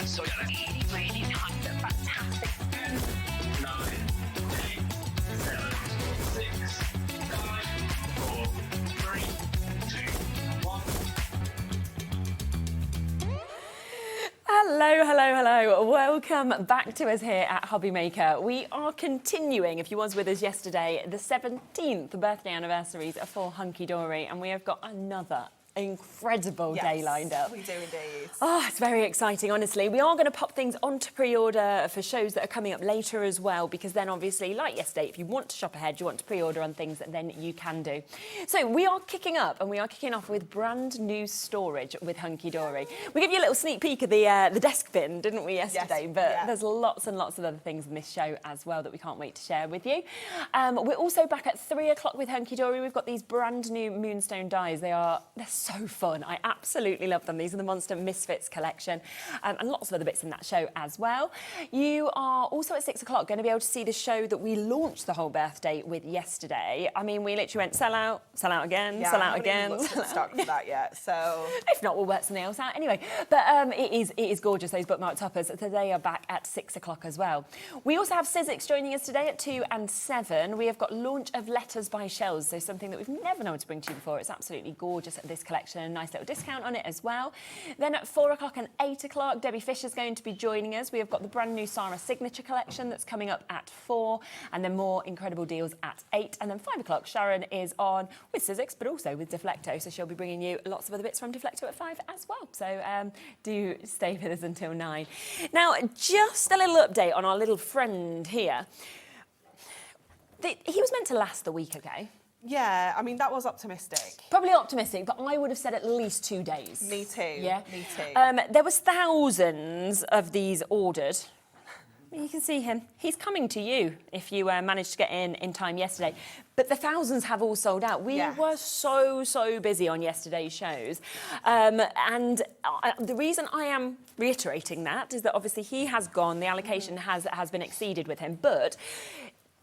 So really, really nice and fantastic. 10, 9, 8, 7, 6, 5, 4, 3, 2, 1. Hello, hello, hello. Welcome back to us here at Hobbymaker. We are continuing, if you was with us yesterday, the 17th birthday anniversaries for Hunkydory, and we have got another incredible day lined up. We do indeed. Oh, it's very exciting, honestly. We are going to pop things onto pre-order for shows that are coming up later as well, because then obviously, like yesterday, if you want to shop ahead, you want to pre-order on things, then you can do. So we are kicking up, and we are kicking off with brand new storage with Hunkydory. We gave you a little sneak peek of the desk bin, didn't we, yesterday? Yes, but yeah. there's lots and lots of other things in this show as well that we can't wait to share with you. We're also back at 3 o'clock with Hunkydory. We've got these brand new Moonstone dies. They're so fun. I absolutely love them. These are the Misfits collection, and lots of other bits in that show as well. You are also at 6 o'clock going to be able to see the show that we launched the whole birthday with yesterday. I mean, we literally went sell out again, Yeah, sell out I haven't even again. looked at stock for that yet, so. If not, we'll work something else out anyway. But it is gorgeous, those bookmark toppers. So they are back at 6 o'clock as well. We also have Sizzix joining us today at 2 and 7. We have got launch of Letters by Shells, so something that we've never known to bring to you before. It's absolutely gorgeous at this collection. Nice little discount on it as well. Then at 4 o'clock and 8 o'clock, Debbie Fisher's going to be joining us. We have got the brand new Sara signature collection that's coming up at 4, and then more incredible deals at 8. And then 5 o'clock, Sharon is on with Sizzix, but also with Deflecto, so she'll be bringing you lots of other bits from Deflecto at 5 as well. So do stay with us until 9. Now, just a little update on our little friend here. He was meant to last a week ago. Yeah, I mean, that was optimistic. Probably optimistic, but I would have said at least 2 days. Me too. Yeah? Me too. There was thousands of these ordered. You can see him. He's coming to you if you managed to get in time yesterday. But the thousands have all sold out. We were so busy on yesterday's shows. And the reason I am reiterating that is that obviously he has gone, the allocation has been exceeded with him, but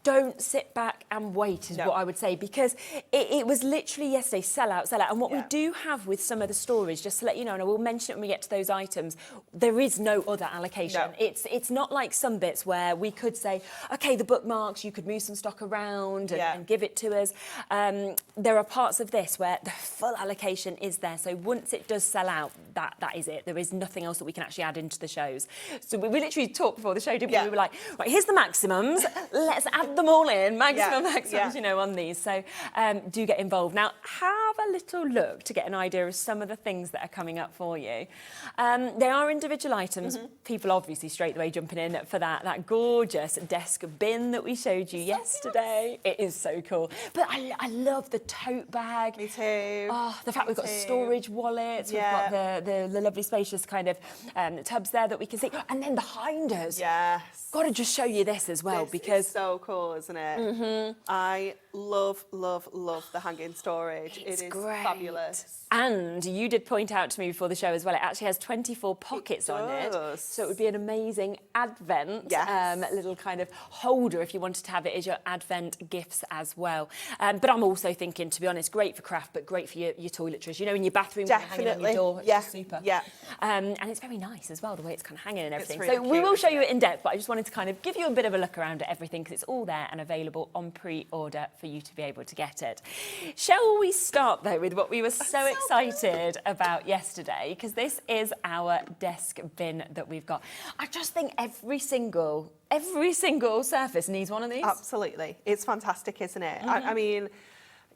don't sit back and wait is what I would say, because it was literally yesterday, sell out. And what we do have with some of the stories, just to let you know, and I will mention it when we get to those items, there is no other allocation. No. It's not like some bits where we could say, okay, the bookmarks, you could move some stock around and give it to us. There are parts of this where the full allocation is there. So once it does sell out, that is it. There is nothing else that we can actually add into the shows. So we literally talked before the show, didn't we? We were like, right, here's the maximums. Let's add them all in, maximums, you know, on these. So do get involved. Now, have a little look to get an idea of some of the things that are coming up for you. They are individual items. People obviously straight away jumping in for that gorgeous desk bin that we showed you yesterday. It is so cool. But I love the tote bag. Me too. Oh, the fact we've got storage wallets. We've got the lovely spacious kind of tubs there that we can see. And then behind us. Yes. Got to just show you this as well, This because is so cool, isn't it? I love the hanging storage. It's it is great. fabulous. And you did point out to me before the show as well, it actually has 24 pockets on it. So it would be an amazing Advent little kind of holder if you wanted to have it as your Advent gifts as well. But I'm also thinking, to be honest, great for craft, but great for your toiletries. You know, in your bathroom, Definitely. hanging on your door. It's just super. Yeah. And it's very nice as well, the way it's kind of hanging and everything. Really so we cute, will show you isn't it in depth, but I just wanted to kind of give you a bit of a look around at everything, because it's all there and available on pre-order for you to be able to get it. Shall we start though with what we were so excited about yesterday, because this is our desk bin that we've got. I just think every single surface needs one of these. Absolutely. It's fantastic, isn't it? I mean,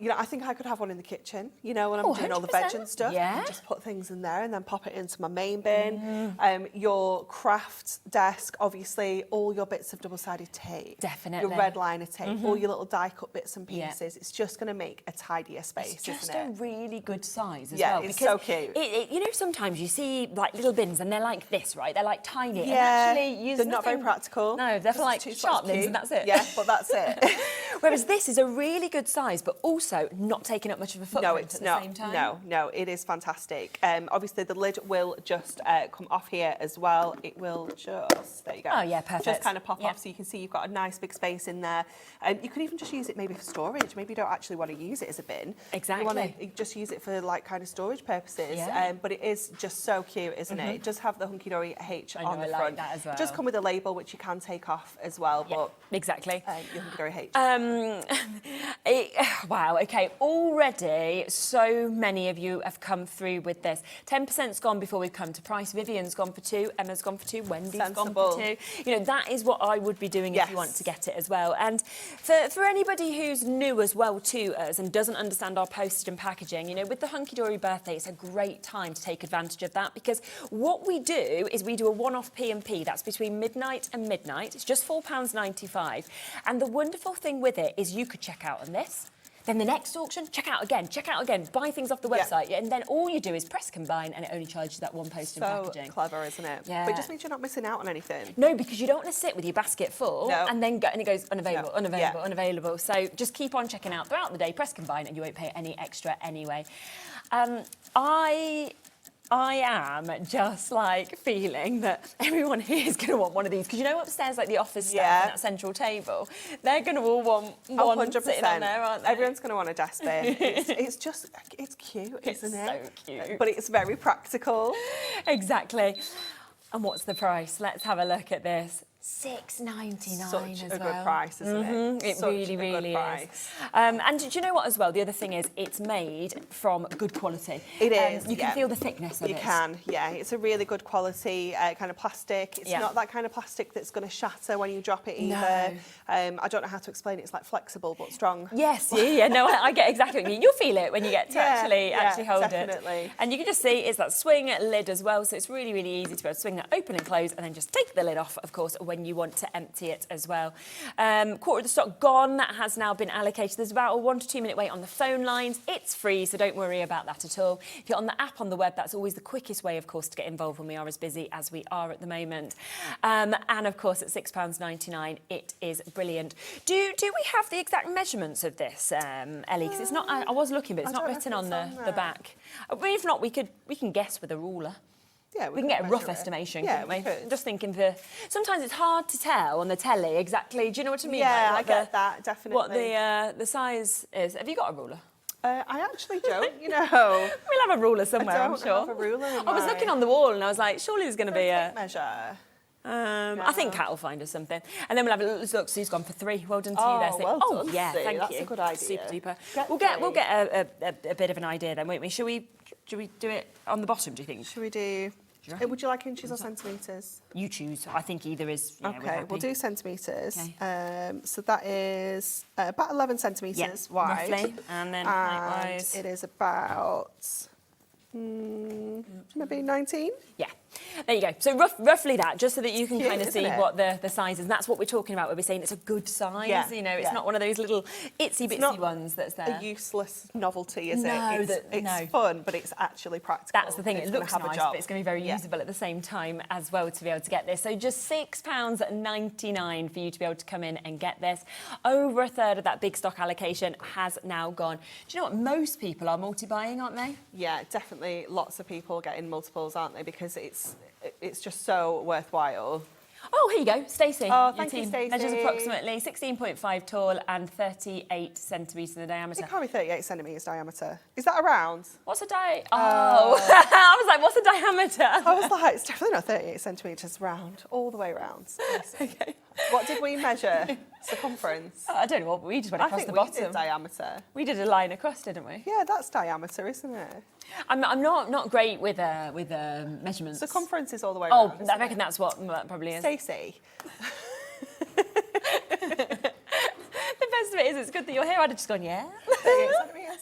you know, I think I could have one in the kitchen, you know, when I'm doing all the veg 100%. and stuff. Yeah. And just put things in there and then pop it into my main bin. Your craft desk, obviously, all your bits of double-sided tape. Definitely. Your red liner tape, all your little die-cut bits and pieces. It's just going to make a tidier space, It's just isn't it? a really good size as Yeah, well. it's because so cute. You know, sometimes you see like little bins and they're like this, right? They're like tiny. And Yeah, actually they're not very practical. No, they're for like Two sharp spots bins cute. and that's it. Yeah, but that's it. Whereas this is a really good size, but also also not taking up much of a footprint at the same time. No, it is fantastic. Obviously, the lid will just come off here as well. It will just, there you go. Oh, yeah, perfect. Just kind of pop off, so you can see you've got a nice big space in there. You could even just use it maybe for storage. Maybe you don't actually want to use it as a bin. Exactly. You want to just use it for like kind of storage purposes. Yeah. But it is just so cute, isn't it? It does have the Hunkydory H on the front. Like that as well. It does come with a label, which you can take off as well. Yeah, but exactly. Your Hunkydory H. Wow, okay, already so many of you have come through with this. 10%'s gone before we've come to price. Vivian's gone for 2, Emma's gone for 2, Wendy's gone for 2. You know, that is what I would be doing if you want to get it as well. And for anybody who's new as well to us and doesn't understand our postage and packaging, you know, with the Hunkydory birthday, it's a great time to take advantage of that, because what we do is we do a one-off P&P. That's between midnight and midnight. It's just £4.95. And the wonderful thing with it is you could check out on this. Then the next auction, check out again, buy things off the website, and then all you do is press combine, and it only charges that one post and packaging. So clever, isn't it? Yeah. But it just means you're not missing out on anything. No, because you don't want to sit with your basket full and then and it goes unavailable, unavailable, Yeah. unavailable. So just keep on checking out throughout the day, press combine, and you won't pay any extra anyway. I am just like feeling that everyone here is going to want one of these, because you know upstairs, like the office staff and that central table, they're going to all want one 100%. sitting on there, aren't they? Everyone's going to want a desk bin. It's cute, isn't it? So cute. But it's very practical. Exactly. And what's the price? Let's have a look at this. £6.99 Such as a well. good price, isn't it? It Such really, a really good price. is. And do you know what as well? The other thing is it's made from good quality. It is. You can feel the thickness of it. You can, yeah. It's a really good quality kind of plastic. It's not that kind of plastic that's going to shatter when you drop it either. No. I don't know how to explain it. It's like flexible but strong. Yes, yeah. No, I get exactly what you mean. You'll feel it when you get to actually hold definitely. it. And you can just see it's that swing lid as well. So it's really, really easy to be able to swing that open and close, and then just take the lid off, of course, when you want to empty it as well. Quarter of the stock gone. That has now been allocated. There's about a 1 to 2 minute wait on the phone lines. It's free, so don't worry about that at all. If you're on the app on the web, that's always the quickest way, of course, to get involved when we are as busy as we are at the moment. And of course, at £6.99, it is brilliant. Do we have the exact measurements of this, Ellie? Because it's not. I was looking, but it's not written on the back. If not, we can guess with a ruler. Yeah, we can get a rough estimation, couldn't we? Could. Just thinking sometimes it's hard to tell on the telly exactly. Do you know what I mean? Yeah, like I get that, definitely. What the size is. Have you got a ruler? I actually don't, you know. We'll have a ruler somewhere, I'm sure. I don't have a ruler in I was looking on the wall and I was like, surely there's going to be a measure. I think Kat will find us something. And then we'll have a little look. Sue's gone for 3. Well done to you there. Well done, yeah, Sue. thank That's you. a good idea. Super duper. We'll get a bit of an idea then, won't we? Should we do it on the bottom, do you think? Should we do... Would you like inches or centimetres? You choose. I think either is. Yeah, okay, we'll do centimetres. Okay. So that is about 11 centimetres wide. Roughly. And then height-wise. It is about maybe 19. Yeah. There you go. So roughly that, just so that you can kind of see what the size is. And that's what we're talking about when we're saying it's a good size. Yeah. You know, it's not one of those little itsy-bitsy ones that's there. A useless novelty, is No, it? It's fun, but it's actually practical. That's the thing. It looks nice, but it's going to be very usable at the same time as well to be able to get this. So just £6.99 for you to be able to come in and get this. Over a third of that big stock allocation has now gone. Do you know what? Most people are multi-buying, aren't they? Yeah, definitely. Lots of people getting multiples, aren't they? Because it's just so worthwhile. Oh, here you go, Stacey. Oh, thank you, Stacey. Measures approximately 16.5 tall and 38 centimetres in the diameter. It can't be 38 centimetres diameter. Is that a round? What's a Oh, I was like, what's a diameter? I was like, it's definitely not 38 centimetres round, all the way round. Okay. What did we measure? Circumference? I don't know what we just went across the bottom. We did diameter. We did a line across, didn't we? Yeah, that's diameter, isn't it? I'm not great with measurements. Circumference is all the way around. Oh, I reckon that's what that probably is. Stacey. The best of it is it's good that you're here. I'd have just gone, yeah. 38 centimetres.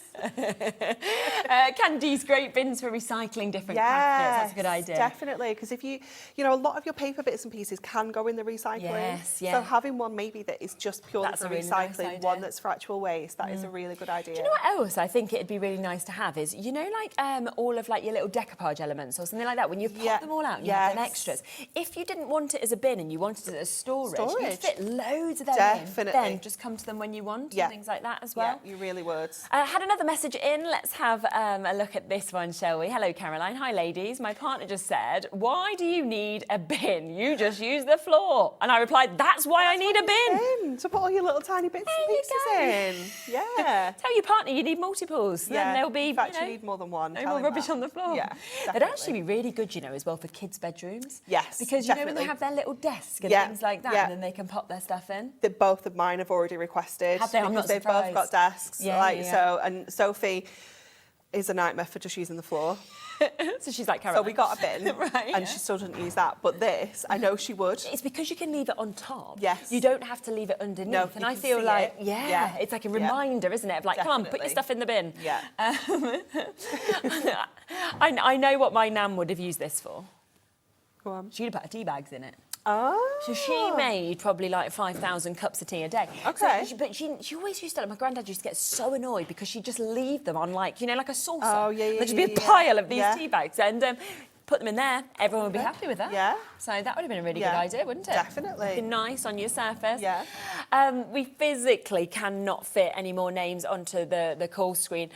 Candice, great bins for recycling different craft bits. That's a good idea. Definitely, because if you know, a lot of your paper bits and pieces can go in the recycling. Yes, yeah. So having one maybe that is just purely That's for a really recycling, nice one that's for actual waste, that is a really good idea. Do you know what else I think it'd be really nice to have is, you know, like all of like your little decoupage elements or something like that, when you pop them all out and you have them extras. If you didn't want it as a bin and you wanted it as storage, you'd fit loads of them in. Then just come to them when you want and things like that as well. Yeah, you really would. Had another message in. Let's have a look at this one, shall we? Hello, Caroline. Hi, ladies. My partner just said, why do you need a bin? You just use the floor. And I replied, that's why I need a bin. To put all your little tiny bits and pieces in. Yeah. Tell your partner you need multiples. Then there'll be, in fact, you need more than one. No more rubbish on the floor. Yeah, it'd actually be really good, you know, as well for kids' bedrooms. Yes, because you know when they have their little desk and things like that, and then they can pop their stuff in. Both of mine have already requested. Have they? I'm not they've both got desks. So, and Sophie is a nightmare for just using the floor. So she's like, Caroline. So we got a bin, and she still doesn't use that. But this, I know she would. It's because you can leave it on top. Yes. You don't have to leave it underneath. No, and I feel like, it's like a reminder, isn't it? Of like, Definitely. come on, put your stuff in the bin. Yeah. I know what my nan would have used this for. Go on. She'd have put her tea bags in it. Oh. So she made probably like 5,000 cups of tea a day. Okay. So but she always used to, my granddad used to get so annoyed because she'd just leave them on like, you know, like a saucer. Oh, yeah, There'd just be a pile of these tea bags and put them in there. Everyone would be happy with that. Yeah. So that would have been a really good idea, wouldn't it? Definitely. Be nice on your surface. Yeah. We physically cannot fit any more names onto the call screen.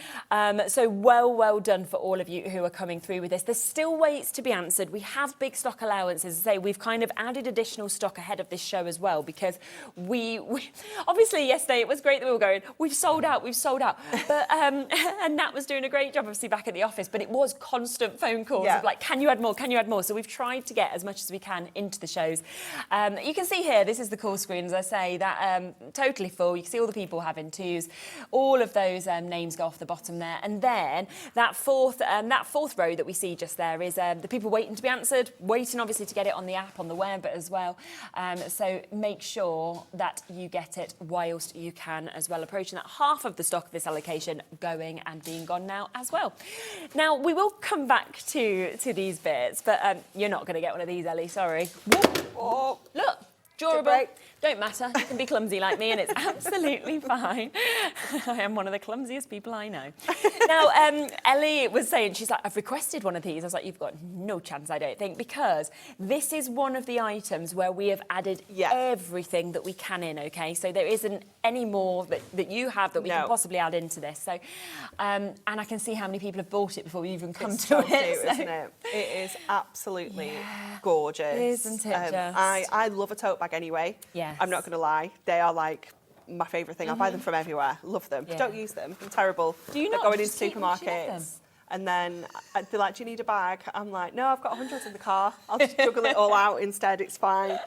So well done for all of you who are coming through with this. There's still waits to be answered. We have big stock allowances. As I say, we've kind of added additional stock ahead of this show as well because we obviously yesterday it was great that we were going, we've sold out. But and Nat was doing a great job obviously back at the office, but it was constant phone calls of like, can you add more? Can you add more? So we've tried to get as much as we can into the shows. You can see here, this is the call screen, as I say, that totally full. You can see all the people having twos. All of those names go off the bottom there. And then that fourth row that we see just there is the people waiting to be answered, waiting obviously to get it on the app, on the web as well. So make sure that you get it whilst you can as well. Approaching that half of the stock of this allocation going and being gone now as well. Now, we will come back to these bits, but you're not going to get one of these, Ellie, sorry. Oh, look, durable. Don't matter, you can be clumsy like me and it's absolutely fine. I am one of the clumsiest people I know. Now, Ellie was saying, she's like, I've requested one of these. I was like, you've got no chance, I don't think, because this is one of the items where we have added everything that we can in, okay? So there isn't any more that you have that we can possibly add into this. So, and I can see how many people have bought it before we even come to it. Cute, isn't it? It is absolutely gorgeous. Isn't it just? I love a tote bag anyway. Yes. I'm not going to lie. They are like my favourite thing. I buy them from everywhere. Love them. Don't use them. They're terrible. Do you not? Going into Just keep them, supermarkets. And then they're like, do you need a bag? I'm like, no, I've got hundreds in the car. I'll just juggle it all out instead. It's fine.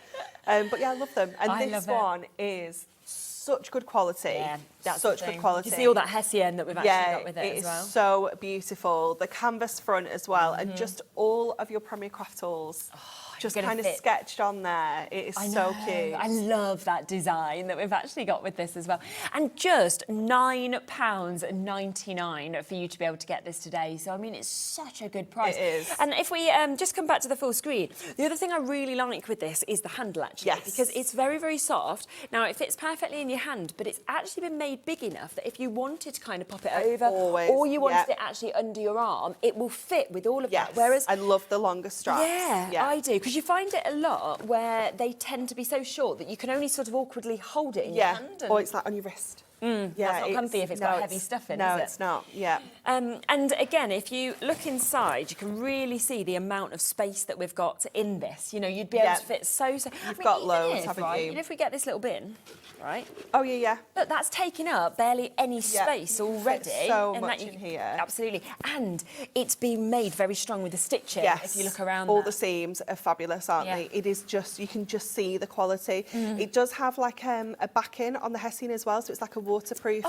But yeah, I love them. And this one is such good quality. Yeah, that's such good quality. You see all that Hessian that we've actually got with it as well. It is so beautiful. The canvas front as well, and just all of your Premier Craft tools. Just kind of sketched on there. It is so cute. I love that design that we've actually got with this as well. And just £9.99 for you to be able to get this today. So, I mean, it's such a good price. It is. And if we just come back to the full screen, the other thing I really like with this is the handle, actually. Yes. Because it's very, very soft. Now, it fits perfectly in your hand, but it's actually been made big enough that if you wanted to kind of pop it over or you wanted it actually under your arm, it will fit with all of that. Whereas I love the longer straps. Yeah, I do. Because you find it a lot where they tend to be so short that you can only sort of awkwardly hold it in your hand. Or it's like on your wrist. That's not comfy if it's got heavy stuff in, no, is it? it's not, yeah. And again, if you look inside, you can really see the amount of space that we've got in this. You know, you'd be able to fit so... You've got loads, haven't you? You know, if we get this little bin, right? Oh, yeah. But that's taking up barely any space already. So much in here. Absolutely. And it's been made very strong with the stitching, if you look around all the seams are fabulous, aren't they? It is just, you can just see the quality. It does have like a backing on the Hessian as well, so it's like a waterproof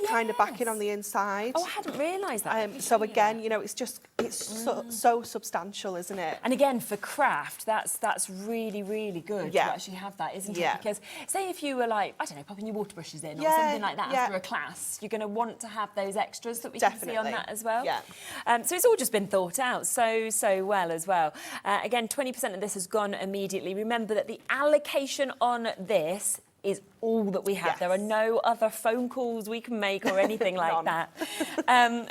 kind of backing on the inside. Oh, I hadn't realised that. So again, you know, it's so substantial, isn't it? And again, for craft, that's really, really good to actually have that, isn't it? Because say if you were like, I don't know, popping your water brushes in or something like that after a class, you're going to want to have those extras that we can see on that as well. Yeah. So it's all just been thought out so well as well. Again, 20% of this has gone immediately. Remember that the allocation on this is all that we have. Yes. There are no other phone calls we can make or anything like that. I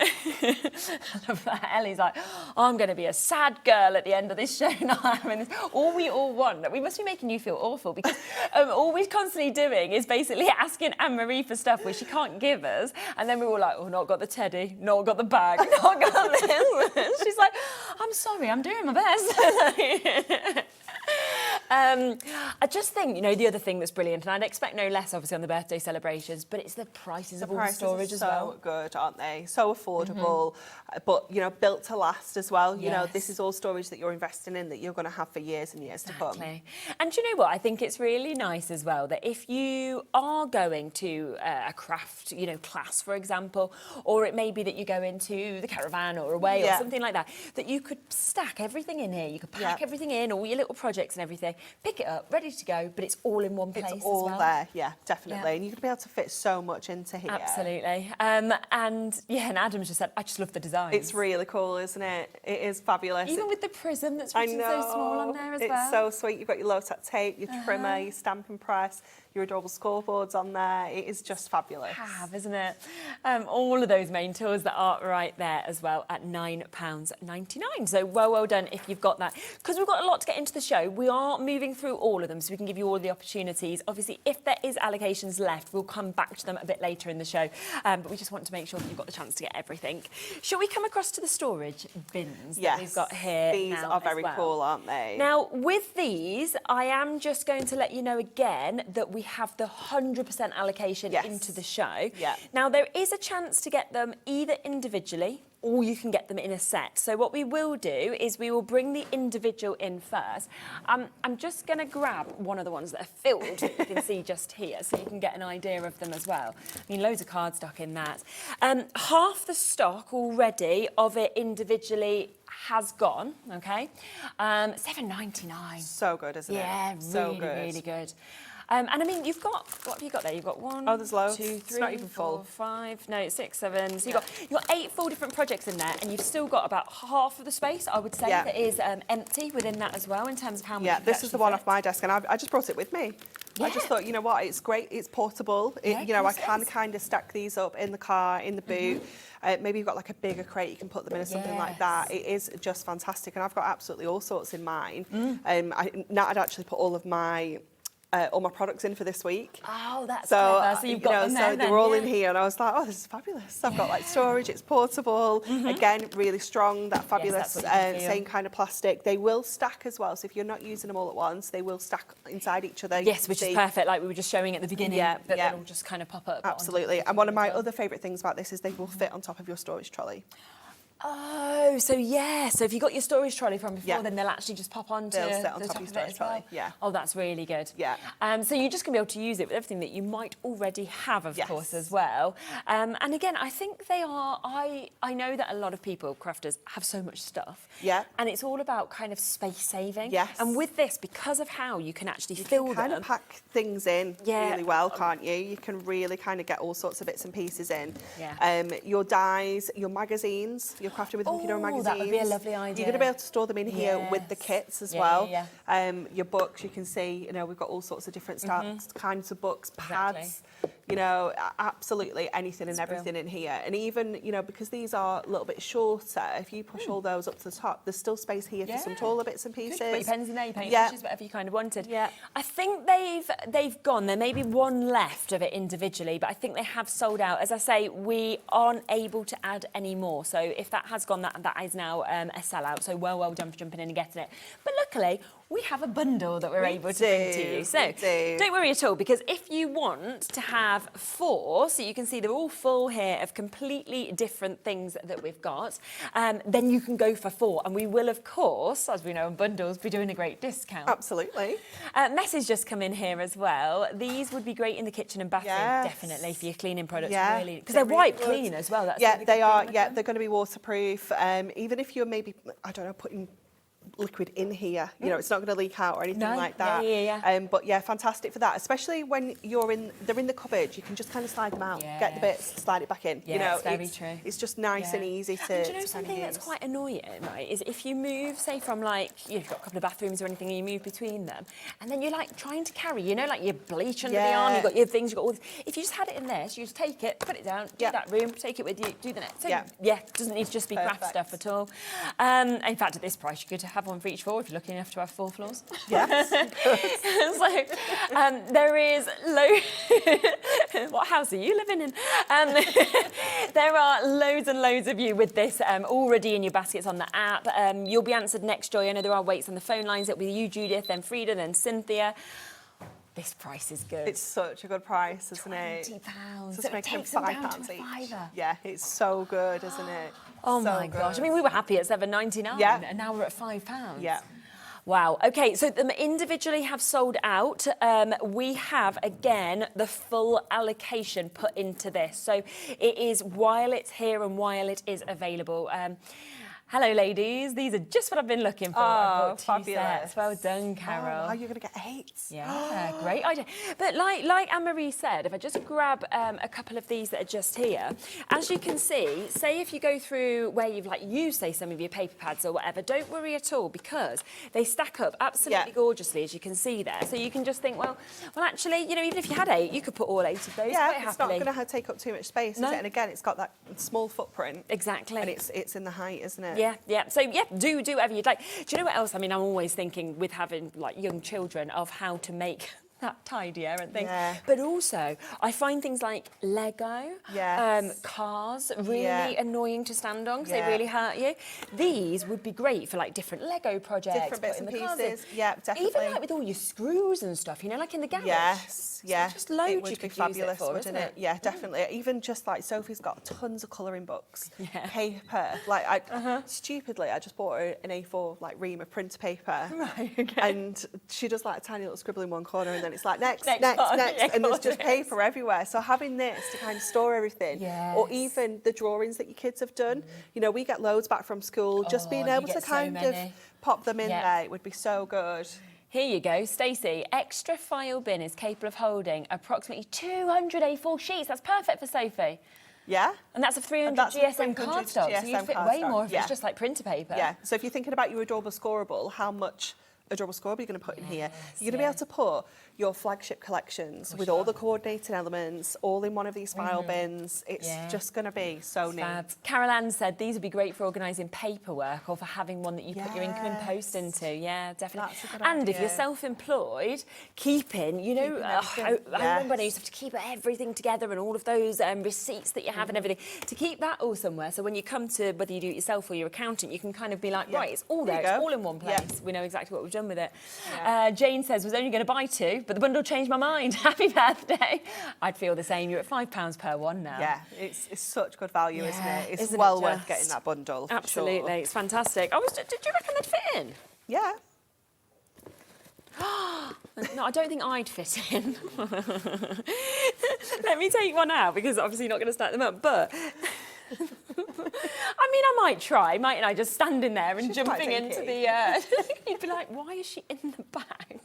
love that. Ellie's like, I'm going to be a sad girl at the end of this show not having this. All we all want, we must be making you feel awful because all we're constantly doing is basically asking Anne-Marie for stuff which she can't give us. And then we're all like, oh, not got the teddy, not got the bag, not got this. She's like, I'm sorry, I'm doing my best. I just think, you know, the other thing that's brilliant, and I'd expect no less, obviously, on the birthday celebrations, but it's the prices of all the storage as well. So good, aren't they? So affordable, but, you know, built to last as well. You know, this is all storage that you're investing in that you're going to have for years and years to come. And do you know what? I think it's really nice as well that if you are going to a craft, you know, class, for example, or it may be that you go into the caravan or away or something like that, that you could stack everything in here. You could pack everything in, all your little projects and everything, pick it up, ready to go, but it's all in one place. It's all as well. there, yeah, definitely. And you're going to be able to fit so much into here. Absolutely. And Adam's just said, I just love the design. It's really cool, isn't it? It is fabulous. Even with the prism that's written so small on there as well. It's so sweet. You've got your low-tack tape, your trimmer, your stamping press, your adorable scoreboards on there. It is just fabulous. Isn't it? All of those main tools that are right there as well at £9.99. So well done if you've got that. Because we've got a lot to get into the show, we are moving through all of them so we can give you all the opportunities. Obviously, if there is allocations left, we'll come back to them a bit later in the show. But we just want to make sure that you've got the chance to get everything. Shall we come across to the storage bins that we've got here? These are very cool, aren't they? Now, with these, I am just going to let you know again that we have the 100% allocation into the show. Now, there is a chance to get them either individually or you can get them in a set. So what we will do is we will bring the individual in first. I'm just going to grab one of the ones that are filled that you can see just here so you can get an idea of them as well. I mean, loads of cardstock in that. Half the stock already of it individually has gone, okay? $7.99. So good, isn't it? Yeah, so good. Really good. And I mean, you've got, what have you got there? You've got one, there's loads. 2, 3, it's not even 4, full. 5, no, 6, 7. So you've got 8 full different projects in there, and you've still got about half of the space, I would say, that is empty within that as well, in terms of how much. Yeah, this is the one off my desk, and I just brought it with me. I just thought, you know what, it's great, it's portable. You know, I can kind of stack these up in the car, in the boot. Maybe you've got like a bigger crate, you can put them in or something like that. It is just fantastic, and I've got absolutely all sorts in mine. Nat had actually put all my products in for this week. Oh, that's clever. So you've got them there, so they were all in here, and I was like, oh, this is fabulous. I've got like storage, it's portable, again, really strong, that fabulous same kind of plastic. They will stack as well, so if you're not using them all at once, they will stack inside each other. Yes, which is perfect, like we were just showing at the beginning, that they'll just kind of pop up. Absolutely, and one of my other favourite things about this is they will fit on top of your storage trolley. Oh, so if you got your storage trolley from before, then they'll actually just pop onto They'll sit on the top of your storage trolley. Yeah. Oh, that's really good. Yeah. So you're just going to be able to use it with everything that you might already have, of course, as well. And again, I think they are. I know that a lot of people, crafters, have so much stuff. Yeah. And it's all about kind of space saving. Yes. And with this, because of how you can actually fill them, kind of pack things in really well, can't you? You can really kind of get all sorts of bits and pieces in. Yeah. Your dies, your magazines, your crafting with Hunkydory magazines. That would be a lovely idea. You're going to be able to store them in here with the kits as well. Your books, you can see, you know, we've got all sorts of different kinds of books, pads, you know, absolutely anything and everything in here. And even, you know, because these are a little bit shorter, if you push all those up to the top, there's still space here for some taller bits and pieces. Put your pens in there, your paint brushes, whatever you kind of wanted. Yeah. I think they've gone. There may be one left of it individually, but I think they have sold out. As I say, we aren't able to add any more. So if that has gone, that is now a sellout. So well done for jumping in and getting it. But luckily, we have a bundle that we're able to bring to you. So don't worry at all, because if you want to have 4, so you can see they're all full here of completely different things that we've got, then you can go for 4. And we will, of course, as we know in bundles, be doing a great discount. Absolutely. Message just come in here as well. These would be great in the kitchen and bathroom, definitely, for your cleaning products. Yeah, really, because they're wipe clean as well. That's they are. Yeah, they're going to be waterproof. Even if you're maybe, I don't know, putting liquid in here, you know, it's not going to leak out or anything like that. But yeah, fantastic for that, especially when they're in the cupboard. You can just kind of slide them out, get the bits, slide it back in. Yeah, you know, it's very true. It's just nice and easy to. And do you know something that's quite annoying, right? Is if you move, say from like you've got a couple of bathrooms or anything, and you move between them, and then you're like trying to carry, you know, like your bleach under the arm, you've got your things, you've got all this. If you just had it in there, so you just take it, put it down, do that room, take it with you, do the next. So it doesn't need to just be craft stuff at all. In fact, at this price, you could have one for each floor if you're lucky enough to have 4 floors. Yes. So there is what house are you living in? There are loads and loads of you with this already in your baskets on the app. You'll be answered next, Joy. I know there are waits on the phone lines. It'll be you, Judith, then Frida, then Cynthia. This price is good. It's such a good price, isn't it? £20. Just making £5 each. Yeah, it's so good, isn't it? Oh my gosh. I mean, we were happy at £7.99 and now we're at £5. Yeah. Wow. Okay, so them individually have sold out. We have, again, the full allocation put into this. So it is while it's here and while it is available. Hello, ladies. These are just what I've been looking for. Oh, fabulous. Sets. Well done, Carol. Oh, you're going to get 8. Yeah, great idea. But like Anne-Marie said, if I just grab a couple of these that are just here, as you can see, say if you go through where you've used, say, some of your paper pads or whatever, don't worry at all, because they stack up absolutely gorgeously, as you can see there. So you can just think, well, actually, you know, even if you had 8, you could put all 8 of those quite happily. It's not going to take up too much space, is it? And again, it's got that small footprint. Exactly. And it's in the height, isn't it? Yeah. So, do whatever you'd like. Do you know what else? I mean, I'm always thinking with having, young children of how to make that tidier and things. But also, I find things like Lego, cars, really annoying to stand on because they really hurt you. These would be great for, different Lego projects. Different bits and pieces. Yeah, definitely. Even, with all your screws and stuff, you know, like in the garage. Yes. Yeah, just loads it would you be could fabulous, use it for, wouldn't it? Yeah, definitely. Even just Sophie's got tons of colouring books, paper. Stupidly, I just bought her an A4 ream of printer paper, and she does a tiny little scribble in one corner, and then it's next, and there's just paper everywhere. So having this to kind of store everything, or even the drawings that your kids have done, you know, we get loads back from school. Just being able to kind of pop them in there, it would be so good. Here you go, Stacey. Extra file bin is capable of holding approximately 200 A4 sheets. That's perfect for Sophie. Yeah. And that's a 300 GSM cardstock, so you'd fit way more if it's just printer paper. Yeah, so if you're thinking about your adorable scoreable, how much adorable scoreable you're going to put in here? You're going to be able to put your flagship collections with all the coordinating elements all in one of these file bins. It's just going to be so neat. Carol Ann said these would be great for organising paperwork or for having one that you put your incoming post into. Yeah, definitely. That's a good and idea. If you're self-employed, keeping, you know, I remember when I used to have to keep everything together and all of those receipts that you have and everything, to keep that all somewhere. So when you come to whether you do it yourself or your accountant, you can kind of be like, right, it's all there, it's all in one place. We know exactly what we've done with it. Jane says, was only going to buy 2, but the bundle changed my mind. Happy birthday. I'd feel the same. You're at £5 per one now. Yeah, it's such good value, isn't it? It's well worth getting that bundle. Absolutely, it's fantastic. Did you reckon they'd fit in? Yeah. No, I don't think I'd fit in. Let me take one out because obviously you're not going to stack them up, but I mean, I might try, mightn't I? Just standing there and jumping into the... You'd be like, why is she in the bag?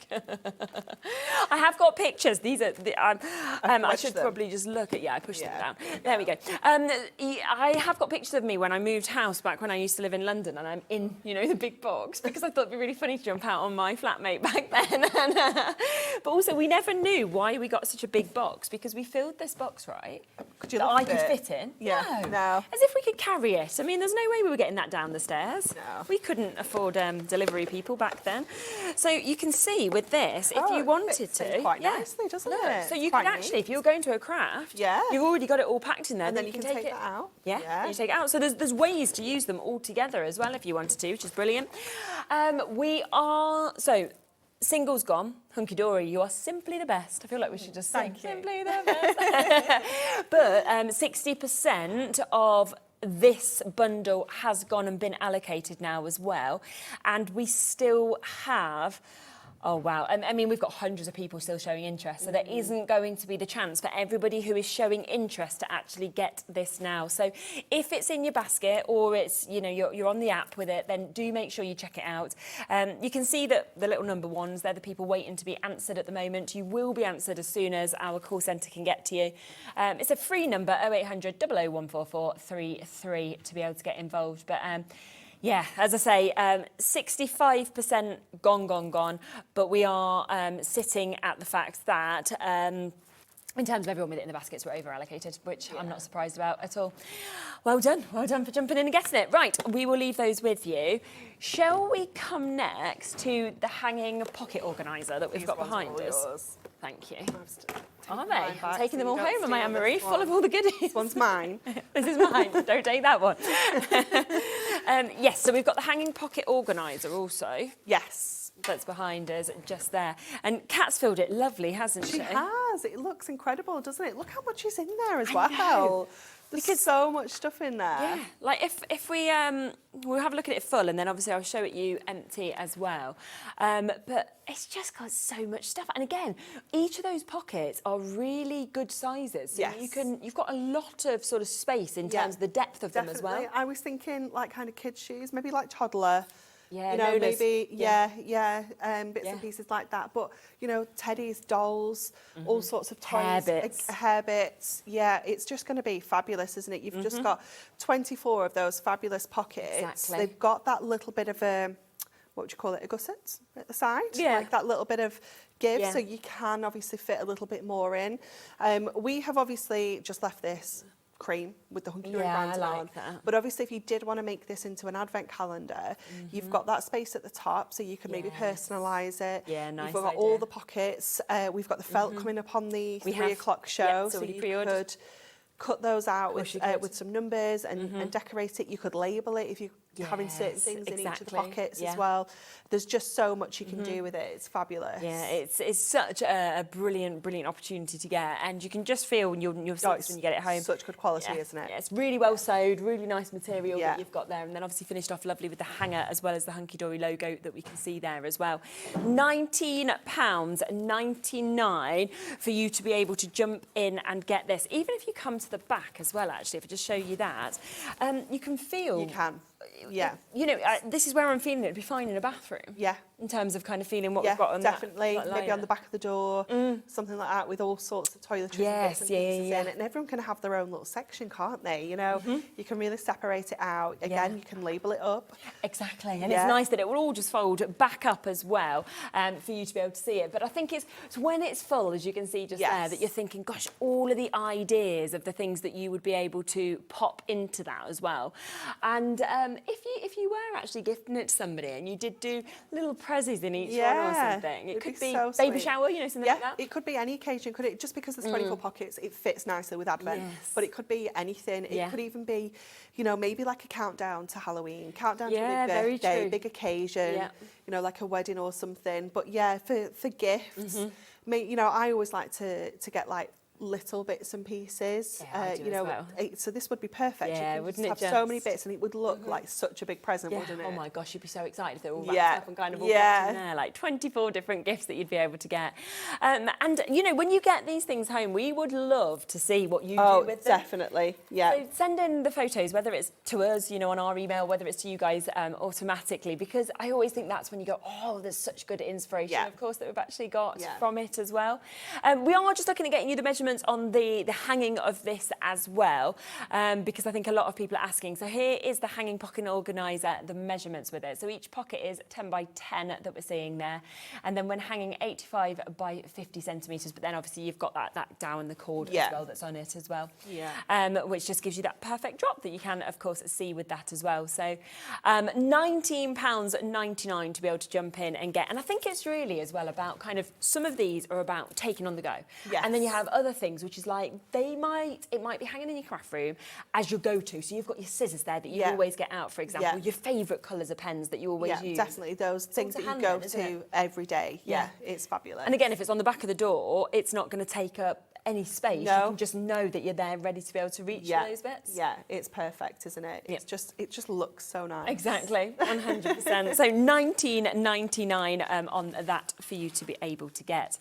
I have got pictures. These are... I should probably just look at... Yeah, I pushed them down. There we go. I have got pictures of me when I moved house back when I used to live in London, and I'm in, you know, the big box, because I thought it'd be really funny to jump out on my flatmate back then. But also, we never knew why we got such a big box, because we filled this box, right? Could you that look I could at it? fit in. Yeah. No. As if we could carry it. I mean, there's no way we were getting that down the stairs. No. We couldn't afford delivery people back then. So you can see with this, if you wanted to, quite nicely, doesn't it? So you Quite could actually, neat. if you're going to a craft, Yeah. you've already got it all packed in there. And then you can take it that out. Yeah, Yeah. you take it out. So there's ways to use them all together as well if you wanted to, which is brilliant. So singles gone. Hunkydory, you are simply the best. I feel like we should just sing. Thank you. Simply the best. But 60% of this bundle has gone and been allocated now as well. And we still have... Oh, wow. I mean, we've got hundreds of people still showing interest, so there isn't going to be the chance for everybody who is showing interest to actually get this now. So if it's in your basket or it's, you know, you're on the app with it, then do make sure you check it out. You can see that the little number ones, they're the people waiting to be answered at the moment. You will be answered as soon as our call centre can get to you. It's a free number, 0800 00144 33 to be able to get involved. But yeah, as I say, 65% gone, but we are sitting at the fact that in terms of everyone with it in the baskets, we're over-allocated, which I'm not surprised about at all. Well done for jumping in and getting it. Right, we will leave those with you. Shall we come next to the hanging pocket organiser that we've got behind us? Yours. Thank you. Are Are they? I'm taking them all home, am I, Anne-Marie? Full of all the goodies. This one's mine. This is mine. Don't take that one. Yes, so we've got the hanging pocket organiser also. Yes. That's behind us, just there. And Kat's filled it lovely, hasn't she? She has. It looks incredible, doesn't it? Look how much is in there as well. know. There's so much stuff in there. Yeah, like if we'll have a look at it full, and then obviously I'll show it you empty as well. But it's just got so much stuff, and again, each of those pockets are really good sizes. So Yes. you've got a lot of sort of space in terms of the depth of them as well. I was thinking like kind of kids' shoes, maybe like toddler. Yeah, you know, Lola's. maybe, bits Yeah. and pieces like that. But, you know, teddies, dolls, all sorts of toys. Hair bits. Hair bits. Yeah, it's just going to be fabulous, isn't it? You've just got 24 of those fabulous pockets. Exactly. They've got that little bit of a, what would you call it, a gusset at the side? Yeah. Like that little bit of give, Yeah. so you can obviously fit a little bit more in. We have obviously just left this cream with the Hunkydory branding I like on. that. But obviously, if you did want to make this into an advent calendar, you've got that space at the top, so you can maybe Yes. personalise it. Yeah, nice You've got idea. all the pockets. We've got the felt coming up on the We 3 have. o'clock Yeah, show, it's so already you pre-ordered. could cut those out course you could. with some numbers and decorate it. You could label it if you're having certain Yes, things in each of the exactly. pockets Yeah. as well. There's just so much you can do with it. It's fabulous. Yeah, it's such a brilliant opportunity to get, and you can just feel your socks when you get it home. Such good quality, Yeah. isn't it? Yeah, it's really well sewed, really nice material Yeah. that you've got there, and then obviously finished off lovely with the hanger as well as the Hunkydory logo that we can see there as well. £19.99 for you to be able to jump in and get this. Even if you come to the back as well, actually, if I just show you that, you can feel... You can. Yeah. You know, this is where I'm feeling it'd be fine in a bathroom. Yeah. In terms of kind of feeling what Yeah, we've got on definitely. that Maybe on liner. the back of the door, something like that, with all sorts of toiletries Yes, and bits and yeah, pieces yeah, in yeah. it. And everyone can have their own little section, can't they? You know, you can really separate it out. Again, you can label it up. Exactly, and Yeah. it's nice that it will all just fold back up as well for you to be able to see it. But I think it's when it's full, as you can see just there, Yes. that you're thinking, gosh, all of the ideas of the things that you would be able to pop into that as well. And if you were actually gifting it to somebody and you did do little prezzies in each one or something, it it'd could be be so baby sweet. shower, you know, something Yeah, like that. it could be any occasion, could it? Just because there's 24 pockets, it fits nicely with Advent. Yes. But it could be anything. It Yeah. could even be, you know, maybe like a countdown to Halloween, countdown Yeah, to a very big birthday, true. big occasion, Yeah. you know, like a wedding or something. But yeah, for gifts, you know, I always like to get like little bits and pieces. Yeah, I do you as know, well. So this would be perfect. Yeah, you could wouldn't just it have so many just? bits, and it would look like such a big present, wouldn't it? Oh my gosh, you'd be so excited if they're all wrapped Yeah. up and kind of all Yeah. kept in there, like 24 different gifts that you'd be able to get. And, you know, when you get these things home, we would love to see what you do with them. definitely. Yeah. So send in the photos, whether it's to us, you know, on our email, whether it's to you guys automatically, because I always think that's when you go, oh, there's such good inspiration, Yeah. of course, that we've actually got Yeah. from it as well. We are just looking at getting you the measurements measurements on the hanging of this as well, because I think a lot of people are asking. So here is the hanging pocket organiser, the measurements with it. So each pocket is 10 by 10 that we're seeing there. And then when hanging 85 by 50 centimetres, but then obviously you've got that down the cord as well that's on it as well. Which just gives you that perfect drop that you can, of course, see with that as well. So £19.99 to be able to jump in and get. And I think it's really as well about kind of, some of these are about taking on the go. And then you have other things, which is like, it might be hanging in your craft room as your go-to. So you've got your scissors there that you always get out, for example, your favourite colours of pens that you always use. Definitely those things that you go to every day. It's fabulous. And again, if it's on the back of the door, it's not going to take up any space. You can just know that you're there ready to be able to reach those bits. It's perfect, isn't it? It's just, it just looks so nice. Exactly, 100%. So £19.99 on that for you to be able to get.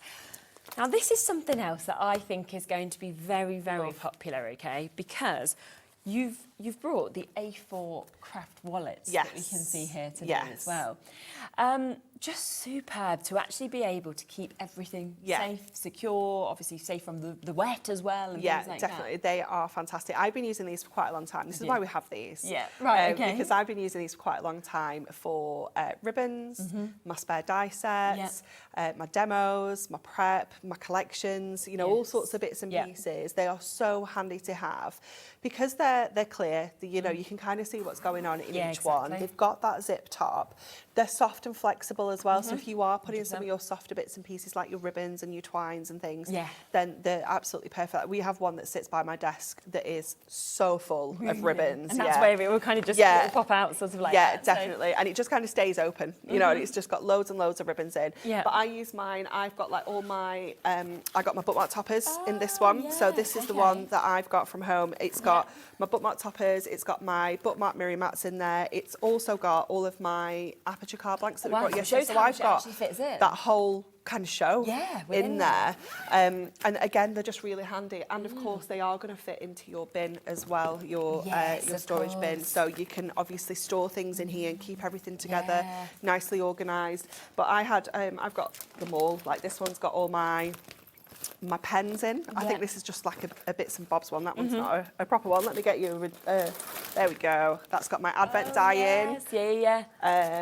Now, this is something else that I think is going to be very, very popular, okay? Because you've brought the A4 craft wallets that we can see here today as well. Just superb to actually be able to keep everything safe, secure, obviously safe from the wet as well. And things like definitely. That. They are fantastic. I've been using these for quite a long time. This is why we have these. Because I've been using these for quite a long time for ribbons, my spare die sets, my demos, my prep, my collections, you know, all sorts of bits and pieces. They are so handy to have because they're clear. You know, you can kind of see what's going on in each one. They've got that zip top. They're soft and flexible as well. So if you are putting 100%. Some of your softer bits and pieces like your ribbons and your twines and things, then they're absolutely perfect. We have one that sits by my desk that is so full of ribbons. And that's where it will kind of just pop out sort of like that. Definitely. And it just kind of stays open, you know, and it's just got loads and loads of ribbons in. But I use mine, I've got like all my, I got my bookmark toppers in this one. So this is the one that I've got from home. It's got my bookmark toppers, it's got my bookmark mirror mats in there. It's also got all of my aperture card blanks that we brought yesterday. So I've got that whole kind of show in there. And again, they're just really handy. And of course, they are going to fit into your bin as well, your storage bin. So you can obviously store things in here and keep everything together, nicely organised. But I've got them all. Like this one's got all my pens in. I think this is just like a bits and bobs one. That one's not a proper one. Let me get you there we go. That's got my advent die in.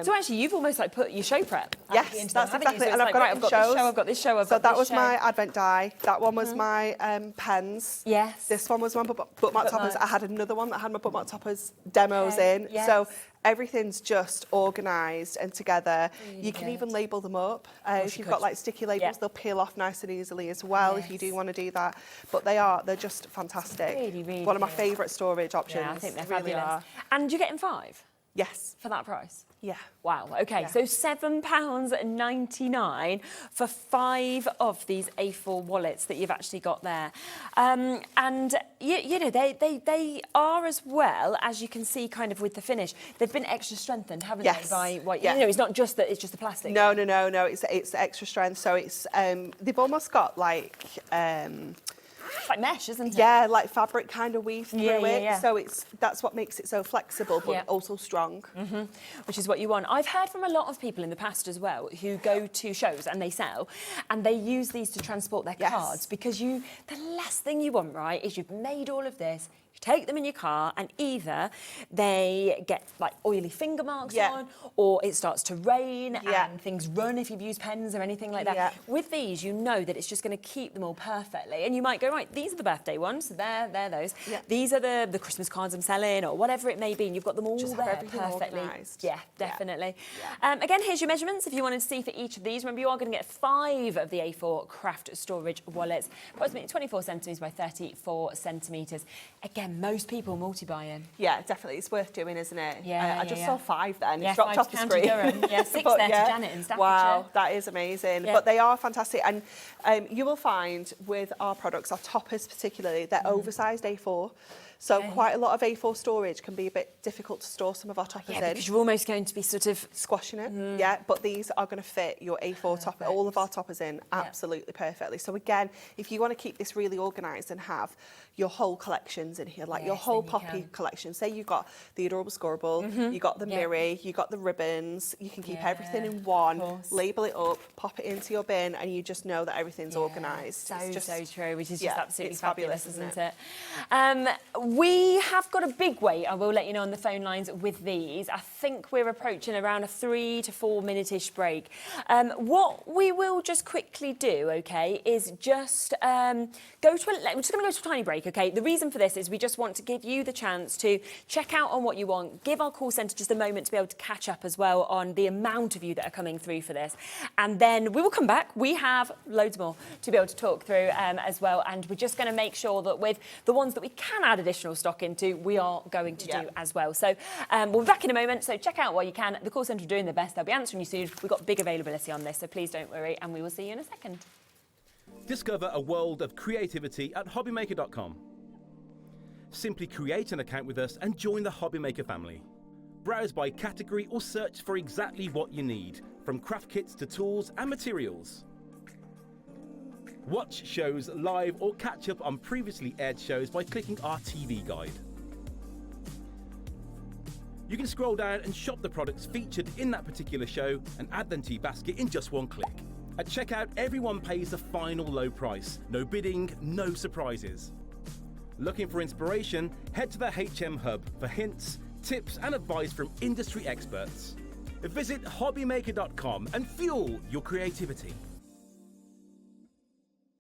So actually you've almost like put your show prep. Yes, that's exactly. So and I've got it in shows. I've got this show. So that was my advent die. That one was my pens. This one was my bookmark toppers. I had another one that had my bookmark toppers demos in. So everything's just organised and together. You can even label them up. If you've got like sticky labels, they'll peel off nice and easily as well if you do want to do that. But they're just fantastic. Really one of my favourite storage options. Yeah, I think they're really fabulous. And you're getting 5? Yes. For that price? Yeah. Wow. Okay. So £7.99 for 5 of these A4 wallets that you've actually got there, and you know they are as well, as you can see kind of with the finish. They've been extra strengthened, haven't they? By what you know, it's not just that it's just the plastic. No. It's extra strength. So it's they've almost got like. Like mesh, isn't it? Yeah, like fabric kind of weave through it. So that's what makes it so flexible, but also strong. Which is what you want. I've heard from a lot of people in the past as well who go to shows and they sell, and they use these to transport their cards, because the last thing you want, right, is you've made all of this. You take them in your car and either they get like oily finger marks on, or it starts to rain and things run if you've used pens or anything like that. With these, you know that it's just going to keep them all perfectly. And you might go, right, these are the birthday ones, so they're those. These are the Christmas cards I'm selling, or whatever it may be, and you've got them all just there perfectly. Organised. Yeah, definitely. Again, here's your measurements if you wanted to see for each of these. Remember, you are going to get 5 of the A4 craft storage wallets, approximately 24 centimetres by 34 centimetres. Again, most people multi-buying. Yeah, definitely. It's worth doing, isn't it? Yeah, I just saw 5 then. Yeah, it's dropped off the screen. Yeah, 6 there to Janet in Staffordshire. Wow, that is amazing. But they are fantastic. And you will find with our products, our toppers particularly, they're oversized A4. So quite a lot of A4 storage can be a bit difficult to store some of our toppers in. Because you're almost going to be sort of squashing it. Yeah, but these are going to fit your A4 topper, all of our toppers in absolutely perfectly. So again, if you want to keep this really organised and have your whole collections in here, like your whole poppy collection. Say you've got the Adorable Scorable, you got the Mirri, you got the ribbons, you can keep everything in one, label it up, pop it into your bin, and you just know that everything's organised. So true, which is just absolutely fabulous, isn't it? We have got a big wait, I will let you know, on the phone lines with these. I think we're approaching around a 3 to 4 minute-ish break. What we will just quickly do, okay, is just we're just going to go to a tiny break, okay? The reason for this is we just want to give you the chance to check out on what you want, give our call centre just a moment to be able to catch up as well on the amount of you that are coming through for this. And then we will come back. We have loads more to be able to talk through as well. And we're just going to make sure that with the ones that we can add additional stock into, we are going to do as well. So we'll be back in a moment. So check out what you can. The call centre are doing their best. They'll be answering you soon. We've got big availability on this, so please don't worry. And we will see you in a second. Discover a world of creativity at hobbymaker.com. Simply create an account with us and join the Hobbymaker family. Browse by category or search for exactly what you need, from craft kits to tools and materials. Watch shows live or catch up on previously aired shows by clicking our TV guide. You can scroll down and shop the products featured in that particular show and add them to your basket in just one click. At checkout, everyone pays the final low price. No bidding, no surprises. Looking for inspiration? Head to the HM Hub for hints, tips and advice from industry experts. Visit hobbymaker.com and fuel your creativity.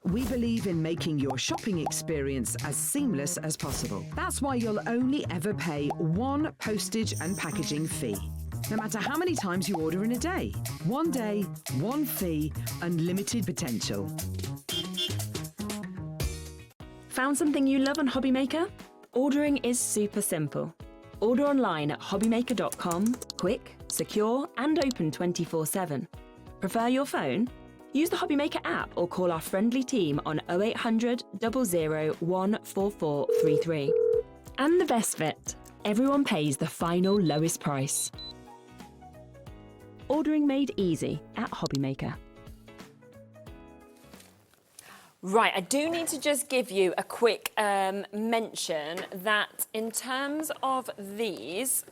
We believe in making your shopping experience as seamless as possible. That's why you'll only ever pay one postage and packaging fee. No matter how many times you order in a day. One day, one fee, unlimited potential. Found something you love on Hobbymaker? Ordering is super simple. Order online at hobbymaker.com, quick, secure and open 24/7. Prefer your phone? Use the Hobbymaker app or call our friendly team on 0800 00 14433. And the best bit, everyone pays the final lowest price. Ordering made easy at Hobbymaker. Right, I do need to just give you a quick mention that in terms of these,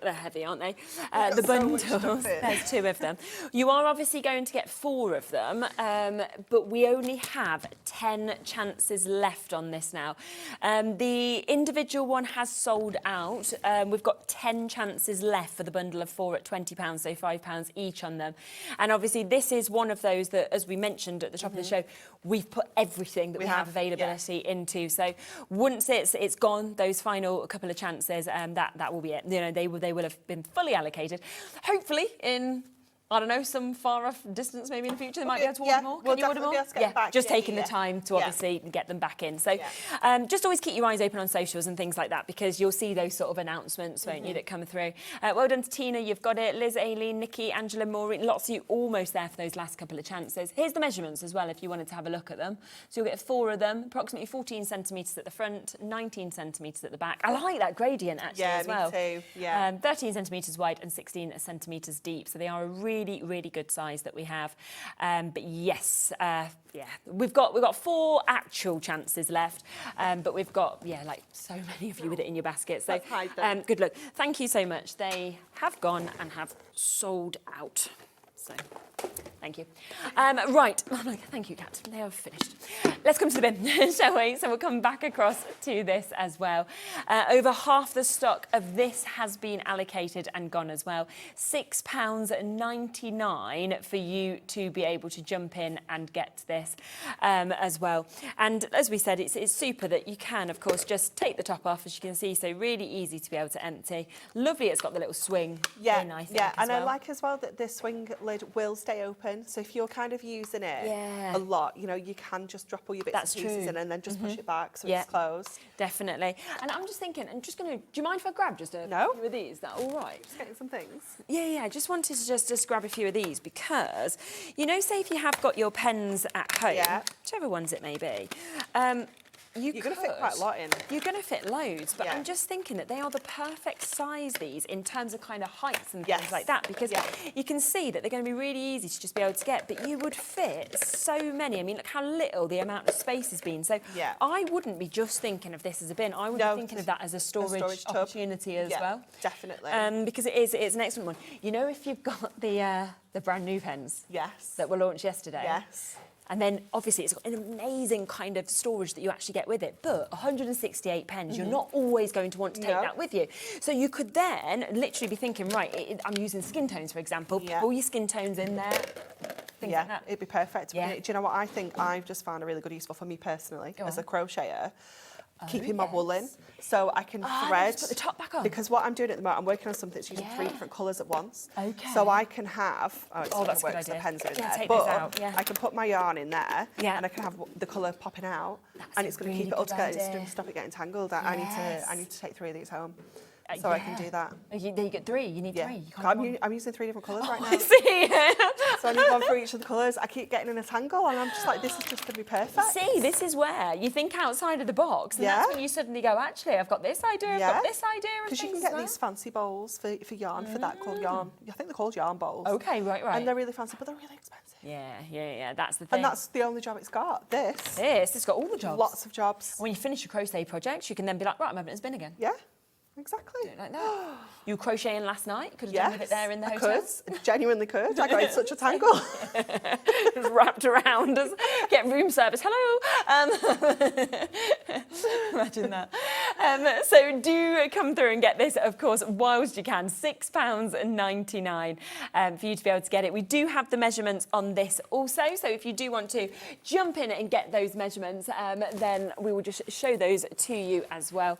they're heavy, aren't they? The bundles, there's 2 of them. You are obviously going to get 4 of them, but we only have 10 chances left on this now. The individual one has sold out. We've got 10 chances left for the bundle of 4 at £20, so £5 each on them. And obviously this is one of those that, as we mentioned at the top of the show, we've put everything that we have availability into. So once it's gone, those final couple of chances, that will be it. You know, they will have been fully allocated. Hopefully in, I don't know, some far off distance maybe in the future, they might be able to order more. Can you order more? Just taking the time to obviously get them back in. So just always keep your eyes open on socials and things like that, because you'll see those sort of announcements, won't you, that come through. Well done to Tina, you've got it. Liz, Aileen, Nikki, Angela, Maureen, lots of you almost there for those last couple of chances. Here's the measurements as well if you wanted to have a look at them. So you'll get 4 of them, approximately 14 centimetres at the front, 19 centimetres at the back. I like that gradient actually as well. Me too. 13 centimetres wide and 16 centimetres deep. So they are a really, really good size that we have. But yes, we've got 4 actual chances left, but we've got like so many of you with it in your basket. So good luck. Thank you so much. They have gone and have sold out. So thank you. Right, thank you, Kat. They are finished. Let's come to the bin, shall we? So we'll come back across to this as well. Over half the stock of this has been allocated and gone as well. £6.99 for you to be able to jump in and get this as well. And as we said, it's super that you can, of course, just take the top off, as you can see. So really easy to be able to empty. Lovely, it's got the little swing. Yeah, I think, and I like as well that this swing lid will stay open. So if you're kind of using it a lot, you know, you can just drop all your bits and pieces in and then just push it back so it's closed. Definitely. And I'm just thinking, I'm just going to, do you mind if I grab just a few of these? Is that all right? Just getting some things. Yeah, I just wanted to just grab a few of these because, you know, say if you have got your pens at home, whichever ones it may be, You're going to fit quite a lot in. You're going to fit loads, but Yeah. I'm just thinking that they are the perfect size, these, in terms of kind of heights and things like that, because you can see that they're going to be really easy to just be able to get, but you would fit so many. I mean, look how little the amount of space has been. So I wouldn't be just thinking of this as a bin. I would be thinking of that as a storage opportunity as well. Definitely. Because it's an excellent one. You know, if you've got the brand new pens that were launched yesterday. Yes. And then, obviously, it's got an amazing kind of storage that you actually get with it. But 168 pens, you're not always going to want to take that with you. So you could then literally be thinking, right, I'm using skin tones, for example. Put all your skin tones in there. Things like that. It'd be perfect. Do you know what I think I've just found a really good useful for me personally as a crocheter? Keeping my wool in, so I can thread. Just put the top back on. Because what I'm doing at the moment, I'm working on something that's using 3 different colours at once. Okay. So I can have. It's not that's a work good 'cause the idea. pens are in there. Take but those out. I can put my yarn in there, and I can have the colour popping out, and it's going to keep it all together. It's going to stop it getting tangled. I need to take 3 of these home. So I can do that. You get 3. You need 3. You I'm using 3 different colours right now. I see. So I need one for each of the colours. I keep getting in a tangle, and I'm just like, this is just going to be perfect. See, this is where you think outside of the box, and that's when you suddenly go, actually, I've got this idea, I've got this idea, and because you can get these fancy bowls for yarn for that called yarn. I think they're called yarn bowls. Okay, right. And they're really fancy, but they're really expensive. Yeah. That's the thing. And that's the only job it's got. It's got all the jobs. Lots of jobs. When you finish your crochet projects, you can then be like, right, I'm having it in a bin again. Yeah. Exactly. Do it like that. You were crocheting last night? Could have done with it there in the hotel? I could. Genuinely could. I got in such a tangle. Just wrapped around us. Get room service. Hello. Imagine that. So do come through and get this, of course, whilst you can. £6.99 for you to be able to get it. We do have the measurements on this also. So if you do want to jump in and get those measurements, then we will just show those to you as well.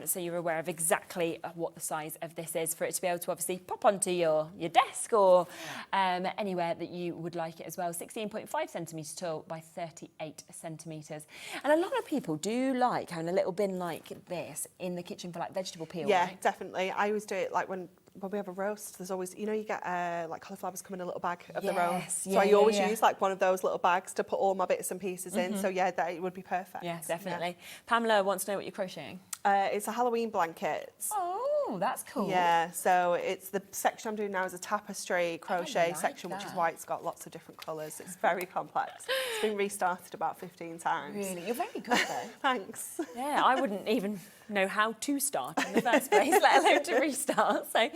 So you're aware of exactly what the size of this is, for it to be able to obviously pop onto your desk or anywhere that you would like it as well. 16.5 centimetres tall by 38 centimetres. And a lot of people do like having a little bin like this in the kitchen for like vegetable peel. Yeah, right? definitely. I always do it like when we have a roast, there's always, you get like cauliflowers come in a little bag of their own. So I always use like one of those little bags to put all my bits and pieces in. So that it would be perfect. Yeah, definitely. Pamela wants to know what you're crocheting. It's a Halloween blanket. Oh, that's cool. Yeah, so it's the section I'm doing now is a tapestry crochet section, which is why it's got lots of different colours. It's very complex. It's been restarted about 15 times. Really? You're very good though. Thanks. Yeah, I wouldn't even know how to start in the first place, let alone to restart. So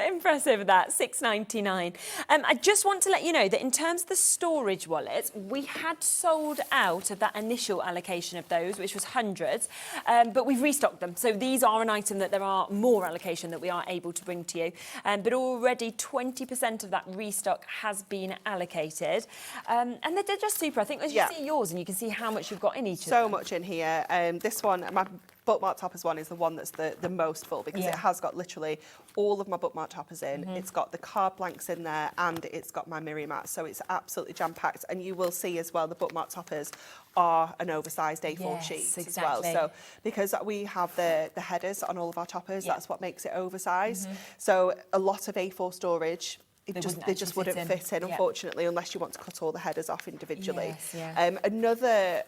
impressive that, £6.99. I just want to let you know that in terms of the storage wallets, we had sold out of that initial allocation of those, which was hundreds, but we've restocked them. So these are an item that there are more allocation that we are able to bring to you. But already 20% of that restock has been allocated. And they're just super. I think as you see yours and you can see how much you've got in each of them. So much in here. This one, my bookmark toppers one is the one that's the most full because it has got literally all of my bookmark toppers in. It's got the card blanks in there and it's got my mirror mat. So it's absolutely jam-packed. And you will see as well the bookmark toppers are an oversized A4 sheet as well. So because we have the headers on all of our toppers, that's what makes it oversized. So a lot of A4 storage, they just wouldn't fit in, unfortunately, unless you want to cut all the headers off individually. Another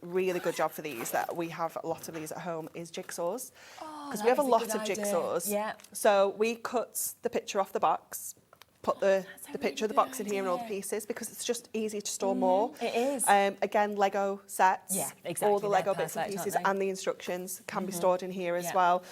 really good job for these, that we have a lot of these at home, is jigsaws. Because we have a lot of jigsaws. So we cut the picture off the box, put the picture of the box in here and all the pieces, because it's just easier to store more. It is. Again, Lego sets. Yeah, exactly. All the Lego bits and pieces and the instructions can be stored in here as well.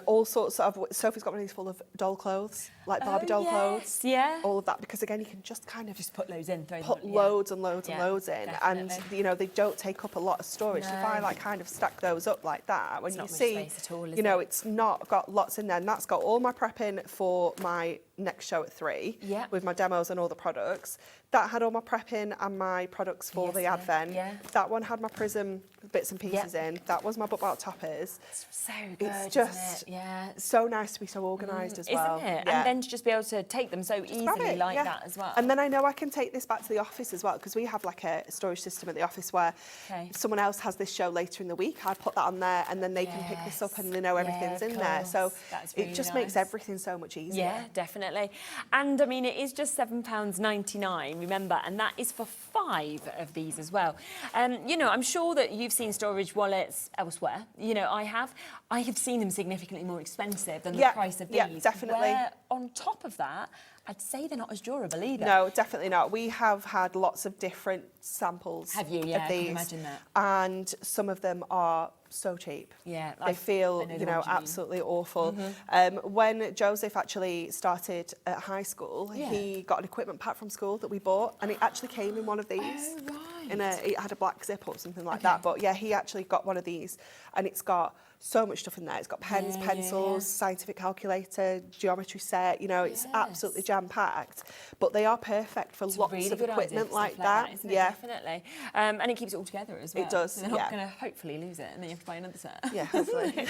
All sorts of, Sophie's got one of these full of doll clothes, like Barbie doll clothes. Yeah. All of that, because again, you can just kind of just put loads in, put loads and loads and loads in. Definitely. And, they don't take up a lot of storage. So if I like kind of stack those up like that, when you see, at all, it's not got lots in there, and that's got all my prepping for my next show at 3 with my demos and all the products. That had all my prepping and my products for the advent. That one had my prism bits and pieces in. That was my bookmark toppers. It's so good, it's just so nice to be so organised as well. Isn't it? And then to just be able to take them so easily like that as well. And then I know I can take this back to the office as well, because we have like a storage system at the office where if someone else has this show later in the week, I put that on there and then they can pick this up and they know everything's in there. So it just makes everything so much easier. Yeah, definitely. And I mean, it is just £7.99, remember, and that is for 5 of these as well. You know, I'm sure that you've seen storage wallets elsewhere. You know, I have seen them significantly more expensive than the price of these. Yeah, definitely. Where on top of that, I'd say they're not as durable either. No, definitely not. We have had lots of different samples Have you? of Yeah, I these. can imagine that. And some of them are so cheap. Yeah. They feel, I know the you know, ones you mean. absolutely awful. When Joseph actually started at high school, he got an equipment pack from school that we bought, and it actually came in one of these. Oh, right. It had a black zip or something like that. But yeah, he actually got one of these, and it's got so much stuff in there. It's got pens, pencils, scientific calculator, geometry set, you know, it's absolutely jam-packed. But they are perfect for lots really of good equipment idea, like stuff that. isn't it? Yeah. Definitely. And it keeps it all together as well. It does, So they're not going to hopefully lose it and then you have to buy another set. Yeah, hopefully.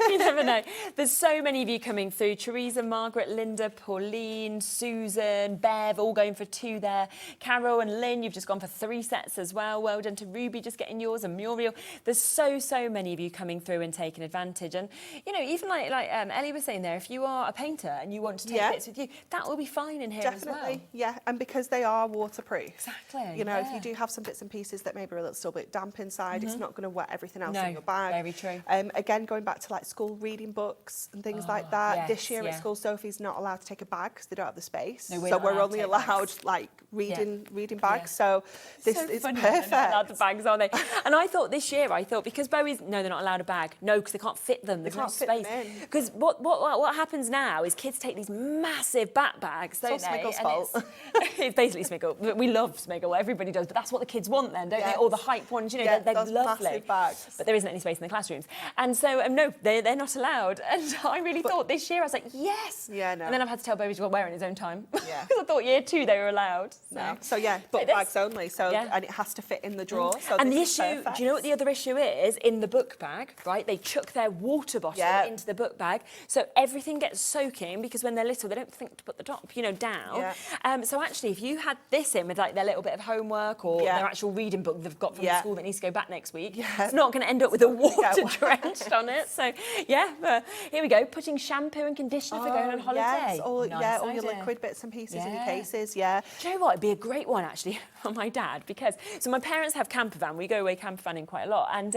You never know. There's so many of you coming through. Teresa, Margaret, Linda, Pauline, Susan, Bev, all going for 2 there. Carol and Lynn, you've just gone for 3 sets as well. Well done to Ruby, just getting yours, and Muriel. There's so many of you coming through and taking advantage. And, you know, even like Ellie was saying there, if you are a painter and you want to take bits with you, that will be fine in here as well. Definitely, yeah. And because they are waterproof. Exactly. You know, if you do have some bits and pieces that maybe are a little bit damp inside, it's not going to wet everything else in your bag. Very true. Again, going back to like school reading books and things like that. yes, this year at school, Sophie's not allowed to take a bag because they don't have the space. No, we're so not we're allowed only to take allowed bags. like reading bags. So this so is funny, perfect. They're not allowed the bags, are they? And I thought this year, because Bowie's, no, they're not allowed a bag. No, because they can't fit them. There's no can't fit them space. in. Because what happens now is kids take these massive backpacks, don't It's all they? Smiggle's And fault. it's basically Smiggle. We love Smiggle. Everybody does, but that's what the kids want then, don't they? All the hype ones, you know, they're those lovely. massive bags. But there isn't any space in the classrooms. And so, no, they're not allowed. And I really thought this year, I was like, yes. Yeah, no. And then I've had to tell Bowie to wear it in his own time. Yeah. Because I thought year 2 they were allowed. So. No. So yeah, book But bags only. So and it has to fit in the drawer. So and the this is issue, perfect. do you know what the other issue is? In the book bag, right? They chuck their water bottle into the book bag, so everything gets soaking because when they're little, they don't think to put the top, you know, down. Yeah. So actually, if you had this in with like their little bit of homework or their actual reading book they've got from the school that needs to go back next week, it's not going to end up with a water drenched on it. So yeah, here we go. Putting shampoo and conditioner for going on holiday. Yes, all Nice your idea. liquid bits and pieces in your cases. Yeah. Do you know what? It'd be a great one actually for my dad because so my parents have camper van. We go away camper vanning quite a lot, and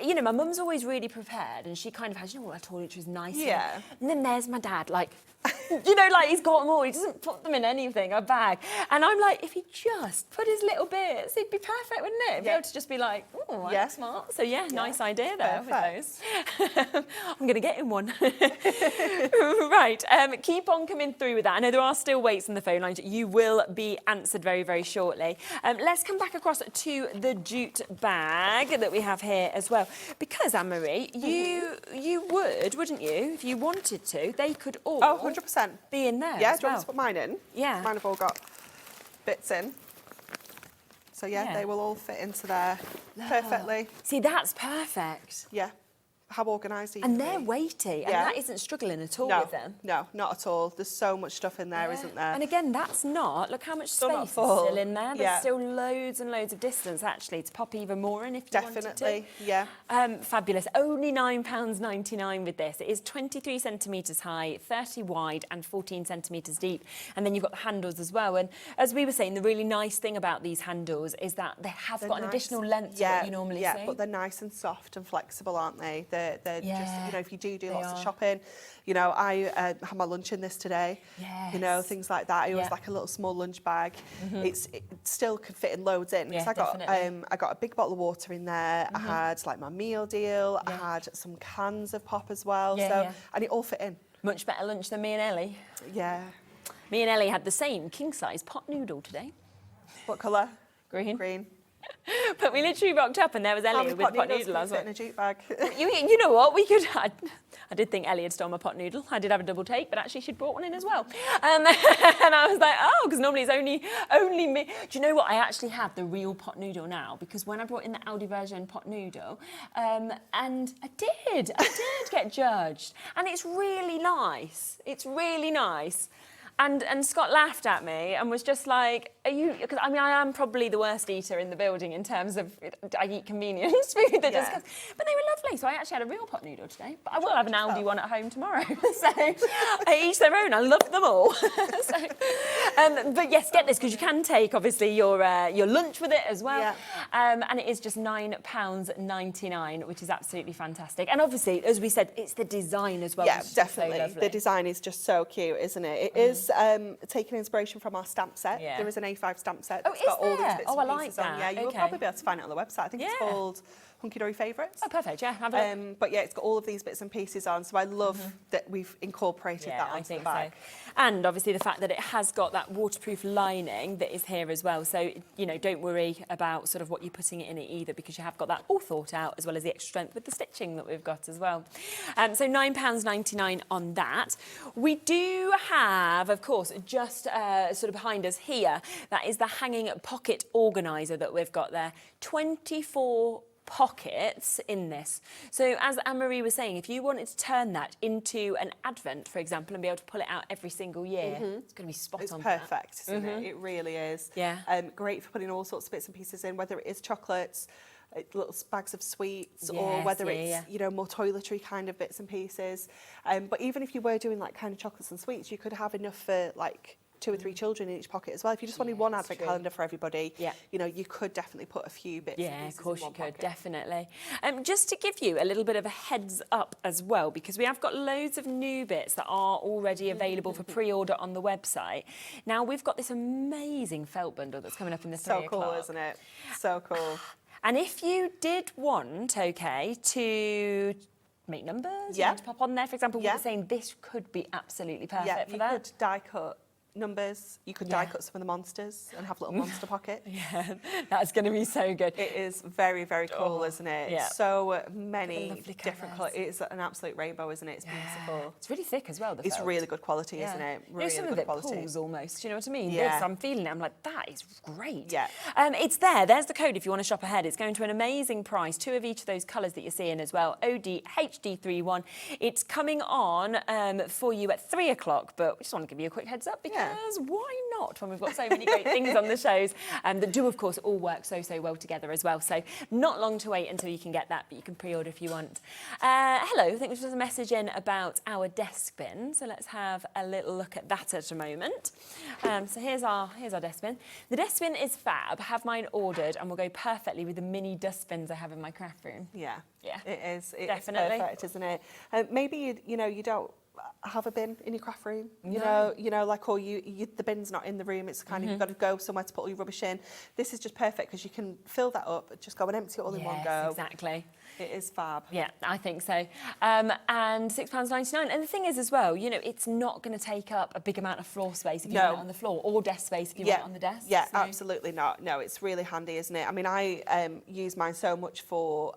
you know my mum's always really prepared, and she kind of has, you know what, our toiletries nice. Yeah. And then there's my dad, like. You know, like he's got them all. He doesn't put them in anything, a bag. And I'm like, if he just put his little bits, it'd be perfect, wouldn't it? Be able to just be like, oh, that's smart. So yeah, nice idea there with those. I'm going to get him one. Right, keep on coming through with that. I know there are still waits in the phone lines. You will be answered very shortly. Let's come back across to the jute bag that we have here as well. Because, Anne-Marie, you would, wouldn't you, if you wanted to, they could all... 100%. Be in there. Yeah, as do you want well. me to put mine in? Yeah. Mine have all got bits in. So yeah, they will all fit into there perfectly. See, that's perfect. Yeah. How organised are you? And they're weighty, and that isn't struggling at all with them. No, not at all. There's so much stuff in there, isn't there? And again, that's not, look how much Still not space is full. still in there. There's still loads and loads of distance, actually, to pop even more in if you wanted to. Definitely, yeah. Fabulous. Only £9.99 with this. It is 23 centimetres high, 30 wide and 14 centimetres deep. And then you've got the handles as well. And as we were saying, the really nice thing about these handles is that they have got an additional length to what you normally see. Yeah, but they're nice and soft and flexible, aren't they? They're just, you know, if you do lots of shopping, you know, I had my lunch in this today, you know, things like that. I always like a little small lunch bag. It still could fit in loads in. Because I got a big bottle of water in there. I had like my meal deal. I had some cans of pop as well. And it all fit in. Much better lunch than me and Ellie. Yeah. Me and Ellie had the same king-size pot noodle today. What colour? Green. Green. But we literally rocked up and there was Ellie with pot noodle. I was fit in a jute bag. You know what? We could. I did think Ellie had stolen my pot noodle. I did have a double take, but actually she'd brought one in as well. And I was like, oh, because normally it's only me. Do you know what? I actually have the real pot noodle now because when I brought in the Aldi version pot noodle, and I did get judged, and it's really nice. It's really nice. And Scott laughed at me and was just like, are you? Because I mean, I am probably the worst eater in the building in terms of I eat convenience food that just comes. But they were lovely. So I actually had a real pot noodle today. But I will have an Aldi one at home tomorrow. So each their own. I love them all. But yes, get this because you can take obviously your lunch with it as well. Yeah. And it is just £9.99, which is absolutely fantastic. And obviously, as we said, it's the design as well. Yeah, which is definitely. So lovely. The design is just so cute, isn't it? It is taking inspiration from our stamp set. Yeah. There is an A5 stamp set Oh, that's is got all these there? bits Oh, and I like pieces on. that. Yeah, you'll Okay. probably be able to find it on the website. I think it's Yeah. called Hunkydory Favourites. Oh, perfect. Yeah, have a look. But yeah, it's got all of these bits and pieces on, so I love that we've incorporated that onto the bag. So. And obviously the fact that it has got that waterproof lining that is here as well. So, you know, don't worry about sort of what you're putting in it either, because you have got that all thought out, as well as the extra strength with the stitching that we've got as well. So £9.99 on that. We do have, of course, just sort of behind us here, that is the hanging pocket organiser that we've got there. 24 pockets in this. So as Anne-Marie was saying, if you wanted to turn that into an advent, for example, and be able to pull it out every single year, it's going to be spot It's on. perfect, isn't it? It really is. Yeah. Great for putting all sorts of bits and pieces in, whether it is chocolates, little bags of sweets, or Yes, whether yeah, it's, you know, more toiletry kind of bits and pieces. But even if you were doing like kind of chocolates and sweets, you could have enough for like 2 or 3 children in each pocket as well. If you just wanted one it's advent true. calendar for everybody, Yeah. you know, you could definitely put a few bits and Yeah, pieces of course in you one could, pocket. definitely. Just to give you a little bit of a heads up as well, because we have got loads of new bits that are already available for pre-order on the website. Now, we've got this amazing felt bundle that's coming up in the 3 So cool, o'clock. isn't it? So cool. And if you did want, okay, to make numbers, you Yeah. want to pop on there, for example, we Yeah. were saying this could be absolutely perfect Yeah, for you that. could die cut numbers. You could Yeah. die cut some of the monsters and have a little monster pocket. Yeah, that's going to be so good. It is very, very cool, isn't it? yeah. So many lovely different colours. colours. It's an absolute rainbow, isn't it? It's beautiful. It's really thick as well, the It's felt. really good quality, isn't it? You know, Really some good of it quality. pulls almost, do you know what I mean? Yeah. This, I'm feeling it, I'm like, that is great. Yeah. It's there, there's the code if you want to shop ahead. It's going to an amazing price, 2 of each of those colours that you're seeing as well, ODHD31. It's coming on for you at 3 o'clock, but we just want to give you a quick heads up, because why not, when we've got so many great things on the shows that do, of course, all work so well together as well. So not long to wait until you can get that, but you can pre-order if you want. Hello, I think this was a message in about our desk bin, so let's have a little look at that at a moment. So here's our desk bin. The desk bin is fab. Have mine ordered and will go perfectly with the mini dustbins I have in my craft room. Yeah. Yeah. It is. It's Definitely. perfect, isn't it? Maybe you know you don't have a bin in your craft room. You know, like, or you the bin's not in the room. It's kind of, you've got to go somewhere to put all your rubbish in. This is just perfect because you can fill that up, just go and empty it all in one go. Exactly. It is fab. Yeah, I think so. And £6.99. And the thing is as well, you know, it's not going to take up a big amount of floor space if you want it on the floor, or desk space if you want it on the desk. Yeah, so. absolutely not. No, it's really handy, isn't it? I mean, I use mine so much for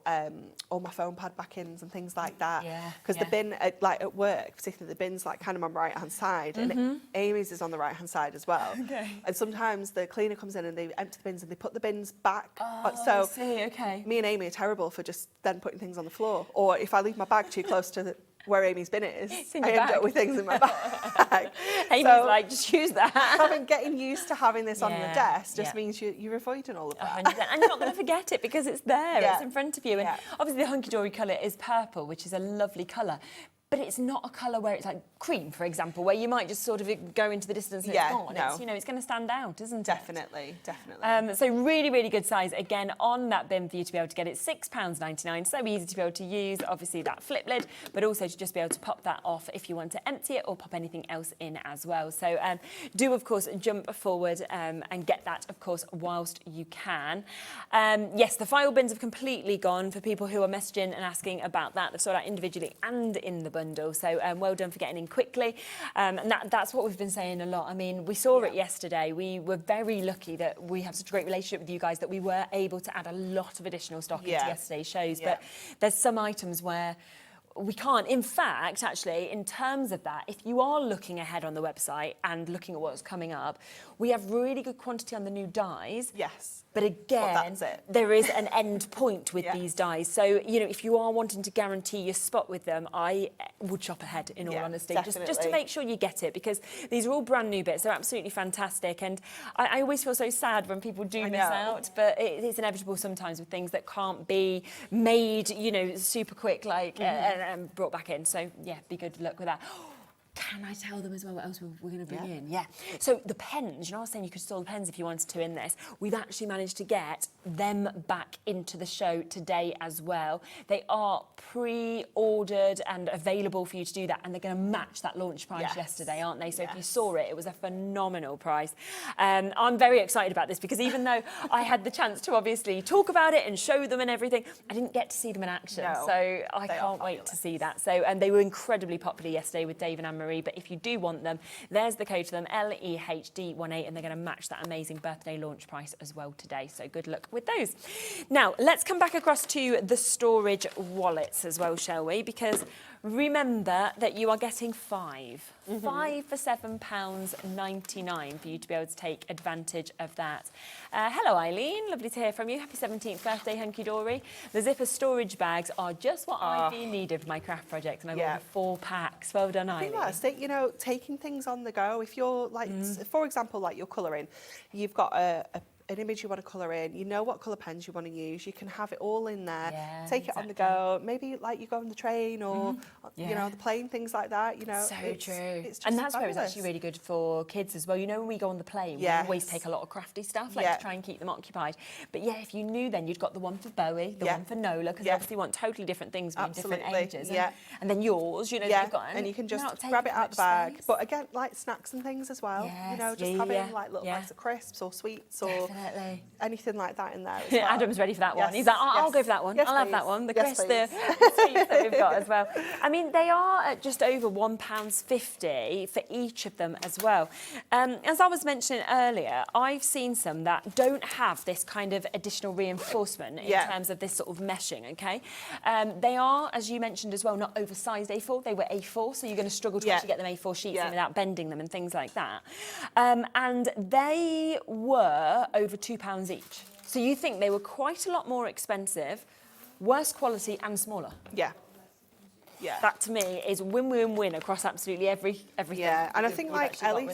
all my phone pad back-ins and things like that. Yeah, Because the bin, like at work, particularly the bin's like kind of on my right-hand side, and Amy's is on the right-hand side as well. Okay. And sometimes the cleaner comes in and they empty the bins and they put the bins back. Oh, So I see, okay. me and Amy are terrible for just then putting things on the floor. Or if I leave my bag too close to where Amy's bin is, in I your end bag. up with things in my bag. Amy's So- like, just use that. Getting used to having this on your Yeah, desk just yeah. means you're avoiding all of that. 100%. And you're not going to forget it because it's there, Yeah. it's in front of you. And Yeah. obviously the Hunkydory colour is purple, which is a lovely colour. But it's not a colour where it's like cream, for example, where you might just sort of go into the distance and Yeah, it's gone. no. It's, you know, it's going to stand out, isn't it? Definitely, definitely. So really, really good size. Again, on that bin for you to be able to get it, £6.99. So easy to be able to use. Obviously that flip lid, but also to just be able to pop that off if you want to empty it or pop anything else in as well. So do, of course, jump forward and get that, of course, whilst you can. Yes, the file bins have completely gone for people who are messaging and asking about that. They're sold out individually and in the bundle. So well done for getting in quickly. And that's what we've been saying a lot. I mean, we saw it yesterday. We were very lucky that we have such a great relationship with you guys that we were able to add a lot of additional stock into yesterday's shows. Yeah. But there's some items where we can't. In fact, actually, in terms of that, if you are looking ahead on the website and looking at what's coming up, we have really good quantity on the new dyes. Yes. But again, that's it. there is an end point with these dies. So, you know, if you are wanting to guarantee your spot with them, I would shop ahead, in all honesty, just to make sure you get it, because these are all brand new bits. They're absolutely fantastic. And I always feel so sad when people do miss out, but it is inevitable sometimes with things that can't be made, you know, super quick, like, and brought back in. So, yeah, be good luck with that. Can I tell them as well what else we're going to bring in? Yeah. So the pens, you know, I was saying you could store the pens if you wanted to in this. We've actually managed to get them back into the show today as well. They are pre-ordered and available for you to do that, and they're going to match that launch price yesterday, aren't they? So if you saw it, it was a phenomenal price. I'm very excited about this because even though I had the chance to obviously talk about it and show them and everything, I didn't get to see them in action. No, so I can't wait to see that. So, and they were incredibly popular yesterday with Dave and Anne-Marie. But if you do want them, there's the code to them, LEHD18, and they're going to match that amazing birthday launch price as well today. So good luck with those. Now, let's come back across to the storage wallets as well, shall we? Because remember that you are getting 5. 5 for £7.99 for you to be able to take advantage of that. Hello, Eileen. Lovely to hear from you. Happy 17th birthday, Hunkydory. The zipper storage bags are just what I've been needed for my craft project, and I've ordered 4 packs. Well done, Eileen. You know, taking things on the go. If you're like, for example, like you're colouring, you've got an image you want to colour in, you know what colour pens you want to use, you can have it all in there, take it on the go, maybe like you go on the train or, you know, the plane, things like that, you know. So true. And that's where it's actually really good for kids as well. You know, when we go on the plane, we always take a lot of crafty stuff, like to try and keep them occupied. But yeah, if you knew then, you'd got the one for Bowie, the one for Nola, because they obviously want totally different things in different ages. And then yours, you know, you've got, and you can just grab it out the bag. But again, like snacks and things as well, you know, just having like little bags of crisps or sweets or anything like that in there as well. Adam's ready for that one. He's like, I'll go for that one. I'll have that one. The crisps, the sweets that we've got as well. I mean, they are at just over £1.50 for each of them as well. As I was mentioning earlier, I've seen some that don't have this kind of additional reinforcement in terms of this sort of meshing, okay? They are, as you mentioned as well, not oversized A4. They were A4, so you're going to struggle to actually get them A4 sheets in without bending them and things like that. And they were over £2 each. So you think they were quite a lot more expensive, worse quality and smaller? Yeah. That to me is win-win-win across absolutely everything. Yeah, and I think like Ellie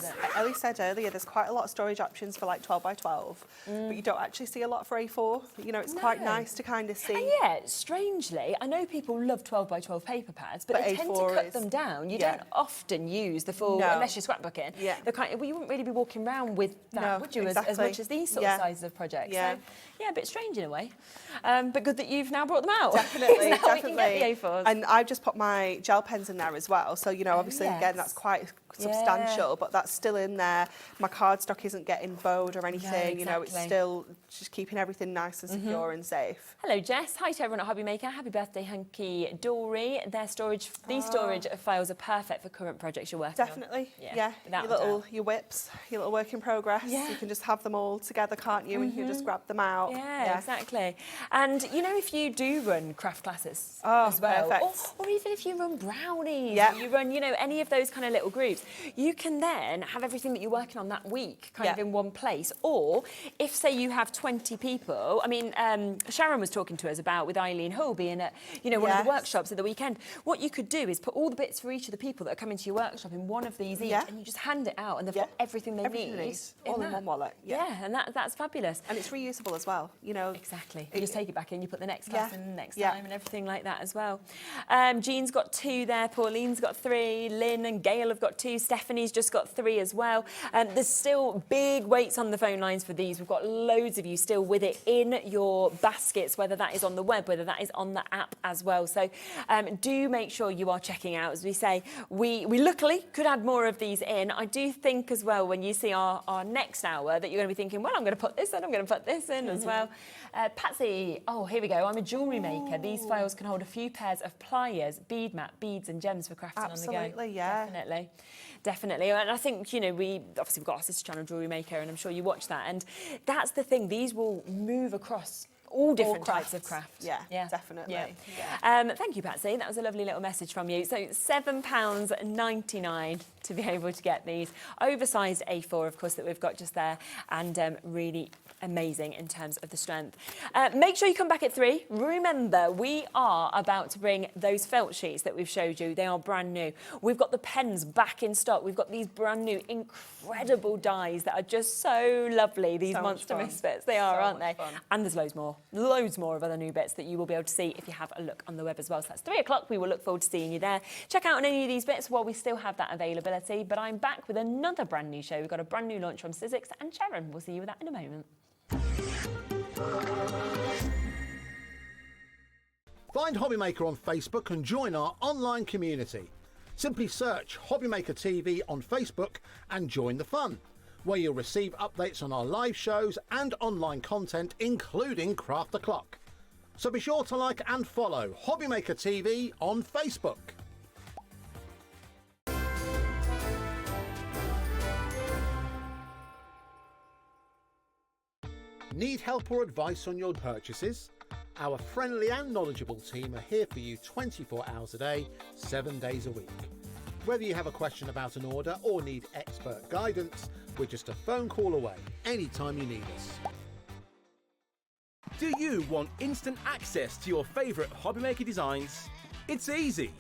said earlier, there's quite a lot of storage options for like 12 by 12, but you don't actually see a lot for A4. You know, it's quite nice to kind of see. And yet, strangely, I know people love 12 by 12 paper pads, but they tend to cut them down. You don't often use the full, unless you're scrapbooking. The kind of, well, you wouldn't really be walking around with that, would you, as much as these sort of sizes of projects. So, yeah, a bit strange in a way. But good that you've now brought them out. Definitely, now we can get the A4s. And I've just put my gel pens in there as well. So, you know, obviously, again, that's quite substantial, but that's still in there. My cardstock isn't getting bowed or anything. You know, it's still just keeping everything nice and secure and safe. Hello, Jess. Hi to everyone at Hobby Maker. Happy birthday, Hunkydory. These storage files are perfect for current projects you're working on. Definitely, your whips, your little work in progress. You can just have them all together, can't you? And you can just grab them out. Yeah, exactly. And you know, if you do run craft classes as well, or even if you run brownies, or you run, you know, any of those kind of little groups, you can then have everything that you're working on that week kind of in one place. Or if, say, you have 20 people, I mean, Sharon was talking to us about with Eileen Hull being at, you know, one of the workshops at the weekend. What you could do is put all the bits for each of the people that are coming to your workshop in one of these each, and you just hand it out, and they've got everything they need all in one wallet. And that's fabulous. And it's reusable as well, you know. Exactly. You just take it back in, you put the next class in next time and everything like that as well. Jean's got 2 there, Pauline's got 3, Lynn and Gail have got 2, Stephanie's just got 3 as well. There's still big waits on the phone lines for these. We've got loads of you still with it in your baskets, whether that is on the web, whether that is on the app as well. So do make sure you are checking out. As we say, we luckily could add more of these in. I do think as well, when you see our next hour, that you're going to be thinking, well, I'm going to put this in, I'm going to put this in as well. Patsy, oh, here we go. I'm a jewellery maker. These files can hold a few pairs of pliers, bead mat, beads and gems for crafting on the go. Absolutely, yeah. Definitely. And I think, you know, we've got our sister channel, Jewellery Maker, and I'm sure you watch that. And that's the thing. These will move across all different types of craft. Yeah, definitely. Yeah. Yeah. Thank you, Patsy. That was a lovely little message from you. So £7.99 to be able to get these. Oversized A4, of course, that we've got just there, and really amazing in terms of the strength. Make sure you come back at 3. Remember, we are about to bring those felt sheets that we've showed you. They are brand new. We've got the pens back in stock. We've got these brand new, incredible dies that are just so lovely. These So Monster much fun. Misfits, they are, So aren't much they? fun. And there's loads more of other new bits that you will be able to see if you have a look on the web as well. So that's 3 o'clock. We will look forward to seeing you there. Check out on any of these bits while we still have that availability. But I'm back with another brand new show. We've got a brand new launch from Sizzix and Sharon. We'll see you with that in a moment. Find Hobbymaker on Facebook and join our online community. Simply search Hobbymaker TV on Facebook and join the fun, where you'll receive updates on our live shows and online content, including Craft the Clock. So be sure to like and follow Hobbymaker TV on Facebook. Need help or advice on your purchases? Our friendly and knowledgeable team are here for you 24 hours a day, 7 days a week. Whether you have a question about an order or need expert guidance, we're just a phone call away anytime you need us. Do you want instant access to your favourite Hobbymaker designs? It's easy.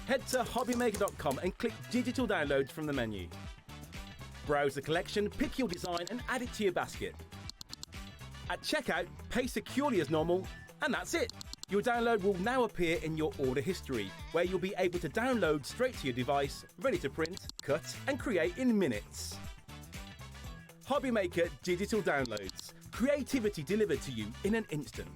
Head to hobbymaker.com and click digital downloads from the menu. Browse the collection, pick your design and add it to your basket. At checkout, pay securely as normal, and that's it. Your download will now appear in your order history, where you'll be able to download straight to your device, ready to print, cut and create in minutes. Hobbymaker Digital Downloads. Creativity delivered to you in an instant.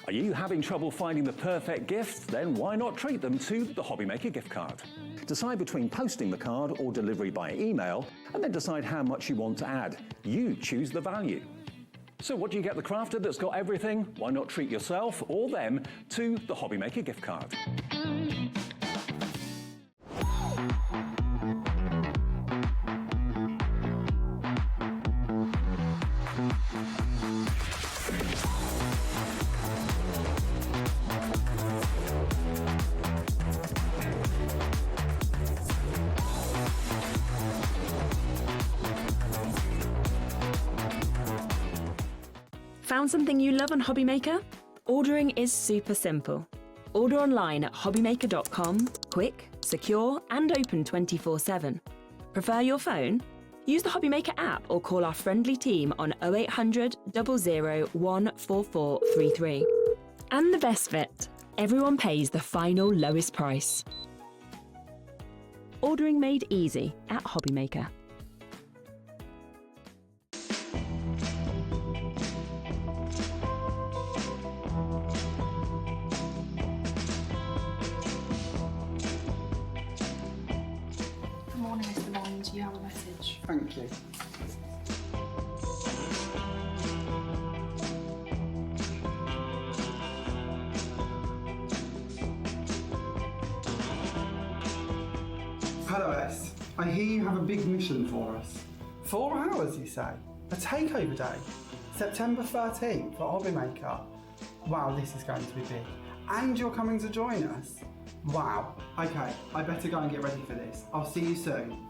Are you having trouble finding the perfect gift? Then why not treat them to the Hobbymaker gift card? Decide between posting the card or delivery by email, and then decide how much you want to add. You choose the value. So what do you get the crafter that's got everything? Why not treat yourself or them to the Hobbymaker gift card? Found something you love on Hobbymaker? Ordering is super simple. Order online at hobbymaker.com, quick, secure and open 24/7. Prefer your phone? Use the Hobbymaker app or call our friendly team on 0800 00 14433. And the best bit, everyone pays the final lowest price. Ordering made easy at Hobbymaker. Good morning, Mr. Bond. You have a message. Thank you. Hello, S. I hear you have a big mission for us. 4 hours, you say? A takeover day? September 13th for Hobbymaker? Wow, this is going to be big. And you're coming to join us? Wow. Okay, I better go and get ready for this. I'll see you soon.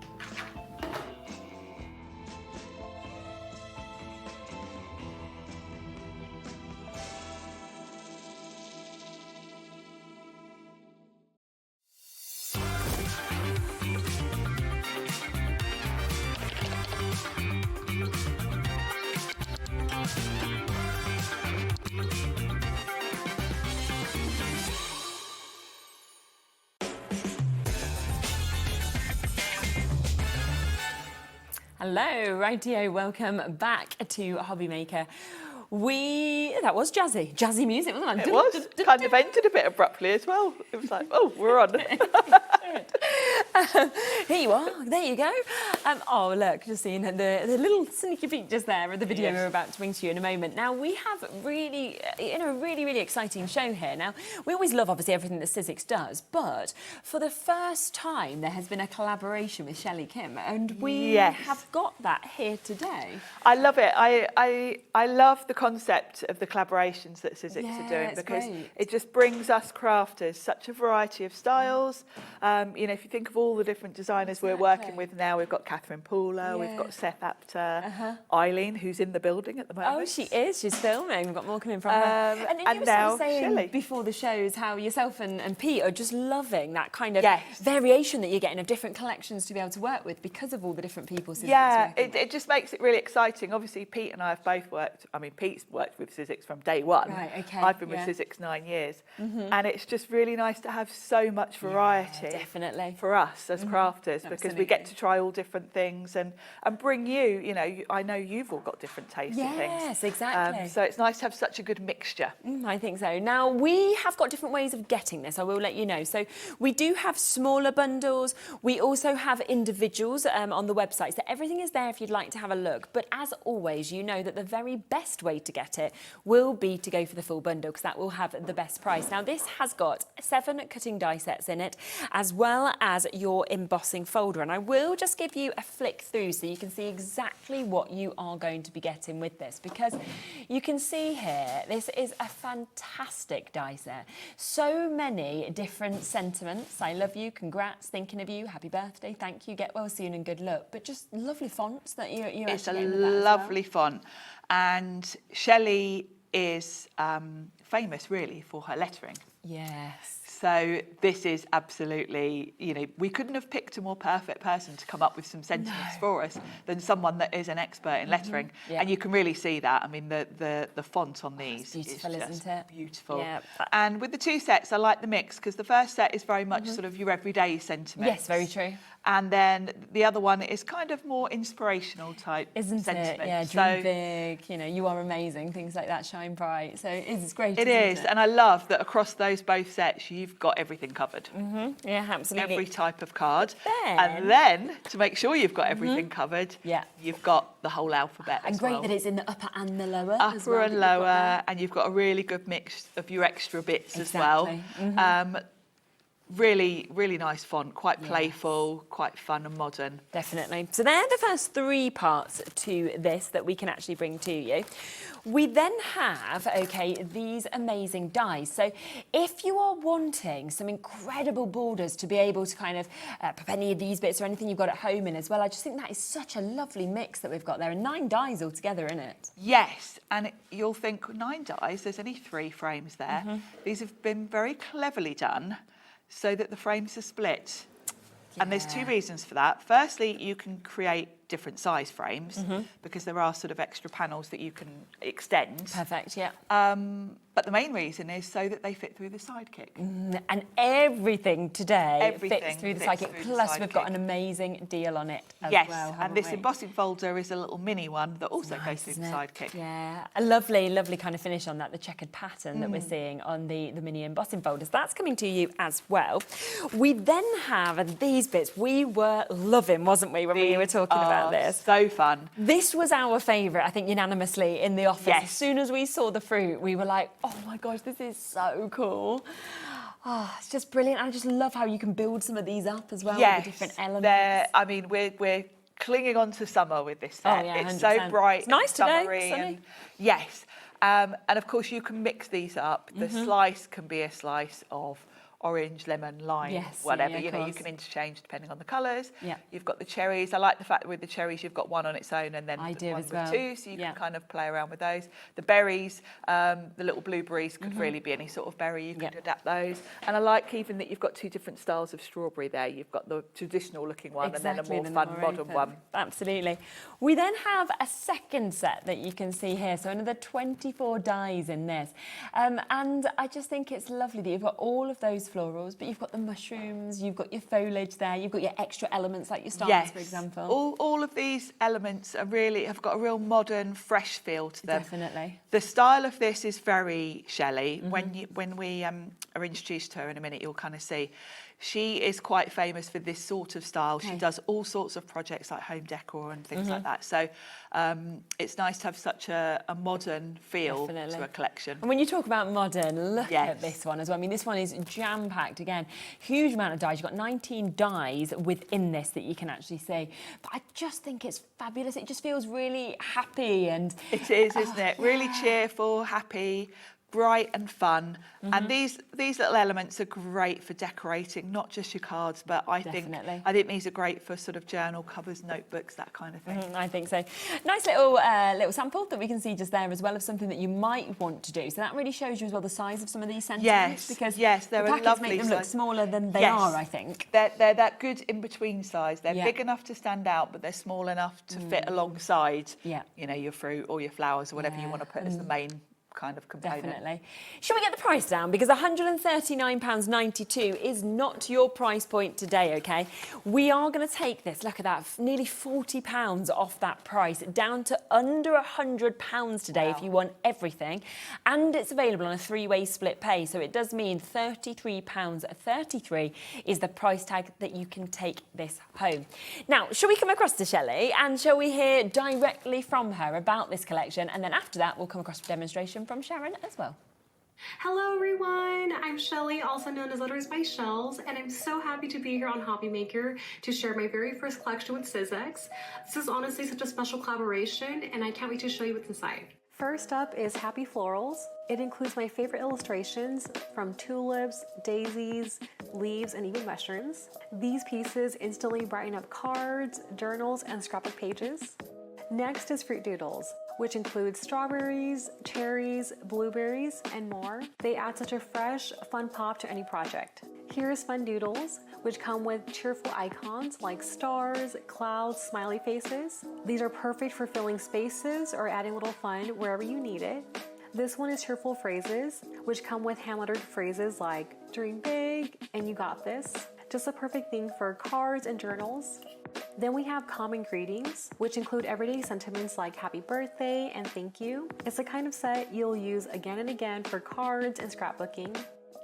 Hello, rightio, welcome back to Hobbymaker. That was jazzy music, wasn't it? It was. Kind of ended a bit abruptly as well. It was like, oh, we're on. Here you are. There you go. Oh, look, just seeing the little sneaky features there of the video we're about to bring to you in a moment. Now, we have really exciting show here. Now, we always love, obviously, everything that Sizzix does, but for the first time, there has been a collaboration with Shelly Kim, and we have got that here today. I love it. I love the concept of the collaborations that Sizzix are doing, because it just brings us crafters such a variety of styles. You know, if you think of all the different designers we're working with now, we've got Catherine Pooler, we've got Seth Apter, Eileen, who's in the building at the moment. Oh, she is. She's filming. We've got more coming from her. And you were now saying Shelly. before the shows how yourself and Pete are just loving that kind of variation that you're getting of different collections to be able to work with because of all the different people Sizzix it just makes it really exciting. Obviously, Pete and I have both worked. I mean, Pete's worked with Sizzix from day one. Right, okay. I've been with Sizzix 9 years. And it's just really nice to have so much variety. Definitely. For us as crafters, because we get to try all different things and bring you know, I know you've all got different tastes and things. Yes, exactly. So it's nice to have such a good mixture. I think so. Now, we have got different ways of getting this, I will let you know. So we do have smaller bundles. We also have individuals on the website. So everything is there if you'd like to have a look. But as always, you know that the very best way to get it will be to go for the full bundle, because that will have the best price. Now, this has got 7 cutting die sets in it, as well as your embossing folder. And I will just give you a flick through so you can see exactly what you are going to be getting with this, because you can see here, this is a fantastic die set. So many different sentiments. I love you, congrats, thinking of you, happy birthday, thank you, get well soon and good luck. But just lovely fonts that you're It's a actually getting with that as well. lovely font. And Shelley is famous really for her lettering. Yes. So this is absolutely, you know, we couldn't have picked a more perfect person to come up with some sentiments for us than someone that is an expert in lettering. And you can really see that. I mean, the font on these is beautiful, just isn't it? beautiful. Yeah. And with the 2 sets, I like the mix, because the first set is very much sort of your everyday sentiments. Yes, very true. And then the other one is kind of more inspirational type Isn't sentiment. it? Yeah, dream big, you know, you are amazing, things like that, shine bright. So it's great. It is, and I love that across those both sets, you've got everything covered. Yeah, absolutely. Every type of card. Then- And then, to make sure you've got everything covered, you've got the whole alphabet And as great well. that it's in the upper and the lower. as Upper well, and that you've got lower, there. and you've got a really good mix of your extra bits Exactly. as well. Really, really nice font, quite playful, quite fun and modern. Definitely. So they're the first 3 parts to this that we can actually bring to you. We then have, these amazing dies. So if you are wanting some incredible borders to be able to kind of pop any of these bits or anything you've got at home in as well, I just think that is such a lovely mix that we've got there, and 9 dies altogether in it. Yes, and you'll think 9 dies, there's only 3 frames there. These have been very cleverly done so that the frames are split. And there's 2 reasons for that. Firstly, you can create different size frames because there are sort of extra panels that you can extend. Perfect, yeah. But the main reason is so that they fit through the sidekick. And everything today Everything fits through the fits sidekick. through the Plus, we've got sidekick. an amazing deal on it as Yes, well. and haven't this we? embossing folder is a little mini one that also goes through the Isn't it? sidekick. Yeah, a lovely, lovely kind of finish on that, the checkered pattern that we're seeing on the mini embossing folders. That's coming to you as well. We then have these bits. We were loving, wasn't we, when we were talking about this? So fun. This was our favourite, I think, unanimously in the office. Yes. As soon as we saw the fruit, we were like, oh my gosh, this is so cool. Oh, it's just brilliant. I just love how you can build some of these up as well with the different elements. I mean, we're clinging on to summer with this set. Oh, yeah, it's 100%. so bright, It's nice today, summery, sunny. and yes. And of course, you can mix these up. The slice can be a slice of orange, lemon, lime, Yes, whatever. yeah, You of know, you course. can interchange depending on the colours. Yeah. You've got the cherries. I like the fact that with the cherries, you've got one on its own and then I do one as with well. 2, so you Yeah. can kind of play around with those. The berries, the little blueberries could really be any sort of berry. You could adapt those. And I like even that you've got 2 different styles of strawberry there. You've got the traditional looking one and then a more fun modern open. one. Absolutely. We then have a second set that you can see here. So another 24 dies in this. And I just think it's lovely that you've got all of those those florals, but you've got the mushrooms, you've got your foliage there, you've got your extra elements like your stars, for example. All of these elements have got a real modern, fresh feel to them. Definitely. The style of this is very Shelly. When we are introduced to her in a minute, you'll kind of see. She is quite famous for this sort of style. Okay. She does all sorts of projects like home decor and things like that. So it's nice to have such a modern feel to a collection. And when you talk about modern, look at this one as well. I mean, this one is jam-packed again. Huge amount of dyes. You've got 19 dyes within this that you can actually see. But I just think it's fabulous. It just feels really happy and... It is, isn't it? Really cheerful, happy, bright and fun. And these little elements are great for decorating, not just your cards, but I think these are great for sort of journal covers, notebooks, that kind of thing. I think so. Nice little sample that we can see just there as well of something that you might want to do. So that really shows you as well the size of some of these sentiments. Because they're the a lovely make them look smaller than they are, I think. They're that good in-between size. They're big enough to stand out, but they're small enough to fit alongside, you know, your fruit or your flowers or whatever you want to put as the main kind of component. Definitely. Shall we get the price down? Because £139.92 is not your price point today, okay? We are going to take this, look at that, nearly £40 off that price, down to under £100 today if you want everything. And it's available on a 3-way split pay, so it does mean £33.33 is the price tag that you can take this home. Now, shall we come across to Shelly and shall we hear directly from her about this collection? And then after that, we'll come across a demonstration from Sharon as well. Hello everyone, I'm Shelly, also known as Letters by Shells, and I'm so happy to be here on Hobby Maker to share my very first collection with Sizzix. This is honestly such a special collaboration, and I can't wait to show you what's inside. First up is Happy Florals. It includes my favorite illustrations from tulips, daisies, leaves, and even mushrooms. These pieces instantly brighten up cards, journals, and scrapbook pages. Next is Fruit Doodles, which includes strawberries, cherries, blueberries, and more. They add such a fresh, fun pop to any project. Here's Fun Doodles, which come with cheerful icons like stars, clouds, smiley faces. These are perfect for filling spaces or adding a little fun wherever you need it. This one is Cheerful Phrases, which come with hand-lettered phrases like dream big and you got this. Just a perfect thing for cards and journals. Then we have Common Greetings, which include everyday sentiments like happy birthday and thank you. It's the kind of set you'll use again and again for cards and scrapbooking.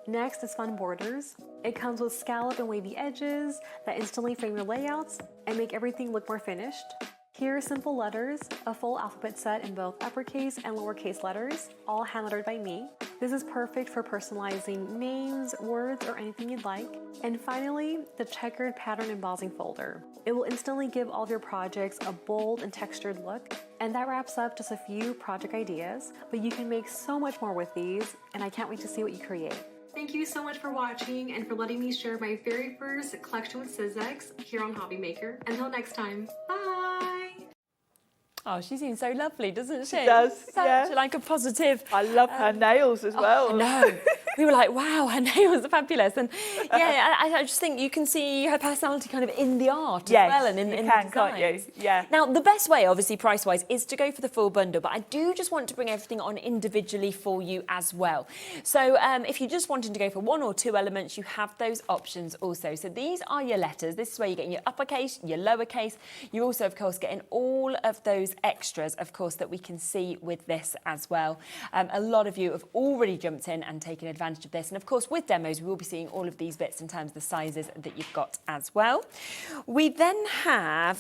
Next is Fun Borders. It comes with scallop and wavy edges that instantly frame your layouts and make everything look more finished. Here are Simple Letters, a full alphabet set in both uppercase and lowercase letters, all hand-lettered by me. This is perfect for personalizing names, words, or anything you'd like. And finally, the Checkered Pattern Embossing Folder. It will instantly give all of your projects a bold and textured look. And that wraps up just a few project ideas, but you can make so much more with these, and I can't wait to see what you create. Thank you so much for watching and for letting me share my very first collection with Sizzix here on Hobby Maker. Until next time, bye! Oh, she seems so lovely, doesn't she? She does, Such like a positive... I love her nails as well. I know. We were like, wow, her nails are fabulous. And yeah, I just think you can see her personality kind of in the art as well and in the designs. Can't you? Yeah. Now, the best way, obviously, price-wise, is to go for the full bundle, but I do just want to bring everything on individually for you as well. So if you're just wanting to go for 1 or 2 elements, you have those options also. So these are your letters. This is where you're getting your uppercase, your lowercase. You're also, of course, getting all of those extras, of course, that we can see with this as well. A lot of you have already jumped in and taken advantage of this, and of course with demos we will be seeing all of these bits in terms of the sizes that you've got as well. We then have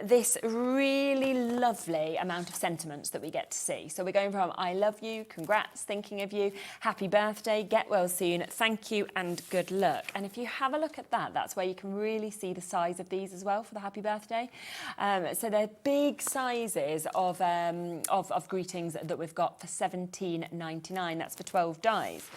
this really lovely amount of sentiments that we get to see. So we're going from I love you, congrats, thinking of you, happy birthday, get well soon, thank you and good luck. And if you have a look at that, that's where you can really see the size of these as well for the happy birthday. So they're big sizes of greetings that we've got for £17.99. That's for 12 dies.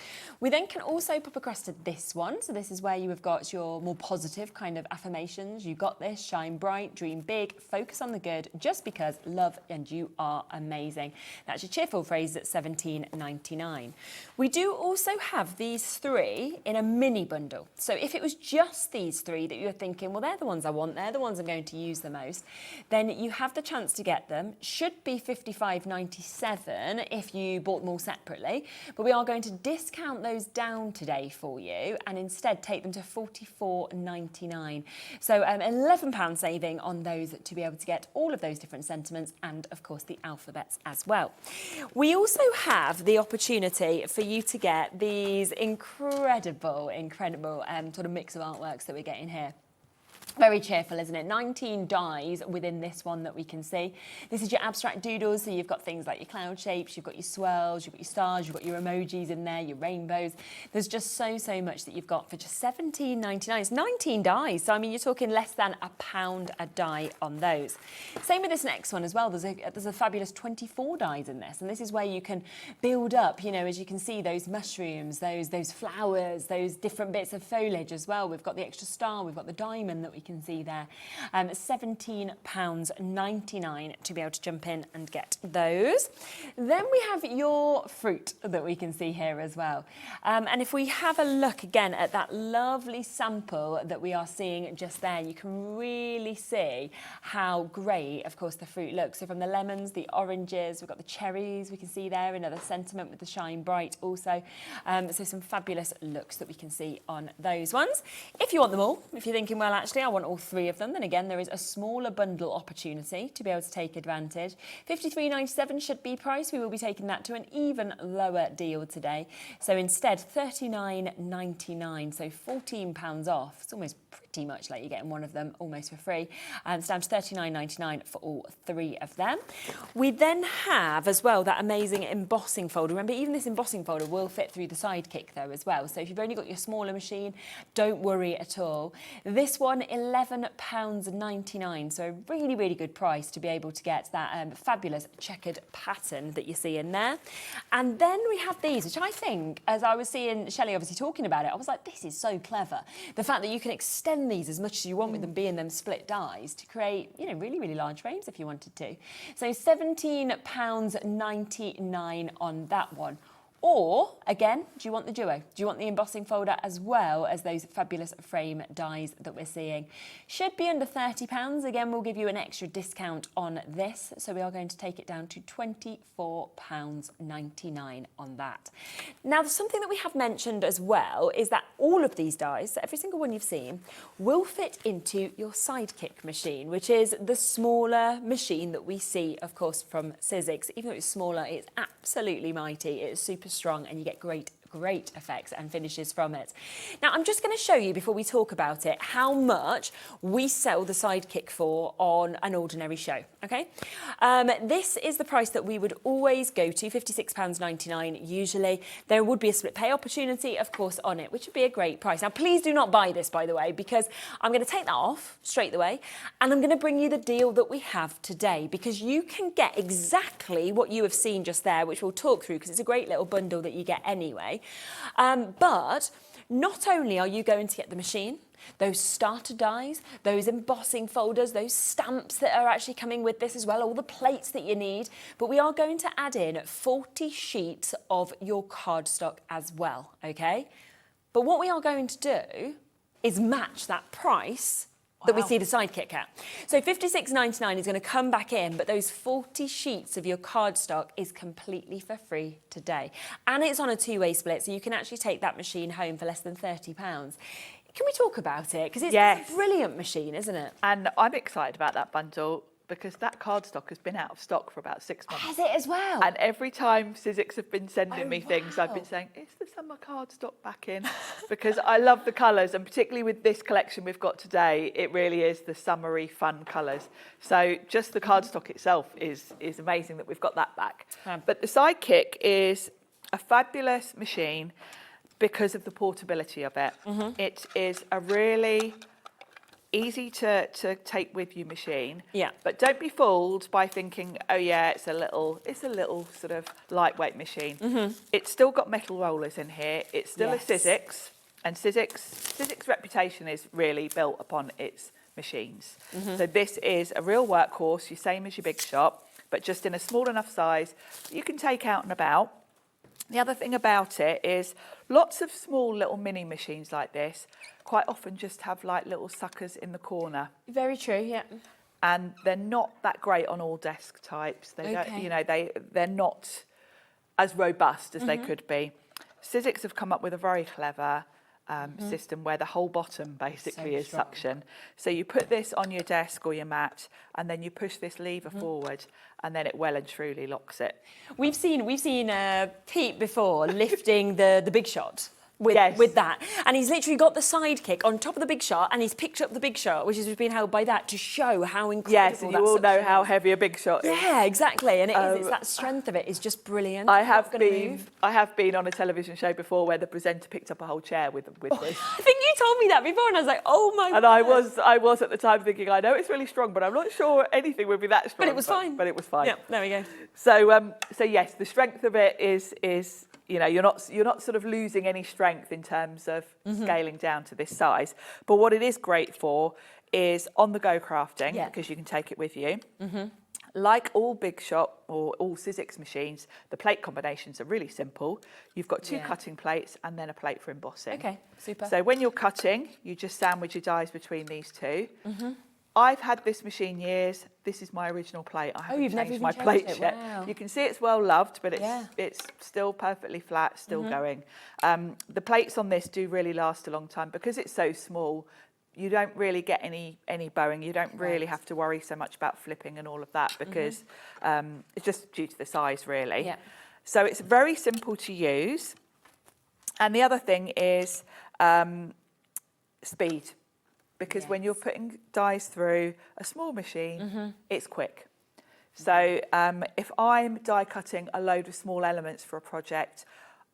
We then can also pop across to this one. So this is where you have got your more positive kind of affirmations. You got this, shine bright, dream big, focus on the good, just because, love, and you are amazing. That's your cheerful phrase at £17.99. We do also have these 3 in a mini bundle. So if it was just these 3 that you're thinking, well, they're the ones I want, they're the ones I'm going to use the most, then you have the chance to get them. Should be £55.97 if you bought them all separately, but we are going to discount discount those down today for you and instead take them to £44.99. So £11 saving on those to be able to get all of those different sentiments and, of course, the alphabets as well. We also have the opportunity for you to get these incredible sort of mix of artworks that we're getting here. Very cheerful, isn't it? 19 dies within this one that we can see. This is your abstract doodles, so you've got things like your cloud shapes, you've got your swirls, you've got your stars, you've got your emojis in there, your rainbows. There's just so much that you've got for just £17.99. It's 19 dies, so I mean, you're talking less than £1 a die on those. Same with this next one as well. There's a fabulous 24 dies in this, and this is where you can build up, you know, as you can see, those mushrooms, those flowers, those different bits of foliage as well. We've got the extra star, we've got the diamond that we can see there. £17.99 to be able to jump in and get those. Then we have your fruit that we can see here as well. And if we have a look again at that lovely sample that we are seeing just there, you can really see how great, of course, the fruit looks. So from the lemons, the oranges, we've got the cherries, we can see there, another sentiment with the shine bright also. So some fabulous looks that we can see on those ones. If you want them all, if you're thinking, well, actually, I want all three of them, then again, there is a smaller bundle opportunity to be able to take advantage. £53.97 should be price. We will be taking that to an even lower deal today. So instead, £39.99, so £14 off. It's almost pretty much like you're getting one of them almost for free. It's down to £39.99 for all three of them. We then have as well that amazing embossing folder. Remember, even this embossing folder will fit through the Sidekick though as well. So if you've only got your smaller machine, don't worry at all. This one, £11.99, so a really good price to be able to get that fabulous checkered pattern that you see in there. And then we have these, which I think, as I was seeing Shelly obviously talking about it, I was like, this is so clever. The fact that you can extend these as much as you want with them being them split dies to create, you know, really large frames if you wanted to. So £17.99 on that one. Or, again, do you want the duo? Do you want the embossing folder as well as those fabulous frame dies that we're seeing? Should be under £30. Again, we'll give you an extra discount on this. So we are going to take it down to £24.99 on that. Now, something that we have mentioned as well is that all of these dies, so every single one you've seen, will fit into your Sidekick machine, which is the smaller machine that we see, of course, from Sizzix. Even though it's smaller, it's absolutely mighty. It's super strong and you get great effects and finishes from it. Now, I'm just going to show you before we talk about it how much we sell the Sidekick for on an ordinary show, okay? This is the price that we would always go to, £56.99 usually. There would be a split pay opportunity, of course, on it, which would be a great price. Now, please do not buy this, by the way, because I'm going to take that off straight away and I'm going to bring you the deal that we have today, because you can get exactly what you have seen just there, which we'll talk through because it's a great little bundle that you get anyway. But not only are you going to get the machine, those starter dies, those embossing folders, those stamps that are actually coming with this as well, all the plates that you need, but we are going to add in 40 sheets of your cardstock as well, okay? But what we are going to do is match that price that we see the Sidekick at. So £56.99 is going to come back in, but those 40 sheets of your cardstock is completely for free today. And it's on a two-way split, so you can actually take that machine home for less than £30. Can we talk about it? Because it's a brilliant machine, isn't it? And I'm excited about that bundle because that cardstock has been out of stock for about 6 months. Has it as well? And every time Sizzix have been sending me things, I've been saying, is the summer cardstock back in? Because I love the colours, and particularly with this collection we've got today, it really is the summery, fun colours. So just the cardstock itself is amazing that we've got that back. But the Sidekick is a fabulous machine because of the portability of it. It is a really easy to take with you machine. Yeah. But don't be fooled by thinking, oh yeah, it's a little sort of lightweight machine. It's still got metal rollers in here. It's still a Sizzix, and Sizzix's reputation is really built upon its machines. So this is a real workhorse, the same as your big shop, but just in a small enough size that you can take out and about. The other thing about it is lots of small little mini machines like this quite often just have like little suckers in the corner. Very true, yeah. And they're not that great on all desk types. They don't, you know, they're not as robust as they could be. Sizzix have come up with a very clever system where the whole bottom basically is suction. So you put this on your desk or your mat, and then you push this lever forward, and then it well and truly locks it. We've seen Pete before lifting the Big Shot. With that, and he's literally got the sidekick on top of the Big Shot, and he's picked up the Big Shot, which has been held by that, to show how incredible. Yes, and you all know how heavy a Big Shot is. Yeah, exactly, and it's that strength of it is just brilliant. I have been on a television show before where the presenter picked up a whole chair with this. I think you told me that before, and I was like, oh my god. And I was at the time thinking, I know it's really strong, but I'm not sure anything would be that strong. But it was fine. But it was fine. Yeah, there we go. So yes, the strength of it is you're not sort of losing any strength in terms of scaling down to this size. But what it is great for is on-the-go crafting, because you can take it with you. Like all Big Shot or all Sizzix machines, the plate combinations are really simple. You've got two cutting plates and then a plate for embossing. Okay, super. So when you're cutting, you just sandwich your dies between these two. I've had this machine years. This is my original plate. I haven't changed my plate yet. Wow. You can see it's well loved, but it's still perfectly flat, still going. The plates on this do really last a long time because it's so small. You don't really get any bowing. You don't really have to worry so much about flipping and all of that because it's just due to the size, really. Yeah. So it's very simple to use. And the other thing is speed. Because when you're putting dies through a small machine, it's quick. So if I'm die cutting a load of small elements for a project,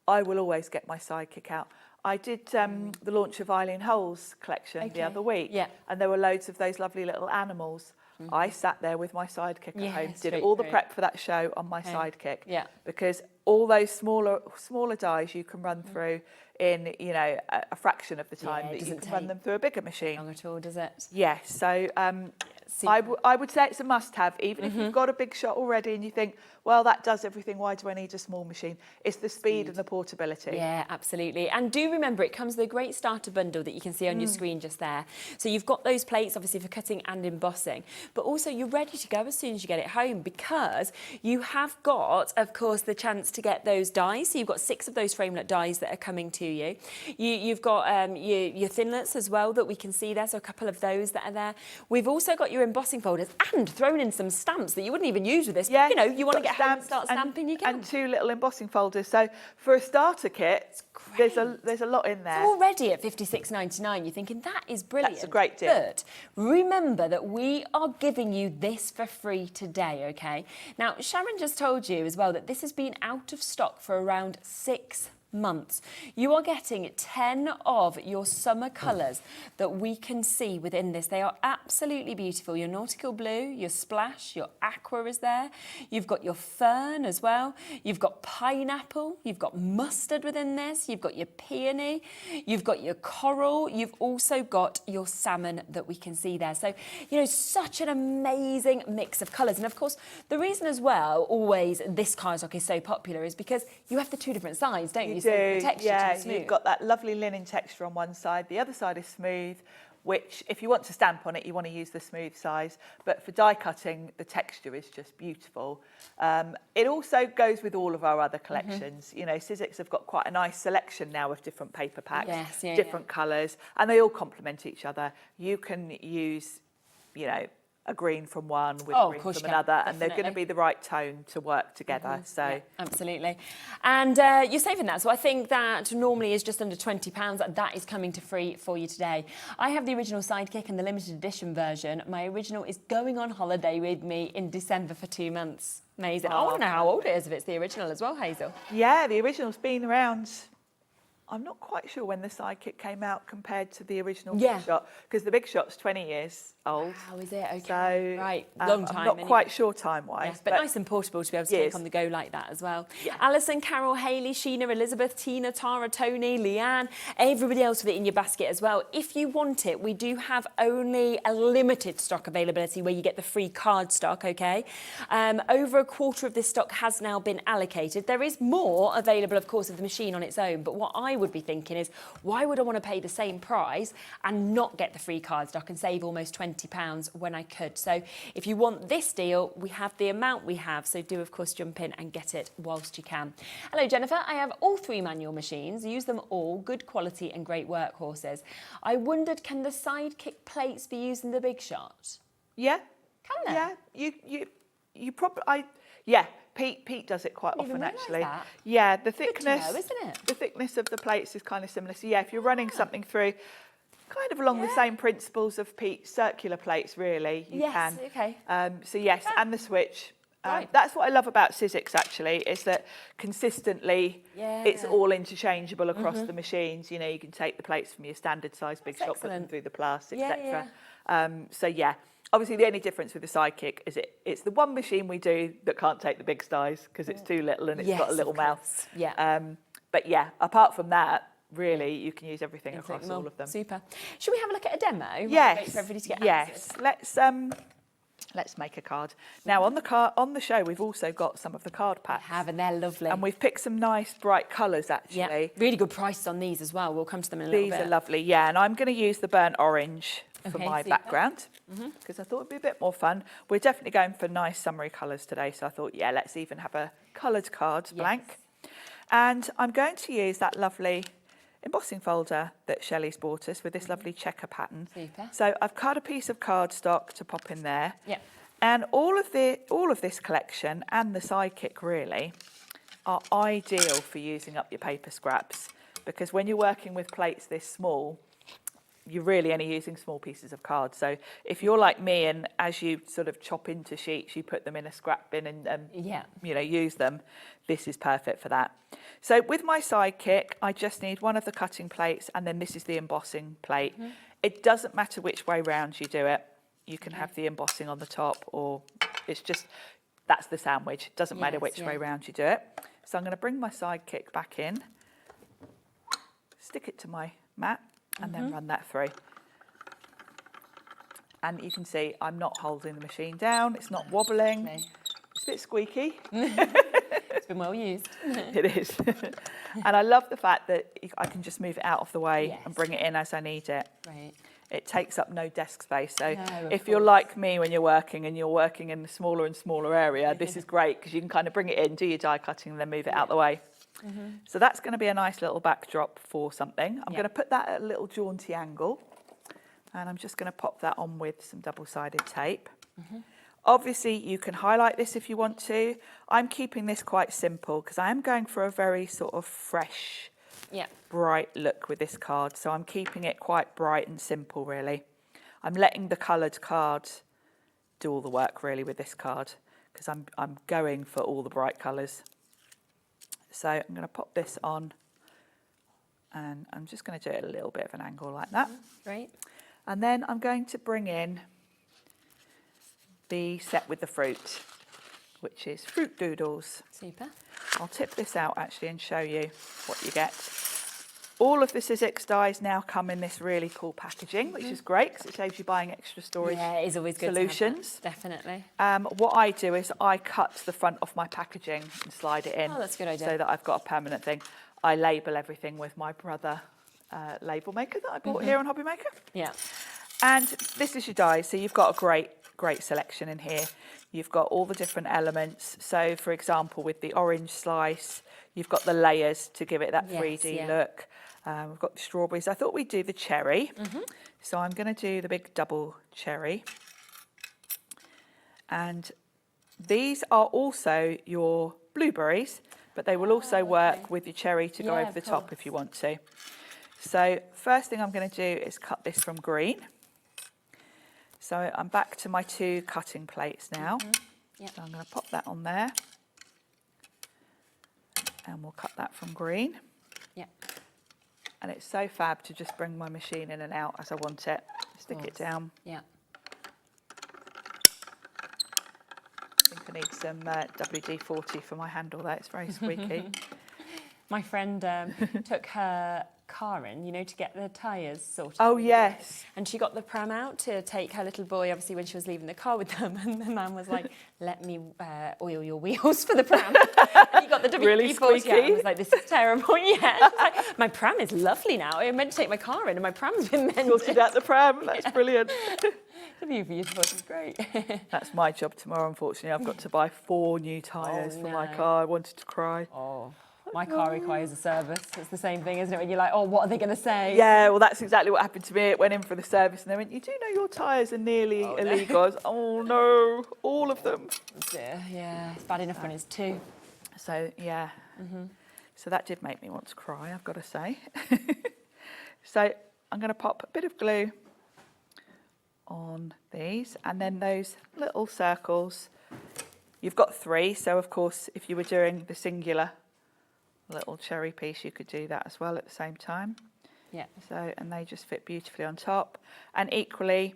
I will always get my sidekick out. I did the launch of Eileen Hull's collection the other week, and there were loads of those lovely little animals. I sat there with my sidekick at home, did all the prep for that show on my sidekick, because all those smaller dies you can run through in a fraction of the time that you can run them through a bigger machine. Long at all, does it? Yes. So I would say it's a must-have, even if you've got a Big Shot already and you think, well, that does everything, why do I need a small machine? It's the speed and the portability. Yeah, absolutely. And do remember, it comes with a great starter bundle that you can see on your screen just there. So you've got those plates, obviously, for cutting and embossing, but also you're ready to go as soon as you get it home, because you have got, of course, the chance to get those dies. So you've got 6 of those framelit dies that are coming to you. You've got your thinlets as well that we can see there, so a couple of those that are there. We've also got your embossing folders and thrown in some stamps that you wouldn't even use with this. Yeah, but, you want to get home and start stamping, you can. And 2 little embossing folders. So for a starter kit, there's a lot in there. So already at $56.99, you're thinking, that is brilliant. That's a great deal. But remember that we are giving you this for free today, okay? Now, Sharon just told you as well that this has been out of stock for around 6 months. You are getting 10 of your summer colours that we can see within this. They are absolutely beautiful. Your nautical blue, your splash, your aqua is there. You've got your fern as well. You've got pineapple. You've got mustard within this. You've got your peony. You've got your coral. You've also got your salmon that we can see there. So, such an amazing mix of colours. And of course, the reason as well, always this cardstock is so popular is because you have the 2 different sides, don't you? Do. The texture You've got that lovely linen texture on one side. The other side is smooth, which if you want to stamp on it, you want to use the smooth size. But for die cutting, the texture is just beautiful. It also goes with all of our other collections. Sizzix have got quite a nice selection now of different paper packs, different colours, and they all complement each other. You can use, a green from one with a green from another, and they're going to be the right tone to work together. So yeah, absolutely. And you're saving that. So I think that normally is just under £20. That is coming to free for you today. I have the original sidekick and the limited edition version. My original is going on holiday with me in December for 2 months. Amazing. I want to know how old it is if it's the original as well, Hazel. Yeah, the original's been around. I'm not quite sure when the sidekick came out compared to the original Big Shot, because the Big Shot's 20 years old. Wow, is it? Okay. So, right, long time. I'm not quite sure time-wise. Yes, but nice and portable to be able to take on the go like that as well. Yeah. Alison, Carol, Hayley, Sheena, Elizabeth, Tina, Tara, Tony, Leanne, everybody else with it in your basket as well. If you want it, we do have only a limited stock availability where you get the free card stock, okay? Over a quarter of this stock has now been allocated. There is more available, of course, of the machine on its own, but what I would be thinking is, why would I want to pay the same price and not get the free card stock and save almost £20? £20 when I could. So if you want this deal, we have the amount we have, so do of course jump in and get it whilst you can. Hello Jennifer, I have all 3 manual machines, use them all, good quality and great workhorses. I wondered, can the sidekick plates be used in the Big Shot? Yeah. Can they? Yeah, you probably, yeah, Pete does it quite often actually. That. Yeah, the Good thickness, to know, isn't it? the thickness of the plates is kind of similar. So yeah, if you're running something through, kind of along the same principles of Pete's circular plates, really, you can. Okay. So yes, and the switch. Right. That's what I love about Sizzix actually, is that consistently it's all interchangeable across the machines. You know, you can take the plates from your standard size Big Shot, put them through the Plus, etc. So yeah, obviously the only difference with the Sidekick is it's the one machine we do that can't take the big size because it's too little and it's got a little mouth. Yeah. But yeah, apart from that, really, you can use everything across all of them. Super. Should we have a look at a demo? Yes. Wait for everybody to get Yes. Let's make a card. Now on the show, we've also got some of the card packs. We have, and they're lovely. And we've picked some nice bright colours actually. Yeah. Really good prices on these as well. We'll come to them in a little bit. These are lovely, yeah. And I'm going to use the burnt orange for my background because I thought it'd be a bit more fun. We're definitely going for nice summery colours today, so I thought, yeah, let's even have a coloured card, blank. And I'm going to use that lovely embossing folder that Shelly's bought us with this lovely checker pattern. Super. So I've cut a piece of cardstock to pop in there. Yeah. And all of this collection and the Sidekick really are ideal for using up your paper scraps, because when you're working with plates this small, you're really only using small pieces of card. So if you're like me and as you sort of chop into sheets, you put them in a scrap bin and you know, use them, this is perfect for that. So with my Sidekick, I just need one of the cutting plates, and then this is the embossing plate. It doesn't matter which way round you do it. You can have the embossing on the top, or it's just, that's the sandwich. It doesn't matter which way round you do it. So I'm going to bring my Sidekick back in, stick it to my mat, and then run that through. And you can see I'm not holding the machine down. It's not wobbling. It's a bit squeaky. It's been well used. It is. And I love the fact that I can just move it out of the way and bring it in as I need it. Right. It takes up no desk space. So if you're like me when you're working and you're working in a smaller and smaller area, this is great because you can kind of bring it in, do your die cutting and then move it out the way. So that's going to be a nice little backdrop for something. I'm going to put that at a little jaunty angle, and I'm just going to pop that on with some double-sided tape. Obviously, you can highlight this if you want to. I'm keeping this quite simple because I am going for a very sort of fresh, bright look with this card. So I'm keeping it quite bright and simple, really. I'm letting the coloured card do all the work, really, with this card because I'm going for all the bright colours. So I'm going to pop this on, and I'm just going to do it at a little bit of an angle like that. Great. And then I'm going to bring in the set with the fruit, which is Fruit Doodles. Super. I'll tip this out actually and show you what you get. All of the Sizzix dies now come in this really cool packaging, which is great because it saves you buying extra storage it is always good solutions. To have that, definitely. What I do is I cut the front off my packaging and slide it in. Oh, that's a good idea. So that I've got a permanent thing. I label everything with my brother label maker that I bought here on Hobby Maker. Yeah. And this is your dies. So you've got a great selection in here. You've got all the different elements. So for example, with the orange slice, you've got the layers to give it that 3D look. We've got the strawberries. I thought we'd do the cherry. So I'm going to do the big double cherry. And these are also your blueberries, but they will also work with your cherry to go over the top if you want to. So first thing I'm going to do is cut this from green. So I'm back to my 2 cutting plates now. So I'm going to pop that on there. And we'll cut that from green. And it's so fab to just bring my machine in and out as I want it. Stick it down. I think I need some WD-40 for my handle there. It's very squeaky. My friend took her car in, you know, to get the tyres sorted. Oh, yes. And she got the pram out to take her little boy, obviously, when she was leaving the car with them. And the man was like, let me oil your wheels for the pram. And he got the WD-40 really squeaky. out and was like, this is terrible. Like, my pram is lovely now. I meant to take my car in and my pram's been mended. Sorted out the pram. That's brilliant. The view for your voice is great. That's my job tomorrow, unfortunately. I've got to buy 4 new tyres for my car. I wanted to cry. Oh, my car requires a service. It's the same thing, isn't it? When you're like, oh, what are they going to say? Yeah, well, that's exactly what happened to me. It went in for the service and they went, you do know your tyres are nearly illegal. I was, oh no, all of them. Yeah, it's bad enough when it's 2. So, yeah. So that did make me want to cry, I've got to say. So I'm going to pop a bit of glue on these, and then those little circles. You've got 3, so of course if you were doing the singular little cherry piece, you could do that as well at the same time. Yeah. So, and they just fit beautifully on top. And equally,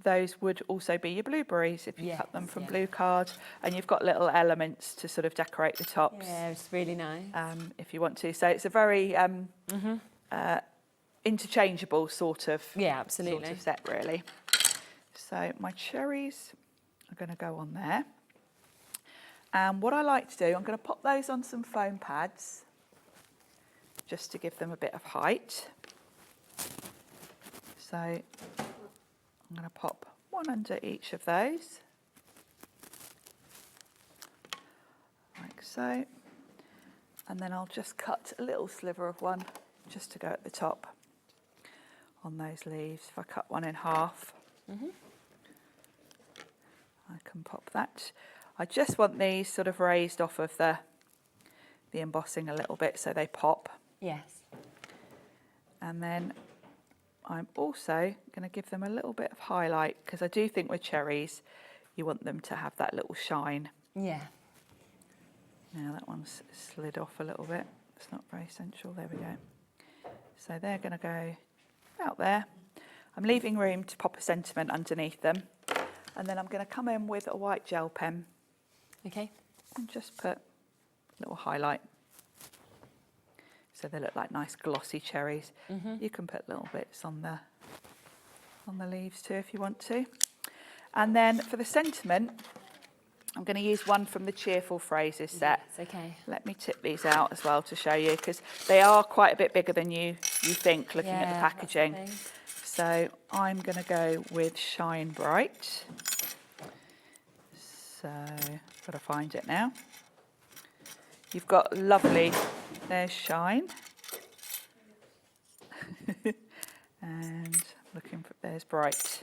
those would also be your blueberries if you cut them from blue card, and you've got little elements to sort of decorate the tops. Yeah, it's really nice. If you want to. So it's a very interchangeable sort of set, really. So my cherries are going to go on there. And what I like to do, I'm going to pop those on some foam pads just to give them a bit of height. So I'm going to pop one under each of those, like so. And then I'll just cut a little sliver of one just to go at the top on those leaves. If I cut one in half, I can pop that. I just want these sort of raised off of the embossing a little bit so they pop. Yes. And then I'm also going to give them a little bit of highlight, because I do think with cherries you want them to have that little shine. Yeah. Now that one's slid off a little bit. It's not very central. There we go. So they're going to go out there. I'm leaving room to pop a sentiment underneath them. And then I'm going to come in with a white gel pen. Okay. And just put a little highlight. So they look like nice glossy cherries. You can put little bits on the leaves too if you want to. And then for the sentiment, I'm going to use one from the Cheerful Phrases set. Yes, okay. Let me tip these out as well to show you, because they are quite a bit bigger than you think looking at the packaging. So I'm going to go with Shine Bright. So I've got to find it now. You've got lovely, there's Shine. And looking for, there's Bright.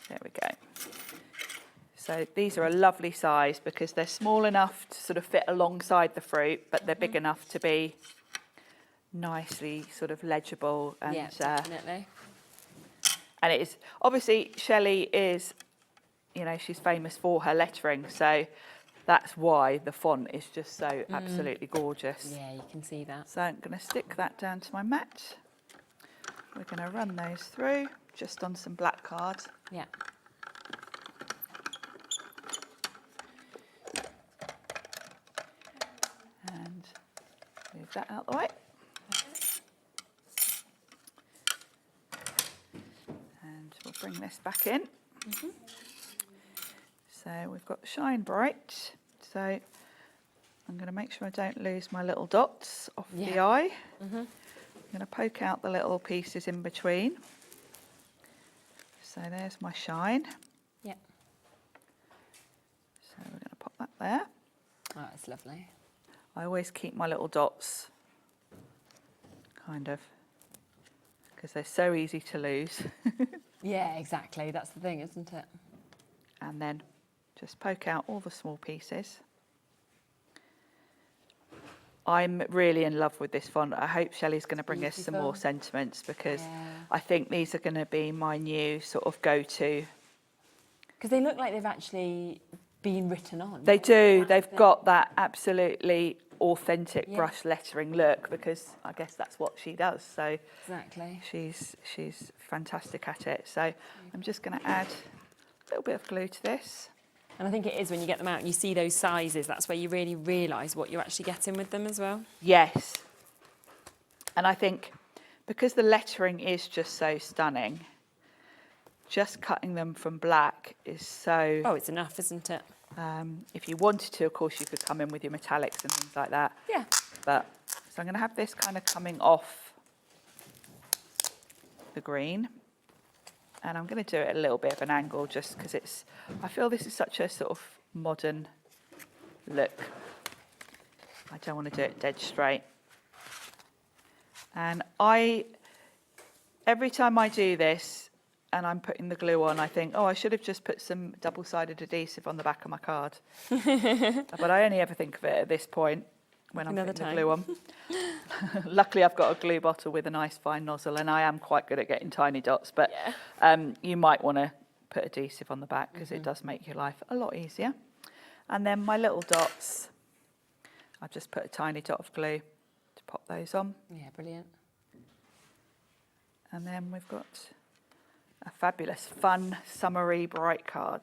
There we go. So these are a lovely size because they're small enough to sort of fit alongside the fruit, but they're big enough to be nicely sort of legible. And, yeah, definitely. And it is, obviously, Shelly is, you know, she's famous for her lettering, so that's why the font is just so absolutely gorgeous. Yeah, you can see that. So I'm going to stick that down to my mat. We're going to run those through just on some black card. Yeah. And move that out the way. And we'll bring this back in. So we've got Shine Bright. So I'm going to make sure I don't lose my little dots off the eye. I'm going to poke out the little pieces in between. So there's my shine. Yeah. So we're going to pop that there. Oh, that's lovely. I always keep my little dots, kind of, because they're so easy to lose. Yeah, exactly. That's the thing, isn't it? And then just poke out all the small pieces. I'm really in love with this font. I hope Shelley's going to bring us some more sentiments, because I think these are going to be my new sort of go-to. Because they look like they've actually been written on. They do. They've got that absolutely authentic brush lettering look, because I guess that's what she does. So exactly. She's fantastic at it. So I'm just going to add a little bit of glue to this. And I think it is when you get them out and you see those sizes, that's where you really realise what you're actually getting with them as well. Yes. And I think because the lettering is just so stunning, just cutting them from black is so... Oh, it's enough, isn't it? If you wanted to, of course, you could come in with your metallics and things like that. Yeah. But so I'm going to have this kind of coming off the green. And I'm going to do it at a little bit of an angle just because I feel this is such a sort of modern look. I don't want to do it dead straight. And every time I do this and I'm putting the glue on, I think, oh, I should have just put some double-sided adhesive on the back of my card. But I only ever think of it at this point when I'm putting the glue on. Luckily, I've got a glue bottle with a nice fine nozzle, and I am quite good at getting tiny dots, but you might want to put adhesive on the back because it does make your life a lot easier. And then my little dots, I've just put a tiny dot of glue to pop those on. Yeah, brilliant. And then we've got a fabulous, fun, summery, bright card.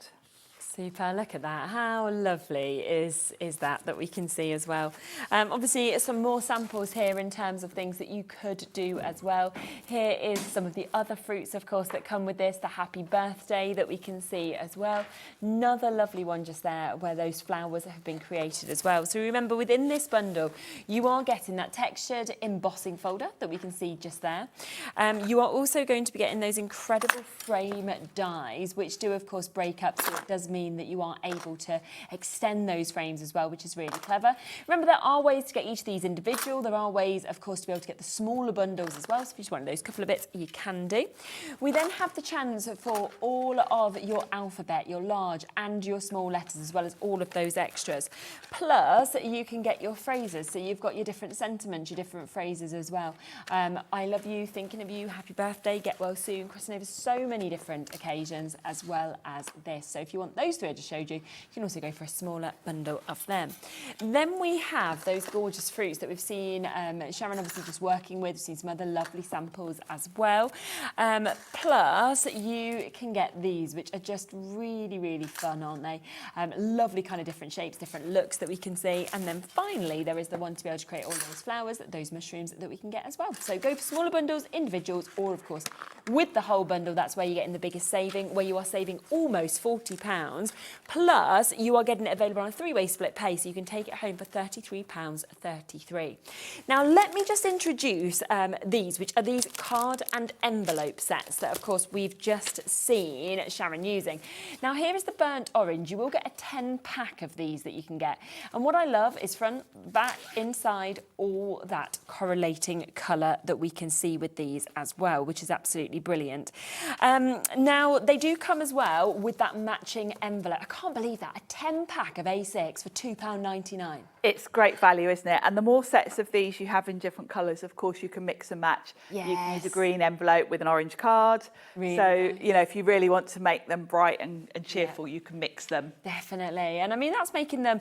Super, look at that. How lovely is that we can see as well. Obviously, some more samples here in terms of things that you could do as well. Here is some of the other fruits, of course, that come with this, the happy birthday that we can see as well. Another lovely one just there where those flowers have been created as well. So remember, within this bundle, you are getting that textured embossing folder that we can see just there. You are also going to be getting those incredible frame dies, which do, of course, break up, so it does mean that you are able to extend those frames as well, which is really clever. Remember, there are ways to get each of these individual. There are ways, of course, to be able to get the smaller bundles as well. So if you just want those couple of bits, you can do. We then have the chance for all of your alphabet, your large and your small letters, as well as all of those extras. Plus, you can get your phrases. So you've got your different sentiments, your different phrases as well. I love you, thinking of you, happy birthday, get well soon, crossing over so many different occasions as well as this. So if you want those three I just showed you, you can also go for a smaller bundle of them. Then we have those gorgeous fruits that we've seen Sharon obviously just working with. We've seen some other lovely samples as well. Plus, you can get these, which are just really, really fun, aren't they? Lovely kind of different shapes, different looks that we can see. And then finally, there is the one to be able to create all those flowers, those mushrooms that we can get as well. So go for smaller bundles, individuals, or of course, with the whole bundle, that's where you're getting the biggest saving, where you are saving almost £40. Plus, you are getting it available on a three-way split pay, so you can take it home for £33.33. Now, let me just introduce these, which are these card and envelope sets that, of course, we've just seen Sharon using. Now, here is the burnt orange. You will get a 10-pack of these that you can get. And what I love is front, back, inside, all that correlating colour that we can see with these as well, which is absolutely brilliant. Now, they do come as well with that matching envelope. I can't believe that. A 10-pack of A6 for £2.99. It's great value, isn't it? And the more sets of these you have in different colours, of course, you can mix and match. Yes. You can use a green envelope with an orange card. Really so, nice. you know, if you really want to make them bright and cheerful, you can mix them. Definitely. And I mean, that's making them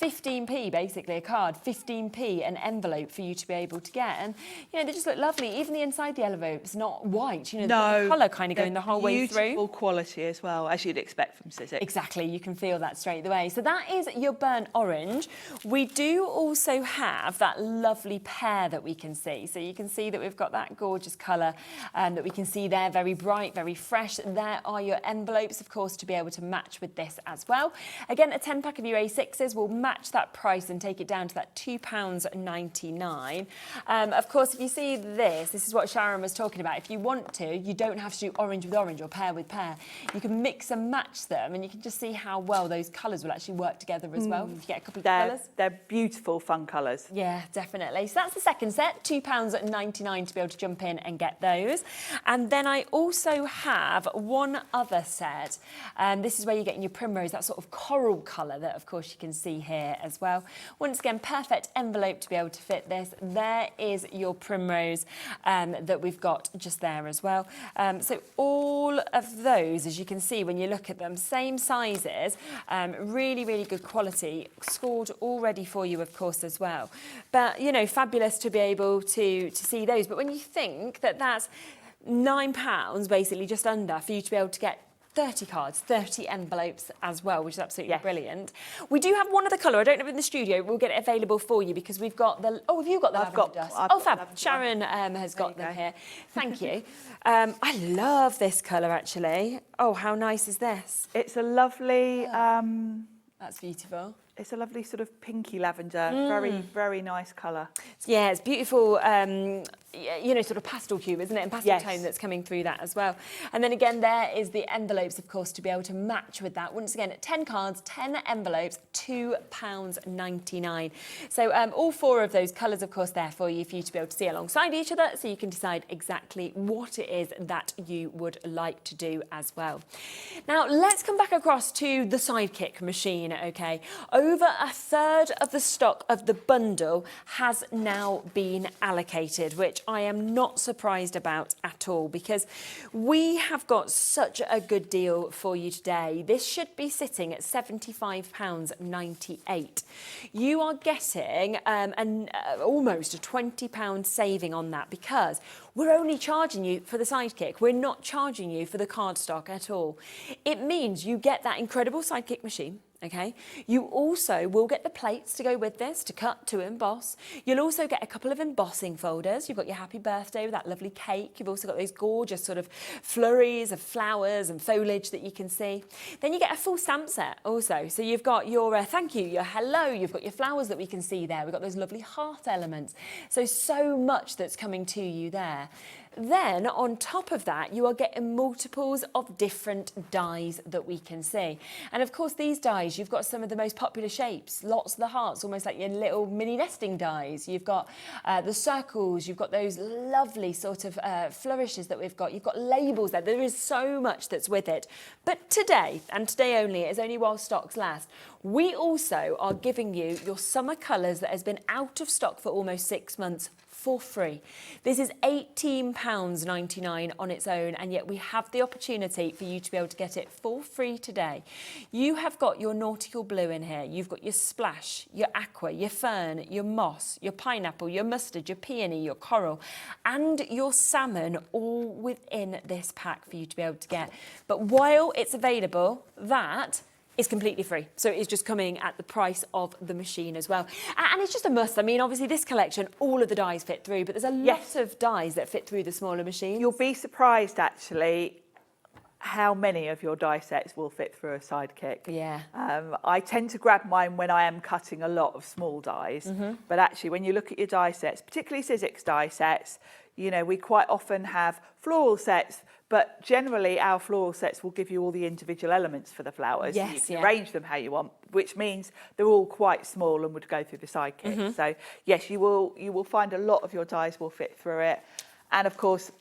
15p, basically, a card, 15p an envelope for you to be able to get. And, you know, they just look lovely. Even the inside the envelope's not white. You know, the colour kind of going the whole way through. Beautiful quality as well, as you'd expect from Sizzix. Exactly. You can feel that straight away. So that is your burnt orange. We do also have that lovely pear that we can see. So you can see that we've got that gorgeous colour that we can see there, very bright, very fresh. There are your envelopes, of course, to be able to match with this as well. Again, a 10-pack of your A6s will match that price and take it down to that £2.99. Of course, if you see this is what Sharon was talking about. If you want to, you don't have to do orange with orange or pear with pear. You can mix and match them, and you can just see how well those colours will actually work together as well. If you get a couple of colours. They're beautiful, fun colours. Yeah, definitely. So that's the second set, £2.99 to be able to jump in and get those. And then I also have one other set. This is where you're getting your primrose, that sort of coral colour that, of course, you can see here as well. Once again, perfect envelope to be able to fit this. There is your primrose that we've got just there as well. So all of those, as you can see when you look at them, same sizes, really, really good quality, scored already for you, of course, as well. But, you know, fabulous to be able to see those. But when you think that that's £9, basically, just under, for you to be able to get 30 cards, 30 envelopes as well, which is absolutely brilliant. We do have one other colour. I don't know if in the studio we'll get it available for you because we've got the... Oh, have you got the lavender dust? Oh, fab. Sharon has got them here. Thank you. I love this colour, actually. Oh, how nice is this? It's a lovely... That's beautiful. it's a lovely sort of pinky lavender, very, very nice colour. Yeah, it's beautiful, you know, sort of pastel cube, isn't it? And pastel Yes. tone that's coming through that as well. And then again, there is the envelopes, of course, to be able to match with that. Once again, 10 cards, 10 envelopes, £2.99. So all 4 of those colours, of course, there for you to be able to see alongside each other, so you can decide exactly what it is that you would like to do as well. Now, let's come back across to the Sidekick machine, okay? Over a third of the stock of the bundle has now been allocated, which I am not surprised about at all, because we have got such a good deal for you today. This should be sitting at £75.98. You are getting almost a £20 saving on that, because we're only charging you for the Sidekick. We're not charging you for the cardstock at all. It means you get that incredible Sidekick machine. Okay, you also will get the plates to go with this, to cut, to emboss. You'll also get a couple of embossing folders. You've got your happy birthday with that lovely cake. You've also got those gorgeous sort of flurries of flowers and foliage that you can see. Then you get a full stamp set also. So you've got your thank you, your hello, you've got your flowers that we can see there. We've got those lovely heart elements. So much that's coming to you there. Then, on top of that, you are getting multiples of different dies that we can see. And of course, these dies, you've got some of the most popular shapes, lots of the hearts, almost like your little mini nesting dies. You've got the circles, you've got those lovely sort of flourishes that we've got. You've got labels there. There is so much that's with it. But today, and today only, it is only while stocks last, we also are giving you your summer colours that has been out of stock for almost 6 months for free. This is £18.99 on its own, and yet we have the opportunity for you to be able to get it for free today. You have got your nautical blue in here, you've got your splash, your aqua, your fern, your moss, your pineapple, your mustard, your peony, your coral, and your salmon, all within this pack for you to be able to get. But while it's available, that is completely free. So it's just coming at the price of the machine as well. And it's just a must. I mean, obviously this collection, all of the dies fit through, but there's a lot of dies that fit through the smaller machines. You'll be surprised, actually, how many of your die sets will fit through a Sidekick. Yeah. I tend to grab mine when I am cutting a lot of small dies, but actually when you look at your die sets, particularly Sizzix die sets, you know, we quite often have floral sets, but generally our floral sets will give you all the individual elements for the flowers. Yes, you can arrange them how you want, which means they're all quite small and would go through the Sidekick. So yes, you will find a lot of your dies will fit through it. And of course,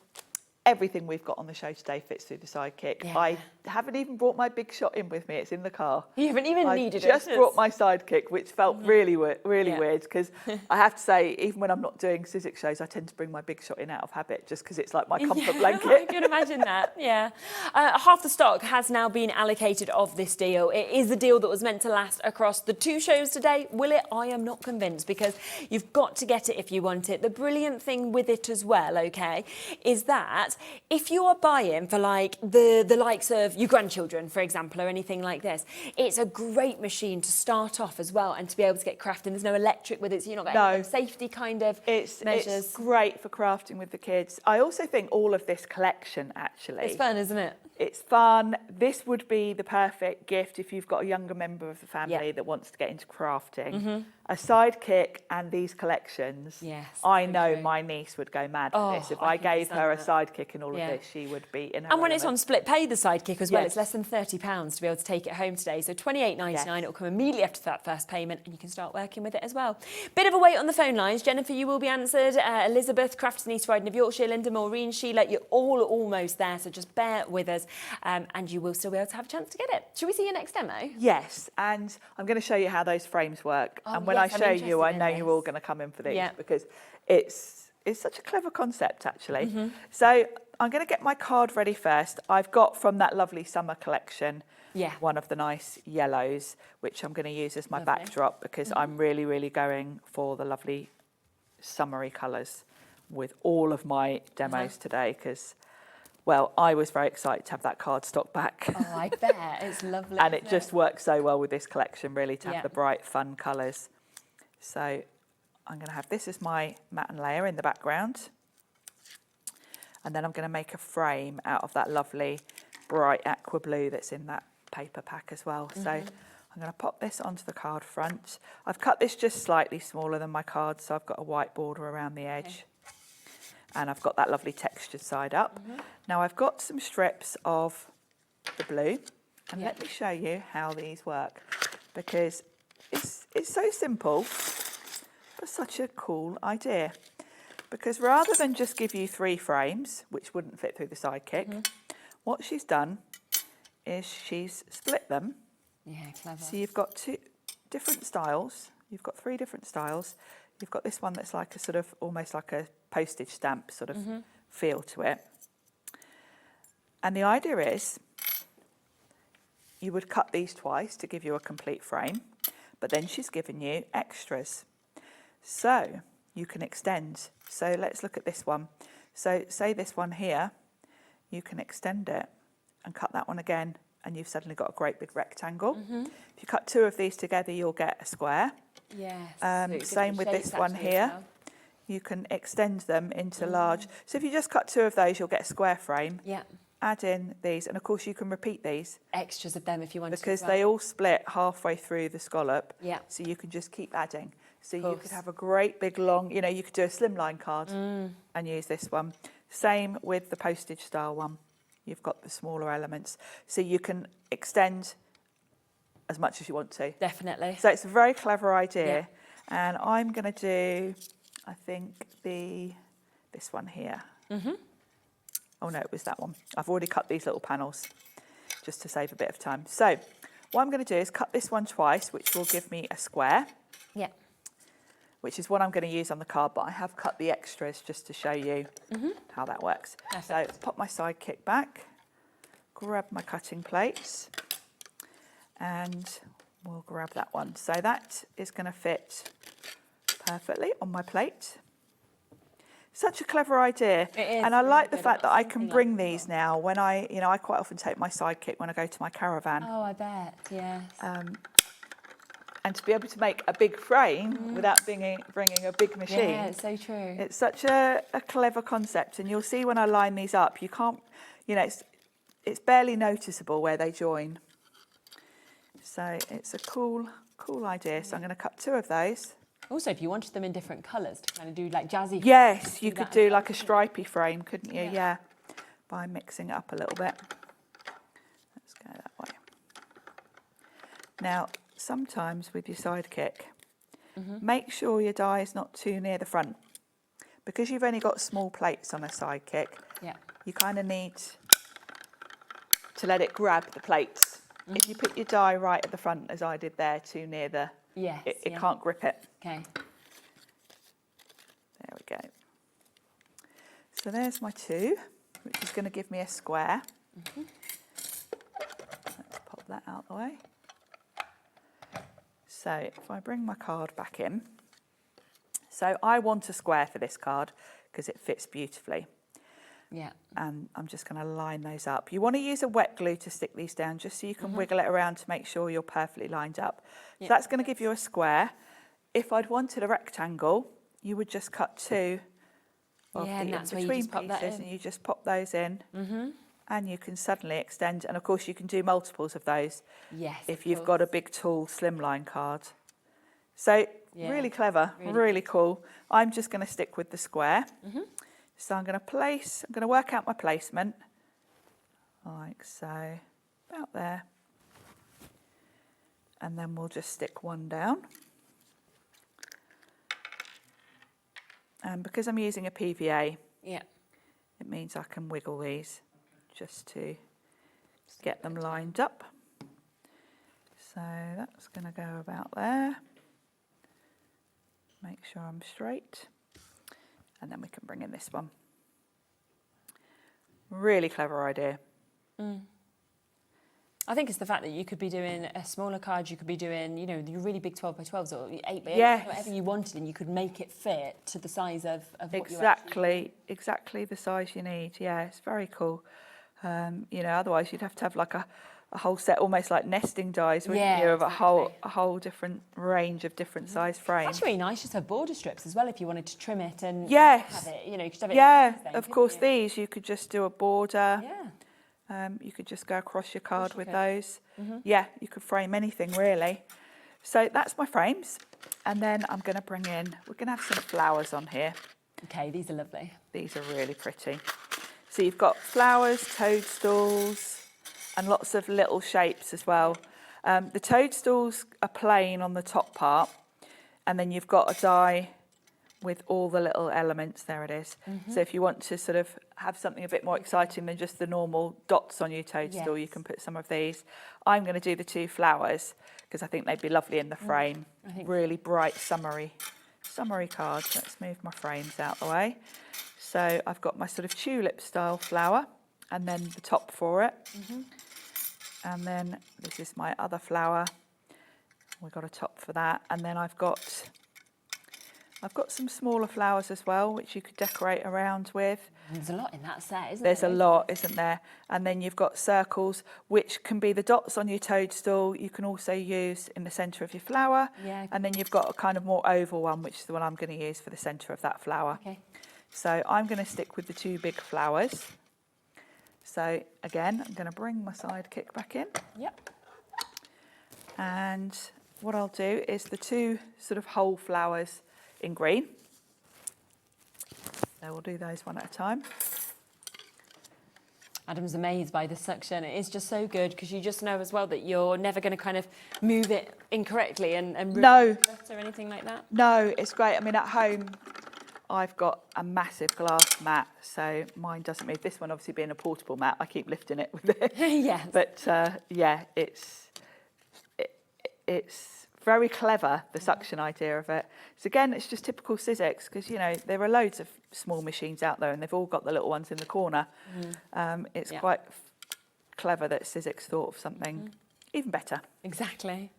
everything we've got on the show today fits through the Sidekick. Yeah. I haven't even brought my big shot in with me. It's in the car. You haven't even needed it. I just brought my Sidekick, which felt really weird, because I have to say, even when I'm not doing Sizzix shows, I tend to bring my big shot in out of habit, just because it's like my comfort blanket. I can imagine that, yeah. Half the stock has now been allocated of this deal. It is the deal that was meant to last across the 2 shows today. Will it? I am not convinced, because you've got to get it if you want it. The brilliant thing with it as well, okay, is that if you are buying for like the likes of your grandchildren, for example, or anything like this, it's a great machine to start off as well, and to be able to get crafting. There's no electric with it, so you're not getting safety kind of measures. It's great for crafting with the kids. I also think all of this collection, actually, it's fun, isn't it? It's fun. This would be the perfect gift if you've got a younger member of the family that wants to get into crafting. A Sidekick and these collections, yes, I know my niece would go mad for this. If I gave her a Sidekick and all of this, she would be in her And when element. it's on split pay, the Sidekick as well, it's less than £30 to be able to take it home today. So £28.99, it'll come immediately after that first payment, and you can start working with it as well. Bit of a wait on the phone lines. Jennifer, you will be answered. Elizabeth, Crafts and East Riding of Yorkshire, Linda, Maureen, Sheila, you're all almost there, so just bear with us, and you will still be able to have a chance to get it. Should we see your next demo? Yes, and I'm going to show you how those frames work. And when I show you, I know you're all going to come in for these, because it's such a clever concept, actually. So I'm going to get my card ready first. I've got from that lovely summer collection one of the nice yellows, which I'm going to use as my backdrop, because I'm really going for the lovely summery colours with all of my demos today, because, well, I was very excited to have that cardstock back. Oh, I bet. It's lovely. And it just works so well with this collection, really, to have the bright, fun colours. So I'm going to have this as my matte layer in the background. And then I'm going to make a frame out of that lovely bright aqua blue that's in that paper pack as well. So I'm going to pop this onto the card front. I've cut this just slightly smaller than my card, so I've got a white border around the edge. And I've got that lovely textured side up. Now I've got some strips of the blue, and let me show you how these work, because it's so simple, but such a cool idea. Because rather than just give you 3 frames, which wouldn't fit through the sidekick, what she's done is she's split them. Yeah, clever. So you've got 2 different styles. You've got 3 different styles. You've got this one that's like a sort of, almost like a postage stamp sort of feel to it. And the idea is you would cut these twice to give you a complete frame, but then she's given you extras. So you can extend. So let's look at this one. So say this one here, you can extend it and cut that one again, and you've suddenly got a great big rectangle. If you cut 2 of these together, you'll get a square. Yes. Same with this one here. You can extend them into large. So if you just cut 2 of those, you'll get a square frame. Yeah. Add in these, and of course you can repeat these. Extras of them if you want to. Because they all split halfway through the scallop. Yeah. So you can just keep adding. So you could have a great big long, you know, you could do a slimline card and use this one. Same with the postage style one. You've got the smaller elements. So you can extend as much as you want to. Definitely. So it's a very clever idea. And I'm going to do, I think, this one here. Oh no, it was that one. I've already cut these little panels just to save a bit of time. So what I'm going to do is cut this one twice, which will give me a square. Yeah. Which is what I'm going to use on the card, but I have cut the extras just to show you how that works. So pop my sidekick back, grab my cutting plates, and we'll grab that one. So that is going to fit perfectly on my plate. Such a clever idea. It is. And I like the fact that I can bring these now when I quite often take my sidekick when I go to my caravan. Oh, I bet, yes. And to be able to make a big frame without bringing a big machine. Yeah, it's so true. It's such a clever concept. And you'll see when I line these up, you can't, it's barely noticeable where they join. So it's a cool idea. So I'm going to cut 2 of those. Also, if you wanted them in different colours to kind of do like jazzy. Yes, you could do like a stripy frame, couldn't you? Yeah. By mixing it up a little bit. Let's go that way. Now, sometimes with your sidekick, make sure your die is not too near the front. Because you've only got small plates on a sidekick, you kind of need to let it grab the plates. If you put your die right at the front, as I did there, too near the... it can't grip it. Okay. There we go. So there's my 2, which is going to give me a square. Let's pop that out the way. So if I bring my card back in, so I want a square for this card because it fits beautifully. Yeah. And I'm just going to line those up. You want to use a wet glue to stick these down just so you can wiggle it around to make sure you're perfectly lined up. So that's going to give you a square. If I'd wanted a rectangle, you would just cut 2 of the in-between pieces and you just pop those in. And you can suddenly extend, and of course you can do multiples of those if you've got a big tall slimline card. So really clever, really cool. I'm just going to stick with the square. So I'm going to work out my placement, like so, about there. And then we'll just stick one down. And because I'm using a PVA, it means I can wiggle these just to get them lined up. So that's going to go about there. Make sure I'm straight. And then we can bring in this one. Really clever idea. I think it's the fact that you could be doing a smaller card, you could be doing, your really big 12 by 12s or 8 by 8, whatever you wanted, and you could make it fit to the size of what you actually exactly the size you need. Yeah, it's very cool. Otherwise you'd have to have like a whole set, almost like nesting dies, wouldn't you, of a whole different range of different size frames. That's really nice, just have border strips as well if you wanted to trim it and yes, have it, you could have it. Yeah, of course these you could just do a border. Yeah. You could just go across your card with those. Yeah, you could frame anything really. So that's my frames. And then I'm going to bring in, we're going to have some flowers on here. Okay, these are lovely. These are really pretty. So you've got flowers, toadstools, and lots of little shapes as well. The toadstools are plain on the top part, and then you've got a die with all the little elements. There it is. So if you want to sort of have something a bit more exciting than just the normal dots on your toadstool, you can put some of these. I'm going to do the 2 flowers because I think they'd be lovely in the frame. Really bright, summery cards. Let's move my frames out the way. So I've got my sort of tulip style flower, and then the top for it. And then this is my other flower. We've got a top for that. And then I've got some smaller flowers as well, which you could decorate around with. There's a lot in that set, isn't there? There's a lot, isn't there? And then you've got circles, which can be the dots on your toadstool. You can also use in the centre of your flower. Yeah. And then you've got a kind of more oval one, which is the one I'm going to use for the centre of that flower. Okay. So I'm going to stick with the 2 big flowers. So again, I'm going to bring my sidekick back in. Yep. And what I'll do is the 2 sort of whole flowers in green. So we'll do those one at a time. Adam's amazed by the suction. It is just so good because you just know as well that you're never going to kind of move it incorrectly and no, or anything like that. No, it's great. I mean, at home, I've got a massive glass mat, so mine doesn't move. This one, obviously, being a portable mat, I keep lifting it with it. Yes. But yeah, it's very clever, the suction idea of it. So again, it's just typical Sizzix because, you know, there are loads of small machines out there and they've all got the little ones in the corner. It's quite clever that Sizzix thought of something even better. Exactly.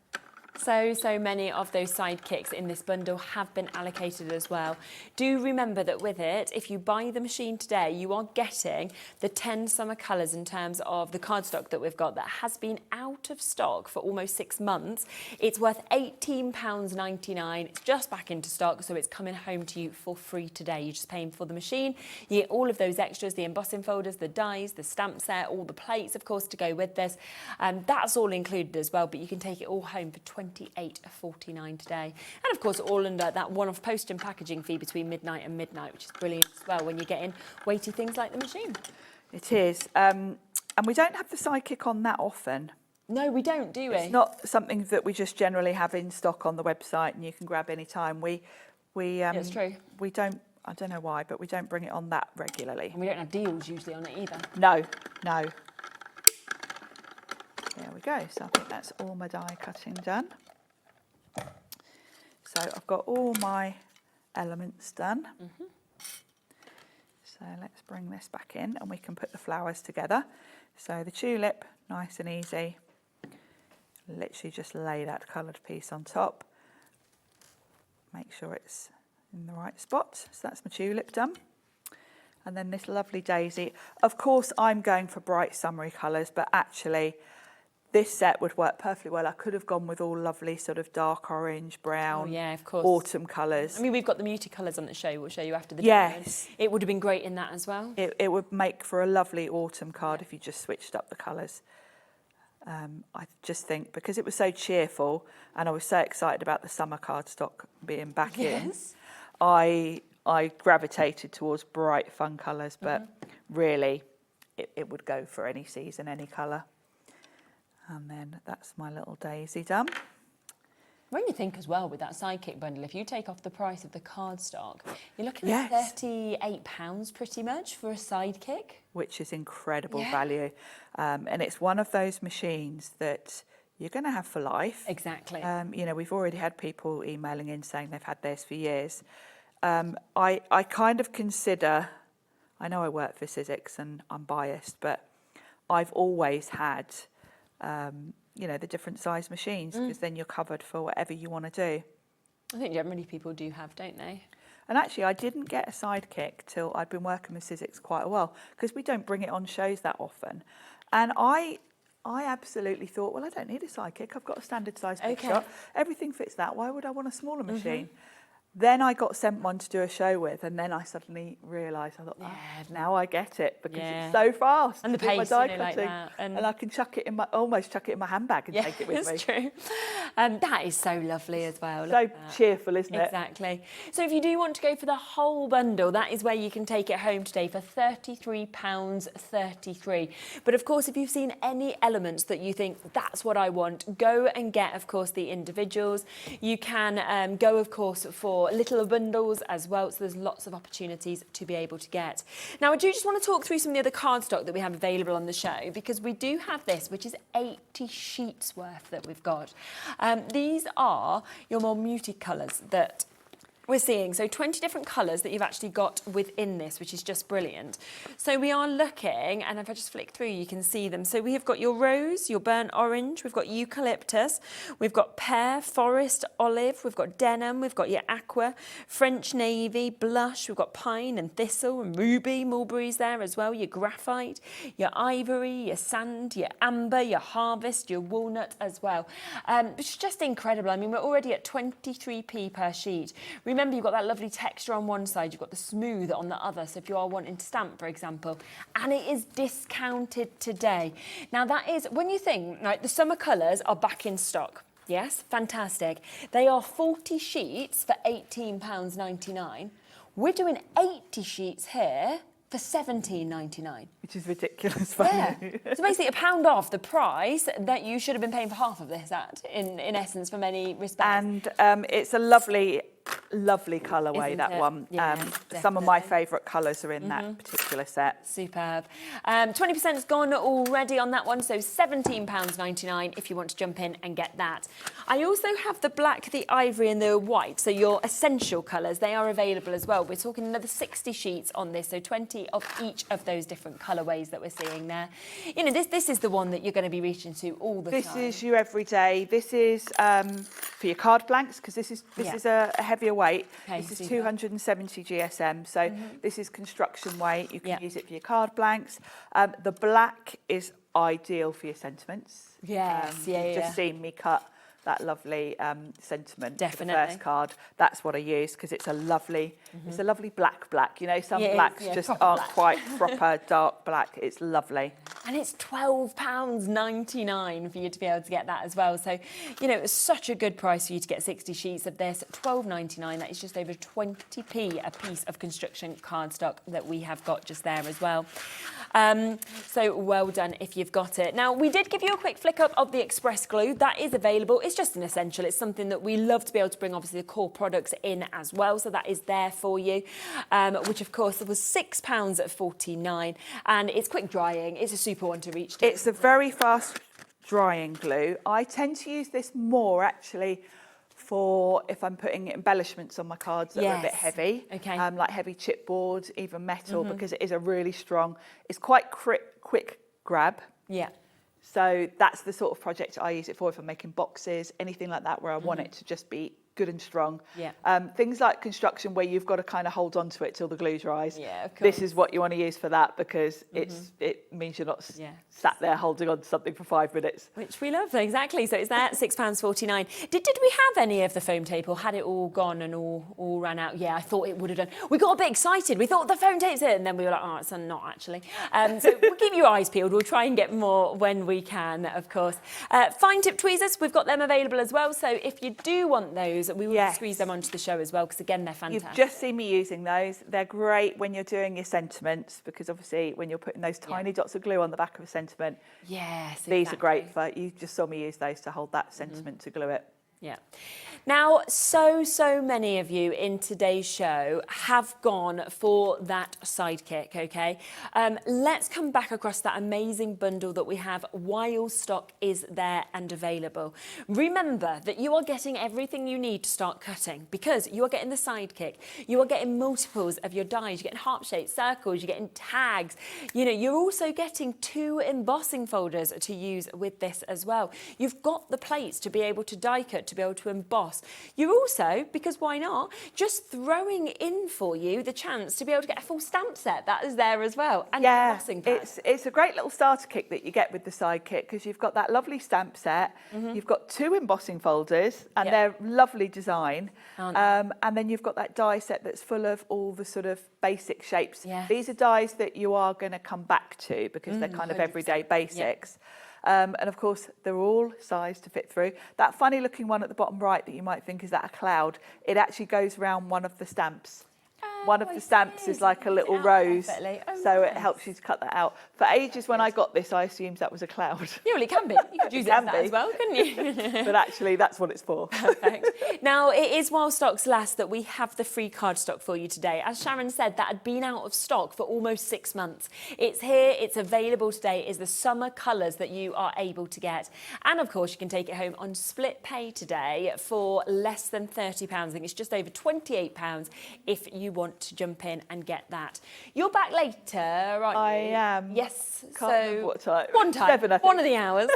So many of those sidekicks in this bundle have been allocated as well. Do remember that with it, if you buy the machine today, you are getting the 10 summer colours in terms of the cardstock that we've got that has been out of stock for almost 6 months. It's worth £18.99. It's just back into stock, so it's coming home to you for free today. You're just paying for the machine. You get all of those extras, the embossing folders, the dies, the stamp set, all the plates, of course, to go with this. That's all included as well, but you can take it all home for £28.49 today. And of course, all under that one-off post and packaging fee between midnight and midnight, which is brilliant as well when you're getting weighty things like the machine. It is. And we don't have the sidekick on that often. No, we don't, do we? It's not something that we just generally have in stock on the website and you can grab any time. It's true. We don't, I don't know why, but we don't bring it on that regularly. And we don't have deals usually on it either. No. There we go. So I think that's all my die cutting done. So I've got all my elements done. So let's bring this back in and we can put the flowers together. So the tulip, nice and easy. Literally just lay that coloured piece on top. Make sure it's in the right spot. So that's my tulip done. And then this lovely daisy. Of course, I'm going for bright summery colours, but actually this set would work perfectly well. I could have gone with all lovely sort of dark orange, brown, of course, autumn colours. I mean, we've got the muted colours on the show. We'll show you after the Yes. It would have been great in that as well. It would make for a lovely autumn card if you just switched up the colours. I just think because it was so cheerful and I was so excited about the summer cardstock being back in, I gravitated towards bright, fun colours, but really it would go for any season, any colour. And then that's my little daisy done. When you think as well with that sidekick bundle, if you take off the price of the cardstock, you're looking at £38 pretty much for a sidekick. Which is incredible value. And it's one of those machines that you're going to have for life. Exactly. You know, we've already had people emailing in saying they've had theirs for years. I kind of consider, I know I work for Sizzix and I'm biased, but I've always had you know, the different size machines because then you're covered for whatever you want to do. I think generally people do have, don't they? And actually, I didn't get a sidekick till I'd been working with Sizzix quite a while because we don't bring it on shows that often. And I absolutely thought, well, I don't need a sidekick. I've got a standard size pick shot. Everything fits that. Why would I want a smaller machine? Then I got sent one to do a show with, and then I suddenly realised, I thought, now I get it, because it's so fast. And the to do my pace, die you know, like cutting, that. and I can almost chuck it in my handbag and take it with me. It's true. That is so lovely as well. So cheerful, isn't it? Exactly. So if you do want to go for the whole bundle, that is where you can take it home today for £33.33. But of course, if you've seen any elements that you think that's what I want, go and get, of course, the individuals. You can go, of course, for little bundles as well. So there's lots of opportunities to be able to get. Now, I do just want to talk through some of the other cardstock that we have available on the show, because we do have this, which is 80 sheets worth that we've got. These are your more muted colours that we're seeing. So 20 different colours that you've actually got within this, which is just brilliant. So we are looking, and if I just flick through, you can see them. So we have got your rose, your burnt orange, we've got eucalyptus, we've got pear, forest, olive, we've got denim, we've got your aqua, French navy, blush, we've got pine and thistle and ruby, mulberries there as well, your graphite, your ivory, your sand, your amber, your harvest, your walnut as well. Which is just incredible. I mean, we're already at 23p per sheet. Remember, you've got that lovely texture on one side, you've got the smooth on the other, so if you are wanting to stamp, for example, and it is discounted today. Now that is, when you think, right, the summer colours are back in stock. Yes, fantastic. They are 40 sheets for £18.99. We're doing 80 sheets here for £17.99. Which is ridiculous value. So basically £1 off the price that you should have been paying for half of this at, in essence, from many respects. And it's a lovely colourway, Isn't that it? one. Yeah, some of my definitely. favourite colours are in that particular set. Superb. 20%'s gone already on that one, so £17.99 if you want to jump in and get that. I also have the black, the ivory and the white, so your essential colours, they are available as well. We're talking another 60 sheets on this, so 20 of each of those different colourways that we're seeing there. You know, this is the one that you're going to be reaching to all the time. This is your everyday. This is for your card blanks, because this is a heavier weight. Okay, this is super. 270 GSM, so this is construction weight. You can use it for your card blanks. The black is ideal for your sentiments. Yes, You've just seen me cut that lovely sentiment for the Definitely. first card. That's what I use, because it's a lovely, it's a lovely black. You know, some blacks just proper aren't black. quite proper dark black. It's lovely. And it's £12.99 for you to be able to get that as well. So, you know, it's such a good price for you to get 60 sheets of this. £12.99, that is just over 20p a piece of construction cardstock that we have got just there as well. So well done if you've got it. Now, we did give you a quick flick up of the Express Glue. That is available. It's just an essential. It's something that we love to be able to bring, obviously, the core products in as well. So that is there for you, which, of course, was £6.49. And it's quick drying. It's a super one to reach to. It's a very fast drying glue. I tend to use this more, actually, for if I'm putting embellishments on my cards that are a bit heavy, like heavy chipboard, even metal, because it is a really strong, it's quite quick grab. Yeah. So that's the sort of project I use it for, if I'm making boxes, anything like that, where I want it to just be good and strong. Yeah. Things like construction, where you've got to kind of hold on to it till the glue dries. Yeah, of course. This is what you want to use for that, because it means you're not sat there holding on to something for 5 minutes. Which we love, exactly. So it's there at £6.49. Did we have any of the foam tape, or had it all gone and all ran out? Yeah, I thought it would have done. We got a bit excited. We thought the foam tape's it, and then we were like, oh, it's not actually. So we'll keep your eyes peeled. We'll try and get more when we can, of course. Fine tip tweezers, we've got them available as well. So if you do want those, we will squeeze them onto the show as well, because again, they're fantastic. You've just seen me using those. They're great when you're doing your sentiments, because obviously when you're putting those tiny dots of glue on the back of a sentiment, these are great for, you just saw me use those to hold that sentiment to glue it. Yeah. Now, so many of you in today's show have gone for that sidekick, okay? Let's come back across that amazing bundle that we have while stock is there and available. Remember that you are getting everything you need to start cutting, because you are getting the sidekick, you are getting multiples of your dies, you're getting heart shapes, circles, you're getting tags. You know, you're also getting 2 embossing folders to use with this as well. You've got the plates to be able to die cut, to to be able to emboss. You're also, because why not, just throwing in for you the chance to be able to get a full stamp set. That is there as well. And embossing pad. It's a great little starter kit that you get with the side kit, because you've got that lovely stamp set, you've got 2 embossing folders, and they're lovely design, and then you've got that die set that's full of all the sort of basic shapes. These are dies that you are going to come back to because they're kind of everyday basics. And of course, they're all sized to fit through. That funny looking one at the bottom right that you might think is that a cloud, it actually goes around one of the stamps. One of the stamps is like a little rose, so it helps you to cut that out. For ages when I got this, I assumed that was a cloud. Yeah, well, it can be. You could use it as that as well, couldn't you? But actually, that's what it's for. Perfect. Now, it is while stocks last that we have the free cardstock for you today. As Sharon said, that had been out of stock for almost 6 months. It's here, it's available today. It is the summer colours that you are able to get. And of course, you can take it home on split pay today for less than £30. I think it's just over £28 if you want to jump in and get that. You're back later, aren't you? I am. Yes. Can't remember what time. One time. 7, I think. One of the hours.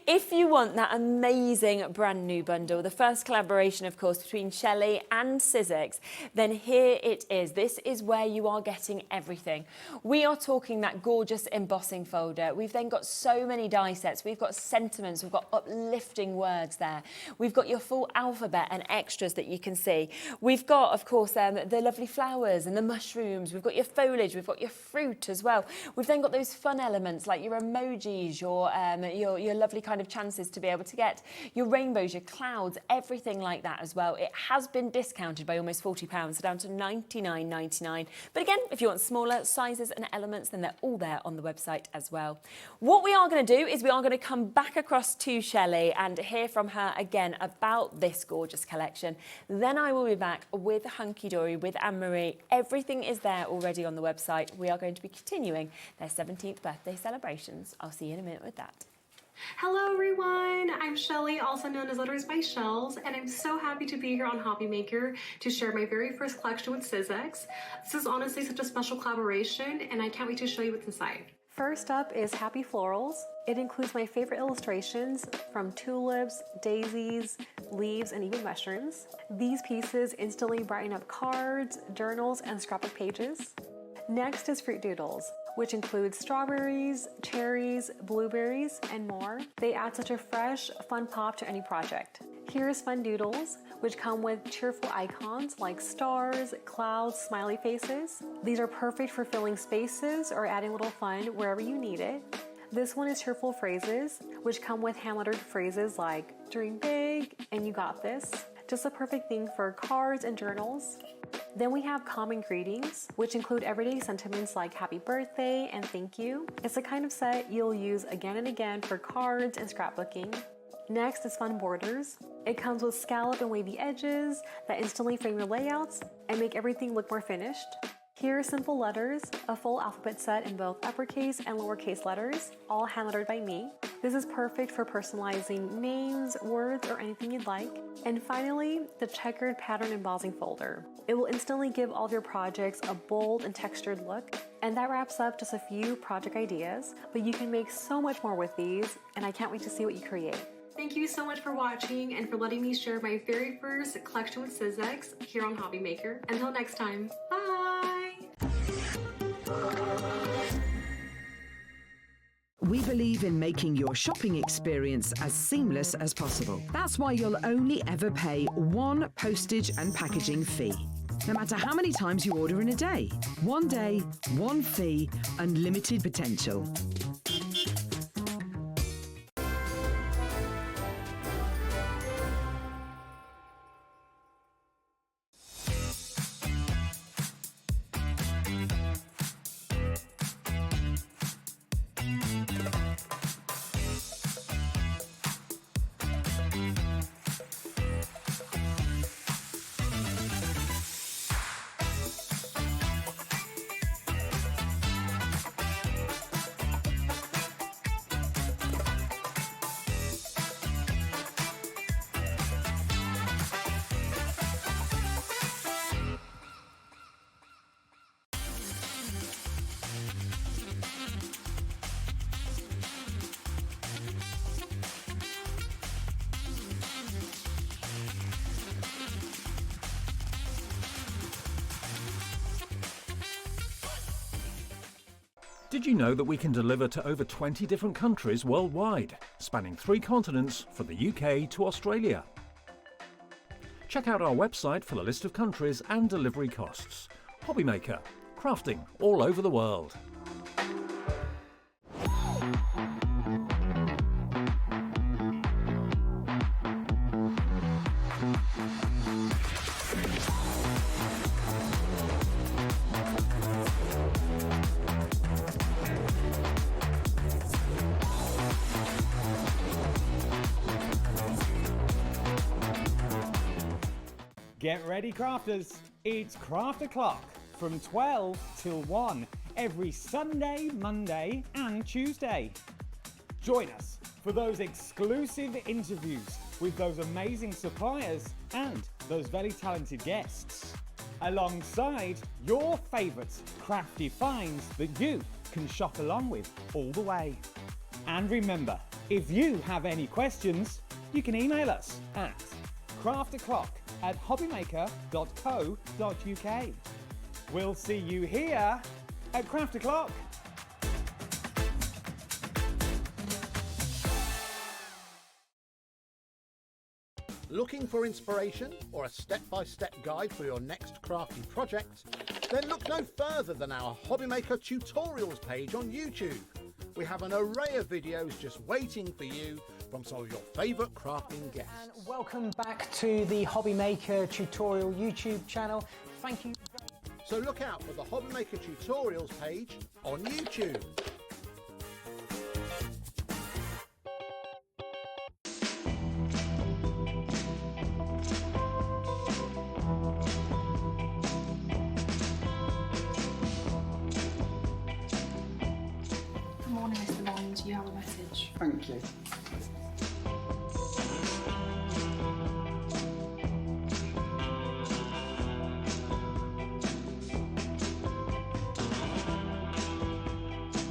If you want that amazing brand new bundle, the first collaboration, of course, between Shelly and Sizzix, then here it is. This is where you are getting everything. We are talking that gorgeous embossing folder. We've then got so many die sets. We've got sentiments. We've got uplifting words there. We've got your full alphabet and extras that you can see. We've got, of course, the lovely flowers and the mushrooms. We've got your foliage. We've got your fruit as well. We've then got those fun elements like your emojis, your lovely kind of chances to be able to get your rainbows, your clouds, everything like that as well. It has been discounted by almost £40, so down to $99.99. But again, if you want smaller sizes and elements, then they're all there on the website as well. What we are going to do is we are going to come back across to Shelly and hear from her again about this gorgeous collection. Then I will be back with Hunkydory, with Anne-Marie. Everything is there already on the website. We are going to be continuing their 17th birthday celebrations. I'll see you in a minute with that. Hello everyone, I'm Shelly, also known as Letters by Shells, and I'm so happy to be here on Hobby Maker to share my very first collection with Sizzix. This is honestly such a special collaboration, and I can't wait to show you what's inside. First up is Happy Florals. It includes my favorite illustrations from tulips, daisies, leaves, and even mushrooms. These pieces instantly brighten up cards, journals, and scrapbook pages. Next is Fruit Doodles, which includes strawberries, cherries, blueberries, and more. They add such a fresh, fun pop to any project. Here's Fun Doodles, which come with cheerful icons like stars, clouds, smiley faces. These are perfect for filling spaces or adding a little fun wherever you need it. This one is Cheerful Phrases, which come with hand-lettered phrases like dream big and you got this. Just a perfect thing for cards and journals. Then we have Common Greetings, which include everyday sentiments like happy birthday and thank you. It's the kind of set you'll use again and again for cards and scrapbooking. Next is Fun Borders. It comes with scallop and wavy edges that instantly frame your layouts and make everything look more finished. Here are Simple Letters, a full alphabet set in both uppercase and lowercase letters, all hand-lettered by me. This is perfect for personalizing names, words, or anything you'd like. And finally, the Checkered Pattern Embossing Folder. It will instantly give all of your projects a bold and textured look. And that wraps up just a few project ideas, but you can make so much more with these, and I can't wait to see what you create. Thank you so much for watching and for letting me share my very first collection with Sizzix here on Hobby Maker. Until next time, bye! We believe in making your shopping experience as seamless as possible. That's why you'll only ever pay one postage and packaging fee. No matter how many times you order in a day. One day, one fee, unlimited potential. Did you know that we can deliver to over 20 different countries worldwide, spanning 3 continents from the UK to Australia? Check out our website for the list of countries and delivery costs. Hobbymaker, crafting all over the world. Get ready, crafters. It's Craft O'Clock from 12 till 1 every Sunday, Monday and Tuesday. Join us for those exclusive interviews with those amazing suppliers and those very talented guests, alongside your favourite crafty finds that you can shop along with all the way. And remember, if you have any questions, you can email us at crafto'clock@hobbymaker.co.uk. We'll see you here at Craft O'Clock. Looking for inspiration or a step-by-step guide for your next crafty project? Then look no further than our Hobbymaker tutorials page on YouTube. We have an array of videos just waiting for you from some of your favourite crafting guests. And welcome back to the Hobbymaker tutorial YouTube channel. Thank you. So look out for the Hobbymaker tutorials page on YouTube. Good morning, Mr. Bond. You have a message. Thank you.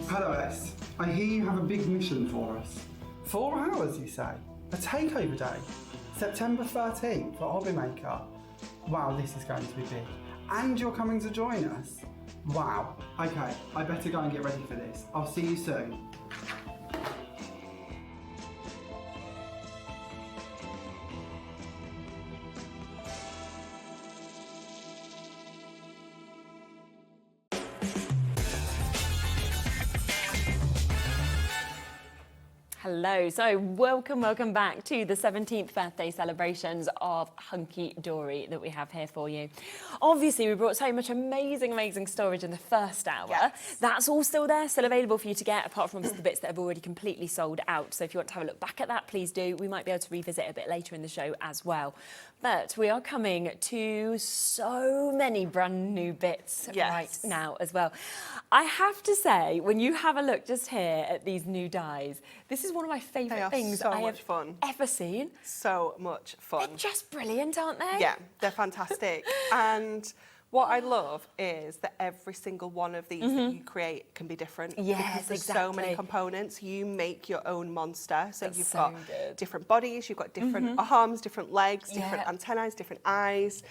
Hello S, I hear you have a big mission for us. 4 hours, you say? A takeover day? September 13th for Hobbymaker? Wow, this is going to be big. And you're coming to join us? Wow. Okay, I better go and get ready for this. I'll see you soon. Hello, so welcome back to the 17th birthday celebrations of Hunkydory that we have here for you. Obviously, we brought so much amazing storage in the first hour. Yes. That's all still there, still available for you to get, apart from the bits that have already completely sold out. So if you want to have a look back at that, please do. We might be able to revisit it a bit later in the show as well. But we are coming to so many brand new bits right now as well. I have to say, when you have a look just here at these new dies, this is one of my favourite things I have ever seen. So much fun. They're just brilliant, aren't they? Yeah, they're fantastic. And what I love is that every single one of these that you create can be different. Yes, because there's so many components. You make your own monster. So That's you've so got good. different bodies, you've got different arms, different legs, different antennae, different eyes.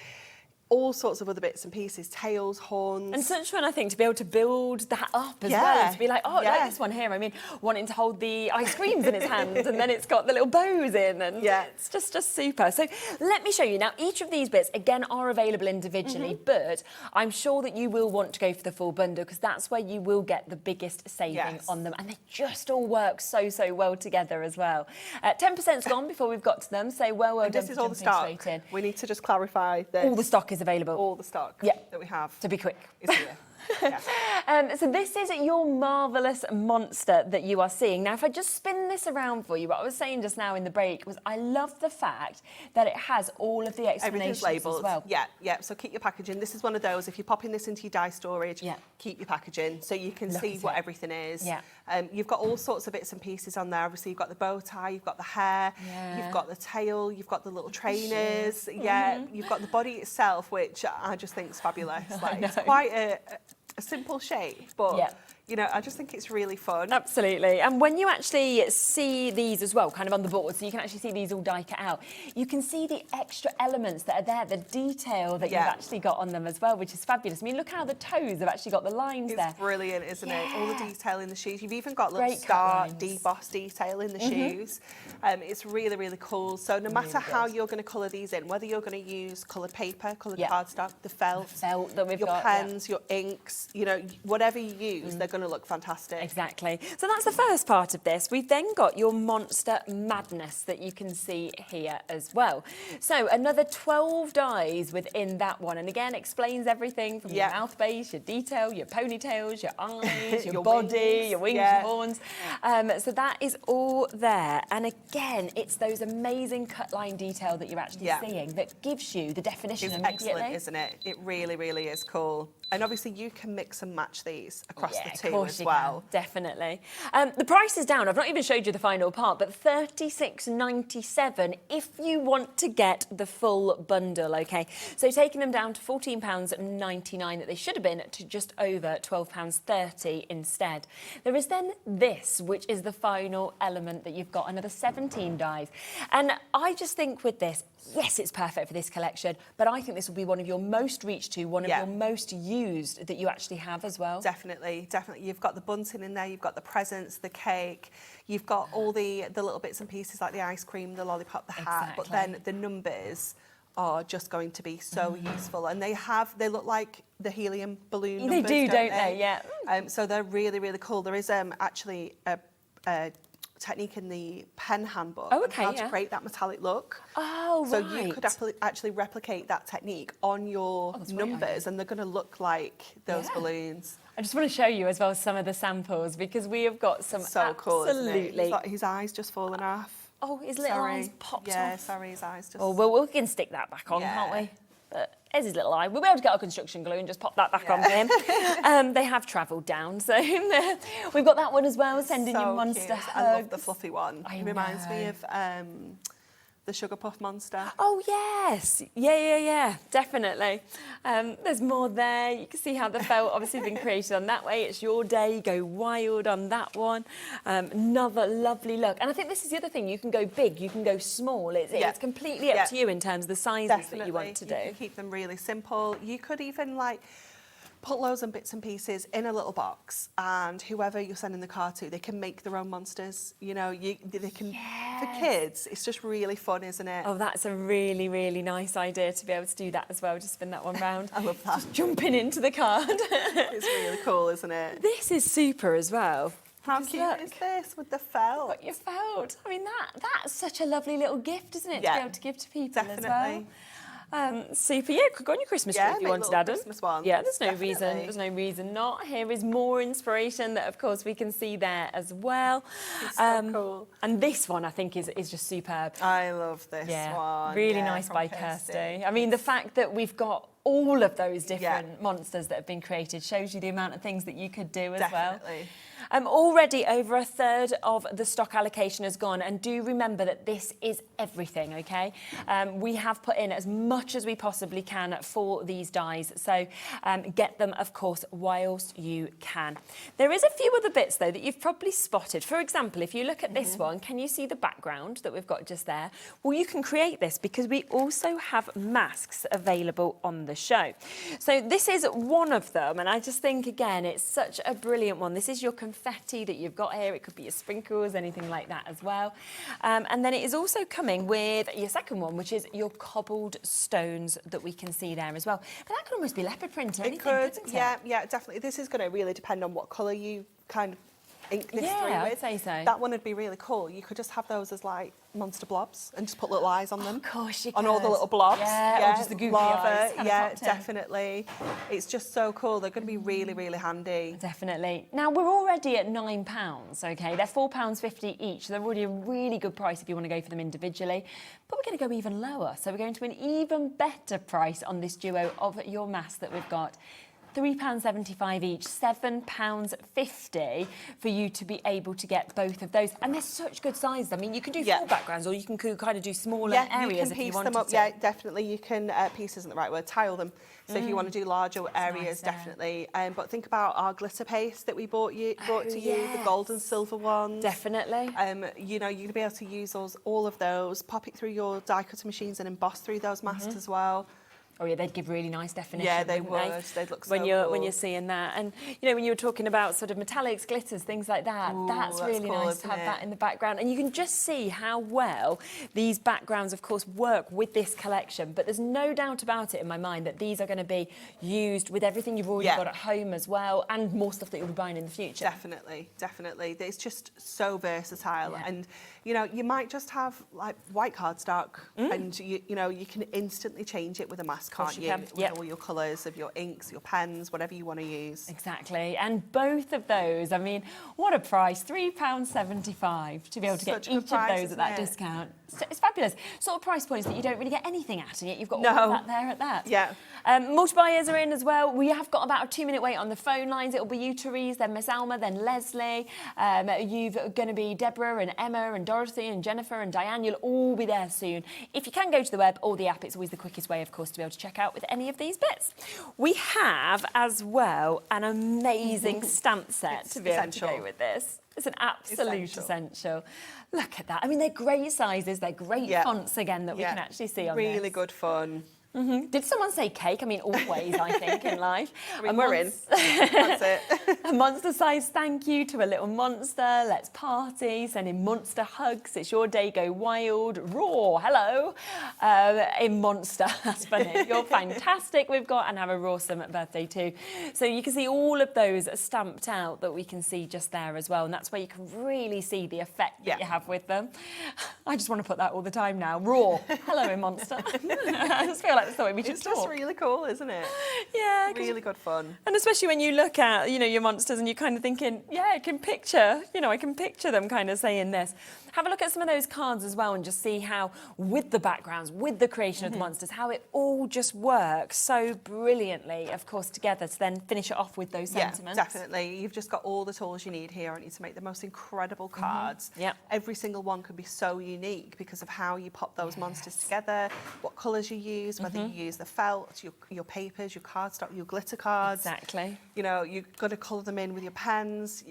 All sorts of other bits and pieces, tails, horns. And such fun, I think, to be able to build that up as well. And to be like, oh, like this one here. I mean, wanting to hold the ice creams in its hand, and then it's got the little bows in, and it's just super. So let me show you. Now, each of these bits, again, are available individually, but I'm sure that you will want to go for the full bundle, because that's where you will get the biggest saving on them. And they just all work so well together as well. 10%'s gone before we've got to them, so well done. This is all the stock. We need to just clarify this. All the stock is available. All the stock that we have. To be quick. Is here. So this is your marvellous monster that you are seeing. Now, if I just spin this around for you, what I was saying just now in the break was I love the fact that it has all of the explanations labelled as well. Yeah. So keep your packaging. This is one of those, if you're popping this into your die storage, keep your packaging so you can see what everything is. You've got all sorts of bits and pieces on there. Obviously, you've got the bow tie, you've got the hair, you've got the tail, you've got the little trainers. You've got the body itself, which I just think is fabulous. Like, it's quite a simple shape, but You know, I just think it's really fun. Absolutely. And when you actually see these as well, kind of on the board, so you can actually see these all die cut out, you can see the extra elements that are there, the detail that you've actually got on them as well, which is fabulous. I mean, look how the toes have actually got the lines there. It's brilliant, isn't it? All the detail in the shoes. You've even got little star deboss detail in the shoes. It's really, really cool. So no matter how you're going to colour these in, whether you're going to use coloured paper, coloured cardstock, the felt that we've your got, pens, your inks, you know, whatever you use, they're going to look fantastic. Exactly. So that's the first part of this. We've then got your Monster Madness that you can see here as well. So another 12 dies within that one. And again, explains everything from your mouth base, your detail, your ponytails, your eyes, your body, your wings, your horns. So that is all there. And again, it's those amazing cut line detail that you're actually seeing that gives you the definition immediately. Excellent, isn't it? It really, really is cool. And obviously you can mix and match these across the two as well. Definitely. The price is down. I've not even showed you the final part, but $36.97 if you want to get the full bundle, okay? So taking them down to £14.99 that they should have been to just over £12.30 instead. There is then this, which is the final element that you've got, another 17 dies. And I just think with this, yes, it's perfect for this collection, but I think this will be one of your most reached to, one of your most used that you actually have as well. Definitely, definitely. You've got the bunting in there, you've got the presents, the cake, you've got all the little bits and pieces like the ice cream, the lollipop, the hat, but then the numbers are just going to be so useful. And they look like the helium balloon numbers, They do, don't they? Yeah. So they're really, really cool. There is actually a technique in the pen handbook on how to create that metallic look. Oh, so you could actually replicate that technique on your numbers and they're going to look like those balloons. I just want to show you as well some of the samples because we have got some cool, absolutely... Isn't it? His eyes just fallen off. Oh, his little eyes popped off. Yeah, sorry, his eyes just... Oh, well, we can stick that back on, can't we? But here's his little eye. We'll be able to get our construction glue and just pop that back on for him. They have travelled down, so we've got that one as well, sending you monster hugs. I love the fluffy one. It reminds me of the Sugar Puff monster. Oh, yes. Yeah, definitely. There's more there. You can see how the felt obviously has been created on that way. It's your day. Go wild on that one. Another lovely look. And I think this is the other thing. You can go big. You can go small. It's completely up to you in terms of the sizes that you want to do. You can keep them really simple. You could even put loads and bits and pieces in a little box, and whoever you're sending the card to, they can make their own monsters. You know, they can for kids. It's just really fun, isn't it? Oh, that's a really, really nice idea to be able to do that as well. Just spin that one round. I love that. Just jumping into the card. It's really cool, isn't it? This is super as well. How cute is this with the felt? Got your felt. I mean, that's such a lovely little gift, isn't it? To be able to give to people as well. Super. Yeah, could go on your Christmas tree if you wanted, Adam. Christmas one. Yeah, there's no reason not. Here is more inspiration that, of course, we can see there as well. It's so cool. And this one, I think, is just superb. I love this one. Really nice by Kirsty. I mean, the fact that we've got all of those different monsters that have been created shows you the amount of things that you could do as well. Already over a third of the stock allocation has gone, and do remember that this is everything, okay? We have put in as much as we possibly can for these dies, so get them, of course, whilst you can. There is a few other bits, though, that you've probably spotted. For example, if you look at this one, can you see the background that we've got just there? Well, you can create this because we also have masks available on the show. So this is one of them, and I just think, again, it's such a brilliant one. This is your confetti that you've got here. It could be your sprinkles, anything like that as well. And then it is also coming with your second one, which is your cobbled stones that we can see there as well. But that could almost be leopard print or anything, couldn't it? Yeah, definitely. This is going to really depend on what colour you kind of ink this through with. I'd say so. That one would be really cool. You could just have those as monster blobs and just put little eyes on them. Of course you could. On all the little blobs. Yeah, or just the goofy eyes. Yeah, definitely. It's just so cool. They're going to be really, really handy. Definitely. Now, we're already at £9, okay? They're £4.50 each. So they're already a really good price if you want to go for them individually. But we're going to go even lower. So we're going to an even better price on this duo of your mask that we've got. £3.75 each, £7.50 for you to be able to get both of those. And they're such good sizes. I mean, you can do full backgrounds, or you can kind of do smaller areas if you wanted them up. to. Yeah, definitely. You can, piece isn't the right word, tile them. So if you want to do larger areas, definitely. But think about our glitter paste that we brought to you, the gold and silver ones. Definitely. You know, you're going to be able to use all of those, pop it through your die cutter machines and emboss through those masks as well. Oh yeah, they'd give really nice definition. Yeah, they wouldn't would. They'd look so when you're cool. when you're seeing that, and you know when you were talking about sort of metallics, glitters, things like that. Ooh, that's really cool, nice to have isn't that it? in the background, and you can just see how well these backgrounds, of course, work with this collection. But there's no doubt about it in my mind that these are going to be used with everything you've already got at home as well, and more stuff that you'll be buying in the future. Definitely, definitely. It's just so versatile, and you know, you might just have like white cardstock, and you know, you can instantly change it with a mask, can't you? With all your colours of your inks, your pens, whatever you want to use. Exactly, and both of those, I mean, what a price, £3.75 to be able to get each of those at that discount. It's fabulous. Sort of price points that you don't really get anything at, and yet you've got all of that there at that. Yeah. Multi-buyers are in as well. We have got about a 2-minute wait on the phone lines. It'll be you, Therese, then Miss Alma, then Leslie. You've going to be Deborah and Emma and Dorothy and Jennifer and Diane. You'll all be there soon. If you can go to the web or the app, it's always the quickest way, of course, to be able to check out with any of these bits. We have as well an amazing stamp set to be able to go with this. It's an absolute essential. Look at that. I mean, they're great sizes. They're great fonts again that we can actually see on Really good fun. Did someone say cake? I mean, always, I think, in life. I mean, we're in. That's it. A monster size thank you to a little monster. Let's party. Sending monster hugs. It's your day. Go wild. Raw. Hello. In monster. That's funny. You're fantastic. We've got, and have a rawsome birthday too. So you can see all of those stamped out that we can see just there as well. And that's where you can really see the effect that you have with them. I just want to put that all the time now. Raw. Hello, in monster. I just feel like that's the way we should talk. It's just really cool, isn't it? Yeah. Really good fun. And especially when you look at, you know, your monsters and you're kind of thinking, yeah, I can picture them kind of saying this. Have a look at some of those cards as well and just see how, with the backgrounds, with the creation of the monsters, how it all just works so brilliantly, of course, together to then finish it off with those sentiments. Yeah, definitely. You've just got all the tools you need here, aren't you, to make the most incredible cards. Every single one could be so unique because of how you pop those monsters together, what colours you use, whether you use the felt, your papers, your cardstock, your glitter cards. Exactly. You know, you've got to colour them in with your pens.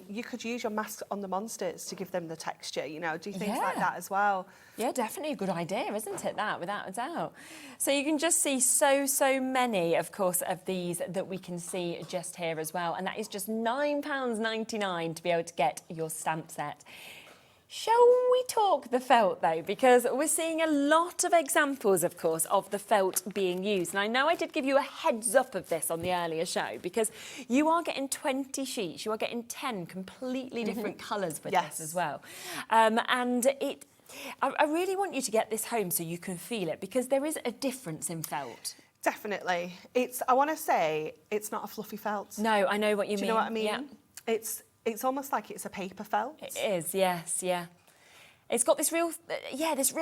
You could use your masks on the monsters to give them the texture, you know, do things like that as well. Yeah, definitely a good idea, isn't it, that, without a doubt. So you can just see so many, of course, of these that we can see just here as well. And that is just £9.99 to be able to get your stamp set. Shall we talk the felt, though? Because we're seeing a lot of examples, of course, of the felt being used. And I know I did give you a heads up of this on the earlier show, because you are getting 20 sheets. You are getting 10 completely different colours with this as well. And I really want you to get this home so you can feel it, because there is a difference in felt. Definitely. I want to say, it's not a fluffy felt. No, I know what you mean. Do you know what I mean? Yeah. It's almost like it's a paper felt. It is, yes, yeah. It's got this real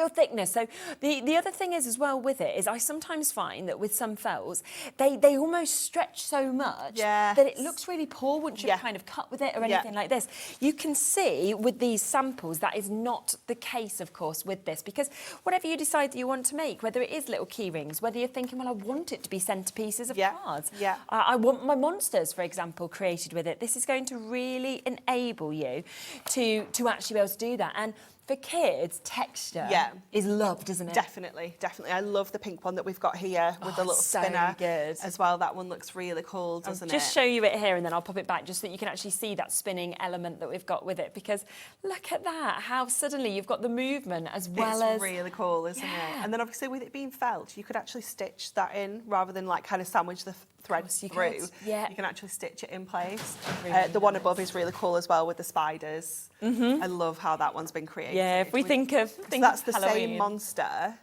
thickness. So the other thing is as well with it is I sometimes find that with some felts, they almost stretch so much that it looks really poor once you kind of cut with it or anything like this. You can see with these samples that is not the case, of course, with this, because whatever you decide that you want to make, whether it is little key rings, whether you're thinking, well, I want it to be centerpieces of cards. Yeah. I want my monsters, for example, created with it. This is going to really enable you to actually be able to do that. And for kids, texture is loved, isn't it? Definitely, definitely. I love the pink one that we've got here with the little spinner as well. That one looks really cool, doesn't it? I'll just show you it here and then I'll pop it back just so that you can actually see that spinning element that we've got with it, because look at that, how suddenly you've got the movement as well as... It's really cool, isn't it? And then obviously with it being felt, you could actually stitch that in rather than like kind of sandwich the thread through. You can actually stitch it in place. The one above is really cool as well with the spiders. I love how that one's been created. Yeah, if we think of that's the same monster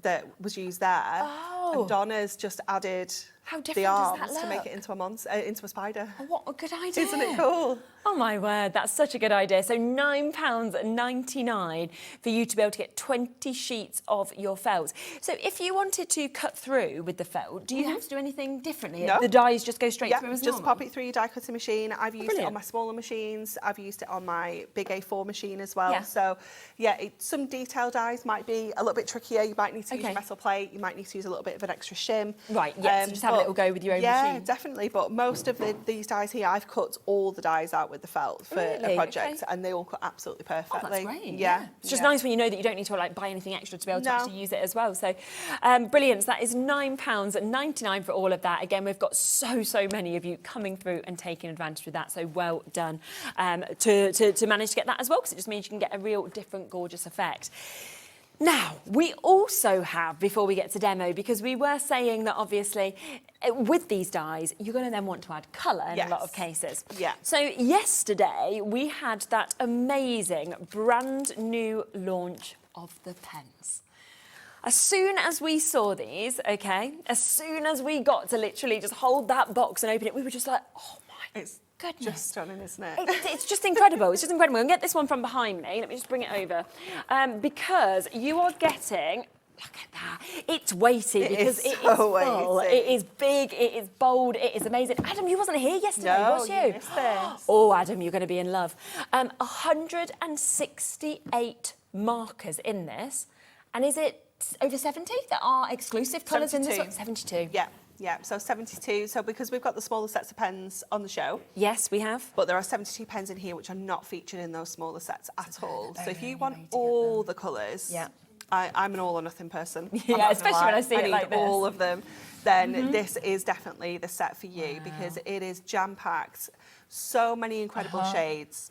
that was used there. And Donna's just added How different the does arms that to make look? it into a into a spider. Oh, what a good idea. Isn't it cool? Oh my word, that's such a good idea. So £9.99 for you to be able to get 20 sheets of your felt. So if you wanted to cut through with the felt, do you have to do anything differently? No. The dies just go straight through as just normal? pop it through your die cutting machine. I've used it on my smaller machines. I've used it on my big A4 machine as well. Yeah. So yeah, some detail dies might be a little bit trickier. You might need to use a metal plate. You might need to use a little bit of an extra shim. Right, yeah, so just have a little go with your own machine. Yeah, definitely. But most of these dies here, I've cut all the dies out with the felt for a project, and they all cut absolutely perfectly. Oh, that's great. Yeah. It's just nice when you know that you don't need to like buy anything extra to be able to actually use it as well. So brilliant. So that is £9.99 for all of that. Again, we've got so many of you coming through and taking advantage of that. So well done to manage to get that as well, because it just means you can get a real different, gorgeous effect. Now, we also have, before we get to demo, because we were saying that obviously with these dies, you're going to then want to add colour in a lot of cases. Yeah. So yesterday, we had that amazing brand new launch of the pens. As soon as we saw these, okay, as soon as we got to literally just hold that box and open it, we were just like, oh my goodness. Just stunning, isn't it? It's just incredible. It's just incredible. I'm going to get this one from behind me. Let me just bring it over. Because you are getting... Look at that. It's weighty because it is full. weighty. It is big, it is bold, it is amazing. Adam, you wasn't here yesterday, was you? You missed this. Oh, Adam, you're going to be in love. 168 markers in this. And is it over 70 that are exclusive colours in this one? 72. Yeah. Yeah, so 72. So because we've got the smaller sets of pens on the show. Yes, we have. But there are 72 pens in here which are not featured in those smaller sets at all. So if you want all the colours, I'm an all or nothing person. Yeah, especially when I see it like this. all of them. Then this is definitely the set for you because it is jam-packed. So many incredible shades.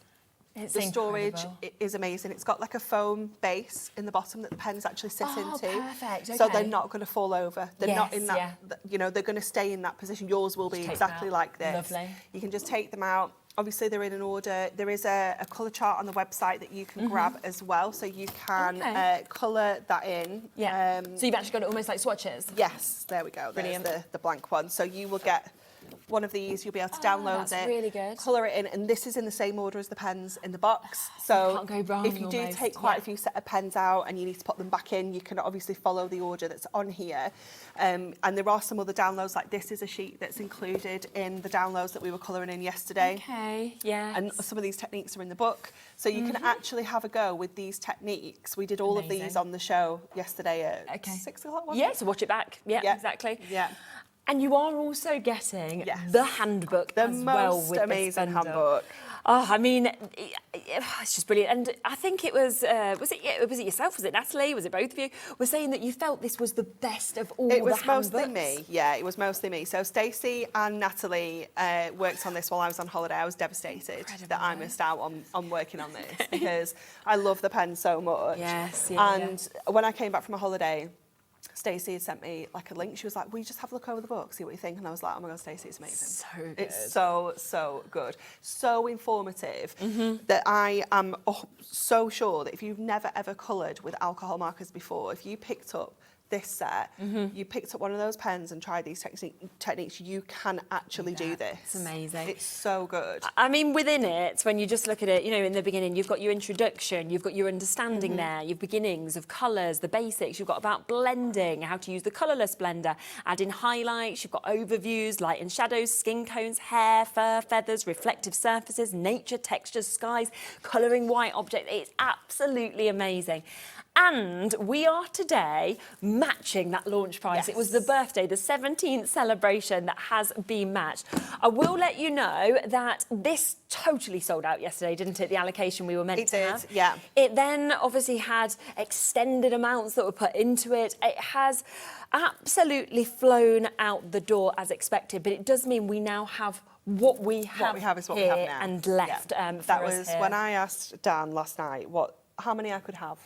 The storage is amazing. It's got like a foam base in the bottom that the pens actually sit into. Perfect. So they're not going to fall over. They're not in that, you know, they're going to stay in that position. Yours will be exactly like this. Lovely. You can just take them out. Obviously, they're in an order. There is a colour chart on the website that you can grab as well. So you can colour that in. Yeah. So you've actually got it almost like swatches? Yes, there we go. Brilliant. There's the blank one. So you will get one of these, you'll be able to download that's really good. colour it in, and this is in the same order as the pens in the box. So you can't go wrong if you do take quite a few set of pens out and you need to put them back in, you can obviously follow the order that's on here. And there are some other downloads, like this is a sheet that's included in the downloads that we were colouring in yesterday. Okay, yeah. And some of these techniques are in the book. So you can actually have a go with these techniques. We did all of these on the show yesterday at 6 o'clock. Yeah, so watch it back. Yeah, exactly. Yeah. And you are also getting the handbook as well with amazing this bundle. handbook. Oh, I mean, it's just brilliant. And I think it was it yourself? Was it Natalie? Was it both of you? Were saying that you felt this was the best of all the handbooks? It was mostly me. Yeah, it was mostly me. So Stacey and Natalie worked on this while I was on holiday. I was devastated that I missed out on working on this because I love the pen so much. Yes, and when I came back from a holiday, Stacey had sent me like a link. She was like, will you just have a look over the book, see what you think? And I was like, oh my God, Stacey, it's amazing. So good. It's so good. So informative that I am so sure that if you've never ever coloured with alcohol markers before, if you picked up this set, you picked up one of those pens and tried these techniques, you can actually do this. It's amazing. It's so good. I mean, within it, when you just look at it, you know, in the beginning, you've got your introduction, you've got your understanding there, your beginnings of colours, the basics, you've got about blending, how to use the colourless blender, add in highlights, you've got overviews, light and shadows, skin tones, hair, fur, feathers, reflective surfaces, nature, textures, skies, colouring white objects. It's absolutely amazing. And we are today matching that launch price. It was the birthday, the 17th celebration that has been matched. I will let you know that this totally sold out yesterday, didn't it? The allocation we were meant to have. Yeah. It then obviously had extended amounts that were put into it. It has absolutely flown out the door as expected, but it does mean we now have what we have is what we have now. and left that was when I asked Dan last night how many I could have.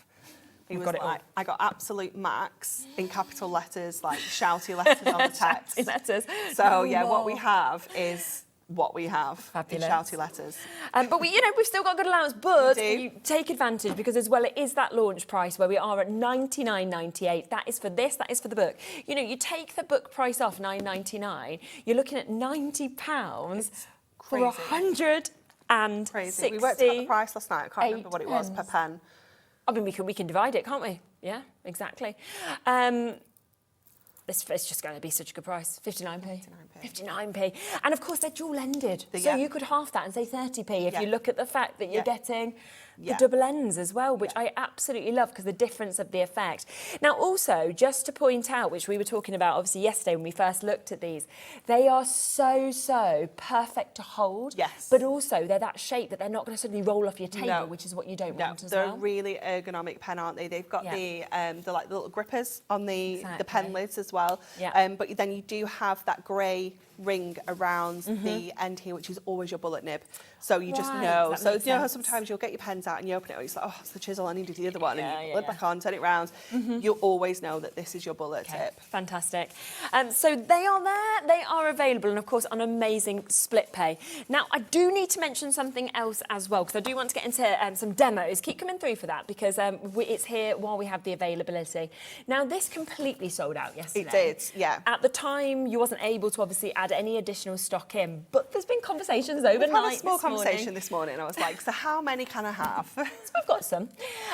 He was like, I got absolute max in capital letters, like shouty letters on the text. letters. So yeah, what we have is what we have Fabulous. in shouty letters. But we've still got good allowance, but We do. you take advantage because as well it is that launch price where we are at $99.98. That is for this, that is for the book. You take the book price off $9.99, you're looking at £90 for 160. Crazy. We worked out the price last night. I can't remember what it was per pen. I mean, we can divide it, can't we? Yeah, exactly. It's just going to be such a good price. 59p. 59p. And of course, they're dual-ended. So you could half that and say 30p if you look at the fact that you're getting the double ends as well, which I absolutely love because the difference of the effect. Now, also, just to point out, which we were talking about obviously yesterday when we first looked at these, they are so perfect to hold. Yes. But also, they're that shape that they're not going to suddenly roll off your table, which is what you don't want as well. They're a really ergonomic pen, aren't they? They've got the little grippers on the pen lids as well. But then you do have that grey ring around the end here, which is always your bullet nib. So you just know. So you know how sometimes you'll get your pens out and you open it and it's like, oh, it's the chisel, I needed the other one. And you flip back on, turn it round. You'll always know that this is your bullet tip. Fantastic. So they are there, they are available, and of course on amazing split pay. Now, I do need to mention something else as well, because I do want to get into some demos. Keep coming through for that, because it's here while we have the availability. Now, this completely sold out yesterday. It did, yeah. At the time, you wasn't able to obviously add any additional stock in, but there's been conversations overnight. We've had a small conversation this morning. I was like, so how many can I have? So we've got some.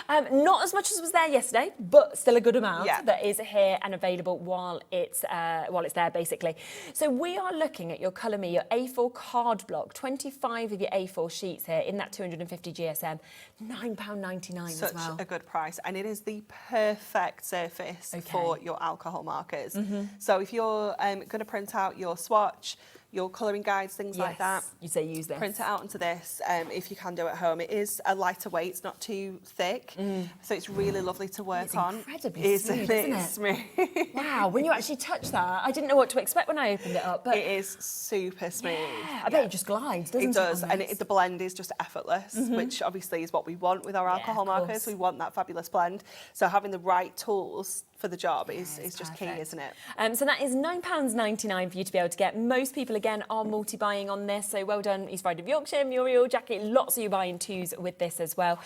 Not as much as was there yesterday, but still a good amount that is here and available while it's there, basically. So we are looking at your Colour Me, your A4 card block, 25 of your A4 sheets here in that 250 GSM, £9.99 as well. Such a good price, and it is the perfect surface for your alcohol markers. So if you're going to print out your swatch, your colouring guides, things like that. You say use this. Print it out onto this if you can do it at home. It is a lighter weight, it's not too thick, so it's really lovely to work on. Incredibly smooth, isn't it? Smooth. Wow, when you actually touch that, I didn't know what to expect when I opened it up, but it is super smooth. Yeah, I bet it just glides, doesn't it? It does, and the blend is just effortless, which obviously is what we want with our alcohol markers. We want that fabulous blend. So having the right tools for the job is just key, isn't it? So that is £9.99 for you to be able to get. Most people, again, are multi-buying on this, so well done, East Ride of Yorkshire, Muriel, Jackie, lots of you buying twos with this as well.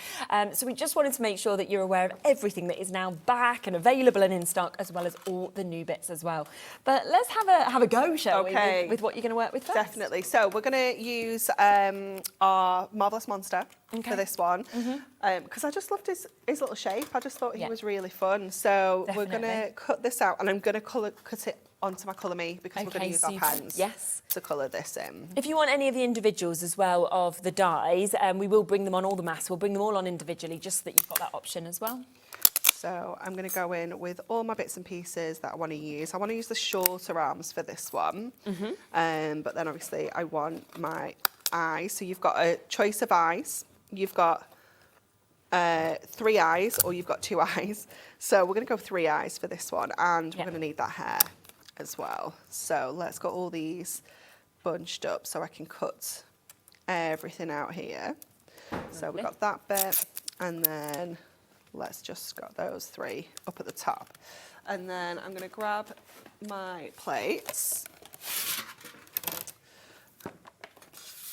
So we just wanted to make sure that you're aware of everything that is now back and available and in stock, as well as all the new bits as well. But let's have a go, shall we, with what you're going to work with first? Definitely. So we're going to use our Marvellous Monster for this one, because I just loved his little shape. I just thought he was really fun. So we're going to cut this out, and I'm going to cut it onto my Colour Me, because we're going to use our pens to colour this in. If you want any of the individuals as well of the dies, we will bring them on, all the masks, we'll bring them all on individually, just so that you've got that option as well. So I'm going to go in with all my bits and pieces that I want to use. I want to use the shorter arms for this one, but then obviously I want my eyes. So you've got a choice of eyes. You've got 3 eyes, or you've got 2 eyes. So we're going to go 3 eyes for this one, and we're going to need that hair as well. So let's get all these bunched up so I can cut everything out here. So we've got that bit, and then let's just got those 3 up at the top. And then I'm going to grab my plates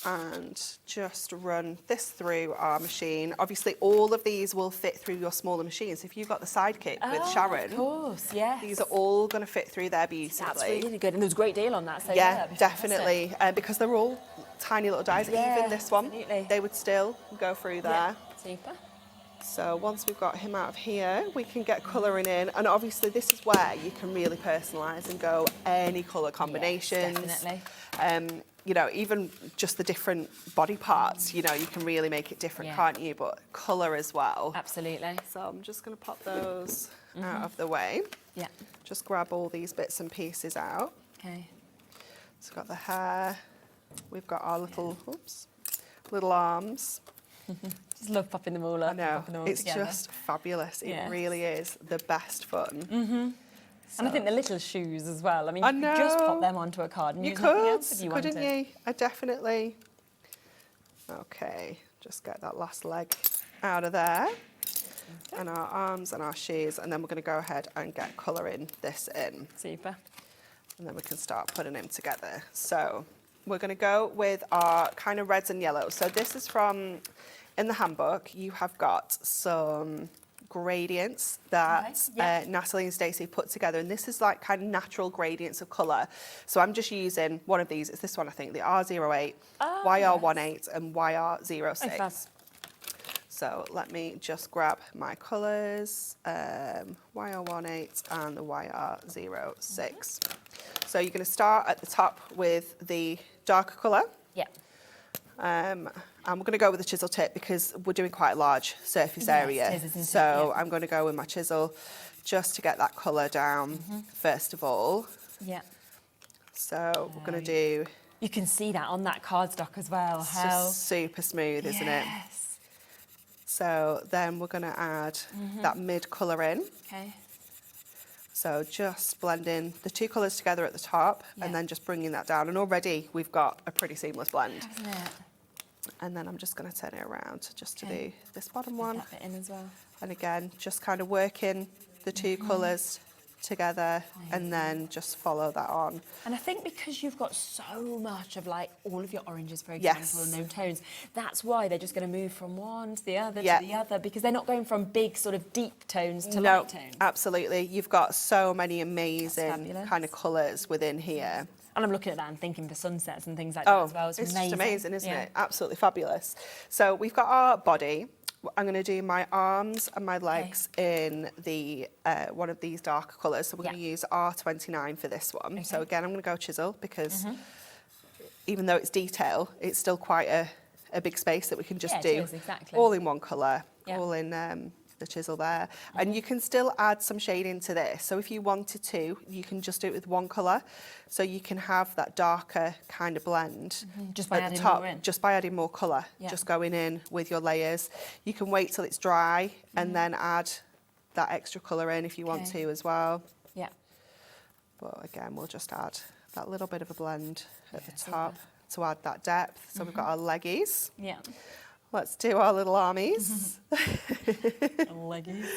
and just run this through our machine. Obviously, all of these will fit through your smaller machines. If you've got the Sidekick with Sharon, of course, yes. These are all going to fit through there beautifully. That's really good, and there's a great deal on that. So yeah, definitely, because they're all tiny little dies. Even this one, they would still go through there. Super. So once we've got him out of here, we can get colouring in, and obviously this is where you can really personalise and go any colour combinations. Definitely. You know, even just the different body parts, you know, you can really make it different, can't you? But colour as well. Absolutely. So I'm just going to pop those out of the way. Yeah. Just grab all these bits and pieces out. Okay. So we've got the hair. We've got our little, little arms. Just love popping them all up. I know, it's together. Just fabulous. It really is the best fun. And I think the little shoes as well. I mean, you could just pop them onto a card and use nothing else if you wanted. Couldn't you? I definitely. Okay, just get that last leg out of there. And our arms and our shoes, and then we're going to go ahead and get colouring this in. Super. And then we can start putting them together. So we're going to go with our kind of reds and yellows. So this is from, in the handbook, you have got some gradients that Natalie and Stacey put together, and this is like kind of natural gradients of colour. So I'm just using one of these. It's this one, I think, the R08, YR18 and YR06. So let me just grab my colours, YR18 and the YR06. So you're going to start at the top with the darker colour. Yeah. And we're going to go with the chisel tip because we're doing quite a large surface area. So I'm going to go with my chisel just to get that colour down first of all. Yeah. So we're going to do... You can see that on that cardstock as well. It's just super smooth, isn't it? So then we're going to add that mid colour in. Okay. So just blending the two colours together at the top and then just bringing that down. And already we've got a pretty seamless blend. Hasn't it? And then I'm just going to turn it around just to do this bottom one. That bit in as well. And again, just kind of working the two colours together and then just follow that on. And I think because you've got so much of like all of your oranges, for example, and no tones, that's why they're just going to move from one to the other to the other, because they're not going from big sort of deep tones to light tones. Absolutely. You've got so many amazing kind of colours within here. And I'm looking at that and thinking the sunsets and things like that as well. It's amazing. Just amazing, isn't it? Absolutely fabulous. So we've got our body. I'm going to do my arms and my legs in the one of these darker colours. So we're going to use R29 for this one. So again, I'm going to go chisel because even though it's detail, it's still quite a big space that we can just do all in one colour, all in the chisel there. And you can still add some shading to this. So if you wanted to, you can just do it with one colour. So you can have that darker kind of blend just by at the top, just by adding more colour, just going in with your layers. You can wait till it's dry and then add that extra colour in if you want to as well. Yeah. But again, we'll just add that little bit of a blend at the top to add that depth. So we've got our leggies. Yeah. Let's do our little armies. Leggies.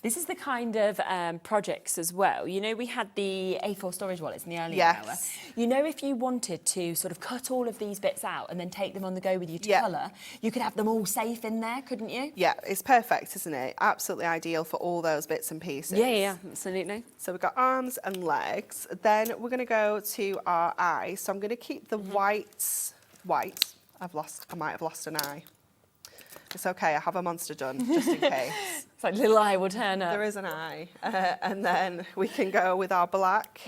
This is the kind of projects as well. You know, we had the A4 storage wallets in the earlier hour. You know, if you wanted to sort of cut all of these bits out and then take them on the go with you to colour, you could have them all safe in there, couldn't you? Yeah, it's perfect, isn't it? Absolutely ideal for all those bits and pieces. Yeah, absolutely. So we've got arms and legs. Then we're going to go to our eyes. So I'm going to keep the whites white. I might have lost an eye. It's okay, I have a monster done, just in case. It's like little eye will turn up. There is an eye. And then we can go with our black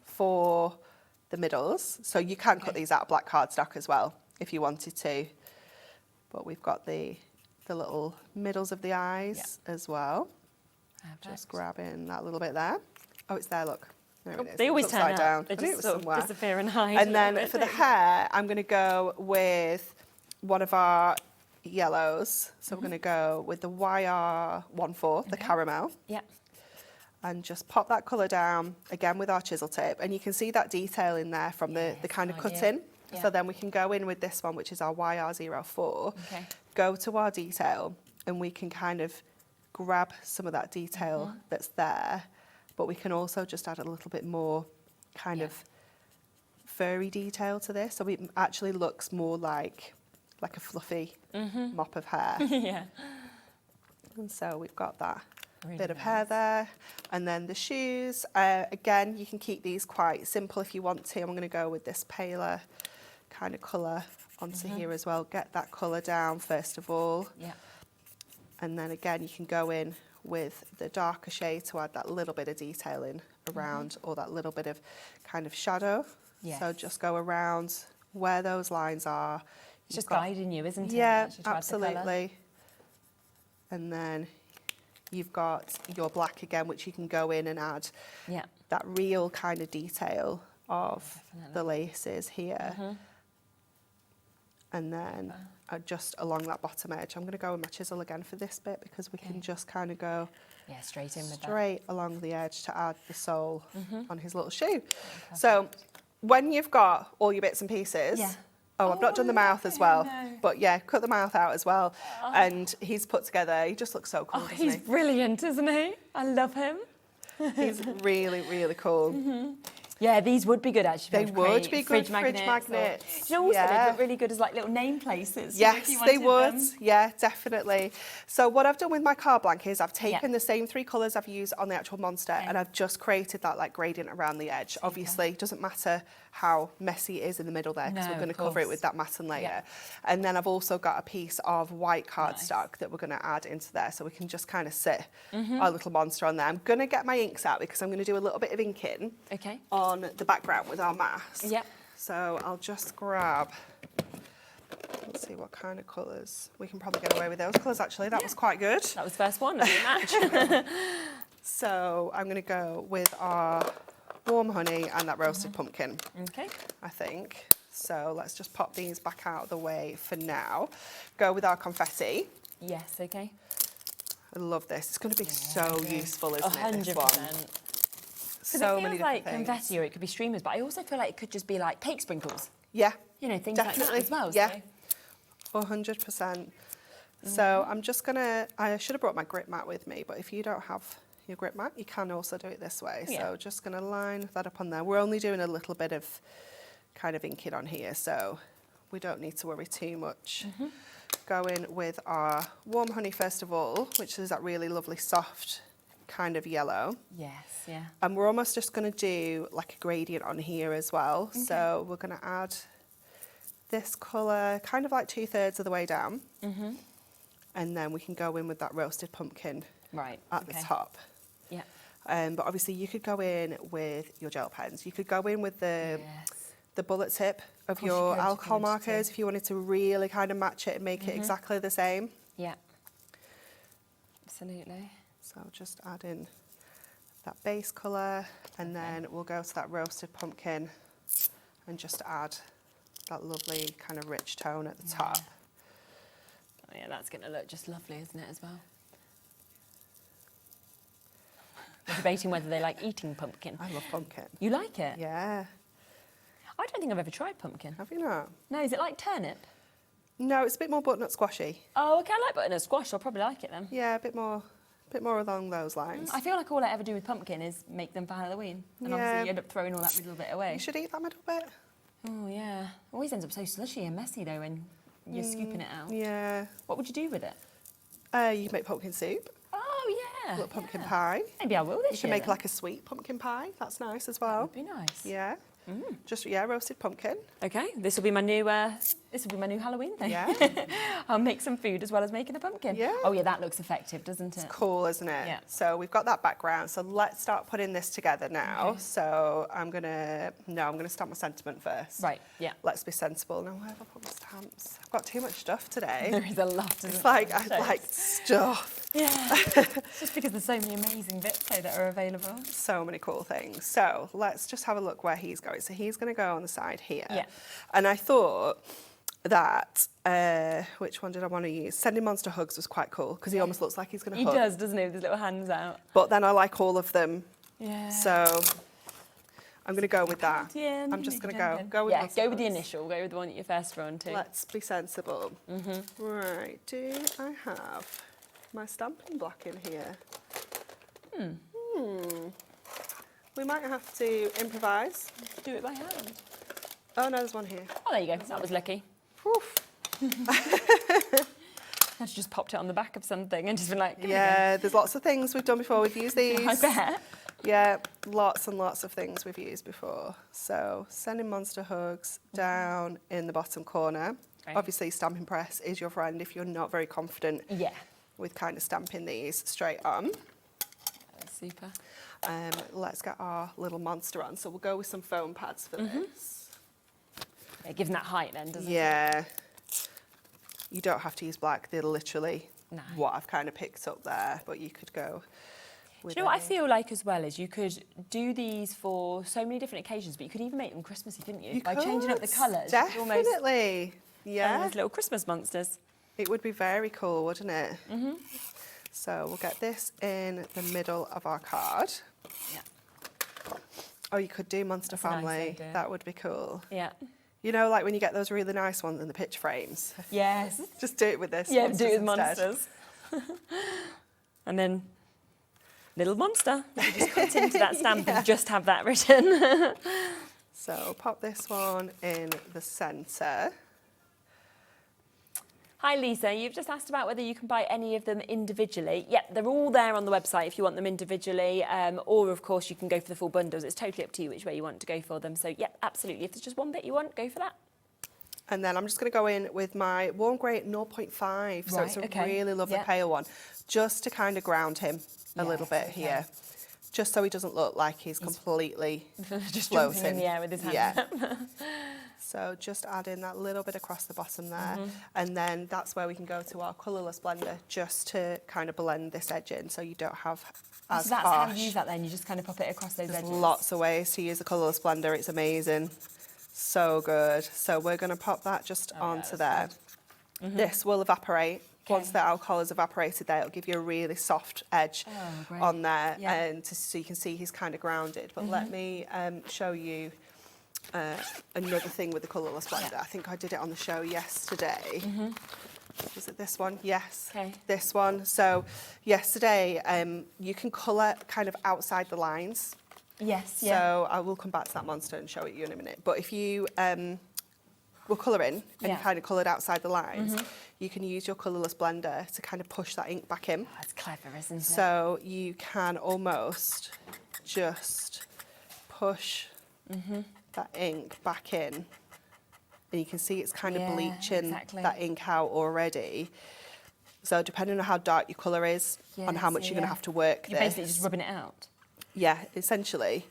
for the middles. So you can cut these out of black cardstock as well, if you wanted to. But we've got the little middles of the eyes as well. Just grabbing that little bit there. Oh, it's there, look. There it is. They always it's turn upside down. up. They just sort of disappear and hide. And then for the hair, I'm going to go with one of our yellows. So we're going to go with the YR14, the caramel. Yeah. And just pop that colour down, again with our chisel tip. And you can see that detail in there from the kind of cutting. Yeah. So then we can go in with this one, which is our YR04. Okay. Go to our detail, and we can kind of grab some of that detail that's there. But we can also just add a little bit more kind of furry detail to this. So it actually looks more like a fluffy mop of hair. And so we've got that bit of hair there. And then the shoes, again, you can keep these quite simple if you want to. I'm going to go with this paler kind of colour onto here as well. Get that colour down first of all. Yeah. And then again, you can go in with the darker shade to add that little bit of detail in around, or that little bit of kind of shadow. Yes. So just go around where those lines are. It's just guiding you, isn't it? Yeah, absolutely. And then you've got your black again, which you can go in and add that real kind of detail of the laces here. And then just along that bottom edge, I'm going to go with my chisel again for this bit, because we can just kind of go straight in with straight along the edge to add the sole on his little shoe. So when you've got all your bits and pieces, I've not done the mouth as well, but cut the mouth out as well. And he's put together, he just looks so cool, doesn't he's brilliant, isn't he? I love him. He's really, really cool. Yeah, these would be good actually. They would be good fridge magnets. Do you know, also they'd look really good as like little name places. Yes, they would. Them. Yeah, definitely. So what I've done with my card blank is I've taken the same 3 colours I've used on the actual monster and I've just created that like gradient around the edge. Super. Obviously, it doesn't matter how messy it is in the middle there because we're going to cover it with that matten layer. And then I've also got a piece of white cardstock that we're going to add into there so we can just kind of sit our little monster on there. I'm going to get my inks out because I'm going to do a little bit of inking on the background with our mask. Yep. So I'll just grab, let's see what kind of colours. We can probably get away with those colours actually. That was quite good. That was the first one, match. So I'm going to go with our warm honey and that roasted pumpkin. Okay. I think. So let's just pop these back out of the way for now. Go with our confetti. Yes, okay. I love this. It's going to be so useful, isn't it? 100%. So many like confetti, or it could be streamers, but I also feel like it could just be like cake sprinkles. Yeah. You know, things definitely. like that as well. Yeah. 100%. So I'm just gonna, I should have brought my grip mat with me, but if you don't have your grip mat, you can also do it this way. So just gonna line that up on there. We're only doing a little bit of kind of inking on here, so we don't need to worry too much. Go in with our warm honey first of all, which is that really lovely soft kind of yellow. Yes, yeah. And we're almost just going to do like a gradient on here as well. Okay. So we're going to add this colour kind of like 2/3 of the way down. And then we can go in with that roasted pumpkin at the top. Yeah. But obviously you could go in with your gel pens. You could go in with the bullet tip of your alcohol markers if you wanted to really kind of match it and make it exactly the same. Yeah. Absolutely. So just add in that base colour and then we'll go to that roasted pumpkin and just add that lovely kind of rich tone at the top. Oh yeah, that's going to look just lovely, isn't it, as well? We're debating whether they like eating pumpkin. I love pumpkin. You like it? Yeah. I don't think I've ever tried pumpkin. Have you not? No, is it like turnip? No, it's a bit more butternut squashy. Oh, okay, I like butternut squash. I'll probably like it then. Yeah, a bit more along those lines. I feel like all I ever do with pumpkin is make them for Halloween. And obviously you end up throwing all that middle bit away. You should eat that middle bit. Oh, yeah. Always ends up so slushy and messy, though, when you're scooping it out. Yeah. What would you do with it? You make pumpkin soup. Oh, yeah. A little pumpkin pie. Maybe I will this year. You can make like a sweet pumpkin pie. That's nice as well. That would be nice. Yeah. Just roasted pumpkin. Okay, this will be my new Halloween thing. Yeah. I'll make some food as well as making a pumpkin. Yeah. Oh yeah, that looks effective, doesn't it? It's cool, isn't it? Yeah. So we've got that background. So let's start putting this together now. Okay. So I'm gonna stamp my sentiment first. Right. Yeah. Let's be sensible. Now where have I put my stamps? I've got too much stuff today. There is a lot. It's like I like stuff. Yeah. It's just because there's so many amazing bits though that are available. So many cool things. So let's just have a look where he's going. So he's going to go on the side here. Yeah. And I thought that, which one did I want to use? Sending Monster Hugs was quite cool because he almost looks like he's going to hug. He does, doesn't he, with his little hands out. But then I like all of them. Yeah. So I'm going to go with that. Yeah. I'm just going to go with go with the Hugs. initial. Go with the one that you're first drawn to. Let's be sensible. Right. Do I have my stamping block in here? We might have to improvise. Do it by hand. Oh no, there's one here. Oh, there you go. That was lucky. I've just popped it on the back of something and just been like, yeah, there's lots of things we've done before. We've used these. I bet. Yeah, lots and lots of things we've used before. So sending Monster Hugs down in the bottom corner. Right. Obviously, stamping press is your friend if you're not very confident with kind of stamping these straight on. That's super. Let's get our little monster on. So we'll go with some foam pads for this. Yeah, gives them that height then, doesn't it? Yeah. You don't have to use black. They're literally what I've kind of picked up there, but you could go with Do you know what I feel like as well is you could do these for so many different occasions, but you could even make them Christmassy, couldn't you? By changing up the colours. Definitely. Yeah. Those little Christmas monsters. It would be very cool, wouldn't it? So we'll get this in the middle of our card. Yeah. Oh, you could do Monster That's a nice Family. idea. That would be cool. Yeah. You know, like when you get those really nice ones in the picture frames. Yes. Just do it with this. Yeah, do it with instead. monsters. And then Little monster. You just cut into that stamp and just have that written. So pop this one in the centre. Hi Lisa, you've just asked about whether you can buy any of them individually. Yep, they're all there on the website if you want them individually, or of course you can go for the full bundles. It's totally up to you which way you want to go for them. So yep, absolutely. If there's just one bit you want, go for that. And then I'm just going to go in with my warm grey at 0.5. So it's a really lovely pale one, just to kind of ground him a little bit here. Just so he doesn't look like he's completely just floating jumping in the air with his hands up. So just add in that little bit across the bottom there. And then that's where we can go to our colourless blender just to kind of blend this edge in so you don't have as So that's harsh. how you use that then, you just kind of pop it across those There's edges. lots of ways to use a colourless blender, it's amazing. So good. So we're going to pop that just onto there. This will evaporate. Once the alcohol has evaporated there, it'll give you a really soft edge on there, and so you can see he's kind of grounded. But let me show you another thing with the colourless blender. I think I did it on the show yesterday. Was it this one? Yes, this one. So yesterday, you can colour kind of outside the lines. Yes, So I will come back to that monster and show it you in a minute. But if you were colouring and you kind of coloured outside the lines, you can use your colourless blender to kind of push that ink back in. Oh, that's clever, isn't it? So you can almost just push that ink back in. And you can see it's kind of bleaching that ink out already. So depending on how dark your colour is, on how much you're going to have to work You're this. basically just rubbing it out. Yeah, essentially,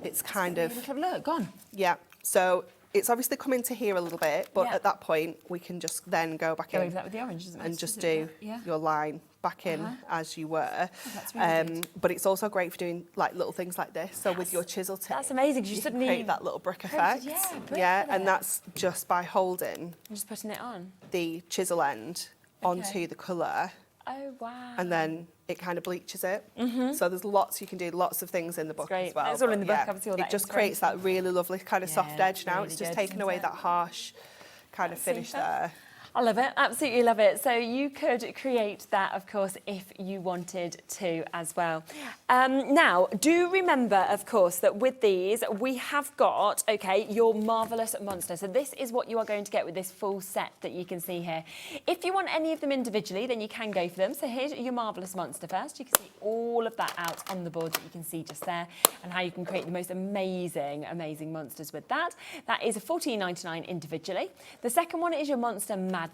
it's kind of... Look, gone. Yeah, so it's obviously come into here a little bit, but at that point, we can just then go back in over that with the orange, isn't it? and just do your line back in as you were. Oh, that's really good. But it's also great for doing like little things like this. So with your chisel tip, that's amazing. You can suddenly create that little brick effect. And that's just by holding. Just putting it on. The chisel end onto the colour. Oh wow. And then it kind of bleaches it. So there's lots you can do, lots of things in the book as well. It's all in the book, obviously. All it that just creates that really lovely kind of soft edge now. really It's just good, taken away isn't that harsh kind of finish there. I love it, absolutely love it. So you could create that, of course, if you wanted to as well. Now, do remember, of course, that with these, we have got, your Marvellous Monster. So this is what you are going to get with this full set that you can see here. If you want any of them individually, then you can go for them. So here's your Marvellous Monster first. You can see all of that out on the board that you can see just there, and how you can create the most amazing, amazing monsters with that. That is a $14.99 individually. The second one is your Monster Madness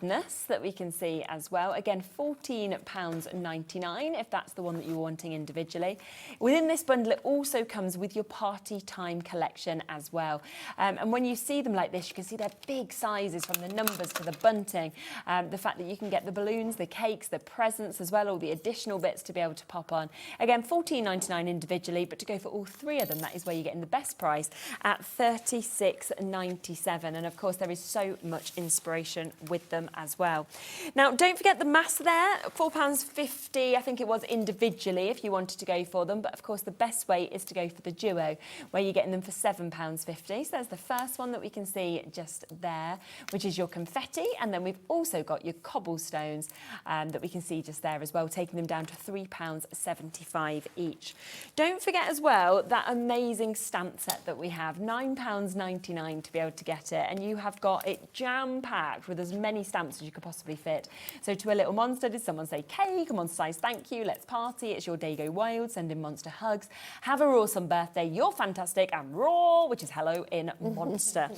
that we can see as well. Again, £14.99 if that's the one that you're wanting individually. Within this bundle, it also comes with your Party Time collection as well. And when you see them like this, you can see they're big sizes, from the numbers to the bunting. The fact that you can get the balloons, the cakes, the presents as well, all the additional bits to be able to pop on. Again, £14.99 individually, but to go for all three of them, that is where you're getting the best price at $36.97. And of course, there is so much inspiration with them as well. Now, don't forget the mass there, £4.50, I think it was individually if you wanted to go for them. But of course, the best way is to go for the duo, where you're getting them for £7.50. So there's the first one that we can see just there, which is your confetti. And then we've also got your cobblestones that we can see just there as well, taking them down to £3.75 each. Don't forget as well that amazing stamp set that we have, £9.99 to be able to get it. And you have got it jam-packed with as many stamps as you could possibly fit. So to a little monster, did someone say cake, a monster size thank you, let's party, it's your day go wild, send in monster hugs, have a awesome birthday, you're fantastic, and raw, which is hello in monster.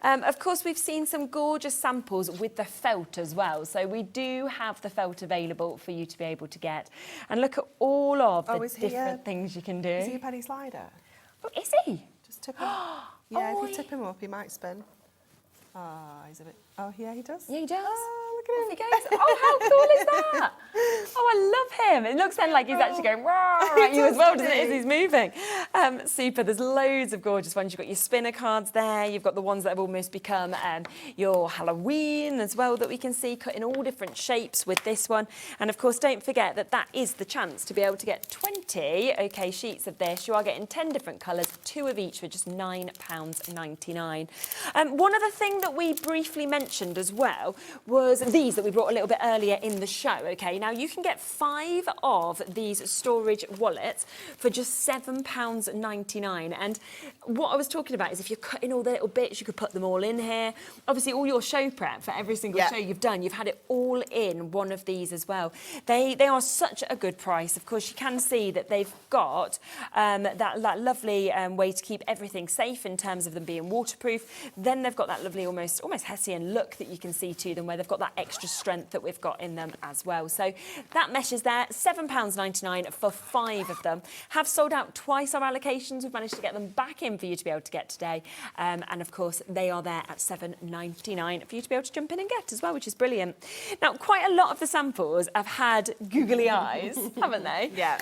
Of course, we've seen some gorgeous samples with the felt as well. So we do have the felt available for you to be able to get. And look at all of the different things you can do. Is he a penny slider? Oh, is he? Just tip him. Yeah, if you tip him up, he might spin. Ah, he's a bit... Oh, yeah, he does? Yeah, he does. Oh, look at him. Off he goes. Oh, how cool is that? Oh, I love him. It looks then like he's actually going rah at you as well, doesn't it, as he's moving. Super. There's loads of gorgeous ones. You've got your spinner cards there. You've got the ones that have almost become your Halloween as well that we can see cut in all different shapes with this one. And of course, don't forget that that is the chance to be able to get 20 sheets of this. You are getting 10 different colours, 2 of each for just £9.99. One other thing that we briefly mentioned as well was these that we brought a little bit earlier in the show. Okay, now you can get 5 of these storage wallets for just £7.99. And what I was talking about is if you're cutting all the little bits, you could put them all in here. Obviously, all your show prep for every single show you've done, you've had it all in one of these as well. They are such a good price. Of course, you can see that they've got that lovely way to keep everything safe in terms of them being waterproof. Then they've got that lovely almost Hessian look that you can see to them, where they've got that extra strength that we've got in them as well. So that mesh is there, £7.99 for 5 of them. Have sold out twice our allocations. We've managed to get them back in for you to be able to get today. And of course, they are there at £7.99 for you to be able to jump in and get as well, which is brilliant. Now, quite a lot of the samples have had googly eyes, haven't they? Yeah.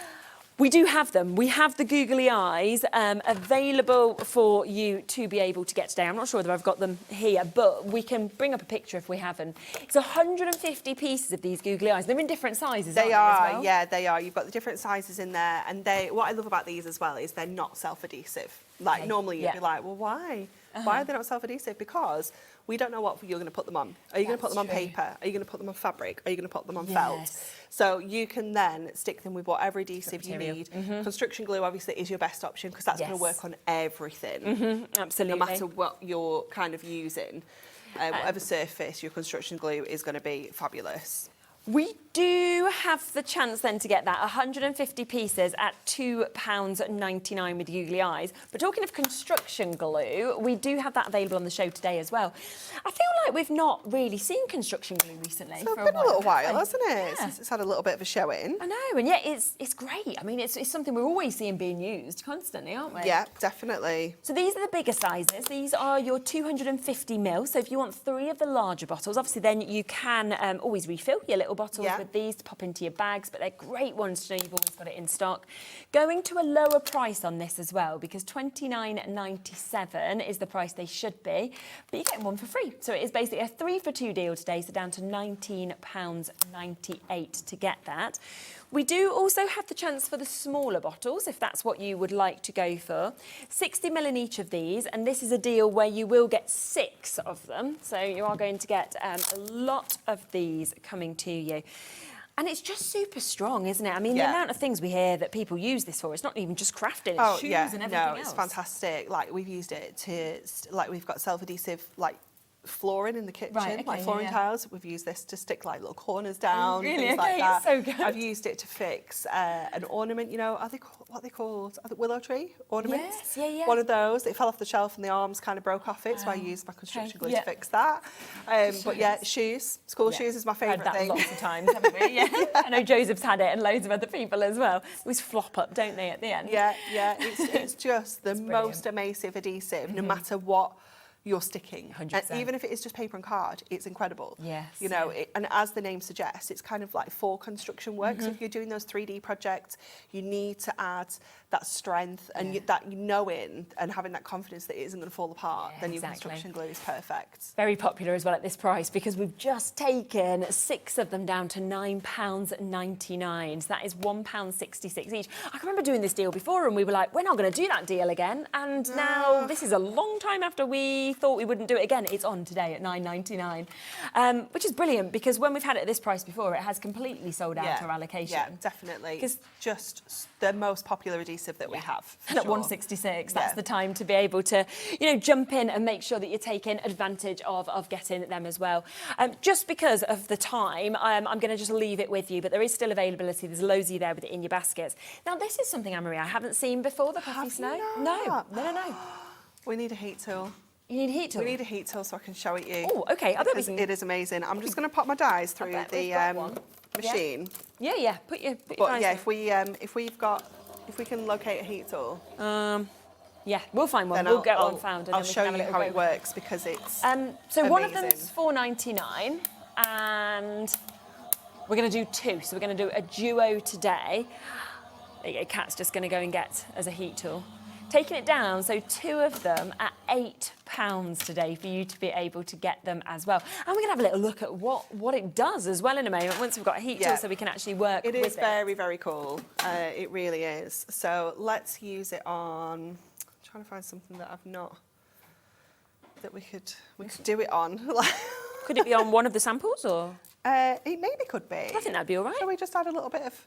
We do have them. We have the googly eyes available for you to be able to get today. I'm not sure whether I've got them here, but we can bring up a picture if we haven't. It's 150 pieces of these googly eyes. They're in different sizes, They aren't are, they, as well? yeah, they are. You've got the different sizes in there, and what I love about these as well is they're not self-adhesive. Like, normally you'd be like, well, why? Why are they not self-adhesive? Because we don't know what you're going to put them on. Are you going to put them on paper? Are you going to put them on fabric? Are you going to put them on felt? So you can then stick them with whatever adhesive you need. Construction glue obviously is your best option because that's going to work on everything. Absolutely. No matter what you're kind of using, whatever surface, your construction glue is going to be fabulous. We do have the chance then to get that 150 pieces at £2.99 with googly eyes. But talking of construction glue, we do have that available on the show today as well. I feel like we've not really seen construction glue recently. So it's been a little while, hasn't it? Since it's had a little bit of a showing. I know, and yet it's great. I mean, it's something we're always seeing being used constantly, aren't we? Yeah, definitely. So these are the bigger sizes. These are your 250ml. So if you want 3 of the larger bottles, obviously then you can always refill your little bottles with these to pop into your bags, but they're great ones to know you've always got it in stock. Going to a lower price on this as well, because £29.97 is the price they should be, but you're getting one for free. So it is basically a 3 for 2 deal today, so down to £19.98 to get that. We do also have the chance for the smaller bottles, if that's what you would like to go for. 60ml in each of these, and this is a deal where you will get 6 of them. So you are going to get a lot of these coming to you. And it's just super strong, isn't it? I mean, the amount of things we hear that people use this for, it's not even just crafting, it's shoes and everything else. It's fantastic. Like, we've used it to, like, we've got self-adhesive, like, flooring in the kitchen, like flooring tiles. We've used this to stick like little corners down, things like that. So good. I've used it to fix an ornament, you know, what are they called? Willow tree ornaments? Yes, One of those. It fell off the shelf and the arms kind of broke off it, so I used my construction glue to fix that. But yeah, shoes. School shoes is my favourite thing. Lots of times, haven't we? Yeah. I know Joseph's had it and loads of other people as well. They always flop up, don't they, at the end? Yeah. It's just the most amazing adhesive, no matter what you're sticking. 100%. And even if it is just paper and card, it's incredible. Yes. You know, and as the name suggests, it's kind of like for construction work. So if you're doing those 3D projects, you need to add that strength and that knowing and having that confidence that it isn't going to fall apart, then your construction glue is perfect. Very popular as well at this price because we've just taken 6 of them down to £9.99. So that is £1.66 each. I can remember doing this deal before and we were like, we're not going to do that deal again. And now this is a long time after we thought we wouldn't do it again. It's on today at £9.99, which is brilliant because when we've had it at this price before, it has completely sold out our allocation. Yeah, definitely. It's just the most popular adhesive that we have. And at 166, that's the time to be able to, you know, jump in and make sure that you're taking advantage of getting them as well. Just because of the time, I'm going to just leave it with you, but there is still availability. There's loads of you there with it in your baskets. Now, this is something, Anne-Marie, I haven't seen before, the puffy snow. No. We need a heat tool. You need a heat tool? We need a heat tool so I can show it you. Oh, OK. I bet we can... It is amazing. I'm just going to pop my dies through the machine. Yeah. Put your dies if we can locate a heat tool. Yeah, we'll find one. We'll get one found. And I'll show you how it works because it's so amazing. One of them's £4.99 and we're going to do 2. So we're going to do a duo today. There you go, Kat's just going to go and get as a heat tool. taking it down, so 2 of them at £8 today for you to be able to get them as well. And we're going to have a little look at what it does as well in a moment, once we've got a heat tool so we can actually work with it. It is very, very cool. It really is. So let's use it on, I'm trying to find something that I've not, that we could do it on. Could it be on one of the samples, or? It maybe could be. I think that'd be all right. Shall we just add a little bit of...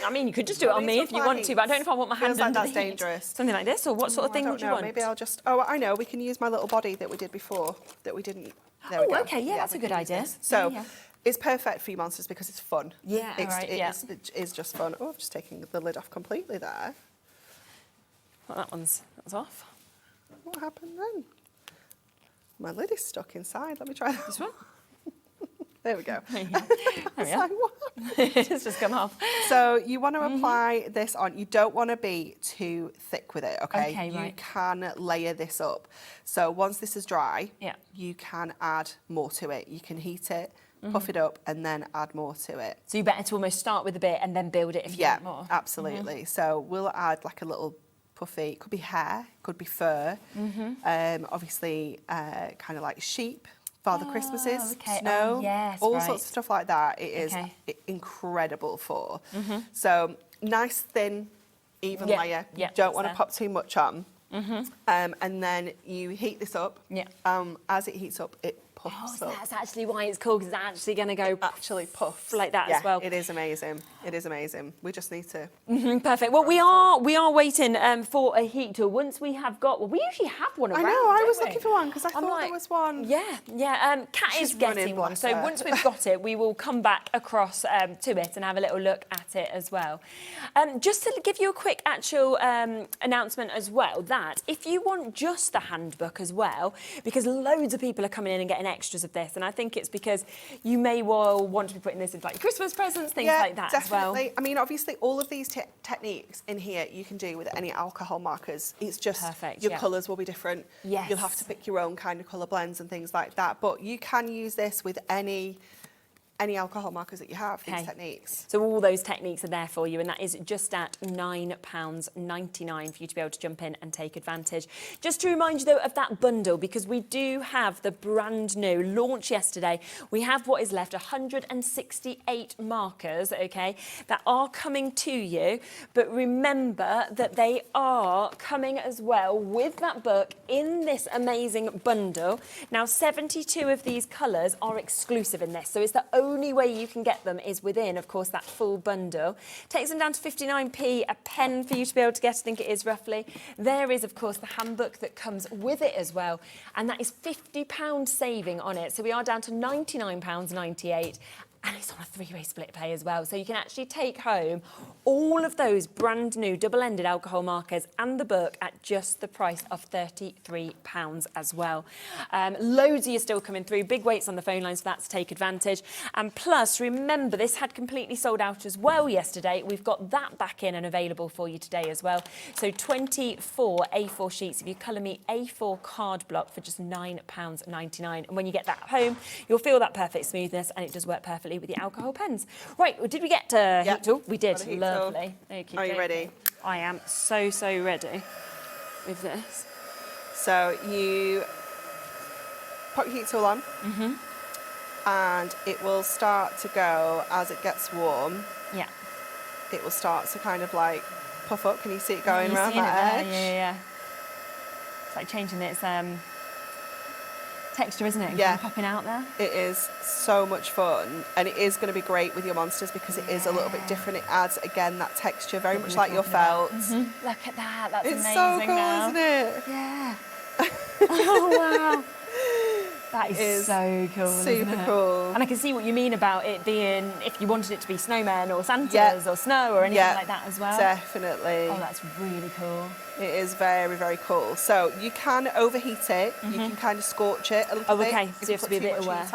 I mean, you could just do it on me if you want to, but I don't know if I want my hand under that's the heat. dangerous. Something like this, or what sort of thing would you want? Maybe I'll just... Oh, I know. We can use my little body that we did before, that we didn't... There we go. Okay, yeah, that's a good idea. So, it's perfect for you monsters because it's fun. Yeah, It is just fun. Oh, I've just taken the lid off completely there. Well, that's off. What happened then? My lid is stuck inside. Let me try this one. There we go. There we are. It's just come off. So you want to apply this on. You don't want to be too thick with it, okay? Okay, right. You can layer this up. So once this is dry, you can add more to it. You can heat it, puff it up, and then add more to it. So you better to almost start with a bit and then build it if you want more. Yeah, absolutely. So we'll add like a little puffy. It could be hair, could be fur. Obviously, kind of like sheep. Father Christmases, snow, all sorts of stuff like that. It is incredible for. So nice, thin, even layer. You don't want to pop too much on. And then you heat this up. As it heats up, it puffs up. That's actually why it's cool, because it's actually going to go puff like that as well. It is amazing. It is amazing. We just need to. Perfect. Well, we are waiting for a heat tool. Once we have got one, we usually have one around. I know. I was looking for one because I thought there was one. Yeah. Kat is getting one. So once we've got it, we will come back across to it and have a little look at it as well. Just to give you a quick actual announcement as well, that if you want just the handbook as well, because loads of people are coming in and getting extras of this, and I think it's because you may well want to be putting this in like Christmas presents, things like that as well. I mean, obviously, all of these techniques in here you can do with any alcohol markers. It's just your colours will be different. You'll have to pick your own kind of colour blends and things like that. But you can use this with any alcohol markers that you have, these techniques. So all those techniques are there for you, and that is just at £9.99 for you to be able to jump in and take advantage. Just to remind you, though, of that bundle, because we do have the brand new launch yesterday. We have what is left, 168 markers, okay, that are coming to you. But remember that they are coming as well with that book in this amazing bundle. Now, 72 of these colours are exclusive in this, so it's the only way you can get them is within, of course, that full bundle. Takes them down to 59p a pen for you to be able to get, I think it is roughly. There is, of course, the handbook that comes with it as well, and that is £50 saving on it. So we are down to £99.98. And it's on a 3-way split pay as well. So you can actually take home all of those brand new double-ended alcohol markers and the book at just the price of £33 as well. Loads of you still coming through. Big waits on the phone lines for that to take advantage. And plus, remember, this had completely sold out as well yesterday. We've got that back in and available for you today as well. So 24 A4 sheets of your Colour Me A4 card block for just £9.99. And when you get that home, you'll feel that perfect smoothness, and it does work perfectly with the alcohol pens. Right, well, did we get to heat tool? We did. Lovely. Are you ready? I am so ready with this. So you put your heat tool on, and it will start to go as it gets warm. Yeah. It will start to kind of like puff up. Can you see it going around that edge? Yeah. It's like changing its texture, isn't it? Yeah. Kind of popping out there. It is so much fun, and it is going to be great with your monsters because it is a little bit different. It adds, again, that texture, very much like your felt. Look at that. That's it's amazing. So cool, now. isn't it? Yeah. Oh, wow. That is so cool, super isn't it? cool. And I can see what you mean about it being, if you wanted it to be snowmen or Santas or snow or anything like that as well. Definitely. Oh, that's really cool. It is very, very cool. So you can overheat it. You can kind of scorch it a little bit. Okay, so you have to be a bit aware.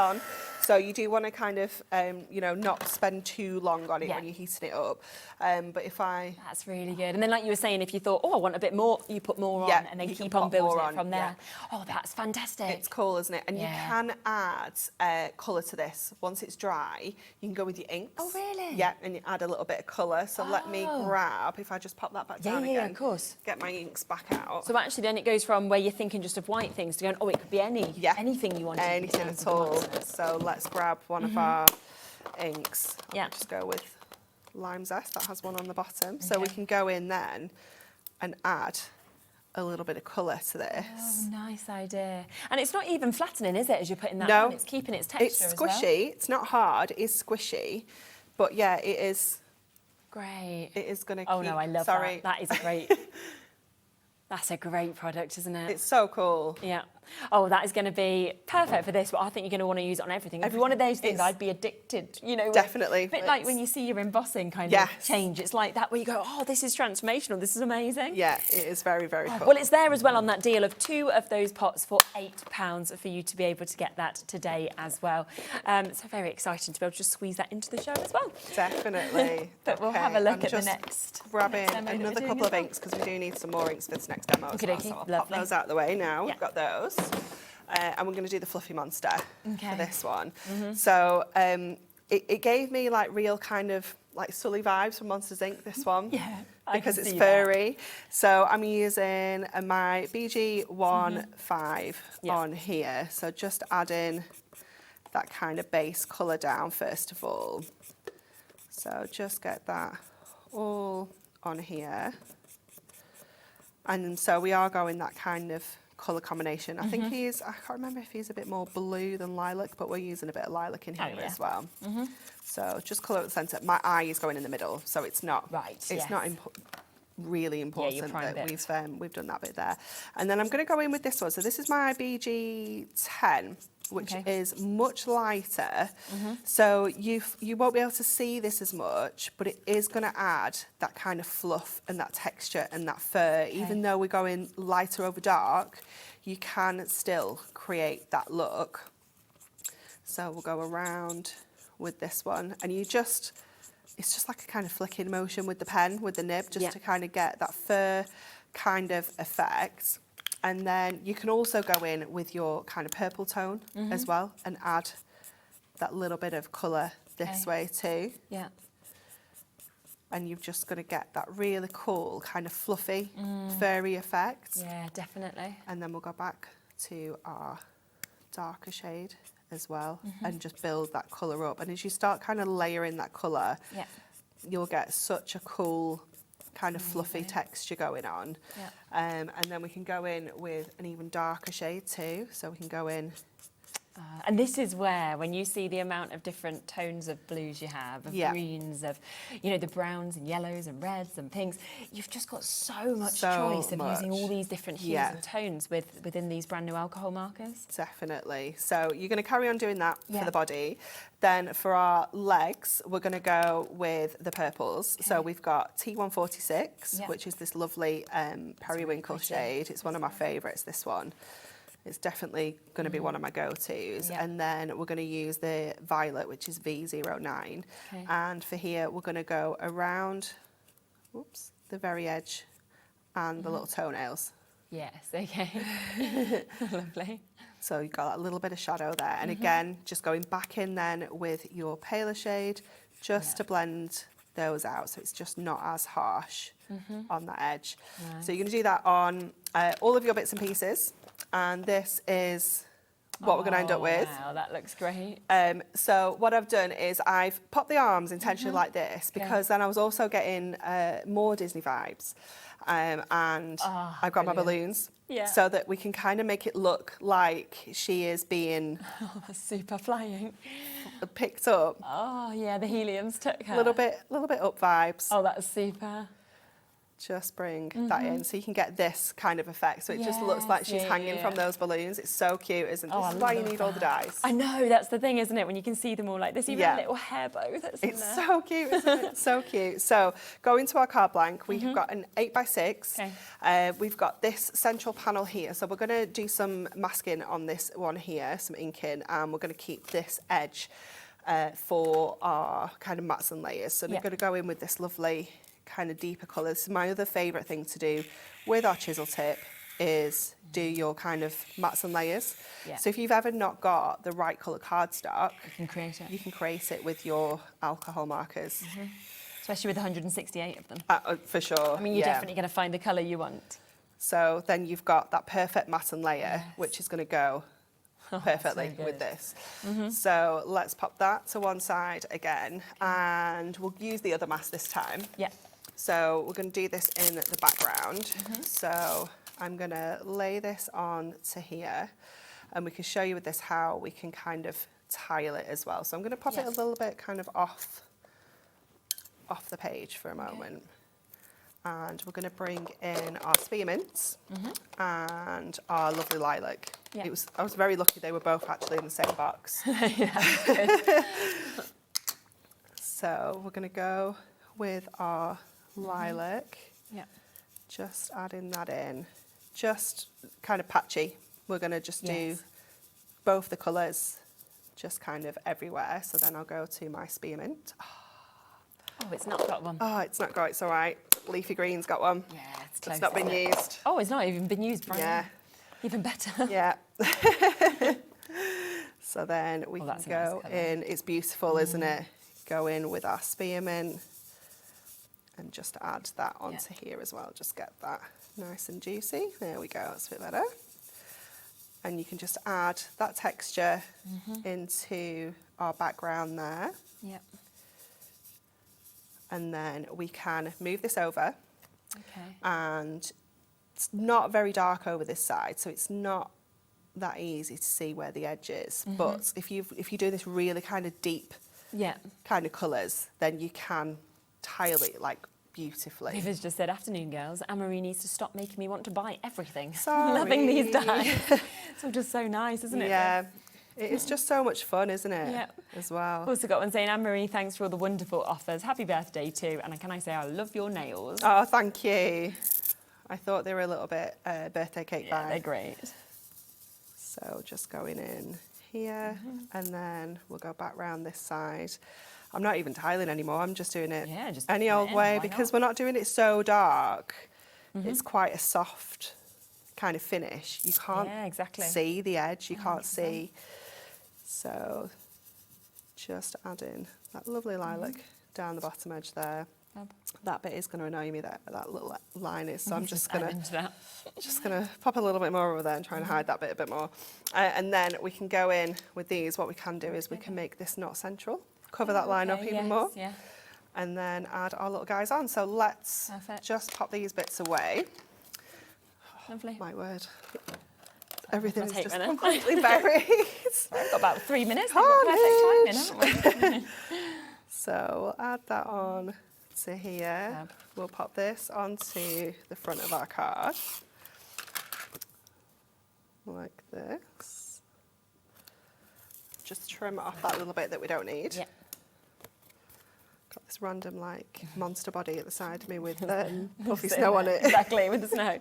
So you do want to kind of, you know, not spend too long on it when you're heating it up. But if I... That's really good. And then like you were saying, if you thought, oh, I want a bit more, you put more on and then keep on building it from there. Oh, that's fantastic. It's cool, isn't it? And you can add colour to this. Once it's dry, you can go with your inks. Oh, really? Yeah, and you add a little bit of colour. So let me grab, if I just pop that back down again. Yeah, of course. Get my inks back out. So actually then it goes from where you're thinking just of white things to going, oh, it could be anything you want. Anything at all. So let's grab one of our inks. I'll just go with Lime Zest. That has one on the bottom. So we can go in then and add a little bit of colour to this. Oh, nice idea. And it's not even flattening, is it, as you're putting that on? It's keeping its texture it's as well. squishy. It's not hard. It is squishy. But yeah, it is... Great. It is going to keep... Oh, no, I love that. That is a great... That's a great product, isn't it? It's so cool. Yeah. Oh, that is going to be perfect for this, but I think you're going to want to use it on everything. Every one of those things, I'd be addicted, you know. Definitely. A bit like when you see your embossing kind of change. It's like that where you go, oh, this is transformational, this is amazing. Yeah, it is very, very cool. Well, it's there as well on that deal of 2 of those pots for £8 for you to be able to get that today as well. So very exciting to be able to just squeeze that into the show as well. Definitely. But we'll have a look at the next. Grabbing another couple of inks because we do need some more inks for this next demo as well. So I'll pop those out of the way now. We've got those. And we're going to do the Fluffy Monster for this one. So it gave me like real kind of like Sully vibes from Monsters Inc. This one, because it's furry. So I'm using my BG15 on here. So just adding that kind of base colour down first of all. So just get that all on here. And so we are going that kind of colour combination. I think I can't remember if he's a bit more blue than lilac, but we're using a bit of lilac in here as well. So just colour at the centre. My eye is going in the middle, so it's not not really important that we've done that bit there. And then I'm going to go in with this one. So this is my BG10, which is much lighter. So you won't be able to see this as much, but it is going to add that kind of fluff and that texture and that fur. Even though we're going lighter over dark, you can still create that look. So we'll go around with this one, and it's just like a kind of flicking motion with the pen, with the nib, just to kind of get that fur kind of effect. And then you can also go in with your kind of purple tone as well and add that little bit of colour this way too. Yeah. And you've just got to get that really cool kind of fluffy, furry effect. Yeah, definitely. And then we'll go back to our darker shade as well and just build that colour up. And as you start kind of layering that colour, you'll get such a cool kind of fluffy texture going on. And then we can go in with an even darker shade too. So we can go in. And this is where, when you see the amount of different tones of blues you have, of greens, of, you know, the browns and yellows and reds and pinks, you've just got so much choice of using all these different hues and tones within these brand new alcohol markers. Definitely. So you're going to carry on doing that for the body. Then for our legs, we're going to go with the purples. So we've got T146, which is this lovely periwinkle shade. It's one of my favourites, this one. It's definitely going to be one of my go-tos. And then we're going to use the violet, which is V09. And for here, we're going to go around, the very edge and the little toenails. Yes, okay. Lovely. So you've got that little bit of shadow there. And again, just going back in then with your paler shade, just to blend those out. So it's just not as harsh on that edge. So you're going to do that on all of your bits and pieces. And this is what we're going to end up with. Wow, that looks great. So what I've done is I've popped the arms intentionally like this because then I was also getting more Disney vibes. And I've got my balloons so that we can kind of make it look like she is being super flying, picked up. Oh yeah, the helium's took her. Little bit up vibes. Oh, that's super. just bring that in so you can get this kind of effect. So it just looks like she's hanging from those balloons. It's so cute, isn't it? This is why you need all the dies. I know, that's the thing, isn't it? When you can see them all like this, even a little hair bow that's in there. So cute, isn't it? So cute. So going to our card blank, we've got an 8x6. We've got this central panel here. So we're going to do some masking on this one here, some inking, and we're going to keep this edge for our kind of mats and layers. So we're going to go in with this lovely kind of deeper colours. My other favourite thing to do with our chisel tip is do your kind of mats and layers. So if you've ever not got the right colour cardstock, you can create it. You can create it with your alcohol markers. Especially with 168 of them. For sure. I mean, you're definitely going to find the colour you want. So then you've got that perfect mat and layer, which is going to go perfectly with this. So let's pop that to one side again, and we'll use the other mask this time. So we're going to do this in the background. So I'm going to lay this on to here, and we can show you with this how we can kind of tile it as well. So I'm going to pop it a little bit kind of off the page for a moment. And we're going to bring in our spearmints and our lovely lilac. I was very lucky they were both actually in the same box. So we're going to go with our lilac. Just adding that in. Just kind of patchy. We're going to just do both the colours just kind of everywhere. So then I'll go to my spearmint. Oh, it's not got one. Oh, it's not got, it's all right. Leafy green's got one. Yeah, it's close. It's not been used. Oh, it's not even been used, Brian. Yeah. Even better. Yeah. So then we can go in. It's beautiful, isn't it? Go in with our spearmint and just add that onto here as well. Just get that nice and juicy. There we go, that's a bit better. And you can just add that texture into our background there. And then we can move this over. And it's not very dark over this side, so it's not that easy to see where the edge is. But if you do this really kind of deep kind of colours, then you can tile it like beautifully. David's just said, afternoon girls, Anne-Marie needs to stop making me want to buy everything. Sorry. Loving these dies. It's all just so nice, isn't it? Yeah. It's just so much fun, isn't it? As well. Also got one saying, Anne-Marie, thanks for all the wonderful offers. Happy birthday too. And can I say I love your nails? Oh, thank you. I thought they were a little bit birthday cake vibe. They're great. So just going in here, and then we'll go back round this side. I'm not even tiling anymore. I'm just doing it any old way because we're not doing it so dark. It's quite a soft kind of finish. You can't see the edge. You can't see. So just add in that lovely lilac down the bottom edge there. That bit is going to annoy me, that little line is, so I'm just gonna pop a little bit more over there and try and hide that bit a bit more. And then we can go in with these. What we can do is we can make this not central, cover that line up even more, and then add our little guys on. So let's just pop these bits away. Lovely. My word. Everything is just completely buried. We've got about 3 minutes. Perfect timing, haven't we? So we'll add that on to here. We'll pop this onto the front of our card. Like this. Just trim off that little bit that we don't need. Got this random like monster body at the side of me with puffy snow on it. Exactly, with the snow.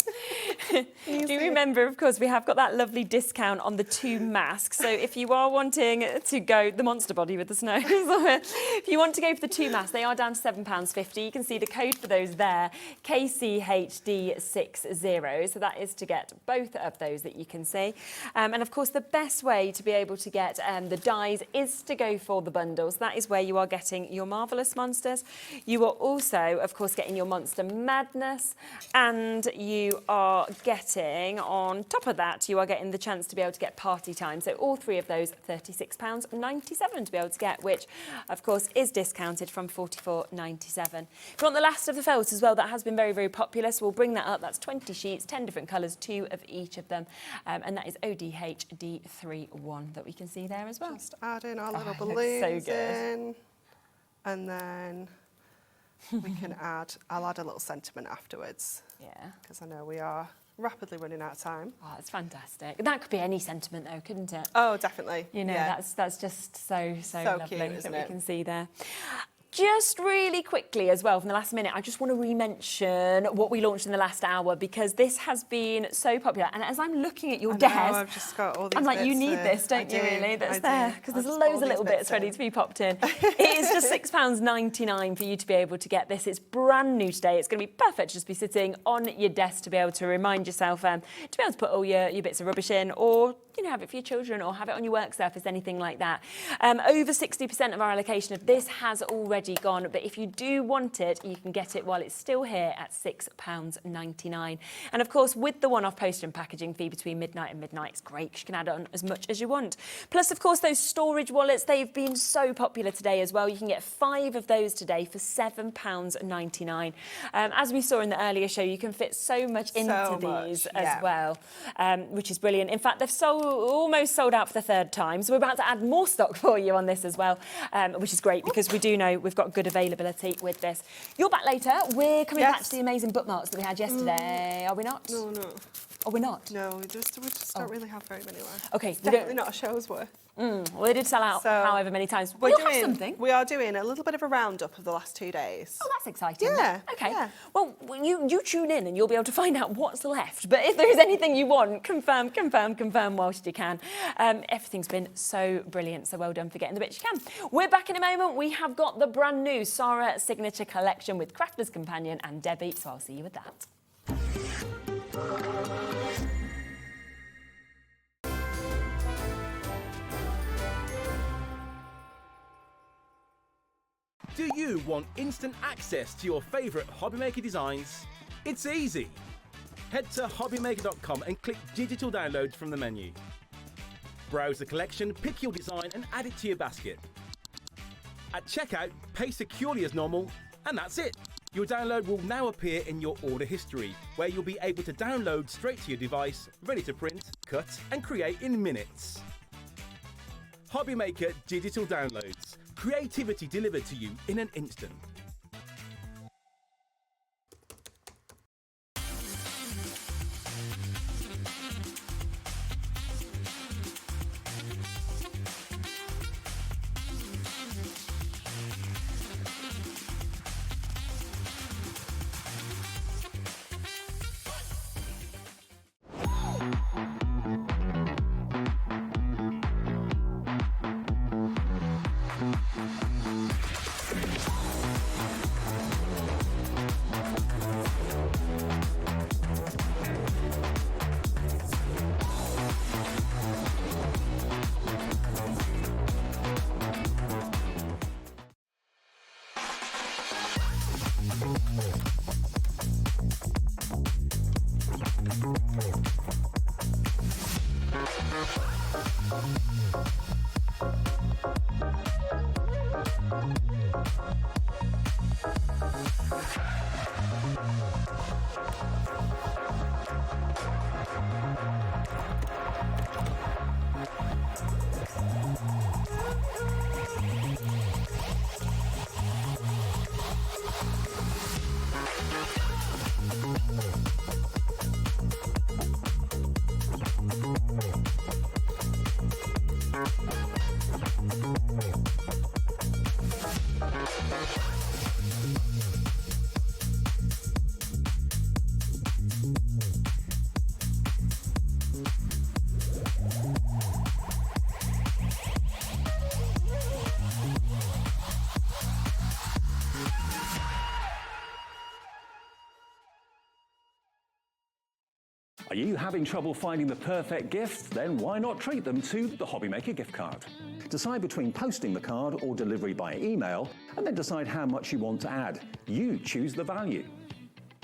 Do remember, of course, we have got that lovely discount on the 2 masks. So if you are wanting to go the monster body with the snow, if you want to go for the 2 masks, they are down to £7.50. You can see the code for those there, KCHD60. So that is to get both of those that you can see. And of course, the best way to be able to get the dies is to go for the bundles. That is where you are getting your Marvellous Monsters. You are also, of course, getting your Monster Madness, and you are getting, on top of that, you are getting the chance to be able to get Party Time. So all 3 of those, £36.97 to be able to get, which, of course, is discounted from £44.97. If you want the last of the felt as well, that has been very, very popular, so we'll bring that up. That's 20 sheets, 10 different colours, 2 of each of them, and that is ODHD31 that we can see there as well. Just add in our little balloons so good. in. And then we can add, I'll add a little sentiment afterwards. Yeah. Because I know we are rapidly running out of time. Oh, that's fantastic. That could be any sentiment though, couldn't it? Oh, definitely. You know, yeah. that's just so So lovely cute, that isn't we it? can see there. Just really quickly as well, from the last minute, I just want to re-mention what we launched in the last hour, because this has been so popular. And as I'm looking at your desk, I've just got all these I'm like, you bits need there. this, don't you, really, that's there? Because there's loads of little bits ready to be popped in. It is just £6.99 for you to be able to get this. It's brand new today. It's going to be perfect to just be sitting on your desk to be able to remind yourself, to be able to put all your bits of rubbish in, or have it for your children, or have it on your work surface, anything like that. Over 60% of our allocation of this has already gone, but if you do want it, you can get it while it's still here at £6.99. And of course, with the one-off post and packaging fee between midnight and midnight, it's great because you can add on as much as you want. Plus, of course, those storage wallets, they've been so popular today as well. You can get 5 of those today for £7.99. As we saw in the earlier show, you can fit so much into these as well, which is brilliant. In fact, they've almost sold out for the 3rd time, so we're about to add more stock for you on this as well, which is great because we do know we've got good availability with this. You're back later. We're coming back to the amazing bookmarks that we had yesterday. Are we not? No. Are we not? No, we just don't really have very many left. Okay. It's definitely not a show's worth. Well, they did sell out however many times. We are doing a little bit of a roundup of the last 2 days. Oh, that's exciting. Yeah. Okay. Yeah. Well, you tune in and you'll be able to find out what's left. But if there is anything you want, confirm whilst you can. Everything's been so brilliant, so well done for getting the bits you can. We're back in a moment. We have got the brand new Sara signature collection with Crafter's Companion and Debbie, so I'll see you with that. Do you want instant access to your favourite Hobbymaker designs? It's easy. Head to hobbymaker.com and click digital downloads from the menu. Browse the collection, pick your design and add it to your basket. At checkout, pay securely as normal, and that's it. Your download will now appear in your order history, where you'll be able to download straight to your device, ready to print, cut and create in minutes. Hobbymaker digital downloads. Creativity delivered to you in an instant. Are you having trouble finding the perfect gift? Then why not treat them to the Hobbymaker gift card? Decide between posting the card or delivery by email, and then decide how much you want to add. You choose the value.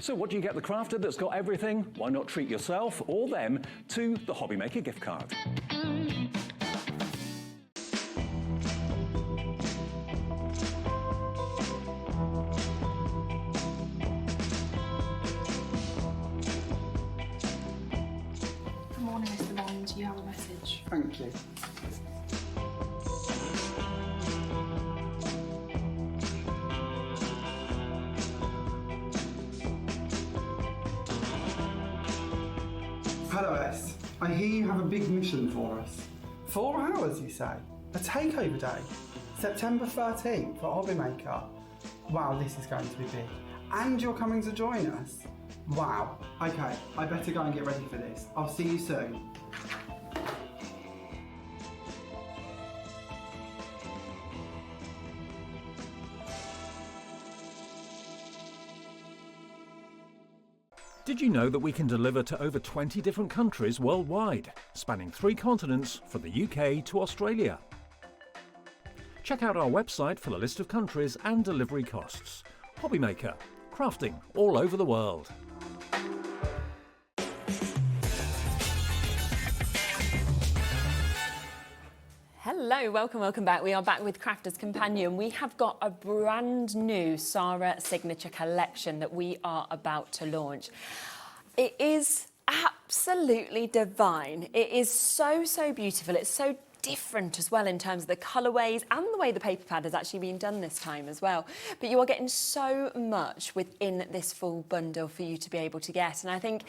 So what do you get the crafter that's got everything? Why not treat yourself or them to the Hobbymaker gift card? Good morning, Mr. Bond. You have a message. Thank you. Hello, S. I hear you have a big mission for us. 4 hours, you say? A takeover day? September 13th for Hobbymaker. Wow, this is going to be big. And you're coming to join us? Wow. Okay, I better go and get ready for this. I'll see you soon. Did you know that we can deliver to over 20 different countries worldwide, spanning 3 continents from the UK to Australia? Check out our website for a list of countries and delivery costs. Hobbymaker, crafting all over the world. Hello, welcome back. We are back with Crafter's Companion. We have got a brand new Sara signature collection that we are about to launch. It is absolutely divine. It is so beautiful. It's so different as well in terms of the colourways and the way the paper pad has actually been done this time as well. But you are getting so much within this full bundle for you to be able to get. And I think,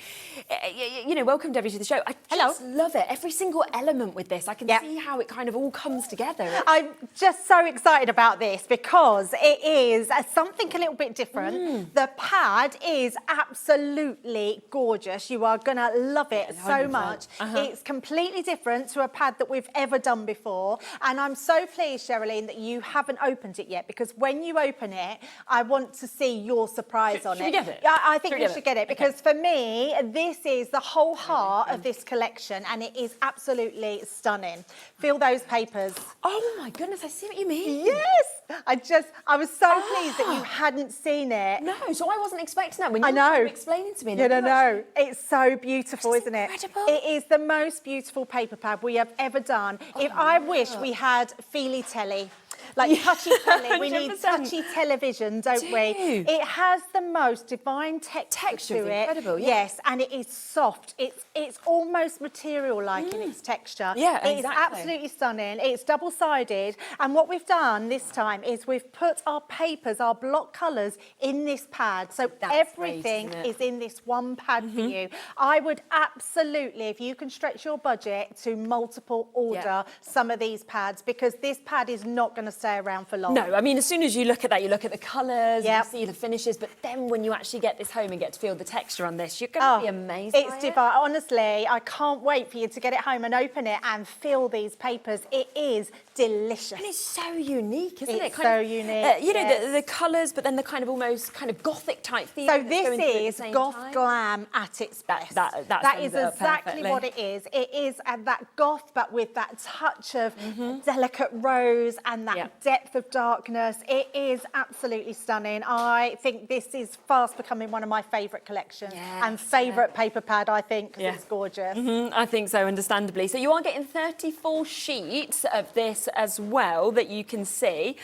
you know, welcome everybody to the show. I just love it. Every single element with this. I can see how it kind of all comes together. I'm just so excited about this because it is something a little bit different. The pad is absolutely gorgeous. You are going to love it so much. It's completely different to a pad that we've ever done before, and I'm so pleased, Sherilyn, that you haven't opened it yet, because when you open it, I want to see your surprise on it. Should we get it? I think we should get it, because for me, this is the whole heart of this collection, and it is absolutely stunning. Feel those papers. Oh my goodness, I see what you mean. Yes! I was so pleased that you hadn't seen it. No, so I wasn't expecting that when you were explaining to me. No. It's so beautiful, isn't it? Incredible. It is the most beautiful paper pad we have ever done. I wish we had feely telly. Like touchy telly, we need touchy television, don't we? It has the most divine texture to it. Incredible, yes, and it is soft. It's almost material-like in its texture. Yeah, It is absolutely stunning. It's double-sided, and what we've done this time is we've put our papers, our block colours, in this pad, so everything is in this one pad for you. I would absolutely, if you can stretch your budget, to multiple order some of these pads, because this pad is not going to stay around for long. No, I mean, as soon as you look at that, you look at the colours, you see the finishes, but then when you actually get this home and get to feel the texture on this, you're going to be amazed. It's divine. Honestly, I can't wait for you to get it home and open it and feel these papers. It is delicious. And it's so unique, isn't it? It's so unique. You know, the colours, but then the kind of almost kind of gothic type feel. So this is goth glam at its best. That is exactly what it is. It is that goth, but with that touch of delicate rose and that depth of darkness. It is absolutely stunning. I think this is fast becoming one of my favourite collections and favourite paper pad, I think, because it's gorgeous. I think so, understandably. So you are getting 34 sheets of this as well that you can see.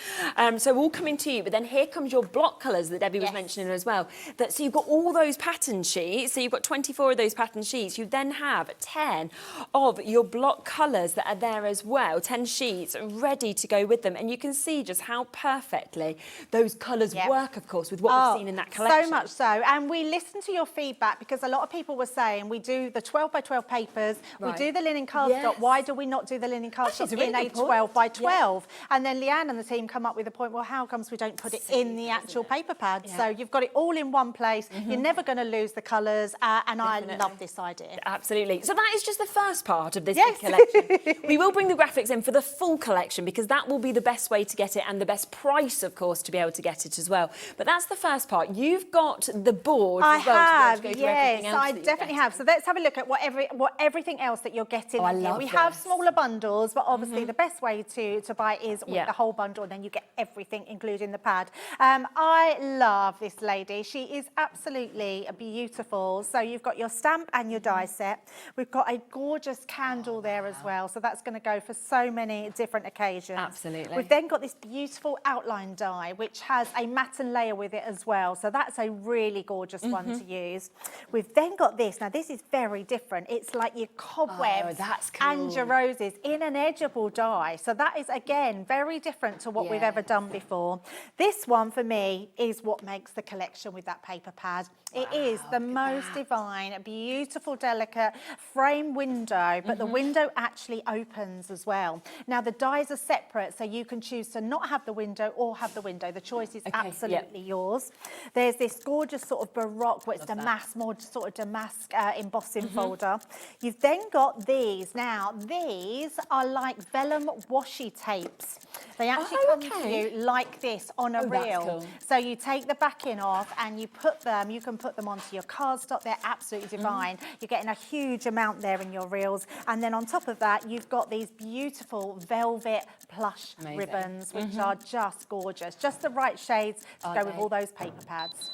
So all coming to you, but then here comes your block colours that Debbie was mentioning as well. So you've got all those pattern sheets. So you've got 24 of those pattern sheets. You then have 10 of your block colours that are there as well. 10 sheets ready to go with them. And you can see just how perfectly those colours work, of course, with what we've seen in that collection. So much so. And we listened to your feedback, because a lot of people were saying we do the 12 by 12 papers, we do the linen cardstock. Why do we not do the linen cardstock in a 12 by 12? And then Leanne and the team come up with the point, well, how comes we don't put it in the actual paper pad? So you've got it all in one place. You're never going to lose the colours, and I love this idea. Absolutely. So that is just the first part of this big collection. We will bring the graphics in for the full collection, because that will be the best way to get it and the best price, of course, to be able to get it as well. But that's the first part. You've got the board as well. I definitely have. So let's have a look at what everything else that you're getting. We have smaller bundles, but obviously the best way to buy is with the whole bundle, and then you get everything, including the pad. I love this lady. She is absolutely beautiful. So you've got your stamp and your die set. We've got a gorgeous candle there as well. So that's going to go for so many different occasions. Absolutely. We've then got this beautiful outline die, which has a matte layer with it as well. So that's a really gorgeous one to use. We've then got this. Now, this is very different. It's like your cobwebs and your roses in an edgeable die. So that is, again, very different to what we've ever done before. This one, for me, is what makes the collection with that paper pad. It is the most divine, beautiful, delicate frame window, but the window actually opens as well. Now, the dies are separate, so you can choose to not have the window or have the window. The choice is absolutely yours. There's this gorgeous sort of baroque, where it's damask, more sort of damask embossing folder. You've then got these. Now, these are like vellum washi tapes. They actually come to you like this on a reel. Cool. So you take the backing off and you put them, you can put them onto your cardstock. They're absolutely divine. You're getting a huge amount there in your reels. And then on top of that, you've got these beautiful velvet plush ribbons, which are just gorgeous. Just the right shades to go with all those paper pads.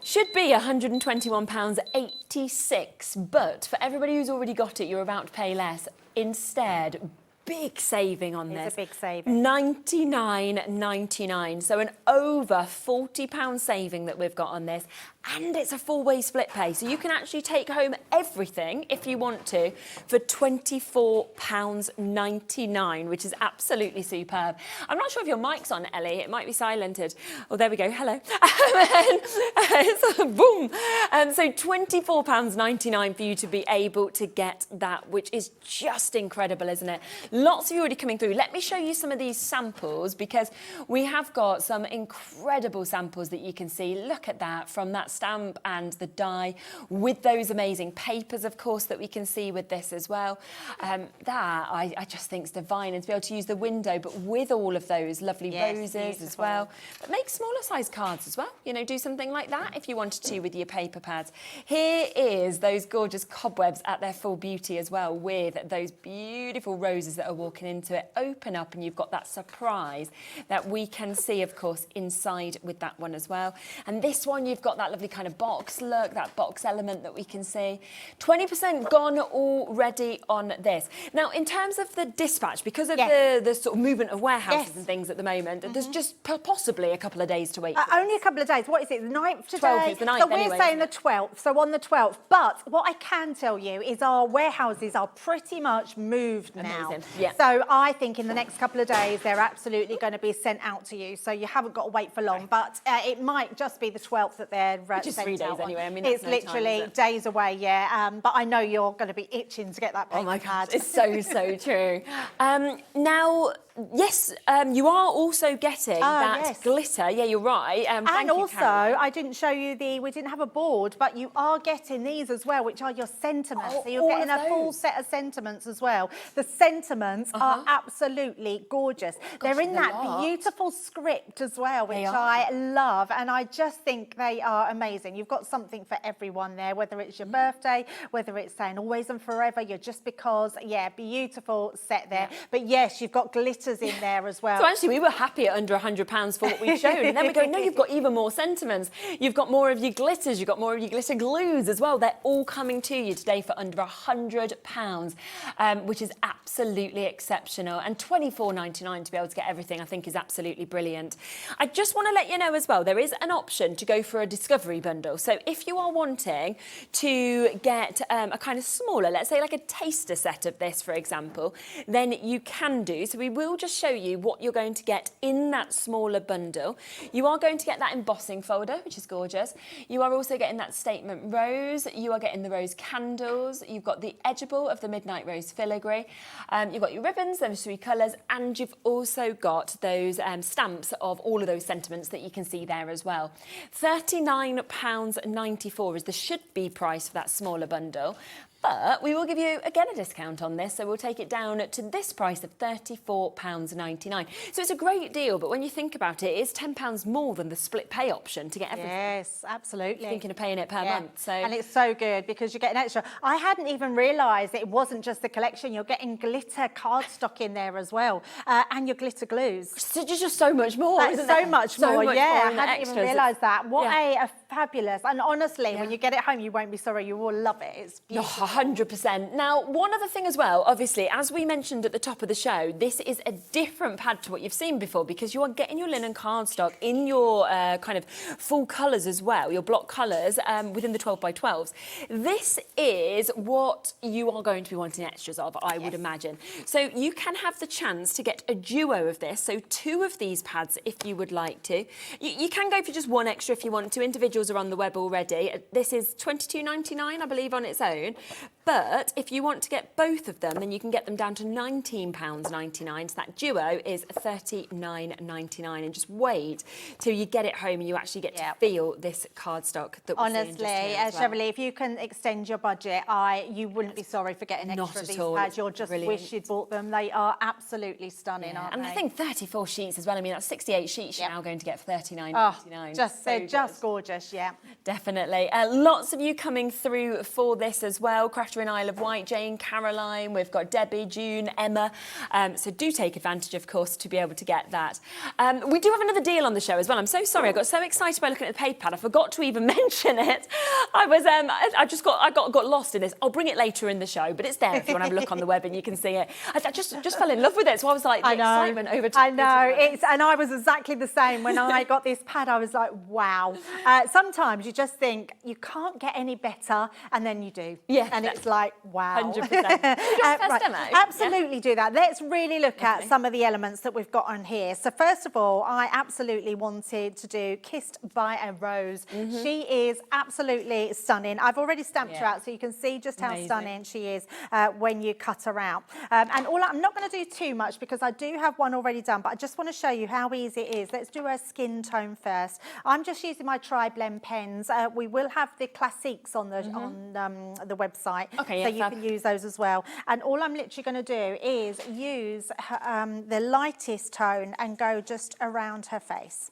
Should be £121.86, but for everybody who's already got it, you're about to pay less. Instead, big saving on this. It's a big saving. £99.99, so an over £40 saving that we've got on this. And it's a four-way split pay, so you can actually take home everything, if you want to, for £24.99, which is absolutely superb. I'm not sure if your mic's on, Ellie. It might be silented. Oh, there we go. Hello. Boom. So £24.99 for you to be able to get that, which is just incredible, isn't it? Lots of you already coming through. Let me show you some of these samples, because we have got some incredible samples that you can see. Look at that, from that stamp and the die, with those amazing papers, of course, that we can see with this as well. That I just think is divine, and to be able to use the window, but with all of those lovely roses as well. But make smaller size cards as well. You know, do something like that if you wanted to with your paper pads. Here is those gorgeous cobwebs at their full beauty as well, with those beautiful roses that are walking into it. Open up and you've got that surprise that we can see, of course, inside with that one as well. And this one, you've got that lovely kind of box look, that box element that we can see. 20% gone already on this. Now, in terms of the dispatch, because of the sort of movement of warehouses and things at the moment, there's just possibly a couple of days to wait. Only a couple of days. What is it, the 9th today? 12th is the 9th so we're anyway, saying the 12th, so on the 12th. But what I can tell you is our warehouses are pretty much moved now. Yeah. So I think in the next couple of days, they're absolutely going to be sent out to you. So you haven't got to wait for long. But it might just be the 12th that they're Which is 3 days anyway. I mean, it's literally days away, but I know you're going to be itching to get that paper my pad. God, it's so true. Now, yes, you are also getting that glitter. Yeah, you're right. And also, I didn't show you we didn't have a board, but you are getting these as well, which are your sentiments. So you're getting a full set of sentiments as well. The sentiments are absolutely gorgeous. They're in that beautiful script as well, which I love. And I just think they are amazing. You've got something for everyone there, whether it's your birthday, whether it's saying always and forever, you're just because, beautiful set there. But yes, you've got glitters in there as well. So actually, we were happy at under £100 for what we've shown. And then we go, no, you've got even more sentiments. You've got more of your glitters. You've got more of your glitter glues as well. They're all coming to you today for under £100, which is absolutely exceptional. And £24.99 to be able to get everything, I think, is absolutely brilliant. I just want to let you know as well, there is an option to go for a discovery bundle. So if you are wanting to get a kind of smaller, let's say like a taster set of this, for example, then you can do. So we will just show you what you're going to get in that smaller bundle. You are going to get that embossing folder, which is gorgeous. You are also getting that statement rose. You are getting the rose candles. You've got the edgeable of the midnight rose filigree. You've got your ribbons, those 3 colours, and you've also got those stamps of all of those sentiments that you can see there as well. £39.94 is the should-be price for that smaller bundle. But we will give you, again, a discount on this, so we'll take it down to this price of £34.99. So it's a great deal, but when you think about it, it's £10 more than the split pay option to get everything. Yes, absolutely. You're thinking of paying it per month. So. And it's so good because you're getting extra. I hadn't even realised it wasn't just the collection. You're getting glitter cardstock in there as well, and your glitter glues. So just so much more, isn't so it? much So more, much yeah. more I hadn't even realised that. What a fabulous. And honestly, when you get it home, you won't be sorry. You will love it. It's beautiful. 100%. Now, one other thing as well, obviously, as we mentioned at the top of the show, this is a different pad to what you've seen before, because you are getting your linen cardstock in your kind of full colours as well, your block colours within the 12 by 12s. This is what you are going to be wanting extras of, I would imagine. So you can have the chance to get a duo of this, so 2 of these pads if you would like to. You can go for just 1 extra if you want to. Individuals are on the web already. This is £22.99, I believe, on its own. But if you want to get both of them, then you can get them down to £19.99. So that duo is £39.99. And just wait till you get it home and you actually get to feel this cardstock that we're seeing just here as well. Cheryl, if you can extend your budget, you wouldn't be sorry for getting extra of these pads. You'll just wish you'd bought them. They are absolutely stunning, aren't they? And I think 34 sheets as well. I mean, that's 68 sheets you're now going to get for £39.99. They're just gorgeous, Definitely. Lots of you coming through for this as well. Crafter in Isle of Wight, Jane, Caroline, we've got Debbie, June, Emma. So do take advantage, of course, to be able to get that. We do have another deal on the show as well. I'm so sorry. I got so excited by looking at the paper pad. I forgot to even mention it. I got lost in this. I'll bring it later in the show, but it's there if you want to have a look on the web and you can see it. I just fell in love with it. So I was like, the excitement overtook me. I know. And I was exactly the same. When I got this pad, I was like, wow. Sometimes you just think you can't get any better, and then you do. Yeah. And it's like, wow. 100%. Right. Demo? Absolutely do that. Let's really look at some of the elements that we've got on here. So first of all, I absolutely wanted to do Kissed by a Rose. She is absolutely stunning. I've already stamped her out, so you can see just how stunning she is when you cut her out. And I'm not going to do too much because I do have one already done, but I just want to show you how easy it is. Let's do her skin tone first. I'm just using my tri-blend pens. We will have the classiques on the website, so you can use those as well. And all I'm literally going to do is use the lightest tone and go just around her face.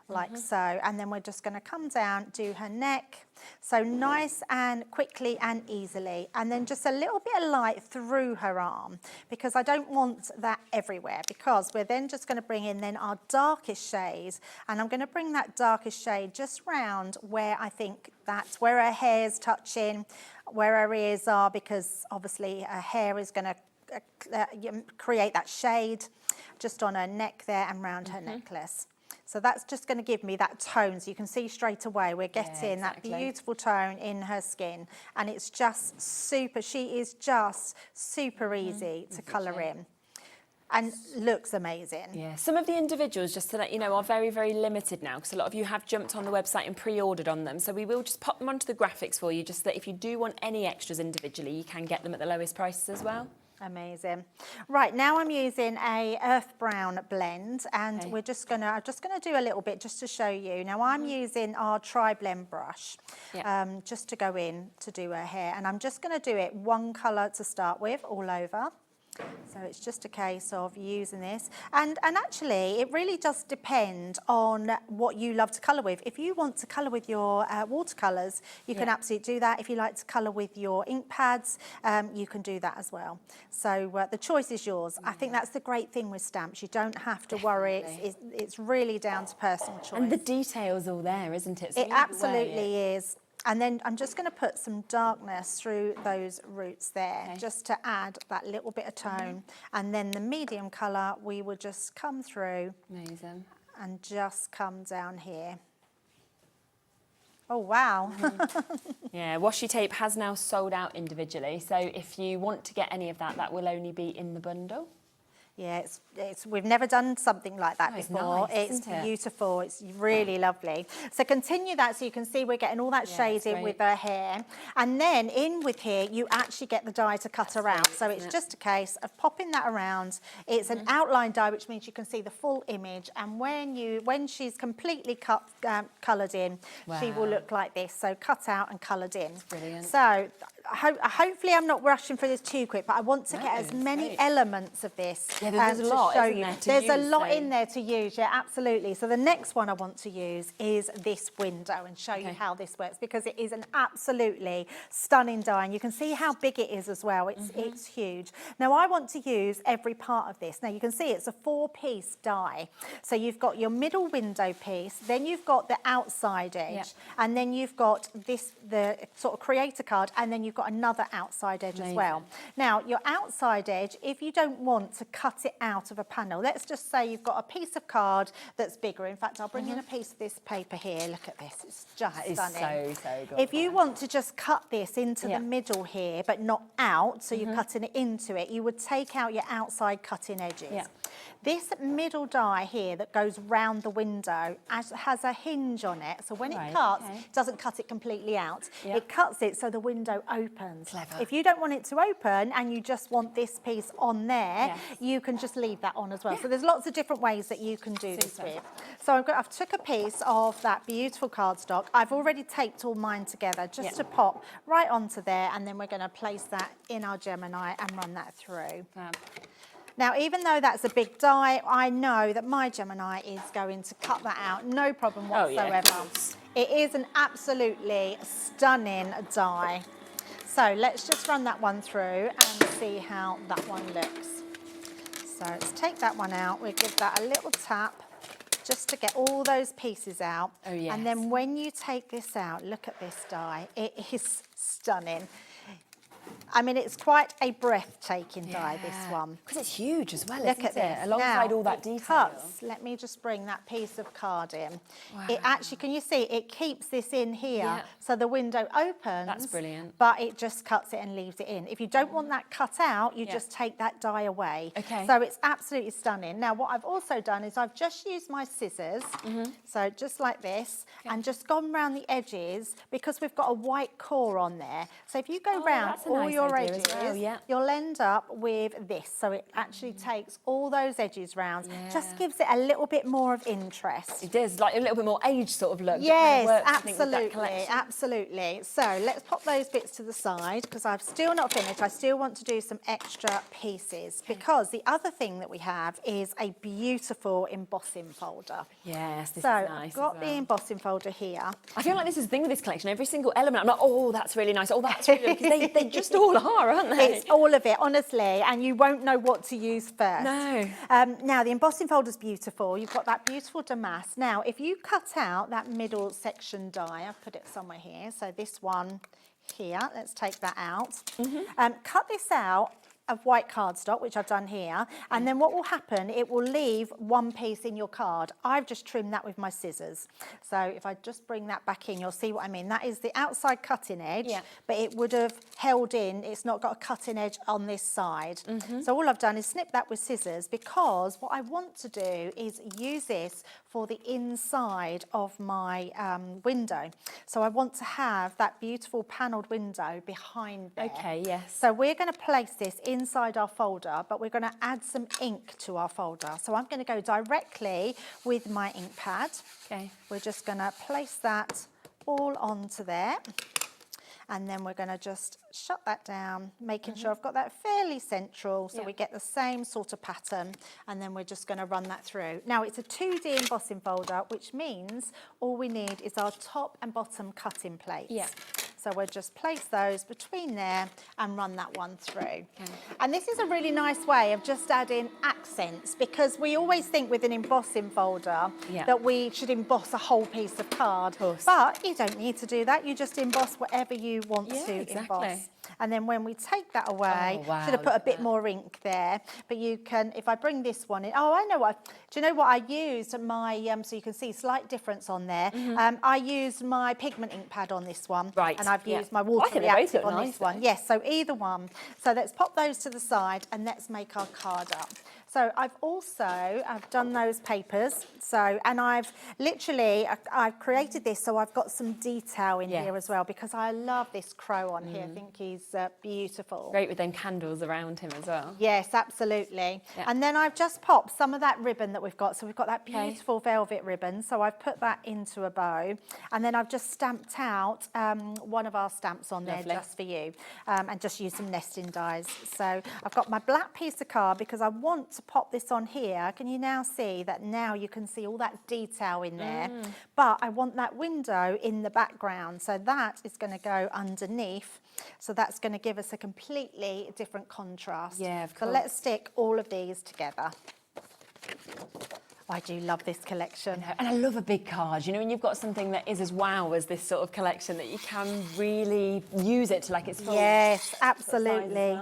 Like so, and then we're just going to come down, do her neck, so nice and quickly and easily, and then just a little bit of light through her arm, because I don't want that everywhere, because we're then just going to bring in then our darkest shade, and I'm going to bring that darkest shade just round where I think that's where her hair's touching, where her ears are, because obviously her hair is going to create that shade just on her neck there and round her necklace. So that's just going to give me that tone. So you can see straight away we're getting that beautiful tone in her skin. And it's just super, she is just super easy to colour in. And looks amazing. Yeah, some of the individuals, just to let you know, are very, very limited now, because a lot of you have jumped on the website and pre-ordered on them. So we will just pop them onto the graphics for you, just so that if you do want any extras individually, you can get them at the lowest prices as well. Amazing. Right, now I'm using a earth brown blend, and I'm just gonna do a little bit just to show you. Now I'm using our tri-blend brush just to go in to do her hair, and I'm just gonna do it one colour to start with all over. So it's just a case of using this. And actually, it really does depend on what you love to colour with. If you want to colour with your watercolours, you can absolutely do that. If you like to colour with your ink pads, you can do that as well. So the choice is yours. I think that's the great thing with stamps. You don't have to worry. It's really down to personal choice. And the detail's all there, isn't it? So it absolutely is. And then I'm just going to put some darkness through those roots there, just to add that little bit of tone. And then the medium colour, we will just come through. Amazing. And just come down here. Oh, wow. Yeah, washi tape has now sold out individually. So if you want to get any of that, that will only be in the bundle. Yeah, we've never done something like that before. Nice, it's beautiful. It's really lovely. So continue that so you can see we're getting all that shade in with her hair. And then in with here, you actually get the die to cut her out. So it's just a case of popping that around. It's an outline die, which means you can see the full image. And when she's completely coloured in, she will look like this. So cut out and coloured in. Brilliant. So hopefully I'm not rushing through this too quick, but I want to get as many elements of this there's a lot, isn't there, There's a lot in there to use, yeah, absolutely. So the next one I want to use is this window and show you how this works, because it is an absolutely stunning die, and you can see how big it is as well. It's huge. Now I want to use every part of this. Now you can see it's a 4-piece die. So you've got your middle window piece, then you've got the outside edge, and then you've got the sort of creator card, and then you've you've got another outside edge as well. Now, your outside edge, if you don't want to cut it out of a panel, let's just say you've got a piece of card that's bigger. In fact, I'll bring in a piece of this paper here. Look at this. It's just stunning. So good. If you want to just cut this into the middle here, but not out, so you're cutting it into it, you would take out your outside cutting edges. This middle die here that goes round the window has a hinge on it, so when it cuts, it doesn't cut it completely out. It cuts it so the window opens. Clever. If you don't want it to open and you just want this piece on there, you can just leave that on as well. So there's lots of different ways that you can do this with. So I've took a piece of that beautiful cardstock. I've already taped all mine together just to pop right onto there, and then we're going to place that in our Gemini and run that through. Now, even though that's a big die, I know that my Gemini is going to cut that out, no problem whatsoever. It is an absolutely stunning die. So let's just run that one through and see how that one looks. So let's take that one out. We'll give that a little tap just to get all those pieces out. And then when you take this out, look at this die. It is stunning. I mean, it's quite a breathtaking die, this one. Because it's huge as well, Look isn't at this. Alongside now, all that detail. Let me just bring that piece of card in. It actually, can you see, it keeps this in here, so the window opens. That's brilliant. But it just cuts it and leaves it in. If you don't want that cut out, you just take that die away. So it's absolutely stunning. Now, what I've also done is I've just used my scissors, so just like this, and just gone round the edges, because we've got a white core on there. So if you go round all your edges, you'll end up with this. So it actually takes all those edges round, just gives it a little bit more of interest. It does, like a little bit more age sort of look. Yes, absolutely. So let's pop those bits to the side, because I've still not finished. I still want to do some extra pieces, because the other thing that we have is a beautiful embossing folder. Yes, this is so nice. I've got the embossing folder here. I feel like this is the thing with this collection. Every single element, I'm like, oh, that's really nice. Oh, that's really nice. Because they just all are, aren't they? It's all of it, honestly, and you won't know what to use first. No. Now, the embossing folder's beautiful. You've got that beautiful damask. Now, if you cut out that middle section die, I've put it somewhere here, so this one here, let's take that out. Cut this out of white cardstock, which I've done here, and then what will happen, it will leave one piece in your card. I've just trimmed that with my scissors. So if I just bring that back in, you'll see what I mean. That is the outside cutting edge, but it would have held in, it's not got a cutting edge on this side. So all I've done is snip that with scissors, because what I want to do is use this for the inside of my window. So I want to have that beautiful panelled window behind there. So we're going to place this inside our folder, but we're going to add some ink to our folder. So I'm going to go directly with my ink pad. We're just going to place that all onto there. And then we're going to just shut that down, making sure I've got that fairly central, so we get the same sort of pattern, and then we're just going to run that through. Now, it's a 2D embossing folder, which means all we need is our top and bottom cutting plates. So we'll just place those between there and run that one through. And this is a really nice way of just adding accents, because we always think with an embossing folder that we should emboss a whole piece of card. But you don't need to do that. You just emboss whatever you want to emboss. And then when we take that away, should have put a bit more ink there, but you can, if I bring this one in, I know what, do you know what I used? My, so you can see slight difference on there. I used my pigment ink pad on this one. And I've used my water reactive on this one. Yes, so either one. So let's pop those to the side and let's make our card up. So I've done those papers. So, and I've created this, so I've got some detail in here as well, because I love this crow on here. I think he's beautiful. Great with them candles around him as well. Yes, absolutely. And then I've just popped some of that ribbon that we've got. So we've got that beautiful velvet ribbon. So I've put that into a bow, and then I've just stamped out one of our stamps on there just for you, and just used some nesting dies. So I've got my black piece of card, because I want to pop this on here. Can you now see that? Now you can see all that detail in there, but I want that window in the background, so that is going to go underneath. So that's going to give us a completely different contrast. Of course. So let's stick all of these together. I do love this collection. And I love a big card. You know, when you've got something that is as wow as this sort of collection, that you can really use it to like its full. Yes, absolutely.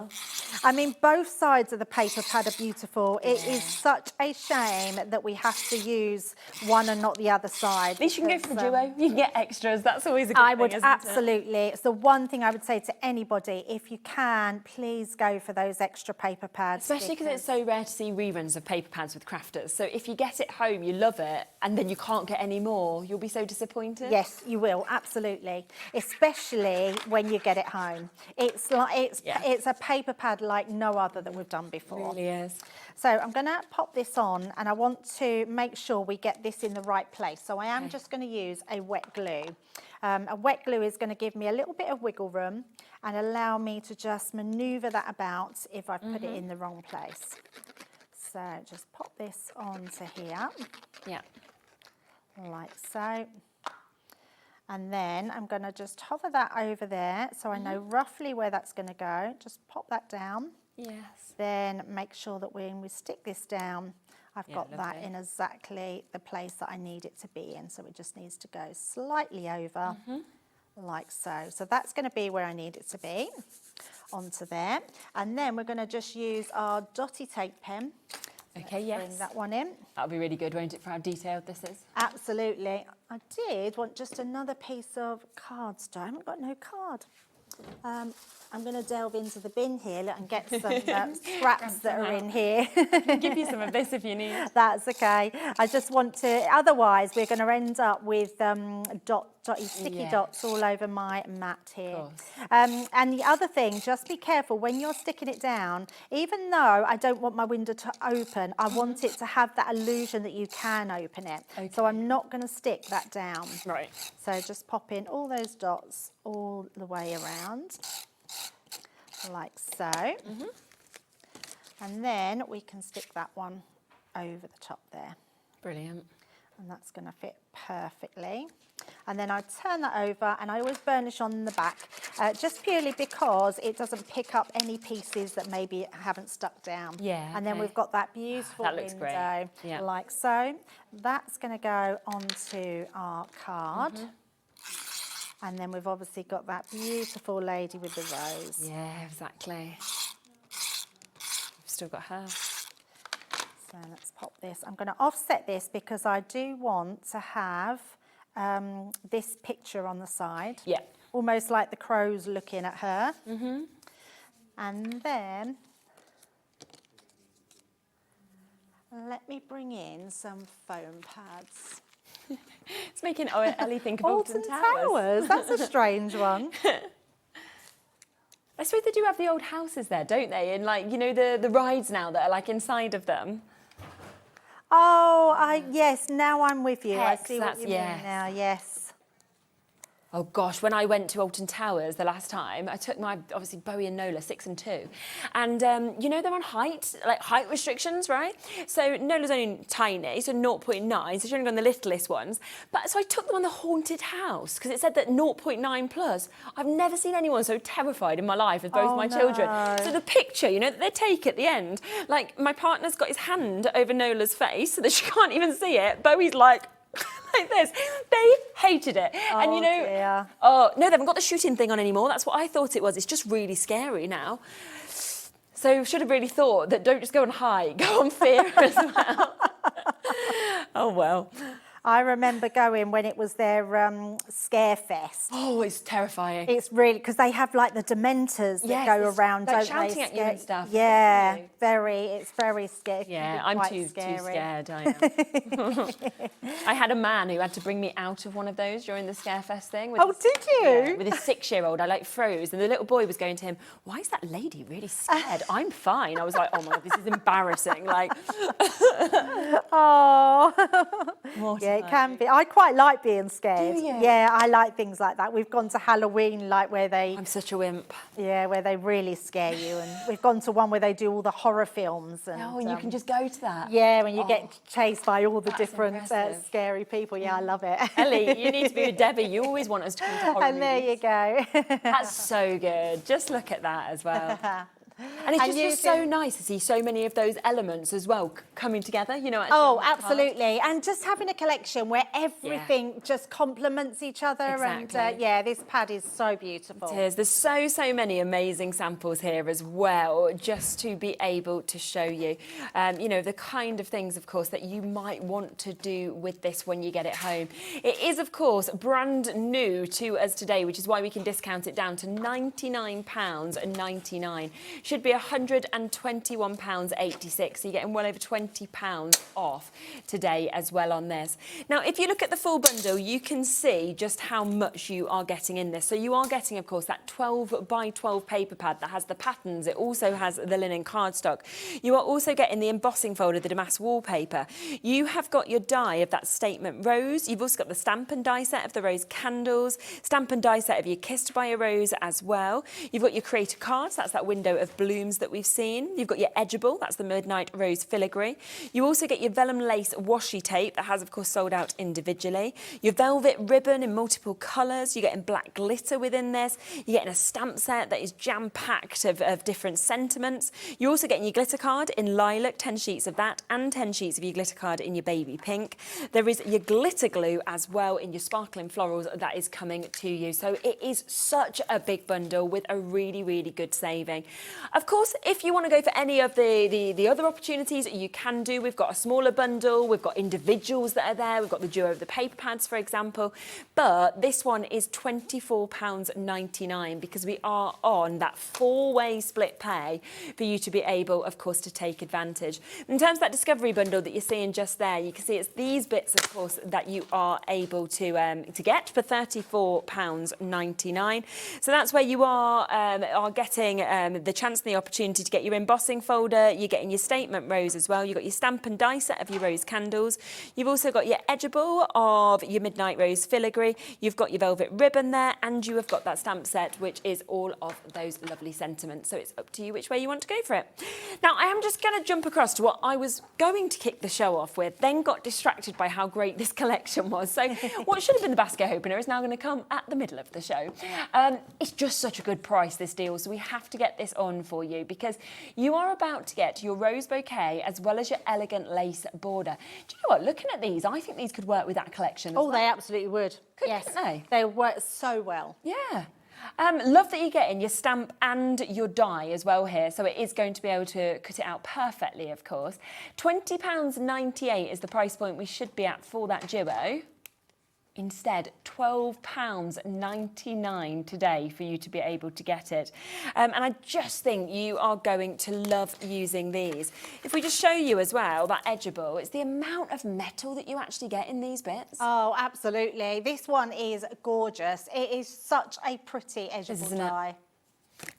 I mean, both sides of the paper pad are beautiful. It is such a shame that we have to use one and not the other side. At least you can go for a duo. You can get extras. That's always a good thing, I would isn't absolutely. It's the one thing I would say to anybody. If you can, please go for those extra paper pads. Especially because it's so rare to see reruns of paper pads with crafters. So if you get it home, you love it, and then you can't get any more, you'll be so disappointed. Yes, you will, absolutely. Especially when you get it home. It's like it's a paper pad like no other that we've done before. It really is. So I'm going to pop this on, and I want to make sure we get this in the right place. So I am just going to use a wet glue. A wet glue is going to give me a little bit of wiggle room and allow me to just manoeuvre that about if I put it in the wrong place. So just pop this onto here. Yeah. Like so. And then I'm going to just hover that over there so I know roughly where that's going to go. Just pop that down. Yes. Then make sure that when we stick this down, I've got that lovely. in exactly the place that I need it to be in. So it just needs to go slightly over, like so. So that's going to be where I need it to be, onto there. And then we're going to just use our dotty tape pen. Okay, Let's bring that one in. That'll be really good, won't it, for how detailed this is? Absolutely. I did want just another piece of cardstock. I haven't got no card. I'm going to delve into the bin here and get some scraps that are in here. Give you some of this if you need. That's okay. I just want to, otherwise we're going to end up with sticky dots all over my mat here. And the other thing, just be careful when you're sticking it down, even though I don't want my window to open, I want it to have that illusion that you can open it. Okay. So I'm not going to stick that down. Right. So just pop in all those dots all the way around. Like so. And then we can stick that one over the top there. Brilliant. And that's going to fit perfectly. And then I turn that over, and I always burnish on the back, just purely because it doesn't pick up any pieces that maybe haven't stuck down. Yeah. And then we've got that beautiful That looks window, great. like so. That's going to go onto our card. And then we've obviously got that beautiful lady with the rose. Yeah, exactly. We've still got her. So let's pop this. I'm going to offset this because I do want to have this picture on the side. Yeah. Almost like the crows looking at her. And then let me bring in some foam pads. It's making Ellie think of Alton Towers. That's a strange one. I suppose they do have the old houses there, don't they? And like, you know, the rides now that are like inside of them. Oh, yes, now I'm with you. Hex, I see what you mean now, yes. Oh gosh, when I went to Alton Towers the last time, I took my, obviously, Bowie and Nola, 6 and 2. And, you know, they're on height restrictions, right? So Nola's only tiny, so 0.9, so she's only on the littlest ones. But so I took them on the haunted house, because it said that 0.9 plus. I've never seen anyone so terrified in my life as both my children. So the picture, you know, that they take at the end, like my partner's got his hand over Nola's face so that she can't even see it. Bowie's like this. They hated it. And you know, dear. Oh, no, they haven't got the shooting thing on anymore. That's what I thought it was. It's just really scary now. So should have really thought that don't just go on height, go on fear as well. Oh, well. I remember going when it was their Scare Fest. Oh, it's terrifying. It's really, because they have like the Dementors that go around, like don't shouting they? at you and stuff. Yeah, it's very scary. Yeah, I'm too scared, I am. I had a man who had to bring me out of one of those during the Scarefest thing. Did you? Yeah, with his 6-year-old, I like froze, and the little boy was going to him, why is that lady really scared? I'm fine. I was like, oh my God, this is embarrassing. Like, oh. Yeah, it can be. I quite like being scared. Do you? Yeah, I like things like that. We've gone to Halloween, like where they... I'm such a wimp. Yeah, where they really scare you. And we've gone to one where they do all the horror films. And, and you can just go to that. Yeah, when you get chased by all the different scary people. Yeah, I love it. Ellie, you need to be with Debbie. You always want us to come to horror And there movies. you go. That's so good. Just look at that as well. And it's just so nice to see so many of those elements as well coming together, you know. Oh, absolutely. And just having a collection where everything just complements each other. Exactly. And yeah, this pad is so beautiful. It is. There's so many amazing samples here as well, just to be able to show you, you know, the kind of things, of course, that you might want to do with this when you get it home. It is, of course, brand new to us today, which is why we can discount it down to £99.99. Should be £121.86, so you're getting well over £20 off today as well on this. Now, if you look at the full bundle, you can see just how much you are getting in this. So you are getting, of course, that 12 by 12 paper pad that has the patterns. It also has the linen cardstock. You are also getting the embossing folder, the damask wallpaper. You have got your die of that statement rose. You've also got the stamp and die set of the rose candles, stamp and die set of your Kissed by a Rose as well. You've got your creator cards, that's that window of blooms that we've seen. You've got your edgeable, that's the midnight rose filigree. You also get your vellum lace washi tape that has, of course, sold out individually. Your velvet ribbon in multiple colours. You're getting black glitter within this. You're getting a stamp set that is jam-packed of different sentiments. You're also getting your glitter card in lilac, 10 sheets of that, and 10 sheets of your glitter card in your baby pink. There is your glitter glue as well in your sparkling florals that is coming to you. So it is such a big bundle with a really good saving. Of course, if you want to go for any of the other opportunities, you can do. We've got a smaller bundle, we've got individuals that are there, we've got the duo of the paper pads, for example, but this one is £24.99 because we are on that 4-way split pay for you to be able, of course, to take advantage. In terms of that discovery bundle that you're seeing just there, you can see it's these bits, of course, that you are able to get for £34.99. So that's where you are getting the chance and the opportunity to get your embossing folder. You're getting your statement rose as well. You've got your stamp and die set of your rose candles. You've also got your edgeable of your midnight rose filigree. You've got your velvet ribbon there, and you have got that stamp set, which is all of those lovely sentiments. So it's up to you which way you want to go for it. Now, I am just going to jump across to what I was going to kick the show off with, then got distracted by how great this collection was. So what should have been the basket opener is now going to come at the middle of the show. It's just such a good price, this deal, so we have to get this on for you because you are about to get your rose bouquet as well as your elegant lace border. Do you know what? Looking at these, I think these could work with that collection as well. They absolutely would. Yes, they work so well. Yeah. Love that you're getting your stamp and your die as well here, so it is going to be able to cut it out perfectly, of course. £20.98 is the price point we should be at for that duo. Instead, £12.99 today for you to be able to get it. And I just think you are going to love using these. If we just show you as well, that edgeable, it's the amount of metal that you actually get in these bits. Oh, absolutely. This one is gorgeous. It is such a pretty edgeable die.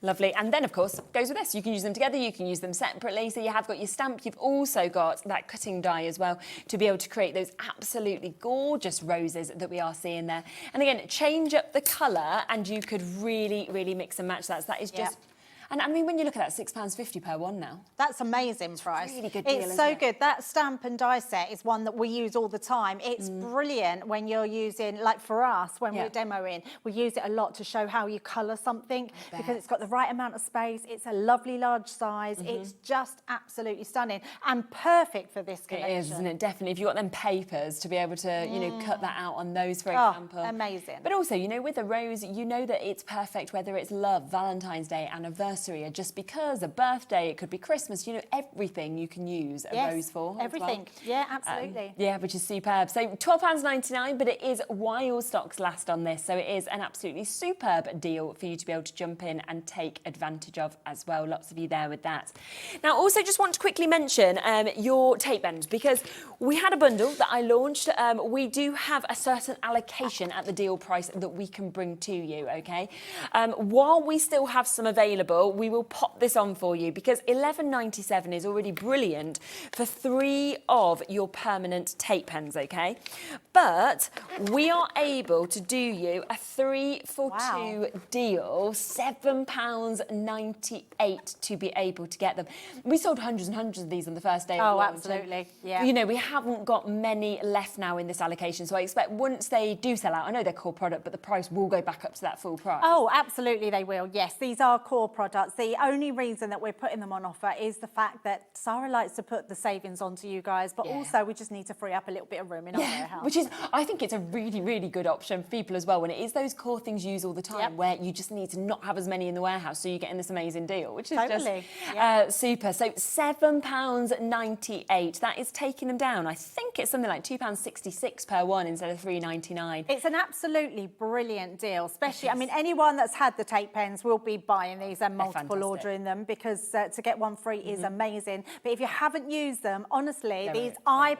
Lovely. And then, of course, goes with this. You can use them together, you can use them separately. So you have got your stamp, you've also got that cutting die as well to be able to create those absolutely gorgeous roses that we are seeing there. And again, change up the colour and you could really mix and match that. So that is just... And I mean, when you look at that, £6.50 per one now. That's amazing price. Really good deal, it's so good. That stamp and die set is one that we use all the time. It's brilliant when you're using, like for us, when we're demoing, we use it a lot to show how you colour something because it's got the right amount of space. It's a lovely large size. It's just absolutely stunning and perfect for this collection. It is, isn't it? Definitely. If you've got them papers to be able to, you know, cut that out on those, for example. Amazing. But also, you know, with a rose, you know that it's perfect whether it's love, Valentine's Day, anniversary, or just because a birthday, it could be Christmas, you know, everything you can use a rose for. Everything. Yeah, absolutely. Yeah, which is superb. So £12.99, but it is while stocks last on this. So it is an absolutely superb deal for you to be able to jump in and take advantage of as well. Lots of you there with that. Now, also just want to quickly mention your tape bend, because we had a bundle that I launched. We do have a certain allocation at the deal price that we can bring to you, okay? While we still have some available, we will pop this on for you because £11.97 is already brilliant for 3 of your permanent tape pens, okay? But we are able to do you a 3 for 2 deal, £7.98 to be able to get them. We sold hundreds and hundreds of these on the first day of launch. Absolutely, yeah. You know, we haven't got many left now in this allocation, so I expect once they do sell out, I know they're core product, but the price will go back up to that full price. Oh, absolutely they will, yes. These are core products. products. The only reason that we're putting them on offer is the fact that Sara likes to put the savings onto you guys, but also we just need to free up a little bit of room in our warehouse. Which is, I think it's a really, really good option for people as well, when it is those core things you use all the time, where you just need to not have as many in the warehouse, so you're getting this amazing deal, which is just super. So £7.98, that is taking them down. I think it's something like £2.66 per one instead of £3.99. It's an absolutely brilliant deal, especially, I mean, anyone that's had the tape pens will be buying these and multiple ordering them, because to get one free is amazing. But if you haven't used them, honestly,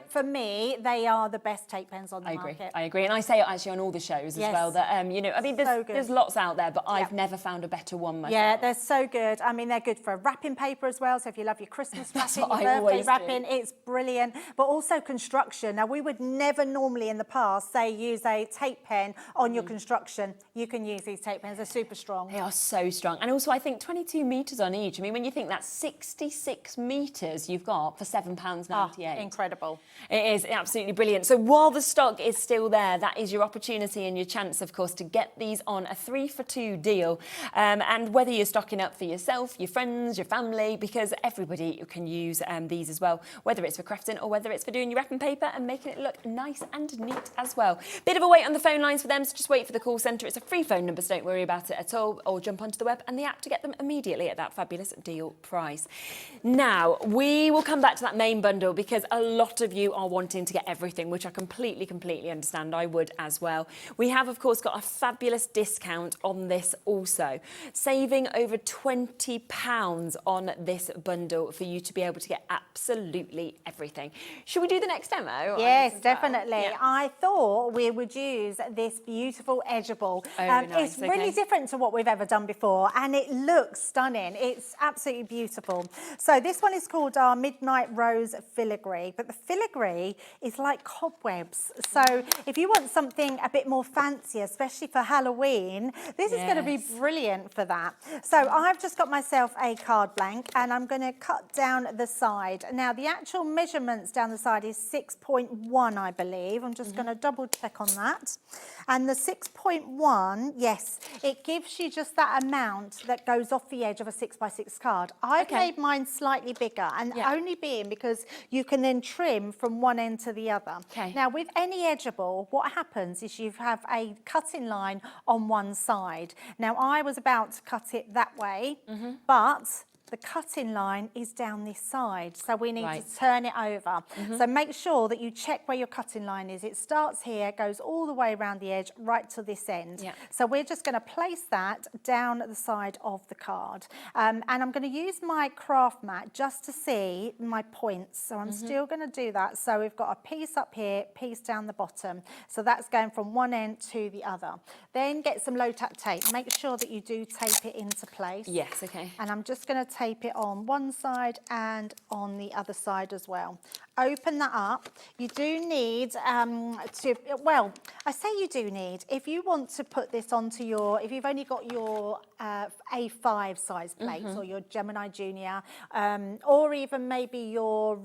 for me, they are the best tape pens on the market. I agree, and I say it actually on all the shows as well, that, you know, I mean, there's lots out there, but I've never found a better one myself. Yeah, they're so good. I mean, they're good for wrapping paper as well, so if you love your Christmas wrapping, your birthday wrapping, it's brilliant. But also construction. Now, we would never normally in the past say use a tape pen on your construction. You can use these tape pens, they're super strong. They are so strong. And also, I think 22 metres on each. I mean, when you think that's 66 metres you've got for £7.98. Incredible. It is absolutely brilliant. So while the stock is still there, that is your opportunity and your chance, of course, to get these on a 3-for-2 deal. And whether you're stocking up for yourself, your friends, your family, because everybody can use these as well, whether it's for crafting or whether it's for doing your wrapping paper and making it look nice and neat as well. Bit of a wait on the phone lines for them, so just wait for the call centre. It's a free phone number, so don't worry about it at all, or jump onto the web and the app to get them immediately at that fabulous deal price. Now, we will come back to that main bundle, because a lot of you are wanting to get everything, which I completely understand. I would as well. We have, of course, got a fabulous discount on this also, saving over £20 on this bundle for you to be able to get absolutely everything. Should we do the next demo? Yes, definitely. Yeah. I thought we would use this beautiful edgeable. It's really different to what we've ever done before, and it looks stunning. It's absolutely beautiful. So this one is called our Midnight Rose Filigree, but the filigree is like cobwebs. So if you want something a bit more fancy, especially for Halloween, this is going to be brilliant for that. So I've just got myself a card blank, and I'm going to cut down the side. Now, the actual measurements down the side is 6.1, I believe. I'm just going to double check on that. And the 6.1, yes, it gives you just that amount that goes off the edge of a 6x6 card. I've made mine slightly bigger, and only being because you can then trim from one end to the other. Now, with any edgeable, what happens is you have a cutting line on one side. Now, I was about to cut it that way, but the cutting line is down this side, so we need to turn it over. So make sure that you check where your cutting line is. It starts here, goes all the way around the edge, right to this end. So we're just going to place that down the side of the card. And I'm going to use my craft mat just to see my points. So I'm still going to do that. So we've got a piece up here, piece down the bottom. So that's going from one end to the other. Then get some low tack tape. Make sure that you do tape it into place. Yes, okay. And I'm just going to tape it on one side and on the other side as well. Open that up. You do need well, I say you do need, if you want to put this onto your, if you've only got your A5 size plates or your Gemini Junior, or even maybe your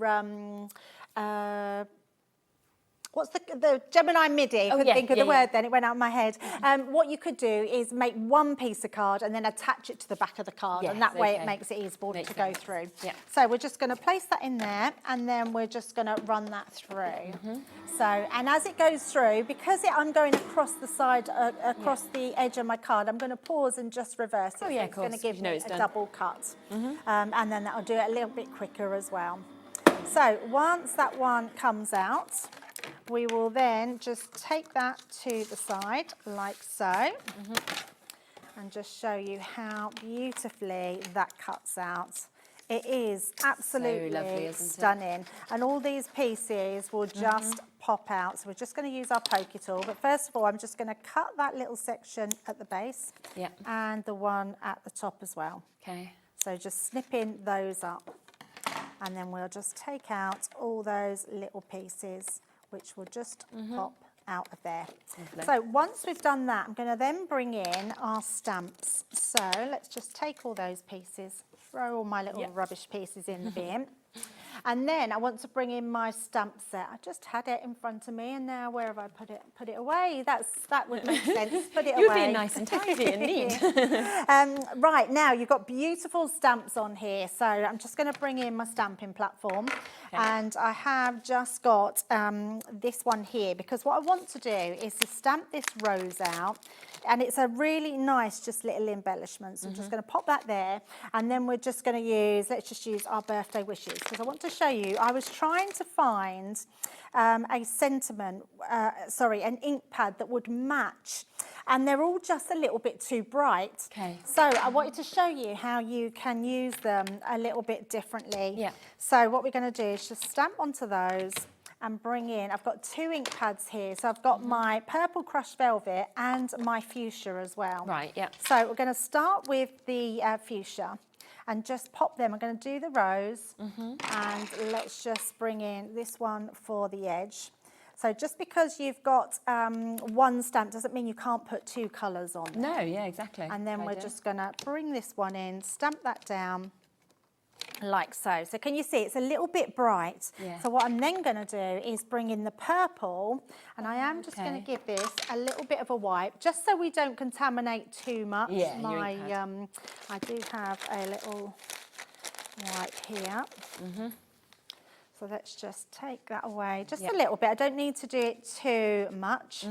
what's the Gemini MIDI? I couldn't think of the word then, it went out of my head. What you could do is make one piece of card and then attach it to the back of the card, and that way it makes it easier to go through. So we're just going to place that in there, and then we're just going to run that through. So, and as it goes through, because I'm going across the side, across the edge of my card, I'm going to pause and just reverse it. It's going to give me a double cut. And then that'll do it a little bit quicker as well. So once that one comes out, we will then just take that to the side, like so, and just show you how beautifully that cuts out. It is absolutely lovely, stunning. And all these pieces will just pop out. So we're just going to use our pokey tool. But first of all, I'm just going to cut that little section at the base and the one at the top as well. So just snipping those up. And then we'll just take out all those little pieces, which will just pop out of there. So once we've done that, I'm going to then bring in our stamps. So let's just take all those pieces, throw all my little rubbish pieces in the bin. And then I want to bring in my stamp set. I just had it in front of me, and now where have I put it? Put it away. That would make sense. Put it away. You're being nice and tidy and neat. Right, now you've got beautiful stamps on here. So I'm just going to bring in my stamping platform. Okay. And I have just got this one here, because what I want to do is to stamp this rose out. And it's a really nice, just little embellishment. So I'm just going to pop that there. And then we're just going to use, let's just use our birthday wishes. Because I want to show you, I was trying to find a sentiment, an ink pad that would match. And they're all just a little bit too bright. Okay. So I wanted to show you how you can use them a little bit differently. Yeah. So what we're going to do is just stamp onto those and bring in, I've got 2 ink pads here. So I've got my purple crushed velvet and my fuchsia as well. Right, yeah. So we're going to start with the fuchsia and just pop them. I'm going to do the rose and let's just bring in this one for the edge. So just because you've got one stamp doesn't mean you can't put 2 colours on. No, yeah, exactly. And then we're just going to bring this one in, stamp that down, like so. So can you see it's a little bit bright? Yeah. So what I'm then going to do is bring in the purple, and I am just going to give this a little bit of a wipe, just so we don't contaminate too much. Yeah, I do have a little wipe here. So let's just take that away, just a little bit. I don't need to do it too much.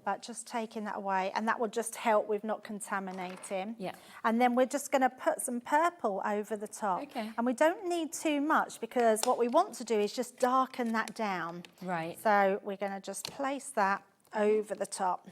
But just taking that away, and that will just help with not contaminating. Yeah. And then we're just going to put some purple over the top. Okay. And we don't need too much, because what we want to do is just darken that down. Right. So we're going to just place that over the top.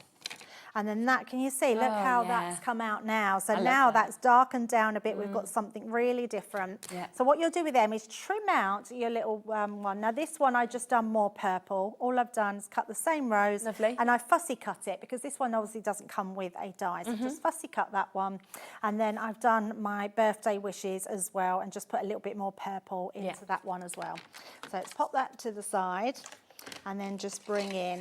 And then that, can you see, look how that's come out now. So now that's darkened down a bit. We've got something really different. Yeah. So what you'll do with them is trim out your little one. Now this one I just done more purple. All I've done is cut the same rose. Lovely. And I fussy cut it, because this one obviously doesn't come with a die. So just fussy cut that one. And then I've done my birthday wishes as well, and just put a little bit more purple into that one as well. So let's pop that to the side, and then just bring in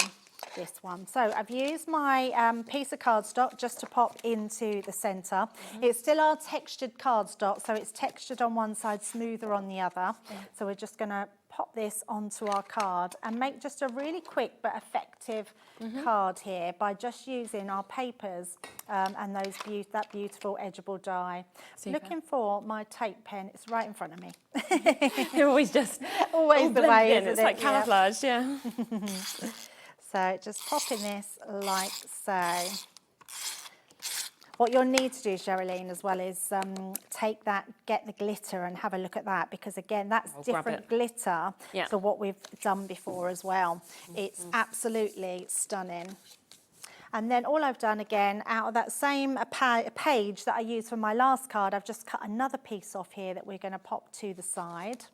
this one. So I've used my piece of cardstock just to pop into the centre. It's still our textured cardstock, so it's textured on one side, smoother on the other. So we're just going to pop this onto our card and make just a really quick but effective card here by just using our papers and that beautiful edgeable die. Super. Looking for my tape pen. It's right in front of me. You're always just always the way, isn't it? It's like camouflage, yeah. So just popping this like so. What you'll need to do, Sherilyn, as well, is take that, get the glitter and have a look at that, because again, that's different glitter to what we've done before as well. It's absolutely stunning. And then all I've done again, out of that same page that I used for my last card, I've just cut another piece off here that we're going to pop to the side.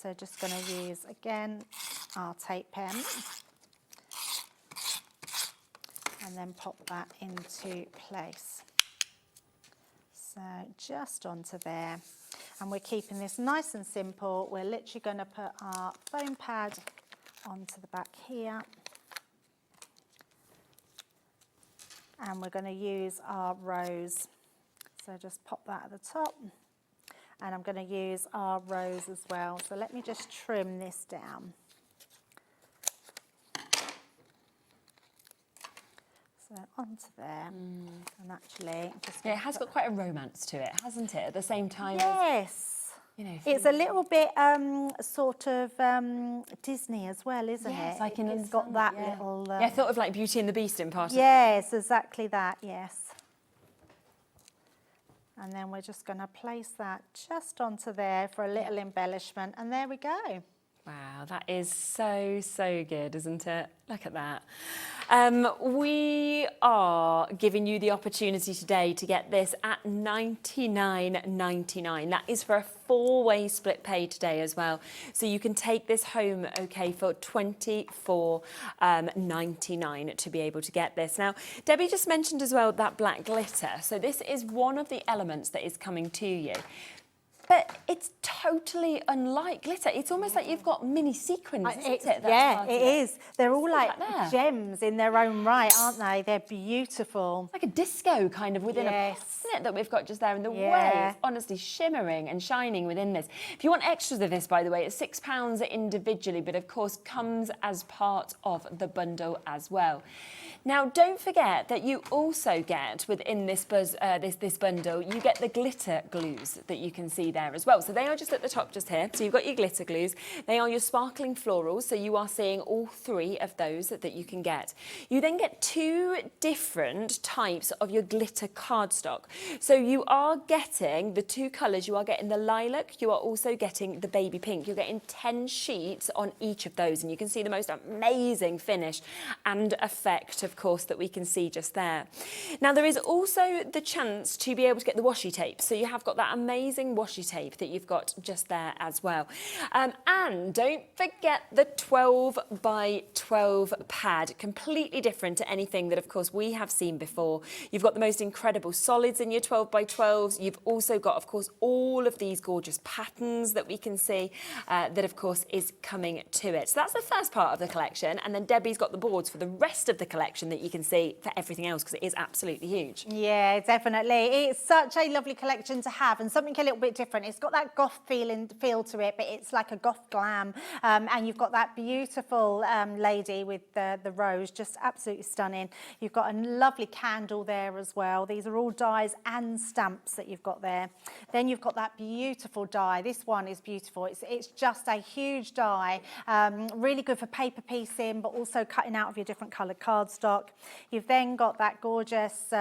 So just going to use, again, our tape pen. And then pop that into place. So just onto there. And we're keeping this nice and simple. We're literally going to put our foam pad onto the back here. And we're going to use our rose. So just pop that at the top. And I'm going to use our rose as well. So let me just trim this down. So onto there, and actually, it has got quite a romance to it, hasn't it? At the same time, yes, you know, it's a little bit sort of Disney as well, isn't it? Yes, I can. It's got that little. I thought of like Beauty and the Beast in part of it. Yes, exactly that. Yes. And then we're just going to place that just onto there for a little embellishment, and there we go. Wow, that is so, so good, isn't it? Look at that. We are giving you the opportunity today to get this at $99.99. That is for a 4-way split pay today as well. So you can take this home, okay, for $24.99 to be able to get this. Now, Debbie just mentioned as well that black glitter. So this is one of the elements that is coming to you. But it's totally unlike glitter. It's almost like you've got mini sequins, isn't it? Yeah, it is. They're all like gems in their own right, aren't they? They're beautiful. Like a disco kind of within a pot, isn't it, that we've got just there. And the way it's honestly shimmering and shining within this. If you want extras of this, by the way, it's £6 individually, but of course comes as part of the bundle as well. Now, don't forget that you also get within this this bundle, you get the glitter glues that you can see there as well. So they are just at the top just here. So you've got your glitter glues. They are your sparkling florals. So you are seeing all 3 of those that you can get. You then get 2 different types of your glitter cardstock. So you are getting the 2 colours. You are getting the lilac. You are also getting the baby pink. You're getting 10 sheets on each of those. And you can see the most amazing finish and effect, of course, that we can see just there. Now, there is also the chance to be able to get the washi tape. So you have got that amazing washi tape that you've got just there as well. And don't forget the 12 by 12 pad, completely different to anything that, of course, we have seen before. You've got the most incredible solids in your 12 by 12s. You've also got, of course, all of these gorgeous patterns that we can see that, of course, is coming to it. So that's the first part of the collection. And then Debbie's got the boards for the rest of the collection that you can see for everything else, because it is absolutely huge. Yeah, definitely. It's such a lovely collection to have, and something a little bit different. It's got that goth feel to it, but it's like a goth glam. And you've got that beautiful lady with the rose, just absolutely stunning. You've got a lovely candle there as well. These are all dies and stamps that you've got there. Then you've got that beautiful die. This one is beautiful. It's just a huge die, really good for paper piecing, but also cutting out of your different coloured cardstock. You've then got that gorgeous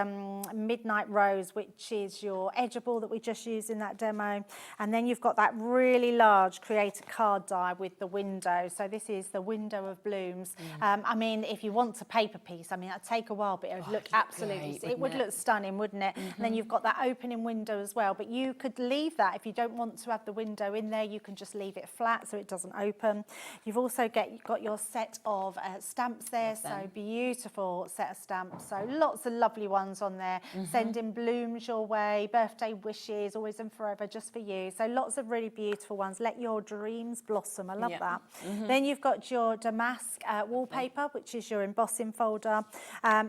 midnight rose, which is your edgeable that we just used in that demo. And then you've got that really large creator card die with the window. So this is the window of blooms. I mean, if you want to paper piece, I mean, that'd take a while, but it would look absolutely, it would look stunning, wouldn't it? And then you've got that opening window as well, but you could leave that. If you don't want to have the window in there, you can just leave it flat so it doesn't open. You've also got your set of stamps there, so beautiful set of stamps. So lots of lovely ones on there. Sending blooms your way, birthday wishes, always and forever, just for you. So lots of really beautiful ones. Let your dreams blossom. I love that. Then you've got your damask wallpaper, which is your embossing folder.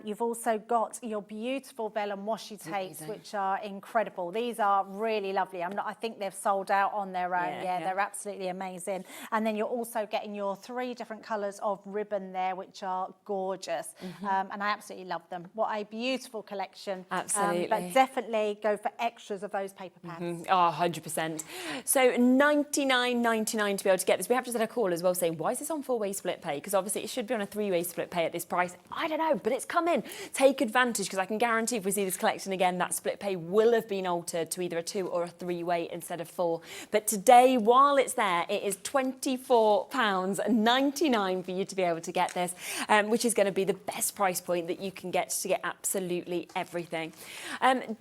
You've also got your beautiful vellum washi tapes, which are incredible. These are really lovely. I think they've sold out on their own. They're absolutely amazing. And then you're also getting your 3 different colours of ribbon there, which are gorgeous. And I absolutely love them. What a beautiful collection. Absolutely. But definitely go for extras of those paper pads. Oh, 100%. So $99.99 to be able to get this. We have just had a call as well saying, why is this on 4-way split pay? Because obviously it should be on a 3-way split pay at this price. I don't know, but it's come in. Take advantage, because I can guarantee if we see this collection again, that split pay will have been altered to either a 2 or a 3-way instead of 4. But today, while it's there, it is £24.99 for you to be able to get this, which is going to be the best price point that you can get to get absolutely everything.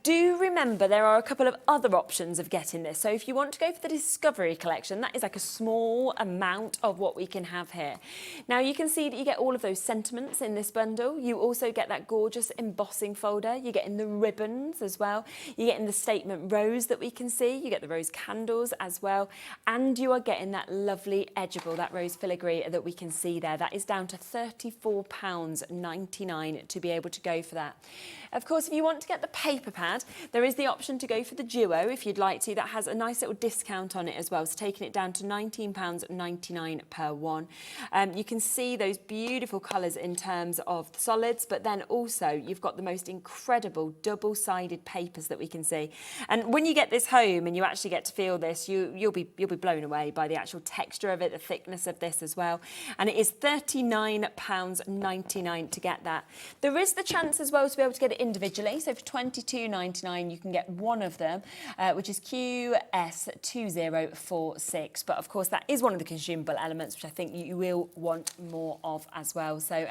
Do remember there are a couple of other options of getting this. So if you want to go for the Discovery collection, that is like a small amount of what we can have here. Now you can see that you get all of those sentiments in this bundle. You also get that gorgeous embossing folder. You're getting the ribbons as well. You're getting the statement rose that we can see. You get the rose candles as well. And you are getting that lovely edgeable, that rose filigree that we can see there. That is down to £34.99 to be able to go for that. Of course, if you want to get the paper pad, there is the option to go for the duo if you'd like to. That has a nice little discount on it as well, so taking it down to £19.99 per one. You can see those beautiful colours in terms of the solids, but then also you've got the most incredible double-sided papers that we can see. And when you get this home and you actually get to feel this, you'll be blown away by the actual texture of it, the thickness of this as well. And it is £39.99 to get that. There is the chance as well to be able to get it individually. So for £22.99, you can get one of them, which is QS2046. But of course, that is one of the consumable elements, which I think you will want more of as well. So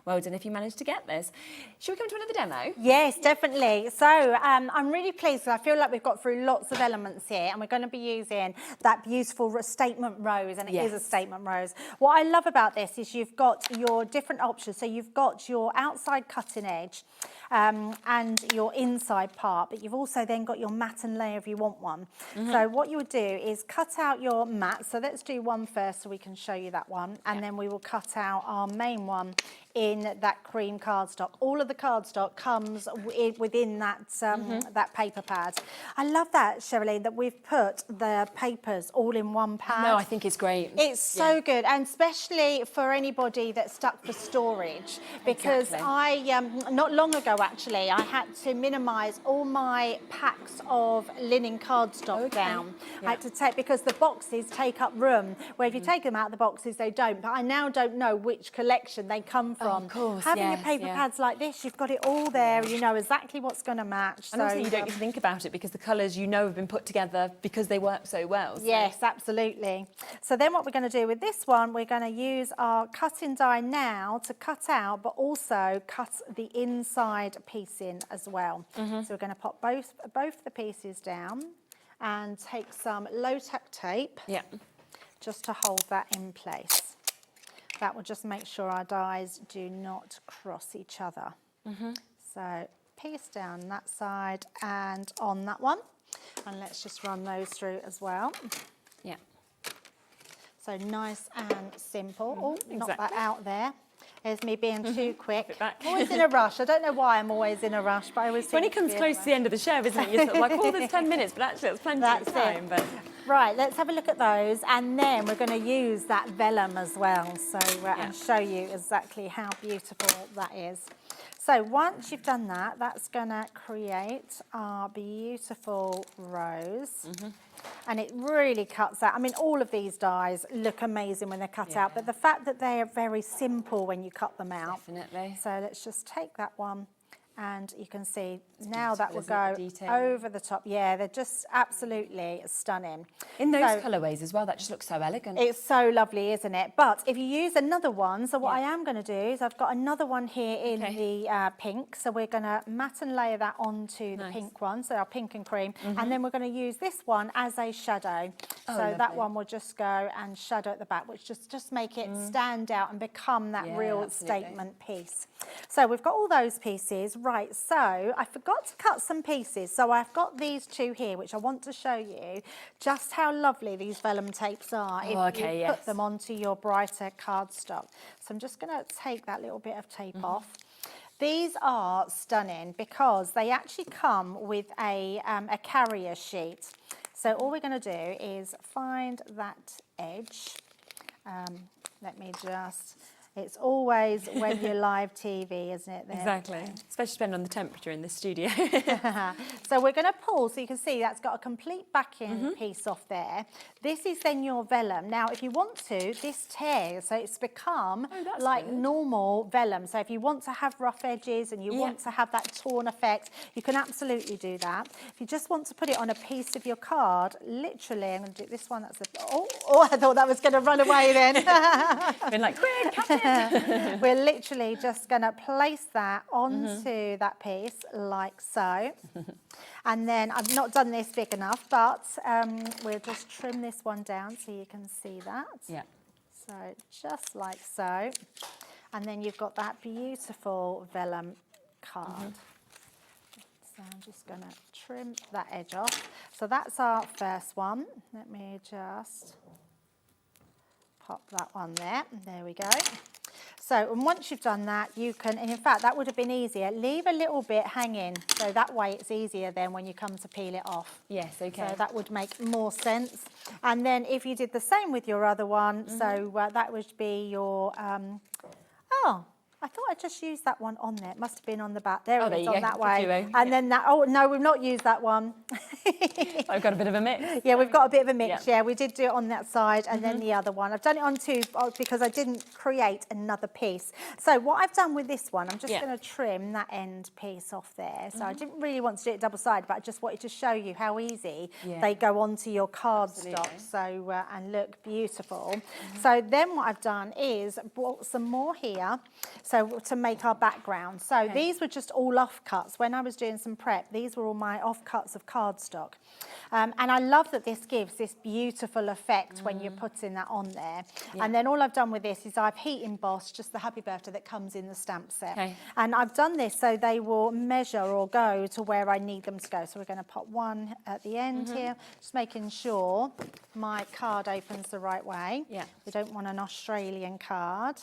well done if you managed to get this. Should we come to another demo? Yes, definitely. So I'm really pleased. I feel like we've got through lots of elements here, and we're going to be using that beautiful statement rose, and it is a statement rose. What I love about this is you've got your different options. So you've got your outside cutting edge and your inside part, but you've also then got your matte and layer if you want one. one. So what you would do is cut out your mat. So let's do one first so we can show you that one. And then we will cut out our main one in that cream cardstock. All of the cardstock comes within that that paper pad. I love that, Shelly, that we've put the papers all in one pad. No, I think it's great. It's so good, and especially for anybody that's stuck for storage, because I, not long ago actually, I had to minimise all my packs of linen cardstock down. I had to take, because the boxes take up room, where if you take them out of the boxes, they don't. But I now don't know which collection they come from. Of course, having your paper pads like this, you've got it all there. You know exactly what's going to match. And also you don't even think about it because the colours have been put together because they work so well. So. Yes, absolutely. So then what we're going to do with this one, we're going to use our cutting die now to cut out, but also cut the inside piece in as well. So we're going to pop both the pieces down and take some low-tack tape just to hold that in place. That will just make sure our dies do not cross each other. So piece down that side and on that one. And let's just run those through as well. Yeah. So nice and simple. Oh, knock that out there. There's me being too quick. I'm always in a rush. I don't know why I'm always in a rush, but I always when it comes close to the end of the show, isn't it? You're sort of like, oh, there's 10 minutes, but actually it's plenty of time. But right, let's have a look at those, and then we're going to use that vellum as well, so and show you exactly how beautiful that is. So once you've done that, that's going to create our beautiful rose. And it really cuts out. I mean, all of these dies look amazing when they're cut out, but the fact that they are very simple when you cut them out. Definitely. So let's just take that one, and you can see now that will go over the top. Yeah, they're just absolutely stunning. In those colourways as well, that just looks so elegant. It's so lovely, isn't it? But if you use another one, so what I am going to do is I've got another one here in the pink, so we're going to matte and layer that onto the pink one, so our pink and cream, and then we're going to use this one as a shadow. So that one will just go and shadow at the back, which just make it stand out and become that real statement piece. So we've got all those pieces. Right, so I forgot to cut some pieces. So I've got these two here, which I want to show you just how lovely these vellum tapes are if you put them onto your brighter cardstock. So I'm just going to take that little bit of tape off. These are stunning because they actually come with a carrier sheet. So all we're going to do is find that edge. Let me just... It's always when you're live TV, isn't it? Exactly, especially depending on the temperature in the studio. So we're going to pull, so you can see that's got a complete backing piece off there. This is then your vellum. Now, if you want to, this tears, so it's become like normal vellum. So if you want to have rough edges and you want to have that torn effect, you can absolutely do that. If you just want to put it on a piece of your card, literally, I'm going to do this one. That's I thought that was going to run away then. Been like, quick, catch it. We're literally just going to place that onto that piece like so. And then I've not done this big enough, but we'll just trim this one down so you can see that. Yeah. So just like so. And then you've got that beautiful vellum card. So I'm just going to trim that edge off. So that's our first one. Let me just pop that one there. There we go. So, and once you've done that, you can, and in fact, that would have been easier. Leave a little bit hanging, so that way it's easier then when you come to peel it off. Yes, okay. So that would make more sense. And then if you did the same with your other one, so that would be your, I thought I just used that one on there. It must have been on the back. There it is, on that way. And then that, no, we've not used that one. I've got a bit of a mix. Yeah, we've got a bit of a mix, yeah. We did do it on that side and then the other one. I've done it on two because I didn't create another piece. So what I've done with this one, I'm just going to trim that end piece off there. So I didn't really want to do it double-sided, but I just wanted to show you how easy they go onto your cardstock. So, and look beautiful. So then what I've done is brought some more here. So so to make our background. So these were just all offcuts. When I was doing some prep, these were all my offcuts of cardstock. And I love that this gives this beautiful effect when you're putting that on there. Yeah. And then all I've done with this is I've heat embossed just the happy birthday that comes in the stamp set. Okay. And I've done this so they will measure or go to where I need them to go. So we're going to pop one at the end here, just making sure my card opens the right way. Yeah. We don't want an Australian card.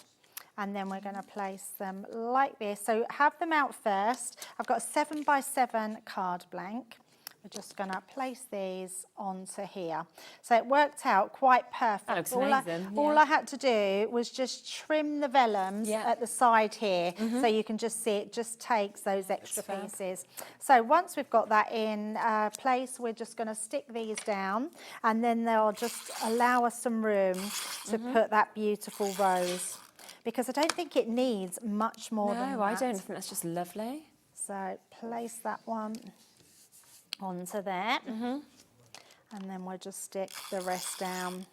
And then we're going to place them like this. So have them out first. I've got a 7x7 card blank. We're just going to place these onto here. So it worked out quite perfect. That looks amazing. All I had to do was just trim the vellums at the side here, so you can just see it just takes those extra pieces. So once we've got that in place, we're just going to stick these down, and then they'll just allow us some room to put that beautiful rose. Because I don't think it needs much more than that. No, I don't. I think that's just lovely. So place that one onto there, and then we'll just stick the rest down.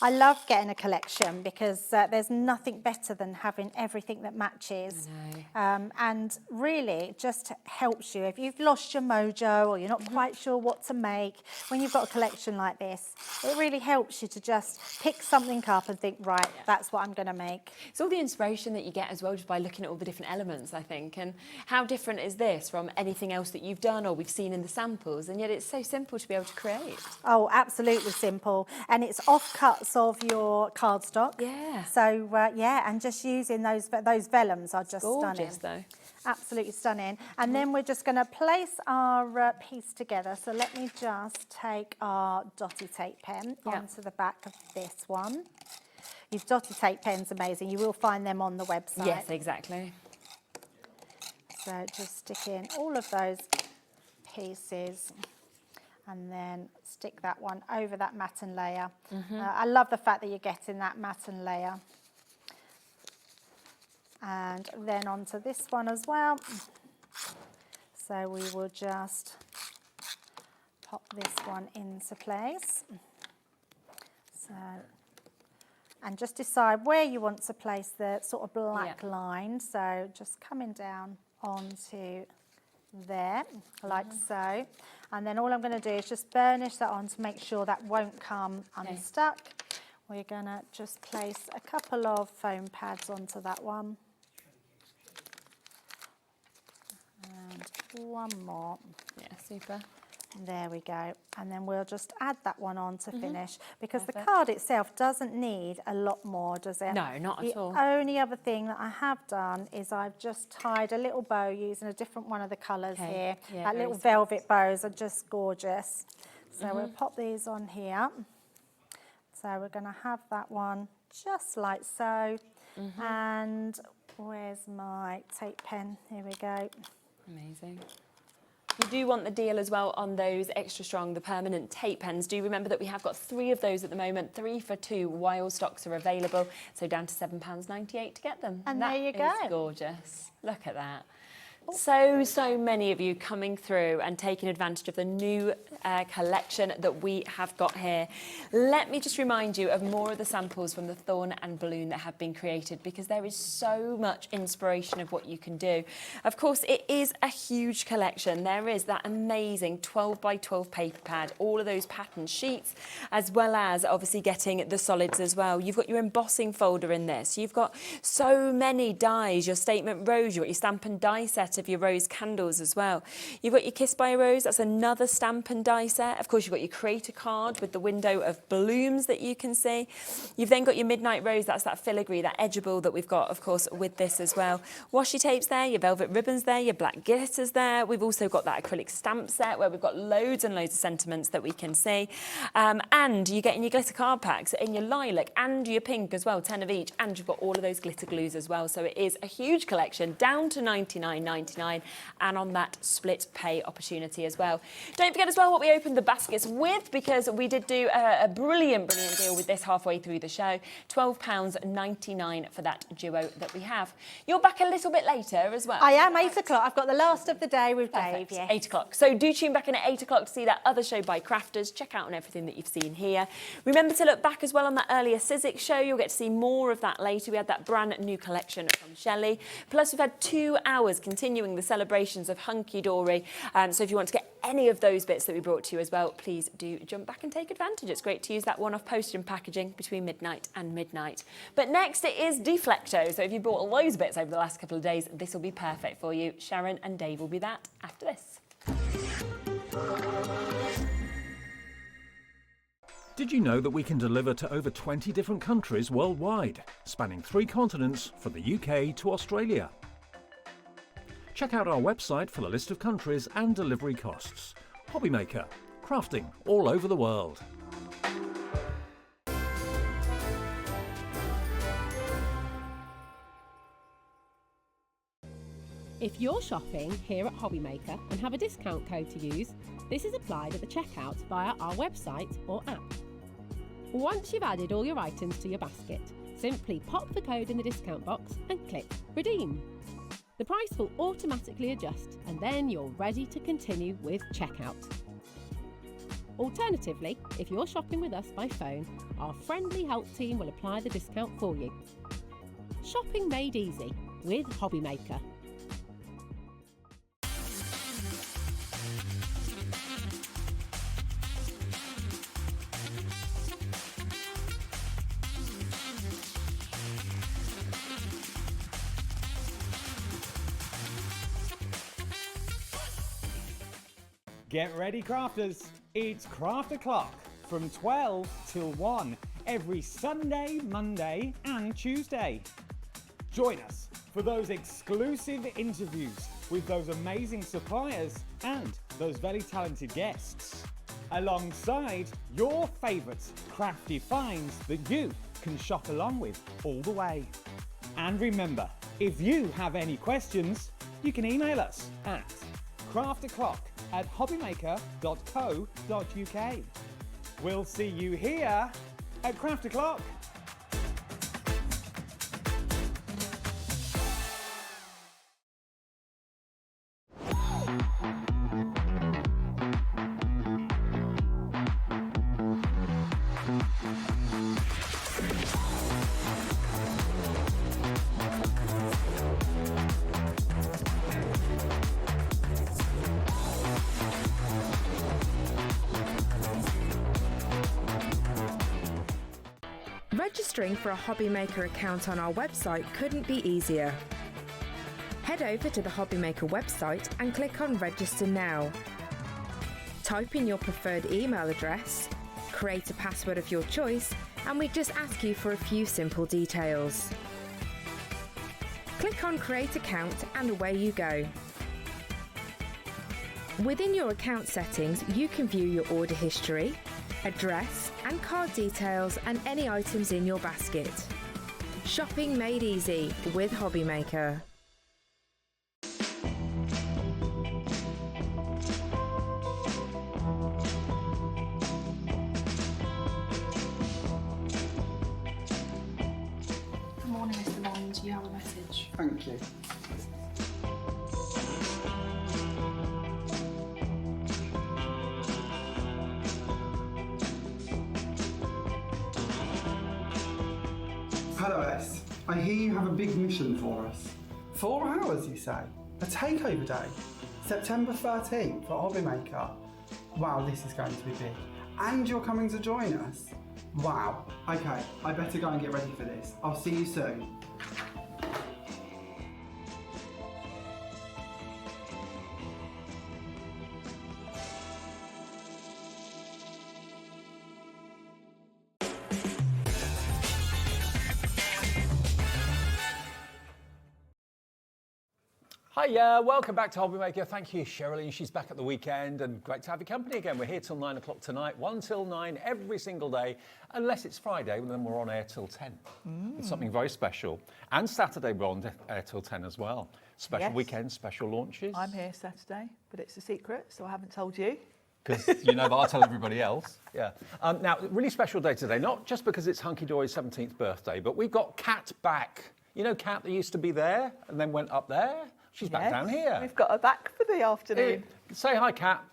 I love getting a collection because there's nothing better than having everything that matches. And really it just helps you. If you've lost your mojo or you're not quite sure what to make, when you've got a collection like this, it really helps you to just pick something up and think, right, that's what I'm going to make. It's all the inspiration that you get as well just by looking at all the different elements, I think. And how different is this from anything else that you've done or we've seen in the samples? And yet it's so simple to be able to create. Oh, absolutely simple. And it's offcuts of your cardstock. Yeah. So yeah, and just using those vellums are just gorgeous, stunning. Though. Absolutely stunning. And then we're just going to place our piece together. So let me just take our dotty tape pen onto the back of this one. Your dotty tape pen's amazing. You will find them on the website. Yes, exactly. So just stick in all of those pieces. And then stick that one over that matten layer. I love the fact that you're getting that matten layer. And then onto this one as well. So we will just pop this one into place. So, and just decide where you want to place the sort of black line. So just coming down onto there, like so. And then all I'm going to do is just burnish that on to make sure that won't come unstuck. We're going to just place a couple of foam pads onto that one. And one more. Yeah, super. There we go. And then we'll just add that one on to finish, because the card itself doesn't need a lot more, does it? No, not at all. The only other thing that I have done is I've just tied a little bow using a different one of the colours here. Yeah, that little velvet bows are just gorgeous. So we'll pop these on here. So we're going to have that one just like so. And where's my tape pen? Here we go. Amazing. You do want the deal as well on those extra strong, the permanent tape pens. Do remember that we have got 3 of those at the moment, 3 for 2 while stocks are available. So down to £7.98 to get them. And there you go. That is gorgeous. Look at that. So many of you coming through and taking advantage of the new collection that we have got here. Let me just remind you of more of the samples from the Thorne and Bloom that have been created, because there is so much inspiration of what you can do. Of course, it is a huge collection. There is that amazing 12x12 paper pad, all of those pattern sheets, as well as obviously getting the solids as well. You've got your embossing folder in this. You've got so many dies, your statement rose, you've got your stamp and die set of your rose candles as well. You've got your Kiss by a Rose, that's another stamp and die set. Of course, you've got your creator card with the window of blooms that you can see. You've then got your Midnight Rose, that's that filigree, that edgeable that we've got, of course, with this as well. Washi tapes there, your velvet ribbons there, your black glitters there. We've also got that acrylic stamp set where we've got loads and loads of sentiments that we can see. And you're getting your glitter card packs in your lilac and your pink as well, 10 of each. And you've got all of those glitter glues as well. So it is a huge collection, down to £99.99. £29.99, and on that split pay opportunity as well. Don't forget as well what we opened the baskets with, because we did do a brilliant deal with this halfway through the show. £12.99 for that duo that we have. You're back a little bit later as well. I am, 8 o'clock. I've got the last of the day with Perfect. Dave, yes. 8 o'clock. So do tune back in at 8 o'clock to see that other show by Crafters. Check out on everything that you've seen here. Remember to look back as well on that earlier Sizzix show. You'll get to see more of that later. We had that brand new collection from Shelly. Plus, we've had 2 hours continuing the celebrations of Hunkydory. So if you want to get any of those bits that we brought to you as well, please do jump back and take advantage. It's great to use that one-off postage and packaging between midnight and midnight. But next it is Deflecto. So if you bought all those bits over the last couple of days, this will be perfect for you. Sharon and Dave will be that after this. Did you know that we can deliver to over 20 different countries worldwide, spanning 3 continents from the UK to Australia? Check out our website for the list of countries and delivery costs. Hobbymaker, crafting all over the world. If you're shopping here at Hobbymaker and have a discount code to use, this is applied at the checkout via our website or app. Once you've added all your items to your basket, simply pop the code in the discount box and click Redeem. The price will automatically adjust and then you're ready to continue with checkout. Alternatively, if you're shopping with us by phone, our friendly help team will apply the discount for you. Shopping made easy with Hobbymaker. Get ready, crafters. It's Craft O'Clock from 12 till 1 every Sunday, Monday and Tuesday. Join us for those exclusive interviews with those amazing suppliers and those very talented guests, alongside your favourite crafty finds that you can shop along with all the way. And remember, if you have any questions, you can email us at crafto'clock@hobbymaker.co.uk. We'll see you here at Craft O'Clock. Registering for a Hobbymaker account on our website couldn't be easier. Head over to the Hobbymaker website and click on Register Now. Type in your preferred email address, create a password of your choice, and we just ask you for a few simple details. Click on Create Account and away you go. Within your account settings, you can view your order history, address and card details and any items in your basket. Shopping made easy with Hobbymaker. Good morning, Mr. Bond. You have a message. Thank you. Hello S, I hear you have a big mission for us. 4 hours, you say? A takeover day? September 13th for Hobbymaker? Wow, this is going to be big. And you're coming to join us? Wow. Okay, I better go and get ready for this. I'll see you soon. Hi, welcome back to Hobbymaker. Thank you, Sherilyn. She's back at the weekend and great to have your company again. We're here till 9 o'clock tonight, 1 till 9 every single day, unless it's Friday, then we're on air till 10. It's something very special. And Saturday we're on air till 10 as well. Special Yes. weekends, special launches. I'm here Saturday, but it's a secret, so I haven't told you. Because you know that I'll tell everybody else. Yeah. Now, really special day today, not just because it's Hunkydory's 17th birthday, but we've got Kat back. You know Kat that used to be there and then went up there? She's back down here. We've got her back for the afternoon. Say hi, Kat.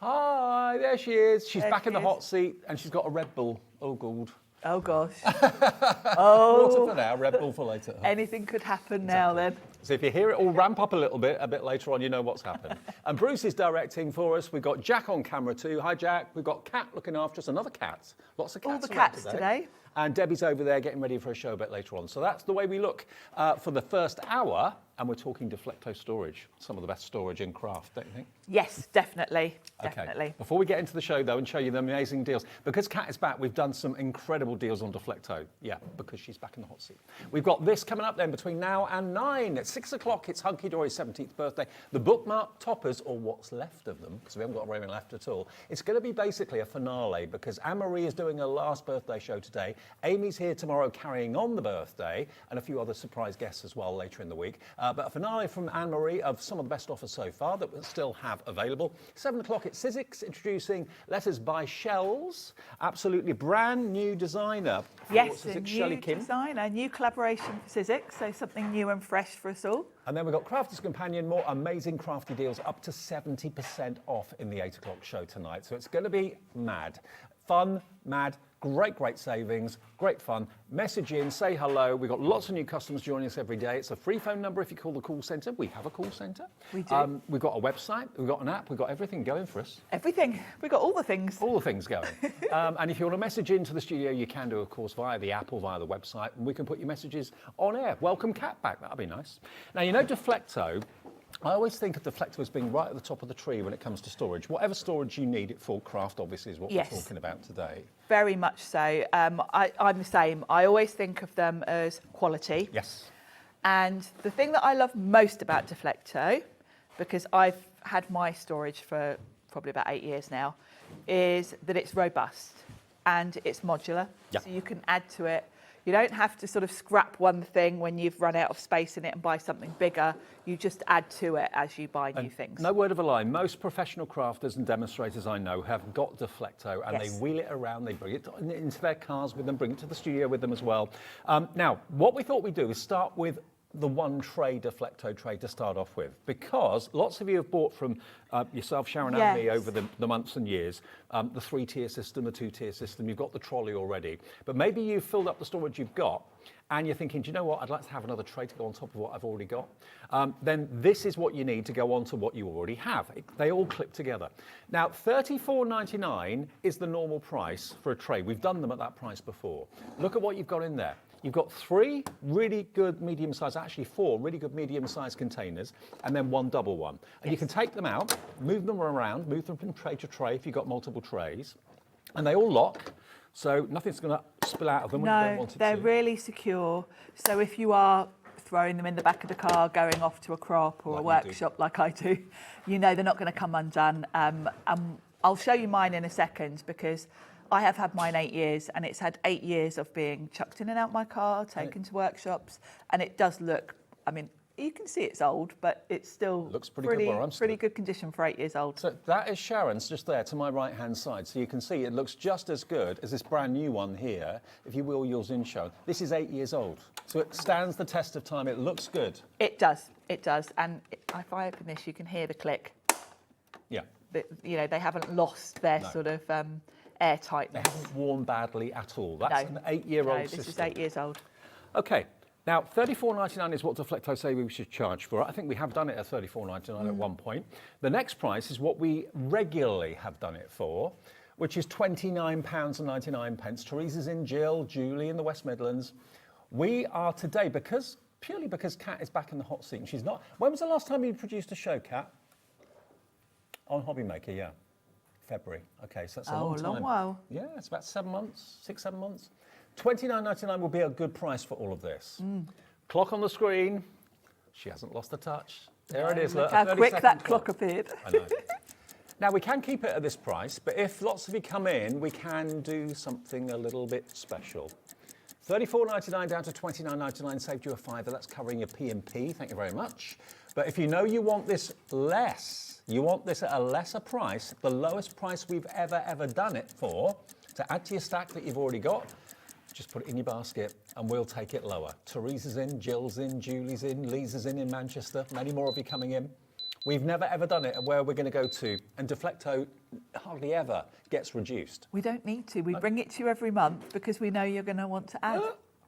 Hi, there she is. She's There back she in the is. hot seat and she's got a Red Bull. Oh, God. Oh, gosh. Water for now, Red Bull for later. Anything could happen now then. So if you hear it all ramp up a bit later on, you know what's happened. And Bruce is directing for us. We've got Jack on camera too. Hi, Jack. We've got Kat looking after us. Another cat. Lots of cats. All the around cats today. And Debbie's over there getting ready for a show a bit later on. So that's the way we look for the first hour. And we're talking Deflecto storage. Some of the best storage in craft, don't you think? Yes, definitely. Okay. Definitely. Before we get into the show, though, and show you the amazing deals, because Kat is back, we've done some incredible deals on Deflecto. Yeah, because she's back in the hot seat. We've got this coming up then between now and 9. At 6 o'clock, it's Hunkydory's 17th birthday. The bookmark toppers, or what's left of them, because we haven't got very many left at all. It's going to be basically a finale, because Anne-Marie is doing her last birthday show today. Amy's here tomorrow carrying on the birthday, and a few other surprise guests as well later in the week. But a finale from Anne-Marie of some of the best offers so far that we'll still have available. 7 o'clock, it's Sizzix introducing Letters by Shells. Absolutely brand new designer. Yes, for a Sizzix, new Shelly Kim. design, a new collaboration for Sizzix, so something new and fresh for us all. And then we've got Crafter's Companion, more amazing crafty deals, up to 70% off in the 8 o'clock show tonight. So it's going to be mad. Fun, mad, great savings, great fun. Message in, say hello. We've got lots of new customers joining us every day. It's a free phone number if you call the call centre. We have a call centre. We do. We've got a website, we've got an app, we've got everything going for us. Everything. We've got all the things. All the things going. And if you want to message into the studio, you can do, of course, via the app or via the website, and we can put your messages on air. Welcome Kat back, that'll be nice. Now, you know Deflecto, I always think of Deflecto as being right at the top of the tree when it comes to storage. Whatever storage you need it for, craft obviously is what Yes. we're talking about today. Very much so. I'm the same. I always think of them as quality. Yes. And the thing that I love most about Deflecto, because I've had my storage for probably about 8 years now, is that it's robust and it's modular. Yeah. So you can add to it. You don't have to sort of scrap one thing when you've run out of space in it and buy something bigger. You just add to it as you buy new things. No word of a lie, most professional crafters and demonstrators I know have got Deflecto and Yes. they wheel it around, they bring it into their cars with them, bring it to the studio with them as well. Now, what we thought we'd do is start with the one tray, Deflecto tray to start off with, because lots of you have bought from yourself, Sharon and me Yes. over the months and years, the 3-tier system, the 2-tier system, you've got the trolley already, but maybe you've filled up the storage you've got and you're thinking, do you know what, I'd like to have another tray to go on top of what I've already got. Then this is what you need to go on to what you already have. They all clip together. Now, $34.99 is the normal price for a tray. We've done them at that price before. Look at what you've got in there. You've got 3 really good medium-sized, actually 4 really good medium-sized containers, and then 1 double one. And you can take them out, move them around, move them from tray to tray if you've got multiple trays, and they all lock, so nothing's going to spill out of them when you don't want it to. No, they're really secure. So if you are throwing them in the back of the car, going off to a crop or a workshop like I do, you know they're not going to come undone. I'll show you mine in a second because I have had mine 8 years and it's had 8 years of being chucked in and out my car, taken to workshops, and it does look, I mean, you can see it's old, but it's still looks pretty good where I'm pretty good condition for 8 years old. So that is Sharon's just there to my right-hand side. So you can see it looks just as good as this brand new one here, if you will, yours in Sharon. This is 8 years old. So it stands the test of time. It looks good. It does. And if I open this, you can hear the click. Yeah. You know, they haven't lost their sort of airtightness. They haven't worn badly at all. That's an 8-year-old system. This is 8 years old. Okay. Now, $34.99 is what Deflecto say we should charge for it. I think we have done it at $34.99 at one point. The next price is what we regularly have done it for, which is £29.99. Teresa's in Jill, Julie in the West Midlands. We are today, purely because Kat is back in the hot seat and she's not. When was the last time you produced a show, Kat? On Hobby Maker, yeah. February. Okay, so that's a long time. A long while. Yeah, it's about 7 months, 6-7 months. $29.99 will be a good price for all of this. Clock on the screen. She hasn't lost the touch. There it is. Look how quick that clock appeared. I know. Now, we can keep it at this price, but if lots of you come in, we can do something a little bit special. $34.99 down to $29.99 saved you a fiver. That's covering your P&P. Thank you very much. But if you know you want this less, you want this at a lesser price, the lowest price we've ever done it for, to add to your stack that you've already got, just put it in your basket and we'll take it lower. Teresa's in, Jill's in, Julie's in, Lisa's in Manchester, many more of you coming in. We've never ever done it where we're going to go to, and Deflecto hardly ever gets reduced. We don't need to. We bring it to you every month because we know you're going to want to add.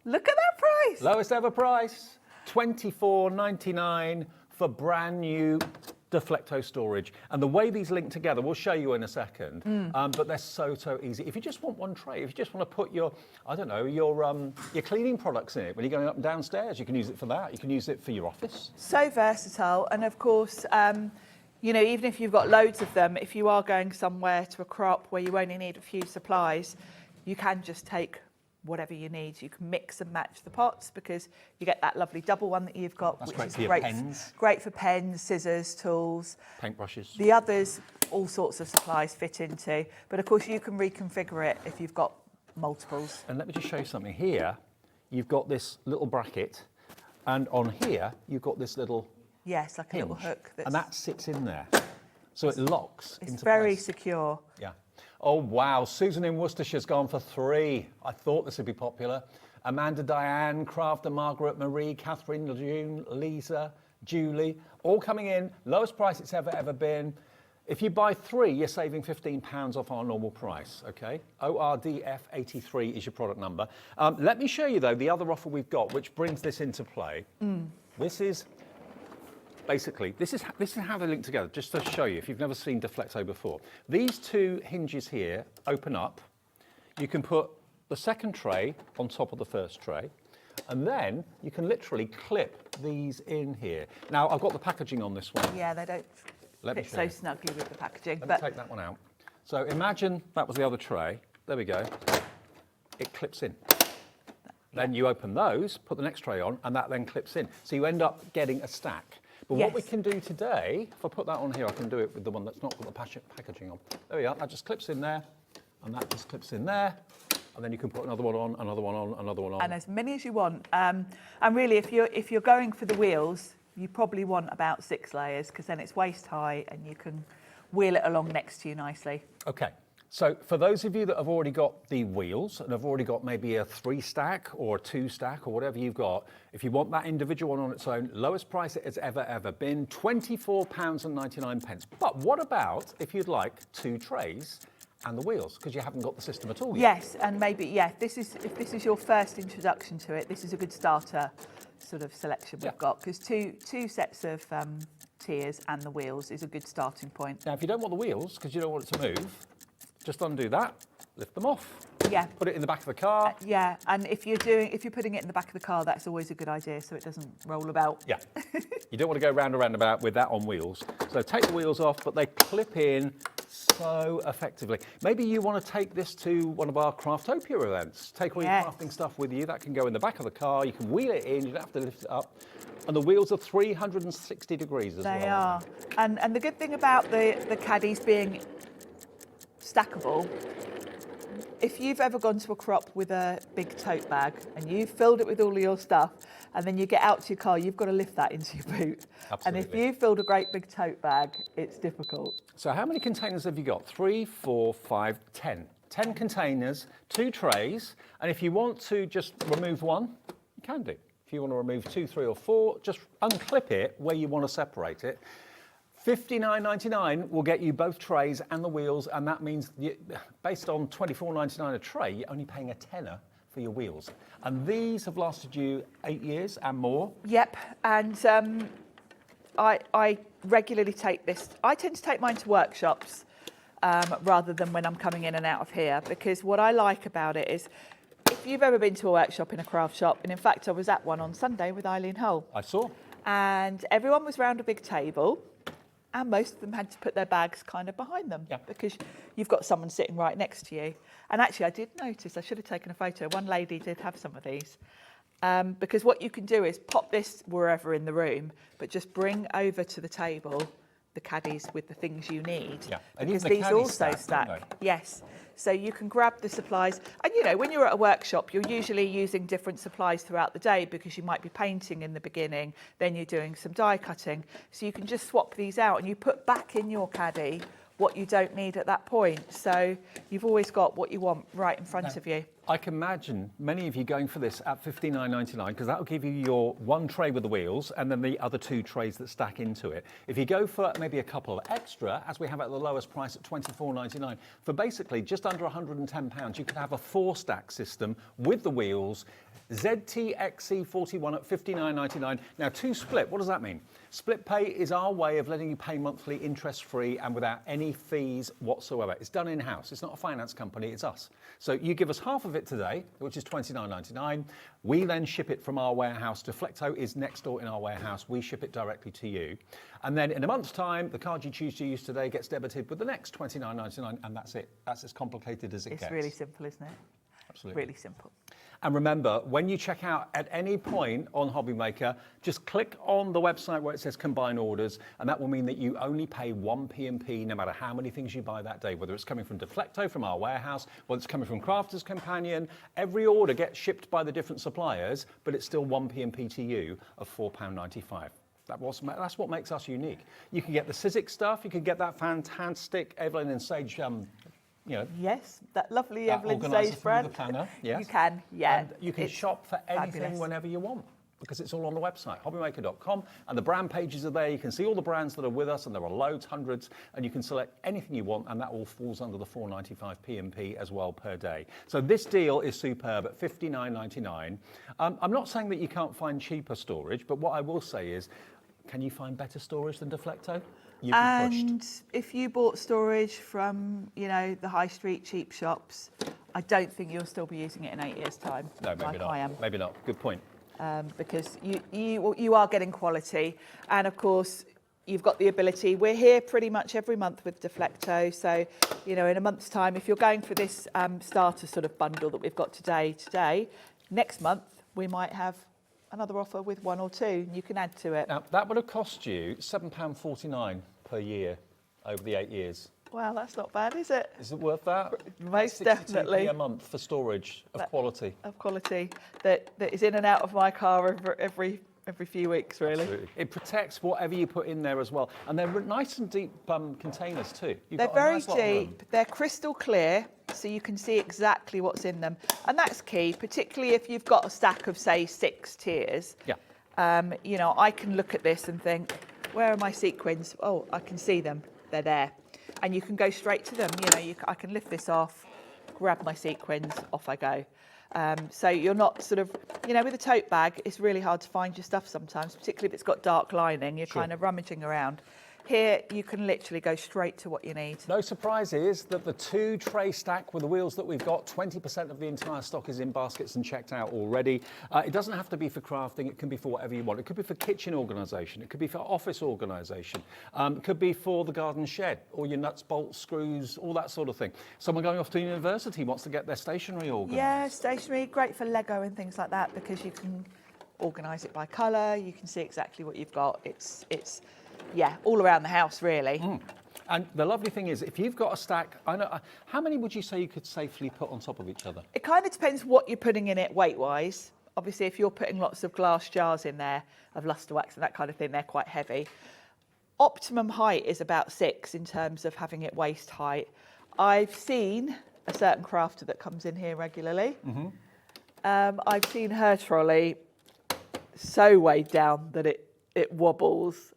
Look at that price. Lowest ever price, $24.99 for brand new Deflecto storage. And the way these link together, we'll show you in a second, but they're so easy. If you just want one tray, if you just want to put your, I don't know, your cleaning products in it when you're going up and downstairs, you can use it for that. You can use it for your office. So versatile. And of course, you know, even if you've got loads of them, if you are going somewhere to a crop where you only need a few supplies, you can just take whatever you need. You can mix and match the pots because you get that lovely double one that you've got. That's which great is for your pens. Great for pens, scissors, tools. Paintbrushes. The others, all sorts of supplies fit into. But of course you can reconfigure it if you've got multiples. And let me just show you something. Here, you've got this little bracket, and on here, you've got this little yes, like hinge, a little hook. and that sits in there. So it locks into It's very place. secure. Yeah. Oh, wow. Susan in Worcestershire's gone for 3. I thought this would be popular. Amanda, Diane, Crafter, Margaret, Marie, Catherine, June, Lisa, Julie, all coming in. Lowest price it's ever been. If you buy 3, you're saving £15 off our normal price, okay? ORDF83 is your product number. Let me show you, though, the other offer we've got, which brings this into play. This is... Basically, this is how they link together, just to show you, if you've never seen Deflecto before. These 2 hinges here open up. You can put the second tray on top of the first tray, and then you can literally clip these in here. Now, I've got the packaging on this one. Yeah, they don't fit so snugly with the packaging. Let me take that one out. So imagine that was the other tray. There we go. It clips in. Then you open those, put the next tray on, and that then clips in. So you end up getting a stack. But what we can do today, if I put that on here, I can do it with the one that's not got the packaging on. There we are, that just clips in there, and that just clips in there, and then you can put another one on, another one on, another one on. And as many as you want. And really, if you're going for the wheels, you probably want about 6 layers, because then it's waist high, and you can wheel it along next to you nicely. Okay. So for those of you that have already got the wheels and have already got maybe a 3 stack or a 2 stack or whatever you've got, if you want that individual one on its own, lowest price it has ever been, £24.99. But what about if you'd like 2 trays and the wheels, because you haven't got the system at all yet? Yes, and maybe, if this is your first introduction to it, this is a good starter sort of selection we've got, because two sets of tiers and the wheels is a good starting point. Now, if you don't want the wheels, because you don't want it to move, just undo that, lift them off. Yeah. Put it in the back of the car. Yeah, and if you're putting it in the back of the car, that's always a good idea, so it doesn't roll about. Yeah. You don't want to go round and round about with that on wheels. So take the wheels off, but they clip in so effectively. Maybe you want to take this to one of our Craftopia events. Take all your crafting stuff with you. That can go in the back of the car. You can wheel it in. You don't have to lift it up. And the wheels are 360 degrees as well. They are. And the good thing about the caddies being stackable, if you've ever gone to a crop with a big tote bag and you've filled it with all of your stuff and then you get out to your car, you've got to lift that into your boot. Absolutely. And if you've filled a great big tote bag, it's difficult. So how many containers have you got? 3, 4, 5, 10. 10 containers, 2 trays, and if you want to just remove one, you can do. If you want to remove 2, 3 or 4, just unclip it where you want to separate it. $59.99 will get you both trays and the wheels, and that means based on $24.99 a tray, you're only paying a tenner for your wheels. And these have lasted you 8 years and more. Yep, and I regularly take this. I tend to take mine to workshops rather than when I'm coming in and out of here, because what I like about it is, if you've ever been to a workshop in a craft shop, and in fact I was at one on Sunday with Eileen Hull. I saw. And everyone was round a big table, and most of them had to put their bags kind of behind them because you've got someone sitting right next to you. And actually, I did notice, I should have taken a photo, one lady did have some of these. Because what you can do is pop this wherever in the room, but just bring over to the table the caddies with the things you need. Yeah, and because even the these caddies also stack, don't stack. Yes. So you can grab the supplies. And, you know, when you're at a workshop, you're usually using different supplies throughout the day because you might be painting in the beginning, then you're doing some die cutting. So you can just swap these out and you put back in your caddy what you don't need at that point. So you've always got what you want right in front of you. I can imagine many of you going for this at $59.99 because that will give you your one tray with the wheels and then the other 2 trays that stack into it. If you go for maybe a couple of extra, as we have at the lowest price at $24.99, for basically just under £110, you could have a 4-stack system with the wheels, ZTXC41 at $59.99. Now, 2 split, what does that mean? Split pay is our way of letting you pay monthly interest-free and without any fees whatsoever. It's done in-house. It's not a finance company, it's us. So you give us half of it today, which is $29.99. We then ship it from our warehouse. Deflecto is next door in our warehouse. We ship it directly to you. And then in a month's time, the card you choose to use today gets debited with the next $29.99, and that's it. That's as complicated as it gets. It's really simple, isn't it? Absolutely. Really simple. And remember, when you check out at any point on HobbyMaker, just click on the website where it says combine orders, and that will mean that you only pay 1 P&P no matter how many things you buy that day, whether it's coming from Deflecto, from our warehouse, whether it's coming from Crafter's Companion. Every order gets shipped by the different suppliers, but it's still 1 P&P to you of £4.95. That's what makes us unique. You can get the Sizzix stuff, you can get that fantastic Evelyn and Sage you know, yes, that lovely Evelyn Sage brand. The planner, yes. You can, yeah. And you can shop for anything fabulous. whenever you want because it's all on the website, hobbymaker.com, and the brand pages are there. You can see all the brands that are with us, and there are loads, hundreds, and you can select anything you want, and that all falls under the $4.95 P&P as well per day. So this deal is superb at $59.99. I'm not saying that you can't find cheaper storage, but what I will say is, can you find better storage than Deflecto? You'd be pushed. If you bought storage from, you know, the high street cheap shops, I don't think you'll still be using it in 8 years' time. No, maybe like not. I am. Maybe not. Good point. Because you are getting quality, and of course you've got the ability. We're here pretty much every month with Deflecto, so you know, in a month's time, if you're going for this starter sort of bundle that we've got today, next month we might have another offer with 1 or 2, and you can add to it. Now, that would have cost you £7.49 per year over the 8 years. Well, that's not bad, is it? Is it worth that? Most definitely. a month for storage of quality. Of quality that is in and out of my car every few weeks, really. Absolutely. It protects whatever you put in there as well. And they're nice and deep containers too. They're very deep. They're crystal clear, so you can see exactly what's in them. And that's key, particularly if you've got a stack of, say, 6 tiers. Yeah. You know, I can look at this and think, where are my sequins? Oh, I can see them. They're there. And you can go straight to them. You know, I can lift this off, grab my sequins, off I go. So you're not sort of, you know, with a tote bag, it's really hard to find your stuff sometimes, particularly if it's got dark lining. You're kind of rummaging around. Here, you can literally go straight to what you need. No surprise is that the 2 tray stack with the wheels that we've got, 20% of the entire stock is in baskets and checked out already. It doesn't have to be for crafting. It can be for whatever you want. It could be for kitchen organisation. It could be for office organisation. It could be for the garden shed, or your nuts, bolts, screws, all that sort of thing. Someone going off to university wants to get their stationery organised. Yeah, stationery, great for Lego and things like that, because you can organise it by colour. You can see exactly what you've got. It's yeah, all around the house, really. And the lovely thing is, if you've got a stack, I know, how many would you say you could safely put on top of each other? It kind of depends what you're putting in it weight-wise. Obviously, if you're putting lots of glass jars in there of luster wax and that kind of thing, they're quite heavy. Optimum height is about 6 in terms of having it waist height. I've seen a certain crafter that comes in here regularly. I've seen her trolley so weighed down that it wobbles.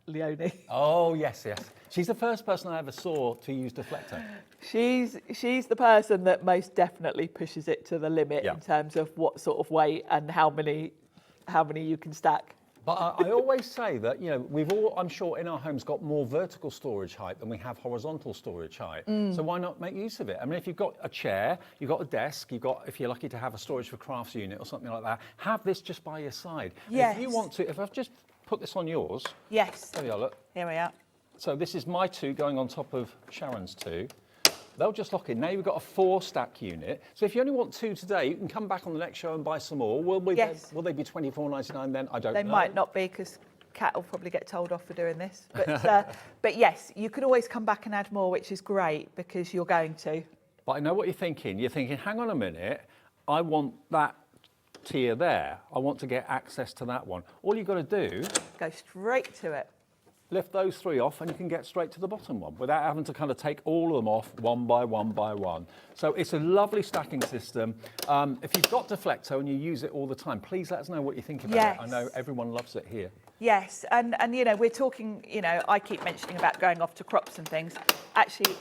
Leonie. Oh, yes. She's the first person I ever saw to use Deflecto. She's the person that most definitely pushes it to the limit in terms of what sort of weight and how many you can stack. But I always say that, you know, we've all, I'm sure, in our homes got more vertical storage height than we have horizontal storage height. So why not make use of it? I mean, if you've got a chair, you've got a desk, you've got, if you're lucky to have a storage for crafts unit or something like that, have this just by your side. Yes. If you want to, if I've just put this on yours. Yes. There we are, look. Here we are. So this is my 2 going on top of Sharon's 2. They'll just lock in. Now you've got a 4-stack unit. So if you only want 2 today, you can come back on the next show and buy some more. Will they be $24.99 then? I don't know. They might not be, because cat will probably get told off for doing this. But yes, you can always come back and add more, which is great because you're going to. But I know what you're thinking. You're thinking, hang on a minute, I want that tier there. I want to get access to that one. All you've got to do... Go straight to it. Lift those 3 off and you can get straight to the bottom one without having to kind of take all of them off one by one by one. So it's a lovely stacking system. If you've got Deflecto and you use it all the time, please let us know what you think about it. I know everyone loves it here. Yes, and you know, we're talking, you know, I keep mentioning about going off to crops and things. Actually,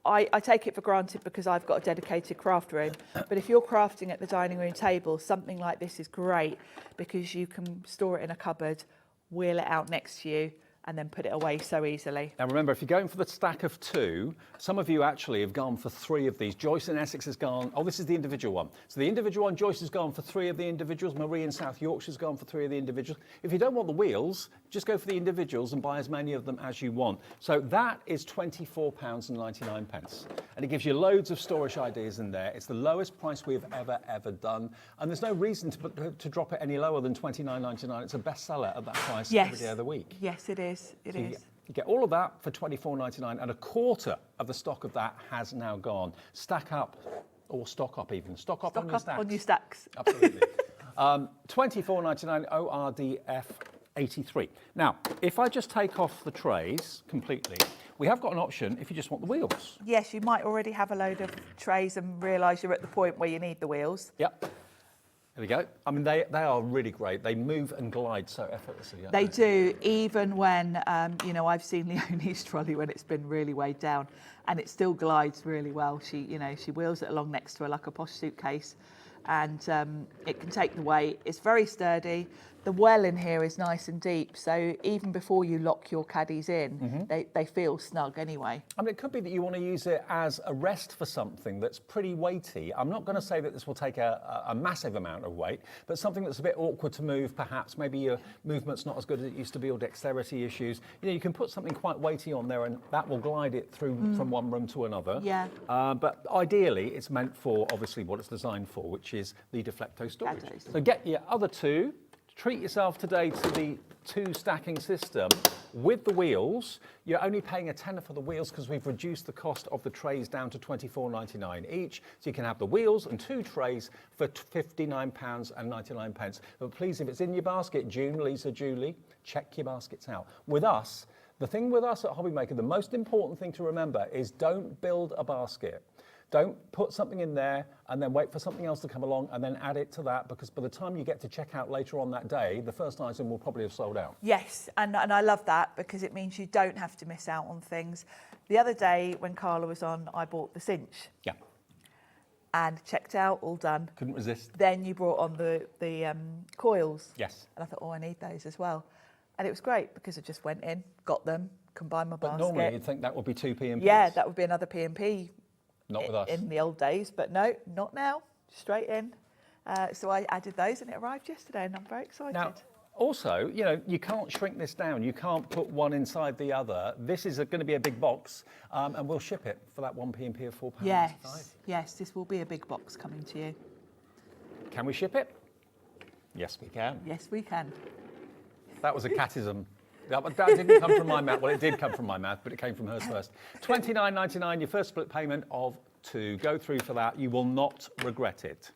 I take it for granted because I've got a dedicated craft room. But if you're crafting at the dining room table, something like this is great because you can store it in a cupboard, wheel it out next to you, and then put it away so easily. Now remember, if you're going for the stack of 2, some of you actually have gone for 3 of these. Joyce in Essex has gone, oh, this is the individual one. So the individual one, Joyce has gone for 3 of the individuals. Marie in South Yorkshire's gone for 3 of the individuals. If you don't want the wheels, just go for the individuals and buy as many of them as you want. So that is £24.99. And it gives you loads of storage ideas in there. It's the lowest price we've ever done. And there's no reason to drop it any lower than £29.99. It's a bestseller at that price every day of the week. Yes, it is. It is. You get all of that for £24.99, and a quarter of the stock of that has now gone. Stack up, or stock up even. Stock up on your stacks. On your stacks. Absolutely. £24.99 ORDF 83. Now, if I just take off the trays completely, we have got an option if you just want the wheels. Yes, you might already have a load of trays and realise you're at the point where you need the wheels. Yep. There we go. I mean, they are really great. They move and glide so effortlessly. They do, even when, you know, I've seen Leonie's trolley when it's been really weighed down and it still glides really well. She, you know, she wheels it along next to her like a posh suitcase and it can take the weight. It's very sturdy. The well in here is nice and deep, so even before you lock your caddies in, they feel snug anyway. I mean, it could be that you want to use it as a rest for something that's pretty weighty. I'm not going to say that this will take a massive amount of weight, but something that's a bit awkward to move, perhaps. Maybe your movement's not as good as it used to be, or dexterity issues. You know, you can put something quite weighty on there, and that will glide it through from one room to another. Yeah. But ideally, it's meant for, obviously, what it's designed for, which is the Deflecto storage. So get your other 2. Treat yourself today to the 2 stacking system with the wheels. You're only paying a tenner for the wheels because we've reduced the cost of the trays down to £24.99 each. So you can have the wheels and 2 trays for £59.99. But please, if it's in your basket, June, Lisa, Julie, check your baskets out. With us, the thing with us at Hobbymaker, the most important thing to remember is don't build a basket. Don't put something in there and then wait for something else to come along and then add it to that, because by the time you get to checkout later on that day, the first item will probably have sold out. Yes, and I love that because it means you don't have to miss out on things. The other day when Carla was on, I bought the cinch. Yeah. And checked out, all done. Couldn't resist. Then you brought on the coils. Yes. And I thought, oh, I need those as well. And it was great because I just went in, got them, combined my basket. But normally you'd think that would be 2 P&Ps. Yeah, that would be another P&P. Not with us. In the old days, but no, not now. Straight in. So I added those and it arrived yesterday and I'm very excited. Now, also, you know, you can't shrink this down. You can't put one inside the other. This is going to be a big box and we'll ship it for that 1 P&P of £4.95. Yes, this will be a big box coming to you. Can we ship it? Yes, we can. Yes, we can. That was a catism. That didn't come from my mouth. Well, it did come from my mouth, but it came from hers first. £29.99, your first split payment of 2. Go through for that. You will not regret it.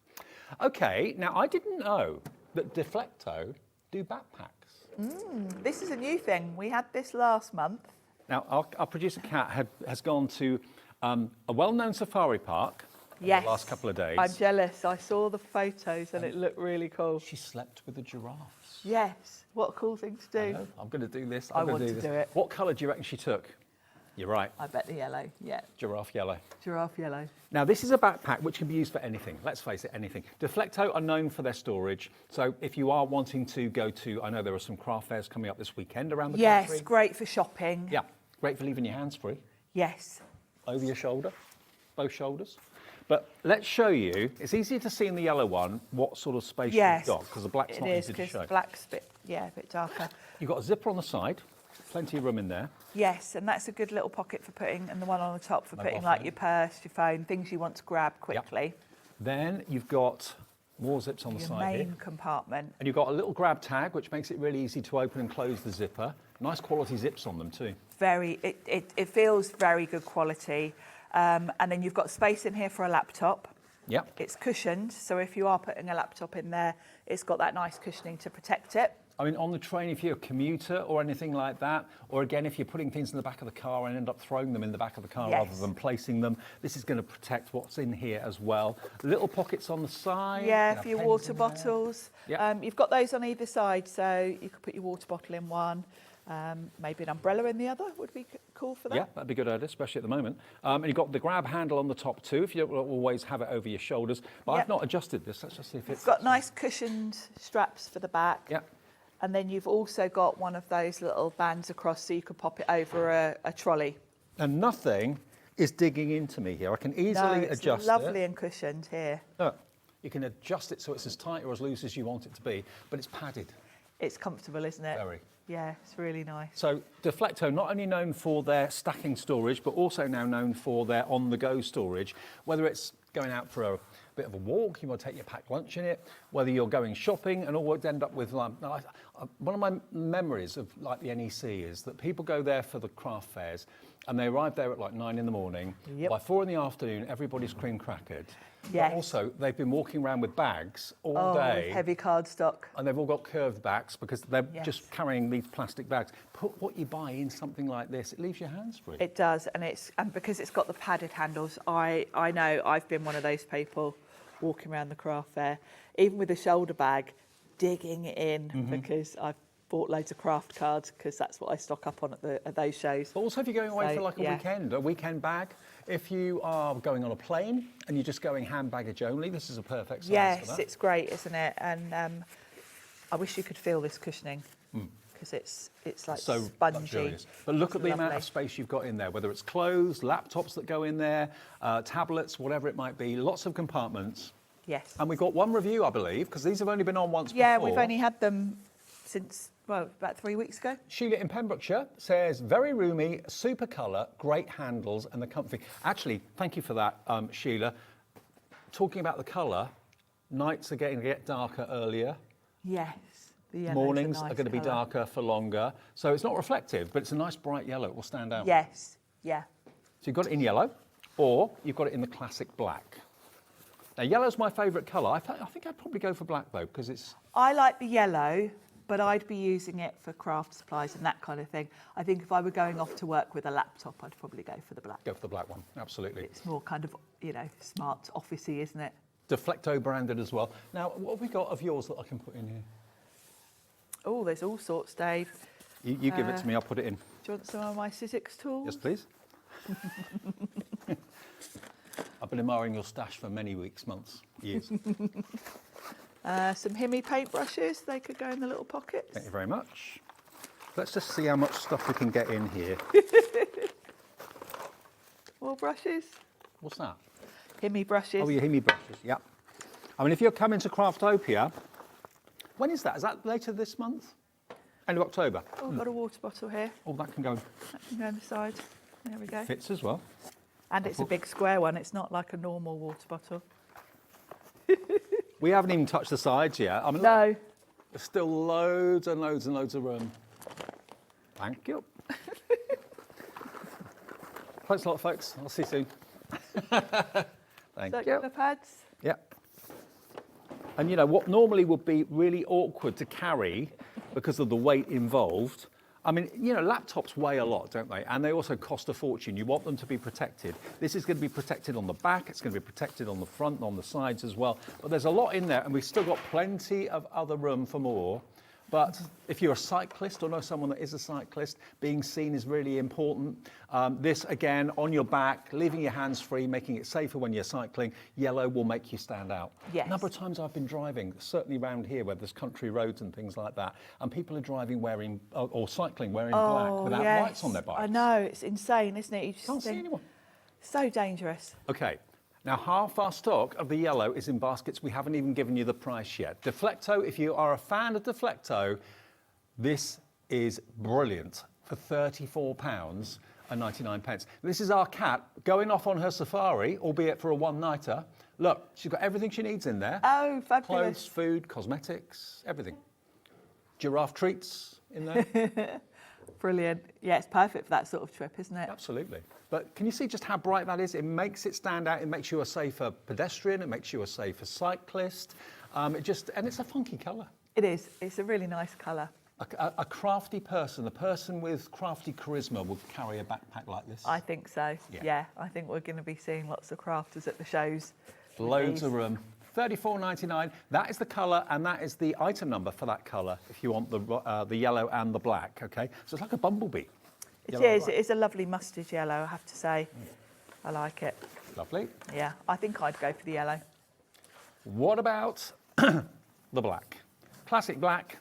OK, now I didn't know that Deflecto do backpacks. This is a new thing. We had this last month. Now, our producer Kat has gone to a well-known safari park in the last couple of days. I'm jealous. I saw the photos and it looked really cool. She slept with the giraffes. Yes. What a cool thing to do. I know. I'm going to do this. I want to do it. What colour do you reckon she took? You're right. I bet the yellow, yeah. Giraffe yellow. Giraffe yellow. Now, this is a backpack which can be used for anything. Let's face it, anything. Deflecto are known for their storage. So if you are wanting to go to, I know there are some craft fairs coming up this weekend around the country. Yes, great for shopping. Yeah, great for leaving your hands free. Yes. Over your shoulder, both shoulders. But let's show you, it's easier to see in the yellow one what sort of space you've got, because the black's not easy to show. It is, because black's a bit darker. You've got a zipper on the side, plenty of room in there. Yes, and that's a good little pocket for putting, and the one on the top for putting like your purse, your phone, things you want to grab quickly. Yep. Then you've got More zips on the your side main here. compartment. And you've got a little grab tag, which makes it really easy to open and close the zipper. Nice quality zips on them too. It feels very good quality. And then you've got space in here for a laptop. Yep. It's cushioned, so if you are putting a laptop in there, it's got that nice cushioning to protect it. I mean, on the train, if you're a commuter or anything like that, or again, if you're putting things in the back of the car and end up throwing them in the back of the car rather than placing them, this is going to protect what's in here as well. Little pockets on the side. Yeah, for your water bottles. Yep. You've got those on either side, so you could put your water bottle in one, maybe an umbrella in the other would be cool for that. Yeah, that'd be a good idea, especially at the moment. And you've got the grab handle on the top too, if you don't always have it over your shoulders. But I've not adjusted this. Let's just see if it's got nice cushioned straps for the back. Yep. And then you've also got one of those little bands across so you could pop it over a trolley. And nothing is digging into me here. I can easily adjust it. Lovely and cushioned here. Look, you can adjust it so it's as tight or as loose as you want it to be, but it's padded. It's comfortable, isn't it? Very. Yeah, it's really nice. So Deflecto, not only known for their stacking storage, but also now known for their on-the-go storage, whether it's going out for a bit of a walk, you want to take your packed lunch in it, whether you're going shopping and always end up with one of my memories of like the NEC is that people go there for the craft fairs and they arrive there at like 9 in the morning. Yep. By 4 in the afternoon, everybody's cream crackered. Yes. But also, they've been walking around with bags all day. With heavy cardstock. And they've all got curved backs because they're just carrying these plastic bags. Put what you buy in something like this, it leaves your hands free. It does, and because it's got the padded handles, I know I've been one of those people walking around the craft fair, even with a shoulder bag, digging in because I've bought loads of craft cards because that's what I stock up on at those shows. But also if you're going away for like a weekend bag, if you are going on a plane and you're just going hand baggage only, this is a perfect size for that. Yes, it's great, isn't it? And I wish you could feel this cushioning because it's like so spongy. luxurious. But look at the amount of space you've got in there, whether it's clothes, laptops that go in there, tablets, whatever it might be, lots of compartments. Yes. And we've got one review, I believe, because these have only been on once before. Yeah, we've only had them since, well, about 3 weeks ago. Sheila in Pembrokeshire says, very roomy, super colour, great handles and the comfy. Actually, thank you for that, Sheila. Talking about the colour, nights are getting to get darker earlier. Yes. Mornings are going to be darker for longer. So it's not reflective, but it's a nice bright yellow. It will stand out. Yes, yeah. So you've got it in yellow, or you've got it in the classic black. Now, yellow's my favourite colour. I think I'd probably go for black, though, because it's... I like the yellow, but I'd be using it for craft supplies and that kind of thing. I think if I were going off to work with a laptop, I'd probably go for the black. Go for the black one, absolutely. It's more kind of, smart, officey, isn't it? Deflecto branded as well. Now, what have we got of yours that I can put in here? Oh, there's all sorts, Dave. You give it to me, I'll put it in. Do you want some of my Sizzix tools? Yes, please. I've been admiring your stash for many weeks, months, years. Some Himi paintbrushes, they could go in the little pockets. Thank you very much. Let's just see how much stuff we can get in here. More brushes. What's that? Himi brushes. Oh, your Himi brushes, yeah. I mean, if you're coming to Craftopia, when is that? Is that later this month? End of October? Oh, I've got a water bottle here. Oh, that can go. That can go on the side. There we go. Fits as well. And it's a big square one. It's not like a normal water bottle. We haven't even touched the sides yet. I mean, no. Look, there's still loads and loads and loads of room. Thank you. Thanks a lot, folks. I'll see you soon. Thank you. The pads. Yeah. And you know, what normally would be really awkward to carry because of the weight involved, I mean, you know, laptops weigh a lot, don't they? And they also cost a fortune. You want them to be protected. This is going to be protected on the back. It's going to be protected on the front and on the sides as well. But there's a lot in there, and we've still got plenty of other room for more. But if you're a cyclist or know someone that is a cyclist, being seen is really important. This, again, on your back, leaving your hands free, making it safer when you're cycling. Yellow will make you stand out. Yes. A number of times I've been driving, certainly around here where there's country roads and things like that, and people are driving wearing, or cycling wearing black without lights on their bikes. I know, it's insane, isn't it? You just can't see anyone. So dangerous. Okay. Now, half our stock of the yellow is in baskets. We haven't even given you the price yet. Deflecto, if you are a fan of Deflecto, this is brilliant. For £34, £4.99. This is our cat going off on her safari, albeit for a one-nighter. Look, she's got everything she needs in there. Oh, fabulous. Clothes, food, cosmetics, everything. Giraffe treats in there. Brilliant. Yeah, it's perfect for that sort of trip, isn't it? Absolutely. But can you see just how bright that is? It makes it stand out. It makes you a safer pedestrian. It makes you a safer cyclist. And it's a funky colour. It is. It's a really nice colour. A crafty person, a person with crafty charisma would carry a backpack like this. I think so. Yeah, I think we're going to be seeing lots of crafters at the shows. Loads of room. £34.99. That is the colour, and that is the item number for that colour. If you want the yellow and the black, okay. So it's like a bumblebee. It is. It is a lovely mustard yellow, I have to say. I like it. Lovely. Yeah, I think I'd go for the yellow. What about the black? Classic black.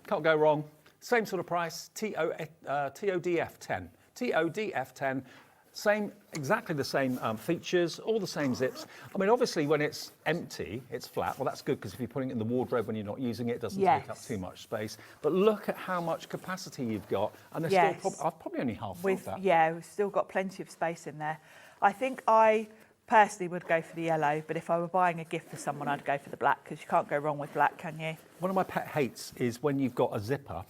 Can't go wrong. Same sort of price. TODF 10. TODF 10. Exactly the same features, all the same zips. I mean, obviously, when it's empty, it's flat. Well, that's good because if you're putting it in the wardrobe when you're not using it, it doesn't take up too much space. But look at how much capacity you've got, and there's still I've probably only half filled that. Yeah, we've still got plenty of space in there. I think I personally would go for the yellow, but if I were buying a gift for someone, I'd go for the black because you can't go wrong with black, can you? One of my pet hates is when you've got a zipper,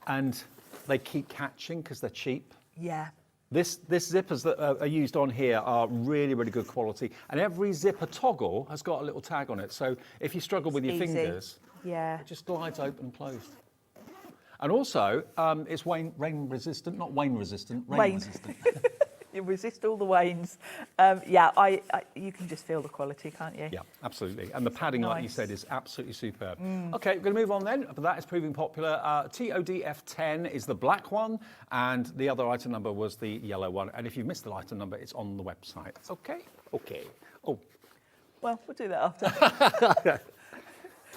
and they keep catching because they're cheap. Yeah. This zippers that are used on here are really, really good quality. And every zipper toggle has got a little tag on it. So if you struggle with your fingers, it just glides open and closed. And also, it's rain resistant, not rain resistant, rain resistant. You resist all the wanes. You can just feel the quality, can't you? Yeah, absolutely. And the padding, like you said, is absolutely superb. OK, we're going to move on then. But that is proving popular. TODF 10 is the black one, and the other item number was the yellow one. And if you've missed the item number, it's on the website. OK? OK. Oh. Well, we'll do that after.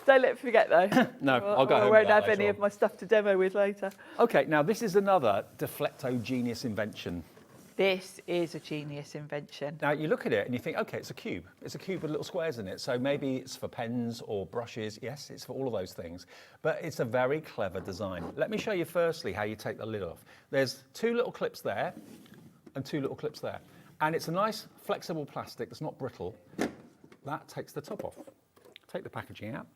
Don't let me forget, though. No, I'll go home. I won't have any of my stuff to demo with later. OK, now this is another Deflecto genius invention. This is a genius invention. Now, you look at it and you think, OK, it's a cube. It's a cube with little squares in it. So maybe it's for pens or brushes. Yes, it's for all of those things. But it's a very clever design. Let me show you firstly how you take the lid off. There's two little clips there and two little clips there. And it's a nice, flexible plastic that's not brittle. That takes the top off. Take the packaging out.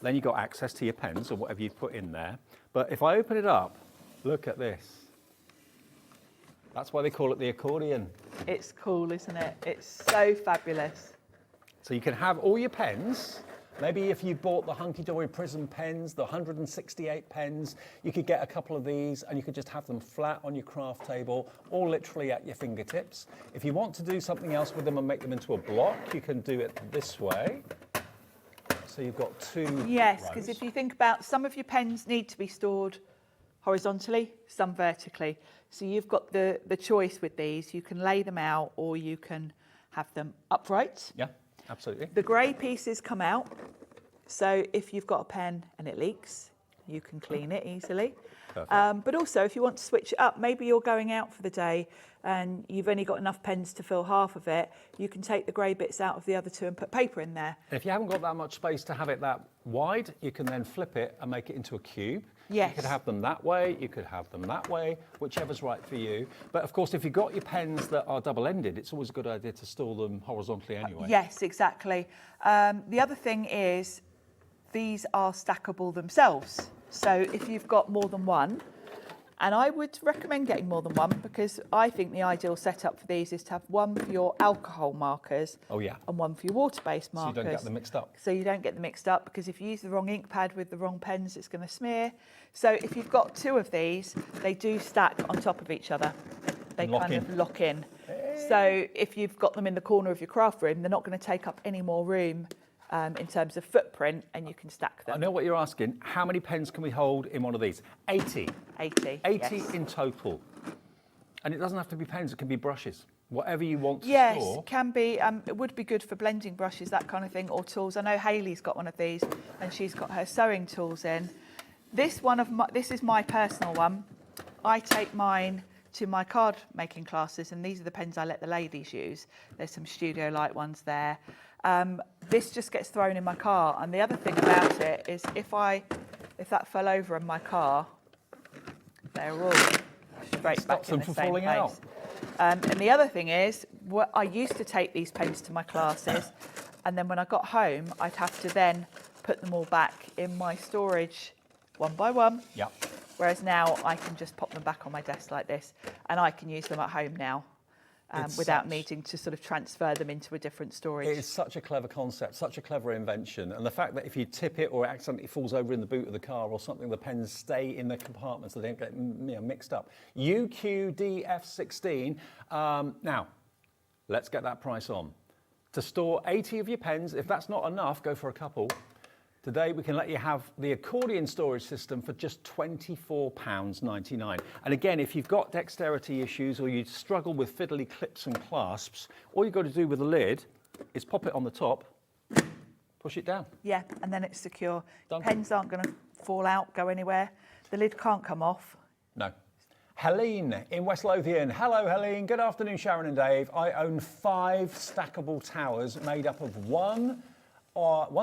Then you've got access to your pens or whatever you've put in there. But if I open it up, look at this. That's why they call it the accordion. It's cool, isn't it? It's so fabulous. So you can have all your pens. Maybe if you bought the Hunkydory Prism pens, the 168 pens, you could get a couple of these and you could just have them flat on your craft table or literally at your fingertips. If you want to do something else with them and make them into a block, you can do it this way. So you've got two Yes, because if you think about some of your pens need to be stored horizontally, some vertically. So you've got the choice with these. You can lay them out or you can have them upright. Yeah, absolutely. The grey pieces come out. So if you've got a pen and it leaks, you can clean it easily. But also if you want to switch it up, maybe you're going out for the day and you've only got enough pens to fill half of it, you can take the grey bits out of the other two and put paper in there. And if you haven't got that much space to have it that wide, you can then flip it and make it into a cube. Yes. You could have them that way, you could have them that way, whichever's right for you. But of course, if you've got your pens that are double-ended, it's always a good idea to store them horizontally anyway. Yes, exactly. The other thing is these are stackable themselves. So if you've got more than one, and I would recommend getting more than one because I think the ideal setup for these is to have one for your alcohol markers and one for your water-based markers. So you don't get them mixed up. So you don't get them mixed up because if you use the wrong ink pad with the wrong pens, it's going to smear. So if you've got two of these, they do stack on top of each other. They kind of lock in. So if you've got them in the corner of your craft room, they're not going to take up any more room in terms of footprint, and you can stack them. I know what you're asking. How many pens can we hold in one of these? 80. 80. 80 in total. And it doesn't have to be pens, it can be brushes. Whatever you want to store. Yes, can be. It would be good for blending brushes, that kind of thing, or tools. I know Hayley's got one of these, and she's got her sewing tools in. This is my personal one. I take mine to my card making classes, and these are the pens I let the ladies use. There's some Studio Light ones there. This just gets thrown in my car, and the other thing about it is if that fell over in my car, they're all straight back in the from same falling place. out. And the other thing is, I used to take these pens to my classes, and then when I got home, I'd have to then put them all back in my storage one by one. Yep. Whereas now I can just pop them back on my desk like this, and I can use them at home now. Without needing to sort of transfer them into a different storage. It is such a clever concept, such a clever invention. And the fact that if you tip it or it accidentally falls over in the boot of the car or something, the pens stay in the compartments so they don't get mixed up. UQDF16. Now, let's get that price on. To store 80 of your pens, if that's not enough, go for a couple. Today, we can let you have the accordion storage system for just £24.99. And again, if you've got dexterity issues or you struggle with fiddly clips and clasps, all you've got to do with the lid is pop it on the top, push it down. Yeah, and then it's secure. Pens aren't going to fall out, go anywhere. The lid can't come off. No. Helene in West Lothian. Hello, Helene. Good afternoon, Sharon and Dave. I own 5 stackable towers made up of one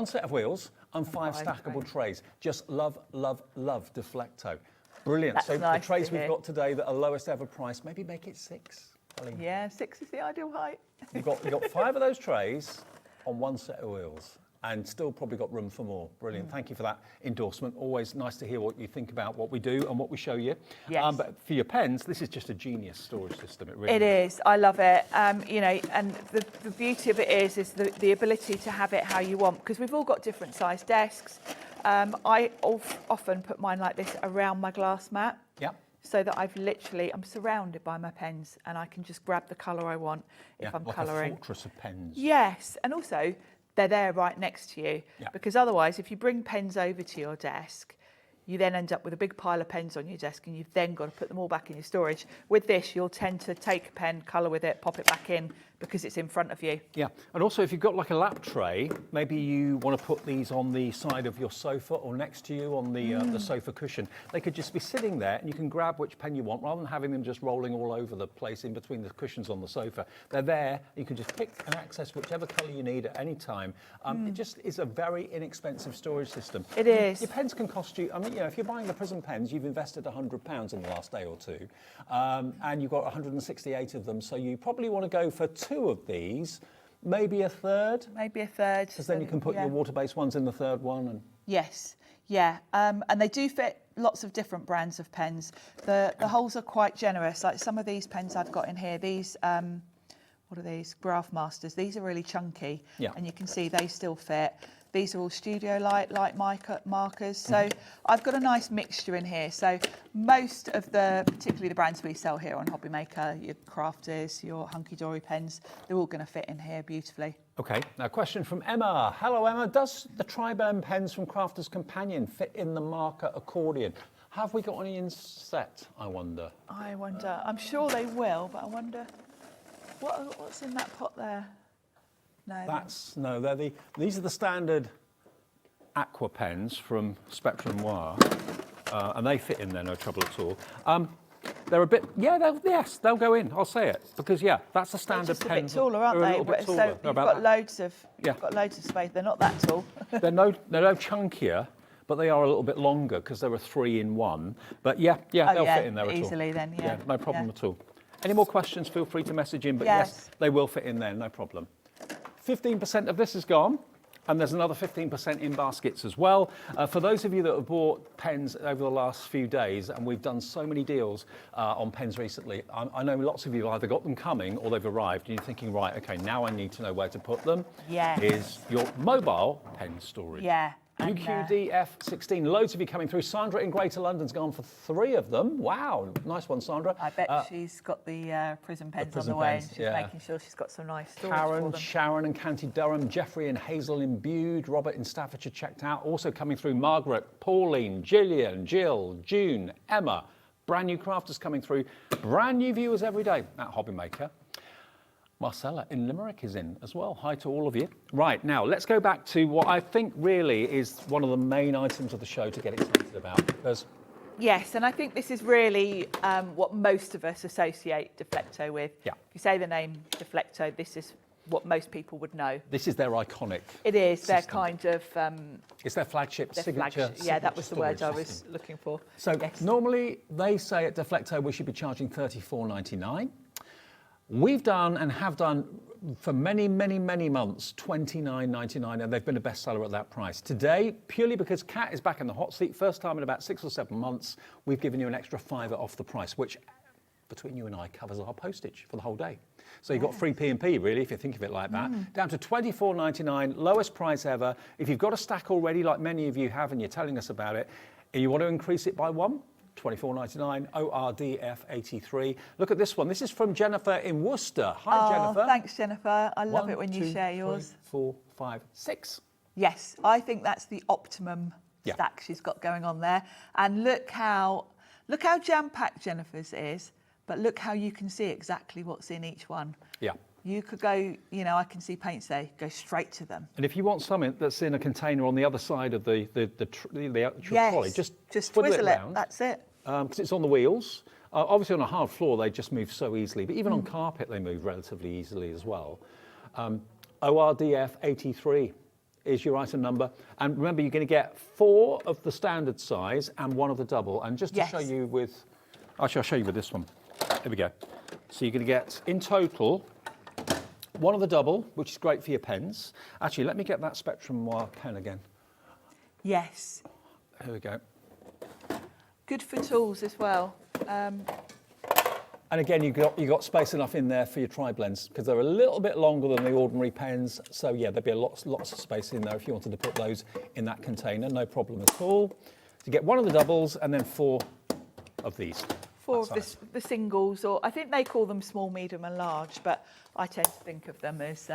set of wheels and 5 stackable trays. Just love, love, love Deflecto. Brilliant. That's so nice the trays to we've hear. got today that are lowest ever price, maybe make it 6. Helene. Yeah, 6 is the ideal height. You've got 5 of those trays on one set of wheels and still probably got room for more. Brilliant. Thank you for that endorsement. Always nice to hear what you think about what we do and what we show you. Yes. But for your pens, this is just a genius storage system. It really It is. I love it. You know, and the beauty of it is the ability to have it how you want, because we've all got different sized desks. I often put mine like this around my glass mat. Yep. So that I'm surrounded by my pens and I can just grab the colour I want if I'm like colouring. a fortress of pens. Yes, and also they're there right next to you. Yeah. Because otherwise, if you bring pens over to your desk, you then end up with a big pile of pens on your desk and you've then got to put them all back in your storage. With this, you'll tend to take a pen, colour with it, pop it back in because it's in front of you. Yeah, and also if you've got like a lap tray, maybe you want to put these on the side of your sofa or next to you on the sofa cushion. They could just be sitting there and you can grab which pen you want rather than having them just rolling all over the place in between the cushions on the sofa. They're there, you can just pick and access whichever colour you need at any time. It just is a very inexpensive storage system. It is. Your pens can cost you, I mean, you know, if you're buying the Prism pens, you've invested £100 in the last day or two, and you've got 168 of them, so you probably want to go for 2 of these, maybe a third. Maybe a third. Because then you can put your water-based ones in the third one. And Yes, yeah, and they do fit lots of different brands of pens. The holes are quite generous. Like some of these pens I've got in here, these, what are these? Graph Masters. These are really chunky, and you can see they still fit. These are all Studio Light markers. So I've got a nice mixture in here. So most of particularly the brands we sell here on Hobbymaker, your Crafters, your Hunkydory pens, they're all going to fit in here beautifully. Okay, now question from Emma. Hello, Emma. Does the Tri-Blend pens from Crafter's Companion fit in the marker accordion? Have we got any in set, I wonder? I wonder. I'm sure they will, but I wonder what's in that pot there. No, these are the standard aqua pens from Spectrum Noir, and they fit in there, no trouble at all. They're a bit, they'll go in. I'll say it because that's a standard pen. They're just a bit taller, aren't They're they? a little bit taller. So you've got loads of space. They're not that tall. they're no chunkier, but they are a little bit longer because they're a 3-in-1. But they'll fit in there easily at all. Then, yeah. No problem at all. Any more questions? Feel free to message in. But yes, they will fit in there, no problem. 15% of this is gone, and there's another 15% in baskets as well. For those of you that have bought pens over the last few days, and we've done so many deals on pens recently, I know lots of you have either got them coming or they've arrived, and you're thinking, right, okay, now I need to know where to put them. Yeah. Is your mobile pen storage. Yeah. UQDF16, loads of you coming through. Sandra in Greater London's gone for 3 of them. Wow, nice one, Sandra. I bet she's got the Prism pens on the way, and she's making sure she's got some nice storage for Karen, them. Sharon and County Durham, Jeffrey and Hazel in Bude, Robert in Staffordshire checked out. Also coming through, Margaret, Pauline, Gillian, Jill, June, Emma. Brand new crafters coming through. Brand new viewers every day at Hobbymaker. Marcella in Limerick is in as well. Hi to all of you. Right, now let's go back to what I think really is one of the main items of the show to get excited about. Yes, and I think this is really what most of us associate Deflecto with. Yeah. If you say the name Deflecto, this is what most people would know. This is their iconic. It is their system. kind of. It's their flagship their signature. flagship. Yeah, that was the word I was system. looking for. So normally they say at Deflecto we should be charging $34.99. We've done and have done for many, many, many months $29.99, and they've been a bestseller at that price. Today, purely because Kat is back in the hot seat, first time in about 6 or 7 months, we've given you an extra £5 off the price, which between you and I covers our postage for the whole day. So you've got free P&P really, if you think of it like that. Down to $24.99, lowest price ever. If you've got a stack already, like many of you have, and you're telling us about it, and you want to increase it by one, $24.99, ORDF83. Look at this one. This is from Jennifer in Worcester. Hi, Jennifer. Thanks, Jennifer. I love 1, it when you 2, share 3, yours. 4, 5, 6. Yes, I think that's the optimum stack she's got going on there. And look how jam-packed Jennifer's is, but look how you can see exactly what's in each one. Yeah. You could go, you know, I can see paints there, go straight to them. And if you want something that's in a container on the other side of the actual trolley, just twizzle it, round, that's it. Because it's on the wheels. Obviously on a hard floor they just move so easily, but even on carpet they move relatively easily as well. ORDF 83 is your item number, and remember you're going to get 4 of the standard size and 1 of the double. And just to show you with, actually I'll show you with this one. Here we go. So you're going to get in total 1 of the double, which is great for your pens. Actually, let me get that Spectrum Noir pen again. Yes. Here we go. Good for tools as well. And again, you got space enough in there for your tri-blends because they're a little bit longer than the ordinary pens. So yeah, there'd be lots of space in there if you wanted to put those in that container. No problem at all. To get 1 of the doubles and then 4 of these. 4 of the singles, or I think they call them small, medium, and large, but I tend to think of them as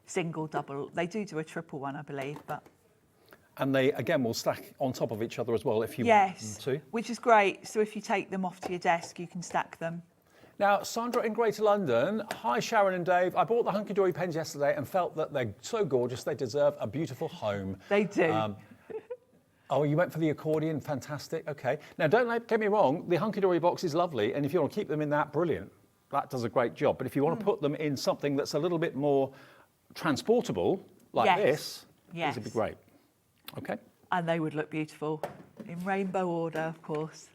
single, double. They do a triple one, I believe, but. And they, again, will stack on top of each other as well if you want them to. Which is great. So if you take them off to your desk, you can stack them. Now, Sandra in Greater London. Hi, Sharon and Dave. I bought the Hunkydory pens yesterday and felt that they're so gorgeous, they deserve a beautiful home. They do. Oh, you went for the accordion, fantastic, okay. Now, don't get me wrong, the Hunkydory box is lovely, and if you want to keep them in that, brilliant. That does a great job. But if you want to put them in something that's a little bit more transportable, like this, these would be great. Okay. And they would look beautiful in rainbow order, of course.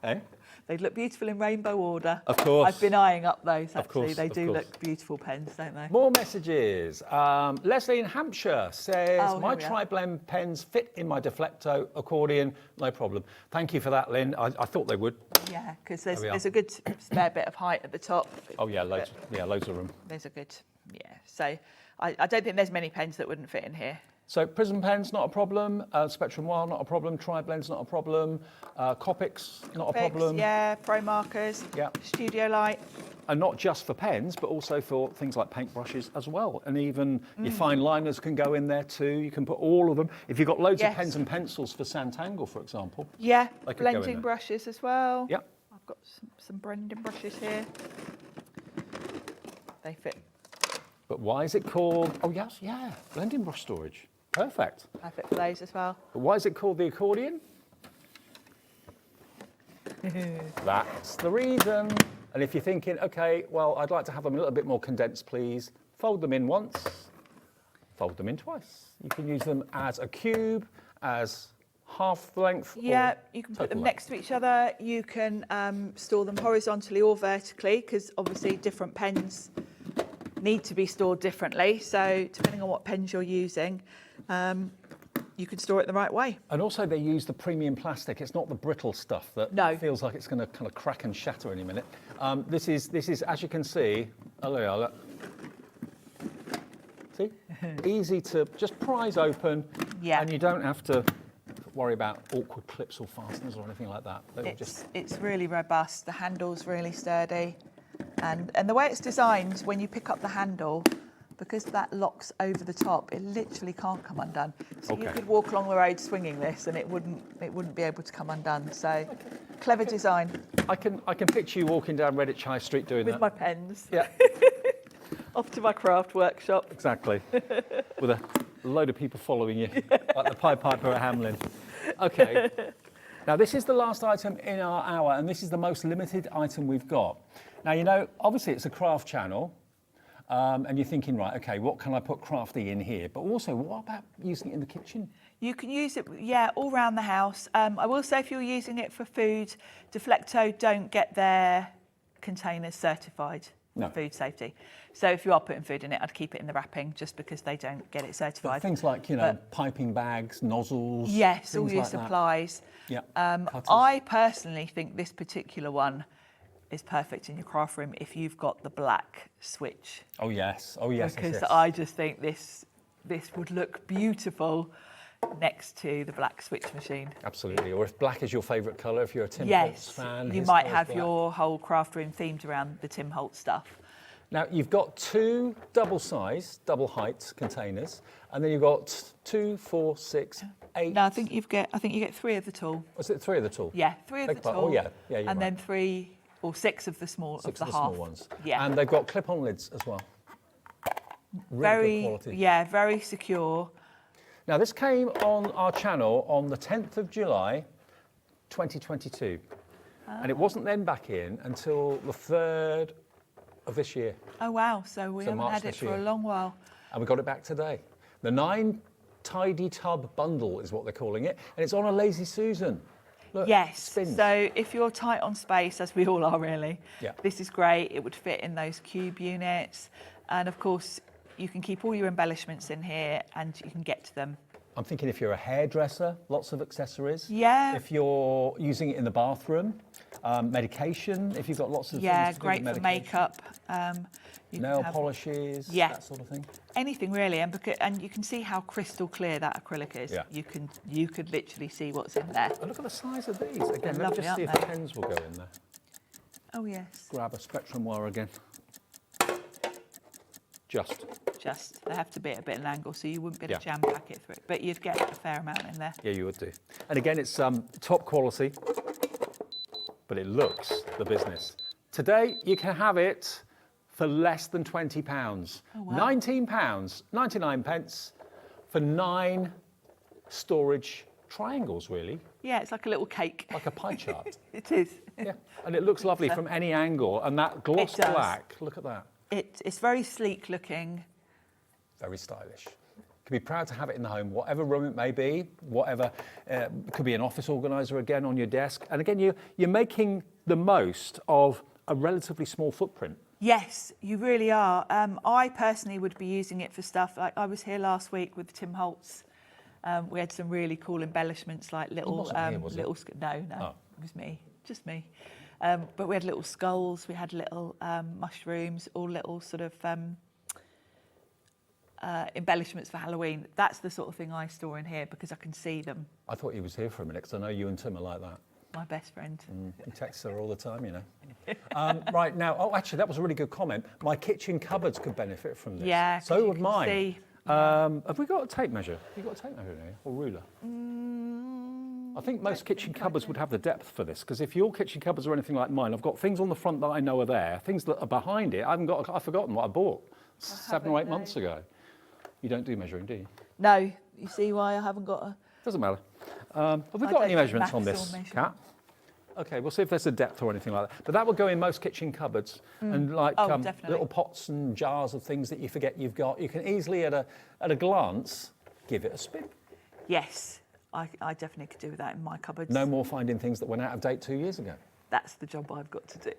Eh? They'd look beautiful in rainbow order. Of course. I've been eyeing up those, actually. Of course, they do look beautiful pens, don't they? More messages. Leslie in Hampshire says, my tri-blend pens fit in my Deflecto accordion, no problem. Thank you for that, Lynn. I thought they would. Yeah, because there's a good spare bit of height at the top. Oh, yeah, loads of room. There's a good, So I don't think there's many pens that wouldn't fit in here. So Prism pens, not a problem. Spectrum Noir, not a problem. Tri-blends, not a problem. Copics, not a problem. Yeah, Pro markers. Yeah. Studio Light. And not just for pens, but also for things like paintbrushes as well. And even your fine liners can go in there too. You can put all of them. If you've got loads of pens and pencils for Santangle, for example. Yeah, they could go in blending there. brushes as well. Yep. I've got some blending brushes here. They fit. But why is it called, oh yes, yeah, blending brush storage. Perfect. Perfect for those as well. But why is it called the accordion? That's the reason. And if you're thinking, okay, well, I'd like to have them a little bit more condensed, please, fold them in once, fold them in twice. You can use them as a cube, as half length. Yeah, you can put them next to each other. You can store them horizontally or vertically, because obviously different pens need to be stored differently. So depending on what pens you're using, you can store it the right way. And also they use the premium plastic. It's not the brittle stuff that feels like it's going to kind of crack and shatter any minute. This is, as you can see, look. See? Easy to just prise open, and you don't have to worry about awkward clips or fasteners or anything like that. It's really robust. The handle's really sturdy. And the way it's designed, when you pick up the handle, because that locks over the top, it literally can't come undone. So you could walk along the road swinging this, and it wouldn't be able to come undone. So clever design. I can picture you walking down Redditch High Street doing that with my pens. Yeah. Off to my craft workshop. Exactly. With a load of people following you, like the Pied Piper at Hamelin. Okay. Now this is the last item in our hour, and this is the most limited item we've got. Now, you know, obviously it's a craft channel. and you're thinking, right, okay, what can I put crafty in here? But also, what about using it in the kitchen? You can use it, yeah, all around the house. I will say if you're using it for food, Deflecto don't get their containers certified for food safety. So if you are putting food in it, I'd keep it in the wrapping just because they don't get it certified. But things like, you know, piping bags, nozzles. Yes, all your like supplies. Yeah. I personally think this particular one is perfect in your craft room if you've got the black switch. Oh yes, oh yes. Because yes. I just think this would look beautiful next to the black switch machine. Absolutely. Or if black is your favourite colour, if you're a Tim Holtz Yes, fan. you might have your whole craft room themed around the Tim Holtz stuff. Now you've got 2 double-sized, double-height containers, and then you've got 2, 4, 6, 8. No, I think you get 3 of the tall. Was it 3 of the tall? Yeah, 3 of the tall. Oh yeah, yeah. You're and right. then 3 or 6 of the small 6 of the small half ones. Yeah, and they've got clip-on lids as well. Really very good quality. Yeah, very secure. Now this came on our channel on the 10th of July, 2022, and it wasn't then back in until the 3rd of this year. Oh wow! So we So haven't March had it this for year. a long while. And we got it back today. The 9 tidy tub bundle is what they're calling it, and it's on a Lazy Susan. Look, Yes. spins. So if you're tight on space, as we all are really, Yeah. this is great. It would fit in those cube units, and of course you can keep all your embellishments in here, and you can get to them. I'm thinking if you're a hairdresser, lots of accessories. Yeah. If you're using it in the bathroom, medication, if you've got lots of Yeah, things to do great with for medication. makeup. You can Nail have polishes, Yeah. that sort of thing. anything really, and you can see how crystal clear that acrylic is. Yeah. You could literally see what's in there. Oh, look at the size of these. Again, let me lovely, just see if aren't the they? pens will go in there. Oh yes. Grab a spectrum wire again. Just. They have to be at a bit of an angle, so you wouldn't be able to Yeah. jam pack it through, but you'd get a fair amount in there. Yeah, you would do. And again, it's top quality, but it looks the business. Today, you can have it for less than £20. Oh, wow. £19, 99 pence for 9 storage triangles, really, Yeah, it's like a little cake. like a pie chart. It is. Yeah, and it looks lovely from any angle. And that gloss does. black, look at that. It's very sleek looking. Very stylish. Can be proud to have it in the home, whatever room it may be, whatever, could be an office organiser again on your desk. And again, you're making the most of a relatively small footprint. Yes, you really are. I personally would be using it for stuff like I was here last week with Tim Holtz. We had some really cool embellishments like little, wasn't here, was it? no, Oh. it was me, just me. But we had little skulls, we had little mushrooms, all little sort of embellishments for Halloween. That's the sort of thing I store in here because I can see them. I thought he was here for a minute because I know you and Tim are like that. My best friend. He texts her all the time, you know. Right now, oh, actually, that was a really good comment. My kitchen cupboards could benefit from this. Yeah, 'cause So you would can mine. see- Have we got a tape measure? Have you got a tape measure in here or ruler? I think most kitchen cupboards would have the depth for this because if your kitchen cupboards are anything like mine, I've got things on the front that I know are there, things that are behind it. I've forgotten what I bought 7 or 8 months ago. You don't do measuring, do you? No, you see why I haven't got a... Doesn't matter. Have we I got don't any do measurements on maths or this, measurement. Kat? Okay, we'll see if there's a depth or anything like that. But that will go in most kitchen cupboards and like definitely. little pots and jars of things that you forget you've got. You can easily, at a glance, give it a spin. Yes, I definitely could do that in my cupboards. No more finding things that went out of date 2 years ago. That's the job I've got to do.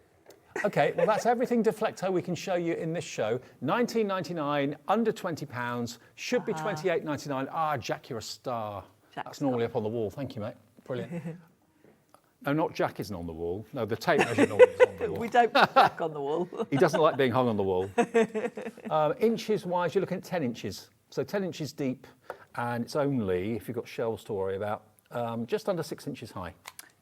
Okay, well that's everything Deflecto we can show you in this show. $19.99, under £20, should be $28.99. Ah, Jack, you're a star. That's normally up on the wall. Thank you, mate. Brilliant. No, not Jack isn't on the wall. No, the tape measure normally is on the wall. We don't put Jack on the wall. He doesn't like being hung on the wall. Inches-wise, you're looking at 10 inches. So 10 inches deep, and it's only, if you've got shelves to worry about, just under 6 inches high.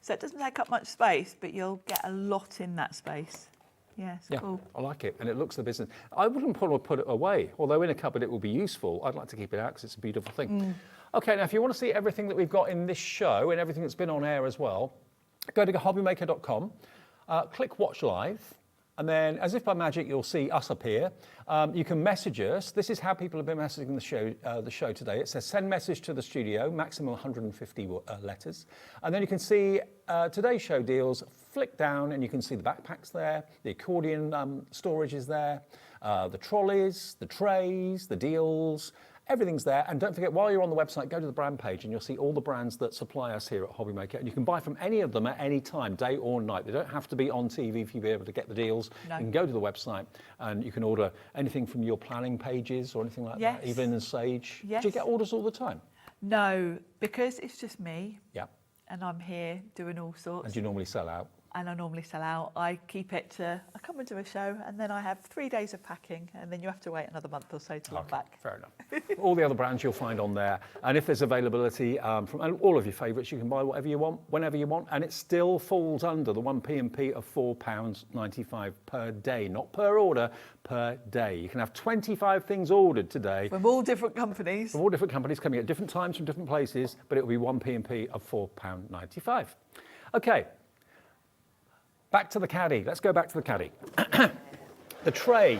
So it doesn't take up much space, but you'll get a lot in that space. Yeah, it's cool. I like it, and it looks the business. I wouldn't want to put it away, although in a cupboard it will be useful. I'd like to keep it out because it's a beautiful thing. Okay, now if you want to see everything that we've got in this show and everything that's been on air as well, go to hobbymaker.com, click Watch Live, and then, as if by magic, you'll see us appear. You can message us. This is how people have been messaging the show today. It says, send message to the studio, maximum 150 letters. And then you can see today's show deals flick down and you can see the backpacks there, the accordion storage is there, the trolleys, the trays, the deals, everything's there. And don't forget, while you're on the website, go to the brand page and you'll see all the brands that supply us here at Hobby Maker. And you can buy from any of them at any time, day or night. They don't have to be on TV for you to be able to get the deals. No. You can go to the website and you can order anything from your planning pages or anything like that, Evelyn and Sage. Yes. Do you get orders all the time? No, because it's just me. Yeah. And I'm here doing all sorts. And you normally sell out? And I normally sell out. I keep it to, I come into a show and then I have 3 days of packing and then you have to wait another month or so till I'm back. Fair enough. All the other brands you'll find on there. And if there's availability from all of your favourites, you can buy whatever you want, whenever you want. And it still falls under the 1p&p of £4.95 per day, not per order, per day. You can have 25 things ordered today. From all different companies. From all different companies coming at different times from different places, but it will be 1p&p of £4.95. Okay. Back to the caddy. Let's go back to the caddy. The tray.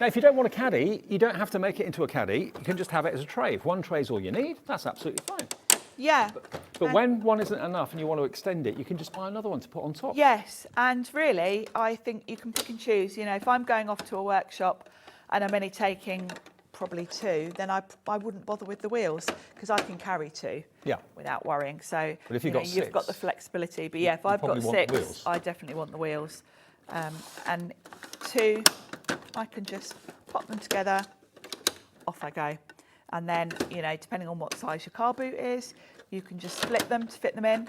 Now, if you don't want a caddy, you don't have to make it into a caddy. You can just have it as a tray. If one tray is all you need, that's absolutely fine. Yeah. But when one isn't enough and you want to extend it, you can just buy another one to put on top. Yes, and really, I think you can pick and choose. You know, if I'm going off to a workshop and I'm only taking probably 2, then I wouldn't bother with the wheels because I can carry 2 without worrying. So but if you've got 6, you've got the flexibility. But yeah, if I've got 6, I definitely want the wheels. And 2, I can just pop them together, off I go. And then, you know, depending on what size your car boot is, you can just split them to fit them in.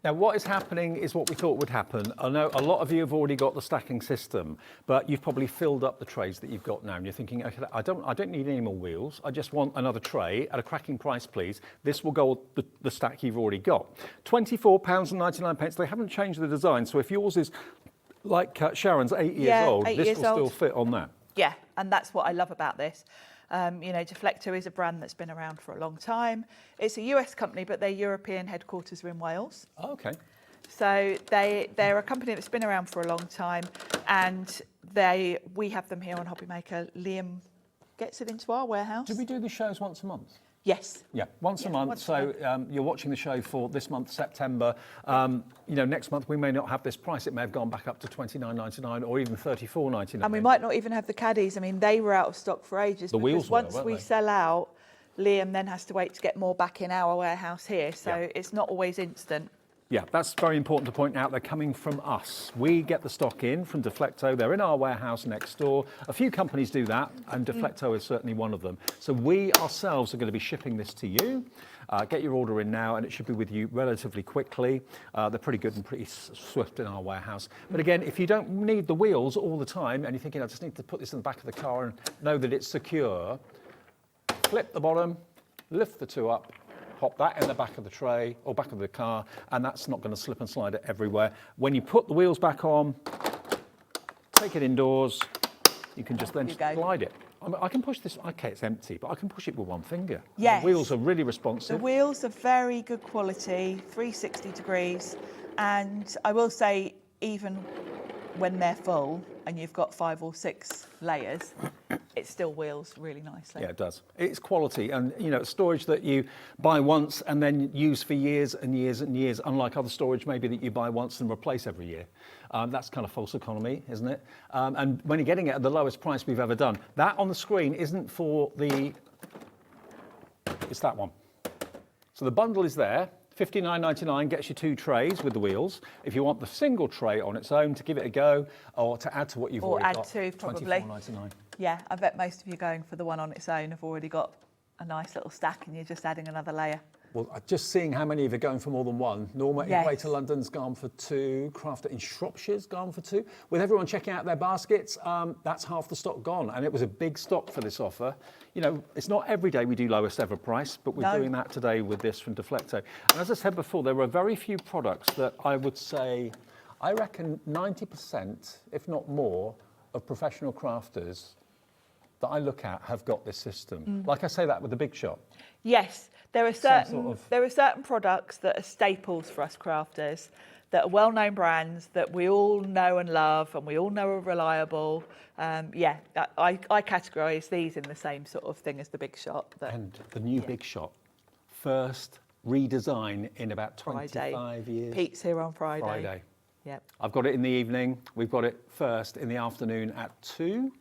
Now, what is happening is what we thought would happen. I know a lot of you have already got the stacking system, but you've probably filled up the trays that you've got now, and you're thinking, okay, I don't need any more wheels. I just want another tray at a cracking price, please. This will go the stack you've already got. £24.99. They haven't changed the design, so if yours is like Sharon's 8 years old, this will still fit on that. Yeah, and that's what I love about this. You know, Deflecto is a brand that's been around for a long time. It's a US company, but their European headquarters are in Wales. Oh, okay. So they're a company that's been around for a long time, and we have them here on Hobby Maker. Liam gets it into our warehouse. Do we do the shows once a month? Yes. Yeah, once a month. So you're watching the show for this month, September. You know, next month we may not have this price. It may have gone back up to $29.99 or even $34.99. And we might not even have the caddies. I mean, they were out of stock for ages. The wheels were, once we sell out, Liam then has to wait to get more back in our warehouse here. So it's not always instant. Yeah, that's very important to point out. They're coming from us. We get the stock in from Deflecto. They're in our warehouse next door. A few companies do that, and Deflecto is certainly one of them. So we ourselves are going to be shipping this to you. Get your order in now, and it should be with you relatively quickly. They're pretty good and pretty swift in our warehouse. But again, if you don't need the wheels all the time, and you're thinking, I just need to put this in the back of the car and know that it's secure, flip the bottom, lift the 2 up, pop that in the back of the tray or back of the car, and that's not going to slip and slide it everywhere. When you put the wheels back on, take it indoors, you can just then slide it. I can push this, okay, it's empty, but I can push it with one finger. Yes. The wheels are really responsive. The wheels are very good quality, 360 degrees, and I will say, even when they're full and you've got 5 or 6 layers, it still wheels really nicely. Yeah, it does. It's quality, and you know, storage that you buy once and then use for years and years and years, unlike other storage maybe that you buy once and replace every year. That's kind of false economy, isn't it? And when you're getting it at the lowest price we've ever done, that on the screen isn't for the, it's that one. So the bundle is there. $59.99 gets you 2 trays with the wheels. If you want the single tray on its own to give it a go, or to add to what you've already got, or add to, probably. $24.99. Yeah, I bet most of you going for the one on its own have already got a nice little stack and you're just adding another layer. Well, just seeing how many of you are going for more than one. Norma in Greater London's gone for 2. Crafter in Shropshire's gone for 2. With everyone checking out their baskets, that's half the stock gone. And it was a big stock for this offer. You know, it's not every day we do lowest ever price, but we're doing that today with this from Deflecto. And as I said before, there are very few products that I would say, I reckon 90%, if not more, of professional crafters that I look at have got this system. Like I say that with the Big Shot. Yes, there are certain products that are staples for us crafters, that are well-known brands that we all know and love, and we all know are reliable. Yeah, I categorise these in the same sort of thing as the Big Shot. And the new Big Shot, first redesign in about 25 years. Pete's here on Friday. Yep. I've got it in the evening. We've got it first in the afternoon at 2.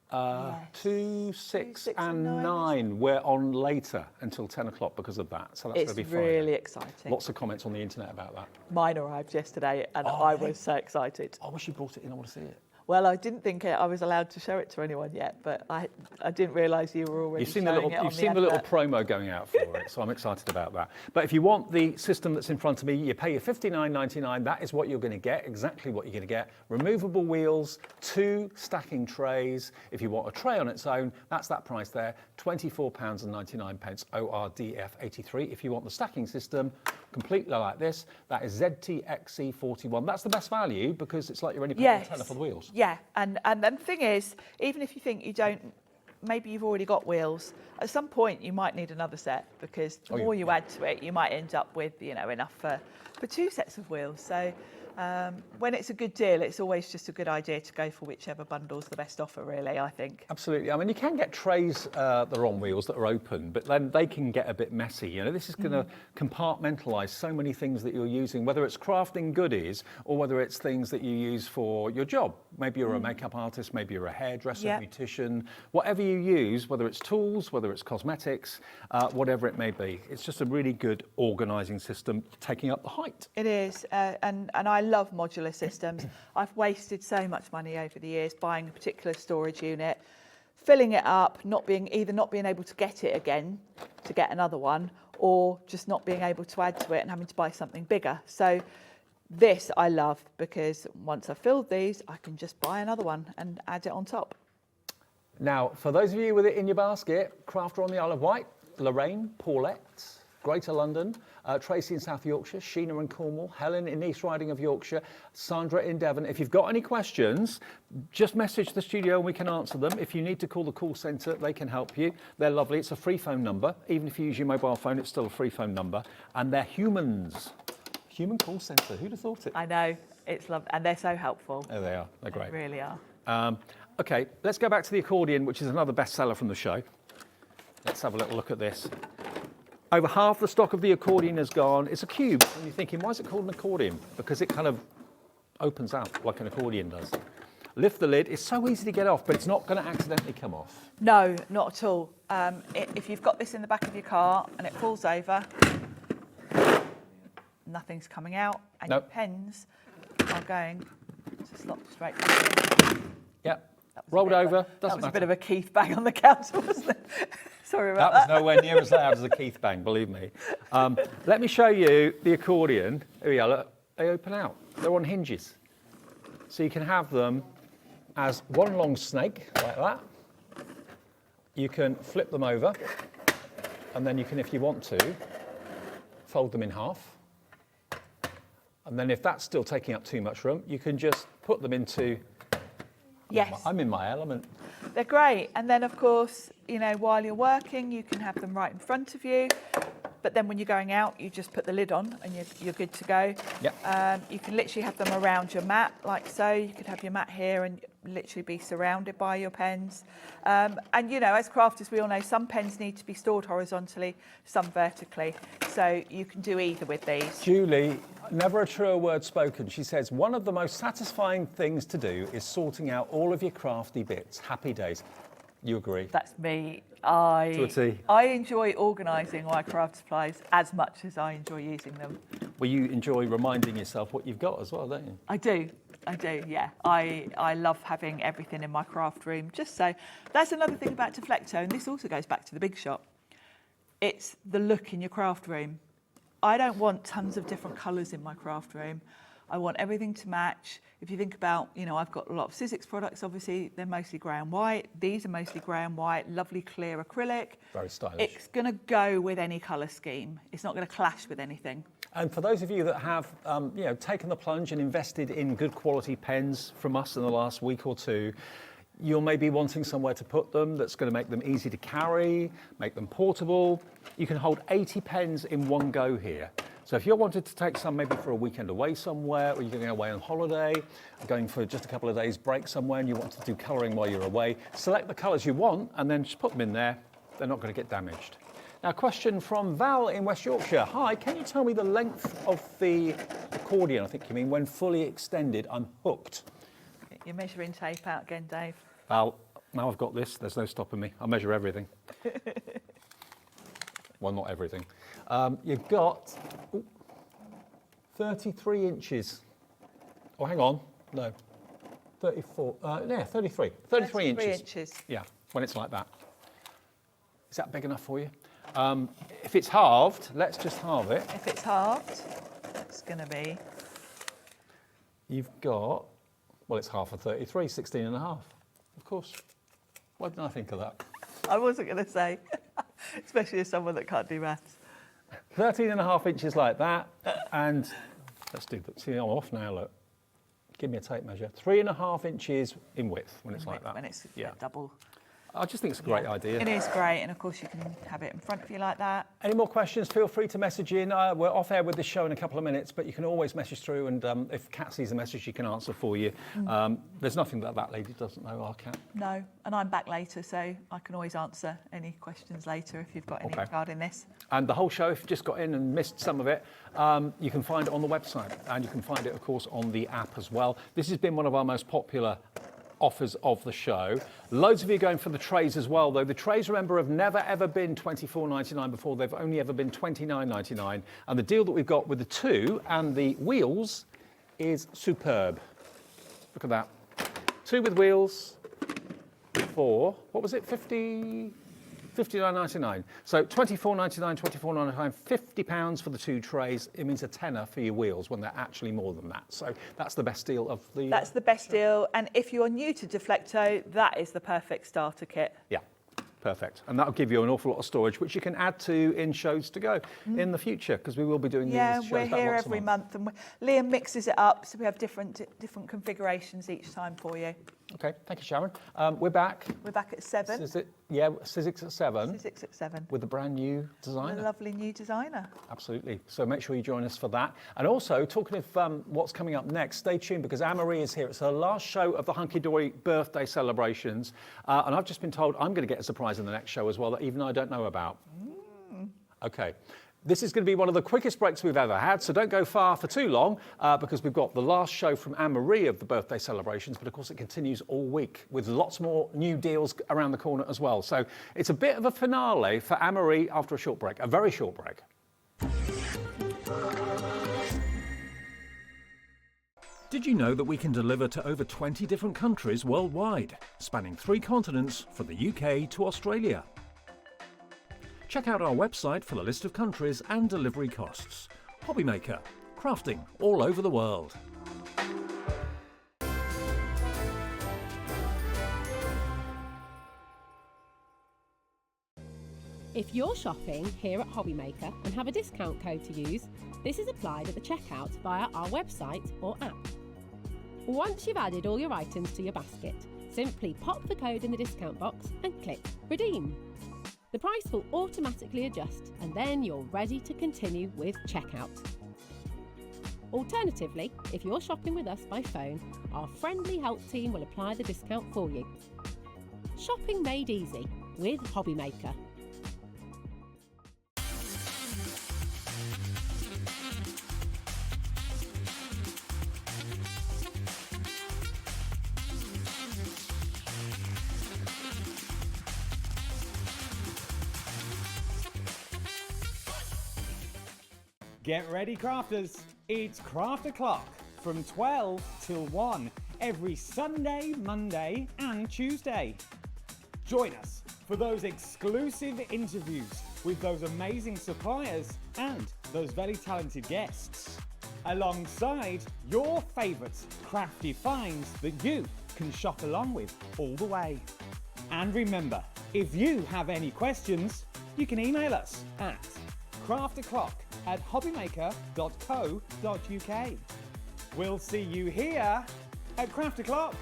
2, 6 and 9. We're on later until 10 o'clock because of that. So that's going to be fun. It's really exciting. Lots of comments on the internet about that. Mine arrived yesterday and I was so excited. I wish you brought it in. I want to see it. Well, I didn't think I was allowed to show it to anyone yet, but I didn't realise you were already You've seen showing the little promo going out for it, so I'm excited about that. But if you want the system that's in front of me, you pay your £59.99. That is what you're going to get, exactly what you're going to get. Removable wheels, 2 stacking trays. If you want a tray on its own, that's that price there, £24.99 ORDF 83. If you want the stacking system, completely like this, that is ZTXC41. That's the best value because it's like you're only paying a tenner for the wheels. Yeah, and the thing is, even if you think you don't, maybe you've already got wheels, at some point you might need another set because the more you add to it, you might end up with, enough for 2 sets of wheels. So when it's a good deal, it's always just a good idea to go for whichever bundle's the best offer, really, I think. Absolutely. I mean, you can get trays that are on wheels that are open, but then they can get a bit messy. This is going to compartmentalise so many things that you're using, whether it's crafting goodies or whether it's things that you use for your job. Maybe you're a makeup artist, maybe you're a hairdresser, beautician, whatever you use, whether it's tools, whether it's cosmetics, whatever it may be. It's just a really good organising system, taking up the height. It is, and I love modular systems. I've wasted so much money over the years buying a particular storage unit, filling it up, either not being able to get it again to get another one, or just not being able to add to it and having to buy something bigger. So this I love because once I've filled these, I can just buy another one and add it on top. Now, for those of you with it in your basket, Crafter on the Isle of Wight, Lorraine, Paulette, Greater London, Tracy in South Yorkshire, Sheena in Cornwall, Helen in East Riding of Yorkshire, Sandra in Devon. If you've got any questions, just message the studio and we can answer them. If you need to call the call centre, they can help you. They're lovely. It's a free phone number. Even if you use your mobile phone, it's still a free phone number. And they're humans. Human call centre. Who'd have thought it? I know. It's lovely. And they're so helpful. There they are. They're great. They really are. OK, let's go back to the accordion, which is another bestseller from the show. Let's have a little look at this. Over half the stock of the accordion is gone. It's a cube, and you're thinking, why is it called an accordion? Because it kind of opens out like an accordion does. Lift the lid. It's so easy to get off, but it's not going to accidentally come off. No, not at all. If you've got this in the back of your car and it falls over, nothing's coming out, and your pens are going to slot straight back in. Yep. Rolled over. Doesn't matter. That was a bit of a Keith bang on the counter, wasn't it? Sorry about that. That was nowhere near as loud as a Keith bang, believe me. Let me show you the accordion. Here we are. Look, they open out. They're on hinges. So you can have them as one long snake, like that. You can flip them over. And then you can, if you want to, fold them in half. And then if that's still taking up too much room, you can just put them into... Yes. I'm in my element. They're great. And then, of course, while you're working, you can have them right in front of you. But then when you're going out, you just put the lid on and you're good to go. Yep. You can literally have them around your mat, like so. You could have your mat here and literally be surrounded by your pens. And, as crafters, we all know some pens need to be stored horizontally, some vertically. So you can do either with these. Julie, never a truer word spoken. She says, one of the most satisfying things to do is sorting out all of your crafty bits. Happy days. You agree? That's me. To a T. I enjoy organising my craft supplies as much as I enjoy using them. Well, you enjoy reminding yourself what you've got as well, don't you? I do, yeah. I love having everything in my craft room. Just so, that's another thing about Deflecto, and this also goes back to the big shop. It's the look in your craft room. I don't want tons of different colours in my craft room. I want everything to match. If you think about, I've got a lot of Sizzix products, obviously, they're mostly grey and white. These are mostly grey and white, lovely clear acrylic. Very stylish. It's going to go with any colour scheme. It's not going to clash with anything. And for those of you that have, taken the plunge and invested in good quality pens from us in the last week or two, you'll maybe wanting somewhere to put them that's going to make them easy to carry, make them portable. You can hold 80 pens in one go here. So if you're wanting to take some maybe for a weekend away somewhere, or you're going away on holiday, going for just a couple of days break somewhere and you want to do colouring while you're away, select the colours you want and then just put them in there. They're not going to get damaged. Now, a question from Val in West Yorkshire. Hi, can you tell me the length of the accordion, I think you mean. When fully extended, I'm hooked. Get your measuring tape out again, Dave. Well, now I've got this, there's no stopping me. I'll measure everything. Well, not everything. You've got 33 inches. Oh, hang on. No. 34. Yeah, 33. 33 inches. Yeah, when it's like that. Is that big enough for you? If it's halved, let's just halve it. If it's halved, it's going to be... You've got, well, it's half of 33, 16 and a half. Of course. Why didn't I think of that? I wasn't going to say, especially as someone that can't do maths. 13 and a half inches like that, and let's do that. See, I'm off now, look. Give me a tape measure. 3.5 inches in width when it's like that. When it's double. I just think it's a great idea. It is great, and of course you can have it in front of you like that. Any more questions, feel free to message in. We're off air with this show in a couple of minutes, but you can always message through, and if Kat sees a message, she can answer for you. There's nothing that lady doesn't know, our Kat. No, and I'm back later, so I can always answer any questions later if you've got any regarding this. And the whole show, if you just got in and missed some of it, you can find it on the website, and you can find it, of course, on the app as well. This has been one of our most popular offers of the show. Loads of you are going for the trays as well, though. The trays, remember, have never ever been $24.99 before. They've only ever been $29.99. And the deal that we've got with the 2 and the wheels is superb. Look at that. 2 with wheels for, what was it, $59.99. So $24.99, $24.99, £50 for the 2 trays. It means a tenner for your wheels when they're actually more than that. So that's the best deal of the... That's the best deal. And if you're new to Deflecto, that is the perfect starter kit. Yeah, perfect. And that'll give you an awful lot of storage, which you can add to in shows to go in the future, because we will be doing these shows we're here every month. And Liam mixes it up, so we have different configurations each time for you. Okay, thank you, Sharon. We're back. We're back at 7. Sizzix at 7. Sizzix at 7. With a brand new designer. A lovely new designer. Absolutely. So make sure you join us for that. And also, talking of what's coming up next, stay tuned, because Anne-Marie is here. It's her last show of the Hunkydory birthday celebrations. And I've just been told I'm going to get a surprise in the next show as well that even I don't know about. Okay. This is going to be one of the quickest breaks we've ever had, so don't go far for too long, because we've got the last show from Anne-Marie of the birthday celebrations, but of course it continues all week with lots more new deals around the corner as well. So it's a bit of a finale for Anne-Marie after a short break, a very short break. Did you know that we can deliver to over 20 different countries worldwide, spanning 3 continents from the UK to Australia? Check out our website for the list of countries and delivery costs. Hobbymaker, crafting all over the world. If you're shopping here at Hobbymaker and have a discount code to use, this is applied at the checkout via our website or app. Once you've added all your items to your basket, simply pop the code in the discount box and click Redeem. The price will automatically adjust, and then you're ready to continue with checkout. Alternatively, if you're shopping with us by phone, our friendly help team will apply the discount for you. Shopping made easy with Hobbymaker. Get ready, crafters. It's Craft O'Clock from 12 till 1 every Sunday, Monday and Tuesday. Join us for those exclusive interviews with those amazing suppliers and those very talented guests, alongside your favourite crafty finds that you can shop along with all the way. And remember, if you have any questions, you can email us at craftoclock@hobbymaker.co.uk. We'll see you here at Craft O'Clock.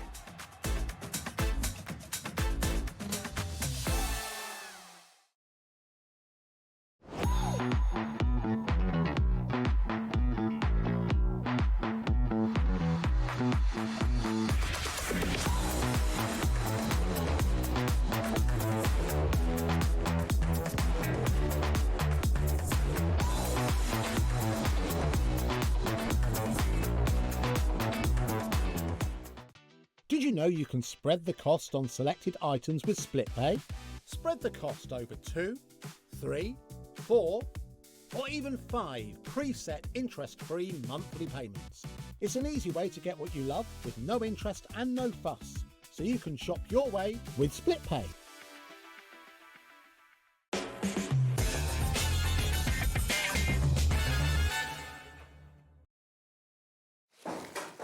you know you can spread the cost on selected items with split pay? Spread the cost over 2, 3, 4, or even 5 preset interest-free monthly payments. It's an easy way to get what you love with no interest and no fuss, so you can shop your way with split pay.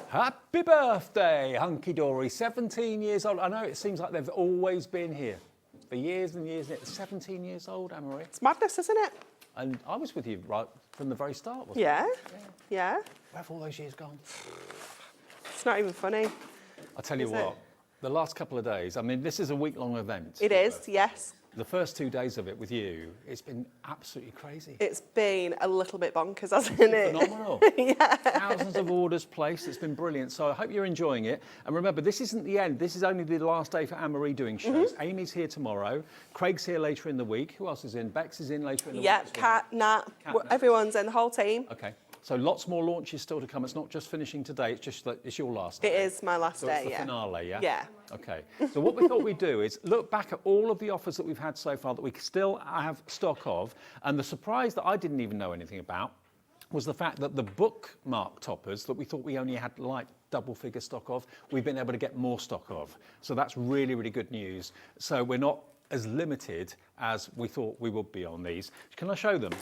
Happy birthday, Hunkydory, 17 years old. I know it seems like they've always been here for years and years. 17 years old, Anne-Marie. It's madness, isn't it? And I was with you right from the very start, wasn't Yeah, I? yeah. Where have all those years gone? It's not even funny. I'll tell you Is what, it? the last couple of days, I mean, this is a week-long event. It is, yes. The first 2 days of it with you, it's been absolutely crazy. It's been a little bit bonkers, hasn't it? Phenomenal. Thousands of orders placed. It's been brilliant. So I hope you're enjoying it. And remember, this isn't the end. This is only the last day for Anne-Marie doing shows. Amy's here tomorrow. Craig's here later in the week. Who else is in? Bex is in later in the week. Yeah, Kat, Nat, everyone's in, the whole team. Okay. So lots more launches still to come. It's not just finishing today. It's just that it's your last day. It is my last So day, it's the yeah. finale, yeah? Yeah. Okay. So what we thought we'd do is look back at all of the offers that we've had so far that we still have stock of. And the surprise that I didn't even know anything about was the fact that the bookmark toppers that we thought we only had like double figure stock of, we've been able to get more stock of. So that's really, really good news. So we're not as limited as we thought we would be on these. Can I show them?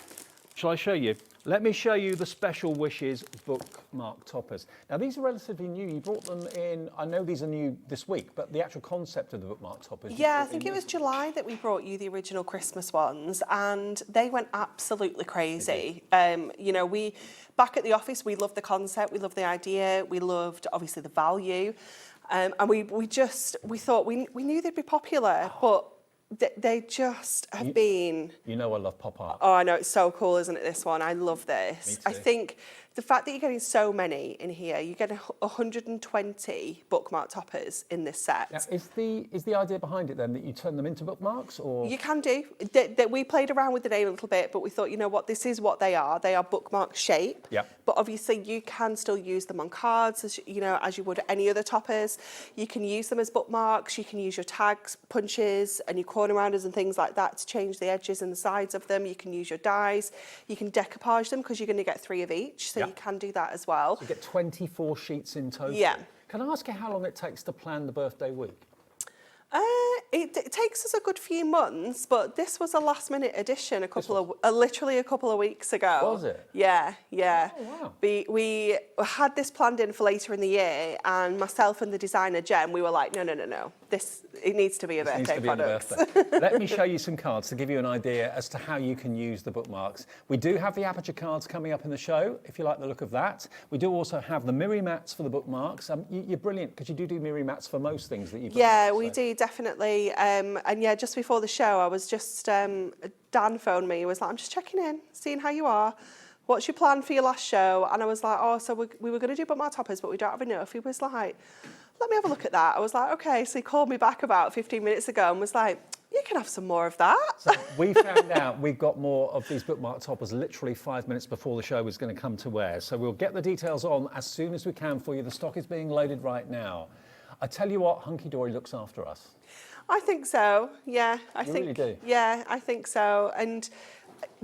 Shall I show you? Let me show you the Special Wishes bookmark toppers. Now, these are relatively new. You brought them in, I know these are new this week, but the actual concept of the bookmark toppers. Yeah, I think it was July that we brought you the original Christmas ones, and they went absolutely crazy. You know, back at the office, we loved the concept, we loved the idea, we loved, obviously, the value. And we thought we knew they'd be popular, but they just have been... You know I love pop art. Oh, I know, it's so cool, isn't it, this one? I love this. Me too. I think the fact that you're getting so many in here, you get 120 bookmark toppers in this set. Now, is the idea behind it then that you turn them into bookmarks, or...? You can do. We played around with the name a little bit, but we thought, you know what, this is what they are. They are bookmark shape. Yep. But obviously you can still use them on cards, as you would any other toppers. You can use them as bookmarks. You can use your tags, punches, and your corner rounders and things like that to change the edges and the sides of them. You can use your dies. You can decoupage them because you're going to get 3 of each, so you can do that as well. So you get 24 sheets in total. Yeah. Can I ask you how long it takes to plan the birthday week? It takes us a good few months, but this was a last-minute addition literally a couple of weeks ago. Was it? Yeah, yeah. Oh, wow. We had this planned in for later in the year, and myself and the designer, Jem, we were like, no. It needs to be a birthday product. Let me show you some cards to give you an idea as to how you can use the bookmarks. We do have the aperture cards coming up in the show, if you like the look of that. We do also have the Miri mats for the bookmarks. You're brilliant, because you do Miri mats for most things that you've got. Yeah, we do, definitely. And yeah, just before the show, I was just, Dan phoned me. He was like, I'm just checking in, seeing how you are. What's your plan for your last show? And I was like, oh, so we were going to do bookmark toppers, but we don't have enough. He was like, let me have a look at that. I was like, okay. So he called me back about 15 minutes ago and was like, you can have some more of that. So we found out we've got more of these bookmark toppers literally 5 minutes before the show is going to come to air. So we'll get the details on as soon as we can for you. The stock is being loaded right now. I tell you what, Hunkydory looks after us. I think so. Yeah, I think. Really do. Yeah, I think so. And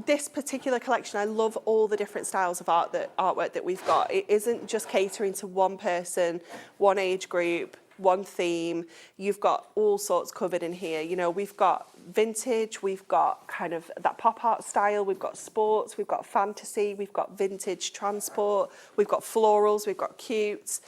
this particular collection, I love all the different styles of artwork that we've got. It isn't just catering to one person, one age group, one theme. You've got all sorts covered in here. You know, we've got vintage, we've got kind of that pop art style, we've got sports, we've got fantasy, we've got vintage transport, we've got florals, we've got cutes.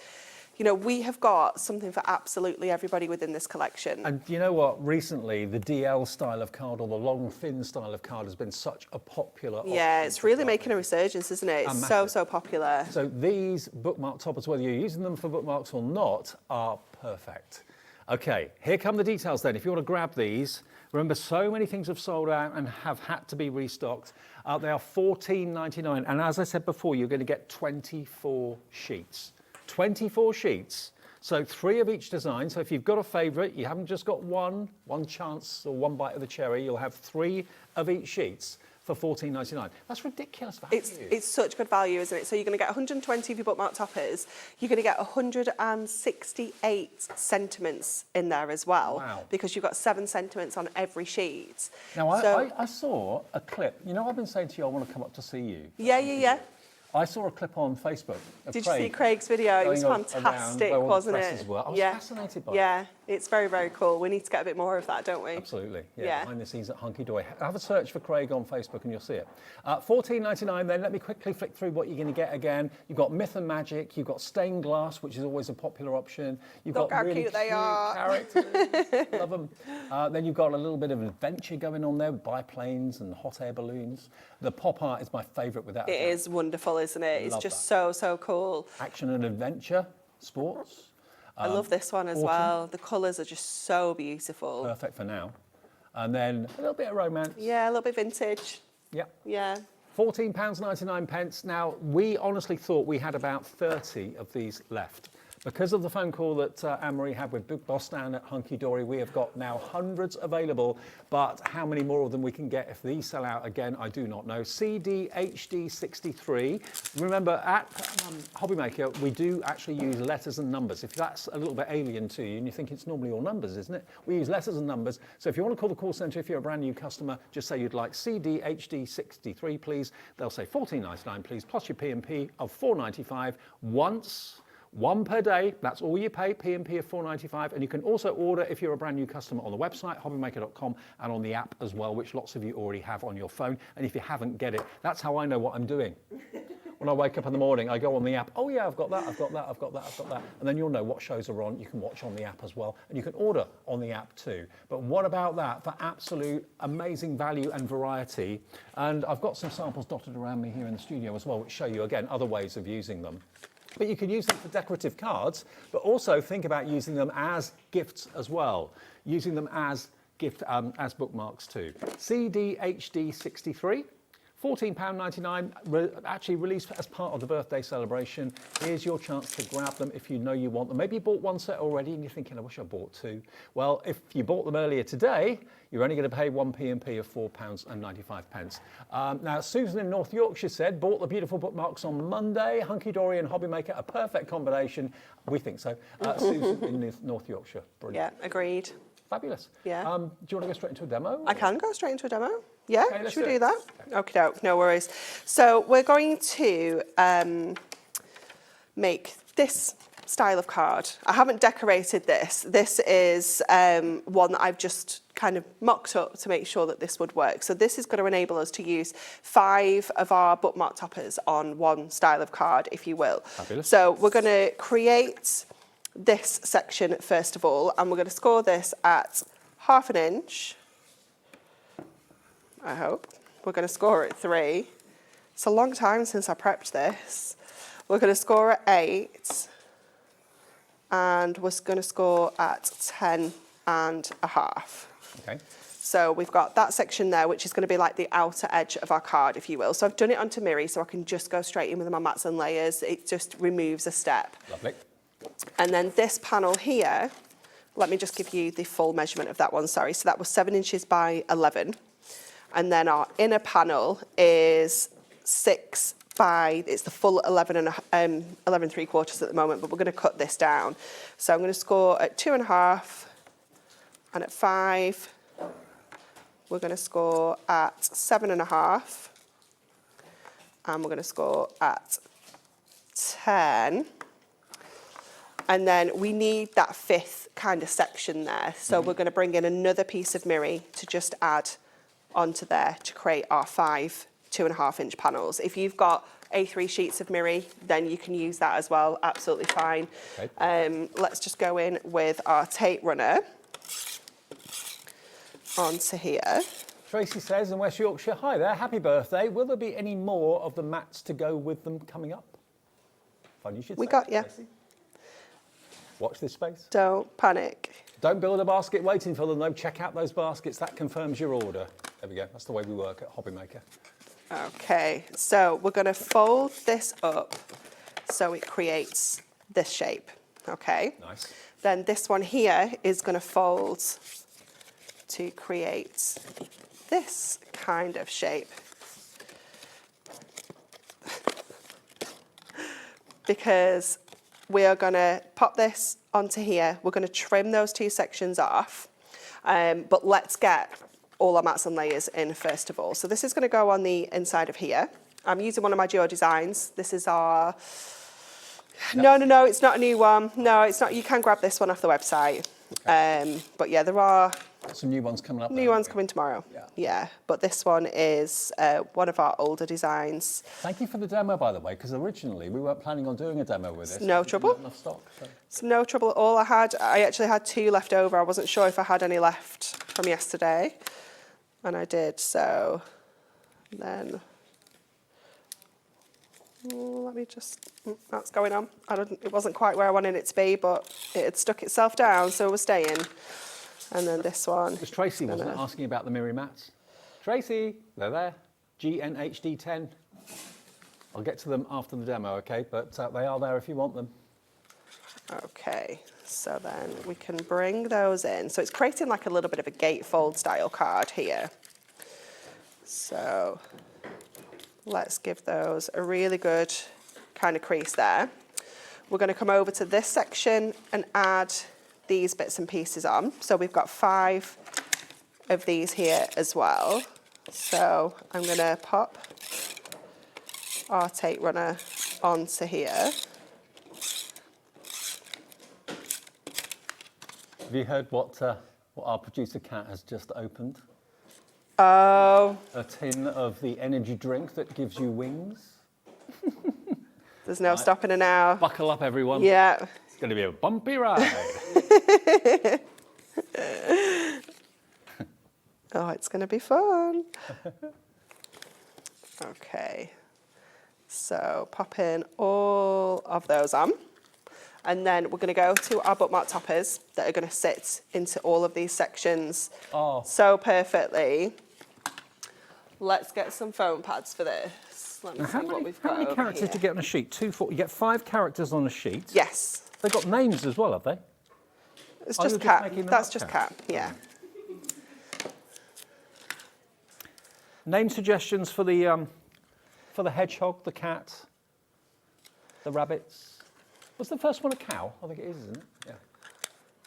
You know, we have got something for absolutely everybody within this collection. And you know what? Recently, the DL style of card, or the long, thin style of card, has been such a popular option. Yeah, it's really making a resurgence, isn't it? It's so popular. So these bookmark toppers, whether you're using them for bookmarks or not, are perfect. Okay, here come the details then. If you want to grab these, remember, so many things have sold out and have had to be restocked. They are $14.99. And as I said before, you're going to get 24 sheets. 24 sheets, so 3 of each design. So if you've got a favourite, you haven't just got one chance or one bite of the cherry, you'll have 3 of each sheets for $14.99. That's ridiculous value. It's such good value, isn't it? So you're going to get 120 of your bookmark toppers. You're going to get 168 sentiments in there as well. Wow. Because you've got 7 sentiments on every sheet. Now, I saw a clip. You know, I've been saying to you, I want to come up to see you. Yeah. I saw a clip on Facebook of Did you see Craig's video? It was fantastic, wasn't it? I was fascinated by it. Yeah, it's very, very cool. We need to get a bit more of that, don't we? Absolutely. Yeah. Behind the scenes at Hunkydory. Have a search for Craig on Facebook and you'll see it. $14.99 then. Let me quickly flick through what you're going to get again. You've got Myth and Magic. You've got Stained Glass, which is always a popular option. You've got how really cute they are. characters. Love them. Then you've got a little bit of adventure going on there with biplanes and hot air balloons. The pop art is my favourite without a doubt. It is wonderful, isn't it? It's just so cool. Action and adventure, sports. I love this one as well. The colours are just so beautiful. Perfect for now. And then a little bit of romance. Yeah, a little bit vintage. Yep. Yeah. £14.99. Now, we honestly thought we had about 30 of these left. Because of the phone call that Anne-Marie had with Big Boss down at Hunkydory, we have got now hundreds available, but how many more of them we can get if these sell out again, I do not know. CDHD63. Remember, at Hobbymaker, we do actually use letters and numbers. If that's a little bit alien to you, and you think it's normally all numbers, isn't it? We use letters and numbers. So if you want to call the call centre, if you're a brand new customer, just say you'd like CDHD63, please. They'll say $14.99, please, plus your P&P of $4.95 once. 1 per day, that's all you pay, P&P of $4.95. And you can also order, if you're a brand new customer, on the website, hobbymaker.com, and on the app as well, which lots of you already have on your phone. And if you haven't, get it. That's how I know what I'm doing. When I wake up in the morning, I go on the app, oh yeah, I've got that. And then you'll know what shows are on. You can watch on the app as well. And you can order on the app too. But what about that for absolute amazing value and variety? And I've got some samples dotted around me here in the studio as well, which show you, again, other ways of using them. But you can use them for decorative cards, but also think about using them as gifts as well. Using them as as bookmarks too. CDHD63. £14.99, actually released as part of the birthday celebration. Here's your chance to grab them if you know you want them. Maybe you bought one set already and you're thinking, I wish I bought 2. Well, if you bought them earlier today, you're only going to pay 1 P&P of £4.95. Now, Susan in North Yorkshire said, bought the beautiful bookmarks on Monday. Hunkydory and Hobbymaker, a perfect combination. We think so. Susan in North Yorkshire. Brilliant. Yeah, agreed. Fabulous. Yeah. Do you want to go straight into a demo? I can go straight into a demo. Yeah, okay, should we do that? Okay, no worries. So we're going to make this style of card. I haven't decorated this. This is one that I've just kind of mocked up to make sure that this would work. So this is going to enable us to use 5 of our bookmark toppers on one style of card, if you will. Fabulous. So we're going to create this section first of all, and we're going to score this at 1/2 inch. I hope. We're going to score at 3. It's a long time since I prepped this. We're going to score at 8. And we're going to score at 10.5. Okay. So we've got that section there, which is going to be like the outer edge of our card, if you will. So I've done it onto Miri, so I can just go straight in with my mats and layers. It just removes a step. Lovely. And then this panel here, let me just give you the full measurement of that one, sorry. So that was 7 inches by 11. And then our inner panel is 6 by, it's the full 11 3/4 at the moment, but we're going to cut this down. So I'm going to score at 2.5 and at 5. We're going to score at 7.5 and we're going to score at 10. And then we need that 5th kind of section there. So we're going to bring in another piece of Miri to just add onto there to create our 5 2.5 inch panels. If you've got A3 sheets of Miri, then you can use that as well, absolutely fine. Okay. Let's just go in with our tape runner onto here. Tracy says in West Yorkshire, hi there, happy birthday. Will there be any more of the mats to go with them coming up? Fun you should say. We got you. Tracy. Watch this space. Don't panic. Don't build a basket waiting for them though. Check out those baskets. That confirms your order. There we go. That's the way we work at Hobbymaker. Okay, so we're going to fold this up so it creates this shape. Okay. Nice. Then this one here is going to fold to create this kind of shape. because we are going to pop this onto here. We're going to trim those 2 sections off, but let's get all our mats and layers in first of all. So this is going to go on the inside of here. I'm using one of my Duo designs. This is our... No, it's not a new one. No, it's not. You can grab this one off the website. Okay. But yeah, there are... Some new ones coming up. New ones coming tomorrow. Yeah, but this one is one of our older designs. Thank you for the demo, by the way, because originally we weren't planning on doing a demo with this. No trouble. Enough stock. So. It's no trouble at all. I actually had 2 left over. I wasn't sure if I had any left from yesterday, and I did. So then, let me just. That's going on. It wasn't quite where I wanted it to be, but it had stuck itself down, so we're staying. And then this one. It was Tracy, wasn't it, asking about the Miri mats? Tracy, they're there. GNHD10. I'll get to them after the demo, okay? But they are there if you want them. Okay, so then we can bring those in. So it's creating like a little bit of a gatefold style card here. So let's give those a really good kind of crease there. We're going to come over to this section and add these bits and pieces on. So we've got 5 of these here as well. So I'm going to pop our tape runner onto here. Have you heard what our producer Kat has just opened? Oh. A tin of the energy drink that gives you wings. There's no stopping it now. Buckle up, everyone. Yeah. It's going to be a bumpy ride. Oh, it's going to be fun. Okay. So pop in all of those on. And then we're going to go to our bookmark toppers that are going to sit into all of these sections so perfectly. Let's get some foam pads for this. Let me see what we've got. How many characters do you get on a sheet? 2, 4. You get 5 characters on a sheet. Yes. They've got names as well, have they? It's just Cat. That's just Cat. Yeah. Name suggestions for the hedgehog, the cat, the rabbits. Was the first one a cow? I think it is, isn't it?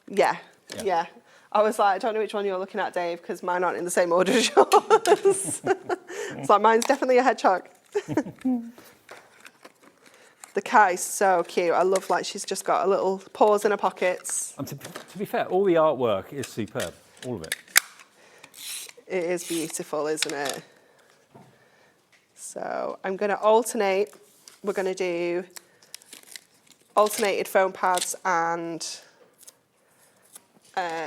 Yeah. I was like, I don't know which one you're looking at, Dave, because mine aren't in the same order as yours. It's like, mine's definitely a hedgehog. The cat is so cute. I love, like, she's just got a little paws in her pockets. And to be fair, all the artwork is superb, all of it. It is beautiful, isn't it? So I'm going to alternate. We're going to do alternated foam pads and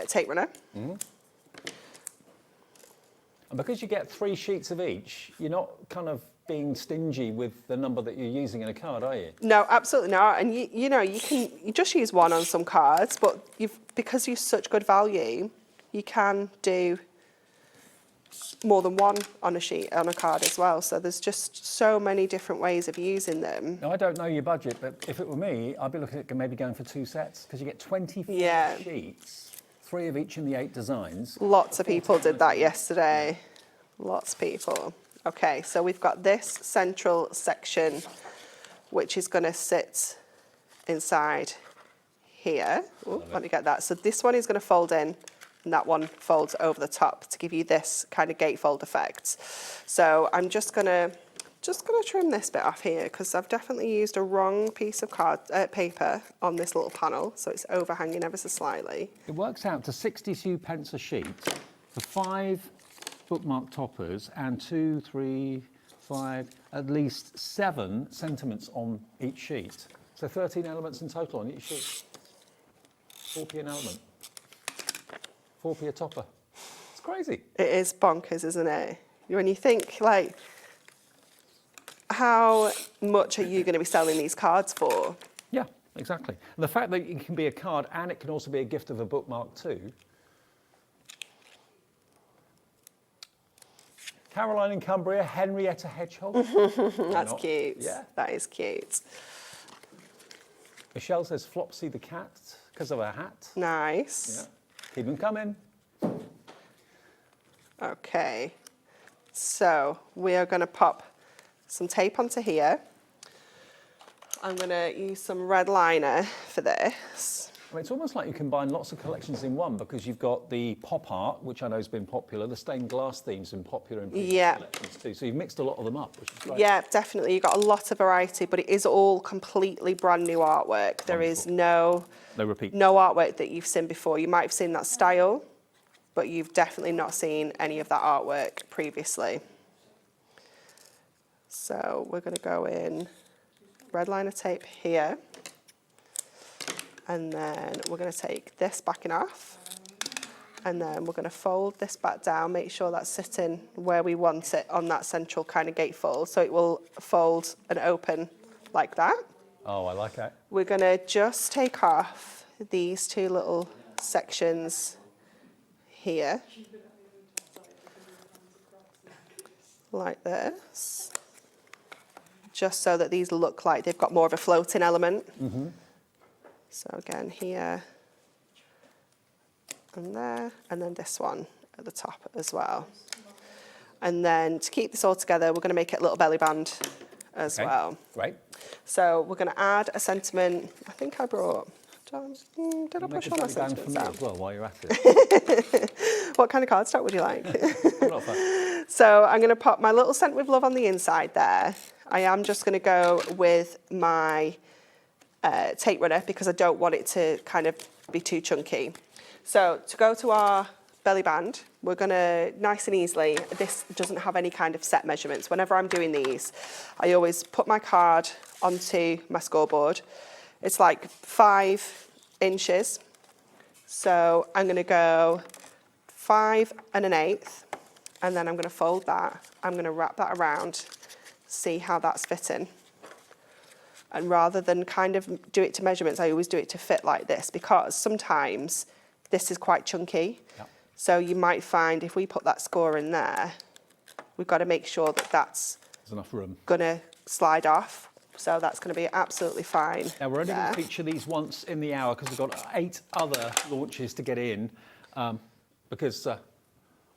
tape runner. Mm-hmm. And because you get 3 sheets of each, you're not kind of being stingy with the number that you're using in a card, are you? No, absolutely not. And you know, you just use 1 on some cards, but because you're such good value, you can do more than 1 on a sheet, on a card as well. So there's just so many different ways of using them. Now, I don't know your budget, but if it were me, I'd be looking at maybe going for 2 sets, because you get 24 sheets, 3 of each in the 8 designs. Lots of people did that yesterday. Lots of people. Okay, so we've got this central section, which is going to sit inside here. Ooh, let me get that. So this one is going to fold in, and that one folds over the top to give you this kind of gatefold effect. So I'm just gonna trim this bit off here, because I've definitely used a wrong piece of paper on this little panel, so it's overhanging ever so slightly. It works out to 62 pence a sheet for 5 bookmark toppers and 2, 3, 5, at least 7 sentiments on each sheet. So 13 elements in total on each sheet. 4p an element. 4p a topper. It's crazy. It is bonkers, isn't it? When you think, like, how much are you going to be selling these cards for? Yeah, exactly. And the fact that it can be a card and it can also be a gift of a bookmark too. Caroline in Cumbria, Henrietta Hedgehog. That's cute. Yeah. That is cute. Michelle says Flopsy the cat because of her hat. Nice. Yeah. Keep them coming. Okay. So we are going to pop some tape onto here. I'm going to use some red liner for this. I mean, it's almost like you combine lots of collections in one because you've got the pop art, which I know has been popular. The stained glass theme's been popular in previous collections too. So you've mixed a lot of them up, which is great. Yeah, definitely. You've got a lot of variety, but it is all completely brand new artwork. There is no repeat. No artwork that you've seen before. You might have seen that style, but you've definitely not seen any of that artwork previously. So we're going to go in red liner tape here. And then we're going to take this backing off. And then we're going to fold this back down, make sure that's sitting where we want it on that central kind of gatefold. So it will fold and open like that. Oh, I like that. We're going to just take off these two little sections here. Like this. Just so that these look like they've got more of a floating element. Mm-hmm. So again, here and there, and then this one at the top as well. And then to keep this all together, we're going to make it a little belly band as well. Right. So we're going to add a sentiment. I think I brought. Did I push all my sentiments out? As well while you're at it. What kind of cardstock would you like? So I'm going to pop my little Scent with Love on the inside there. I am just going to go with my tape runner because I don't want it to kind of be too chunky. So to go to our belly band, we're going to, nice and easily, this doesn't have any kind of set measurements. Whenever I'm doing these, I always put my card onto my scoreboard. It's like 5 inches. So I'm going to go 5 1/8, and then I'm going to fold that. I'm going to wrap that around, see how that's fitting. And rather than kind of do it to measurements, I always do it to fit like this because sometimes this is quite chunky. Yep. So you might find if we put that score in there, we've got to make sure that that's there's enough room. Going to slide off. So that's going to be absolutely fine. Now we're only going to feature these once in the hour because we've got 8 other launches to get in because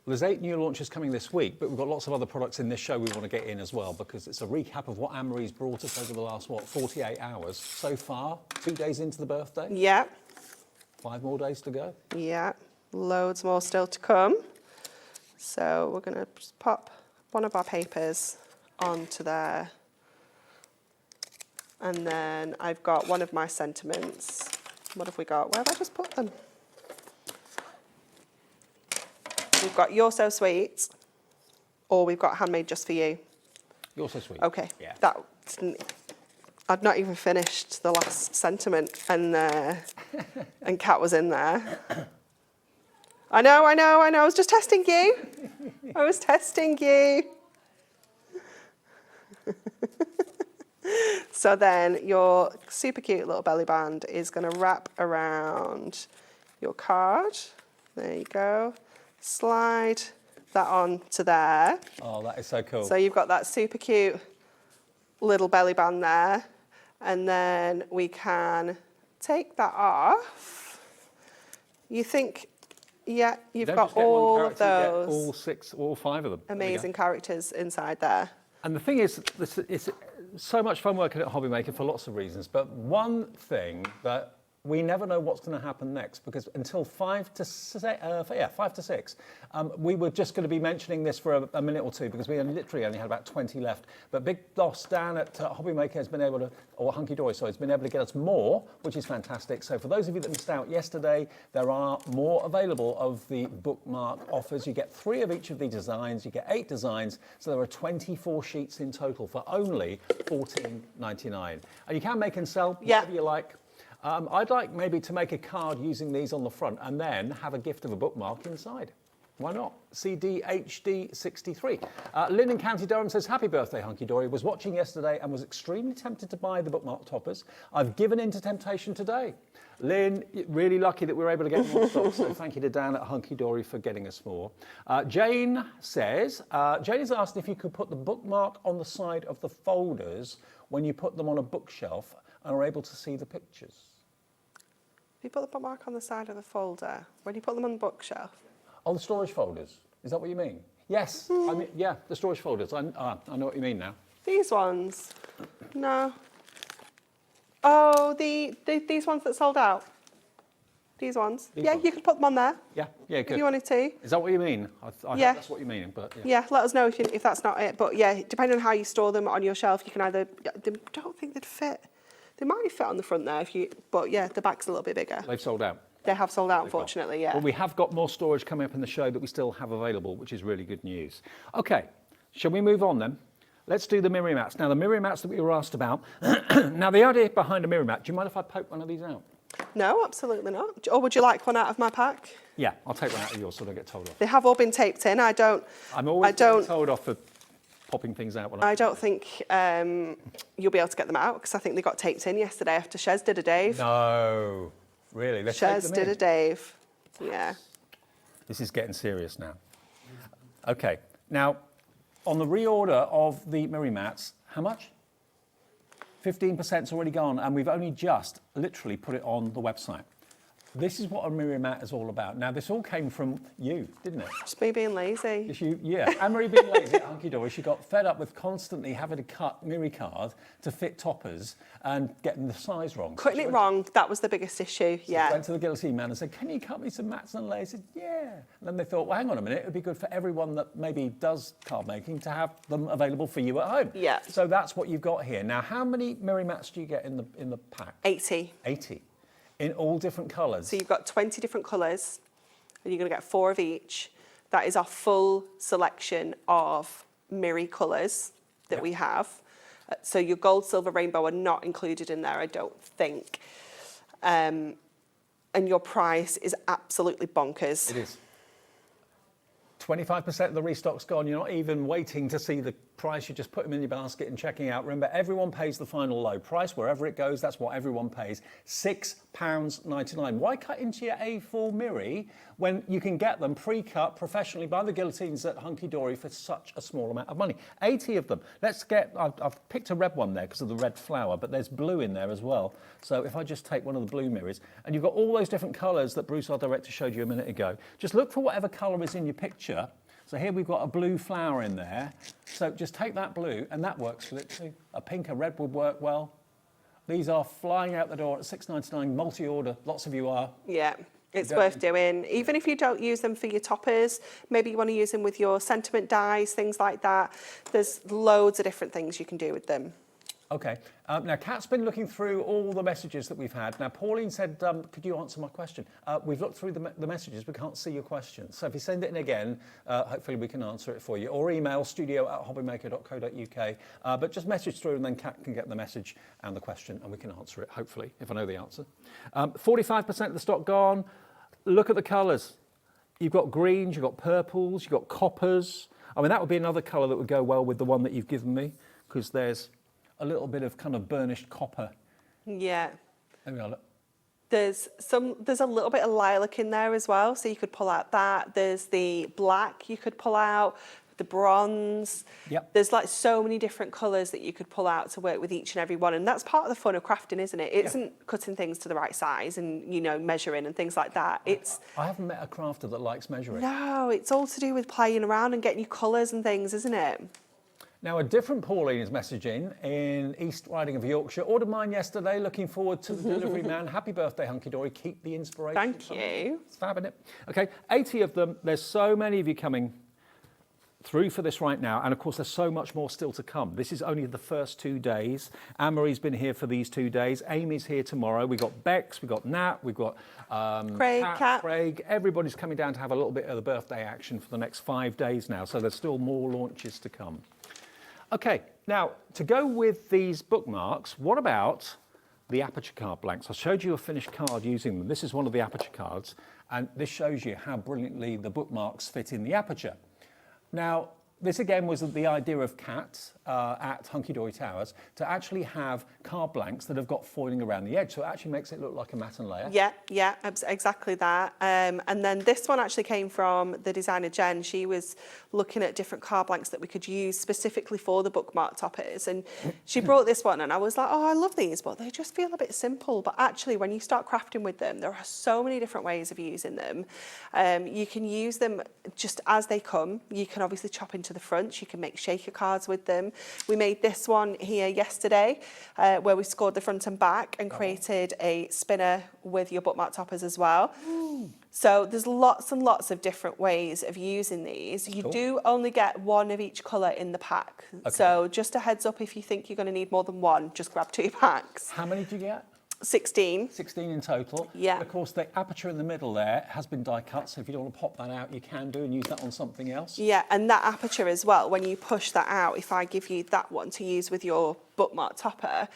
there's 8 new launches coming this week, but we've got lots of other products in this show we want to get in as well because it's a recap of what Anne-Marie's brought us over the last, 48 hours so far, 2 days into the birthday. Yeah. 5 more days to go. Yeah, loads more still to come. So we're going to just pop one of our papers onto there. And then I've got one of my sentiments. What have we got? Where have I just put them? We've got You're So Sweet, or we've got Handmade Just For You. You're So Sweet. Okay. Yeah. I'd not even finished the last sentiment, and Kat was in there. I know. I was just testing you. I was testing you. So then your super cute little belly band is going to wrap around your card. There you go. Slide that on to there. Oh, that is so cool. So you've got that super cute little belly band there. And then we can take that off. You think, yeah, you've got all of those. All 5 of them. Amazing characters inside there. And the thing is, it's so much fun working at Hobby Maker for lots of reasons, but one thing that we never know what's going to happen next because until 5 to 6, we were just going to be mentioning this for a minute or two because we literally only had about 20 left. But Big Boss Dan at Hobby Maker has been able to, or Hunkydory, sorry, has been able to get us more, which is fantastic. So for those of you that missed out yesterday, there are more available of the bookmark offers. You get 3 of each of the designs. You get 8 designs. So there are 24 sheets in total for only $14.99. And you can make and sell whatever you like. I'd like maybe to make a card using these on the front and then have a gift of a bookmark inside. Why not? CDHD63. Lynn in County Durham says, happy birthday, Hunkydory. Was watching yesterday and was extremely tempted to buy the bookmark toppers. I've given in to temptation today. Lynn, really lucky that we were able to get more stock, so thank you to Dan at Hunkydory for getting us more. Jane says, Jane has asked if you could put the bookmark on the side of the folders when you put them on a bookshelf and are able to see the pictures. If you put the bookmark on the side of the folder, when you put them on the bookshelf? Oh, the storage folders. Is that what you mean? Yes. I mean, yeah, the storage folders. I know what you mean now. These ones? No. Oh, these ones that sold out. These ones. These yeah, ones. you could put them on there. Yeah, good. If you wanted to. Is that what you mean? I Yeah. That's what you mean, but Yeah, let us know if that's not it. But yeah, depending on how you store them on your shelf, you can either. I don't think they'd fit. They might fit on the front there but yeah, the back's a little bit bigger. They've sold out. They have sold out, unfortunately. Yeah. Well, we have got more storage coming up in the show that we still have available, which is really good news. Okay, shall we move on then? Let's do the mirror mats. Now, the mirror mats that we were asked about. Now, the idea behind a mirror mat. Do you mind if I poke one of these out? No, absolutely not. Or would you like one out of my pack? Yeah, I'll take one out of yours so I don't get told off. They have all been taped in. I'm always getting told off for popping things out. I don't think you'll be able to get them out because I think they got taped in yesterday after Shez did a Dave. No, really? Shez did a Dave. Yeah. This is getting serious now. Okay, now on the reorder of the mirror mats, how much? 15%'s already gone, and we've only just literally put it on the website. This is what a mirror mat is all about. Now, this all came from you, didn't it? Just me being lazy. Yeah, Anne-Marie being lazy at Hunkydory. She got fed up with constantly having to cut mirror card to fit toppers and getting the size wrong. Cutting it wrong, that was the biggest issue, yeah. Went to the guillotine man and said, can you cut me some mats and layers? He said, yeah. And then they thought, well, hang on a minute, it would be good for everyone that maybe does card making to have them available for you at home. Yeah. So that's what you've got here. Now, how many mirror mats do you get in the pack? 80. 80. In all different colours? So you've got 20 different colours, and you're going to get 4 of each. That is our full selection of mirror colours that we have. So your gold, silver, rainbow are not included in there, I don't think. And your price is absolutely bonkers. It is. 25% of the restock's gone. You're not even waiting to see the price. You just put them in your basket and checking out. Remember, everyone pays the final low price. Wherever it goes, that's what everyone pays. £6.99. Why cut into your A4 mirror when you can get them pre-cut professionally by the guillotines at Hunkydory for such a small amount of money? 80 of them. Let's get, I've picked a red one there because of the red flower, but there's blue in there as well. So if I just take one of the blue mirrors, and you've got all those different colours that Bruce, our director, showed you a minute ago. Just look for whatever colour is in your picture. So here we've got a blue flower in there. So just take that blue, and that works for it too. A pink, a red would work well. These are flying out the door at £6.99, multi-order. Lots of you are. Yeah, it's worth doing. Even if you don't use them for your toppers, maybe you want to use them with your sentiment dies, things like that. There's loads of different things you can do with them. Okay. Now, Kat's been looking through all the messages that we've had. Now, Pauline said, could you answer my question? We've looked through the messages. We can't see your question. So if you send it in again, hopefully we can answer it for you. Or email studio@hobbymaker.co.uk. But just message through and then Kat can get the message and the question and we can answer it, hopefully, if I know the answer. 45% of the stock gone. Look at the colours. You've got greens, you've got purples, you've got coppers. I mean, that would be another colour that would go well with the one that you've given me because there's a little bit of kind of burnished copper. Yeah. There we are, look. There's a little bit of lilac in there as well, so you could pull out that. There's the black you could pull out, the bronze. Yep. There's like so many different colours that you could pull out to work with each and every one, and that's part of the fun of crafting, isn't it? It isn't cutting things to the right size and, you know, measuring and things like that. I haven't met a crafter that likes measuring. No, it's all to do with playing around and getting your colours and things, isn't it? Now, a different Pauline is messaging in East Riding of Yorkshire. Ordered mine yesterday. Looking forward to the delivery man. Happy birthday, Hunkydory. Keep the inspiration. Thank you. It's fab, isn't it? Okay, 80 of them. There's so many of you coming through for this right now. And of course, there's so much more still to come. This is only the first 2 days. Anne-Marie's been here for these 2 days. Amy's here tomorrow. We've got Bex, we've got Nat, we've got Kat. Craig. Everybody's coming down to have a little bit of the birthday action for the next 5 days now. So there's still more launches to come. Okay, now, to go with these bookmarks, what about the aperture card blanks? I showed you a finished card using them. This is one of the aperture cards, and this shows you how brilliantly the bookmarks fit in the aperture. Now, this again was the idea of Kat at Hunkydory Towers to actually have card blanks that have got foiling around the edge, so it actually makes it look like a mat and layer. Yeah, exactly that. And then this one actually came from the designer Jen. She was looking at different card blanks that we could use specifically for the bookmark toppers, and she brought this one, and I was like, oh, I love these, but they just feel a bit simple. But actually, when you start crafting with them, there are so many different ways of using them. You can use them just as they come. You can obviously chop into to the front. You can make shaker cards with them. We made this one here yesterday where we scored the front and back and created a spinner with your bookmark toppers as well. Ooh. So there's lots and lots of different ways of using these. You do only get one of each colour in the pack. Okay. So just a heads up, if you think you're going to need more than one, just grab 2 packs. How many do you get? 16. 16 in total. Yeah. Of course, the aperture in the middle there has been die cut, so if you don't want to pop that out, you can do and use that on something else. Yeah, and that aperture as well, when you push that out, if I give you that one to use with your bookmark topper,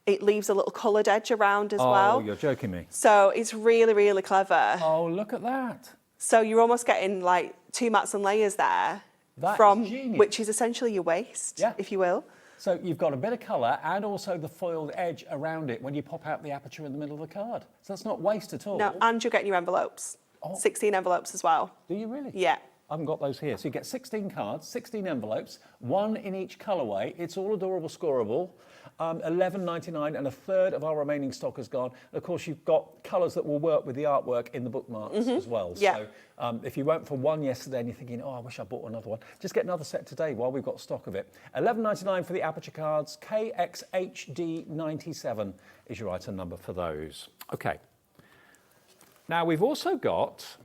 it leaves a little coloured edge around as well. Oh, you're joking me. So it's really, really clever. Oh, look at that. So you're almost getting like 2 mats and layers there, which is essentially your waist, if you will. So you've got a bit of colour and also the foiled edge around it when you pop out the aperture in the middle of the card. So that's not waste at all. No, and you're getting your envelopes. 16 envelopes as well. Do you really? Yeah. I haven't got those here. So you get 16 cards, 16 envelopes, 1 in each colourway. It's all adorable, scoreable. $11.99, and a third of our remaining stock has gone. And of course, you've got colours that will work with the artwork in the bookmarks as well. Yeah. So if you went for one yesterday and you're thinking, oh, I wish I bought another one, just get another set today while we've got stock of it. $11.99 for the aperture cards. KXHD97 is your item number for those. Okay. Now, we've also got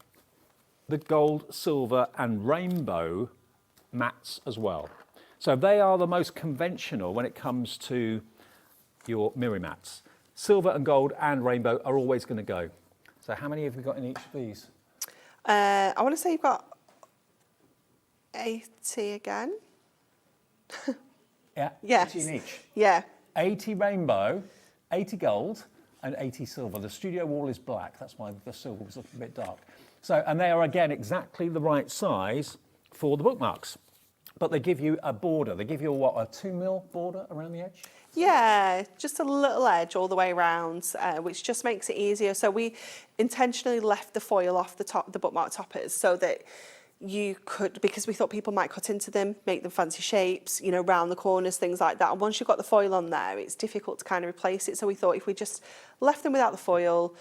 the gold, silver and rainbow mats as well. So they are the most conventional when it comes to your mirror mats. Silver and gold and rainbow are always going to go. So how many have we got in each of these? I want to say you've got 80 again. Yeah, yes. 80 in each. Yeah. 80 rainbow, 80 gold and 80 silver. The studio wall is black. That's why the silver was looking a bit dark. So, and they are again exactly the right size for the bookmarks. But they give you a border. They give you a 2 mil border around the edge? Yeah, just a little edge all the way around, which just makes it easier. So we intentionally left the foil off the top, the bookmark toppers, so that you could, because we thought people might cut into them, make them fancy shapes, you know, round the corners, things like that. And once you've got the foil on there, it's difficult to kind of replace it. So we thought if we just left them without the foil,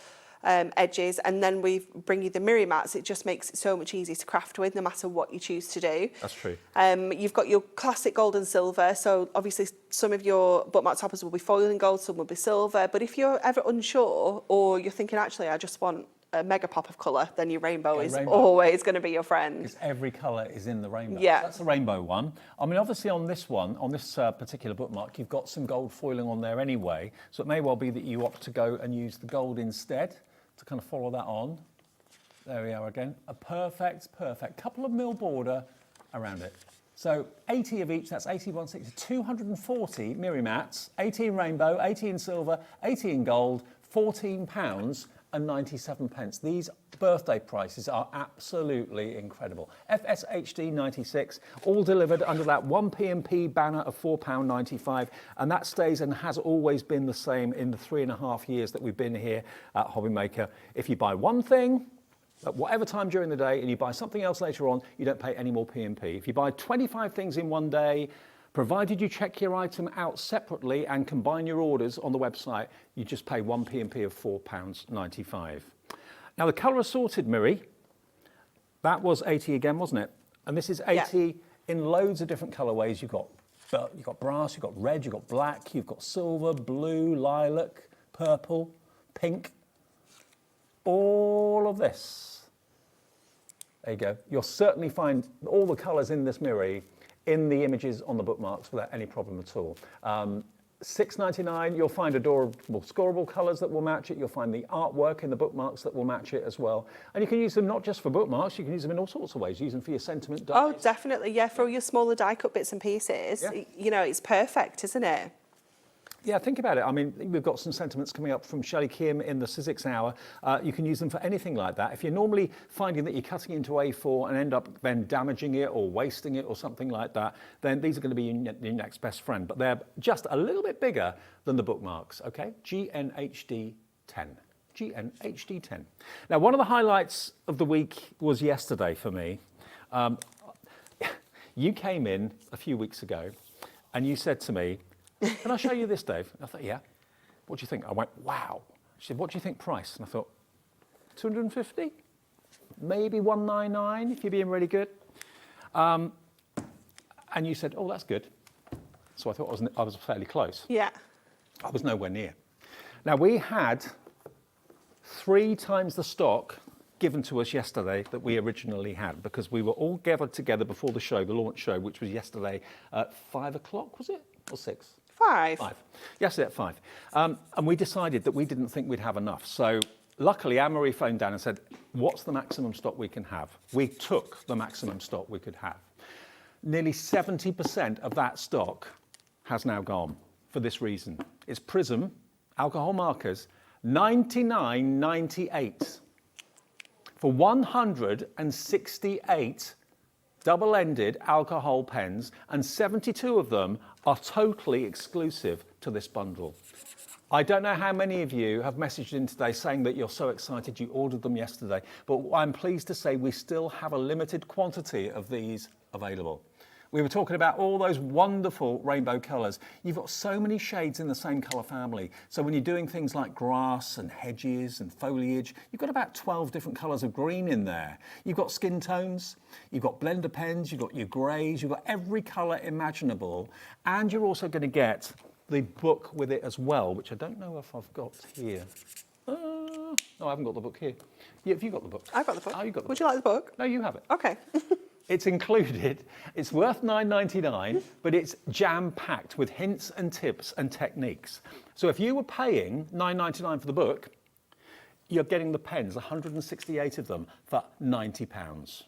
edges, and then we bring you the mirror mats, it just makes it so much easier to craft with, no matter what you choose to do. That's true. You've got your classic gold and silver, so obviously some of your bookmark toppers will be foil and gold, some will be silver, but if you're ever unsure, or you're thinking, actually, I just want a mega pop of colour, then your rainbow is always going to be your friend. Because every colour is in the rainbow. Yeah. So that's the rainbow one. I mean, obviously on this one, on this particular bookmark, you've got some gold foiling on there anyway, so it may well be that you opt to go and use the gold instead, to kind of follow that on. There we are again. A perfect couple of mil border around it. So 80 of each, that's 80, 160, 240 mirror mats, 80 in rainbow, 80 in silver, 80 in gold, £14.97. These birthday prices are absolutely incredible. FSHD 96, all delivered under that 1P&P banner of £4.95, and that stays and has always been the same in the 3.5 years that we've been here at Hobbymaker. If you buy one thing at whatever time during the day and you buy something else later on, you don't pay any more P&P. If you buy 25 things in one day, provided you check your item out separately and combine your orders on the website, you just pay one P&P of £4.95. Now, the colour assorted mirror, that was 80 again, wasn't it? And this is 80 in loads of different colourways. You've got brass, you've got red, you've got black, you've got silver, blue, lilac, purple, pink. All of this. There you go. You'll certainly find all the colours in this mirror in the images on the bookmarks without any problem at all. $6.99, you'll find adorable scoreable colours that will match it. You'll find the artwork in the bookmarks that will match it as well. And you can use them not just for bookmarks, you can use them in all sorts of ways. Use them for your sentiment dies. Oh, definitely, yeah, for all your smaller die cut bits and pieces. Yeah. You know, it's perfect, isn't it? Yeah, think about it. I mean, we've got some sentiments coming up from Shelly Kim in the Sizzix hour. You can use them for anything like that. If you're normally finding that you're cutting into A4 and end up then damaging it or wasting it or something like that, then these are going to be your next best friend. But they're just a little bit bigger than the bookmarks, okay? GNHD 10. GNHD 10. Now, one of the highlights of the week was yesterday for me. You came in a few weeks ago and you said to me, "Can I show you this, Dave?" And I thought, "Yeah." "What do you think?" I went, "Wow." She said, "What do you think price?" And I thought, 250, maybe 199 if you're being really good. And you said, oh, that's good. So I thought I was fairly close. Yeah. I was nowhere near. Now, we had 3 times the stock given to us yesterday that we originally had, because we were all gathered together before the show, the launch show, which was yesterday at 5 o'clock, was it? Or 6? 5. 5. Yesterday at 5. And we decided that we didn't think we'd have enough. So luckily, Anne-Marie phoned down and said, what's the maximum stock we can have? We took the maximum stock we could have. Nearly 70% of that stock has now gone for this reason. It's Prism, alcohol markers, $99.98 for 168 double-ended alcohol pens, and 72 of them are totally exclusive to this bundle. I don't know how many of you have messaged in today saying that you're so excited you ordered them yesterday, but I'm pleased to say we still have a limited quantity of these available. We were talking about all those wonderful rainbow colours. You've got so many shades in the same colour family. So when you're doing things like grass and hedges and foliage, you've got about 12 different colours of green in there. You've got skin tones, you've got blender pens, you've got your greys, you've got every colour imaginable. And you're also going to get the book with it as well, which I don't know if I've got here. No, I haven't got the book here. Yeah, have you got the book? I've got the book. Oh, you got the Would book. you like the book? No, you have it. Okay. It's included. It's worth $9.99, but it's jam-packed with hints and tips and techniques. So if you were paying $9.99 for the book, you're getting the pens, 168 of them, for £90.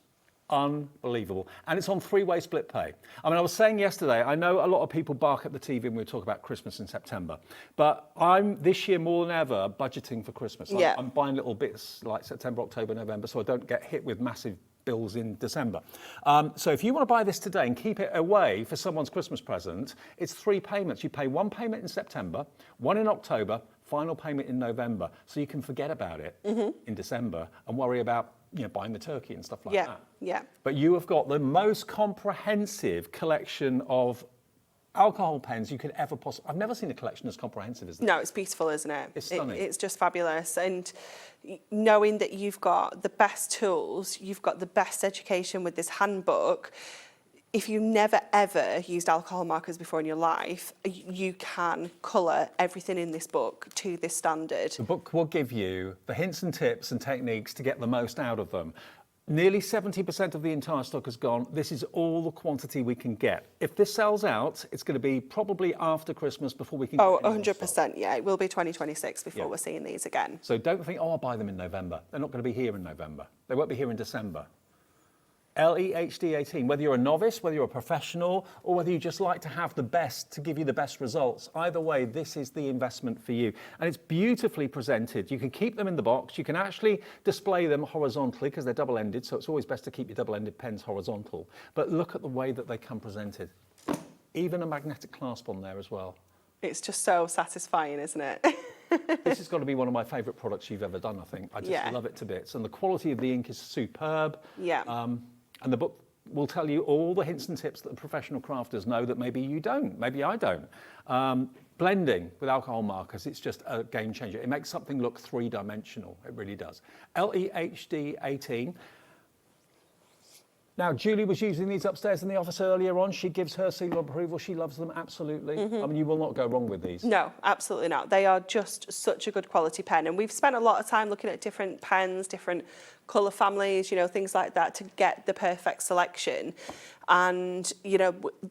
Unbelievable. And it's on 3-way split pay. I mean, I was saying yesterday, I know a lot of people bark at the TV when we talk about Christmas in September, but I'm this year more than ever budgeting for Christmas. Yeah. I'm buying little bits like September, October, November, so I don't get hit with massive bills in December. So if you want to buy this today and keep it away for someone's Christmas present, it's 3 payments. You pay 1 payment in September, 1 in October, final payment in November. So you can forget about it in December and worry about buying the turkey and stuff like that. Yeah. But you have got the most comprehensive collection of alcohol pens you could ever possibly. I've never seen a collection as comprehensive as this. No, it's beautiful, isn't it? It's stunning. It's just fabulous. And knowing that you've got the best tools, you've got the best education with this handbook. If you never ever used alcohol markers before in your life, you can colour everything in this book to this standard. The book will give you the hints and tips and techniques to get the most out of them. Nearly 70% of the entire stock has gone. This is all the quantity we can get. If this sells out, it's going to be probably after Christmas before we can Oh, get any more 100%, stock. yeah. It will be 2026 before we're seeing these again. So don't think, oh, I'll buy them in November. They're not going to be here in November. They won't be here in December. LEHD 18, whether you're a novice, whether you're a professional, or whether you just like to have the best to give you the best results, either way, this is the investment for you. And it's beautifully presented. You can keep them in the box. You can actually display them horizontally because they're double-ended, so it's always best to keep your double-ended pens horizontal. But look at the way that they come presented. Even a magnetic clasp on there as well. It's just so satisfying, isn't it? This has got to be one of my favourite products you've ever done, I think. I just love it to bits. And the quality of the ink is superb. Yeah. And the book will tell you all the hints and tips that the professional crafters know that maybe you don't, maybe I don't. Blending with alcohol markers, it's just a game changer. It makes something look 3-dimensional, it really does. LEHD 18. Now, Julie was using these upstairs in the office earlier on. She gives her seal of approval. She loves them absolutely. I mean, you will not go wrong with these. No, absolutely not. They are just such a good quality pen. And we've spent a lot of time looking at different pens, different colour families, things like that to get the perfect selection. And,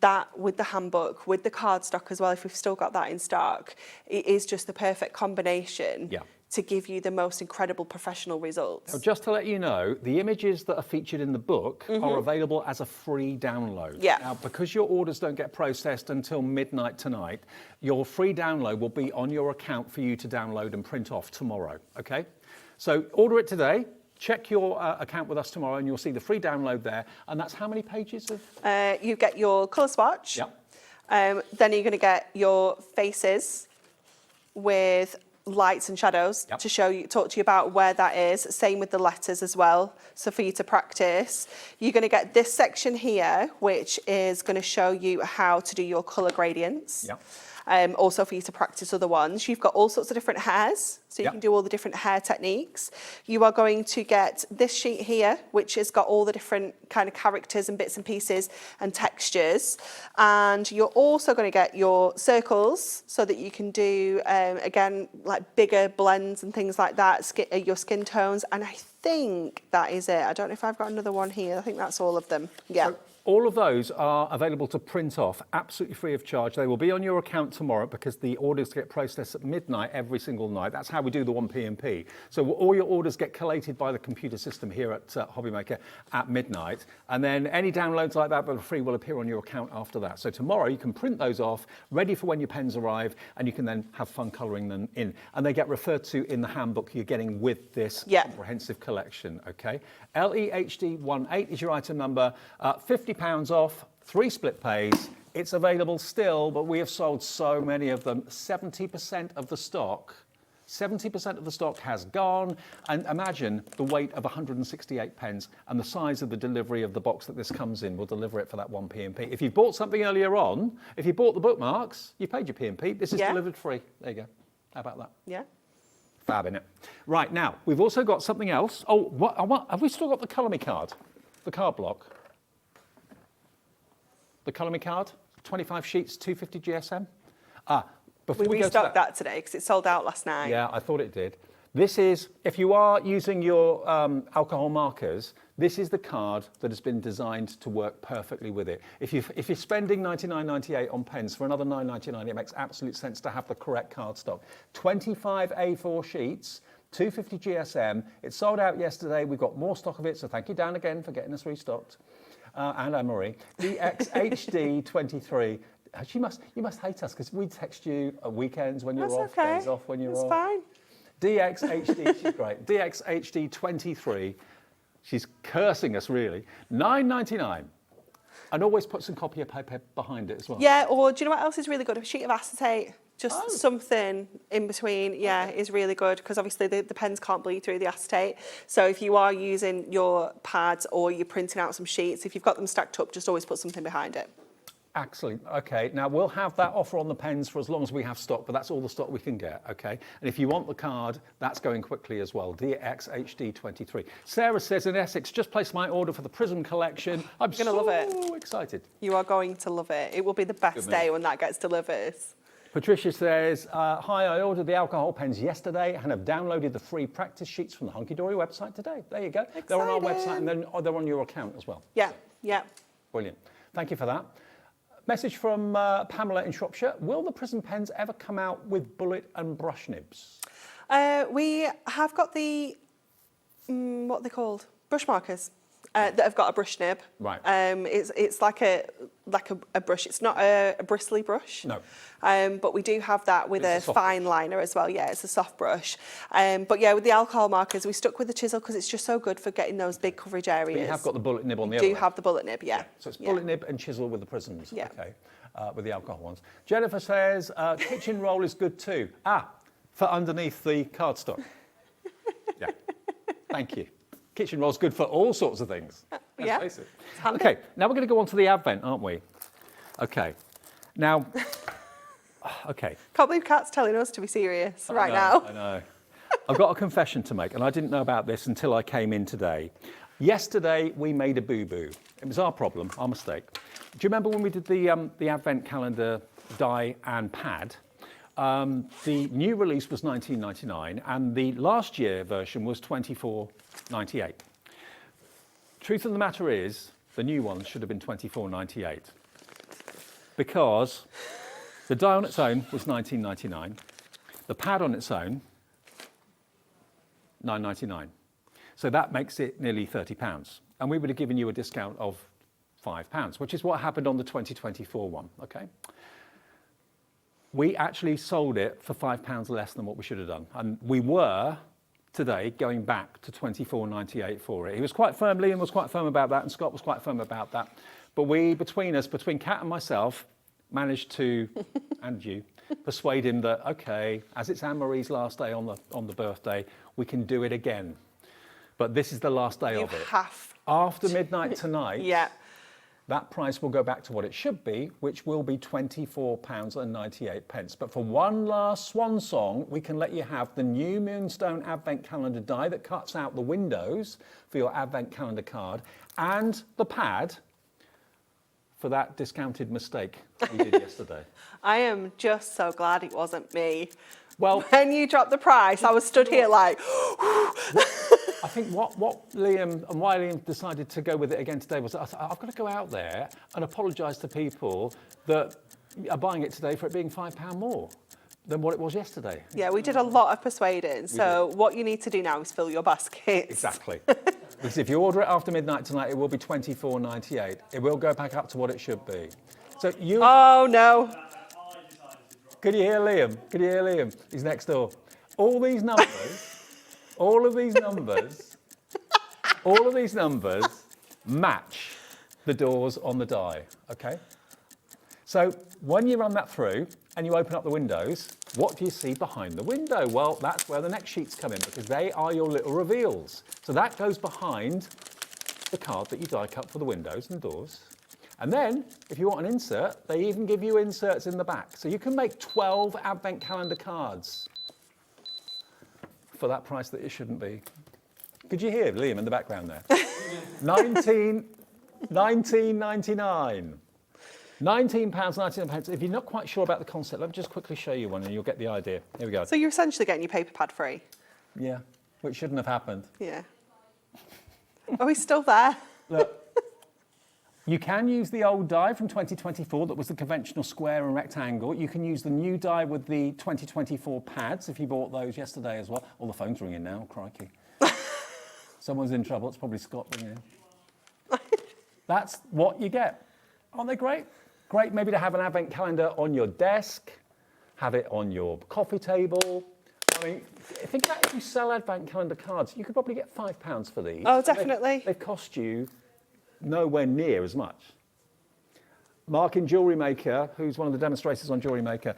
that with the handbook, with the cardstock as well, if we've still got that in stock, it is just the perfect combination. Yeah. To give you the most incredible professional results. Now, just to let you know, the images that are featured in the book are available as a free download. Yeah. Now, because your orders don't get processed until midnight tonight, your free download will be on your account for you to download and print off tomorrow, okay? So order it today, check your account with us tomorrow and you'll see the free download there. And that's how many pages of? You get your colour swatch. Yep. Then you're going to get your faces with lights and shadows to talk to you about where that is. Same with the letters as well. So for you to practice, you're going to get this section here, which is going to show you how to do your colour gradients. Yep. also for you to practice other ones. You've got all sorts of different hairs, so you can do all the different hair techniques. You are going to get this sheet here, which has got all the different kind of characters and bits and pieces and textures. And you're also going to get your circles so that you can do, again, like bigger blends and things like that, your skin tones. And I think that is it. I don't know if I've got another one here. I think that's all of them. Yeah. So all of those are available to print off absolutely free of charge. They will be on your account tomorrow because the orders get processed at midnight every single night. That's how we do the 1P&P. So all your orders get collated by the computer system here at Hobbymaker at midnight. And then any downloads like that that are free will appear on your account after that. So tomorrow you can print those off, ready for when your pens arrive, and you can then have fun colouring them in. And they get referred to in the handbook you're getting with this comprehensive collection, okay? LEHD18 is your item number, £50 off, 3 split pays. It's available still, but we have sold so many of them. 70% of the stock, 70% of the stock has gone. And imagine the weight of 168 pens and the size of the delivery of the box that this comes in will deliver it for that 1P&P. If you bought something earlier on, if you bought the bookmarks, you paid your P&P. This is delivered free. There you go. How about that? Yeah. Fab, innit? Right, now, we've also got something else. Oh, what have we still got the Colour Me card? The card block? The Colour Me card? 25 sheets, 250 GSM? Before we restocked that today because it sold out last night. Yeah, I thought it did. This is, if you are using your alcohol markers, this is the card that has been designed to work perfectly with it. If you're spending $99.98 on pens for another $9.99, it makes absolute sense to have the correct card stock. 25 A4 sheets, 250 GSM. It sold out yesterday. We've got more stock of it, so thank you, Dan, again, for getting us restocked. And Anne-Marie. DXHD23. You must hate us because we text you at weekends when you're off, days off when you're off. That's fine. DXHD, she's great. DXHD23. She's cursing us, really. $9.99. And always put some copy of paper behind it as well. Yeah, or do you know what else is really good? A sheet of acetate. Just something in between, is really good because obviously the pens can't bleed through the acetate. So if you are using your pads or you're printing out some sheets, if you've got them stacked up, just always put something behind it. Excellent. Okay, now we'll have that offer on the pens for as long as we have stock, but that's all the stock we can get, okay? And if you want the card, that's going quickly as well, DXHD23. Sarah says, in Essex, just placed my order for the Prism collection. I'm You're gonna love it. Excited. You are going to love it. It will be the best day when that gets delivered. Patricia says, hi, I ordered the alcohol pens yesterday and have downloaded the free practice sheets from the Hunkydory website today. There you go. Exciting. They're on our website and then they're on your account as well. Yeah, yeah. Brilliant. Thank you for that. Message from Pamela in Shropshire. Will the Prism pens ever come out with bullet and brush nibs? We have got the, what are they called? Brush markers. That have got a brush nib. Right. It's like a brush. It's not a bristly brush. No. But we do have that with a fine liner as well. Yeah, it's a soft brush. But yeah, with the alcohol markers, we stuck with the chisel because it's just so good for getting those big coverage areas. But you have got the bullet nib on the other We do end. have the bullet nib, yeah. So it's bullet nib and chisel with the Prisms. Yeah. Okay. With the alcohol ones. Jennifer says, kitchen roll is good too. For underneath the cardstock. Yeah. Thank you. Kitchen roll's good for all sorts of things. Yeah. Face it. Okay, now we're going to go on to the Advent, aren't we? Okay. Now, okay. Can't believe Kat's telling us to be serious now. I know. I've got a confession to make, and I didn't know about this until I came in today. Yesterday, we made a boo-boo. It was our problem, our mistake. Do you remember when we did the Advent calendar die and pad? The new release was $19.99 and the last year version was $24.98. Truth of the matter is, the new one should have been $24.98 because the die on its own was $19.99, the pad on its own, $9.99. So that makes it nearly £30. And we would have given you a discount of £5, which is what happened on the 2024 one, okay? We actually sold it for £5 less than what we should have done. And we were, today, going back to $24.98 for it. He was quite firm, Liam was quite firm about that, and Scott was quite firm about that. But we, between Kat and myself, managed to, and you, persuade him that, okay, as it's Anne-Marie's last day on the birthday, we can do it again. But this is the last day of it. You have. After midnight tonight. Yeah. that price will go back to what it should be, which will be £24.98. But for one last swan song, we can let you have the new Moonstone Advent Calendar die that cuts out the windows for your Advent Calendar card, and the pad for that discounted mistake we did yesterday. I am just so glad it wasn't me. Well, when you dropped the price, I was stood here like... I think what Liam and why Liam decided to go with it again today was I've got to go out there and apologise to people that are buying it today for it being £5 more than what it was yesterday. Yeah, we did a lot of persuading. So what you need to do now is fill your baskets. Exactly. Because if you order it after midnight tonight, it will be £24.98. It will go back up to what it should be. So you... Oh, no. Could you hear Liam? Could you hear Liam? He's next door. All these numbers... all of these numbers match the doors on the die, okay? So when you run that through and you open up the windows, what do you see behind the window? Well, that's where the next sheets come in because they are your little reveals. So that goes behind the card that you die cut for the windows and doors. And then, if you want an insert, they even give you inserts in the back. So you can make 12 Advent Calendar cards for that price that it shouldn't be. Could you hear Liam in the background there? £19.99. £19.99. If you're not quite sure about the concept, let me just quickly show you one and you'll get the idea. Here we go. So you're essentially getting your paper pad free? Yeah, which shouldn't have happened. Yeah. Oh, he's still there. Look, you can use the old die from 2024 that was the conventional square and rectangle. You can use the new die with the 2024 pads if you bought those yesterday as well. All the phones ringing now, crikey. Someone's in trouble. It's probably Scott ringing. That's what you get. Aren't they great? Great maybe to have an Advent Calendar on your desk, have it on your coffee table. I mean, think about if you sell Advent Calendar cards, you could probably get £5 for these. Oh, definitely. They cost you nowhere near as much. Mark in Jewellery Maker, who's one of the demonstrators on Jewellery Maker,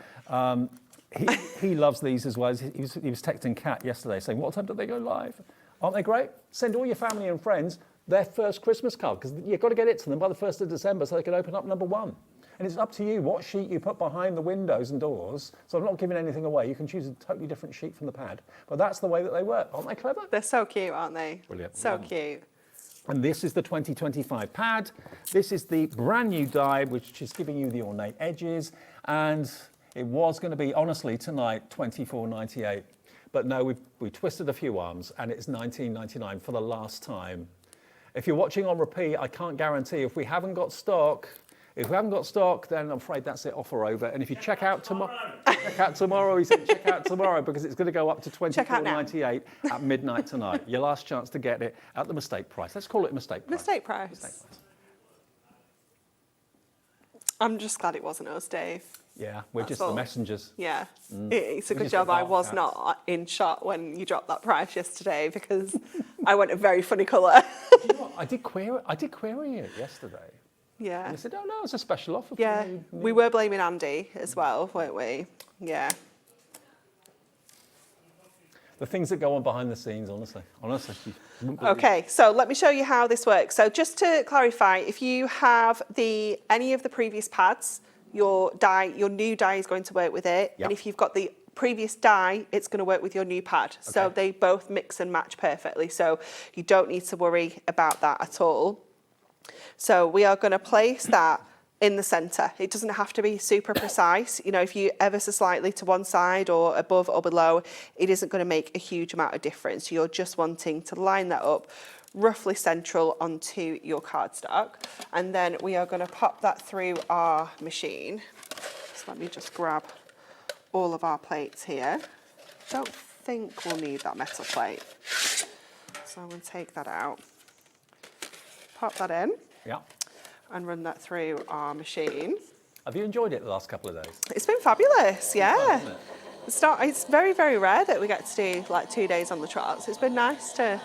he loves these as well. He was texting Kat yesterday saying, what time do they go live? Aren't they great? Send all your family and friends their first Christmas card because you've got to get it to them by the 1st of December so they can open up number 1. And it's up to you what sheet you put behind the windows and doors. So I'm not giving anything away. You can choose a totally different sheet from the pad. But that's the way that they work. Aren't they clever? They're so cute, aren't they? Brilliant. So cute. And this is the 2025 pad. This is the brand new die, which is giving you the ornate edges. And it was going to be, honestly, tonight, £24.98. But no, we twisted a few arms, and it's £19.99 for the last time. If you're watching on repeat, I can't guarantee if we haven't got stock. If we haven't got stock, then I'm afraid that's it, offer over. And if you check out tomorrow, he said check out tomorrow because it's going to go up to £24.98 at midnight tonight. Your last chance to get it at the mistake price. Let's call it a mistake price. Mistake price. I'm just glad it wasn't us, Dave. Yeah, we're just the messengers. Yeah, it's a good job I was not in shot when you dropped that price yesterday because I went a very funny colour. You know what? I did query it yesterday. Yeah. And they said, oh no, it's a special offer. Yeah, we were blaming Andy as well, weren't we? Yeah. The things that go on behind the scenes, honestly. Okay, so let me show you how this works. So just to clarify, if you have any of the previous pads, your new die is going to work with it. Yep. And if you've got the previous die, it's going to work with your new pad. Okay. So they both mix and match perfectly. So you don't need to worry about that at all. So we are going to place that in the centre. It doesn't have to be super precise. You know, if you ever so slightly to one side or above or below, it isn't going to make a huge amount of difference. You're just wanting to line that up roughly central onto your cardstock. And then we are going to pop that through our machine. So let me just grab all of our plates here. Don't think we'll need that metal plate. So I'm going to take that out. Pop that in. Yeah. And run that through our machine. Have you enjoyed it the last couple of days? It's been fabulous, yeah. It's very, very rare that we get to do like 2 days on the trot. So it's been nice to,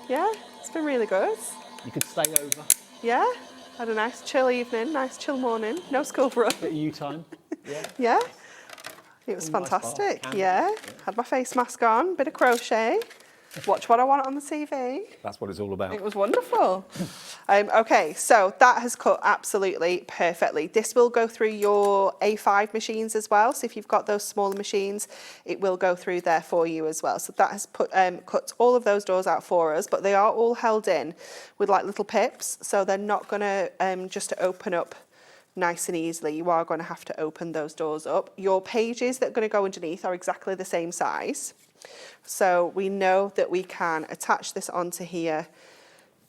yeah, it's been really good. You could stay over. Yeah, had a nice chill evening, nice chill morning. No school for us. Bit of you time. Yeah. Yeah, it was fantastic. Nice yeah, had my face mask on, bit of crochet. watch what I want on the TV. That's what it's all about. It was wonderful. Okay, so that has cut absolutely perfectly. This will go through your A5 machines as well. So if you've got those smaller machines, it will go through there for you as well. So that has cut all of those doors out for us, but they are all held in with like little pips. So they're not going to just open up nice and easily. You are going to have to open those doors up. Your pages that are going to go underneath are exactly the same size. So we know that we can attach this onto here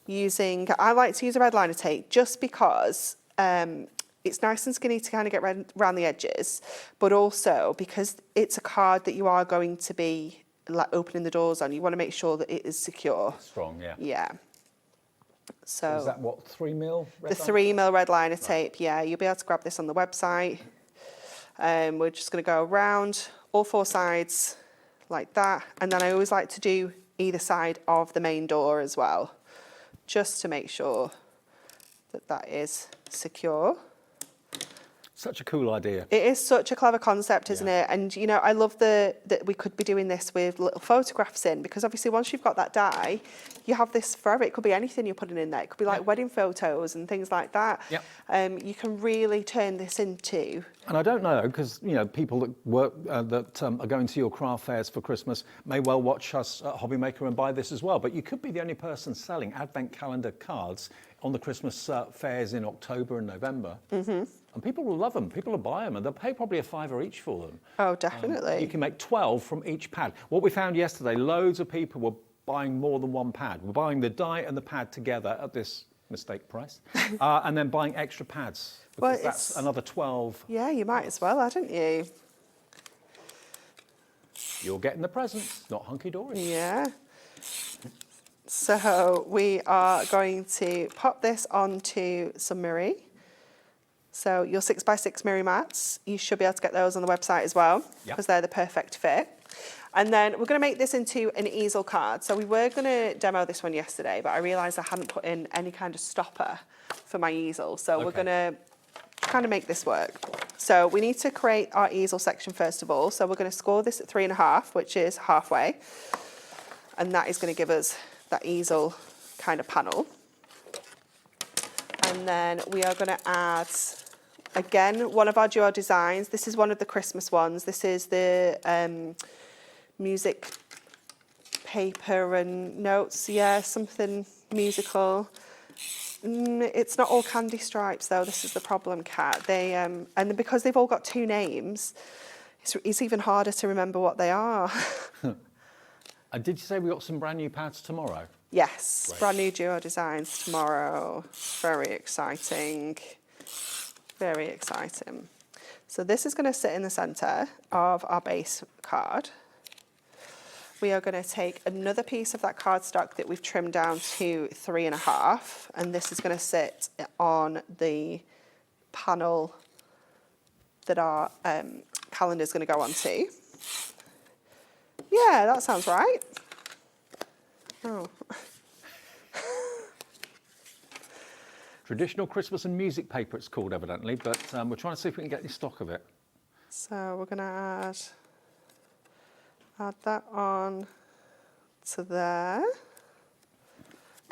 using, I like to use a red liner tape just because it's nice and skinny to kind of get around the edges, but also because it's a card that you are going to be like opening the doors on, you want to make sure that it is secure. Strong, yeah. Yeah. So is that what, 3mm? The 3mm red liner tape, yeah. You'll be able to grab this on the website. We're just going to go around all four sides like that. And then I always like to do either side of the main door as well, just to make sure that that is secure. Such a cool idea. It is such a clever concept, isn't it? And, you know, I love that we could be doing this with little photographs in, because obviously once you've got that die, you have this forever. It could be anything you're putting in there. It could be like wedding photos and things like that. Yep. You can really turn this into... And I don't know, because, you know, people that work, that are going to your craft fairs for Christmas may well watch us at Hobbymaker and buy this as well. But you could be the only person selling advent calendar cards on the Christmas fairs in October and November. Mm-hmm. And people will love them. People will buy them, and they'll pay probably $5 each for them. Oh, definitely. You can make 12 from each pad. What we found yesterday, loads of people were buying more than one pad. We're buying the die and the pad together at this mistake price, and then buying extra pads, because well, that's another 12. Yeah, you might as well, hadn't you? You're getting the presents, not hunky-dory. Yeah. So we are going to pop this onto some Miri. So your 6x6 Miri mats, you should be able to get those on the website as well, because they're the perfect fit. And then we're going to make this into an easel card. So we were going to demo this one yesterday, but I realised I hadn't put in any kind of stopper for my easel. So we're going to kind of make this work. So we need to create our easel section first of all. So we're going to score this at 3.5, which is halfway. And that is going to give us that easel kind of panel. And then we are going to add, again, one of our duo designs. This is one of the Christmas ones. This is the music paper and notes. Yeah, something musical. It's not all candy stripes, though. This is the problem, Kat. They and because they've all got two names, it's even harder to remember what they are. And did you say we got some brand new pads tomorrow? Yes, Great. Brand new duo designs tomorrow. Very exciting. Very exciting. So this is going to sit in the centre of our base card. We are going to take another piece of that cardstock that we've trimmed down to 3.5, and this is going to sit on the panel that our calendar is going to go onto. Yeah, that sounds right. Oh. Traditional Christmas and music paper, it's called, evidently, but we're trying to see if we can get any stock of it. So we're going to add that on to there,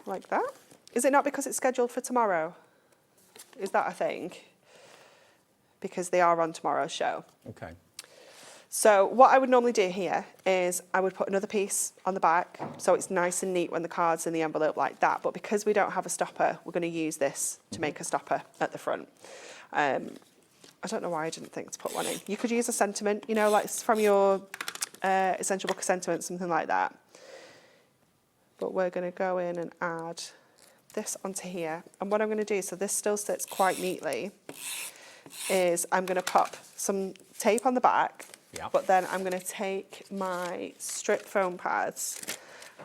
like that. Is it not because it's scheduled for tomorrow? Is that a thing? Because they are on tomorrow's show. Okay. So what I would normally do here is I would put another piece on the back so it's nice and neat when the card's in the envelope like that. But because we don't have a stopper, we're going to use this to make a stopper at the front. I don't know why I didn't think to put one in. You could use a sentiment, you know, like from your Essential Book of Sentiments, something like that. But we're going to go in and add this onto here. And what I'm going to do, so this still sits quite neatly, is I'm going to pop some tape on the back. Yep. But then I'm going to take my strip foam pads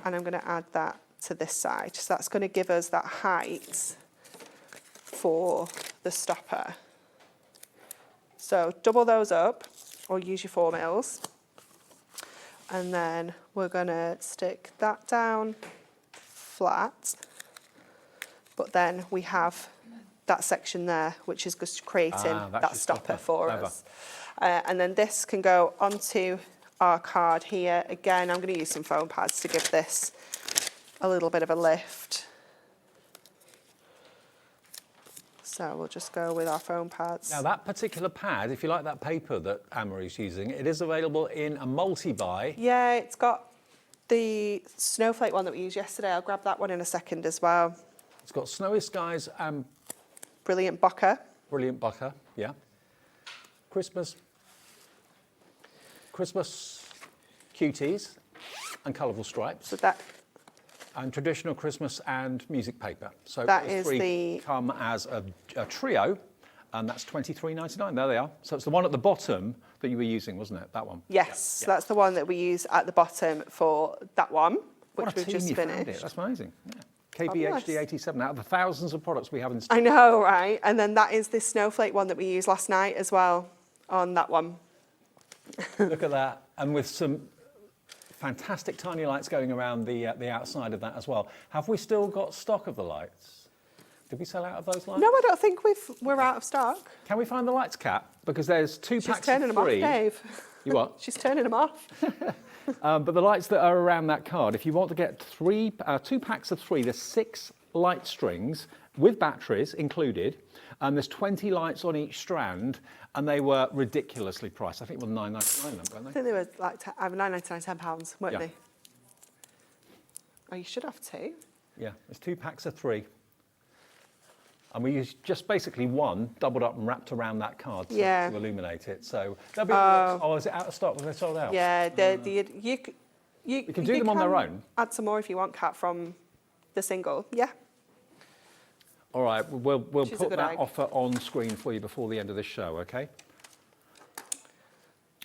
and I'm going to add that to this side. So that's going to give us that height for the stopper. So double those up, or use your 4mm. And then we're going to stick that down flat. But then we have that section there, which is just creating that stopper for us. And then this can go onto our card here. Again, I'm going to use some foam pads to give this a little bit of a lift. So we'll just go with our foam pads. Now that particular pad, if you like that paper that Anne-Marie's using, it is available in a multi-buy. Yeah, it's got the snowflake one that we used yesterday. I'll grab that one in a second as well. It's got Snowy Skies and Brilliant Bucker. Brilliant Bucker, yeah. Christmas cuties and colourful stripes. So that. And traditional Christmas and music paper. So that those is three come as a trio, and that's $23.99. There they are. So it's the one at the bottom that you were using, wasn't it? That one. Yes, yeah. That's the one that we use at the bottom for that one, which we've just you finished. Found it. That's amazing. Yeah. KBHD 87 out of the thousands of products we have in stock. I know, right? And then that is this snowflake one that we used last night as well on that one. Look at that. And with some fantastic tiny lights going around the outside of that as well. Have we still got stock of the lights? Did we sell out of those lights? No, I don't think we're out of stock. Can we find the lights, Kat? Because there's two packs of 3. She's turning them off, Dave. You what? She's turning them off. But the lights that are around that card, if you want to get 2 packs of 3, there's 6 light strings with batteries included, and there's 20 lights on each strand, and they were ridiculously priced. I think it was $9.99, weren't they? I think they were like £9.99, £10, weren't they? Oh, you should have 2. Yeah, there's 2 packs of 3. And we used just basically one doubled up and wrapped around that card to illuminate it. So they'll be. Oh, is it out of stock? Was they sold out? Yeah, you can do them on their own. Add some more if you want, Kat, from the single. Yeah. All right, we'll put that offer on screen for you before the end of the show, okay?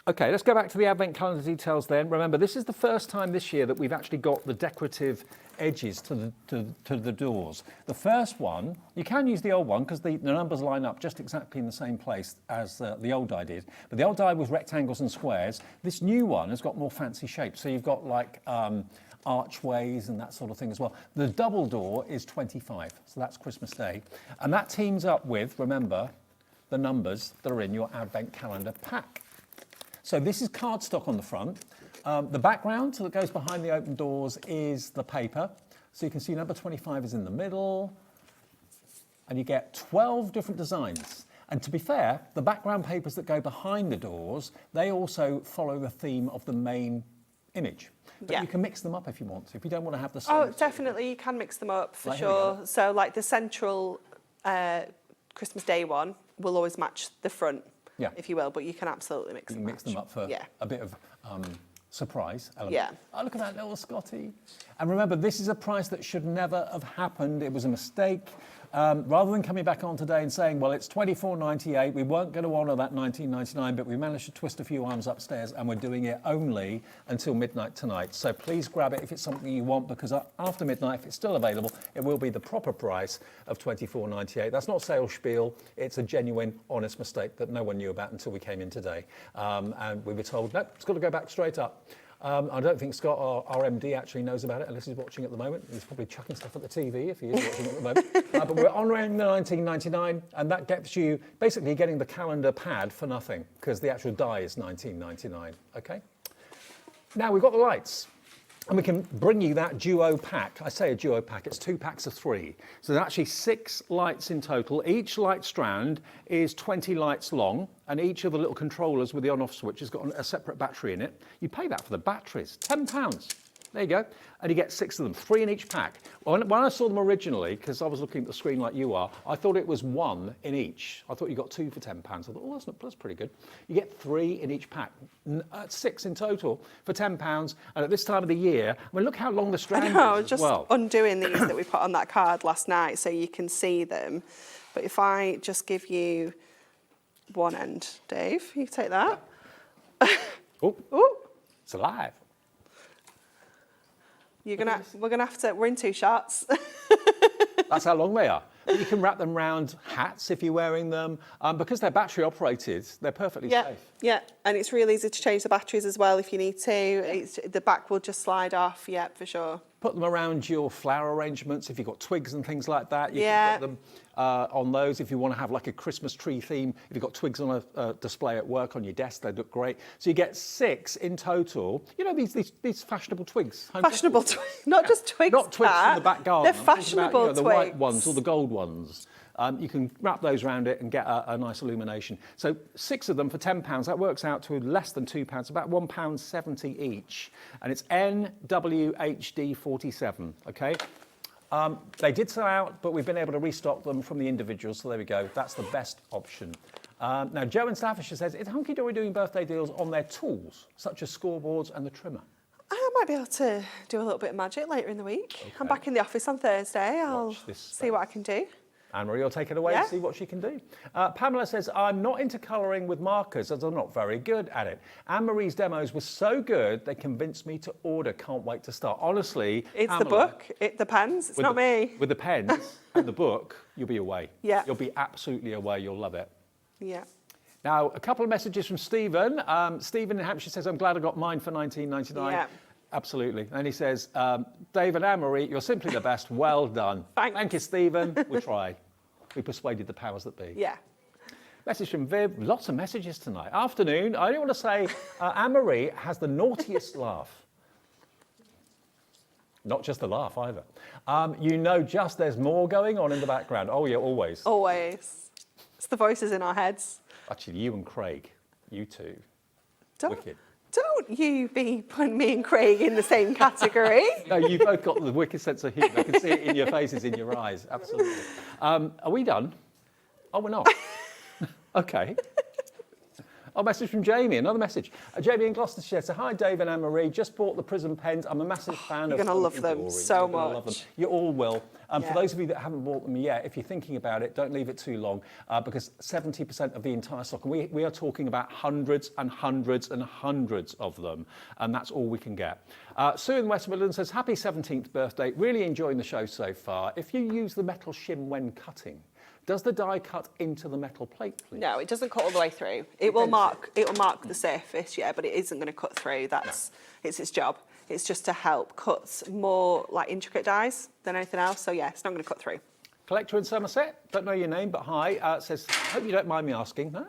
Okay, let's go back to the Advent calendar details then. Remember, this is the first time this year that we've actually got the decorative edges to the doors. The first one, you can use the old one because the numbers line up just exactly in the same place as the old die did. But the old die was rectangles and squares. This new one has got more fancy shapes. So you've got like archways and that sort of thing as well. The double door is 25, so that's Christmas Day. And that teams up with, remember, the numbers that are in your Advent calendar pack. So this is cardstock on the front. The background that goes behind the open doors is the paper. So you can see number 25 is in the middle. And you get 12 different designs. And to be fair, the background papers that go behind the doors, they also follow the theme of the main image. But you can mix them up if you want to, if you don't want to have the same. Oh, definitely, you can mix them up for sure. So like the central Christmas Day one will always match the front. Yeah. If you will, but you can absolutely mix them. Mix them up for a bit of surprise element. Yeah. Oh, look at that little Scotty. And remember, this is a price that should never have happened. It was a mistake. Rather than coming back on today and saying, well, it's $24.98, we weren't going to honour that $19.99, but we managed to twist a few arms upstairs and we're doing it only until midnight tonight. So please grab it if it's something you want, because after midnight, if it's still available, it will be the proper price of $24.98. That's not sales spiel. It's a genuine, honest mistake that no one knew about until we came in today. And we were told, no, it's got to go back straight up. I don't think Scott, our MD, actually knows about it unless he's watching at the moment. He's probably chucking stuff at the TV if he is watching at the moment. But we're honouring the $19.99, and that gets you basically getting the calendar pad for nothing, because the actual die is $19.99. Okay. Now we've got the lights. And we can bring you that duo pack. I say a duo pack, it's 2 packs of 3. So there's actually 6 lights in total. Each light strand is 20 lights long, and each of the little controllers with the on-off switch has got a separate battery in it. You pay that for the batteries, £10. There you go. And you get 6 of them, 3 in each pack. When I saw them originally, because I was looking at the screen like you are, I thought it was 1 in each. I thought you got 2 for £10. I thought, oh, that's pretty good. You get 3 in each pack, 6 in total for £10. And at this time of the year, I mean, look how long the strand is I was just undoing these that we put on that card last night so you can see them. But if I just give you one end, Dave, you take that. Oh, oh, it's alive. We're in 2 shots. That's how long they are. You can wrap them around hats if you're wearing them. Because they're battery operated, they're perfectly safe. Yeah, and it's really easy to change the batteries as well if you need to. The back will just slide off, for sure. put them around your flower arrangements. If you've got twigs and things like that, you Yeah. can put them on those. If you want to have like a Christmas tree theme, if you've got twigs on a display at work on your desk, they look great. So you get 6 in total. You know, these fashionable twigs. Fashionable twigs, not just twigs. Not twigs from the back garden. They're I'm talking fashionable about, the white twigs. ones or the gold ones. You can wrap those around it and get a nice illumination. So 6 of them for £10. That works out to less than £2, about £1.70 each. And it's NWHD47, okay? They did sell out, but we've been able to restock them from the individuals, so there we go. That's the best option. Now, Joe in Staffordshire says, is Hunkydory doing birthday deals on their tools, such as scoreboards and the trimmer? I might be able to do a little bit of magic later in the week. Okay. I'm back in the office on Thursday. I'll see what I can do. Anne-Marie will take it away and see what she can do. Pamela says, I'm not into colouring with markers as I'm not very good at it. Anne-Marie's demos were so good, they convinced me to order. Can't wait to start. Honestly, it's Pamela, the book, the pens, it's not me. With the pens and the book, you'll be away. Yeah. You'll be absolutely away. You'll love it. Yeah. Now, a couple of messages from Stephen. Stephen in Hampshire says, I'm glad I got mine for $19.99. Yeah. Absolutely. And he says, Dave and Anne-Marie, you're simply the best. Well done. Thank you, Stephen. We tried. We persuaded the powers that be. Yeah. Message from Viv. Lots of messages tonight. Afternoon. I only want to say Anne-Marie has the naughtiest laugh. Not just the laugh either. You know just there's more going on in the background. Oh, yeah, always. Always. It's the voices in our heads. Actually, you and Craig. You two. Wicked. Don't you be putting me and Craig in the same category. No, you've both got the wicked sense of humour. I can see it in your faces, in your eyes. Absolutely. Are we done? Oh, we're not. OK. Oh, message from Jamie, another message. Jamie in Gloucestershire says, hi, Dave and Anne-Marie. Just bought the Prism pens. I'm a massive fan of You're going to love them so much. Love them. You all will. For those of you that haven't bought them yet, if you're thinking about it, don't leave it too long because 70% of the entire stock, and we are talking about hundreds and hundreds and hundreds of them, and that's all we can get. Sue in West Midlands says, happy 17th birthday. Really enjoying the show so far. If you use the metal shim when cutting, does the die cut into the metal plate, please? No, it doesn't cut all the way through. It will mark the surface, yeah, but it isn't going to cut through. It's its job. It's just to help cut more like intricate dies than anything else. So yeah, it's not going to cut through. Collector in Somerset, don't know your name, but hi, says, hope you don't mind me asking. No.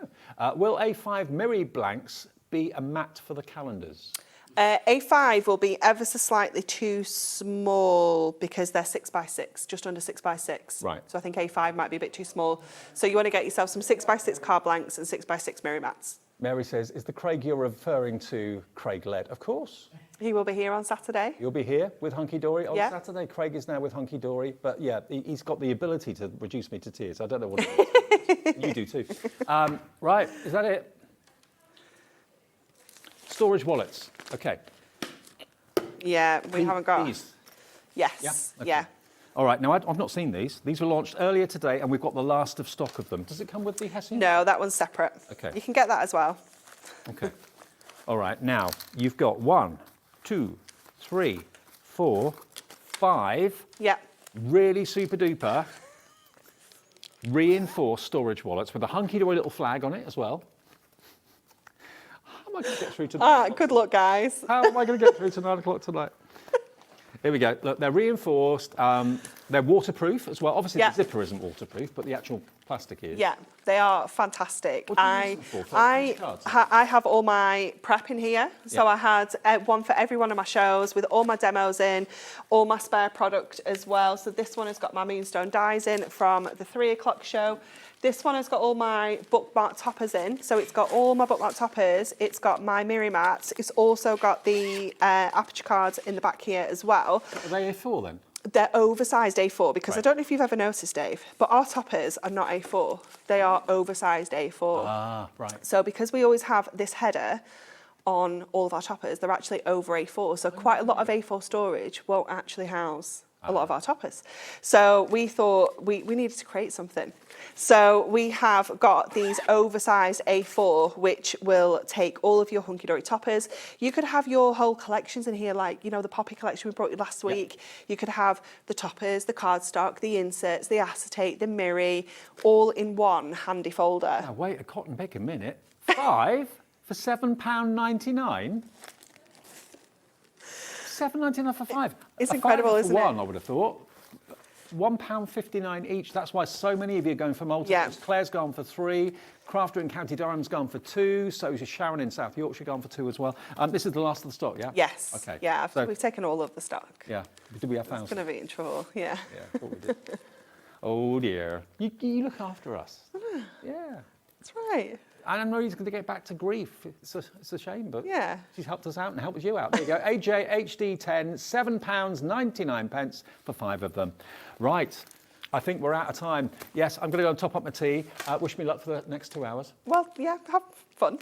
Will A5 Miri blanks be a mat for the calendars? A5 will be ever so slightly too small because they're 6x6, just under 6x6. Right. So I think A5 might be a bit too small. So you want to get yourself some 6x6 card blanks and 6x6 Miri mats. Mary says, is the Craig you're referring to Craig Led? Of course. He will be here on Saturday. You'll be here with Hunkydory on Saturday. Craig is now with Hunkydory, but yeah, he's got the ability to reduce me to tears. I don't know what it is. You do too. Right, is that it? Storage wallets. Okay. Yeah, we haven't got. These. Yes. Yeah. Okay. Yeah. All right. Now I've not seen these. These were launched earlier today, and we've got the last of stock of them. Does it come with the Hessian? No, that one's separate. Okay. You can get that as well. Okay. All right. Now you've got 1, 2, 3, 4, 5. Yeah. Really super duper reinforced storage wallets with a Hunkydory little flag on it as well. How am I going to get through tonight? Good luck, guys. How am I going to get through to 9 o'clock tonight? Here we go. Look, they're reinforced. They're waterproof as well. Obviously, the zipper isn't waterproof, but the actual plastic is. Yeah, they are fantastic. What do you use them for? I have all my prep in here. So I had one for every one of my shows with all my demos in, all my spare product as well. So this one has got my Moonstone dies in from the 3 o'clock show. This one has got all my bookmark toppers in. So it's got all my bookmark toppers. It's got my Miri mats. It's also got the aperture cards in the back here as well. Are they A4 then? They're oversized A4 because I don't know if you've ever noticed, Dave, but our toppers are not A4. They are oversized A4. Ah, right. So because we always have this header on all of our toppers, they're actually over A4. So quite a lot of A4 storage won't actually house a lot of our toppers. So we thought we needed to create something. So we have got these oversized A4, which will take all of your Hunkydory toppers. You could have your whole collections in here, like, you know, the Poppy collection we brought you last week. You could have the toppers, the cardstock, the inserts, the acetate, the Miri, all in one handy folder. Now, wait a cotton pick a minute. 5 for £7.99? £7.99 for 5. It's A incredible, fiver isn't for it? one, I would have thought. £1.59 each. That's why so many of you are going for multiples. Yeah. Claire's gone for 3. Crafter in County Durham's gone for 2. So is Sharon in South Yorkshire gone for 2 as well. This is the last of the stock, yeah? Yes. Okay. Yeah, So, we've taken all of the stock. yeah. Did we have It's thousands? going to be in trouble, yeah. Yeah, I thought we did. Oh dear. You look after us. Yeah. That's right. And I know he's going to get back to grief. It's a shame, but Yeah. she's helped us out and helped you out. There you go. AJ HD10, £7.99 for 5 of them. Right. I think we're out of time. Yes, I'm going to go and top up my tea. Wish me luck for the next 2 hours. Well, yeah, have fun.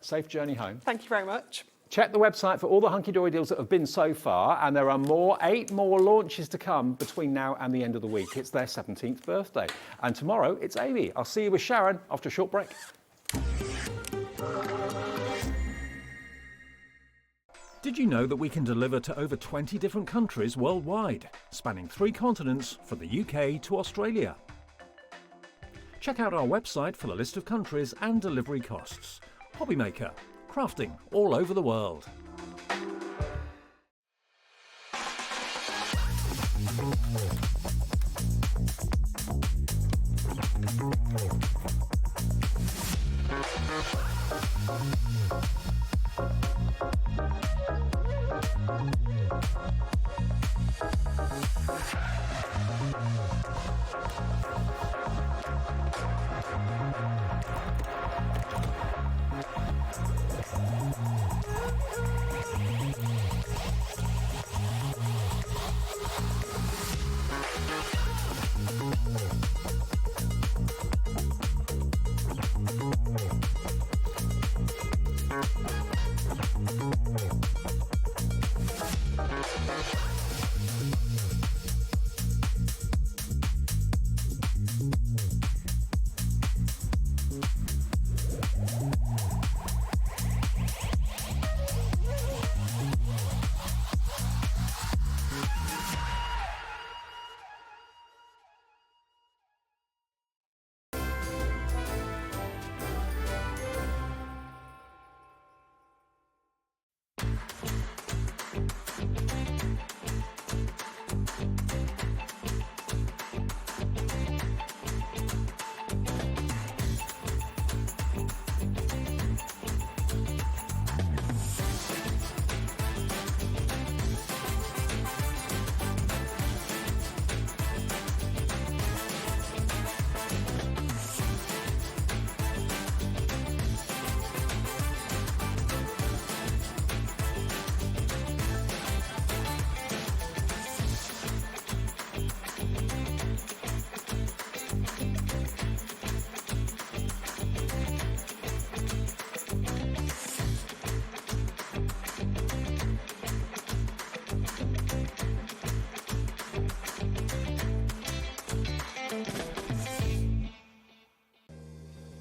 Safe journey home. Thank you very much. Check the website for all the Hunkydory deals that have been so far, and there are 8 more launches to come between now and the end of the week. It's their 17th birthday. And tomorrow, it's Amy. I'll see you with Sharon after a short break. Did you know that we can deliver to over 20 different countries worldwide, spanning 3 continents from the UK to Australia? Check out our website for the list of countries and delivery costs. Hobbymaker, crafting all over the world.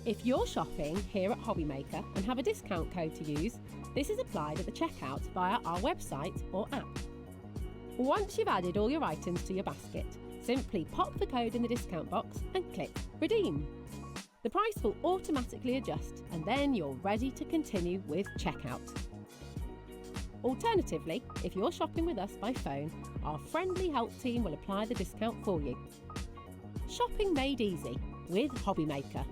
If you're shopping here at Hobbymaker and have a discount code to use, this is applied at the checkout via our website or app. Once you've added all your items to your basket, simply pop the code in the discount box and click Redeem. The price will automatically adjust and then you're ready to continue with checkout. Alternatively, if you're shopping with us by phone, our friendly help team will apply the discount for you. Shopping made easy with Hobbymaker.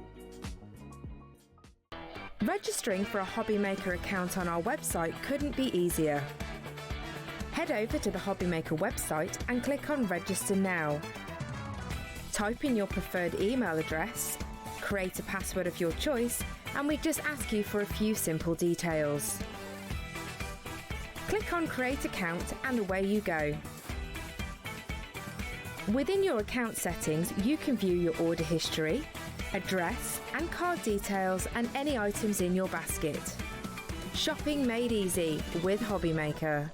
Registering for a Hobbymaker account on our website couldn't be easier. Head over to the Hobbymaker website and click on Register Now. Type in your preferred email address, create a password of your choice, and we just ask you for a few simple details. Click on Create Account and away you go. Within your account settings, you can view your order history, address and card details and any items in your basket. Shopping made easy with Hobbymaker.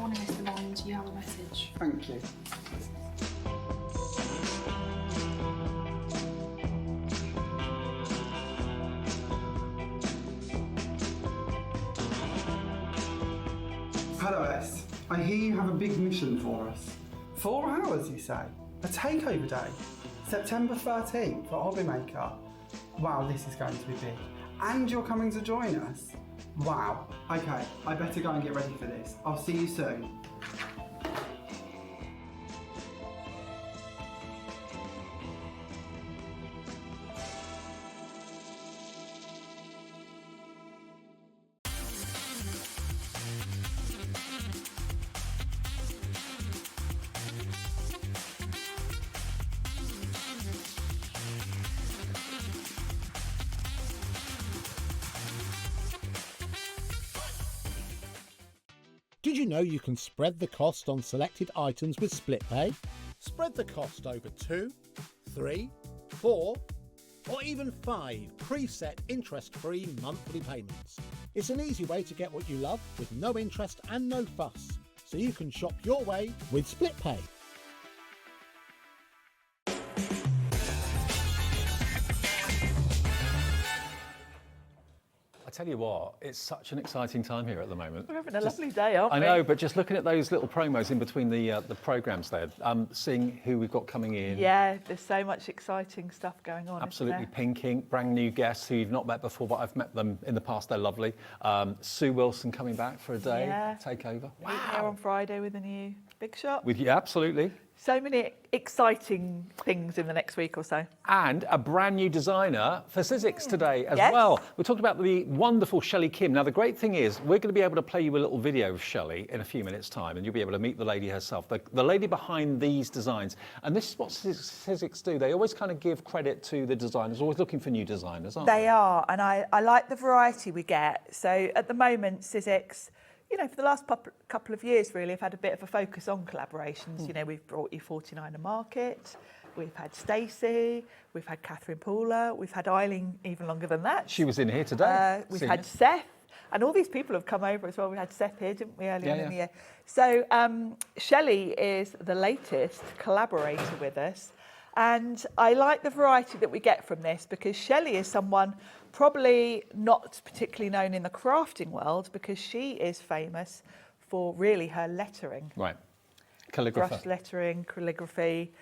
morning, Mr. Bond. You have a message. Thank you. Hello, S. I hear you have a big mission for us. 4 hours, you say? A takeover day? September 13th for Hobbymaker? Wow, this is going to be big. And you're coming to join us? Wow. Okay, I better go and get ready for this. I'll see you soon. Did you know you can spread the cost on selected items with split pay? Spread the cost over 2, 3, 4, or even 5 preset interest-free monthly payments. It's an easy way to get what you love with no interest and no fuss, so you can shop your way with split pay. I tell you what, it's such an exciting time here at the moment. We're having a lovely day, aren't we? I know, but just looking at those little promos in between the programmes there, seeing who we've got coming in. Yeah, there's so much exciting stuff going on. Absolutely, isn't there? Pink Ink, brand new guests who you've not met before, but I've met them in the past. They're lovely. Sue Wilson coming back for a day, takeover. Wow. Here on Friday with a new big shot. With you, absolutely. So many exciting things in the next week or so. And a brand new designer for Sizzix today as well. We're talking about the wonderful Shelly Kim. Now, the great thing is we're going to be able to play you a little video of Shelly in a few minutes' time, and you'll be able to meet the lady herself, the lady behind these designs. And this is what Sizzix do. They always kind of give credit to the designers, always looking for new designers, aren't they? They are, and I like the variety we get. So at the moment, Sizzix, you know, for the last couple of years, really, I've had a bit of a focus on collaborations. You know, we've brought you 49er Market, we've had Stacey, we've had Catherine Pooler, we've had Eileen even longer than that. She was in here today. We've had Seth, and all these people have come over as well. We had Seth here, didn't we, earlier on in the year? So Shelly is the latest collaborator with us. And I like the variety that we get from this because Shelly is someone probably not particularly known in the crafting world because she is famous for really her lettering. Right. Calligraphy. Brush lettering, calligraphy.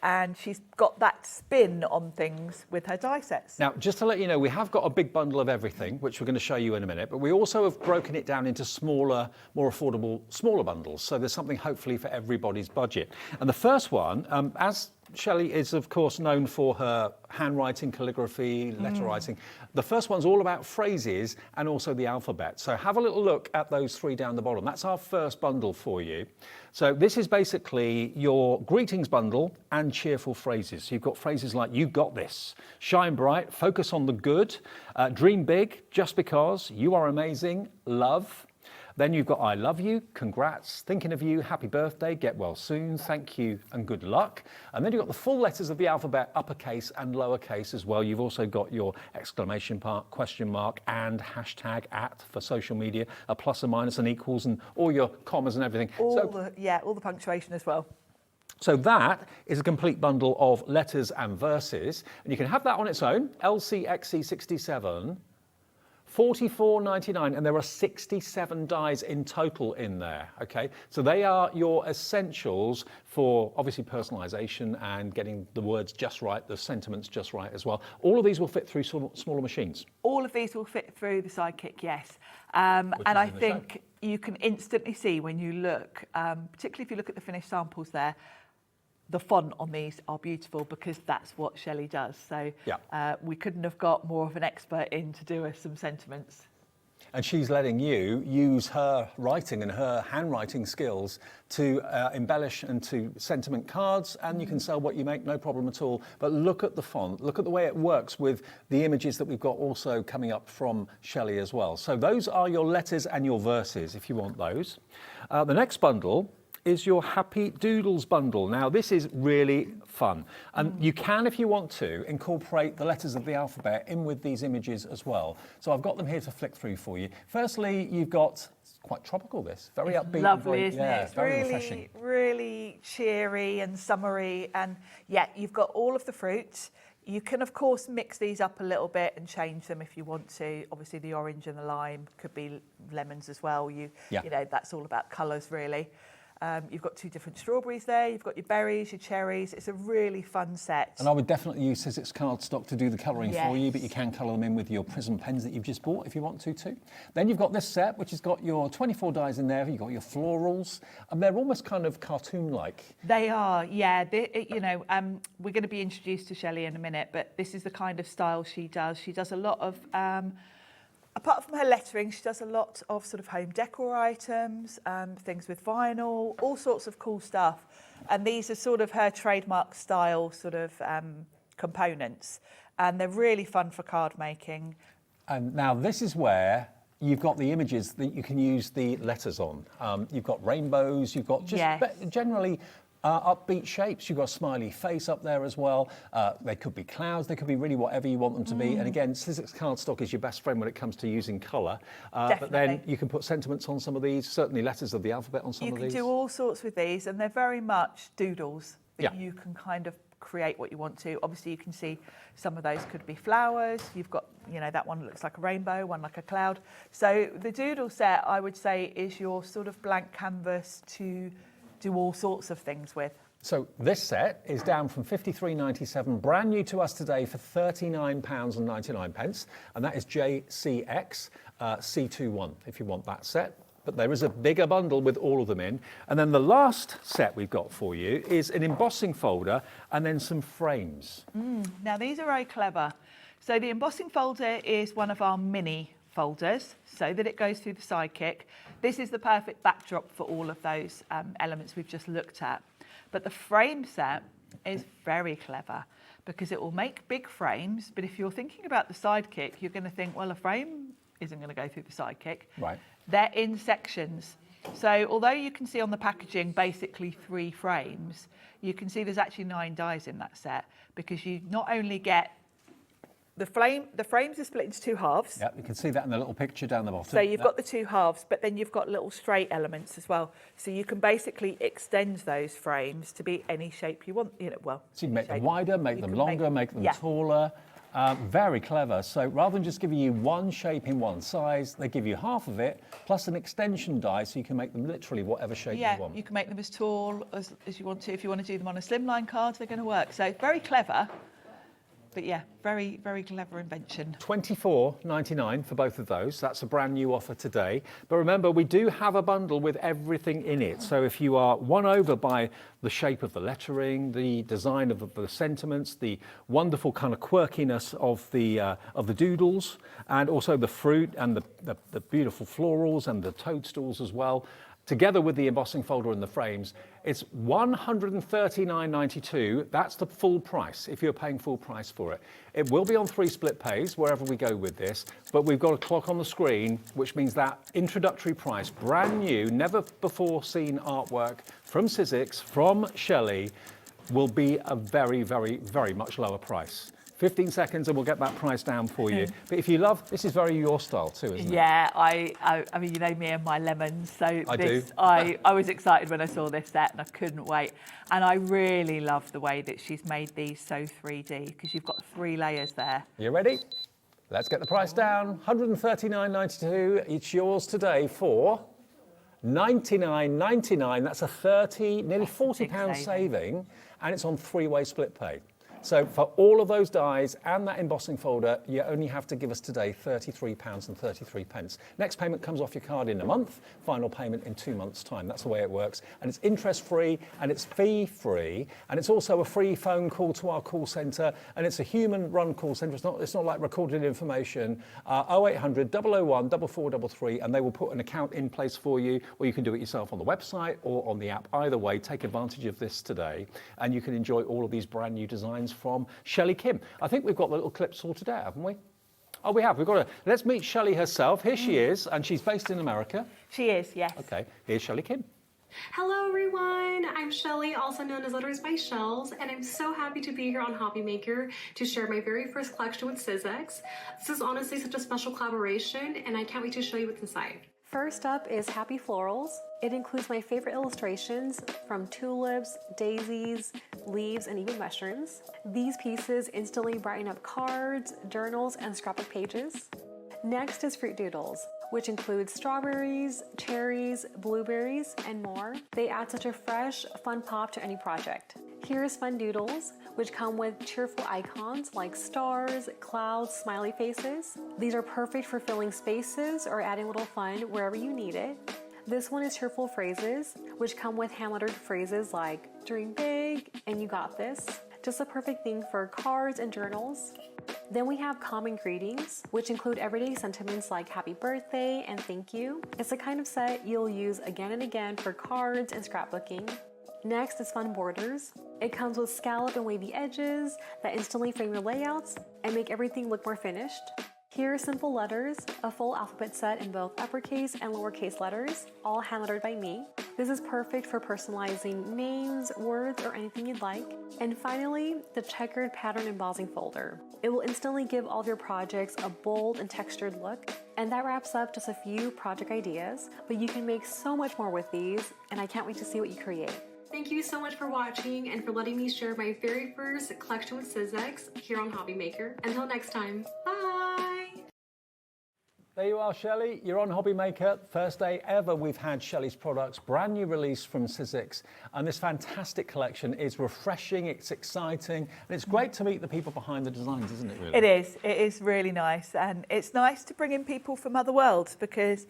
And she's got that spin on things with her die sets. Now, just to let you know, we have got a big bundle of everything, which we're going to show you in a minute, but we also have broken it down into smaller, more affordable, smaller bundles. So there's something hopefully for everybody's budget. And the first one, as Shelly is, of course, known for her handwriting, calligraphy, letter writing. The first one's all about phrases and also the alphabet. So have a little look at those 3 down the bottom. That's our first bundle for you. So this is basically your greetings bundle and cheerful phrases. So you've got phrases like, you got this, shine bright, focus on the good, dream big, just because, you are amazing, love. Then you've got I love you, congrats, thinking of you, happy birthday, get well soon, thank you and good luck. And then you've got the full letters of the alphabet, uppercase and lowercase as well. You've also got your exclamation mark, question mark and hashtag @ for social media, a plus, a minus, and equals, and all your commas and everything. All the punctuation as well. So that is a complete bundle of letters and verses. And you can have that on its own, LCXC67. $44.99, and there are 67 dies in total in there, okay? So they are your essentials for, obviously, personalisation and getting the words just right, the sentiments just right as well. All of these will fit through smaller machines. All of these will fit through the Sidekick, yes. And I think you can instantly see when you look, particularly if you look at the finished samples there, the font on these are beautiful because that's what Shelly does. So we couldn't have got more of an expert in to do us some sentiments. And she's letting you use her writing and her handwriting skills to embellish and to sentiment cards, and you can sell what you make, no problem at all. But look at the font, look at the way it works with the images that we've got also coming up from Shelly as well. So those are your letters and your verses, if you want those. The next bundle is your Happy Doodles bundle. Now, this is really fun. And you can, if you want to, incorporate the letters of the alphabet in with these images as well. So I've got them here to flick through for you. Firstly, you've got, it's quite tropical this, very upbeat. Lovely, and isn't it? It's very really, refreshing. really cheery and summery. And yeah, you've got all of the fruits. You can, of course, mix these up a little bit and change them if you want to. Obviously, the orange and the lime could be lemons as well. You know, that's all about colours, really. You've got 2 different strawberries there. You've got your berries, your cherries. It's a really fun set. And I would definitely use Sizzix cardstock to do the colouring for you, but you can colour them in with your prism pens that you've just bought if you want to too. Then you've got this set, which has got your 24 dies in there. You've got your florals, and they're almost kind of cartoon-like. They are, yeah. You know, we're going to be introduced to Shelly in a minute, but this is the kind of style she does. She does a lot of... apart from her lettering, she does a lot of sort of home decor items, things with vinyl, all sorts of cool stuff. And these are sort of her trademark style sort of components. And they're really fun for card making. And now this is where you've got the images that you can use the letters on. You've got rainbows, you've got just generally upbeat shapes. You've got a smiley face up there as well. They could be clouds, they could be really whatever you want them to be. And again, Sizzix cardstock is your best friend when it comes to using colour. But then you can put sentiments on some of these, certainly letters of the alphabet on some of these. You can do all sorts with these, and they're very much doodles that you can kind of create what you want to. Obviously, you can see some of those could be flowers. You've got, you know, that one looks like a rainbow, one like a cloud. So the doodle set, I would say, is your sort of blank canvas to do all sorts of things with. So this set is down from £53.97, brand new to us today for £39.99, and that is JCX C21 if you want that set. But there is a bigger bundle with all of them in. And then the last set we've got for you is an embossing folder and then some frames. Now these are very clever. So the embossing folder is one of our mini folders so that it goes through the sidekick. This is the perfect backdrop for all of those elements we've just looked at. But the frame set is very clever because it will make big frames, but if you're thinking about the sidekick, you're going to think, well, a frame isn't going to go through the sidekick. Right. They're in sections. So although you can see on the packaging basically 3 frames, you can see there's actually 9 dies in that set because you not only get the frames are split into 2 halves. Yeah, you can see that in the little picture down the bottom. So you've got the 2 halves, but then you've got little straight elements as well. So you can basically extend those frames to be any shape you want. You know, well. So you can make them wider, make them longer, make them taller. Very clever. So rather than just giving you one shape in one size, they give you half of it plus an extension die, so you can make them literally whatever shape you want. You can make them as tall as you want to. If you want to do them on a slimline card, they're going to work. So very clever. But yeah, very, very clever invention. £24.99 for both of those. That's a brand new offer today. But remember, we do have a bundle with everything in it. So if you are won over by the shape of the lettering, the design of the sentiments, the wonderful kind of quirkiness of the doodles, and also the fruit and the beautiful florals and the toadstools as well, together with the embossing folder and the frames, it's £139.92. That's the full price, if you're paying full price for it. It will be on 3 split pays, wherever we go with this, but we've got a clock on the screen, which means that introductory price, brand new, never before seen artwork from Sizzix, from Shelly, will be a very, very, very much lower price. 15 seconds and we'll get that price down for you. But if you love, this is very your style too, isn't it? Yeah, I mean, you know me and my lemons. So I was excited when I saw this set and I couldn't wait. And I really love the way that she's made these so 3D because you've got 3 layers there. You ready? Let's get the price down. £139.92. It's yours today for £99.99. That's a nearly £40 saving, and it's on 3-way split pay. So for all of those dies and that embossing folder, you only have to give us today £33.33. Next payment comes off your card in a month, final payment in 2 months' time. That's the way it works. And it's interest-free and it's fee-free. And it's also a free phone call to our call centre. And it's a human-run call centre. It's not like recorded information. 0800 001 4433, and they will put an account in place for you, or you can do it yourself on the website or on the app. Either way, take advantage of this today, and you can enjoy all of these brand new designs from Shelly Kim. I think we've got the little clip sorted out, haven't we? Oh, we have. We've got let's meet Shelly herself. Here she is, and she's based in America. She is, yes. Okay, here's Shelly Kim. Hello everyone, I'm Shelly, also known as Letters by Shells, and I'm so happy to be here on Hobby Maker to share my very first collection with Sizzix. This is honestly such a special collaboration, and I can't wait to show you what's inside. First up is Happy Florals. It includes my favorite illustrations from tulips, daisies, leaves, and even mushrooms. These pieces instantly brighten up cards, journals, and scrapbook pages. Next is Fruit Doodles, which includes strawberries, cherries, blueberries, and more. They add such a fresh, fun pop to any project. Here's Fun Doodles, which come with cheerful icons like stars, clouds, smiley faces. These are perfect for filling spaces or adding a little fun wherever you need it. This one is Cheerful Phrases, which come with hand-lettered phrases like dream big and you got this. Just a perfect thing for cards and journals. Then we have Common Greetings, which include everyday sentiments like happy birthday and thank you. It's the kind of set you'll use again and again for cards and scrapbooking. Next is Fun Borders. It comes with scallop and wavy edges that instantly frame your layouts and make everything look more finished. Here are Simple Letters, a full alphabet set in both uppercase and lowercase letters, all hand-lettered by me. This is perfect for personalizing names, words, or anything you'd like. And finally, the checkered pattern embossing folder. It will instantly give all of your projects a bold and textured look. And that wraps up just a few project ideas, but you can make so much more with these, and I can't wait to see what you create. Thank you so much for watching and for letting me share my very first collection with Sizzix here on Hobby Maker. Until next time, bye! There you are, Shelly. You're on Hobby Maker. First day ever we've had Shelly's products, brand new release from Sizzix. And this fantastic collection is refreshing, it's exciting, and it's great to meet the people behind the designs, isn't it, really? It is. It is really nice. And it's nice to bring in people from other worlds because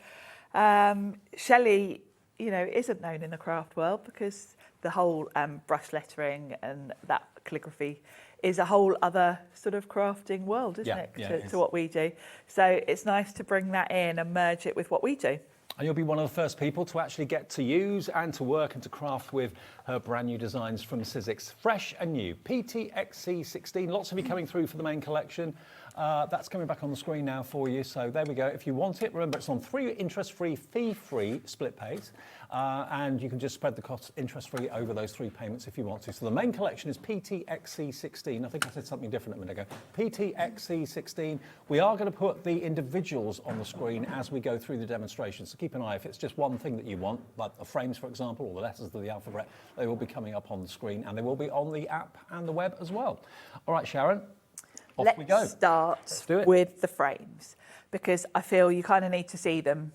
Shelly, you know, isn't known in the craft world because the whole brush lettering and that calligraphy is a whole other sort of crafting world, isn't it, to what we do. So it's nice to bring that in and merge it with what we do. And you'll be one of the first people to actually get to use and to work and to craft with her brand new designs from Sizzix. Fresh and new, PTXC16. Lots of you coming through for the main collection. That's coming back on the screen now for you. So there we go. If you want it, remember it's on 3 interest-free, fee-free split pays. And you can just spread the cost interest-free over those 3 payments if you want to. So the main collection is PTXC16. I think I said something different a minute ago. PTXC16. We are going to put the individuals on the screen as we go through the demonstration. So keep an eye. If it's just one thing that you want, like the frames, for example, or the letters of the alphabet, they will be coming up on the screen and they will be on the app and the web as well. All right, Sharon. Off we go. Let's start with the frames because I feel you kind of need to see them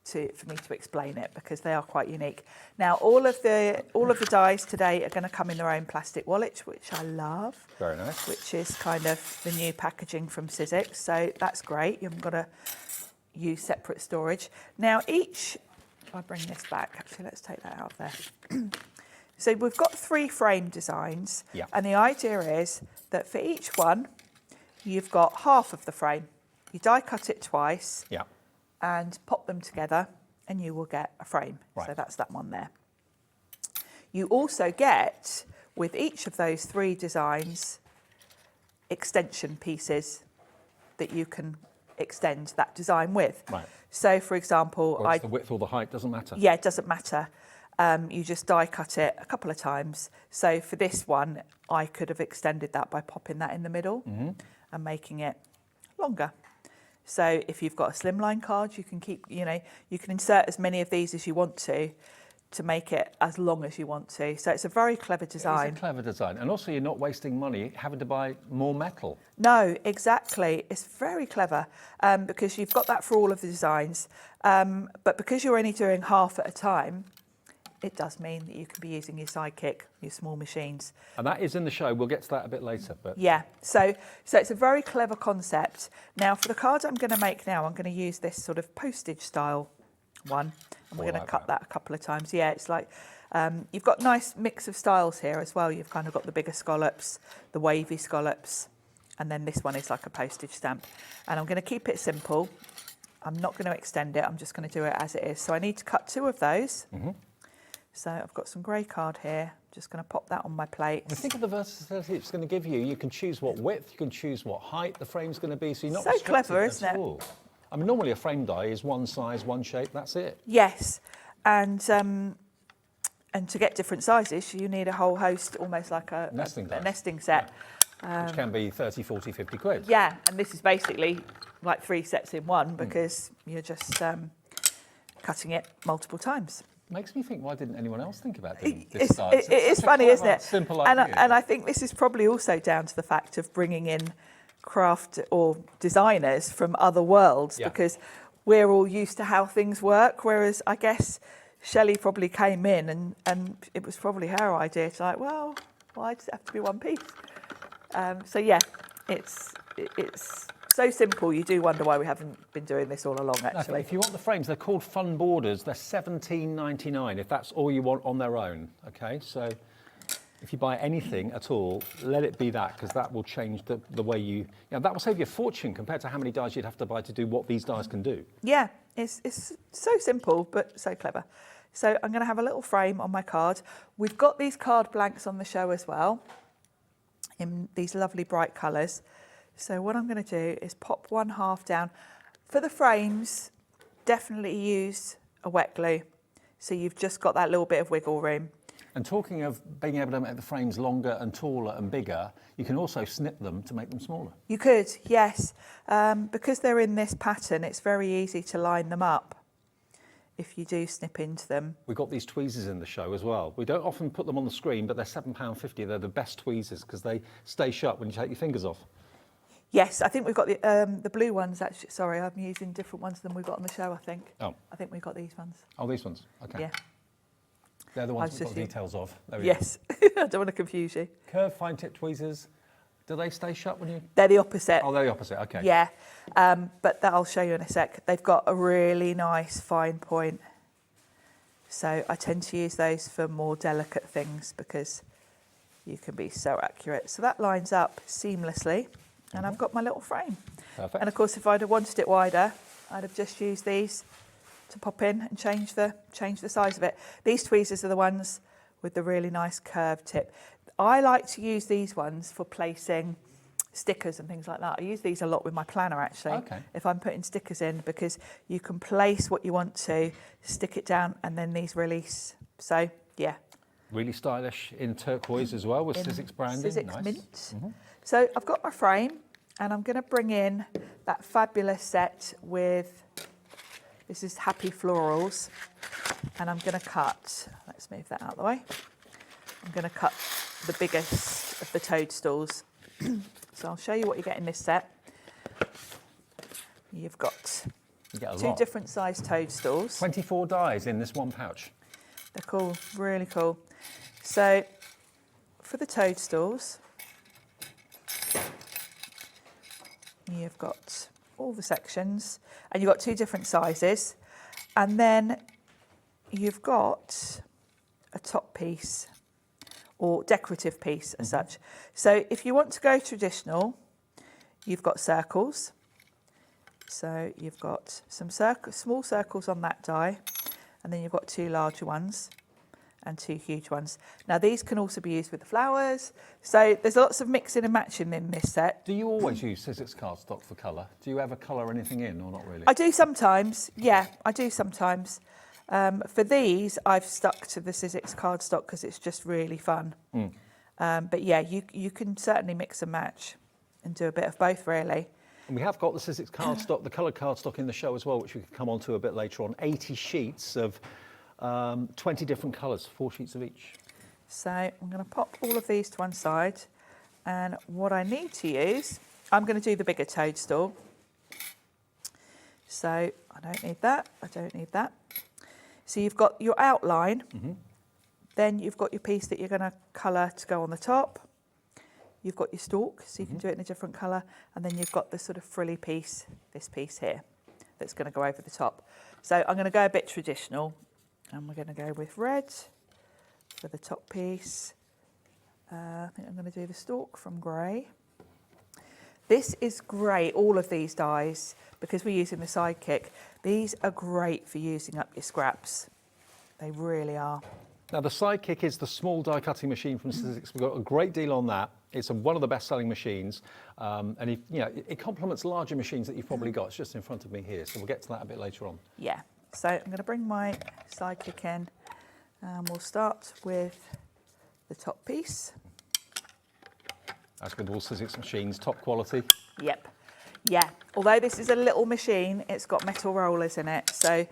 for me to explain it because they are quite unique. Now, all of the dies today are going to come in their own plastic wallet, which I love. Very nice. Which is kind of the new packaging from Sizzix, so that's great. You haven't got to use separate storage. Now, if I bring this back, actually, let's take that out of there. So we've got 3 frame designs, and the idea is that for each one, you've got half of the frame. You die cut it twice and pop them together, and you will get a frame. Right. So that's that one there. You also get, with each of those 3 designs, extension pieces that you can extend that design with. Right. So, for example, the width or the height doesn't matter. Yeah, it doesn't matter. You just die cut it a couple of times. So for this one, I could have extended that by popping that in the middle and making it longer. So if you've got a slimline card, you can you can insert as many of these as you want to make it as long as you want to. So it's a very clever design. It's a clever design. And also you're not wasting money having to buy more metal. No, exactly. It's very clever because you've got that for all of the designs. But because you're only doing half at a time, it does mean that you can be using your sidekick, your small machines. And that is in the show. We'll get to that a bit later. But yeah, so it's a very clever concept. Now, for the cards I'm going to make now, I'm going to use this sort of postage style one. And we're going to cut that a couple of times. Yeah, it's like, you've got a nice mix of styles here as well. You've kind of got the bigger scallops, the wavy scallops, and then this one is like a postage stamp. And I'm going to keep it simple. I'm not going to extend it. I'm just going to do it as it is. So I need to cut 2 of those. So I've got some grey card here. Just going to pop that on my plate. I think of the versatility it's going to give you. You can choose what width, you can choose what height the frame's going to be. So you're not so clever, isn't it? All. I mean, normally a frame die is one size, one shape, that's it. Yes. And And to get different sizes, you need a whole host, almost like a nesting set. Which can be 30, 40, 50 quid. Yeah, and this is basically like 3 sets in one because you're just cutting it multiple times. Makes me think, why didn't anyone else think about doing this size? It is funny, isn't it? Simple and idea. I think this is probably also down to the fact of bringing in craft or designers from other worlds because we're all used to how things work, whereas I guess Shelly probably came in and it was probably her idea to like, well, why does it have to be one piece? So yeah, it's so simple. You do wonder why we haven't been doing this all along. Actually, if you want the frames, they're called fun borders. They're $17.99 if that's all you want on their own. Okay, so if you buy anything at all, let it be that because that will change the way you know, that will save you a fortune compared to how many dies you'd have to buy to do what these dies can do. Yeah, it's so simple but so clever. So I'm going to have a little frame on my card. We've got these card blanks on the show as well, in these lovely bright colours. So what I'm going to do is pop one half down. For the frames, definitely use a wet glue. So you've just got that little bit of wiggle room. And talking of being able to make the frames longer and taller and bigger, you can also snip them to make them smaller. You could, yes. Because they're in this pattern, it's very easy to line them up if you do snip into them. We've got these tweezers in the show as well. We don't often put them on the screen, but they're £7.50. They're the best tweezers because they stay sharp when you take your fingers off. Yes, I think we've got the blue ones actually. Sorry, I'm using different ones than we've got on the show, I think. Oh. I think we've got these ones. Oh, these ones? Okay. Yeah. They're the ones we've got details of. There we yes, I don't want to confuse you. Curved fine tip tweezers, do they stay shut when you... They're the opposite. Oh, they're the opposite, okay. Yeah, but that I'll show you in a sec. They've got a really nice fine point. So I tend to use those for more delicate things because you can be so accurate. So that lines up seamlessly and I've got my little frame. Perfect. And of course, if I'd have wanted it wider, I'd have just used these to pop in and change the size of it. These tweezers are the ones with the really nice curved tip. I like to use these ones for placing stickers and things like that. I use these a lot with my planner actually. Okay. If I'm putting stickers in because you can place what you want to, stick it down and then these release. So yeah. Really stylish in turquoise as well with Sizzix branding. Sizzix nice. mint. So I've got my frame and I'm going to bring in that fabulous set with, this is Happy Florals, and I'm going to cut, let's move that out of the way. I'm going to cut the biggest of the toadstools. So I'll show you what you get in this set. You've got two different size toadstools. 24 dies in this one pouch. They're cool, really cool. So for the toadstools, you've got all the sections and you've got two different sizes. And then you've got a top piece or decorative piece as such. So if you want to go traditional, you've got circles. So you've got some small circles on that die, and then you've got two larger ones and two huge ones. Now these can also be used with the flowers. So there's lots of mixing and matching in this set. Do you always use Sizzix cardstock for colour? Do you ever colour anything in or not really? I do sometimes, yeah, I do sometimes. For these, I've stuck to the Sizzix cardstock because it's just really fun. But yeah, you can certainly mix and match and do a bit of both really. And we have got the Sizzix cardstock, the coloured cardstock in the show as well, which we can come on to a bit later on. 80 sheets of 20 different colours, 4 sheets of each. So I'm going to pop all of these to one side. And what I need to use, I'm going to do the bigger toadstool. So I don't need that, I don't need that. So you've got your outline, then you've got your piece that you're going to colour to go on the top. You've got your stalk, so you can do it in a different colour, and then you've got the sort of frilly piece, this piece here, that's going to go over the top. So I'm going to go a bit traditional, and we're going to go with red for the top piece. I think I'm going to do the stalk from grey. This is great, all of these dies, because we're using the Sidekick. These are great for using up your scraps. They really are. Now the Sidekick is the small die cutting machine from Sizzix. We've got a great deal on that. It's one of the best selling machines. And it complements larger machines that you've probably got. It's just in front of me here. So we'll get to that a bit later on. Yeah. So I'm going to bring my Sidekick in And we'll start with the top piece. As with all Sizzix machines, top quality. Yep. Yeah. Although this is a little machine, it's got metal rollers in it, so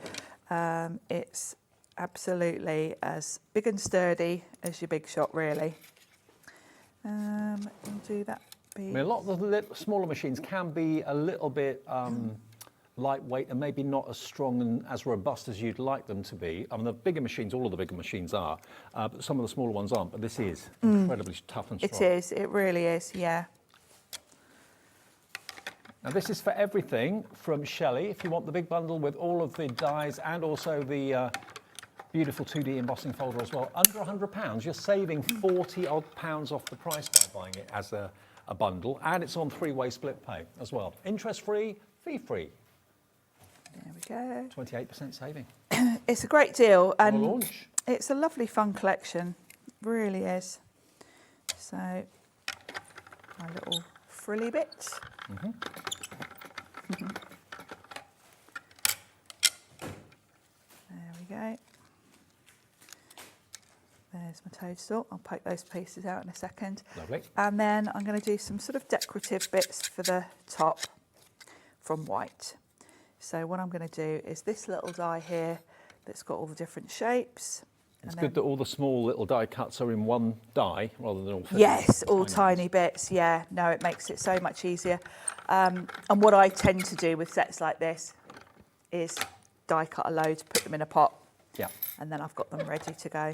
it's absolutely as big and sturdy as your Big Shot, really. We'll do that piece. I mean, a lot of the smaller machines can be a little bit lightweight and maybe not as strong and as robust as you'd like them to be. I mean, the bigger machines, all of the bigger machines are, but some of the smaller ones aren't. But this is incredibly tough and strong. It is. It really is. Yeah. Now this is for everything from Shelly. If you want the big bundle with all of the dies and also the beautiful 2D embossing folder as well, under £100, you're saving 40 odd pounds off the price by buying it as a bundle, and it's on 3-way split pay as well. Interest-free, fee-free. There we go. 28% saving. It's a great deal, and launch. It's a lovely fun collection. It really is. So, my little frilly bits. There we go. There's my toadstool. I'll poke those pieces out in a second. Lovely. And then I'm going to do some sort of decorative bits for the top from white. So what I'm going to do is this little die here that's got all the different shapes. It's good that all the small little die cuts are in one die rather than all yes, all tiny bits. Yeah, no, it makes it so much easier. And what I tend to do with sets like this is die cut a load, put them in a pot, and then I've got them ready to go.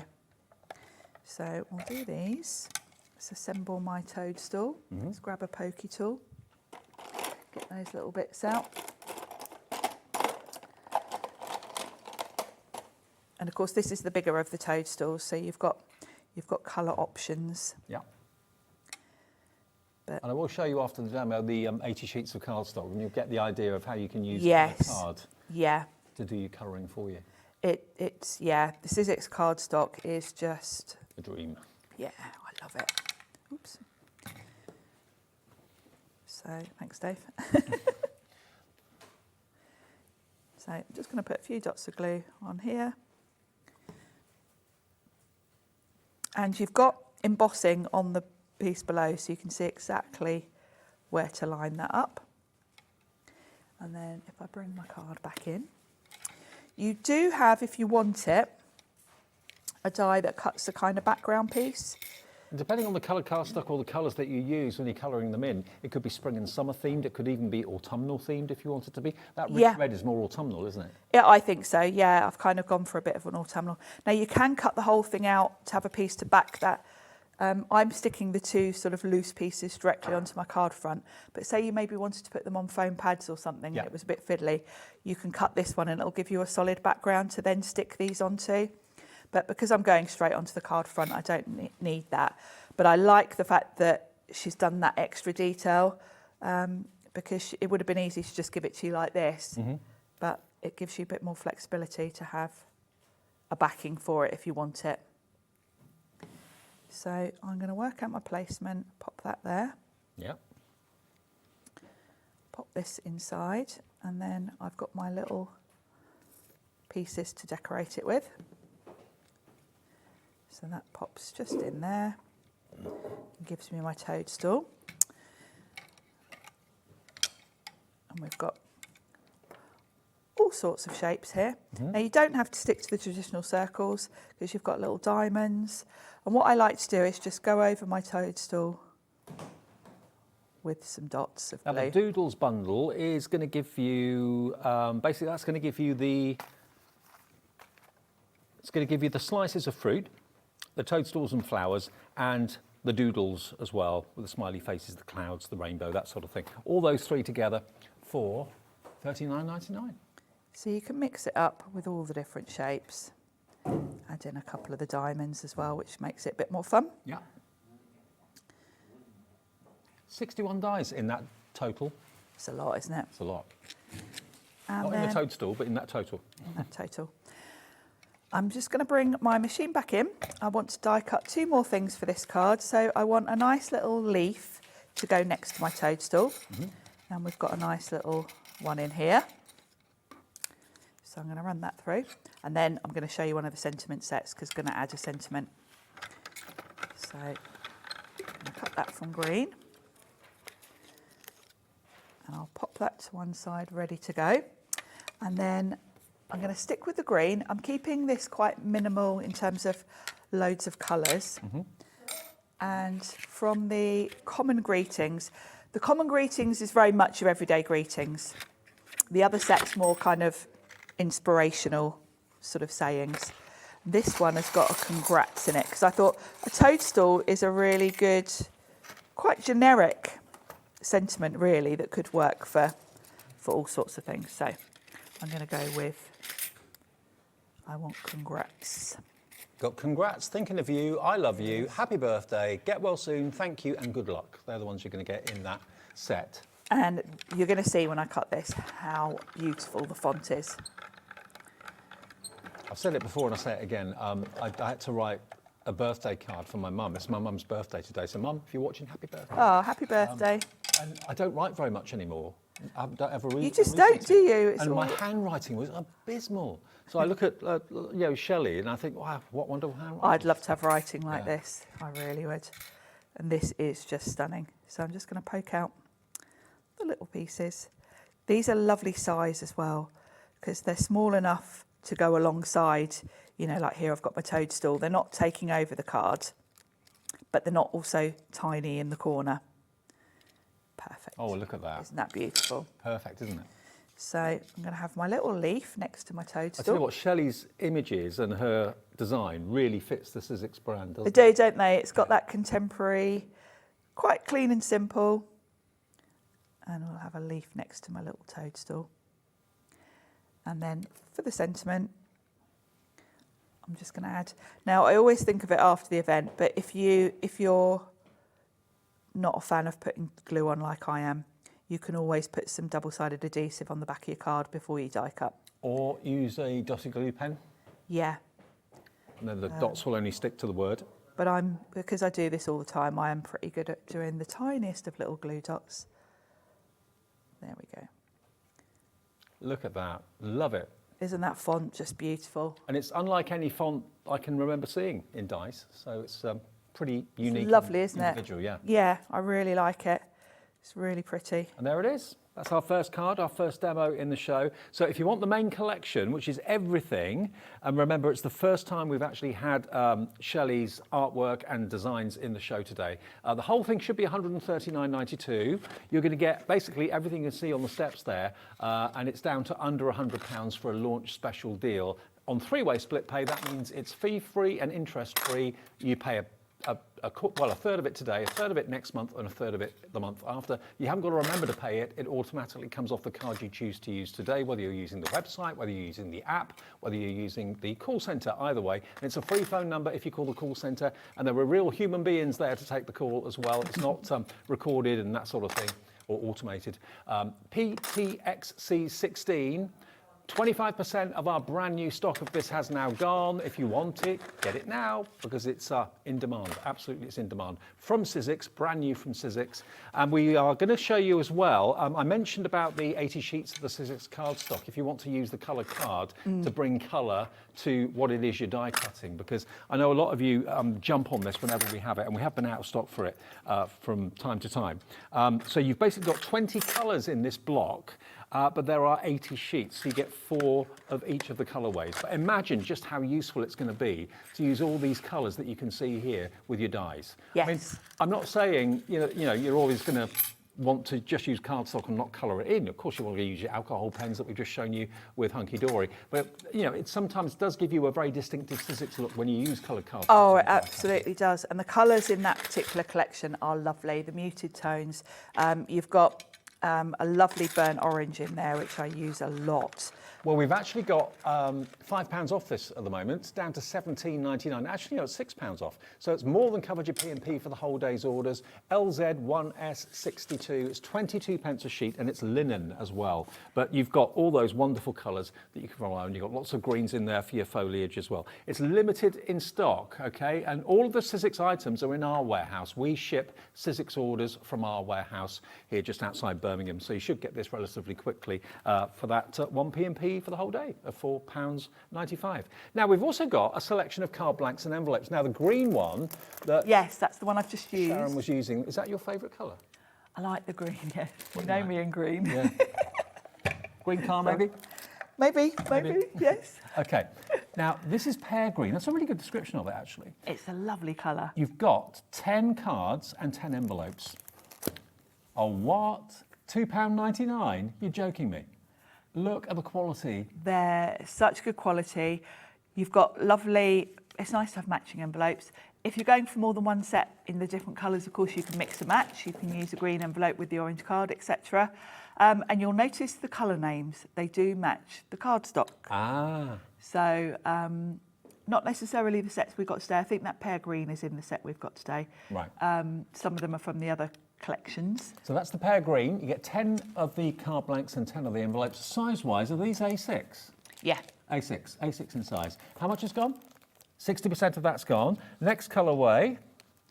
So we'll do these. Let's assemble my toadstool. Let's grab a pokey tool, get those little bits out. And of course, this is the bigger of the toadstools, so you've got colour options. Yeah. But and I will show you after the demo the 80 sheets of cardstock, and you'll get the idea of how you can use the card. To do your colouring for you. It's the Sizzix cardstock is just a dream. Yeah, I love it. Oops. So thanks, Dave. So I'm just going to put a few dots of glue on here. And you've got embossing on the piece below, so you can see exactly where to line that up. And then if I bring my card back in, you do have, if you want it, a die that cuts the kind of background piece. And depending on the colour cardstock or the colours that you use when you're colouring them in, it could be spring and summer themed, it could even be autumnal themed if you want it to be. That rich red is more autumnal, isn't it? Yeah, I think so, yeah. I've kind of gone for a bit of an autumnal. Now you can cut the whole thing out to have a piece to back that. I'm sticking the two sort of loose pieces directly onto my card front, but say you maybe wanted to put them on foam pads or something and it was a bit fiddly, you can cut this one and it'll give you a solid background to then stick these onto. But because I'm going straight onto the card front, I don't need that. But I like the fact that she's done that extra detail because it would have been easy to just give it to you like this, but it gives you a bit more flexibility to have a backing for it if you want it. So I'm going to work out my placement, pop that there. Yeah. Pop this inside, and then I've got my little pieces to decorate it with. So that pops just in there and gives me my toadstool. And we've got all sorts of shapes here. Now you don't have to stick to the traditional circles because you've got little diamonds. And what I like to do is just go over my toadstool with some dots of glue. Now the Doodles bundle is going to give you, basically that's going to give you the slices of fruit, the toadstools and flowers, and the doodles as well, with the smiley faces, the clouds, the rainbow, that sort of thing. All those three together for $39.99. So you can mix it up with all the different shapes. Add in a couple of the diamonds as well, which makes it a bit more fun. Yeah. 61 dies in that total. It's a lot, isn't it? It's a lot. And not in the toadstool, but in that total. In that total. I'm just going to bring my machine back in. I want to die cut two more things for this card. So I want a nice little leaf to go next to my toadstool. And we've got a nice little one in here. So So I'm going to run that through, and then I'm going to show you one of the sentiment sets because I'm going to add a sentiment. So I'm going to cut that from green, and I'll pop that to one side ready to go. And then I'm going to stick with the green. I'm keeping this quite minimal in terms of loads of colours. And from the common greetings, the common greetings is very much your everyday greetings. The other set's more kind of inspirational sort of sayings. This one has got a congrats in it because I thought a toadstool is a really good, quite generic sentiment really that could work for all sorts of things. So I'm going to go with I want congrats. Got congrats, thinking of you, I love you, happy birthday, get well soon, thank you, and good luck. They're the ones you're going to get in that set. And you're going to see when I cut this how beautiful the font is. I've said it before and I'll say it again. I had to write a birthday card for my mum. It's my mum's birthday today. So, Mum, if you're watching, happy birthday. Oh, happy birthday. And I don't write very much anymore. I don't ever read. You just don't, do you? And my handwriting was abysmal. So I look at Shelly and I think, wow, what wonderful handwriting. I'd love to have writing like this. I really would. And this is just stunning. So I'm just going to poke out the little pieces. These are lovely size as well because they're small enough to go alongside, you know, like here I've got my toadstool. They're not taking over the card, but they're not also tiny in the corner. Perfect. Oh, look at that. Isn't that beautiful? Perfect, isn't it? So I'm going to have my little leaf next to my toadstool. I tell you what, Shelley's images and her design really fits the Sizzix brand, doesn't it? They do, don't they? It's got that contemporary, quite clean and simple. And we'll have a leaf next to my little toadstool. And then for the sentiment, I'm just going to add. Now, I always think of it after the event, but if you're not a fan of putting glue on like I am, you can always put some double-sided adhesive on the back of your card before you die cut. Or use a dotted glue pen. Yeah. And then the dots will only stick to the word. But because I do this all the time, I am pretty good at doing the tiniest of little glue dots. There we go. Look at that. Love it. Isn't that font just beautiful? And it's unlike any font I can remember seeing in dice, so it's pretty unique. It's lovely, isn't it? Individual, yeah. Yeah, I really like it. It's really pretty. And there it is. That's our first card, our first demo in the show. So if you want the main collection, which is everything, and remember it's the first time we've actually had Shelley's artwork and designs in the show today. The whole thing should be $139.92. You're going to get basically everything you see on the steps there, and it's down to under £100 for a launch special deal. On three-way split pay, that means it's fee-free and interest-free. You pay a third of it today, a third of it next month, and a third of it the month after. You haven't got to remember to pay it. It automatically comes off the card you choose to use today, whether you're using the website, whether you're using the app, whether you're using the call centre, either way. And it's a free phone number if you call the call centre, and there are real human beings there to take the call as well. It's not recorded and that sort of thing, or automated. PTXC16. 25% of our brand new stock of this has now gone. If you want it, get it now because it's in demand. Absolutely, it's in demand. From Sizzix, brand new from Sizzix. And we are going to show you as well, I mentioned about the 80 sheets of the Sizzix cardstock. If you want to use the colour card to bring colour to what it is you're die cutting, because I know a lot of you jump on this whenever we have it, and we have been out of stock for it from time to time. So you've basically got 20 colours in this block. But there are 80 sheets, so you get 4 of each of the colourways. But imagine just how useful it's going to be to use all these colours that you can see here with your dies. Yes. I mean, I'm not saying you know you're always going to want to just use cardstock and not colour it in. Of course, you want to use your alcohol pens that we've just shown you with Hunkydory. But you know, it sometimes does give you a very distinctive Sizzix look when you use coloured cardstock. Oh, it absolutely does. And the colours in that particular collection are lovely. The muted tones. You've got a lovely burnt orange in there, which I use a lot. Well, we've actually got £5 off this at the moment. It's down to £17.99. Actually, no, it's £6 off. So it's more than covered your P&P for the whole day's orders. LZ1S62. It's 22 pence a sheet, and it's linen as well. But you've got all those wonderful colours that you can rely on. You've got lots of greens in there for your foliage as well. It's limited in stock, okay? And all of the Sizzix items are in our warehouse. We ship Sizzix orders from our warehouse here just outside Birmingham. So you should get this relatively quickly for that 1 P&P p for the whole day of £4.95. Now, we've also got a selection of card blanks and envelopes. Now, the green one that yes, that's the one I've just used. Sharon was using. Is that your favourite colour? I like the green, yes. You know me in green. Yeah. Green car, maybe? Maybe, yes. OK. Now, this is pear green. That's a really good description of it, actually. It's a lovely colour. You've got 10 cards and 10 envelopes. Oh, what? £2.99? You're joking me. Look at the quality. They're such good quality. You've got lovely, it's nice to have matching envelopes. If you're going for more than one set in the different colours, of course, you can mix and match. You can use a green envelope with the orange card, etc. And you'll notice the colour names, they do match the cardstock. Ah. So not necessarily the sets we've got today. I think that pear green is in the set we've got today. Right. Some of them are from the other collections. So that's the pear green. You get 10 of the card blanks and 10 of the envelopes. Size-wise, are these A6? Yeah. A6 in size. How much has gone? 60% of that's gone. Next colourway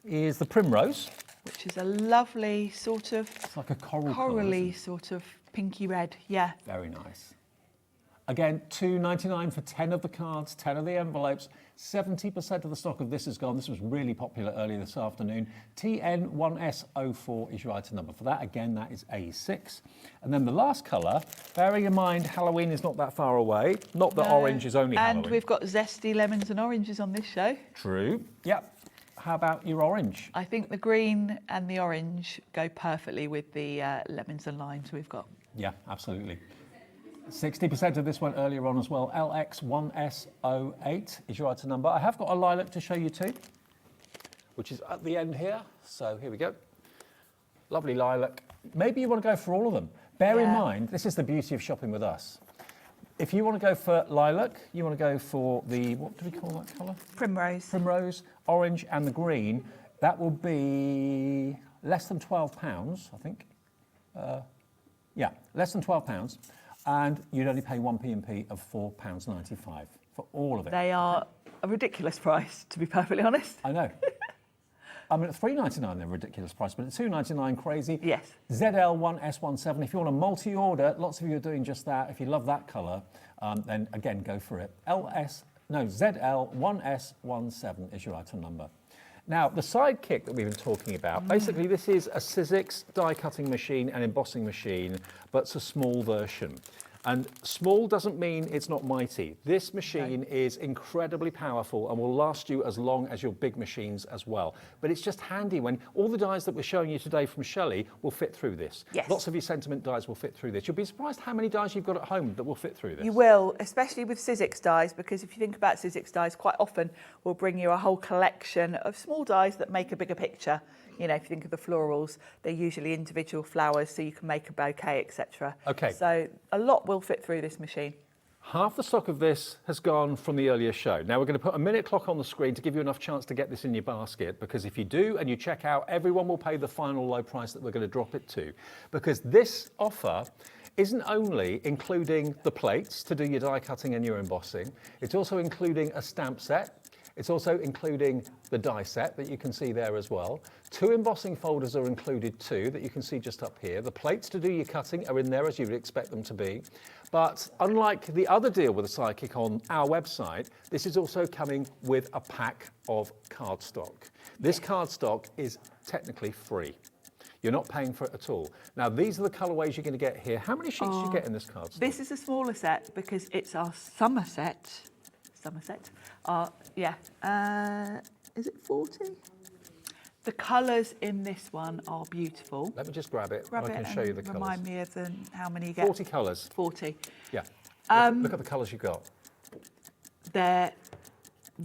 is the primrose. Which is a lovely sort of... It's like a coral corally sort of pinky red, yeah. Very nice. Again, £2.99 for 10 of the cards, 10 of the envelopes. 70% of the stock of this is gone. This was really popular earlier this afternoon. TN1S04 is your item number for that. Again, that is A6. And then the last colour, bearing in mind Halloween is not that far away. Not that orange is only Halloween. And we've got zesty lemons and oranges on this show. True. Yep. How about your orange? I think the green and the orange go perfectly with the lemons and limes we've got. Yeah, absolutely. 60% of this went earlier on as well. LX1S08 is your item number. I have got a lilac to show you too, which is at the end here. So here we go. Lovely lilac. Maybe you want to go for all of them. Bear in mind, this is the beauty of shopping with us. If you want to go for lilac, you want to go for the, what do we call that colour? Primrose. Primrose, orange and the green. That will be less than £12, I think. Yeah, less than £12. And you'd only pay 1p&p of £4.95 for all of it. They are a ridiculous price, to be perfectly honest. I know. I mean, at $3.99 they're a ridiculous price, but at $2.99 crazy. Yes. ZL1S17. If you want a multi-order, lots of you are doing just that. If you love that colour, then again, go for it. ZL1S17 is your item number. Now, the sidekick that we've been talking about, basically this is a Sizzix die cutting machine and embossing machine, but it's a small version. And small doesn't mean it's not mighty. This machine is incredibly powerful and will last you as long as your big machines as well. But it's just handy when all the dies that we're showing you today from Shelly will fit through this. Yes. Lots of your sentiment dies will fit through this. You'll be surprised how many dies you've got at home that will fit through this. You will, especially with Sizzix dies, because if you think about Sizzix dies, quite often we'll bring you a whole collection of small dies that make a bigger picture. You know, if you think of the florals, they're usually individual flowers, so you can make a bouquet, etc. Okay. So a lot will fit through this machine. Half the stock of this has gone from the earlier show. Now, we're going to put a minute clock on the screen to give you enough chance to get this in your basket, because if you do and you check out, everyone will pay the final low price that we're going to drop it to. Because this offer isn't only including the plates to do your die cutting and your embossing, it's also including a stamp set. It's also including the die set that you can see there as well. 2 embossing folders are included too, that you can see just up here. The plates to do your cutting are in there as you would expect them to be. But unlike the other deal with a sidekick on our website, this is also coming with a pack of cardstock. This cardstock is technically free. You're not paying for it at all. Now, these are the colourways you're going to get here. How many sheets do you get in this cardstock? This is a smaller set because it's our summer set. Is it 40? The colours in this one are beautiful. Let me just grab it. Grab I can it show you the and colours. remind me of how many you get. 40 colours. 40. Yeah. Look at the colours you've got. They're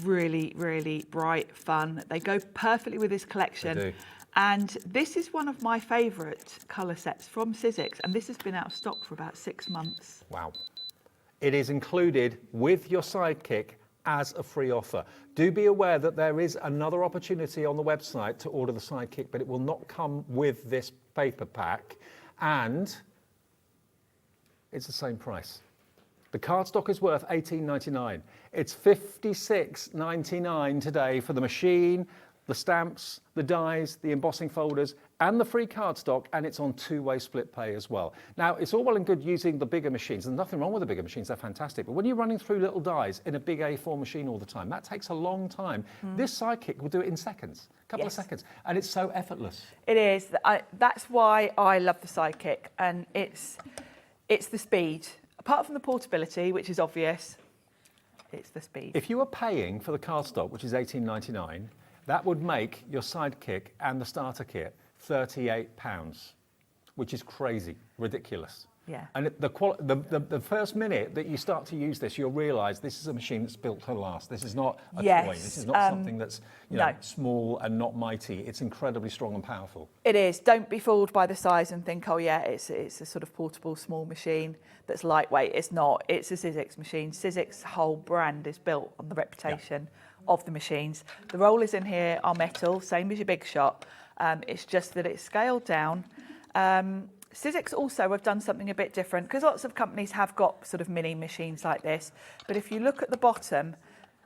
really, really bright, fun. They go perfectly with this collection. They do. And this is one of my favourite colour sets from Sizzix, and this has been out of stock for about 6 months. Wow. It is included with your sidekick as a free offer. Do be aware that there is another opportunity on the website to order the sidekick, but it will not come with this paper pack, and it's the same price. The cardstock is worth $18.99. It's $56.99 today for the machine, the stamps, the dies, the embossing folders, and the free cardstock, and it's on two-way split pay as well. Now, it's all well and good using the bigger machines. There's nothing wrong with the bigger machines, they're fantastic. But when you're running through little dies in a big A4 machine all the time, that takes a long time. This Sidekick will do it in seconds, a couple of seconds, and it's so effortless. It is. That's why I love the Sidekick, and it's the speed. Apart from the portability, which is obvious, it's the speed. If you were paying for the cardstock, which is $18.99, that would make your Sidekick and the starter kit £38, which is crazy, ridiculous. Yeah. And the first minute that you start to use this, you'll realise this is a machine that's built to last. This is not a toy. This is not something that's small and not mighty. It's incredibly strong and powerful. It is. Don't be fooled by the size and think, oh yeah, it's a sort of portable small machine that's lightweight. It's not. It's a Sizzix machine. Sizzix's whole brand is built on the reputation of the machines. The rollers in here are metal, same as your Big Shot. It's just that it's scaled down. Sizzix also have done something a bit different because lots of companies have got sort of mini machines like this. But if you look at the bottom,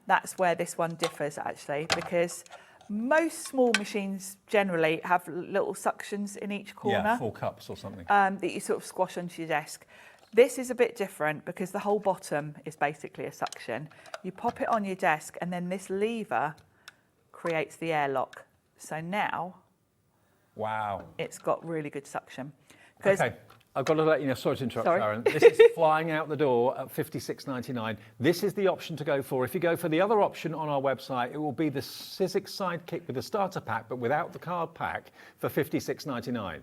that's where this one differs actually, because most small machines generally have little suctions in each corner. Yeah, 4 cups or something. That you sort of squash onto your desk. This is a bit different because the whole bottom is basically a suction. You pop it on your desk and then this lever creates the airlock. So now, wow, it's got really good suction. Okay, I've got to let you know, sorry to interrupt, Sorry. Sharon. This is flying out the door at $56.99. This is the option to go for. If you go for the other option on our website, it will be the Sizzix Sidekick with the starter pack, but without the card pack for $56.99.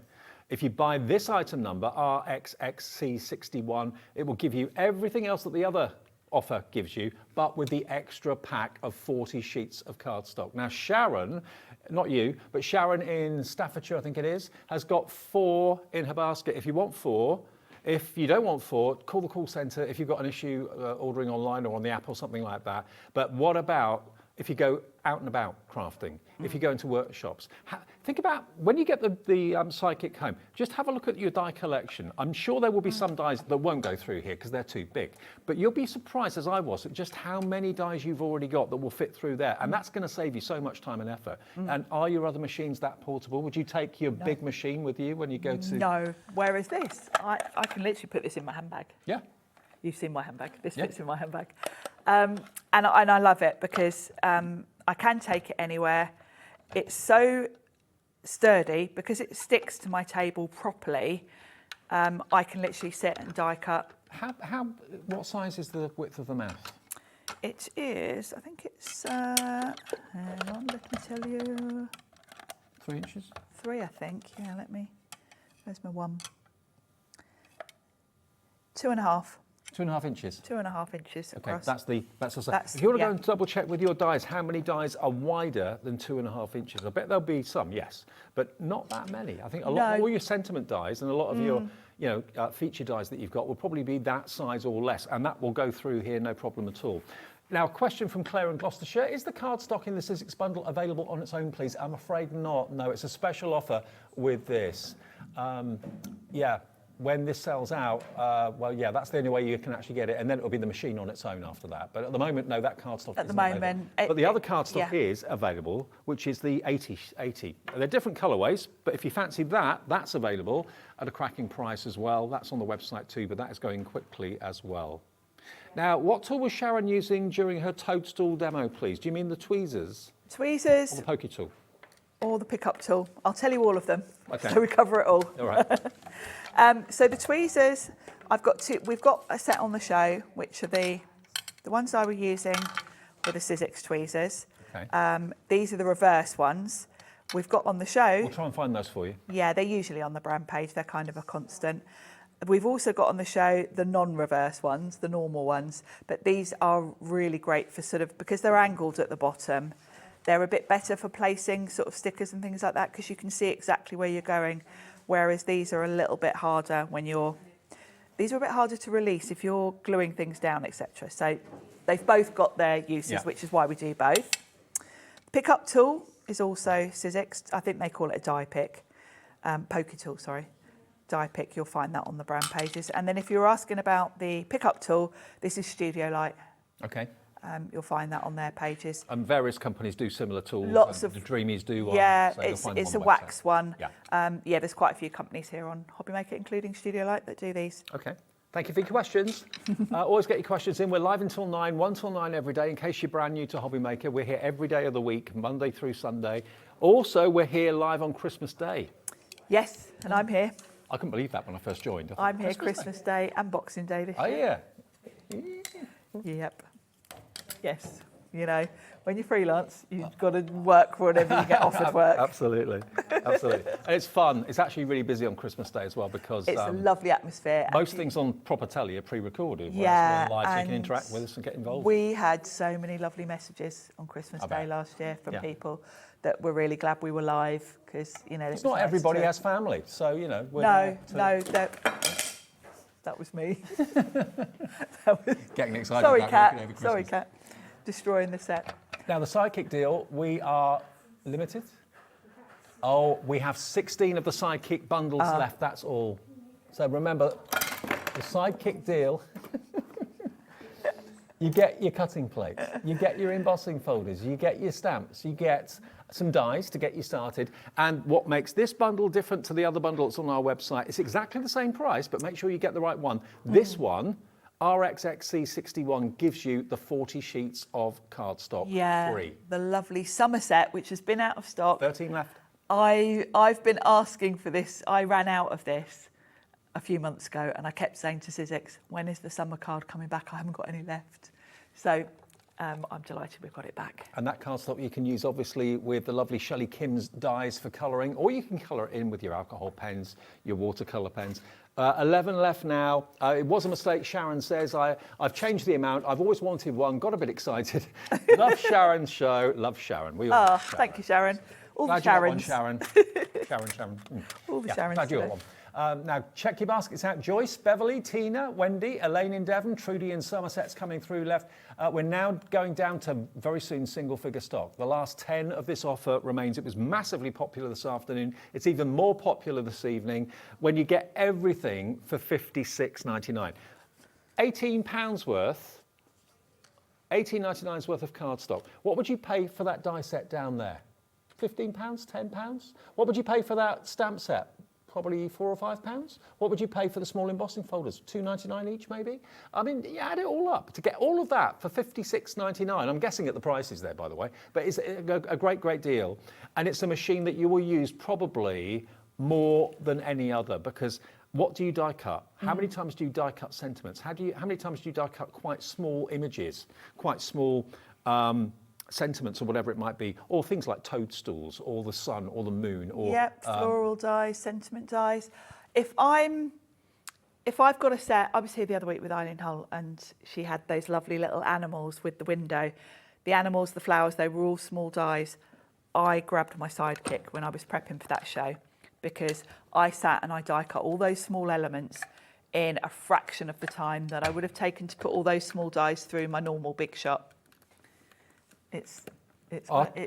If you buy this item number, RXXC61, it will give you everything else that the other offer gives you, but with the extra pack of 40 sheets of cardstock. Now, Sharon, not you, but Sharon in Staffordshire, I think it is, has got 4 in her basket. If you want 4, if you don't want 4, call the call centre if you've got an issue ordering online or on the app or something like that. But what about if you go out and about crafting, if you go into workshops? Think about when you get the Sidekick home, just have a look at your die collection. I'm sure there will be some dies that won't go through here because they're too big. But you'll be surprised, as I was, at just how many dies you've already got that will fit through there. And that's going to save you so much time and effort. And are your other machines that portable? Would you take your big machine with you when you go to... No. Whereas this, I can literally put this in my handbag. Yeah. You've seen my handbag. This fits in my handbag. And I love it because I can take it anywhere. It's so sturdy because it sticks to my table properly. I can literally sit and die cut. What size is the width of the mouth? It is, I think it's, hang on, let me tell you. 3 inches? 3, I think. Yeah, where's my 1? 2.5. 2.5 inches. 2.5 inches across. Okay, that's the size. If you want to go and double check with your dies, how many dies are wider than 2.5 inches? I bet there'll be some, yes, but not that many. I think a lot all your sentiment dies and a lot of your, feature dies that you've got will probably be that size or less, and that will go through here, no problem at all. Now, a question from Claire in Gloucestershire. Is the cardstock in the Sizzix bundle available on its own, please? I'm afraid not. No, it's a special offer with this. When this sells out, that's the only way you can actually get it, and then it'll be the machine on its own after that. But at the moment, no, that cardstock isn't available. But the other cardstock is available, which is the 80. They're different colourways, but if you fancy that, that's available at a cracking price as well. That's on the website too, but that is going quickly as well. Now, what tool was Sharon using during her toadstool demo, please? Do you mean the tweezers? Tweezers. Or the pokey tool? Or the pickup tool. I'll tell you all of them, okay. So we cover it all. All right. So the tweezers, we've got a set on the show, which are the ones I were using were the Sizzix tweezers. Okay. These are the reverse ones. We've got on the show. We'll try and find those for you. Yeah, they're usually on the brand page. They're kind of a constant. We've also got on the show the non-reverse ones, the normal ones, but these are really great for because they're angled at the bottom. They're a bit better for placing sort of stickers and things like that because you can see exactly where you're going. Whereas these are a little bit harder these are a bit harder to release if you're gluing things down, etc. So they've both got their uses, which is why we do both. Pickup tool is also Sizzix. I think they call it a die pick. Pokey tool, sorry. Die pick, you'll find that on the brand pages. And then if you're asking about the pickup tool, this is Studio Light. Okay. You'll find that on their pages. And various companies do similar tools. Lots of the Dreamies do one. Yeah, so you'll find them it's on a the wax website. one. Yeah. Yeah, there's quite a few companies here on Hobbymaker, including Studio Light, that do these. Okay. Thank you for your questions. Always get your questions in. We're live until 9, 1 till 9 every day. In case you're brand new to Hobbymaker, we're here every day of the week, Monday through Sunday. Also, we're here live on Christmas Day. Yes, and I'm here. I couldn't believe that when I first joined. I thought, I'm here Christmas Day and Boxing Day this year. Oh, yeah. Yep. Yes. You know, when you're freelance, you've got to work whenever you get offered work. Absolutely. Absolutely. And it's fun. It's actually really busy on Christmas Day as well because it's a lovely atmosphere. Most things on proper telly are pre-recorded. Yeah. We're live, so you can interact with us and get involved. We had so many lovely messages on Christmas Day last year from people that were really glad we were live because, you know, it's not everybody has family, so, you know. That was me. Getting excited Sorry, about Kat. working over Christmas. Sorry, Kat. Destroying the set. Now, the Sidekick deal, we are limited. Oh, we have 16 of the Sidekick bundles left, that's all. So remember, the Sidekick deal, you get your cutting plates, you get your embossing folders, you get your stamps, you get some dies to get you started. And what makes this bundle different to the other bundle that's on our website, it's exactly the same price, but make sure you get the right one. This one, RXXC61, gives you the 40 sheets of cardstock free. The lovely Somerset, which has been out of stock. 13 left. I've been asking for this. I ran out of this a few months ago and I kept saying to Sizzix, when is the summer card coming back? I haven't got any left. So I'm delighted we've got it back. And that cardstock you can use obviously with the lovely Shelly Kim's dies for colouring, or you can colour it in with your alcohol pens, your watercolour pens. 11 left now. It was a mistake, Sharon says. I've changed the amount. I've always wanted one, got a bit excited. Love Sharon's show. Love Sharon. We all love Sharon. Thank you, Sharon. All Glad the Sharons. You got one, Sharon. Sharon. All the Sharons. Glad you got one. Now, check your baskets out. Joyce, Beverly, Tina, Wendy, Elaine in Devon, Trudy in Somerset's coming through left. We're now going down to very soon single-figure stock. The last 10 of this offer remains. It was massively popular this afternoon. It's even more popular this evening when you get everything for £56.99. £18 worth, £18.99's worth of cardstock. What would you pay for that die set down there? £15, £10? What would you pay for that stamp set? Probably £4 or £5. What would you pay for the small embossing folders? $2.99 each, maybe? I mean, you add it all up to get all of that for $56.99. I'm guessing at the prices there, by the way, but it's a great, great deal. And it's a machine that you will use probably more than any other because what do you die cut? How many times do you die cut sentiments? How many times do you die cut quite small images, quite small sentiments or whatever it might be, or things like toadstools or the sun or the moon or floral dies, sentiment dies. If I've got a set, I was here the other week with Eileen Hull and she had those lovely little animals with the window. The animals, the flowers, they were all small dies. I grabbed my Sidekick when I was prepping for that show because I sat and I die cut all those small elements in a fraction of the time that I would have taken to put all those small dies through my normal big shot. It's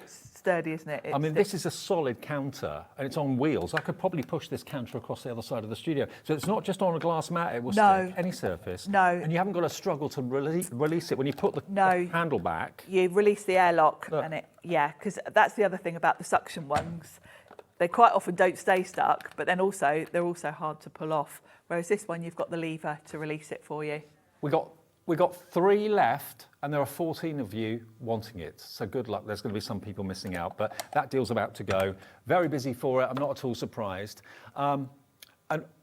sturdy, isn't it? I mean, this is a solid counter and it's on wheels. I could probably push this counter across the other side of the studio. So it's not just on a glass mat, it will stick any surface. No. And you haven't got to struggle to release it when you put the handle back. You release the airlock and because that's the other thing about the suction ones. They quite often don't stay stuck, but then also they're also hard to pull off. Whereas this one, you've got the lever to release it for you. We got 3 left, and there are 14 of you wanting it. So good luck. There's going to be some people missing out, but that deal's about to go. Very busy for it. I'm not at all surprised. And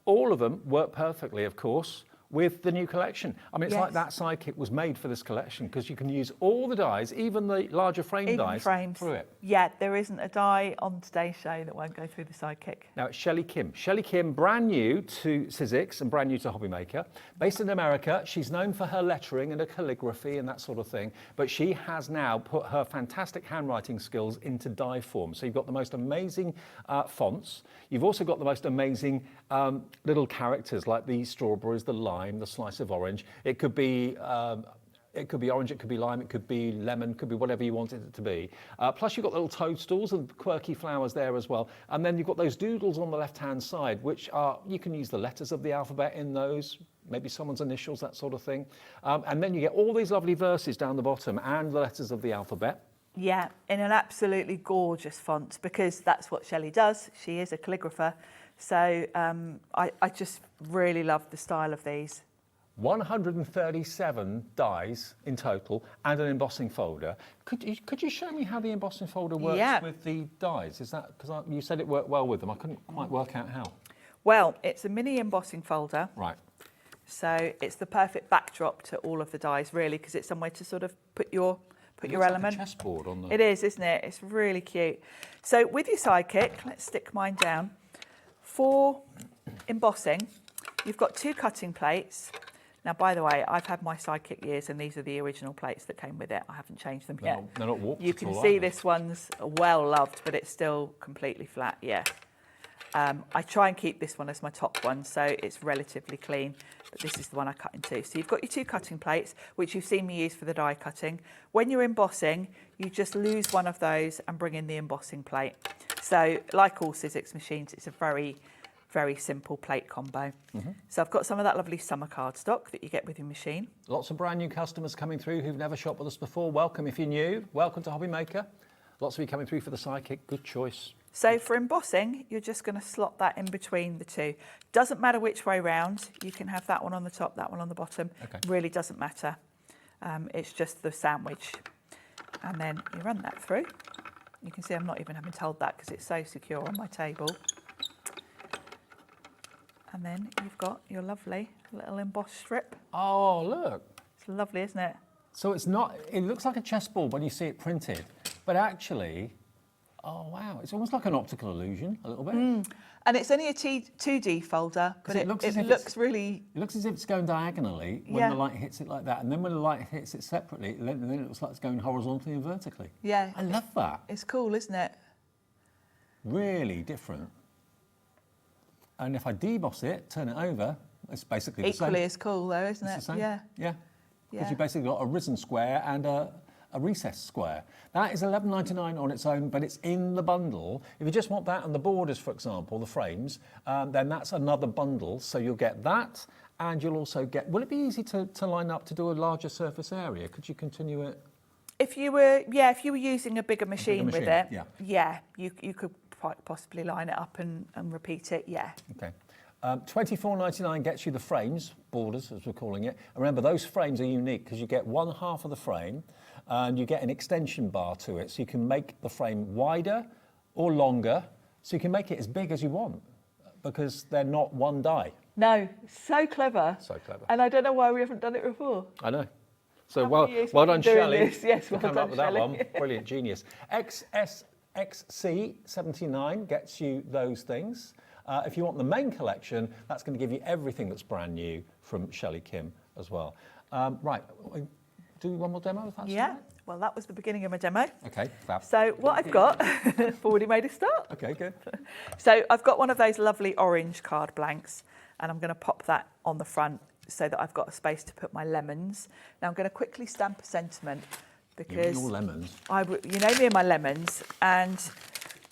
all of them work perfectly, of course, with the new collection. I mean, it's like that Sidekick was made for this collection because you can use all the dies, even the larger frame dies, through it. Yeah, there isn't a die on today's show that won't go through the Sidekick. Now, it's Shelly Kim. Shelly Kim, brand new to Sizzix and brand new to Hobbymaker. Based in America, she's known for her lettering and her calligraphy and that sort of thing, but she has now put her fantastic handwriting skills into die form. So you've got the most amazing fonts. You've also got the most amazing little characters like the strawberries, the lime, the slice of orange. It could be orange, it could be lime, it could be lemon, it could be whatever you want it to be. Plus you've got little toadstools and quirky flowers there as well. And then you've got those doodles on the left-hand side, which are, you can use the letters of the alphabet in those. maybe someone's initials, that sort of thing. And then you get all these lovely verses down the bottom and the letters of the alphabet. Yeah, in an absolutely gorgeous font, because that's what Shelly does. She is a calligrapher. So I just really love the style of these. 137 dies in total and an embossing folder. Could you show me how the embossing folder works with the dies? Is that because you said it worked well with them? I couldn't quite work out how. Well, it's a mini embossing folder. Right. So it's the perfect backdrop to all of the dies, really, because it's somewhere to sort of put your element. Like a chessboard on the... It is, isn't it? It's really cute. So with your sidekick, let's stick mine down. For embossing, you've got 2 cutting plates. Now, by the way, I've had my sidekick years, and these are the original plates that came with it. I haven't changed them yet. They're not warped. You can see this one's well loved, but it's still completely flat. Yeah. I try and keep this one as my top one, so it's relatively clean, but this is the one I cut in 2. So you've got your 2 cutting plates, which you've seen me use for the die cutting. When you're embossing, you just lose one of those and bring in the embossing plate. So like all Sizzix machines, it's a very, very simple plate combo. So I've got some of that lovely summer cardstock that you get with your machine. Lots of brand new customers coming through who've never shopped with us before. Welcome if you're new. Welcome to Hobby Maker. Lots of you coming through for the sidekick. Good choice. So for embossing, you're just going to slot that in between the 2. Doesn't matter which way round. You can have that one on the top, that one on the bottom. Okay. Really doesn't matter. It's just the sandwich. And then you run that through. You can see I'm not even having told that because it's so secure on my table. And then you've got your lovely little embossed strip. Oh, look. It's lovely, isn't it? So it's not, it looks like a chessboard when you see it printed, but actually, oh wow, it's almost like an optical illusion, a little bit. And it's only a 2D folder, but it looks really... It looks as if it's going diagonally when the light hits it like that, and then when the light hits it separately, then it looks like it's going horizontally and vertically. Yeah. I love that. It's cool, isn't it? Really different. And if I deboss it, turn it over, it's basically the same. Equally as cool though, isn't it? It's the same. Yeah. Yeah. Because you've basically got a risen square and a recessed square. That is $11.99 on its own, but it's in the bundle. If you just want that and the borders, for example, the frames, then that's another bundle. So you'll get that, and you'll also get... Will it be easy to line up to do a larger surface area? Could you continue it? If you were using a bigger machine with it, you could quite possibly line it up and repeat it, Okay. $24.99 gets you the frames, borders as we're calling it. And remember, those frames are unique because you get 1/2 of the frame and you get an extension bar to it. So you can make the frame wider or longer. So you can make it as big as you want because they're not one die. No, so clever. So clever. And I don't know why we haven't done it before. I know. So well done, Shelly. Yes, well done, done, up with Shelly. that one. Brilliant, genius. XC79 gets you those things. If you want the main collection, that's going to give you everything that's brand new from Shelly Kim as well. Right, do one more demo if that's all right? Well, that was the beginning of my demo. Okay, fab. So what I've got, I've already made a start. Okay, good. So I've got one of those lovely orange card blanks, and I'm going to pop that on the front so that I've got a space to put my lemons. Now I'm going to quickly stamp a sentiment because... Your lemons. You know me and my lemons, and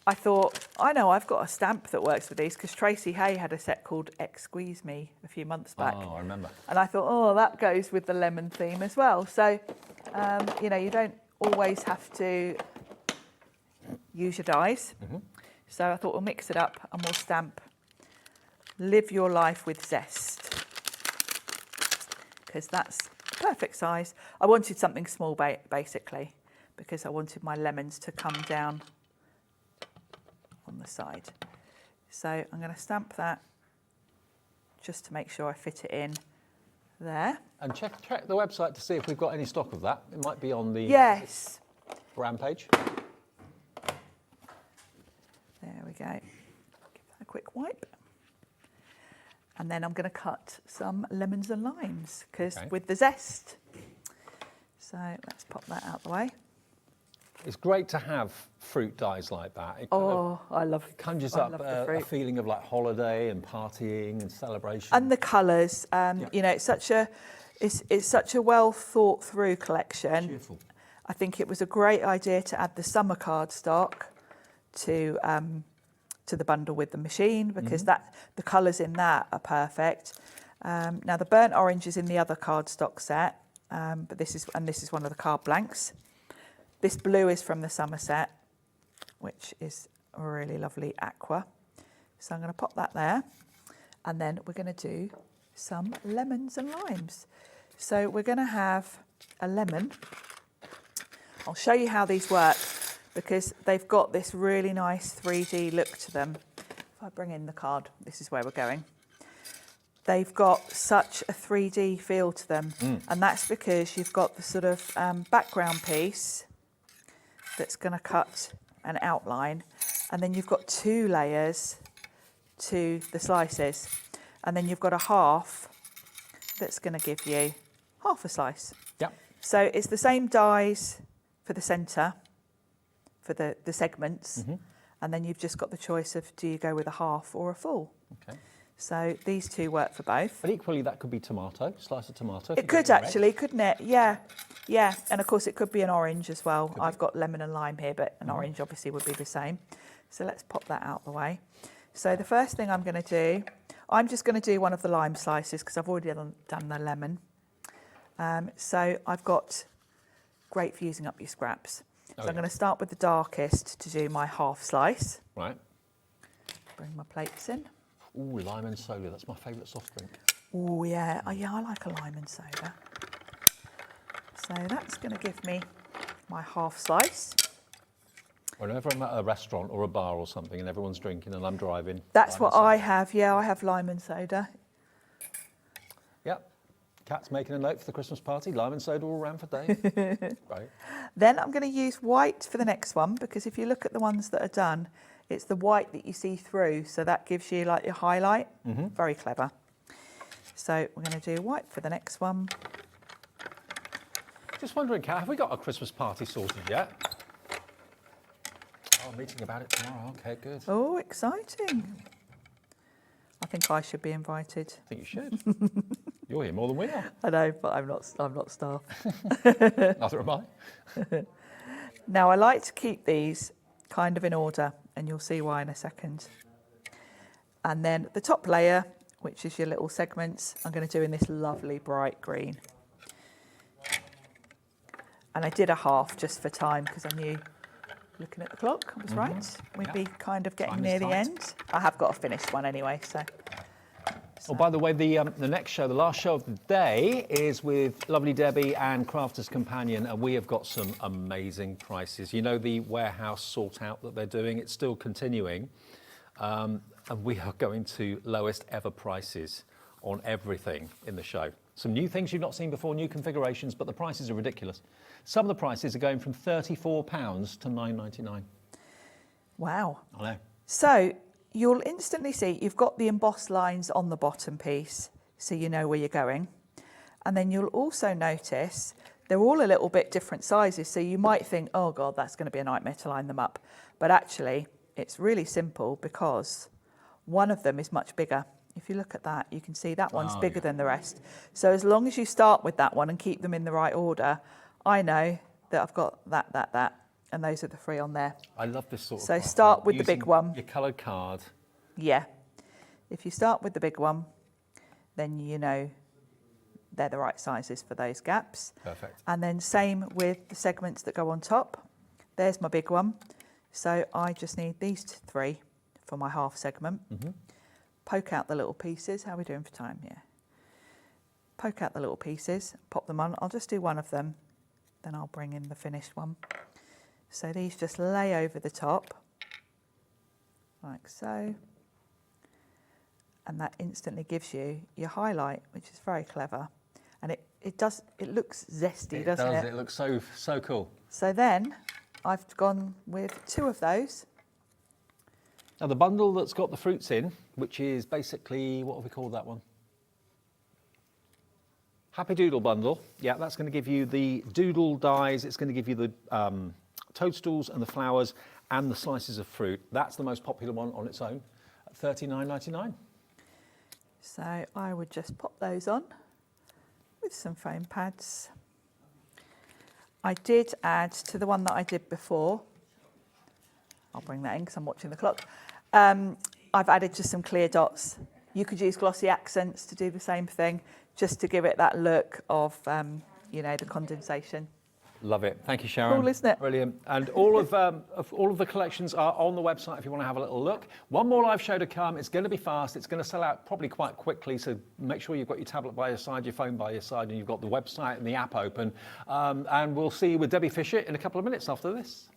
I thought, I know I've got a stamp that works with these because Tracy Hay had a set called X Squeeze Me a few months back. Oh, I remember. And I thought, oh, that goes with the lemon theme as well. So, you don't always have to use your dies. So I thought we'll mix it up and we'll stamp Live Your Life with Zest, because that's perfect size. I wanted something small basically because I wanted my lemons to come down on the side. So I'm going to stamp that just to make sure I fit it in there. And check the website to see if we've got any stock of that. It might be on the brand page. There we go. Give that a quick wipe. And then I'm going to cut some lemons and limes because with the zest. So let's pop that out the way. It's great to have fruit dies like that. It I love it. Conjures up a feeling of like holiday and partying and celebration. And the colours, it's such a well thought through collection. Cheerful. I think it was a great idea to add the summer cardstock to the bundle with the machine because the colours in that are perfect. Now the burnt orange is in the other cardstock set, but this is one of the card blanks. This blue is from the summer set, which is a really lovely aqua. So I'm going to pop that there, and then we're going to do some lemons and limes. So we're going to have a lemon. I'll show you how these work because they've got this really nice 3D look to them. If I bring in the card, this is where we're going. They've got such a 3D feel to them, and that's because you've got the sort of background piece that's going to cut an outline, and then you've got 2 layers to the slices, and then you've got a half that's going to give you half a slice. Yep. So it's the same dies for the centre, for the segments, and then you've just got the choice of do you go with a half or a full. Okay. So these 2 work for both. But equally, that could be tomato, slice of tomato. It could actually, couldn't it? Yeah, yeah. And of course, it could be an orange as well. I've got lemon and lime here, but an orange obviously would be the same. So let's pop that out the way. So the first thing I'm going to do, I'm just going to do one of the lime slices because I've already done the lemon. So I've got great for using up your scraps. So I'm going to start with the darkest to do my half slice. Right. Bring my plates in. Ooh, lime and soda, that's my favourite soft drink. Oh yeah, I like a lime and soda. So that's going to give me my half slice. Whenever I'm at a restaurant or a bar or something and everyone's drinking and I'm driving. That's what I have, yeah, I have lime and soda. Yep. Kat's making a note for the Christmas party, lime and soda all around for days. Right. Then I'm going to use white for the next one because if you look at the ones that are done, it's the white that you see through, so that gives you like your highlight. Very clever. So we're going to do white for the next one. Just wondering, Kat, have we got a Christmas party sorted yet? Oh, meeting about it tomorrow. Okay, good. Oh, exciting. I think I should be invited. I think you should. You're here more than we are. I know, but I'm not staff. Neither am I. Now, I like to keep these kind of in order, and you'll see why in a second. And then the top layer, which is your little segments, I'm going to do in this lovely bright green. And I did a half just for time because I knew, looking at the clock, I was right. We'd be kind of getting near the end. I have got a finished one anyway, so. Oh, by the way, the next show, the last show of the day, is with lovely Debbie and Crafter's Companion, and we have got some amazing prices. You know the warehouse sort out that they're doing, it's still continuing, and we are going to lowest ever prices on everything in the show. Some new things you've not seen before, new configurations, but the prices are ridiculous. Some of the prices are going from £34 to £9.99. Wow. I know. So you'll instantly see you've got the embossed lines on the bottom piece, so you know where you're going. And then you'll also notice they're all a little bit different sizes, so you might think, oh God, that's going to be a nightmare to line them up. But actually, it's really simple because one of them is much bigger. If you look at that, you can see that one's bigger than the rest. So as long as you start with that one and keep them in the right order, I know that I've got that, and those are the 3 on there. I love this sort of So card. start with the big one. Your coloured card. Yeah. If you start with the big one, then you know they're the right sizes for those gaps. Perfect. And then same with the segments that go on top. There's my big one. So I just need these 3 for my half segment. Poke out the little pieces. How are we doing for time? Yeah. Poke out the little pieces, pop them on. I'll just do one of them, then I'll bring in the finished one. So these just lay over the top, like so. And that instantly gives you your highlight, which is very clever. And it looks zesty, doesn't it? It looks so cool. So then I've gone with 2 of those. Now the bundle that's got the fruits in, which is basically, what have we called that one? Happy Doodle bundle. Yeah, that's going to give you the doodle dies. It's going to give you the toadstools and the flowers and the slices of fruit. That's the most popular one on its own at $39.99. So I would just pop those on with some foam pads. I did add to the one that I did before. I'll bring that in because I'm watching the clock. I've added just some clear dots You could use glossy accents to do the same thing, just to give it that look of, you know, the condensation. Love it. Thank you, Sharon. Cool, isn't it? Brilliant. And all of the collections are on the website if you want to have a little look. One more live show to come. It's going to be fast. It's going to sell out probably quite quickly. So make sure you've got your tablet by your side, your phone by your side, and you've got the website and the app open. And we'll see you with Debbie Fisher in a couple of minutes after this.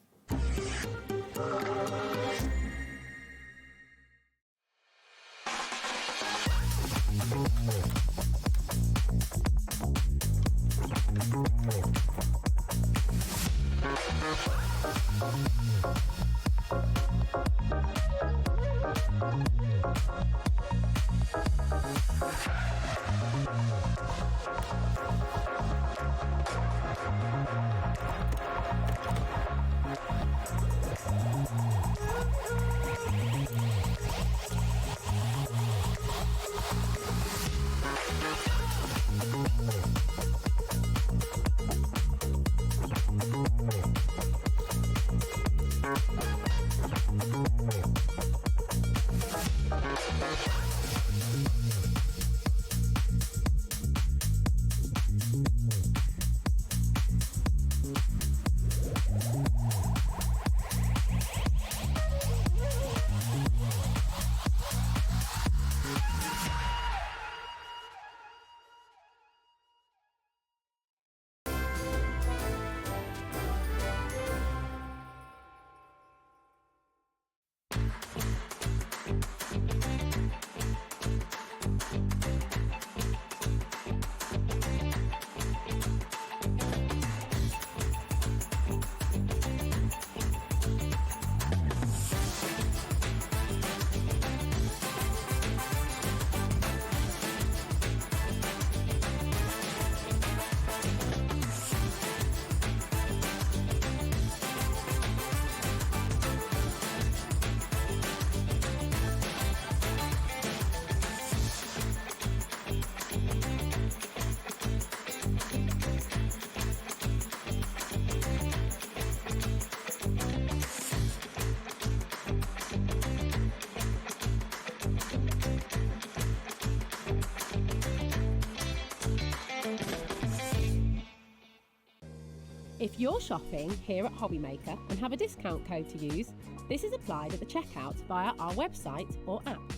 If you're shopping here at Hobbymaker and have a discount code to use, this is applied at the checkout via our website or app.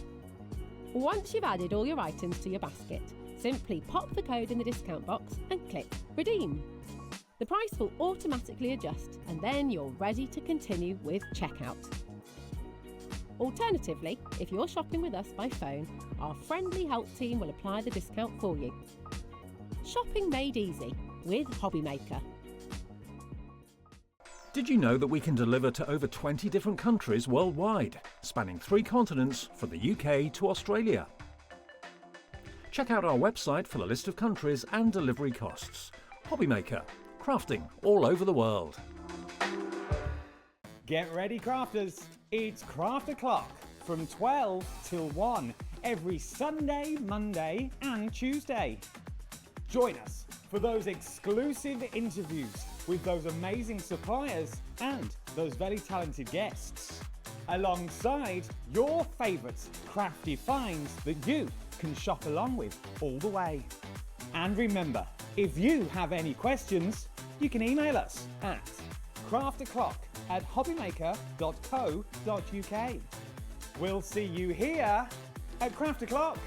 Once you've added all your items to your basket, simply pop the code in the discount box and click Redeem. The price will automatically adjust and then you're ready to continue with checkout. Alternatively, if you're shopping with us by phone, our friendly help team will apply the discount for you. Shopping made easy with Hobbymaker. Did you know that we can deliver to over 20 different countries worldwide, spanning 3 continents from the UK to Australia? Check out our website for the list of countries and delivery costs. Hobbymaker, crafting all over the world. Get ready, crafters. It's Craft O'Clock from 12 till 1 every Sunday, Monday and Tuesday. Join us for those exclusive interviews with those amazing suppliers and those very talented guests, alongside your favourite crafty finds that you can shop along with all the way. And remember, if you have any questions, you can email us at craftoclock@hobbymaker.co.uk. We'll see you here at Craft O'Clock.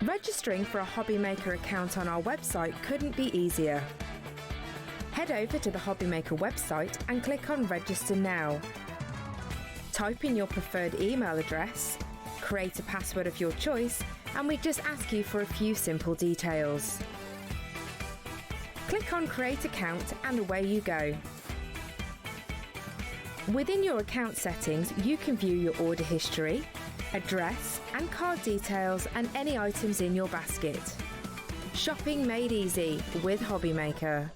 Registering for a Hobbymaker account on our website couldn't be easier. Head over to the Hobbymaker website and click on Register Now. Type in your preferred email address, create a password of your choice, and we just ask you for a few simple details. Click on Create Account and away you go. Within your account settings, you can view your order history, address and card details and any items in your basket. Shopping made easy with Hobbymaker.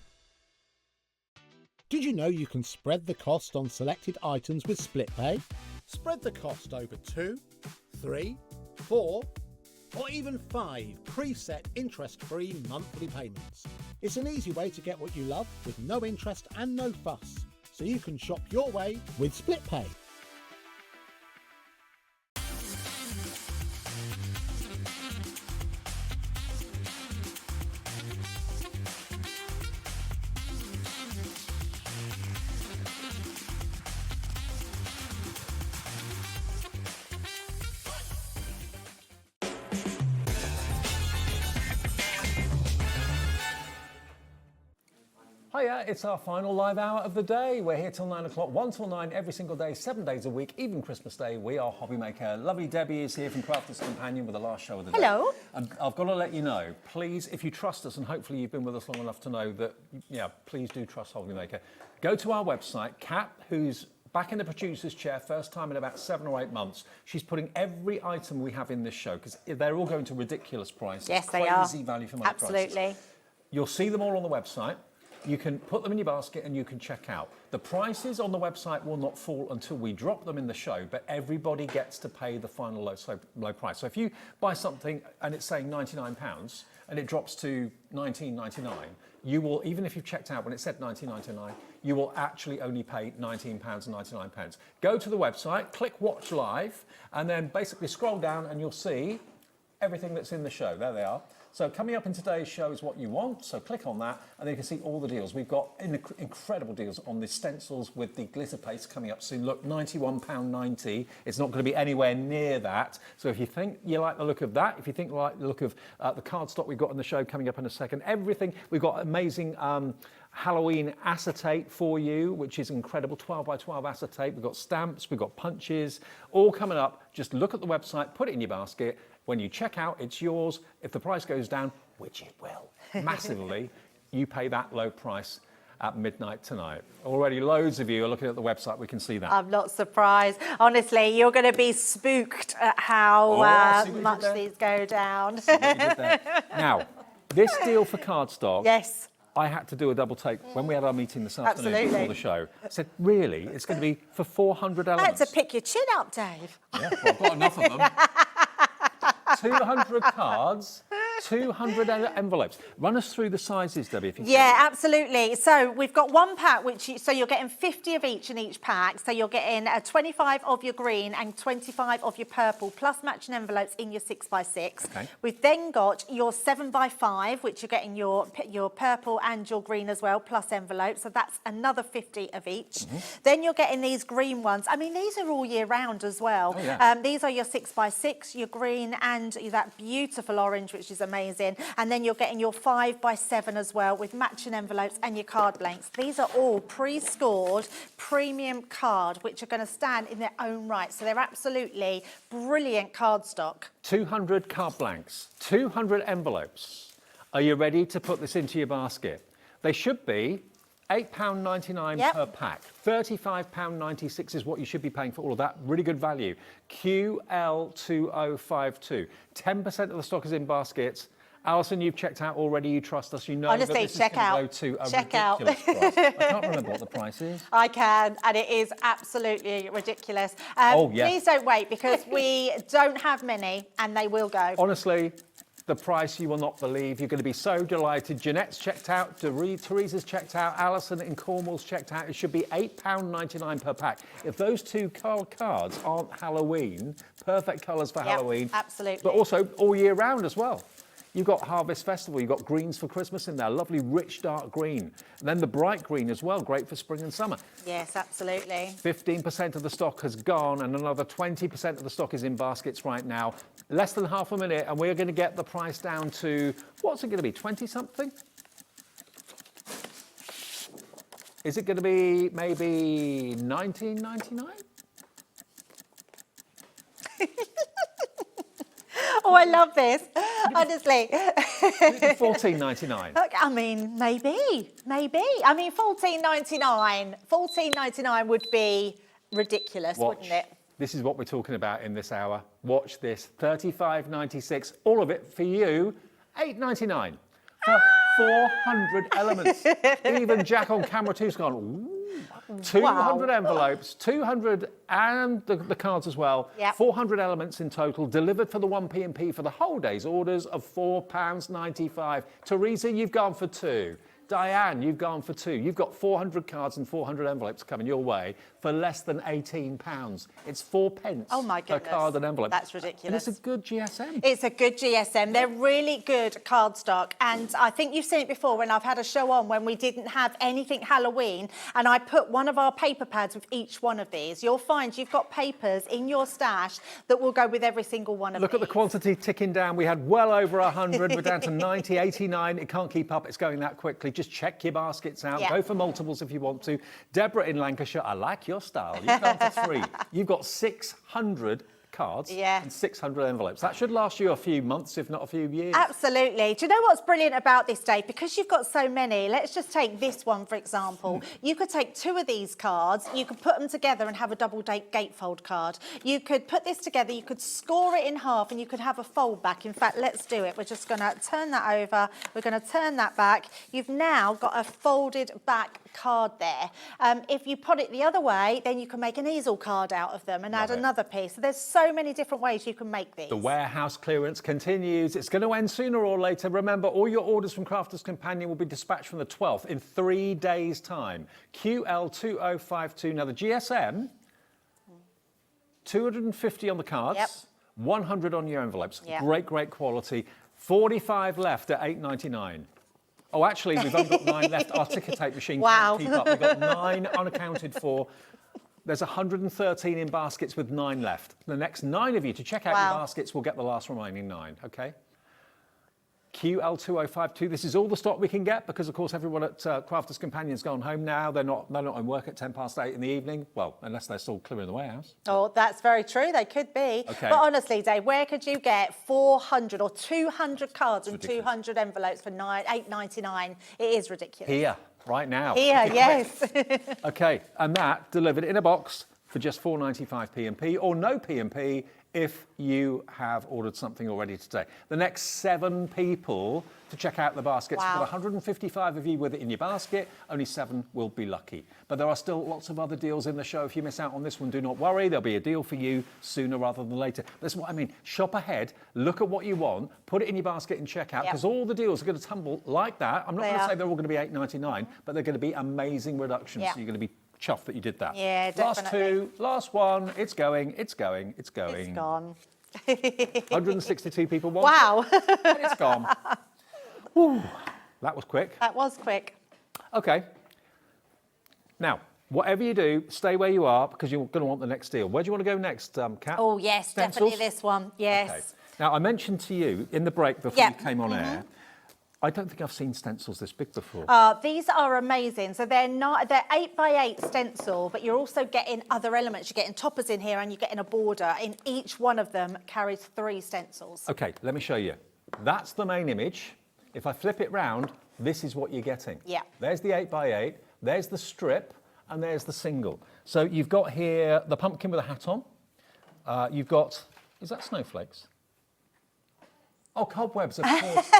Did you know you can spread the cost on selected items with split pay? Spread the cost over 2, 3, 4, or even 5 preset interest-free monthly payments. It's an easy way to get what you love with no interest and no fuss, so you can shop your way with split pay. Hiya, it's our final live hour of the day. We're here till 9 o'clock, 1 till 9 every single day, 7 days a week, even Christmas Day. We are Hobbymaker. Lovely Debbie is here from Crafters Companion with the last show of the day. Hello. And I've got to let you know, please, if you trust us, and hopefully you've been with us long enough to know that, yeah, please do trust Hobbymaker. Go to our website. Kat, who's back in the producer's chair, first time in about 7 or 8 months. She's putting every item we have in this show, because they're all going to ridiculous prices. Yes, they are. Crazy value for money prices. Absolutely. You'll see them all on the website. You can put them in your basket and you can check out. The prices on the website will not fall until we drop them in the show, but everybody gets to pay the final low price. So if you buy something and it's saying £99 and it drops to £19.99, you will, even if you've checked out when it said £19.99, you will actually only pay £19.99. Go to the website, click Watch Live, and then basically scroll down and you'll see everything that's in the show. There they are. So coming up in today's show is what you want, so click on that and then you can see all the deals. We've got incredible deals on the stencils with the glitter paste coming up soon. Look, £91.90. It's not going to be anywhere near that. So if you think you like the look of that, if you think you like the look of the cardstock we've got on the show coming up in a second, everything, we've got amazing Halloween acetate for you, which is incredible, 12 by 12 acetate. We've got stamps, we've got punches, all coming up. Just look at the website, put it in your basket. When you check out, it's yours. If the price goes down, which it will, massively, you pay that low price at midnight tonight. Already loads of you are looking at the website. We can see that. I'm not surprised. Honestly, you're going to be spooked at how much these go down. Now, this deal for cardstock. Yes. I had to do a double take when we had our meeting this afternoon before the show. I said, really? It's going to be for 400 elements? I had to pick your chin up, Dave. Yeah, well, I've got enough of them. 200 cards, 200 envelopes. Run us through the sizes, Debbie, if you can. Yeah, absolutely. So we've got one pack, so you're getting 50 of each in each pack. So you're getting 25 of your green and 25 of your purple, plus matching envelopes in your 6x6. Okay. We've then got your 7x5, which you're getting your purple and your green as well, plus envelopes. So that's another 50 of each. Then you're getting these green ones. I mean, these are all year round as well. Oh, yeah. These are your 6x6, your green, and that beautiful orange, which is amazing. And then you're getting your 5x7 as well with matching envelopes and your card blanks. These are all pre-scored premium card, which are going to stand in their own right. So they're absolutely brilliant cardstock. 200 card blanks, 200 envelopes. Are you ready to put this into your basket? They should be £8.99 per pack. £35.96 is what you should be paying for all of that. Really good value. QL2052. 10% of the stock is in baskets. Alison, you've checked out already. You trust us. You know Honestly, that this check is going out. to go to a Check out. ridiculous price. I can't remember what the price is. I can, and it is absolutely ridiculous. Please don't wait, because we don't have many, and they will go. Honestly, the price you will not believe. You're going to be so delighted. Jeanette's checked out. Teresa's checked out. Alison in Cornwall's checked out. It should be £8.99 per pack. If those two cards aren't Halloween, perfect colours for Halloween. Absolutely. But also all year round as well. You've got Harvest Festival, you've got greens for Christmas in there, lovely rich dark green. And then the bright green as well, great for spring and summer. Yes, absolutely. 15% of the stock has gone and another 20% of the stock is in baskets right now. Less than half a minute and we're going to get the price down to, what's it going to be, 20 something? Is it going to be maybe $19.99? Oh, I love this. Honestly. $14.99. I mean, maybe. I mean, $14.99 would be ridiculous, wouldn't it? This is what we're talking about in this hour. Watch this, $35.96, all of it for you, $8.99 for 400 elements. Even Jack on camera 2's gone, ooh. 200 envelopes, 200 and the cards as well. 400 elements in total, delivered for the 1p&p for the whole day's orders of £4.95. Teresa, you've gone for 2. Diane, you've gone for 2. You've got 400 cards and 400 envelopes coming your way for less than £18. It's 4p per card and envelope. That's ridiculous. And it's a good GSM. It's a good GSM. They're really good card stock. And I think you've seen it before when I've had a show on when we didn't have anything Halloween and I put one of our paper pads with each one of these. You'll find you've got papers in your stash that will go with every single one of these. Look at the quantity ticking down. We had well over 100. We're down to 90, 89. It can't keep up. It's going that quickly. Just check your baskets out. Go for multiples if you want to. Deborah in Lancashire, I like your style. You've gone for 3. You've got 600 cards and 600 envelopes. That should last you a few months, if not a few years. Absolutely. Do you know what's brilliant about this, Dave? Because you've got so many, let's just take this one, for example. You could take 2 of these cards, you could put them together and have a double gatefold card. You could put this together, you could score it in half and you could have a fold back. In fact, let's do it. We're just going to turn that over. We're going to turn that back. You've now got a folded back card there. If you put it the other way, then you can make an easel card out of them and add another piece. So there's so many different ways you can make these. The warehouse clearance continues. It's going to end sooner or later. Remember, all your orders from Crafters Companion will be dispatched from the 12th in 3 days' time. QL2052. Now, the GSM, 250 on the cards, 100 on your envelopes. Great, great quality. 45 left at $8.99. Oh, actually, we've only got 9 left. Our ticker tape machine can't keep up. We've got 9 unaccounted for. There's 113 in baskets with 9 left. The next 9 of you to check out your baskets will get the last remaining 9, OK? QL2052, this is all the stock we can get because, of course, everyone at Crafters Companion's gone home now. They're not in work at 8:10 in the evening. Well, unless they're still clearing the warehouse. Oh, that's very true. They could be. Okay. But honestly, Dave, where could you get 400 or 200 cards and 200 envelopes for $8.99? It is ridiculous. Here, right now. Here, yes. OK, and that delivered in a box for just £4.95 P&P or no P&P if you have ordered something already today. The next 7 people to check out the baskets. Wow. With 155 of you with it in your basket, only 7 will be lucky. But there are still lots of other deals in the show. If you miss out on this one, do not worry. There'll be a deal for you sooner rather than later. That's what I mean. Shop ahead, look at what you want, put it in your basket and check out, because all the deals are going to tumble like that. I'm not going to say they're all going to be $8.99, but they're going to be amazing reductions. So you're going to be chuffed that you did that. Yeah, definitely. Last 2, last 1, it's going. It's gone. 162 people want Wow. it. And it's gone. Whew, that was quick. That was quick. OK. Now, whatever you do, stay where you are because you're going to want the next deal. Where do you want to go next, Kat? Oh, yes, Stencils? definitely this one. Yes. Okay. Now, I mentioned to you in the break before you came on air, I don't think I've seen stencils this big before. These are amazing. So they're 8x8 stencil, but you're also getting other elements. You're getting toppers in here and you're getting a border. In each one of them carries 3 stencils. OK, let me show you. That's the main image. If I flip it round, this is what you're getting. Yeah. There's the 8x8, there's the strip, and there's the single. So you've got here the pumpkin with a hat on. You've got, is that snowflakes? Oh, cobwebs, of course.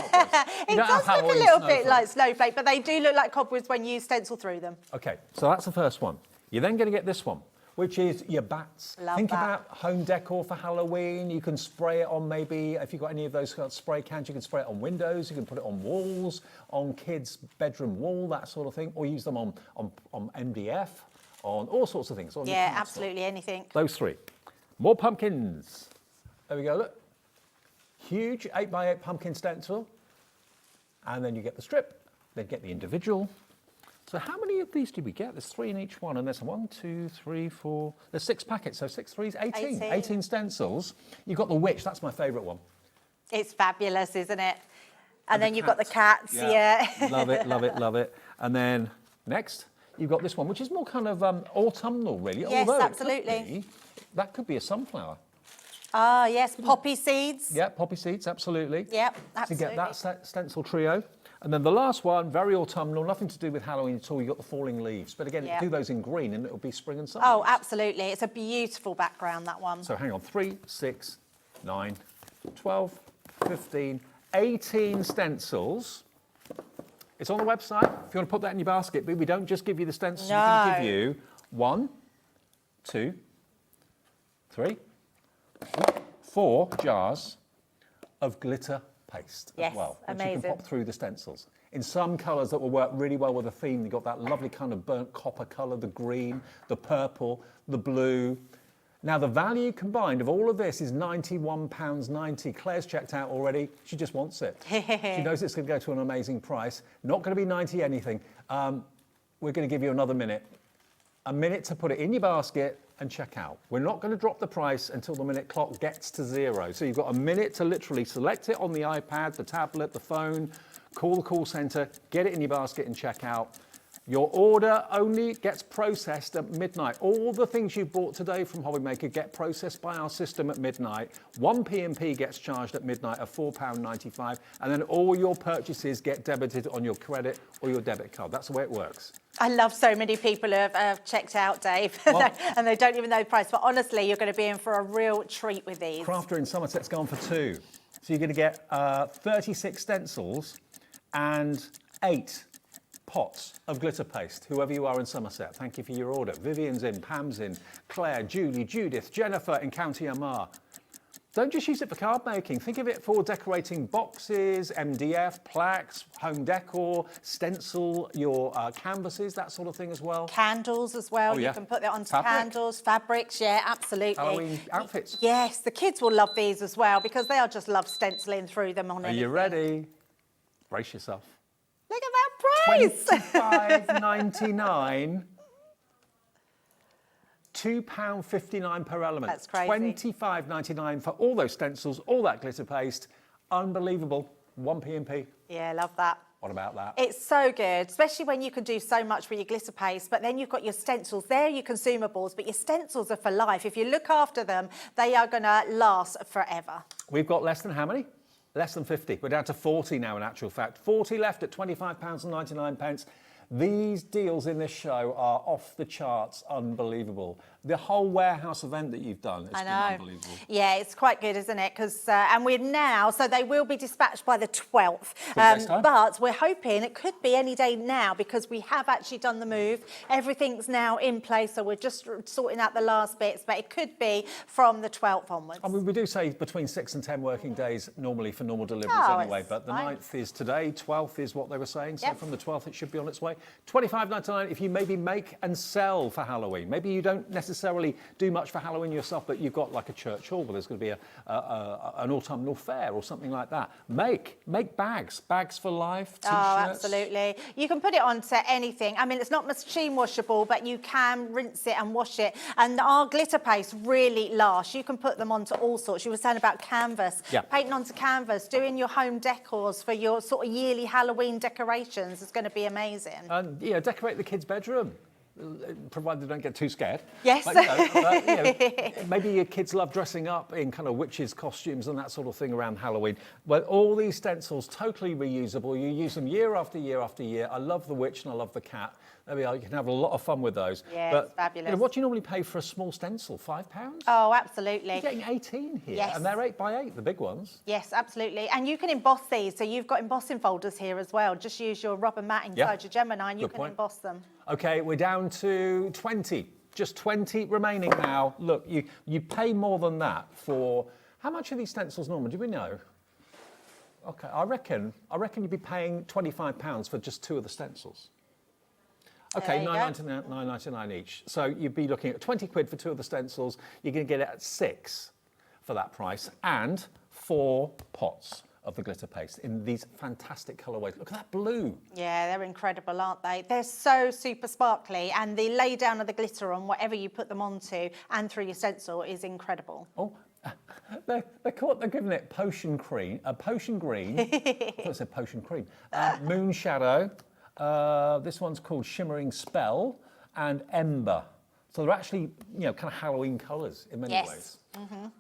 It does look a little bit like snowflake, but they do look like cobwebs when you stencil through them. OK, so that's the first one. You're then going to get this one, which is your bats. Think about home decor for Halloween. You can spray it on maybe, if you've got any of those spray cans, you can spray it on windows, you can put it on walls, on kids' bedroom wall, that sort of thing, or use them on MDF, on all sorts of things. Yeah, absolutely, anything. Those 3. More pumpkins. There we go, look. Huge 8x8 pumpkin stencil. And then you get the strip, then get the individual. So how many of these did we get? There's 3 in each one, and there's 1, 2, 3, 4. There's 6 packets, so 6 threes, 18. 18 stencils. You've got the witch, that's my favourite one. It's fabulous, isn't it? And then you've got the cats, yeah. Love it, love it, love it. And then next, you've got this one, which is more kind of autumnal, really. Yes, although absolutely. That could be a sunflower. Ah, yes, poppy seeds. Yeah, poppy seeds, absolutely. Yep, absolutely. To get that stencil trio. And then the last one, very autumnal, nothing to do with Halloween at all. You've got the falling leaves. But again, do those in green and it'll be spring and summer. Oh, absolutely. It's a beautiful background, that one. So hang on, 3, 6, 9, 12, 15, 18 stencils. It's on the website if you want to put that in your basket, but we don't just give you the stencils. No. We can give you 1, 2, 3, 4 jars of glitter paste as well, which you can pop through the stencils. In some colours that will work really well with the theme, you've got that lovely kind of burnt copper colour, the green, the purple, the blue. Now, the value combined of all of this is £91.90. Claire's checked out already. She just wants it. She knows it's going to go to an amazing price. Not going to be 90 anything. We're going to give you another minute. A minute to put it in your basket and check out. We're not going to drop the price until the minute clock gets to 0. So you've got a minute to literally select it on the iPad, the tablet, the phone, call the call centre, get it in your basket and check out. Your order only gets processed at midnight. All the things you bought today from Hobbymaker get processed by our system at midnight. 1 P&P gets charged at midnight of £4.95, and then all your purchases get debited on your credit or your debit card. That's the way it works. I love so many people who have checked out, Dave, and they don't even know the price. But honestly, you're going to be in for a real treat with these. Crafter in Somerset's gone for 2. So you're going to get 36 stencils and 8 pots of glitter paste, whoever you are in Somerset. Thank you for your order. Vivian's in, Pam's in, Claire, Julie, Judith, Jennifer in County Armagh. Don't just use it for card making. Think of it for decorating boxes, MDF, plaques, home decor, stencil your canvases, that sort of thing as well. Candles as well. You can put that onto candles, fabrics. Yeah, absolutely. Halloween outfits. Yes, the kids will love these as well because they'll just love stenciling through them on anything. Are you ready? Brace yourself. Look at that price! £25.99. £2.59 per element. That's crazy. £25.99 for all those stencils, all that glitter paste. Unbelievable. 1 P&P. Yeah, love that. What about that? It's so good, especially when you can do so much with your glitter paste, but then you've got your stencils. They're your consumables, but your stencils are for life. If you look after them, they are going to last forever. We've got less than how many? Less than 50. We're down to 40 now, in actual fact. 40 left at £25.99. These deals in this show are off the charts, unbelievable. The whole warehouse event that you've done has been unbelievable. Yeah, it's quite good, isn't it? Because and we're now, so they will be dispatched by the 12th. But we're hoping it could be any day now because we have actually done the move. Everything's now in place, so we're just sorting out the last bits. But it could be from the 12th onwards. I mean, we do say between 6 and 10 working days normally for normal deliveries anyway. But the 9th is today, 12th is what they were saying. So from the 12th, it should be on its way. £25.99 if you maybe make and sell for Halloween. Maybe you don't necessarily do much for Halloween yourself, but you've got like a church hall where there's going to be an autumnal fair or something like that. Make bags for life, T-shirts. Oh, absolutely. You can put it onto anything. I mean, it's not machine washable, but you can rinse it and wash it. And our glitter paste really lasts. You can put them onto all sorts. You were saying about canvas, painting onto canvas, doing your home decors for your sort of yearly Halloween decorations is going to be amazing. And decorate the kids' bedroom, provided they don't get too scared. Yes. But, maybe your kids love dressing up in kind of witches' costumes and that sort of thing around Halloween. Well, all these stencils, totally reusable. You use them year after year after year. I love the witch and I love the cat. There we are. You can have a lot of fun with those. Yeah, but, it's fabulous. What do you normally pay for a small stencil? £5? Oh, absolutely. You're getting 18 here. Yes. And they're 8x8, the big ones. Yes, absolutely. And you can emboss these. So you've got embossing folders here as well. Just use your rubber mat inside your Gemini and you can emboss them. OK, we're down to 20. Just 20 remaining now. Look, you pay more than that for... How much are these stencils normally? Do we know? OK, I reckon you'd be paying £25 for just 2 of the stencils. OK, $9.99 each. So you'd be looking at 20 quid for 2 of the stencils. You're going to get it at 6 for that price and 4 pots of the glitter paste in these fantastic colourways. Look at that blue. Yeah, they're incredible, aren't they? They're so super sparkly, and the lay down of the glitter on whatever you put them onto and through your stencil is incredible. Oh, they're giving it potion green. I thought it said potion cream. Moon shadow. This one's called Shimmering Spell and Ember. So they're actually, kind of Halloween colours in many ways.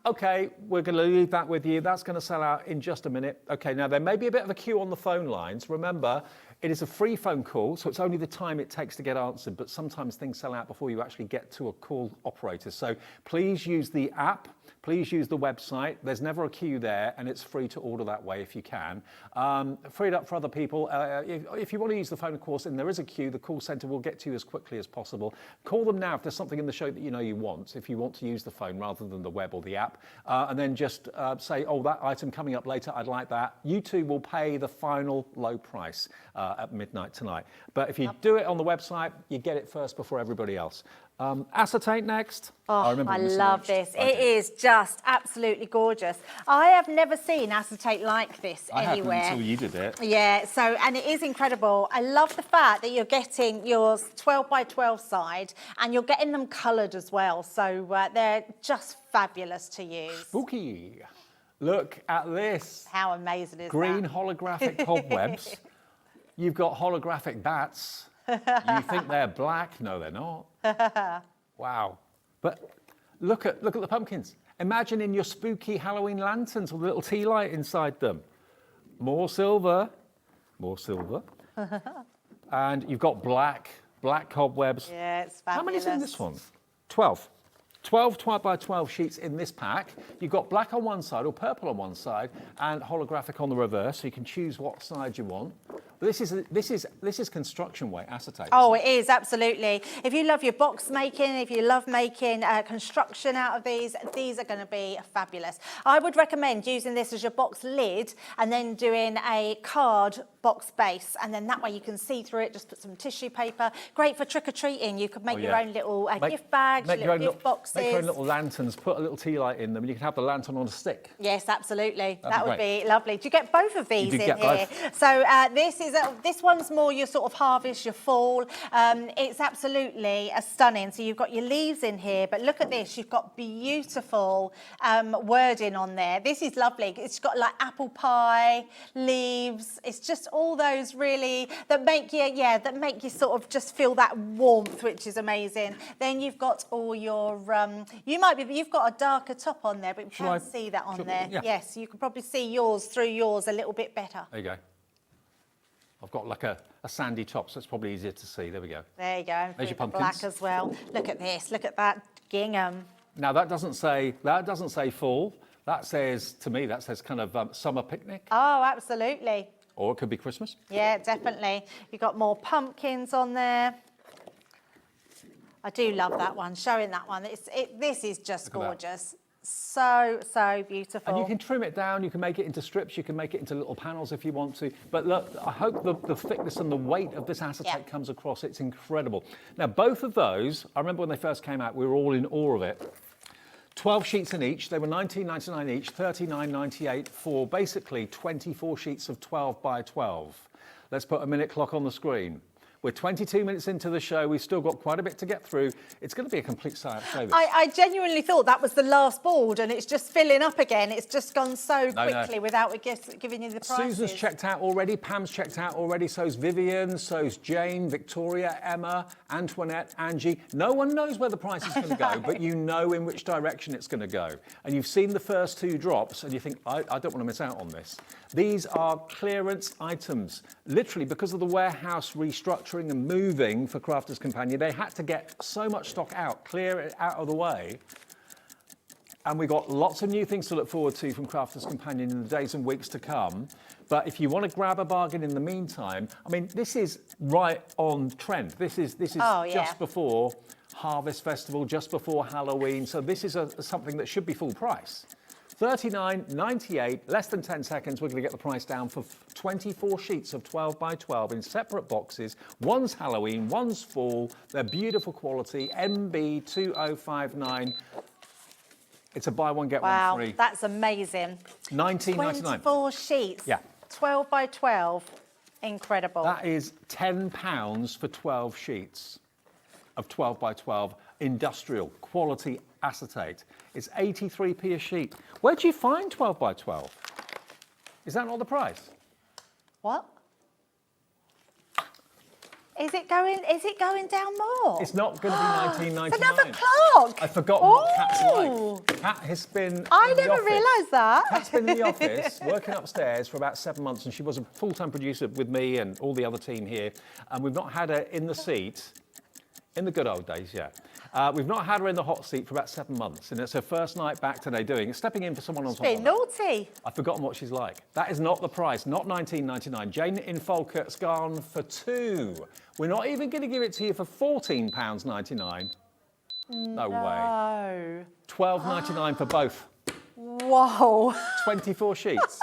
Okay, we're going to leave that with you. That's going to sell out in just a minute. Okay, now there may be a bit of a queue on the phone lines. Remember, it is a free phone call, so it's only the time it takes to get answered, but sometimes things sell out before you actually get to a call operator. So please use the app. Please use the website. There's never a queue there, and it's free to order that way if you can. Freed up for other people. If you want to use the phone, of course, and there is a queue, the call centre will get to you as quickly as possible. Call them now if there's something in the show that you know you want, if you want to use the phone rather than the web or the app. And then just say, oh, that item coming up later, I'd like that. You two will pay the final low price at midnight tonight. But if you do it on the website, you get it first before everybody else. Acetate next. Oh, I love this. It is just absolutely gorgeous. I have never seen acetate like this anywhere. I haven't until you did it. Yeah, so, and it is incredible. I love the fact that you're getting yours 12 by 12 side and you're getting them coloured as well. So they're just fabulous to use. Spooky. Look at this. How amazing is Green that? holographic cobwebs. You've got holographic bats. You think they're black? No, they're not. Wow. But look at the pumpkins. Imagine in your spooky Halloween lanterns with a little tea light inside them. More silver. More silver. And you've got black cobwebs. Yeah, it's fabulous. How many's in this one? 12. 12 by 12 sheets in this pack. You've got black on one side or purple on one side and holographic on the reverse, so you can choose what side you want. But this is construction weight acetate. Oh, it is, absolutely. If you love your box making, if you love making construction out of these are going to be fabulous. I would recommend using this as your box lid and then doing a card box base, and then that way you can see through it. Just put some tissue paper. Great for trick-or-treating. You could make your own little gift bags, little gift boxes. Make your own little lanterns, put a little tea light in them, and you can have the lantern on a stick. Yes, absolutely. That would be lovely. Do you get both of these in here? Both. So this one's more your sort of harvest, your fall. It's absolutely stunning. So you've got your leaves in here, but look at this. You've got beautiful wording on there. This is lovely. It's got like apple pie, leaves. It's just all those really that make you sort of just feel that warmth, which is amazing. Then you've got all your you've got a darker top on there, but you can't see that on there. Yeah. Yes, you can probably see yours through yours a little bit better. There you go. I've got like a sandy top, so it's probably easier to see. There we go. There you go. There's your pumpkins. Black as well. Look at this. Look at that gingham. Now that doesn't say fall. That says, to me, that says kind of summer picnic. Oh, absolutely. Or it could be Christmas. Yeah, definitely. You've got more pumpkins on there. I do love that one, showing that one. This is just gorgeous. So beautiful. And you can trim it down, you can make it into strips, you can make it into little panels if you want to. But look, I hope the thickness and the weight of this acetate comes across. It's incredible. Now, both of those, I remember when they first came out, we were all in awe of it. 12 sheets in each. They were $19.99 each, $39.98 for basically 24 sheets of 12 by 12. Let's put a minute clock on the screen. We're 22 minutes into the show. We've still got quite a bit to get through. It's going to be a complete show. I genuinely thought that was the last board, and it's just filling up again. It's just gone so quickly without giving you the prices. Susan's checked out already. Pam's checked out already. So's Vivian. So's Jane, Victoria, Emma, Antoinette, Angie. No one knows where the price is going to go, but you know in which direction it's going to go. And you've seen the first two drops, and you think, I don't want to miss out on this. These are clearance items. Literally, because of the warehouse restructuring and moving for Crafters Companion, they had to get so much stock out, clear it out of the way. And we've got lots of new things to look forward to from Crafters Companion in the days and weeks to come. But if you want to grab a bargain in the meantime, I mean, this is right on trend. This is just before Harvest Festival, just before Halloween. So this is something that should be full price. $39.98, less than 10 seconds. We're going to get the price down for 24 sheets of 12 by 12 in separate boxes. One's Halloween, one's fall. They're beautiful quality. MB2059. It's a buy one, get one free. Wow, that's amazing. $19.99. 24 sheets. Yeah. 12 by 12. Incredible. That is £10 for 12 sheets of 12 by 12 industrial quality acetate. It's 83p a sheet. Where do you find 12 by 12? Is that not the price? What? Is it going down more? It's not going to be 19.99. It's another clock. I've forgotten what Kat's like. Kat has been. I never realised that. Kat's been in the office working upstairs for about 7 months, and she was a full-time producer with me and all the other team here. And we've not had her in the seat in the good old days, yeah. We've not had her in the hot seat for about 7 months, and it's her first night back today stepping in for someone on top. She's been naughty. I've forgotten what she's like. That is not the price, not £19.99. Jane in Falkirk's gone for £2. We're not even going to give it to you for £14.99. No way. £12.99 for both. Whoa. 24 sheets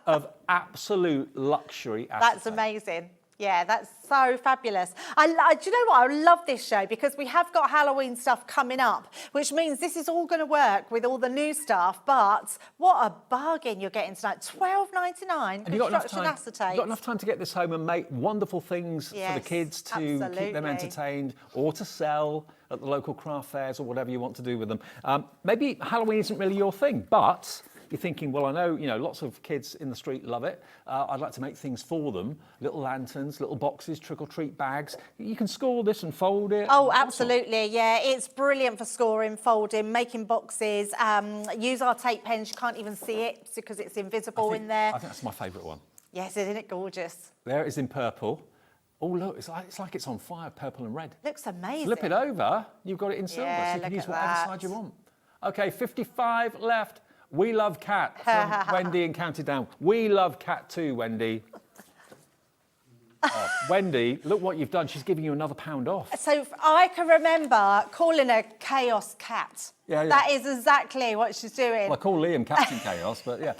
of absolute luxury acetate. That's amazing. Yeah, that's so fabulous. Do you know what? I love this show because we have got Halloween stuff coming up, which means this is all going to work with all the new stuff. But what a bargain you're getting tonight. £12.99. And you've got enough time to get this home and make wonderful things for the kids to keep them entertained or to sell at the local craft fairs or whatever you want to do with them. Maybe Halloween isn't really your thing, but you're thinking, well, I know, lots of kids in the street love it. I'd like to make things for them. Little lanterns, little boxes, trick-or-treat bags. You can score this and fold it. Oh, absolutely, yeah. It's brilliant for scoring, folding, making boxes. Use our tape pens. You can't even see it because it's invisible in there. I think that's my favourite one. Yes, isn't it gorgeous? There it is in purple. Oh, look, it's like it's on fire, purple and red. Looks amazing. Flip it over, you've got it in silver, so you can use whatever side you want. OK, 55 left. We love Cat from Wendy in County Down. We love Cat too, Wendy. Wendy, look what you've done. She's giving you another £1 off. So I can remember calling her Chaos Cat. Yeah. That is exactly what she's doing. Well, I call Liam Captain Chaos, but yeah.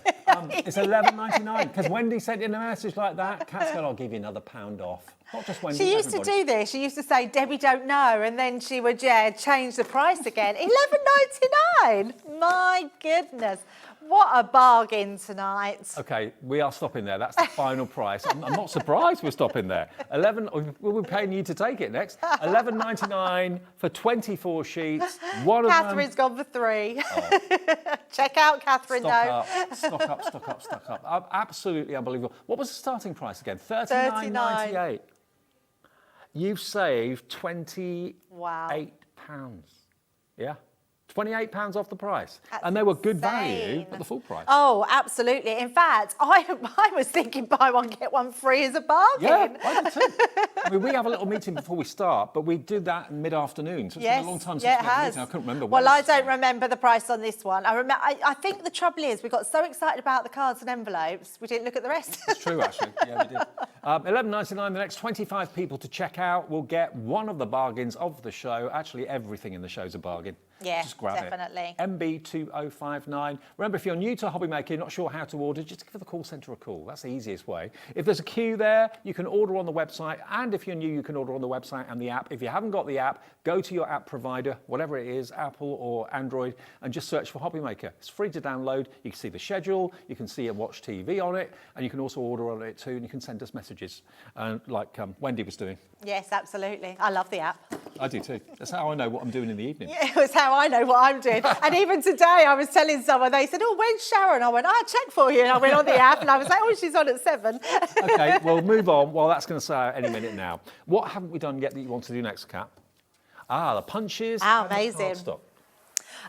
It's £11.99 because Wendy sent in a message like that. Cat said, I'll give you another £1 off. Not just Wendy, She used to do this. She used to say, Debbie don't know, and then she would, change the price again. £11.99. My goodness. What a bargain tonight. OK, we are stopping there. That's the final price. I'm not surprised we're stopping there. We'll be paying you to take it next. £11.99 for 24 sheets. Catherine's gone for 3. Oh. Check out Catherine, Stock up. Absolutely unbelievable. What was the starting price again? £39.98. You've saved £28. Yeah. £28 off the price. That's and they were good value at the full price. Oh, absolutely. In fact, I was thinking buy one, get one free as a bargain. Yeah, I did too. I mean, we have a little meeting before we start, but we do that in mid-afternoon. So it's been a long time since we had a meeting. I couldn't remember. Well, I don't remember the price on this one. I think the trouble is we got so excited about the cards and envelopes, we didn't look at the rest. It's true, actually. Yeah, we did. £11.99, the next 25 people to check out will get one of the bargains of the show. Actually, everything in the show is a bargain. Yeah, just grab definitely. it. MB2059. Remember, if you're new to Hobby Maker, you're not sure how to order, just give the call centre a call. That's the easiest way. If there's a queue there, you can order on the website. And if you're new, you can order on the website and the app. If you haven't got the app, go to your app provider, whatever it is, Apple or Android, and just search for Hobby Maker. It's free to download. You can see the schedule, you can see and watch TV on it, and you can also order on it too, and you can send us messages, like Wendy was doing. Yes, absolutely. I love the app. I do too. That's how I know what I'm doing in the evening. Yeah, it's how I know what I'm doing. And even today, I was telling someone, they said, oh, when's Sharon? I went, I'll check for you. And I went on the app and I was like, oh, she's on at 7. OK, well, move on. Well, that's going to say any minute now. What haven't we done yet that you want to do next, Kat? The punches. Amazing.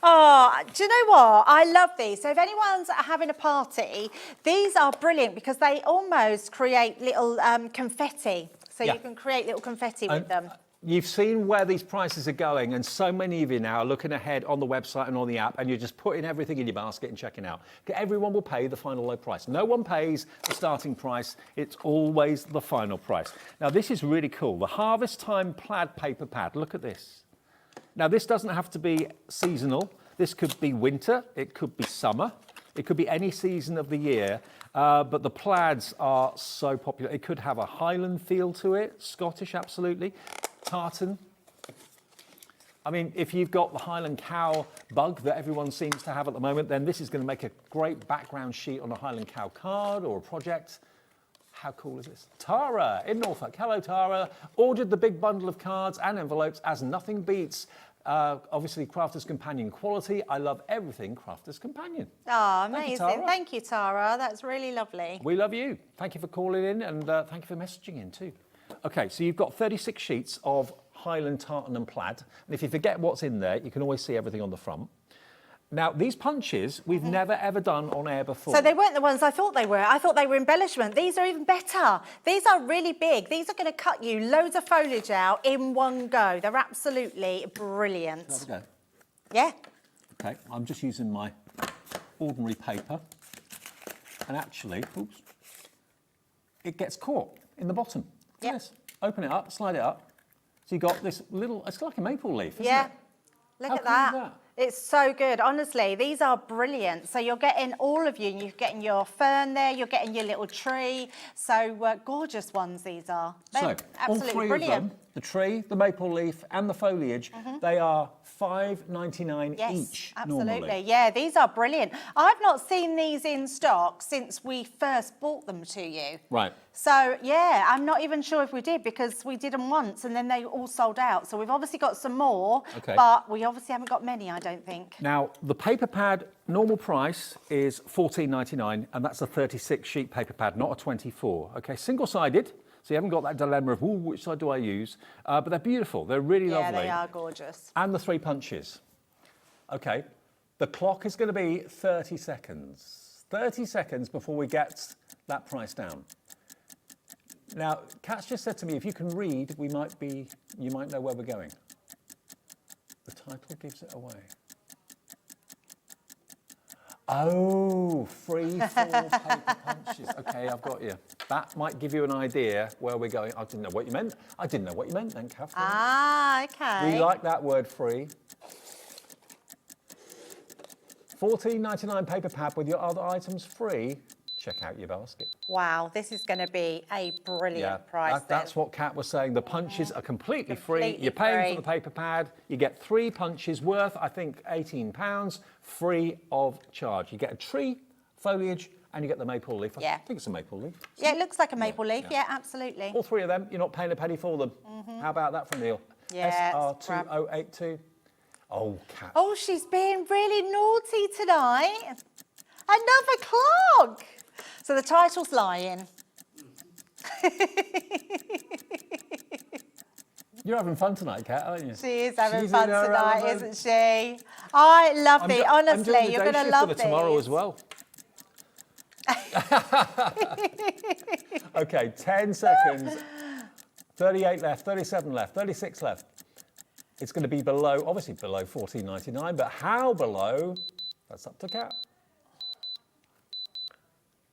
Oh, do you know what? I love these. So if anyone's having a party, these are brilliant because they almost create little confetti. So you can create little confetti with them. You've seen where these prices are going, and so many of you now are looking ahead on the website and on the app, and you're just putting everything in your basket and checking out. Everyone will pay the final low price. No one pays the starting price. It's always the final price. Now, this is really cool. The Harvest Time Plaid Paper Pad. Look at this. Now, this doesn't have to be seasonal. This could be winter. It could be summer. It could be any season of the year. But the plaids are so popular. It could have a Highland feel to it. Scottish, absolutely. Tartan. I mean, if you've got the Highland cow bug that everyone seems to have at the moment, then this is going to make a great background sheet on a Highland cow card or a project. How cool is this? Tara in Norfolk. Hello, Tara. Ordered the big bundle of cards and envelopes as nothing beats. Obviously, Crafter's Companion quality. I love everything Crafter's Companion. Oh, amazing. Thank you, Tara. That's really lovely. We love you. Thank you for calling in, and thank you for messaging in too. Okay, so you've got 36 sheets of Highland tartan and plaid. And if you forget what's in there, you can always see everything on the front. Now, these punches, we've never, ever done on air before. So they weren't the ones I thought they were. I thought they were embellishment. These are even better. These are really big. These are going to cut you loads of foliage out in one go. They're absolutely brilliant. There we go. Yeah. Okay, I'm just using my ordinary paper. And actually, oops, it gets caught in the bottom. Yes. Open it up, slide it up. So you've got this little, it's like a maple leaf, isn't it? Look How at cool is that. that? It's so good. Honestly, these are brilliant. So you're getting all of you. You're getting your fern there. You're getting your little tree. So gorgeous ones these are. They're absolutely all three brilliant. of them, the tree, the maple leaf and the foliage, they are $5.99 each Absolutely. normally. Yeah, these are brilliant. I've not seen these in stock since we first bought them to you. Right. So, yeah, I'm not even sure if we did because we did them once and then they all sold out. So we've obviously got some more, but we obviously haven't got many, I don't think. Now, the paper pad normal price is $14.99 and that's a 36 sheet paper pad, not a 24. Okay, single-sided. So you haven't got that dilemma of, ooh, which side do I use? But they're beautiful. They're really lovely. Yeah, they are gorgeous. And the 3 punches. Okay, the clock is going to be 30 seconds. 30 seconds before we get that price down. Now, Kat's just said to me, if you can read, you might know where we're going. The title gives it away. Oh, free fall paper punches. Okay, I've got you. That might give you an idea where we're going. I didn't know what you meant. I didn't know what you meant then, Kath. Ah, okay. We like that word free. $14.99 paper pad with your other items free. Check out your basket. Wow, this is going to be a brilliant price. That's what Kat was saying. The punches are completely free. You're paying for the paper pad. You get 3 punches worth, I think, £18, free of charge. You get a tree, foliage, and you get the maple leaf. I think it's a maple leaf. Yeah, it looks like a maple leaf. Yeah, absolutely. All 3 of them, you're not paying a penny for them. How about that from Neil? Yeah, SR2082. Oh, Kat. Oh, she's being really naughty tonight. Another clock. So the title's lying. You're having fun tonight, Kat, aren't you? She is having fun tonight, isn't she? I love these. Honestly, you're going to love these. Tomorrow as well. Okay, 10 seconds. 38 left, 37 left, 36 left. It's going to be below, obviously below $14.99, but how below? That's up to Kat.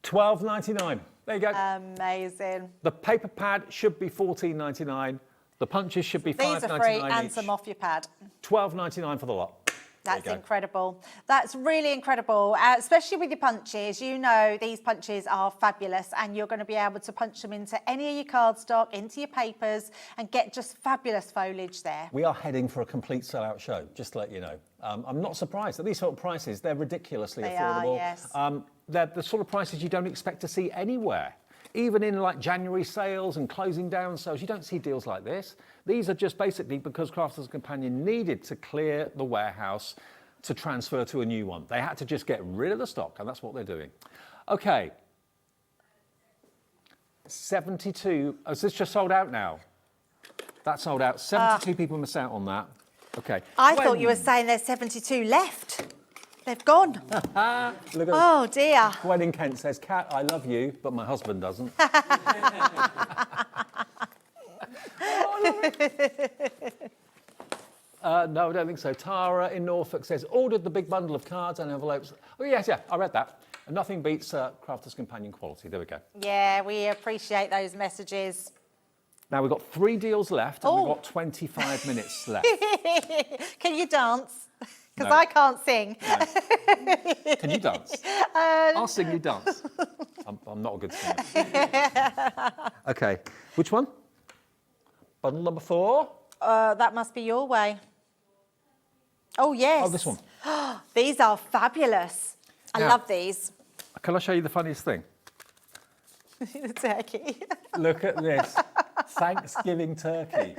$12.99. There you go. Amazing. The paper pad should be $14.99. The punches should be $5.99 These are free each. and some off your pad. $12.99 for the lot. That's incredible. That's really incredible, especially with your punches. You know these punches are fabulous and you're going to be able to punch them into any of your cardstock, into your papers and get just fabulous foliage there. We are heading for a complete sellout show, just to let you know. I'm not surprised. At these sort of prices, they're ridiculously affordable. Yes. They're the sort of prices you don't expect to see anywhere. Even in like January sales and closing down sales, you don't see deals like this. These are just basically because Crafters Companion needed to clear the warehouse to transfer to a new one. They had to just get rid of the stock, and that's what they're doing. Okay. 72. Oh, is this just sold out now? That sold out. 72 people missed out on that. Okay. I thought you were saying there's 72 left. They've gone. Look at oh, dear. Gwen in Kent says, Kat, I love you, but my husband doesn't. No, I don't think so. Tara in Norfolk says, ordered the big bundle of cards and envelopes. Oh, yes, yeah, I read that. And nothing beats Crafters Companion quality. There we go. Yeah, we appreciate those messages. Now, we've got 3 deals left and we've got 25 minutes left. Can you dance? Because No. I can't sing. No. Can you dance? I'll sing, you dance. I'm not a good singer. Okay, which one? Bundle number 4. That must be your way. Oh, yes. Oh, this one. These are fabulous. I Now- love these. Can I show you the funniest thing? The turkey. Look at this. Thanksgiving turkey.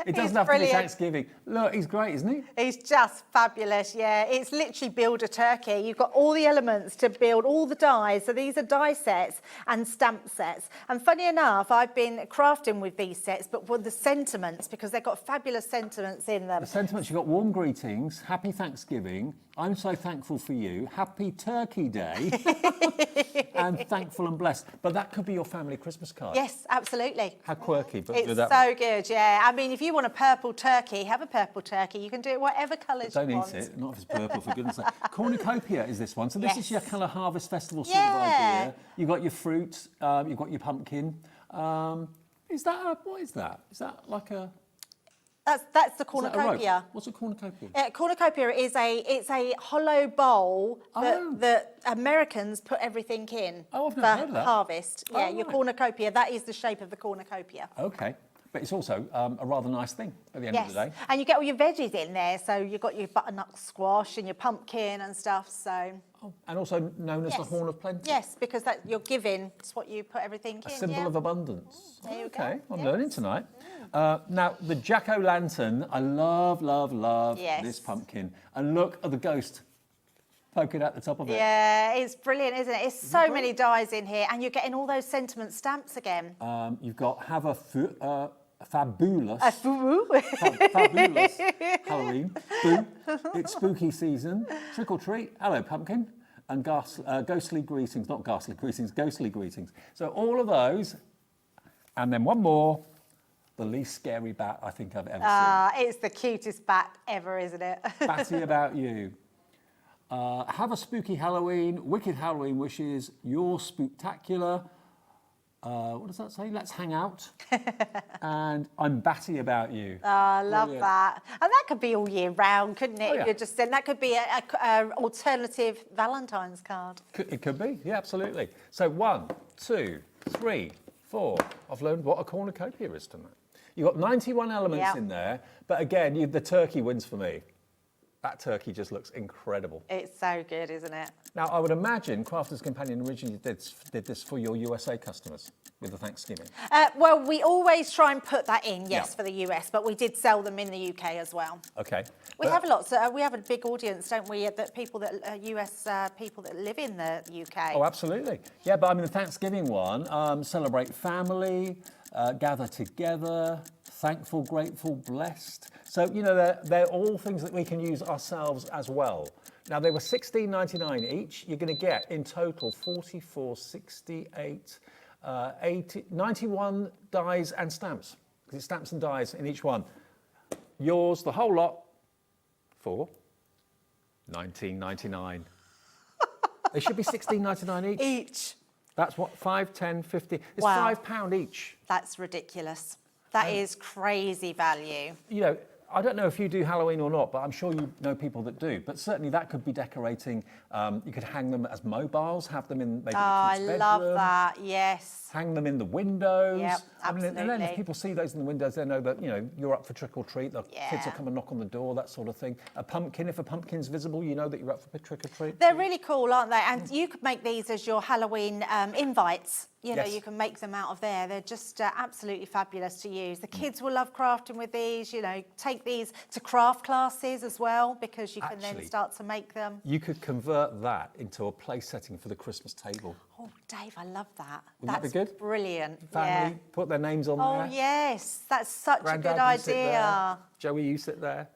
It doesn't have to be Thanksgiving. Look, he's great, isn't he? He's just fabulous, yeah. It's literally build a turkey. You've got all the elements to build all the dies. So these are die sets and stamp sets. And funny enough, I've been crafting with these sets, but with the sentiments, because they've got fabulous sentiments in them. The sentiments, you've got warm greetings, happy Thanksgiving, I'm so thankful for you, happy Turkey Day, and thankful and blessed. But that could be your family Christmas card. Yes, absolutely. How quirky, but it's do that. So good, yeah. I mean, if you want a purple turkey, have a purple turkey. You can do it whatever colours you want. Don't eat it, not if it's purple, for goodness sake. Cornucopia is this one. So this is your kind of harvest festival sort of idea. You've got your fruit, you've got your pumpkin. What is that? Is that like a... That's the cornucopia. What's a cornucopia? Cornucopia is a hollow bowl that Americans put everything in I've never heard of that. Harvest. Yeah, your cornucopia. That is the shape of the cornucopia. Okay. But it's also a rather nice thing at the end of the day. And you get all your veggies in there. So you've got your butternut squash and your pumpkin and stuff. So. And also known as the Horn of Plenty. Yes, because that you're giving. It's what you put everything in. A symbol of abundance. There you go. I'm yes. learning tonight. Now, the jack-o'-lantern, I love this pumpkin. And look at the ghost poking out the top of it. Yeah, it's brilliant, isn't it? It's so many dies in here, and you're getting all those sentiment stamps again. You've got have a fabulous Halloween. Boo. It's spooky season. Trick or treat. Hello, pumpkin. And ghostly greetings. Not ghastly greetings, ghostly greetings. So all of those. And then one more. The least scary bat I think I've ever seen. It's the cutest bat ever, isn't it? Batty about you. Have a spooky Halloween, wicked Halloween wishes, you're spooktacular. What does that say? Let's hang out. And I'm batty about you. I love that. And that could be all year round, couldn't it? Oh, yeah. You're just saying that could be an alternative Valentine's card. It could be, yeah, absolutely. So 1, 2, 3, 4. I've learned what a cornucopia is tonight. You've got 91 elements in there, but again, the turkey wins for me. That turkey just looks incredible. It's so good, isn't it? Now, I would imagine Crafter's Companion originally did this for your USA customers with the Thanksgiving. Well, we always try and put that in, for the US, but we did sell them in the UK as well. Okay. We have lots. We have a big audience, don't we? That people that US people that live in the UK. Oh, absolutely. Yeah, but I mean the Thanksgiving one, celebrate family, gather together, thankful, grateful, blessed. So, you know, they're all things that we can use ourselves as well. Now, they were $16.99 each. You're going to get, in total, 44, 68, 80, 91 dies and stamps. Because it's stamps and dies in each one. Yours, the whole lot, for $19.99. They should be $16.99 each. Each. That's what, 5, 10, 50. It's £5 each. That's ridiculous. That is crazy value. You know, I don't know if you do Halloween or not, but I'm sure you know people that do. But certainly that could be decorating. You could hang them as mobiles, have them in maybe the kids' bedroom. I love that, yes. Hang them in the windows. Yep, absolutely. And then if people see those in the windows, they know that, you know, you're up for trick or treat. The kids will come and knock on the door, that sort of thing. A pumpkin, if a pumpkin's visible, you know that you're up for trick or treat. They're really cool, aren't they? And you could make these as your Halloween invites. You know, you can make them out of there. They're just absolutely fabulous to use. The kids will love crafting with these. You know, take these to craft classes as well, because you can then start to make them. You could convert that into a place setting for the Christmas table. Oh, Dave, I love that. Wouldn't that be good? Brilliant. Family, put their names on there. Oh, yes. That's such a good Granddad, you sit there. idea. Joey, you sit there.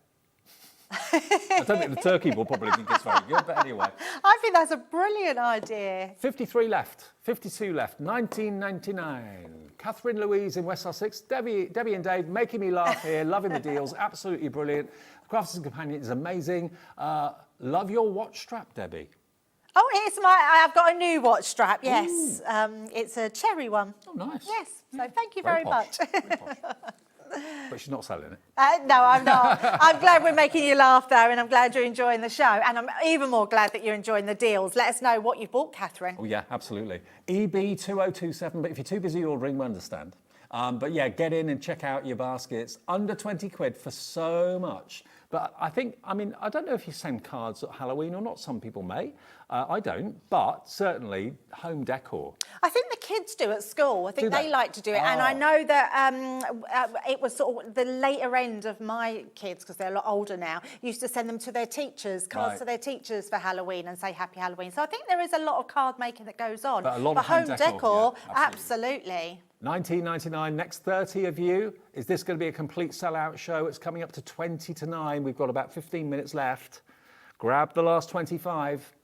I don't think the turkey will probably think it's very good, but anyway. I think that's a brilliant idea. 53 left, 52 left, 19.99. Catherine Louise in West Sussex. Debbie and Dave making me laugh here, loving the deals, absolutely brilliant. Crafter's Companion is amazing. Love your watch strap, Debbie. Oh, I've got a new watch strap, yes. It's a cherry one. Oh, nice. Yes, so thank you very much. But she's not selling it. No, I'm not. I'm glad we're making you laugh, though, and I'm glad you're enjoying the show. And I'm even more glad that you're enjoying the deals. Let us know what you bought, Catherine. Oh, yeah, absolutely. EB2027, but if you're too busy ordering, we understand. But yeah, get in and check out your baskets. Under 20 quid for so much. But I think, I mean, I don't know if you send cards at Halloween or not. Some people may. I don't, but certainly home decor. I think the kids do at school. I think they like to do it. And I know that it was sort of the later end of my kids, because they're a lot older now, used to send them to their teachers, cards to their teachers for Halloween and say Happy Halloween. So I think there is a lot of card making that goes on. But a lot but of home decor, yeah, absolutely. $19.99, next 30 of you. Is this going to be a complete sellout show? It's coming up to 20 to 9. We've got about 15 minutes left. Grab the last 25.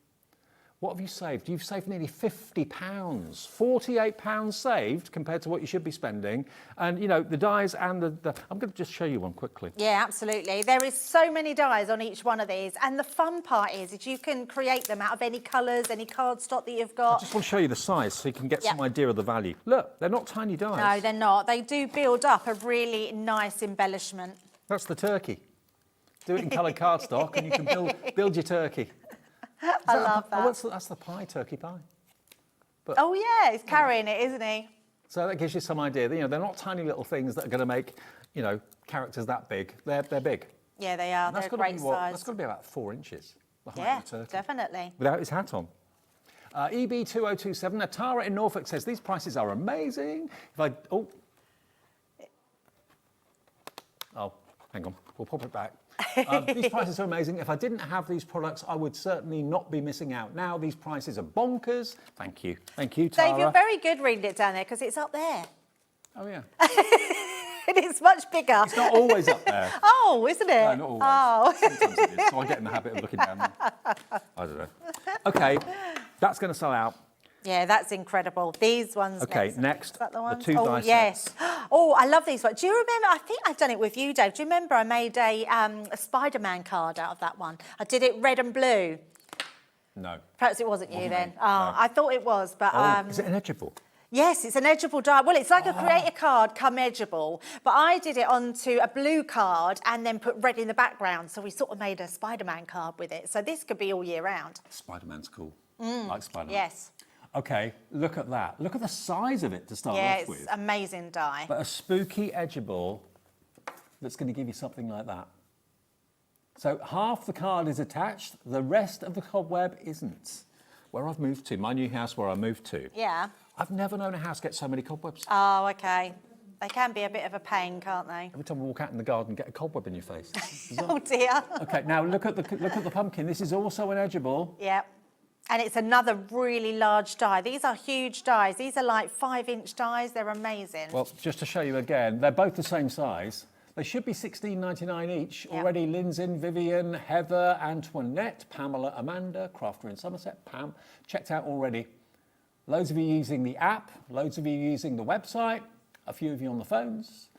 What have you saved? You've saved nearly £50. £48 saved compared to what you should be spending. And, you know, the dies and the I'm going to just show you one quickly. Yeah, absolutely. There is so many dies on each one of these. And the fun part is you can create them out of any colours, any cardstock that you've got. I just want to show you the size so you can get some idea of the value. Look, they're not tiny dies. No, they're not. They do build up a really nice embellishment. That's the turkey. Do it in coloured cardstock and you can build your turkey. I love that. Oh, that's the pie, turkey pie. But, oh, yeah, he's carrying it, isn't he? So that gives you some idea. You know, they're not tiny little things that are going to make, you know, characters that big. They're big. Yeah, they are. They're great size. That's got to be about 4 inches. The height Yeah, of the turkey. definitely. Without his hat on. EB2027, Tara in Norfolk says, these prices are amazing. If I, oh, hang on, we'll pop it back. These prices are amazing. If I didn't have these products, I would certainly not be missing out. Now these prices are bonkers. Thank you, Tara. Dave, you're very good reading it down there because it's up there. Oh yeah. And it's much bigger. It's not always up there. Oh, isn't it? No, not always. Oh. Sometimes it is. So I get in the habit of looking down there. I don't know. Okay, that's going to sell out. Yeah, that's incredible. These ones. Okay, next, Is that the one? two die yes. sets. Oh, I love these ones. Do you remember? I think I've done it with you, Dave. Do you remember I made a Spider-Man card out of that one? I did it red and blue. No. Perhaps it wasn't you then. Me. Oh, No. I thought it was, but is it an edgeable? Yes, it's an edgeable die. Well, it's like a create a card come edgeable, but I did it onto a blue card and then put red in the background. So we sort of made a Spider-Man card with it. So this could be all year round. Spider-Man's cool. Like Spider-Man. Yes. Okay, look at that. Look at the size of it to start Yeah, off with. it's amazing die. But a spooky edgeable that's going to give you something like that. So half the card is attached, the rest of the cobweb isn't. Where I've moved to, my new house where I moved to, Yeah. I've never known a house get so many cobwebs. Oh, okay. They can be a bit of a pain, can't they? Every time I walk out in the garden, get a cobweb in your face. Oh dear. Okay, now look at the pumpkin. This is also an edgeable. Yep. And it's another really large die. These are huge dies. These are like 5-inch dies. They're amazing. Well, just to show you again, they're both the same size. They should be $16.99 each. Yep. Already Lindsay, Vivian, Heather, Antoinette, Pamela, Amanda, Crafter in Somerset, Pam, checked out already. Loads of you using the app, loads of you using the website, a few of you on the phones.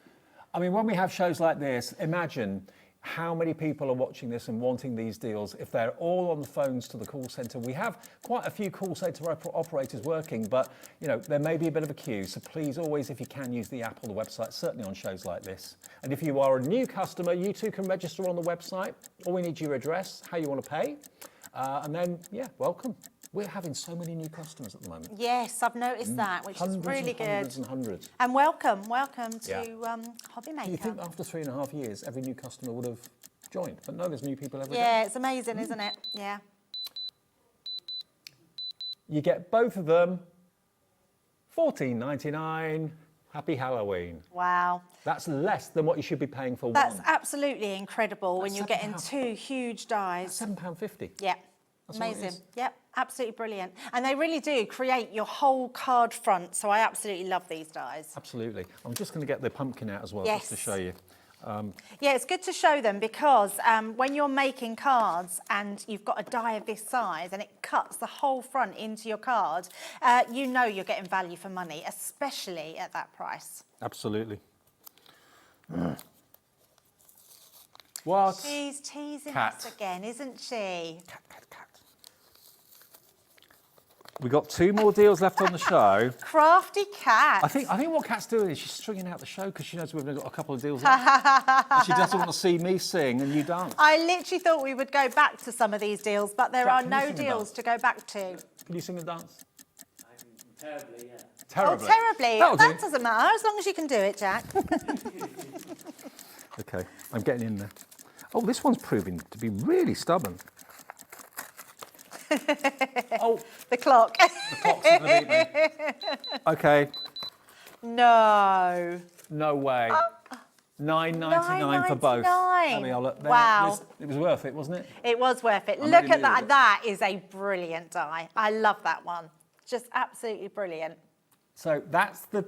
I mean, when we have shows like this, imagine how many people are watching this and wanting these deals if they're all on the phones to the call centre. We have quite a few call centre operators working, but you know there may be a bit of a queue, so please always, if you can, use the app or the website, certainly on shows like this. And if you are a new customer, you too can register on the website. All we need your address, how you want to pay, and then, yeah, welcome. We're having so many new customers at the moment. Yes, I've noticed that, which is really good. Hundreds and hundreds. And welcome to Hobby Maker. You think after 3.5 years, every new customer would have joined, but no, there's new people every day. Yeah, it's amazing, isn't it? Yeah. You get both of them, $14.99. Happy Halloween. Wow. That's less than what you should be paying for That's one. absolutely incredible when you're getting two huge dies. That's £7.50. Yeah. That's what it Amazing. is. Yep, absolutely brilliant. And they really do create your whole card front, so I absolutely love these dies. Absolutely. I'm just going to get the pumpkin out as well, Yes. just to show you. Yeah, it's good to show them because when you're making cards and you've got a die of this size and it cuts the whole front into your card, you know you're getting value for money, especially at that price. Absolutely. What? She's teasing Cat. us again, isn't she? Cat. We've got 2 more deals left on the show. Crafty cat. I think what Kat's doing is she's stringing out the show because she knows we've only got a couple of deals left. And she doesn't want to see me sing and you dance. I literally thought we would go back to some of these deals, but there Jack, are can you no sing and deals dance? to go back to. Can you sing and dance? Terribly, yeah. Terribly. Oh, terribly. That'll That do. doesn't matter, as long as you can do it, Jack. Okay, I'm getting in there. Oh, this one's proving to be really stubborn. Oh, the clock. The clock's gonna beat me. Okay. No. No way. $9.99 for both. $9.99. There, Wow. it was worth it, wasn't it? It was worth it. I'm Look really at that. moved. That is a brilliant die. I love that one. Just absolutely brilliant. So that's the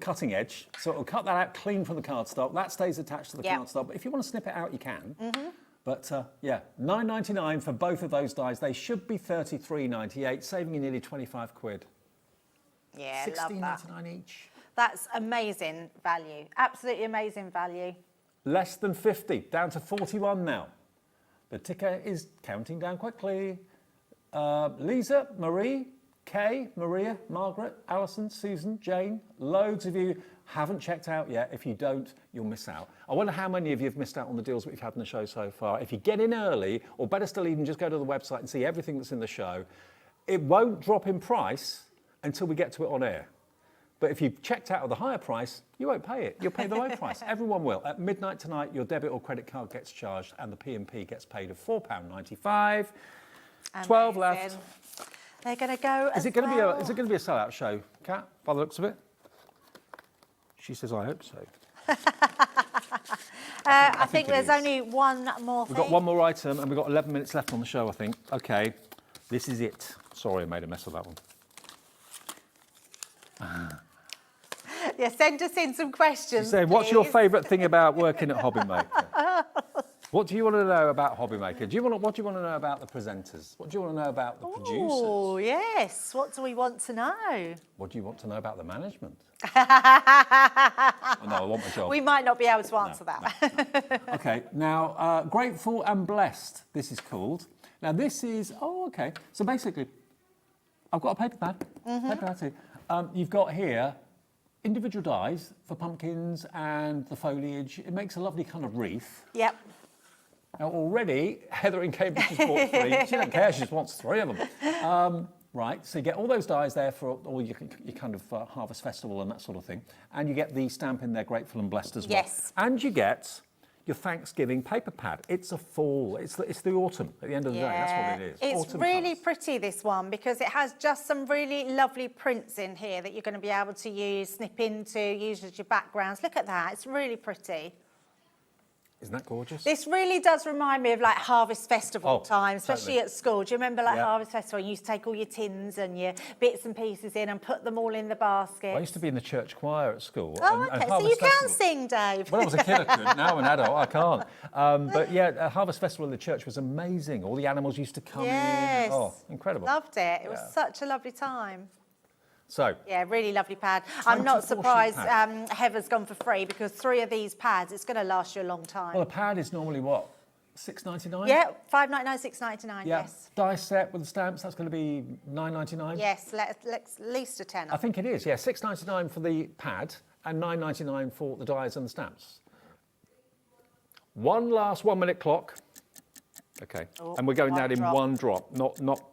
cutting edge. So it'll cut that out clean from the cardstock. That stays attached to the Yep. cardstock. But if you want to snip it out, you can. Mm-hmm. But yeah, $9.99 for both of those dies. They should be $33.98, saving you nearly 25 quid. Yeah, love that. $16.99 each. That's amazing value. Absolutely amazing value. Less than 50, down to 41 now. The ticker is counting down quickly. Lisa, Marie, Kay, Maria, Margaret, Alison, Susan, Jane, loads of you haven't checked out yet. If you don't, you'll miss out. I wonder how many of you have missed out on the deals that we've had in the show so far. If you get in early, or better still even just go to the website and see everything that's in the show, it won't drop in price until we get to it on air. But if you've checked out at the higher price, you won't pay it. You'll pay the low price. Everyone will. At midnight tonight, your debit or credit card gets charged and the P&P gets paid of £4.95. 12 left. They're going to go Is it going to be a sellout show, Kat, by the looks of it? She says, I hope so. I think there's only one more thing. We've got one more item and we've got 11 minutes left on the show, I think. Okay, this is it. Sorry, I made a mess of that one. Yeah, send us in some questions. Say, what's your please. favourite thing about working at Hobby Maker? What do you want to know about Hobby Maker? What do you want to know about the presenters? What do you want to know about the producers? Oh, yes. What do we want to know? What do you want to know about the management? Oh, no, I want my job. We might not be able to answer that. Okay, now, Grateful and Blessed, this is called. Now, this is, okay. So basically, I've got a paper pad. Paper pad too. You've got here individual dies for pumpkins and the foliage. It makes a lovely kind of wreath. Yep. Now already, Heather in Cambridge has bought 3. She don't care, she just wants 3 of them. Right, so you get all those dies there for all your kind of harvest festival and that sort of thing. And you get the stamp in there, Grateful and Blessed as well. Yes. And you get your Thanksgiving paper pad. It's a fall, it's the autumn at the end of the day, that's what it is. It's Autumn really colours. pretty, this one, because it has just some really lovely prints in here that you're going to be able to use, snip into, use as your backgrounds. Look at that, it's really pretty. Isn't that gorgeous? This really does remind me of like Harvest Festival time, especially totally. at school. Do you remember like Yeah. Harvest Festival? You used to take all your tins and your bits and pieces in and put them all in the basket. I used to be in the church choir at school. Oh, and okay, so Harvest you can Festival. sing, Dave. When I was a kid, I could. Now I'm an adult, I can't. But yeah, Harvest Festival in the church was amazing. All the animals used to come Yes. in. Oh, incredible. Loved it. It was such a lovely time. So, Yeah, really lovely pad. I'm not 24 surprised sheet pad. Heather's gone for free because 3 of these pads, it's going to last you a long time. well, a pad is normally what? $6.99? Yeah, $5.99, $6.99, Yeah. yes. Die set with the stamps, that's going to be $9.99? Yes, let's at least a tenner. I think it is, yeah. $6.99 for the pad and $9.99 for the dies and the stamps. One last 1 minute clock. Okay, Oh, and we're going one down in drop. one drop.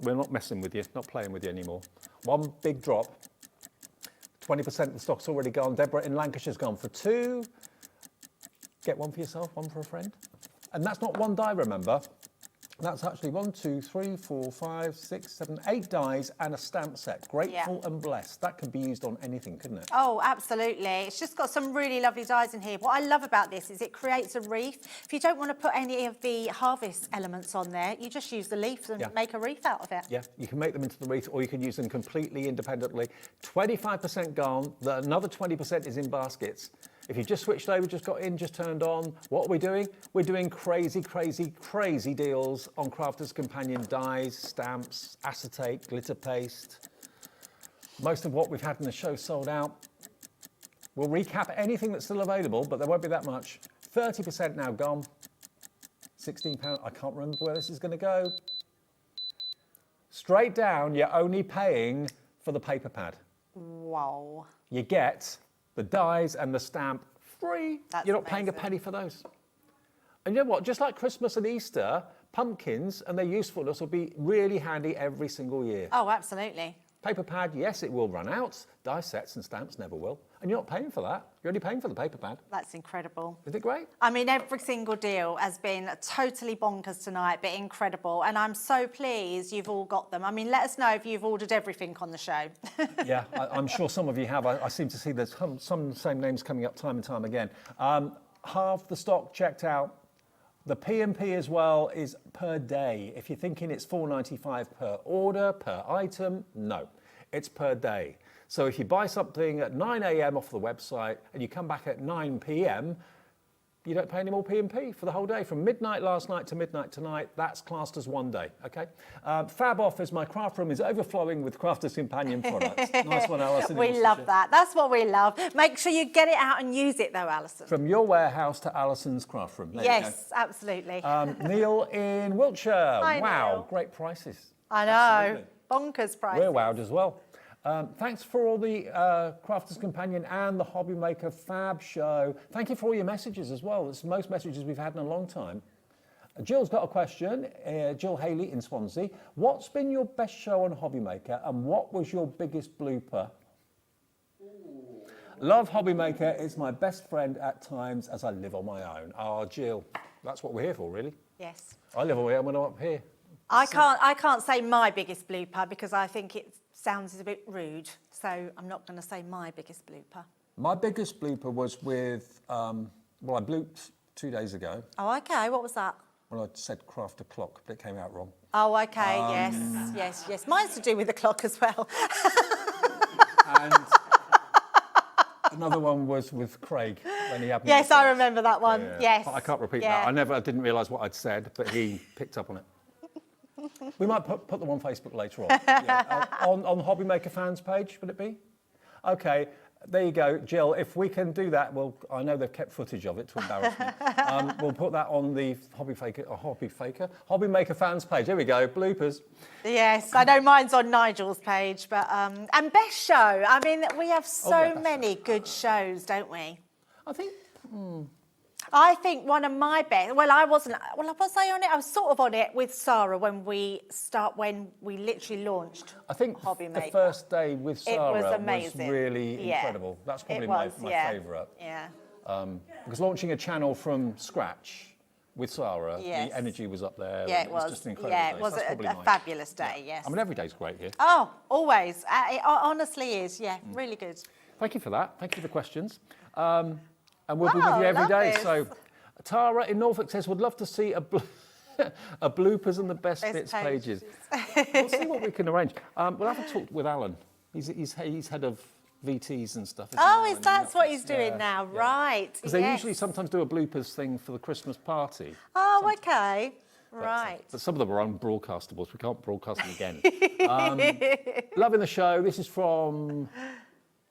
We're not messing with you, not playing with you anymore. One big drop. 20% of the stock's already gone. Deborah in Lancashire's gone for 2. Get one for yourself, one for a friend. And that's not one die, remember. That's actually 1, 2, 3, 4, 5, 6, 7, 8 dies and a stamp set. Grateful and Blessed. That could be used on anything, couldn't it? Oh, absolutely. It's just got some really lovely dies in here. What I love about this is it creates a wreath. If you don't want to put any of the harvest elements on there, you just use the leaves and make a wreath out of it. Yeah, you can make them into the wreath or you can use them completely independently. 25% gone, another 20% is in baskets. If you've just switched over, just got in, just turned on, what are we doing? We're doing crazy, crazy, crazy deals on Crafters Companion dies, stamps, acetate, glitter paste. Most of what we've had in the show sold out. We'll recap anything that's still available, but there won't be that much. 30% now gone. £16, I can't remember where this is going to go. Straight down, you're only paying for the paper pad. Wow. You get the dies and the stamp free. That's You're not paying a penny for those. And you know what? Just like Christmas and Easter, pumpkins and their usefulness will be really handy every single year. Oh, absolutely. Paper pad, yes, it will run out. Die sets and stamps never will. And you're not paying for that. You're only paying for the paper pad. That's incredible. Isn't it great? I mean, every single deal has been totally bonkers tonight, but incredible. And I'm so pleased you've all got them. I mean, let us know if you've ordered everything on the show. Yeah, I'm sure some of you have. I seem to see there's some same names coming up time and time again. Half the stock checked out. The P&P as well is per day. If you're thinking it's $4.95 per order, per item, no, it's per day. So if you buy something at 9 a.m. off the website and you come back at 9 p.m, you don't pay any more P&P for the whole day. From midnight last night to midnight tonight, that's classed as one day, okay? Fab off is my craft room is overflowing with Crafters Companion products. Nice one, Alison. We love that. That's what we love. Make sure you get it out and use it though, Alison. From your warehouse to Alison's craft room. There yes, absolutely. Neil in Wiltshire. Hi, wow, Neil. Great prices. I know, Absolutely. Bonkers prices. We're wowed as well. Thanks for all the Crafters Companion and the Hobby Maker Fab show. Thank you for all your messages as well. It's the most messages we've had in a long time. Jill's got a question. Jill Haley in Swansea. What's been your best show on Hobby Maker and what was your biggest blooper? Love Hobby Maker. It's my best friend at times as I live on my own. Oh, Jill, that's what we're here for, really. Yes. I live away when I'm up here. I can't say my biggest blooper because I think it sounds a bit rude. So I'm not going to say my biggest blooper. My biggest blooper was with, well, I blooped 2 days ago. Oh, okay. What was that? When I said craft a clock, but it came out wrong. Oh, okay. Yes. Mine's to do with the clock as well. And another one was with Craig when he had. Yes, I remember that one. Yeah. Yes. I can't repeat that. I didn't realise what I'd said, but he picked up on it. We might put them on Facebook later on. Yeah. On the Hobby Maker fans page, would it be? Okay, there you go, Jill. If we can do that, well, I know they've kept footage of it to embarrass me. We'll put that on the Hobby Maker fans page. There we go, bloopers. Yes, I know mine's on Nigel's page, but and best show. I mean, we have so many good shows, don't we? I think. I think one of my best. Well, I wasn't. Well, was I on it? I was sort of on it with Sara when we literally launched. I think Hobby Maker. The first day with Sara was amazing. was really incredible. That's probably my favourite. Yeah. Because launching a channel from scratch with Sara, the energy was up there. Yeah, it was. Just an incredible Yeah, day. it was So a fabulous day. Yes. I mean, every day's great here. Oh, always. It honestly is. Yeah, really good. Thank you for that. Thank you for the questions. And we'll be with you every day. This. So, Tara in Norfolk says, would love to see a bloopers and the best bits pages. We'll see what we can arrange. We'll have a talk with Alan. He's head of VTs and stuff. Oh, that's what he's doing now, right? Because they usually sometimes do a bloopers thing for the Christmas party. Oh, okay. Right. But some of them are unbroadcastables. We can't broadcast them again. Loving the show. This is from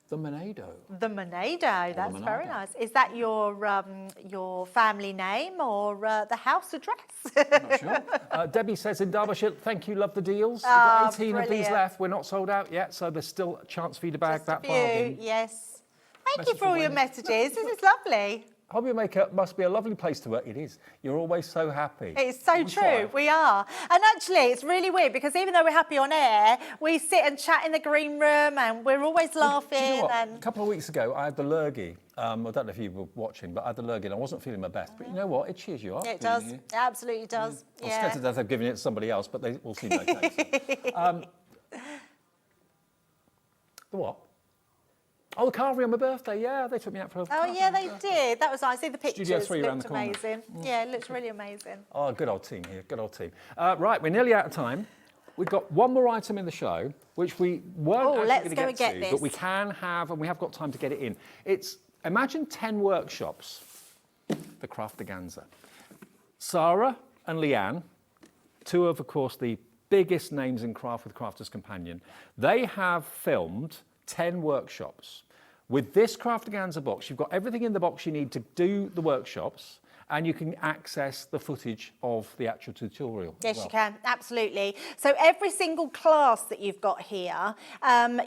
the Monado. The Monado. That's very nice. Is that your family name or the house address? I'm not sure. Debbie says in Derbyshire, thank you, love the deals. We've got 18 of these left. We're not sold out yet, so there's still a chance for you to bag that bargain. Yes. Thank you for all your messages. This is lovely. Hobby Maker must be a lovely place to work. It is. You're always so happy. It's so true. We are. And actually, it's really weird because even though we're happy on air, we sit and chat in the green room and we're always laughing. Do you know what? And a couple of weeks ago, I had the lurgy. I don't know if you were watching, but I had the lurgy and I wasn't feeling my best. But you know what? It cheers you up. it does. It absolutely does. I was scared to death of giving it to somebody else, but they all seemed okay. So. The what? Oh, the carvery on my birthday, yeah, they took me out for a oh, yeah, they did. That was nice. See the pictures. Studio 3 around looked the corner. amazing. Yeah, it looks really amazing. Oh, good old team here, good old team. Right, we're nearly out of time. We've got one more item in the show, which we weren't actually going to get to, but we can have, and we have got time to get it in. It's, imagine 10 workshops, the Craftaganza. Sara and Leanne, two of course, the biggest names in craft with Crafters Companion, they have filmed 10 workshops. With this Craftaganza box, you've got everything in the box you need to do the workshops, and you can access the footage of the actual tutorial. Yes, you can, absolutely. So every single class that you've got here,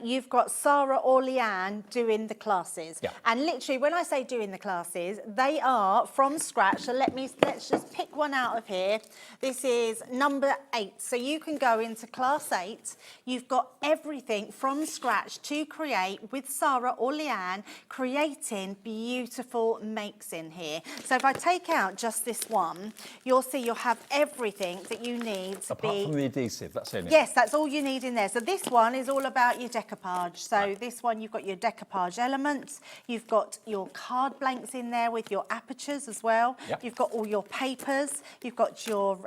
you've got Sara or Leanne doing the classes. Yeah. And literally, when I say doing the classes, they are from scratch. So let's just pick one out of here. This is number 8. So you can go into class 8. You've got everything from scratch to create with Sara or Leanne, creating beautiful makes in here. So if I take out just this one, you'll see you'll have everything that you need to Apart from the adhesive, that's in it. Yes, that's all you need in there. So this one is all about your decoupage. So this one, you've got your decoupage elements. You've got your card blanks in there with your apertures as well. Yep. You've got all your papers. You've got your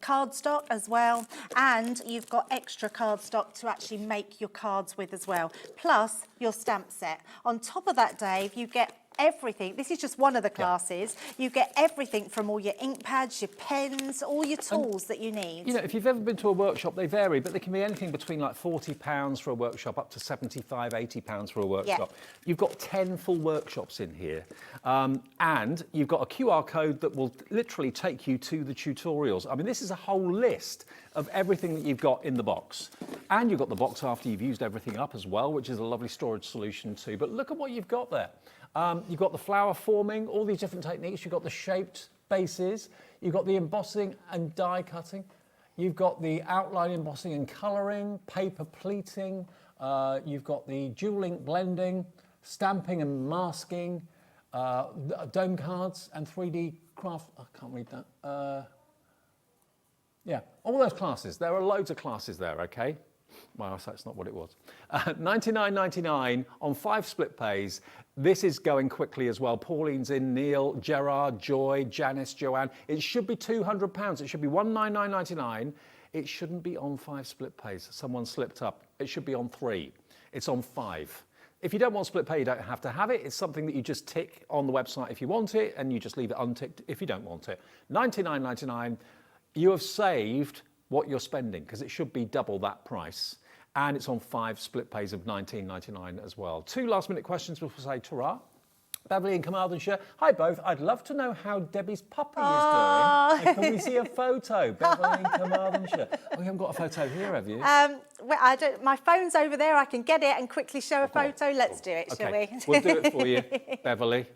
cardstock as well. And you've got extra cardstock to actually make your cards with as well. Plus your stamp set. On top of that, Dave, you get everything. This is just one of the classes. You get everything from all your ink pads, your pens, all your tools that you need. You know, if you've ever been to a workshop, they vary, but they can be anything between like £40 for a workshop up to £75, £80 for a workshop. You've got 10 full workshops in here, and you've got a QR code that will literally take you to the tutorials. I mean, this is a whole list of everything that you've got in the box. And you've got the box after you've used everything up as well, which is a lovely storage solution too. But look at what you've got there. You've got the flower forming, all these different techniques. You've got the shaped bases. You've got the embossing and die cutting. You've got the outline embossing and colouring, paper pleating. You've got the dual ink blending, stamping and masking, dome cards and 3D craft. I can't read that. Yeah, all those classes. There are loads of classes there, okay? My eyesight's not what it was. $99.99 on 5 split pays. This is going quickly as well. Pauline's in, Neil, Gerard, Joy, Janice, Joanne. It should be £200. It should be $199.99. It shouldn't be on 5 split pays. Someone slipped up. It should be on 3. It's on 5. If you don't want split pay, you don't have to have it. It's something that you just tick on the website if you want it, and you just leave it unticked if you don't want it. $99.99. You have saved what you're spending, because it should be double that price. And it's on 5 split pays of $19.99 as well. 2 last minute questions before we say ta-ra. Beverly in Carmarthenshire. Hi both. I'd love to know how Debbie's puppy is doing. And can we see a photo? Beverly in Carmarthenshire. Oh, you haven't got a photo here, have you? Well, I don't. My phone's over there. I can get it and quickly show a photo. Let's do it, shall we? We'll do it for you, Beverly.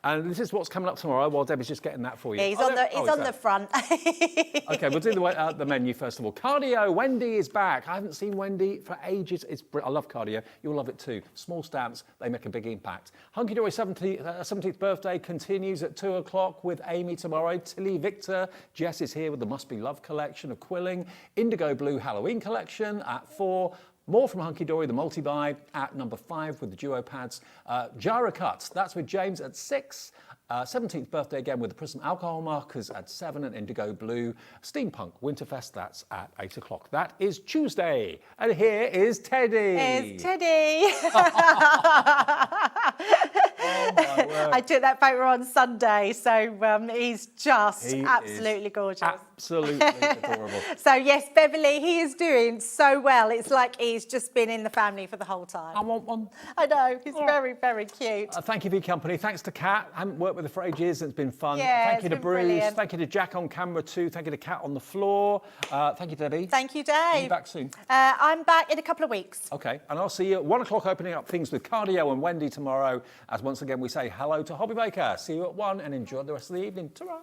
And this is what's coming up tomorrow while Debbie's just getting that for you. Yeah, he's on the front. Okay, we'll do the menu first of all. Cardio, Wendy is back. I haven't seen Wendy for ages. I love cardio. You'll love it too. Small stamps, they make a big impact. Hunkydory 17th birthday continues at 2 o'clock with Amy tomorrow. Tilly Victor. Jess is here with the Must Be Love collection of quilling. Indigo Blue Halloween collection at 4. More from Hunkydory, the multi-buy, at number 5 with the duo pads. Jara Cuts, that's with James at 6. 17th birthday again with the Prism alcohol markers at 7 and Indigo Blue. Steampunk Winterfest, that's at 8 o'clock. That is Tuesday. And here is Teddy. Here's Teddy. Oh my word. I took that photo on Sunday, so he's just absolutely gorgeous. Absolutely adorable. So yes, Beverly, he is doing so well. It's like he's just been in the family for the whole time. I want one. I know, he's very, very cute. Thank you for your company. Thanks to Kat. I haven't worked with her for ages. It's been fun. Yeah, thank you to been Bruce. brilliant. Thank you to Jack on camera too. Thank you to Kat on the floor. Thank you, Debbie. Thank you, Dave. Are you back soon? I'm back in a couple of weeks. Okay, and I'll see you at 1 o'clock opening up things with Cardio and Wendy tomorrow. As once again we say hello to Hobby Maker. See you at 1 and enjoy the rest of the evening. Ta-ra.